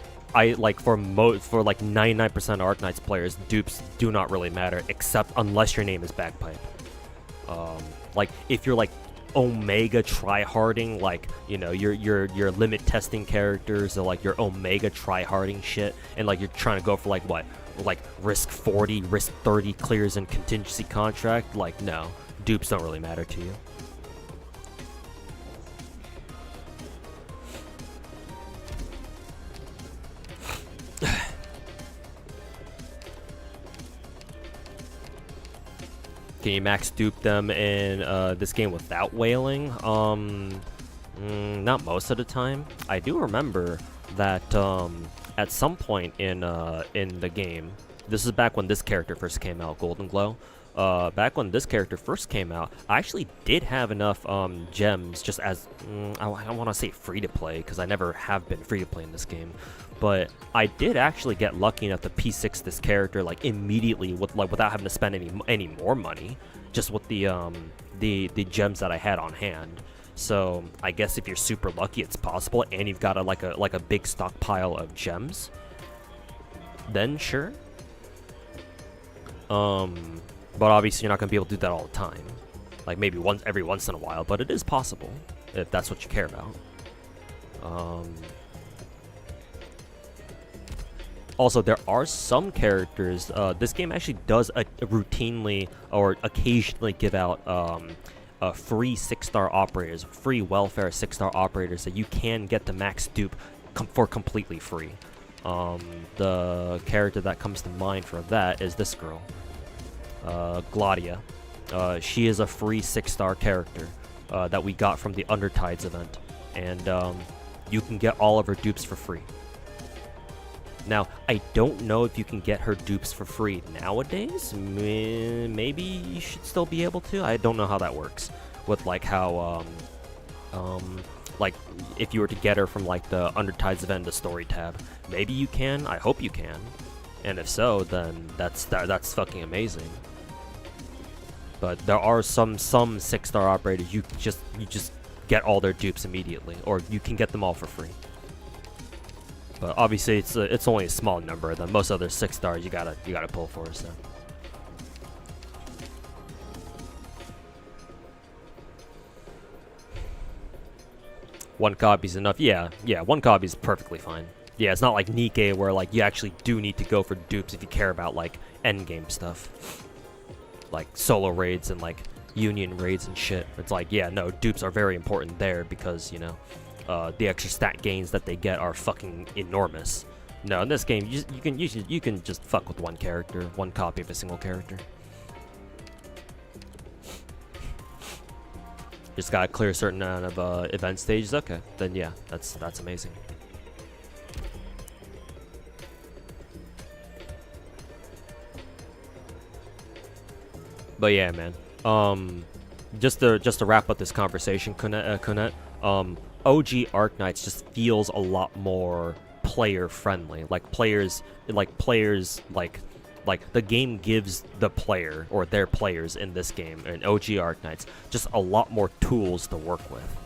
for 99% Arknights players, dupes do not really matter, except unless your name is Bagpipe. Like if you're like Omega tryharding, like your limit testing characters, or like your Omega tryharding shit, and like you're trying to go for like what, like risk 40, risk 30 clears and contingency contract, like no, dupes don't really matter to you. Can you max dupe them in this game without wailing? Not most of the time. I do remember that at some point in the game, this is back when this character first came out, Golden Glow. Back when this character first came out, I actually did have enough gems, just as I don't want to say free to play, because I never have been free to play in this game. But I did actually get lucky enough to P6 this character like immediately, without having to spend any more money, just with the gems that I had on hand. So I guess if you're super lucky, it's possible, and you've got a big stockpile of gems, then sure. But obviously you're not gonna be able to do that all the time. Like maybe every once in a while, but it is possible if that's what you care about. Also, there are some characters. This game actually does routinely or occasionally give out free 6-star operators, free welfare 6-star operators that you can get to max dupe for completely free. The character that comes to mind for that is this girl, Gladia. She is a free 6-star character that we got from the Undertides event, and you can get all of her dupes for free. Now, I don't know if you can get her dupes for free nowadays. Maybe you should still be able to. I don't know how that works with like how like if you were to get her from like the Undertides event, the story tab. Maybe you can. I hope you can. And if so, then that's fucking amazing. But there are some 6-star operators you just get all their dupes immediately, or you can get them all for free. But obviously, it's only a small number of them. Most other 6 stars you gotta pull for. So. One copy's enough. Yeah, one copy's perfectly fine. Yeah, it's not like Nikke where like you actually do need to go for dupes if you care about like endgame stuff, like solo raids and like union raids and shit. It's like, yeah, no, dupes are very important there because, you know, the extra stat gains that they get are fucking enormous. No, in this game, you can just fuck with one character, one copy of a single character. Just gotta clear a certain amount of event stages. Okay, then yeah, that's amazing. But yeah, man. Just to wrap up this conversation, Kunet, OG Arknights just feels a lot more player friendly. Like the game gives the player or their players in this game and OG Arknights just a lot more tools to work with.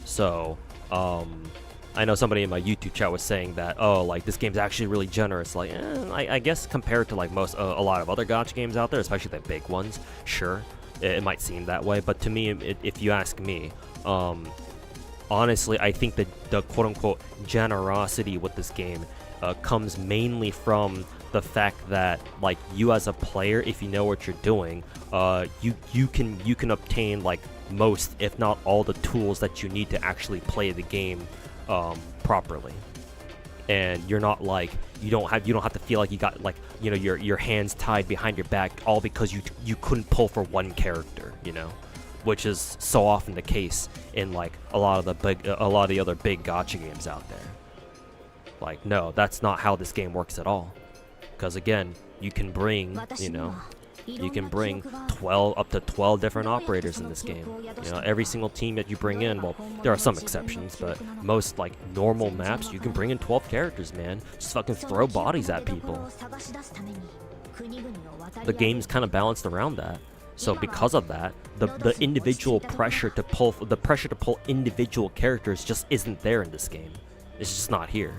So, I know somebody in my YouTube chat was saying that, oh, like this game's actually really generous. Like, I guess compared to like a lot of other gacha games out there, especially the big ones, sure, it might seem that way. But to me, if you ask me, honestly, I think that the quote-unquote generosity with this game comes mainly from the fact that, like, you as a player, if you know what you're doing, you can obtain like most, if not all, the tools that you need to actually play the game properly. And you're not like you don't have to feel like you got, like, you know, your hands tied behind your back all because you couldn't pull for one character, you know, which is so often the case in like a lot of the other big gacha games out there. Like, no, that's not how this game works at all. Because again, you can bring, you know, you can bring 12 up to 12 different operators in this game. You know, every single team that you bring in, well, there are some exceptions, but most like normal maps, you can bring in 12 characters, man. Just fucking throw bodies at people. The game's kind of balanced around that. So because of that, the individual pressure to pull individual characters just isn't there in this game. It's just not here.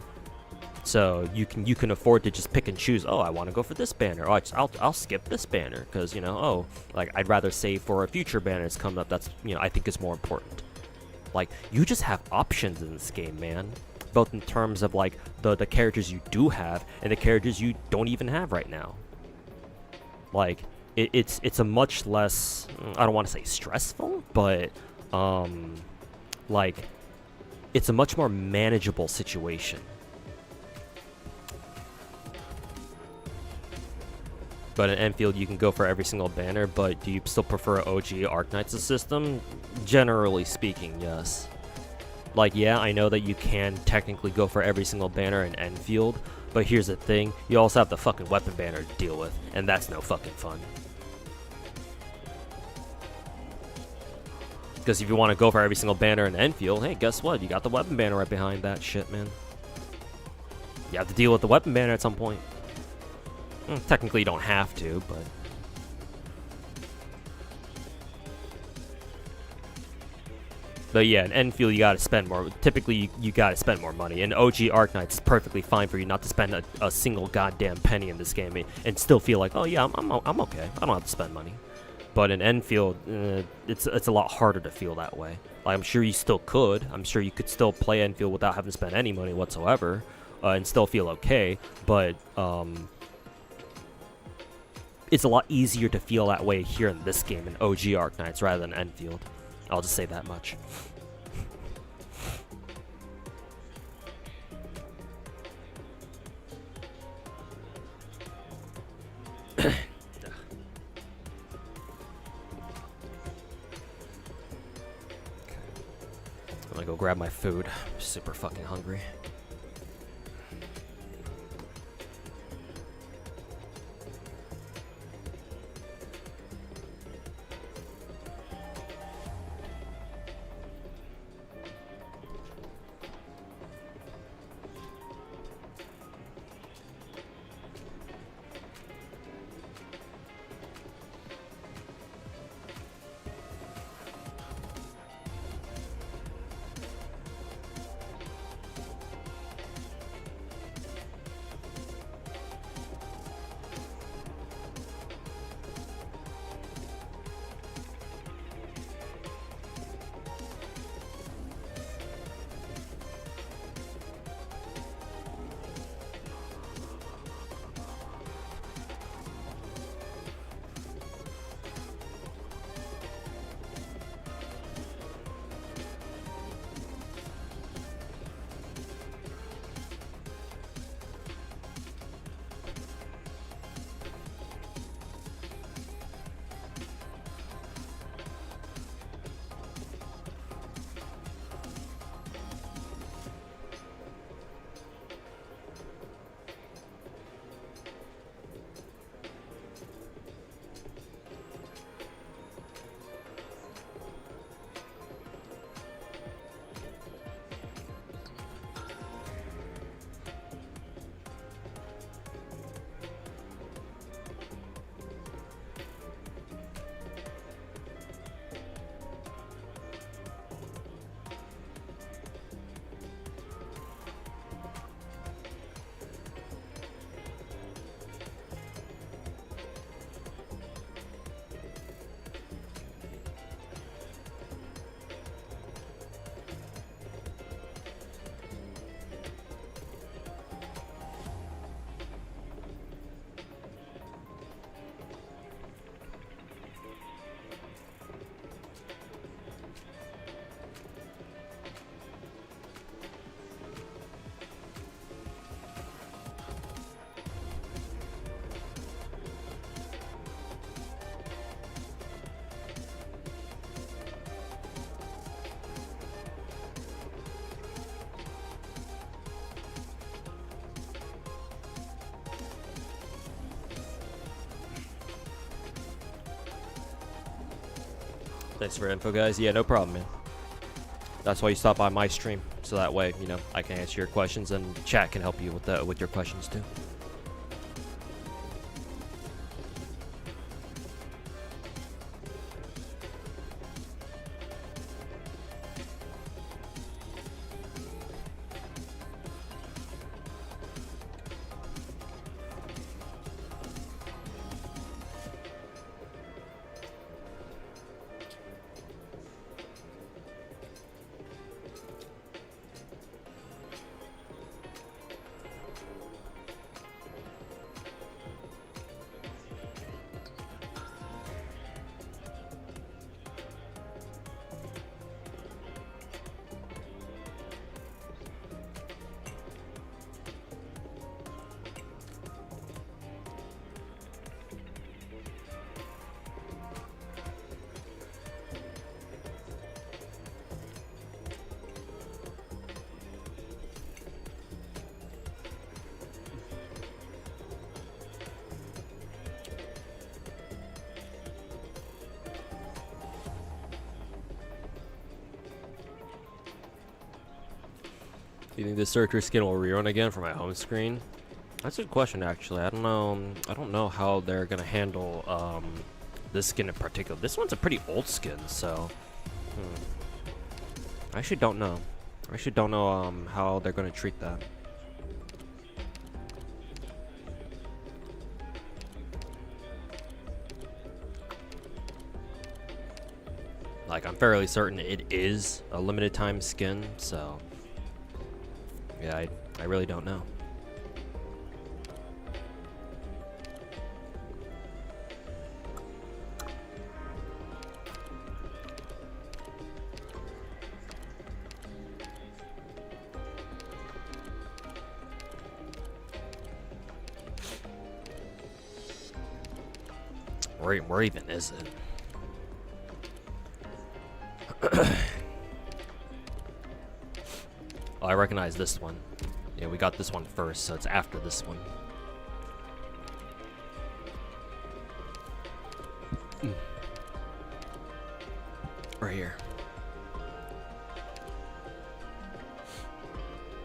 So you can afford to just pick and choose. Oh, I want to go for this banner. Oh, I'll skip this banner because, you know, oh, like I'd rather save for a future banner that's coming up. That's, you know, I think is more important. Like, you just have options in this game, man. Both in terms of like the characters you do have and the characters you don't even have right now. Like, it's a much less, I don't want to say stressful, but like it's a much more manageable situation. But in Enfield, you can go for every single banner, but do you still prefer OG Arknights' system? Generally speaking, yes. Like, yeah, I know that you can technically go for every single banner in Enfield, but here's the thing, you also have the fucking weapon banner to deal with, and that's no fucking fun. Because if you want to go for every single banner in Enfield, hey, guess what? You got the weapon banner right behind that shit, man. You have to deal with the weapon banner at some point. Technically, you don't have to, but... But yeah, in Enfield, you gotta spend more. Typically, you gotta spend more money. And OG Arknights is perfectly fine for you not to spend a single goddamn penny in this game and still feel like, oh yeah, I'm okay. I don't have to spend money. But in Enfield, it's a lot harder to feel that way. Like, I'm sure you still could. I'm sure you could still play Enfield without having to spend any money whatsoever. and still feel okay, but it's a lot easier to feel that way here in this game in OG Arknights rather than Enfield. I'll just say that much. I'm gonna go grab my food. I'm super fucking hungry. Thanks for info, guys. Yeah, no problem, man. That's why you stop by my stream, so that way, you know, I can answer your questions and chat can help you with your questions too. Do you think the searcher skin will rerun again for my home screen? That's a good question, actually. I don't know how they're gonna handle this skin in particular. This one's a pretty old skin, so I actually don't know. I actually don't know how they're gonna treat that. Like, I'm fairly certain it is a limited time skin, so yeah, I really don't know. Where even is it? Oh, I recognize this one. Yeah, we got this one first, so it's after this one. Right here.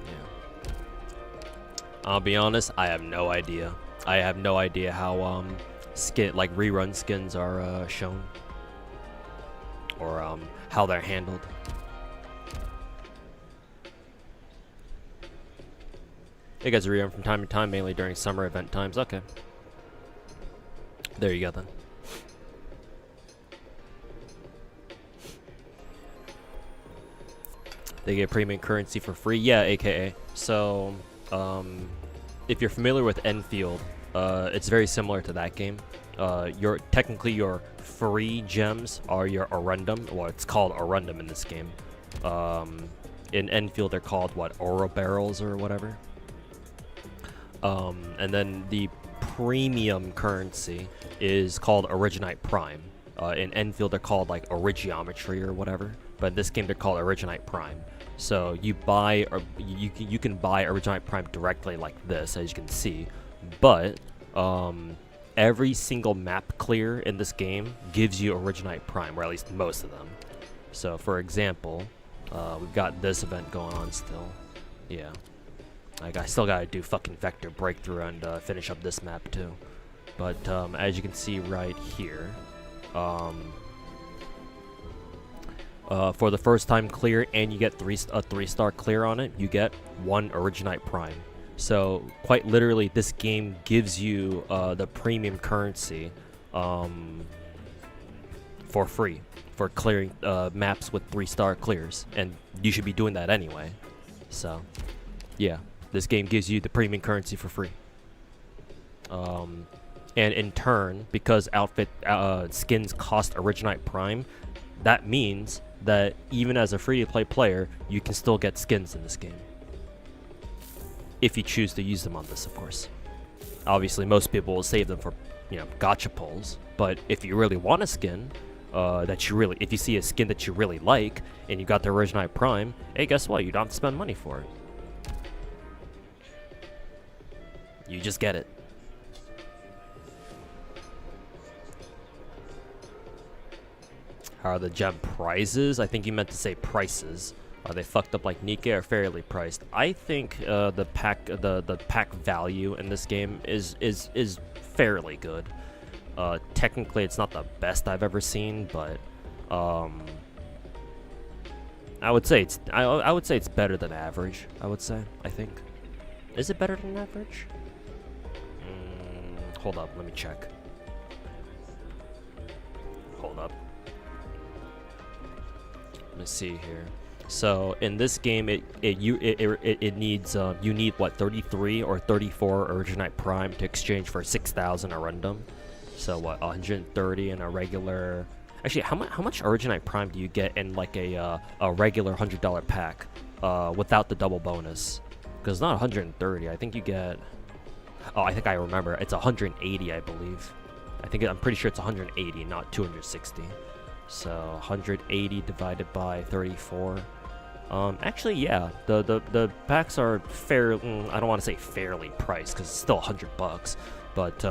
Yeah. I'll be honest, I have no idea. I have no idea how like rerun skins are shown, or how they're handled. It gets rerun from time to time, mainly during summer event times. Okay. There you go then. They get premium currency for free. Yeah, AKA. So, if you're familiar with Enfield, it's very similar to that game. Technically your free gems are your Arundum. Well, it's called Arundum in this game. In Enfield, they're called what, Oro barrels or whatever. And then the premium currency is called Originite Prime. In Enfield, they're called like Origiometry or whatever. But in this game, they're called Originite Prime. So you buy, or you can buy Originite Prime directly like this, as you can see. But every single map clear in this game gives you Originite Prime, or at least most of them. So for example, we've got this event going on still. Yeah. Like, I still gotta do fucking Vector Breakthrough and finish up this map too. But as you can see right here, for the first time clear, and you get a 3-star clear on it, you get 1 Originite Prime. So quite literally, this game gives you the premium currency for free for clearing maps with 3-star clears, and you should be doing that anyway. So yeah, this game gives you the premium currency for free. And in turn, because outfit skins cost Originite Prime, that means that even as a free-to-play player, you can still get skins in this game. If you choose to use them on this, of course. Obviously, most people will save them for, gacha pulls. But if you really want a skin, if you see a skin that you really like, and you got the Originite Prime, hey, guess what? You don't have to spend money for it. You just get it. How are the gem prizes? I think you meant to say prices. Are they fucked up like Nikke or fairly priced? I think the pack value in this game is fairly good. Technically, it's not the best I've ever seen, but I would say it's better than average. I think. Is it better than average? Hold up, let me check. Hold up. Let me see here. So in this game, it needs you need what, 33 or 34 Originite Prime to exchange for 6,000 Arundum. So what, 130 in a regular. Actually, how much Originite Prime do you get in like a regular $100 pack without the double bonus? Because it's not 130. I think you get. Oh, I think I remember. It's 180, I believe. I'm pretty sure it's 180, not 260. So 180 divided by 34. Actually, yeah, the packs are fair. I don't want to say fairly priced because it's still $100, but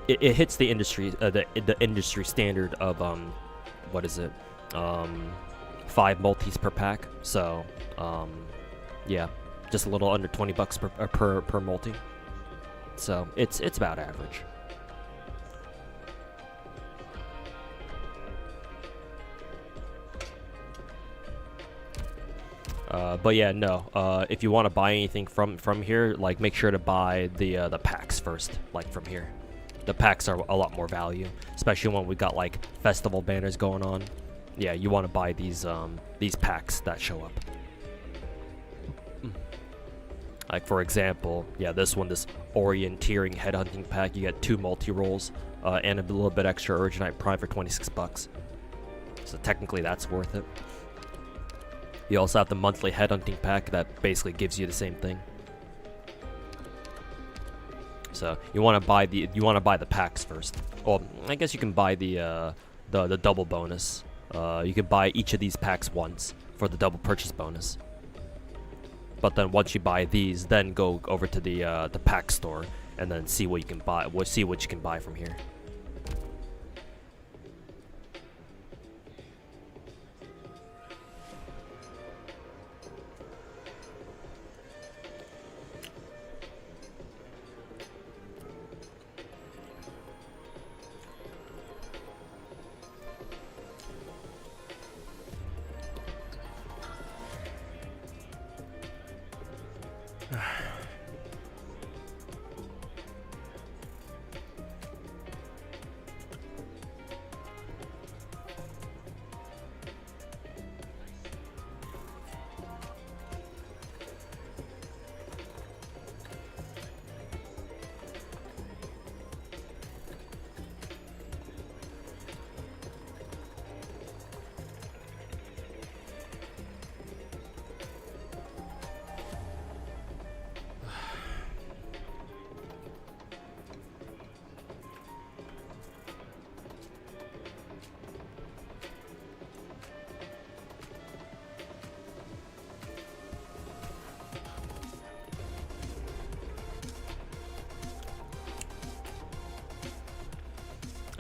it hits the industry the industry standard of what is it? 5 multis per pack. So yeah, just a little under $20 per multi. So it's about average. But yeah, no. If you want to buy anything from here, like, make sure to buy the packs first. Like, from here, the packs are a lot more value, especially when we got like festival banners going on. Yeah, you want to buy these packs that show up. Like, for example, yeah, this orienteering headhunting pack, you get 2 multi-rolls and a little bit extra Originite Prime for $26. So technically, that's worth it. You also have the monthly headhunting pack that basically gives you the same thing. So you want to buy the packs first. Well, I guess you can buy the double bonus. You can buy each of these packs once for the double purchase bonus. But then once you buy these, then go over to the pack store and then see what you can buy. We'll see what you can buy from here.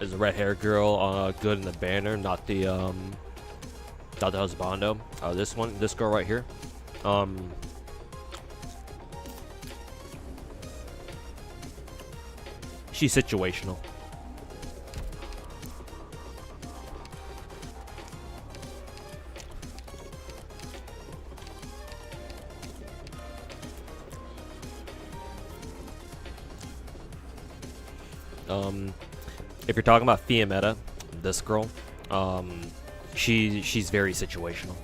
Is the red hair girl good in the banner, not the husbando? This girl right here. She's situational. If you're talking about Fiametta, this girl, she's very situational.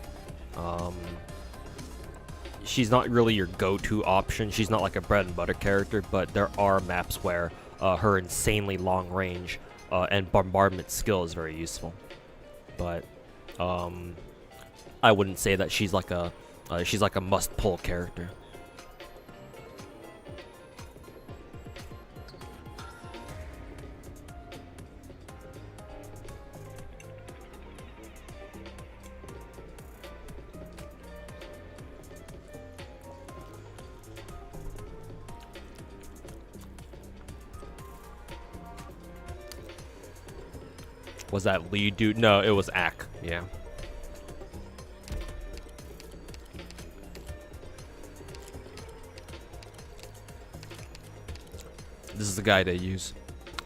She's not really your go-to option. She's not like a bread and butter character, but there are maps where her insanely long range and bombardment skill is very useful. But I wouldn't say that she's like a must-pull character. Was that lead dude? No, it was Ak. Yeah. This is the guy they use.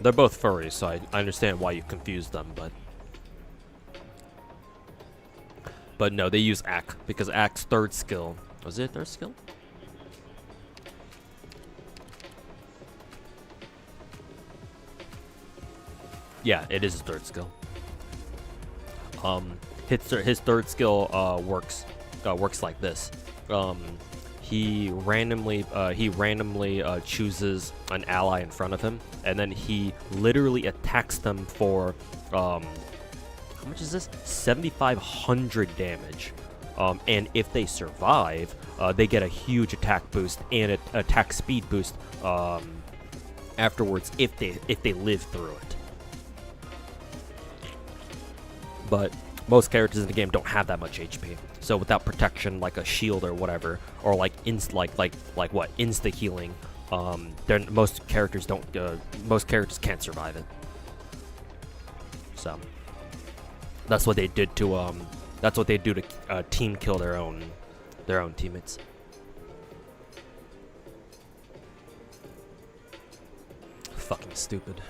They're both furries, so I understand why you confused them, but no, they use Ak because Ak's third skill. Was it third skill? Yeah, it is his third skill. His third skill works like this. He randomly chooses an ally in front of him, and then he literally attacks them for how much is this? 7,500 damage. And if they survive, they get a huge attack boost and an attack speed boost afterwards if they live through it. But most characters in the game don't have that much HP, so without protection like a shield or whatever, or like insta healing, most characters can't survive it. So that's what they did to team kill their own teammates. Fucking stupid.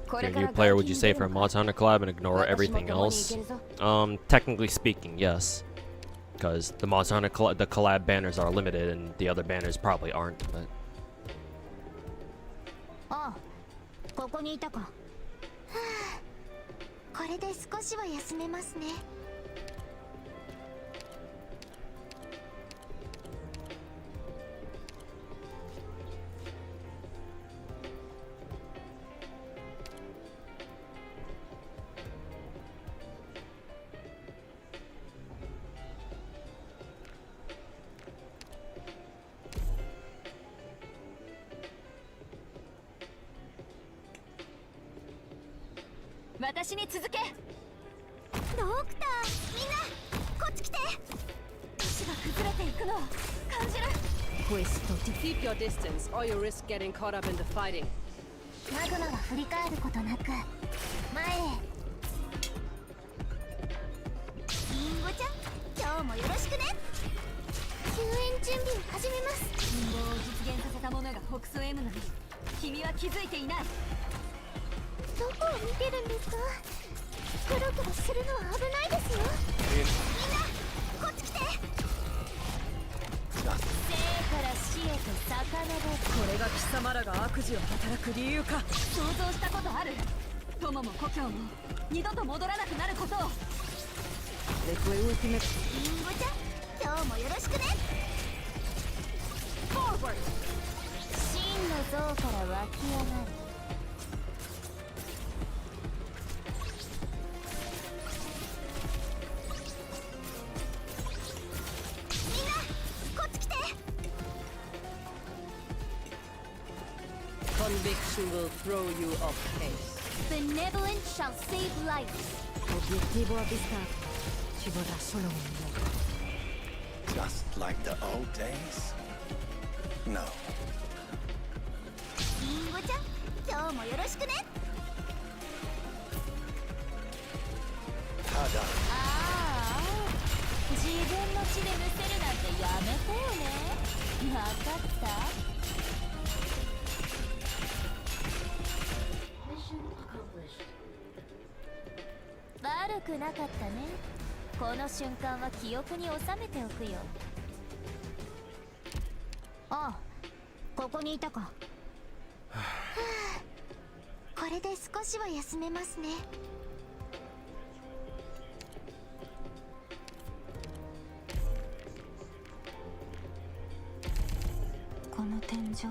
If you're a new player, would you say for a Monster Hunter collab and ignore everything else? Technically speaking, yes. Because the Monster Hunter the collab banners are limited and the other banners probably aren't, but... これで少しは休めますね。私に続け。ドクター、みんなこっち来て。足が崩れていくのを感じる。 Keep your distance, or you risk getting caught up in the fighting. マグマは振り返ることなく前へ。リンゴちゃん、今日もよろしくね。救援準備を始めます。陰謀を実現させた者が北総 M なのに君は気づいていない。どこを見てるんですか。クロクロするのは危ないですよ。みんなこっち来て。生から死へと遡る。これが貴様らが悪事を働く理由か。想像したことある。友も故郷も二度と戻らなくなることを。Le fue ultimate. リンゴちゃん、今日もよろしくね。 Forward。真の像から湧き上がる。みんなこっち来て。 Conviction will throw you off pace. Benevolence shall save lives. Objetivo avvistato. Ci vorrà solo un minuto. Just like the old days? No. リンゴちゃん、今日もよろしくね。ただ、ああ、自分の血でむせるなんてやめてよね。わかった。悪くなかったね。この瞬間は記憶に収めておくよ。ああ、ここにいたか。はあ、これで少しは休めますね。この天井、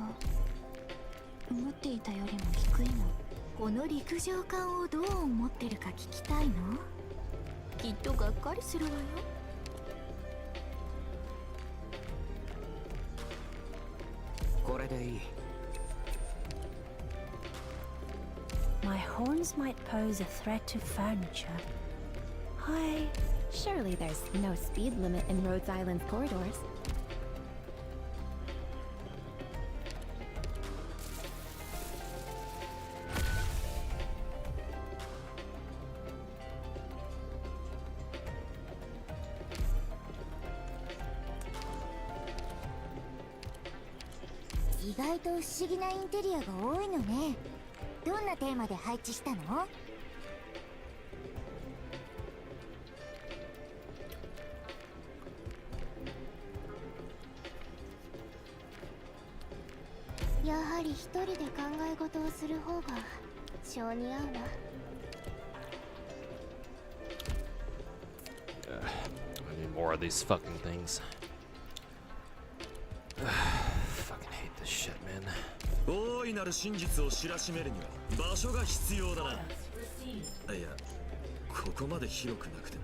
思っていたよりも低いの。この陸上艦をどう思ってるか聞きたいの。きっとがっかりするわよ。これでいい。 My horns might pose a threat to furniture. Hi. Surely there's no speed limit in Rhode Island's corridors.「意外と不思議なインテリアが多いのね。どんなテーマで配置したの？」やはり一人で考え事をする方が性に合うわ。I need more of these fucking things. Fucking hate this shit, man. 大いなる真実を知らしめるには場所が必要だな。いや、ここまで広くなくても。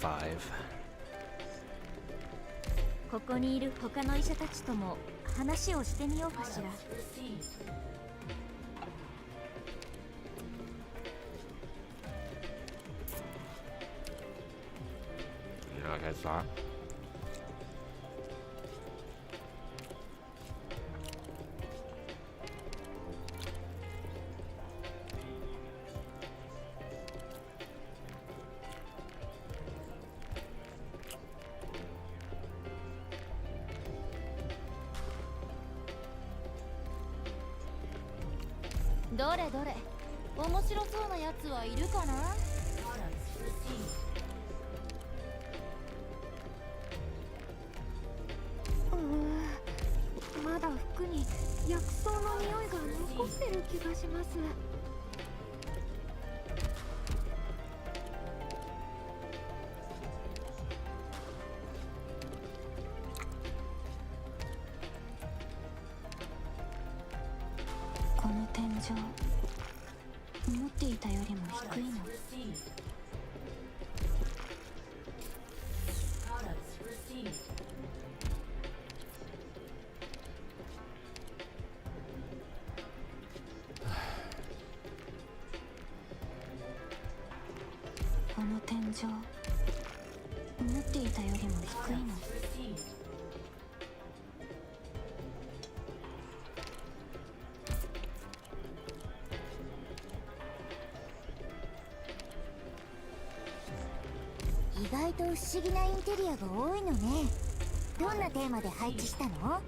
5. ここにいる他の医者たちとも話をしてみようかしら。Yeah, okay, sorry. どれどれ、面白そうなやつはいるかな。まだ服に薬草の匂いが残ってる気がします。この天井思っていたよりも低いの。この天井思っていたよりも低いの。意外と不思議なインテリアが多いのね。どんなテーマで配置したの？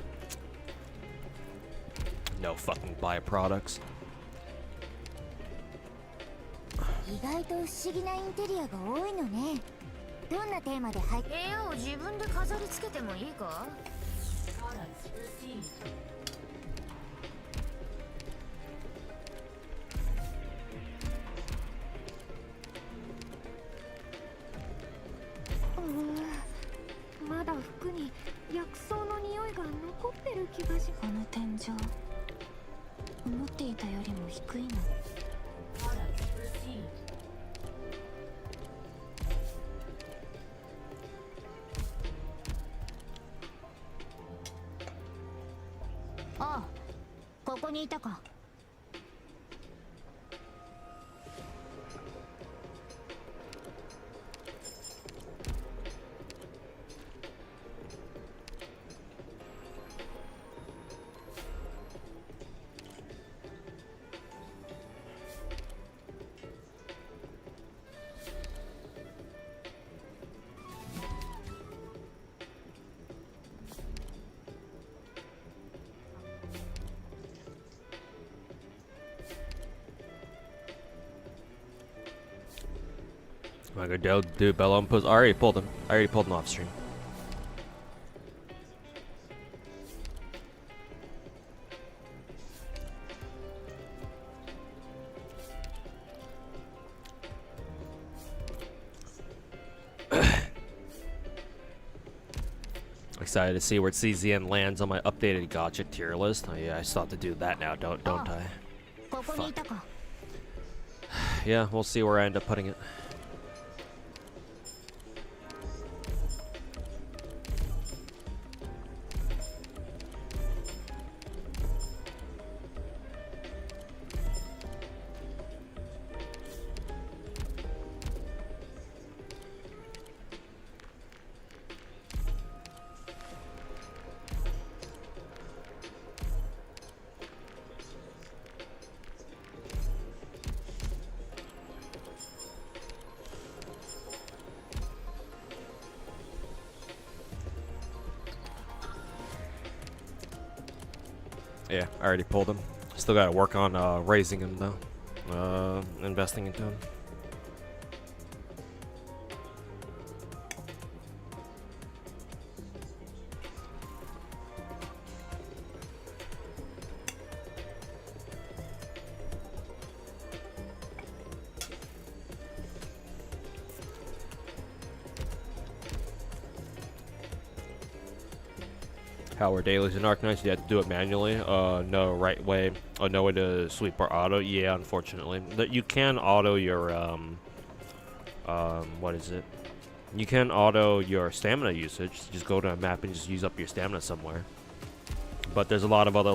No fucking byproducts. 意外と不思議なインテリアが多いのね。どんなテーマで配置？部屋を自分で飾り付けてもいいか？まだ服に薬草の匂いが残ってる気がし。この天井思っていたよりも低いの。ああ、ここにいたか。Am I gonna do Bella and Pose? I already pulled him. I already pulled him off stream. Excited to see where CZN lands on my updated gacha tier list. Oh yeah, I still have to do that now, don't I? Fuck. Yeah, we'll see where I end up putting it. Yeah, I already pulled him. Still gotta work on raising him though. Investing into him. How are dailies in Arknights? You have to do it manually. No, right way. Oh, no way to sweep or auto. Yeah, unfortunately. You can auto your what is it? You can auto your stamina usage. Just go to a map and just use up your stamina somewhere. But there's a lot of other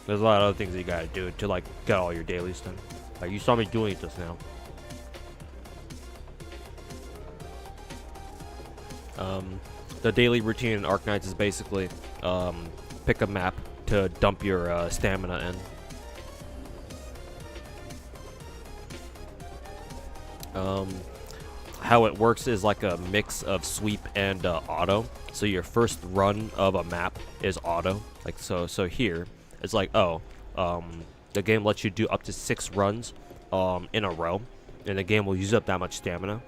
there's a lot of other things that you gotta do to get all your dailies done. Like you saw me doing it just now. The daily routine in Arknights is basically pick a map to dump your stamina in. How it works is like a mix of sweep and auto. So your first run of a map is auto. Like so here it's like, oh, the game lets you do up to 6 runs in a row, and the game will use up that much stamina.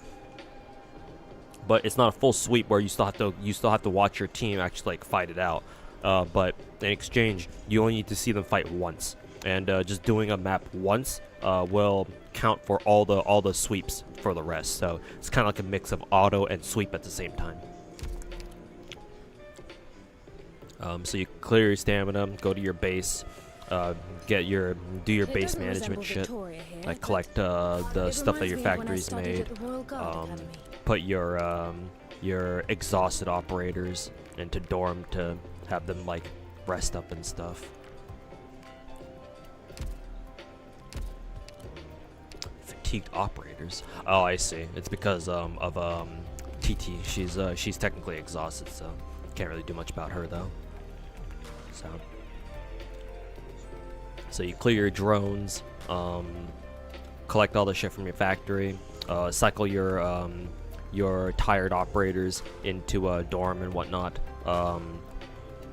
But it's not a full sweep where you still have to watch your team actually fight it out. but in exchange, you only need to see them fight once, and just doing a map once will count for all the sweeps for the rest. So it's kind of like a mix of auto and sweep at the same time. So you clear your stamina, go to your base, do your base management shit, like collect the stuff that your factory's made, put your exhausted operators into dorm to have them like rest up and stuff. Fatigued operators. Oh, I see. It's because of TT. She's technically exhausted, so can't really do much about her though. So you clear your drones, collect all the shit from your factory, cycle your tired operators into a dorm and whatnot.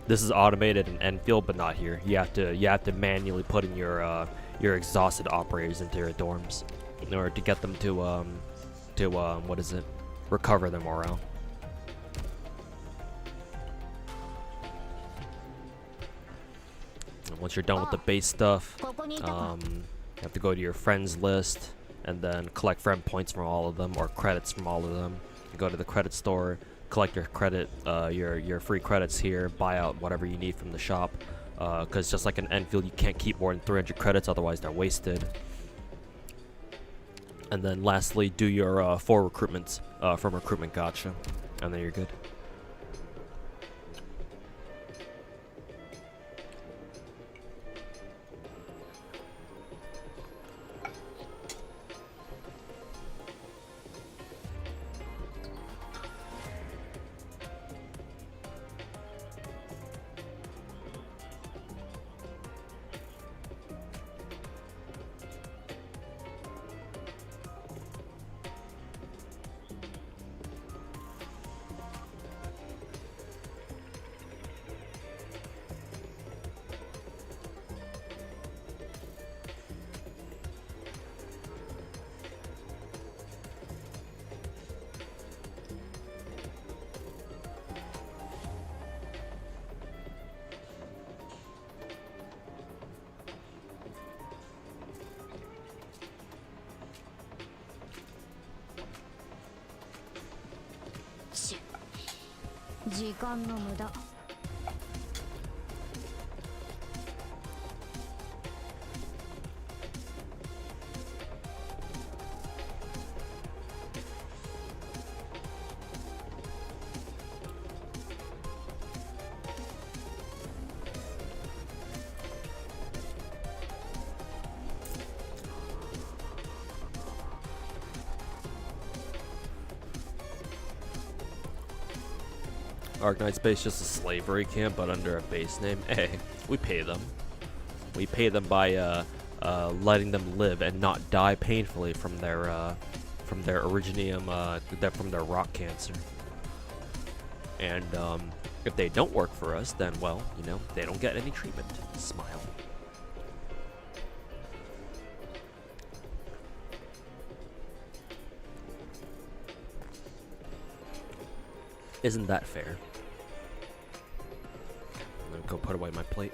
This is automated in Enfield, but not here. You have to manually put in your exhausted operators into your dorms in order to get them to recover their morale. And once you're done with the base stuff, you have to go to your friends list and then collect friend points from all of them or credits from all of them. You go to the credit store, collect your credit, your free credits here, buy out whatever you need from the shop. Because just like in Enfield, you can't keep more than 300 credits, otherwise they're wasted. And then lastly, do your 4 recruitments from Recruitment Gacha, and then you're good. Arknight's base just a slavery camp, but under a base name. Hey, we pay them. We pay them by letting them live and not die painfully from their originium, from their rock cancer. And if they don't work for us, then well, you know, they don't get any treatment. Smile. Isn't that fair? I'm gonna go put away my plate.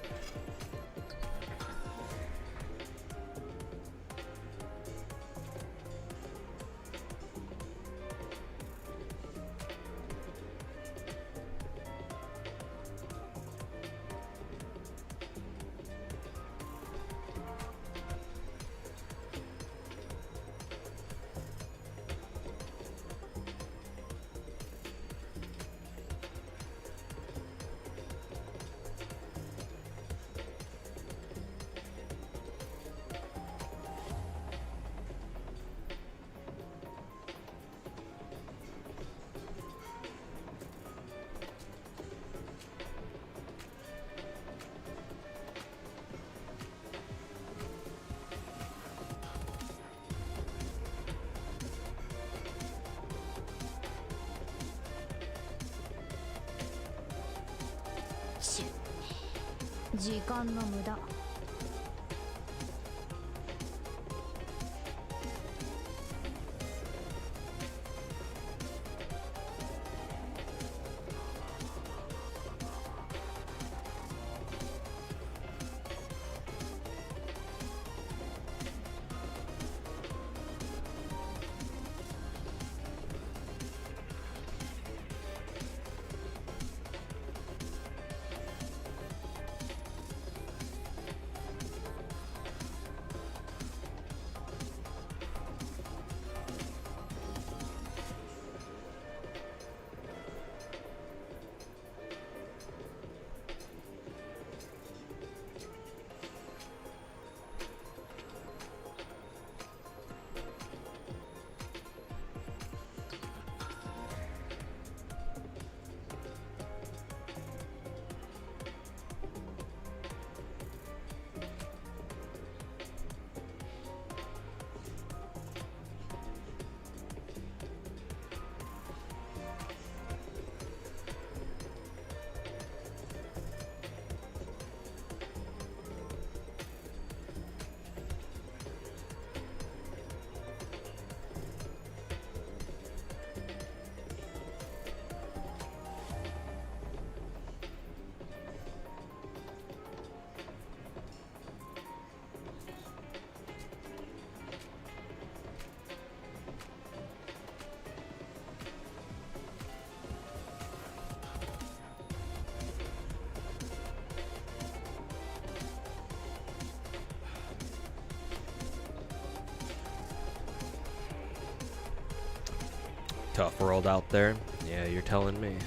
Tough world out there. Yeah, you're telling me.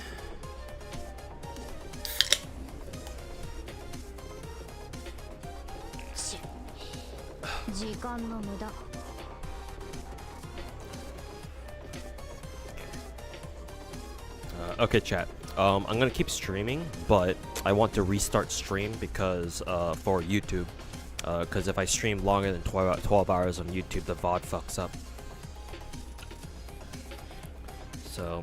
Okay, chat. I'm gonna keep streaming, but I want to restart stream because for YouTube. Because if I stream longer than 12 hours on YouTube, the VOD fucks up. So,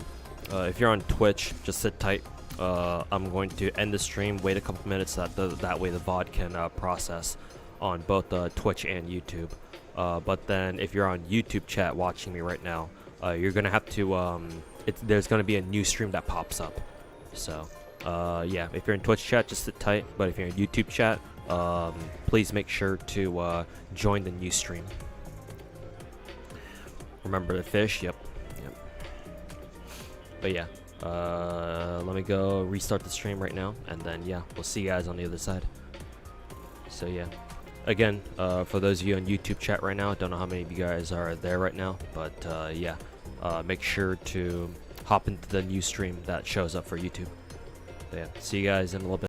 if you're on Twitch, just sit tight. I'm going to end the stream, wait a couple minutes, so that way the VOD can process on both Twitch and YouTube. But then, if you're on YouTube chat watching me right now, you're gonna have to. There's gonna be a new stream that pops up. So, yeah, if you're in Twitch chat, just sit tight. But if you're in YouTube chat, please make sure to join the new stream. Remember the fish? Yep. But yeah, let me go restart the stream right now, and then yeah, we'll see you guys on the other side. So yeah, again, for those of you on YouTube chat right now, I don't know how many of you guys are there right now, but yeah, make sure to hop into the new stream that shows up for YouTube. So yeah, see you guys in a little bit.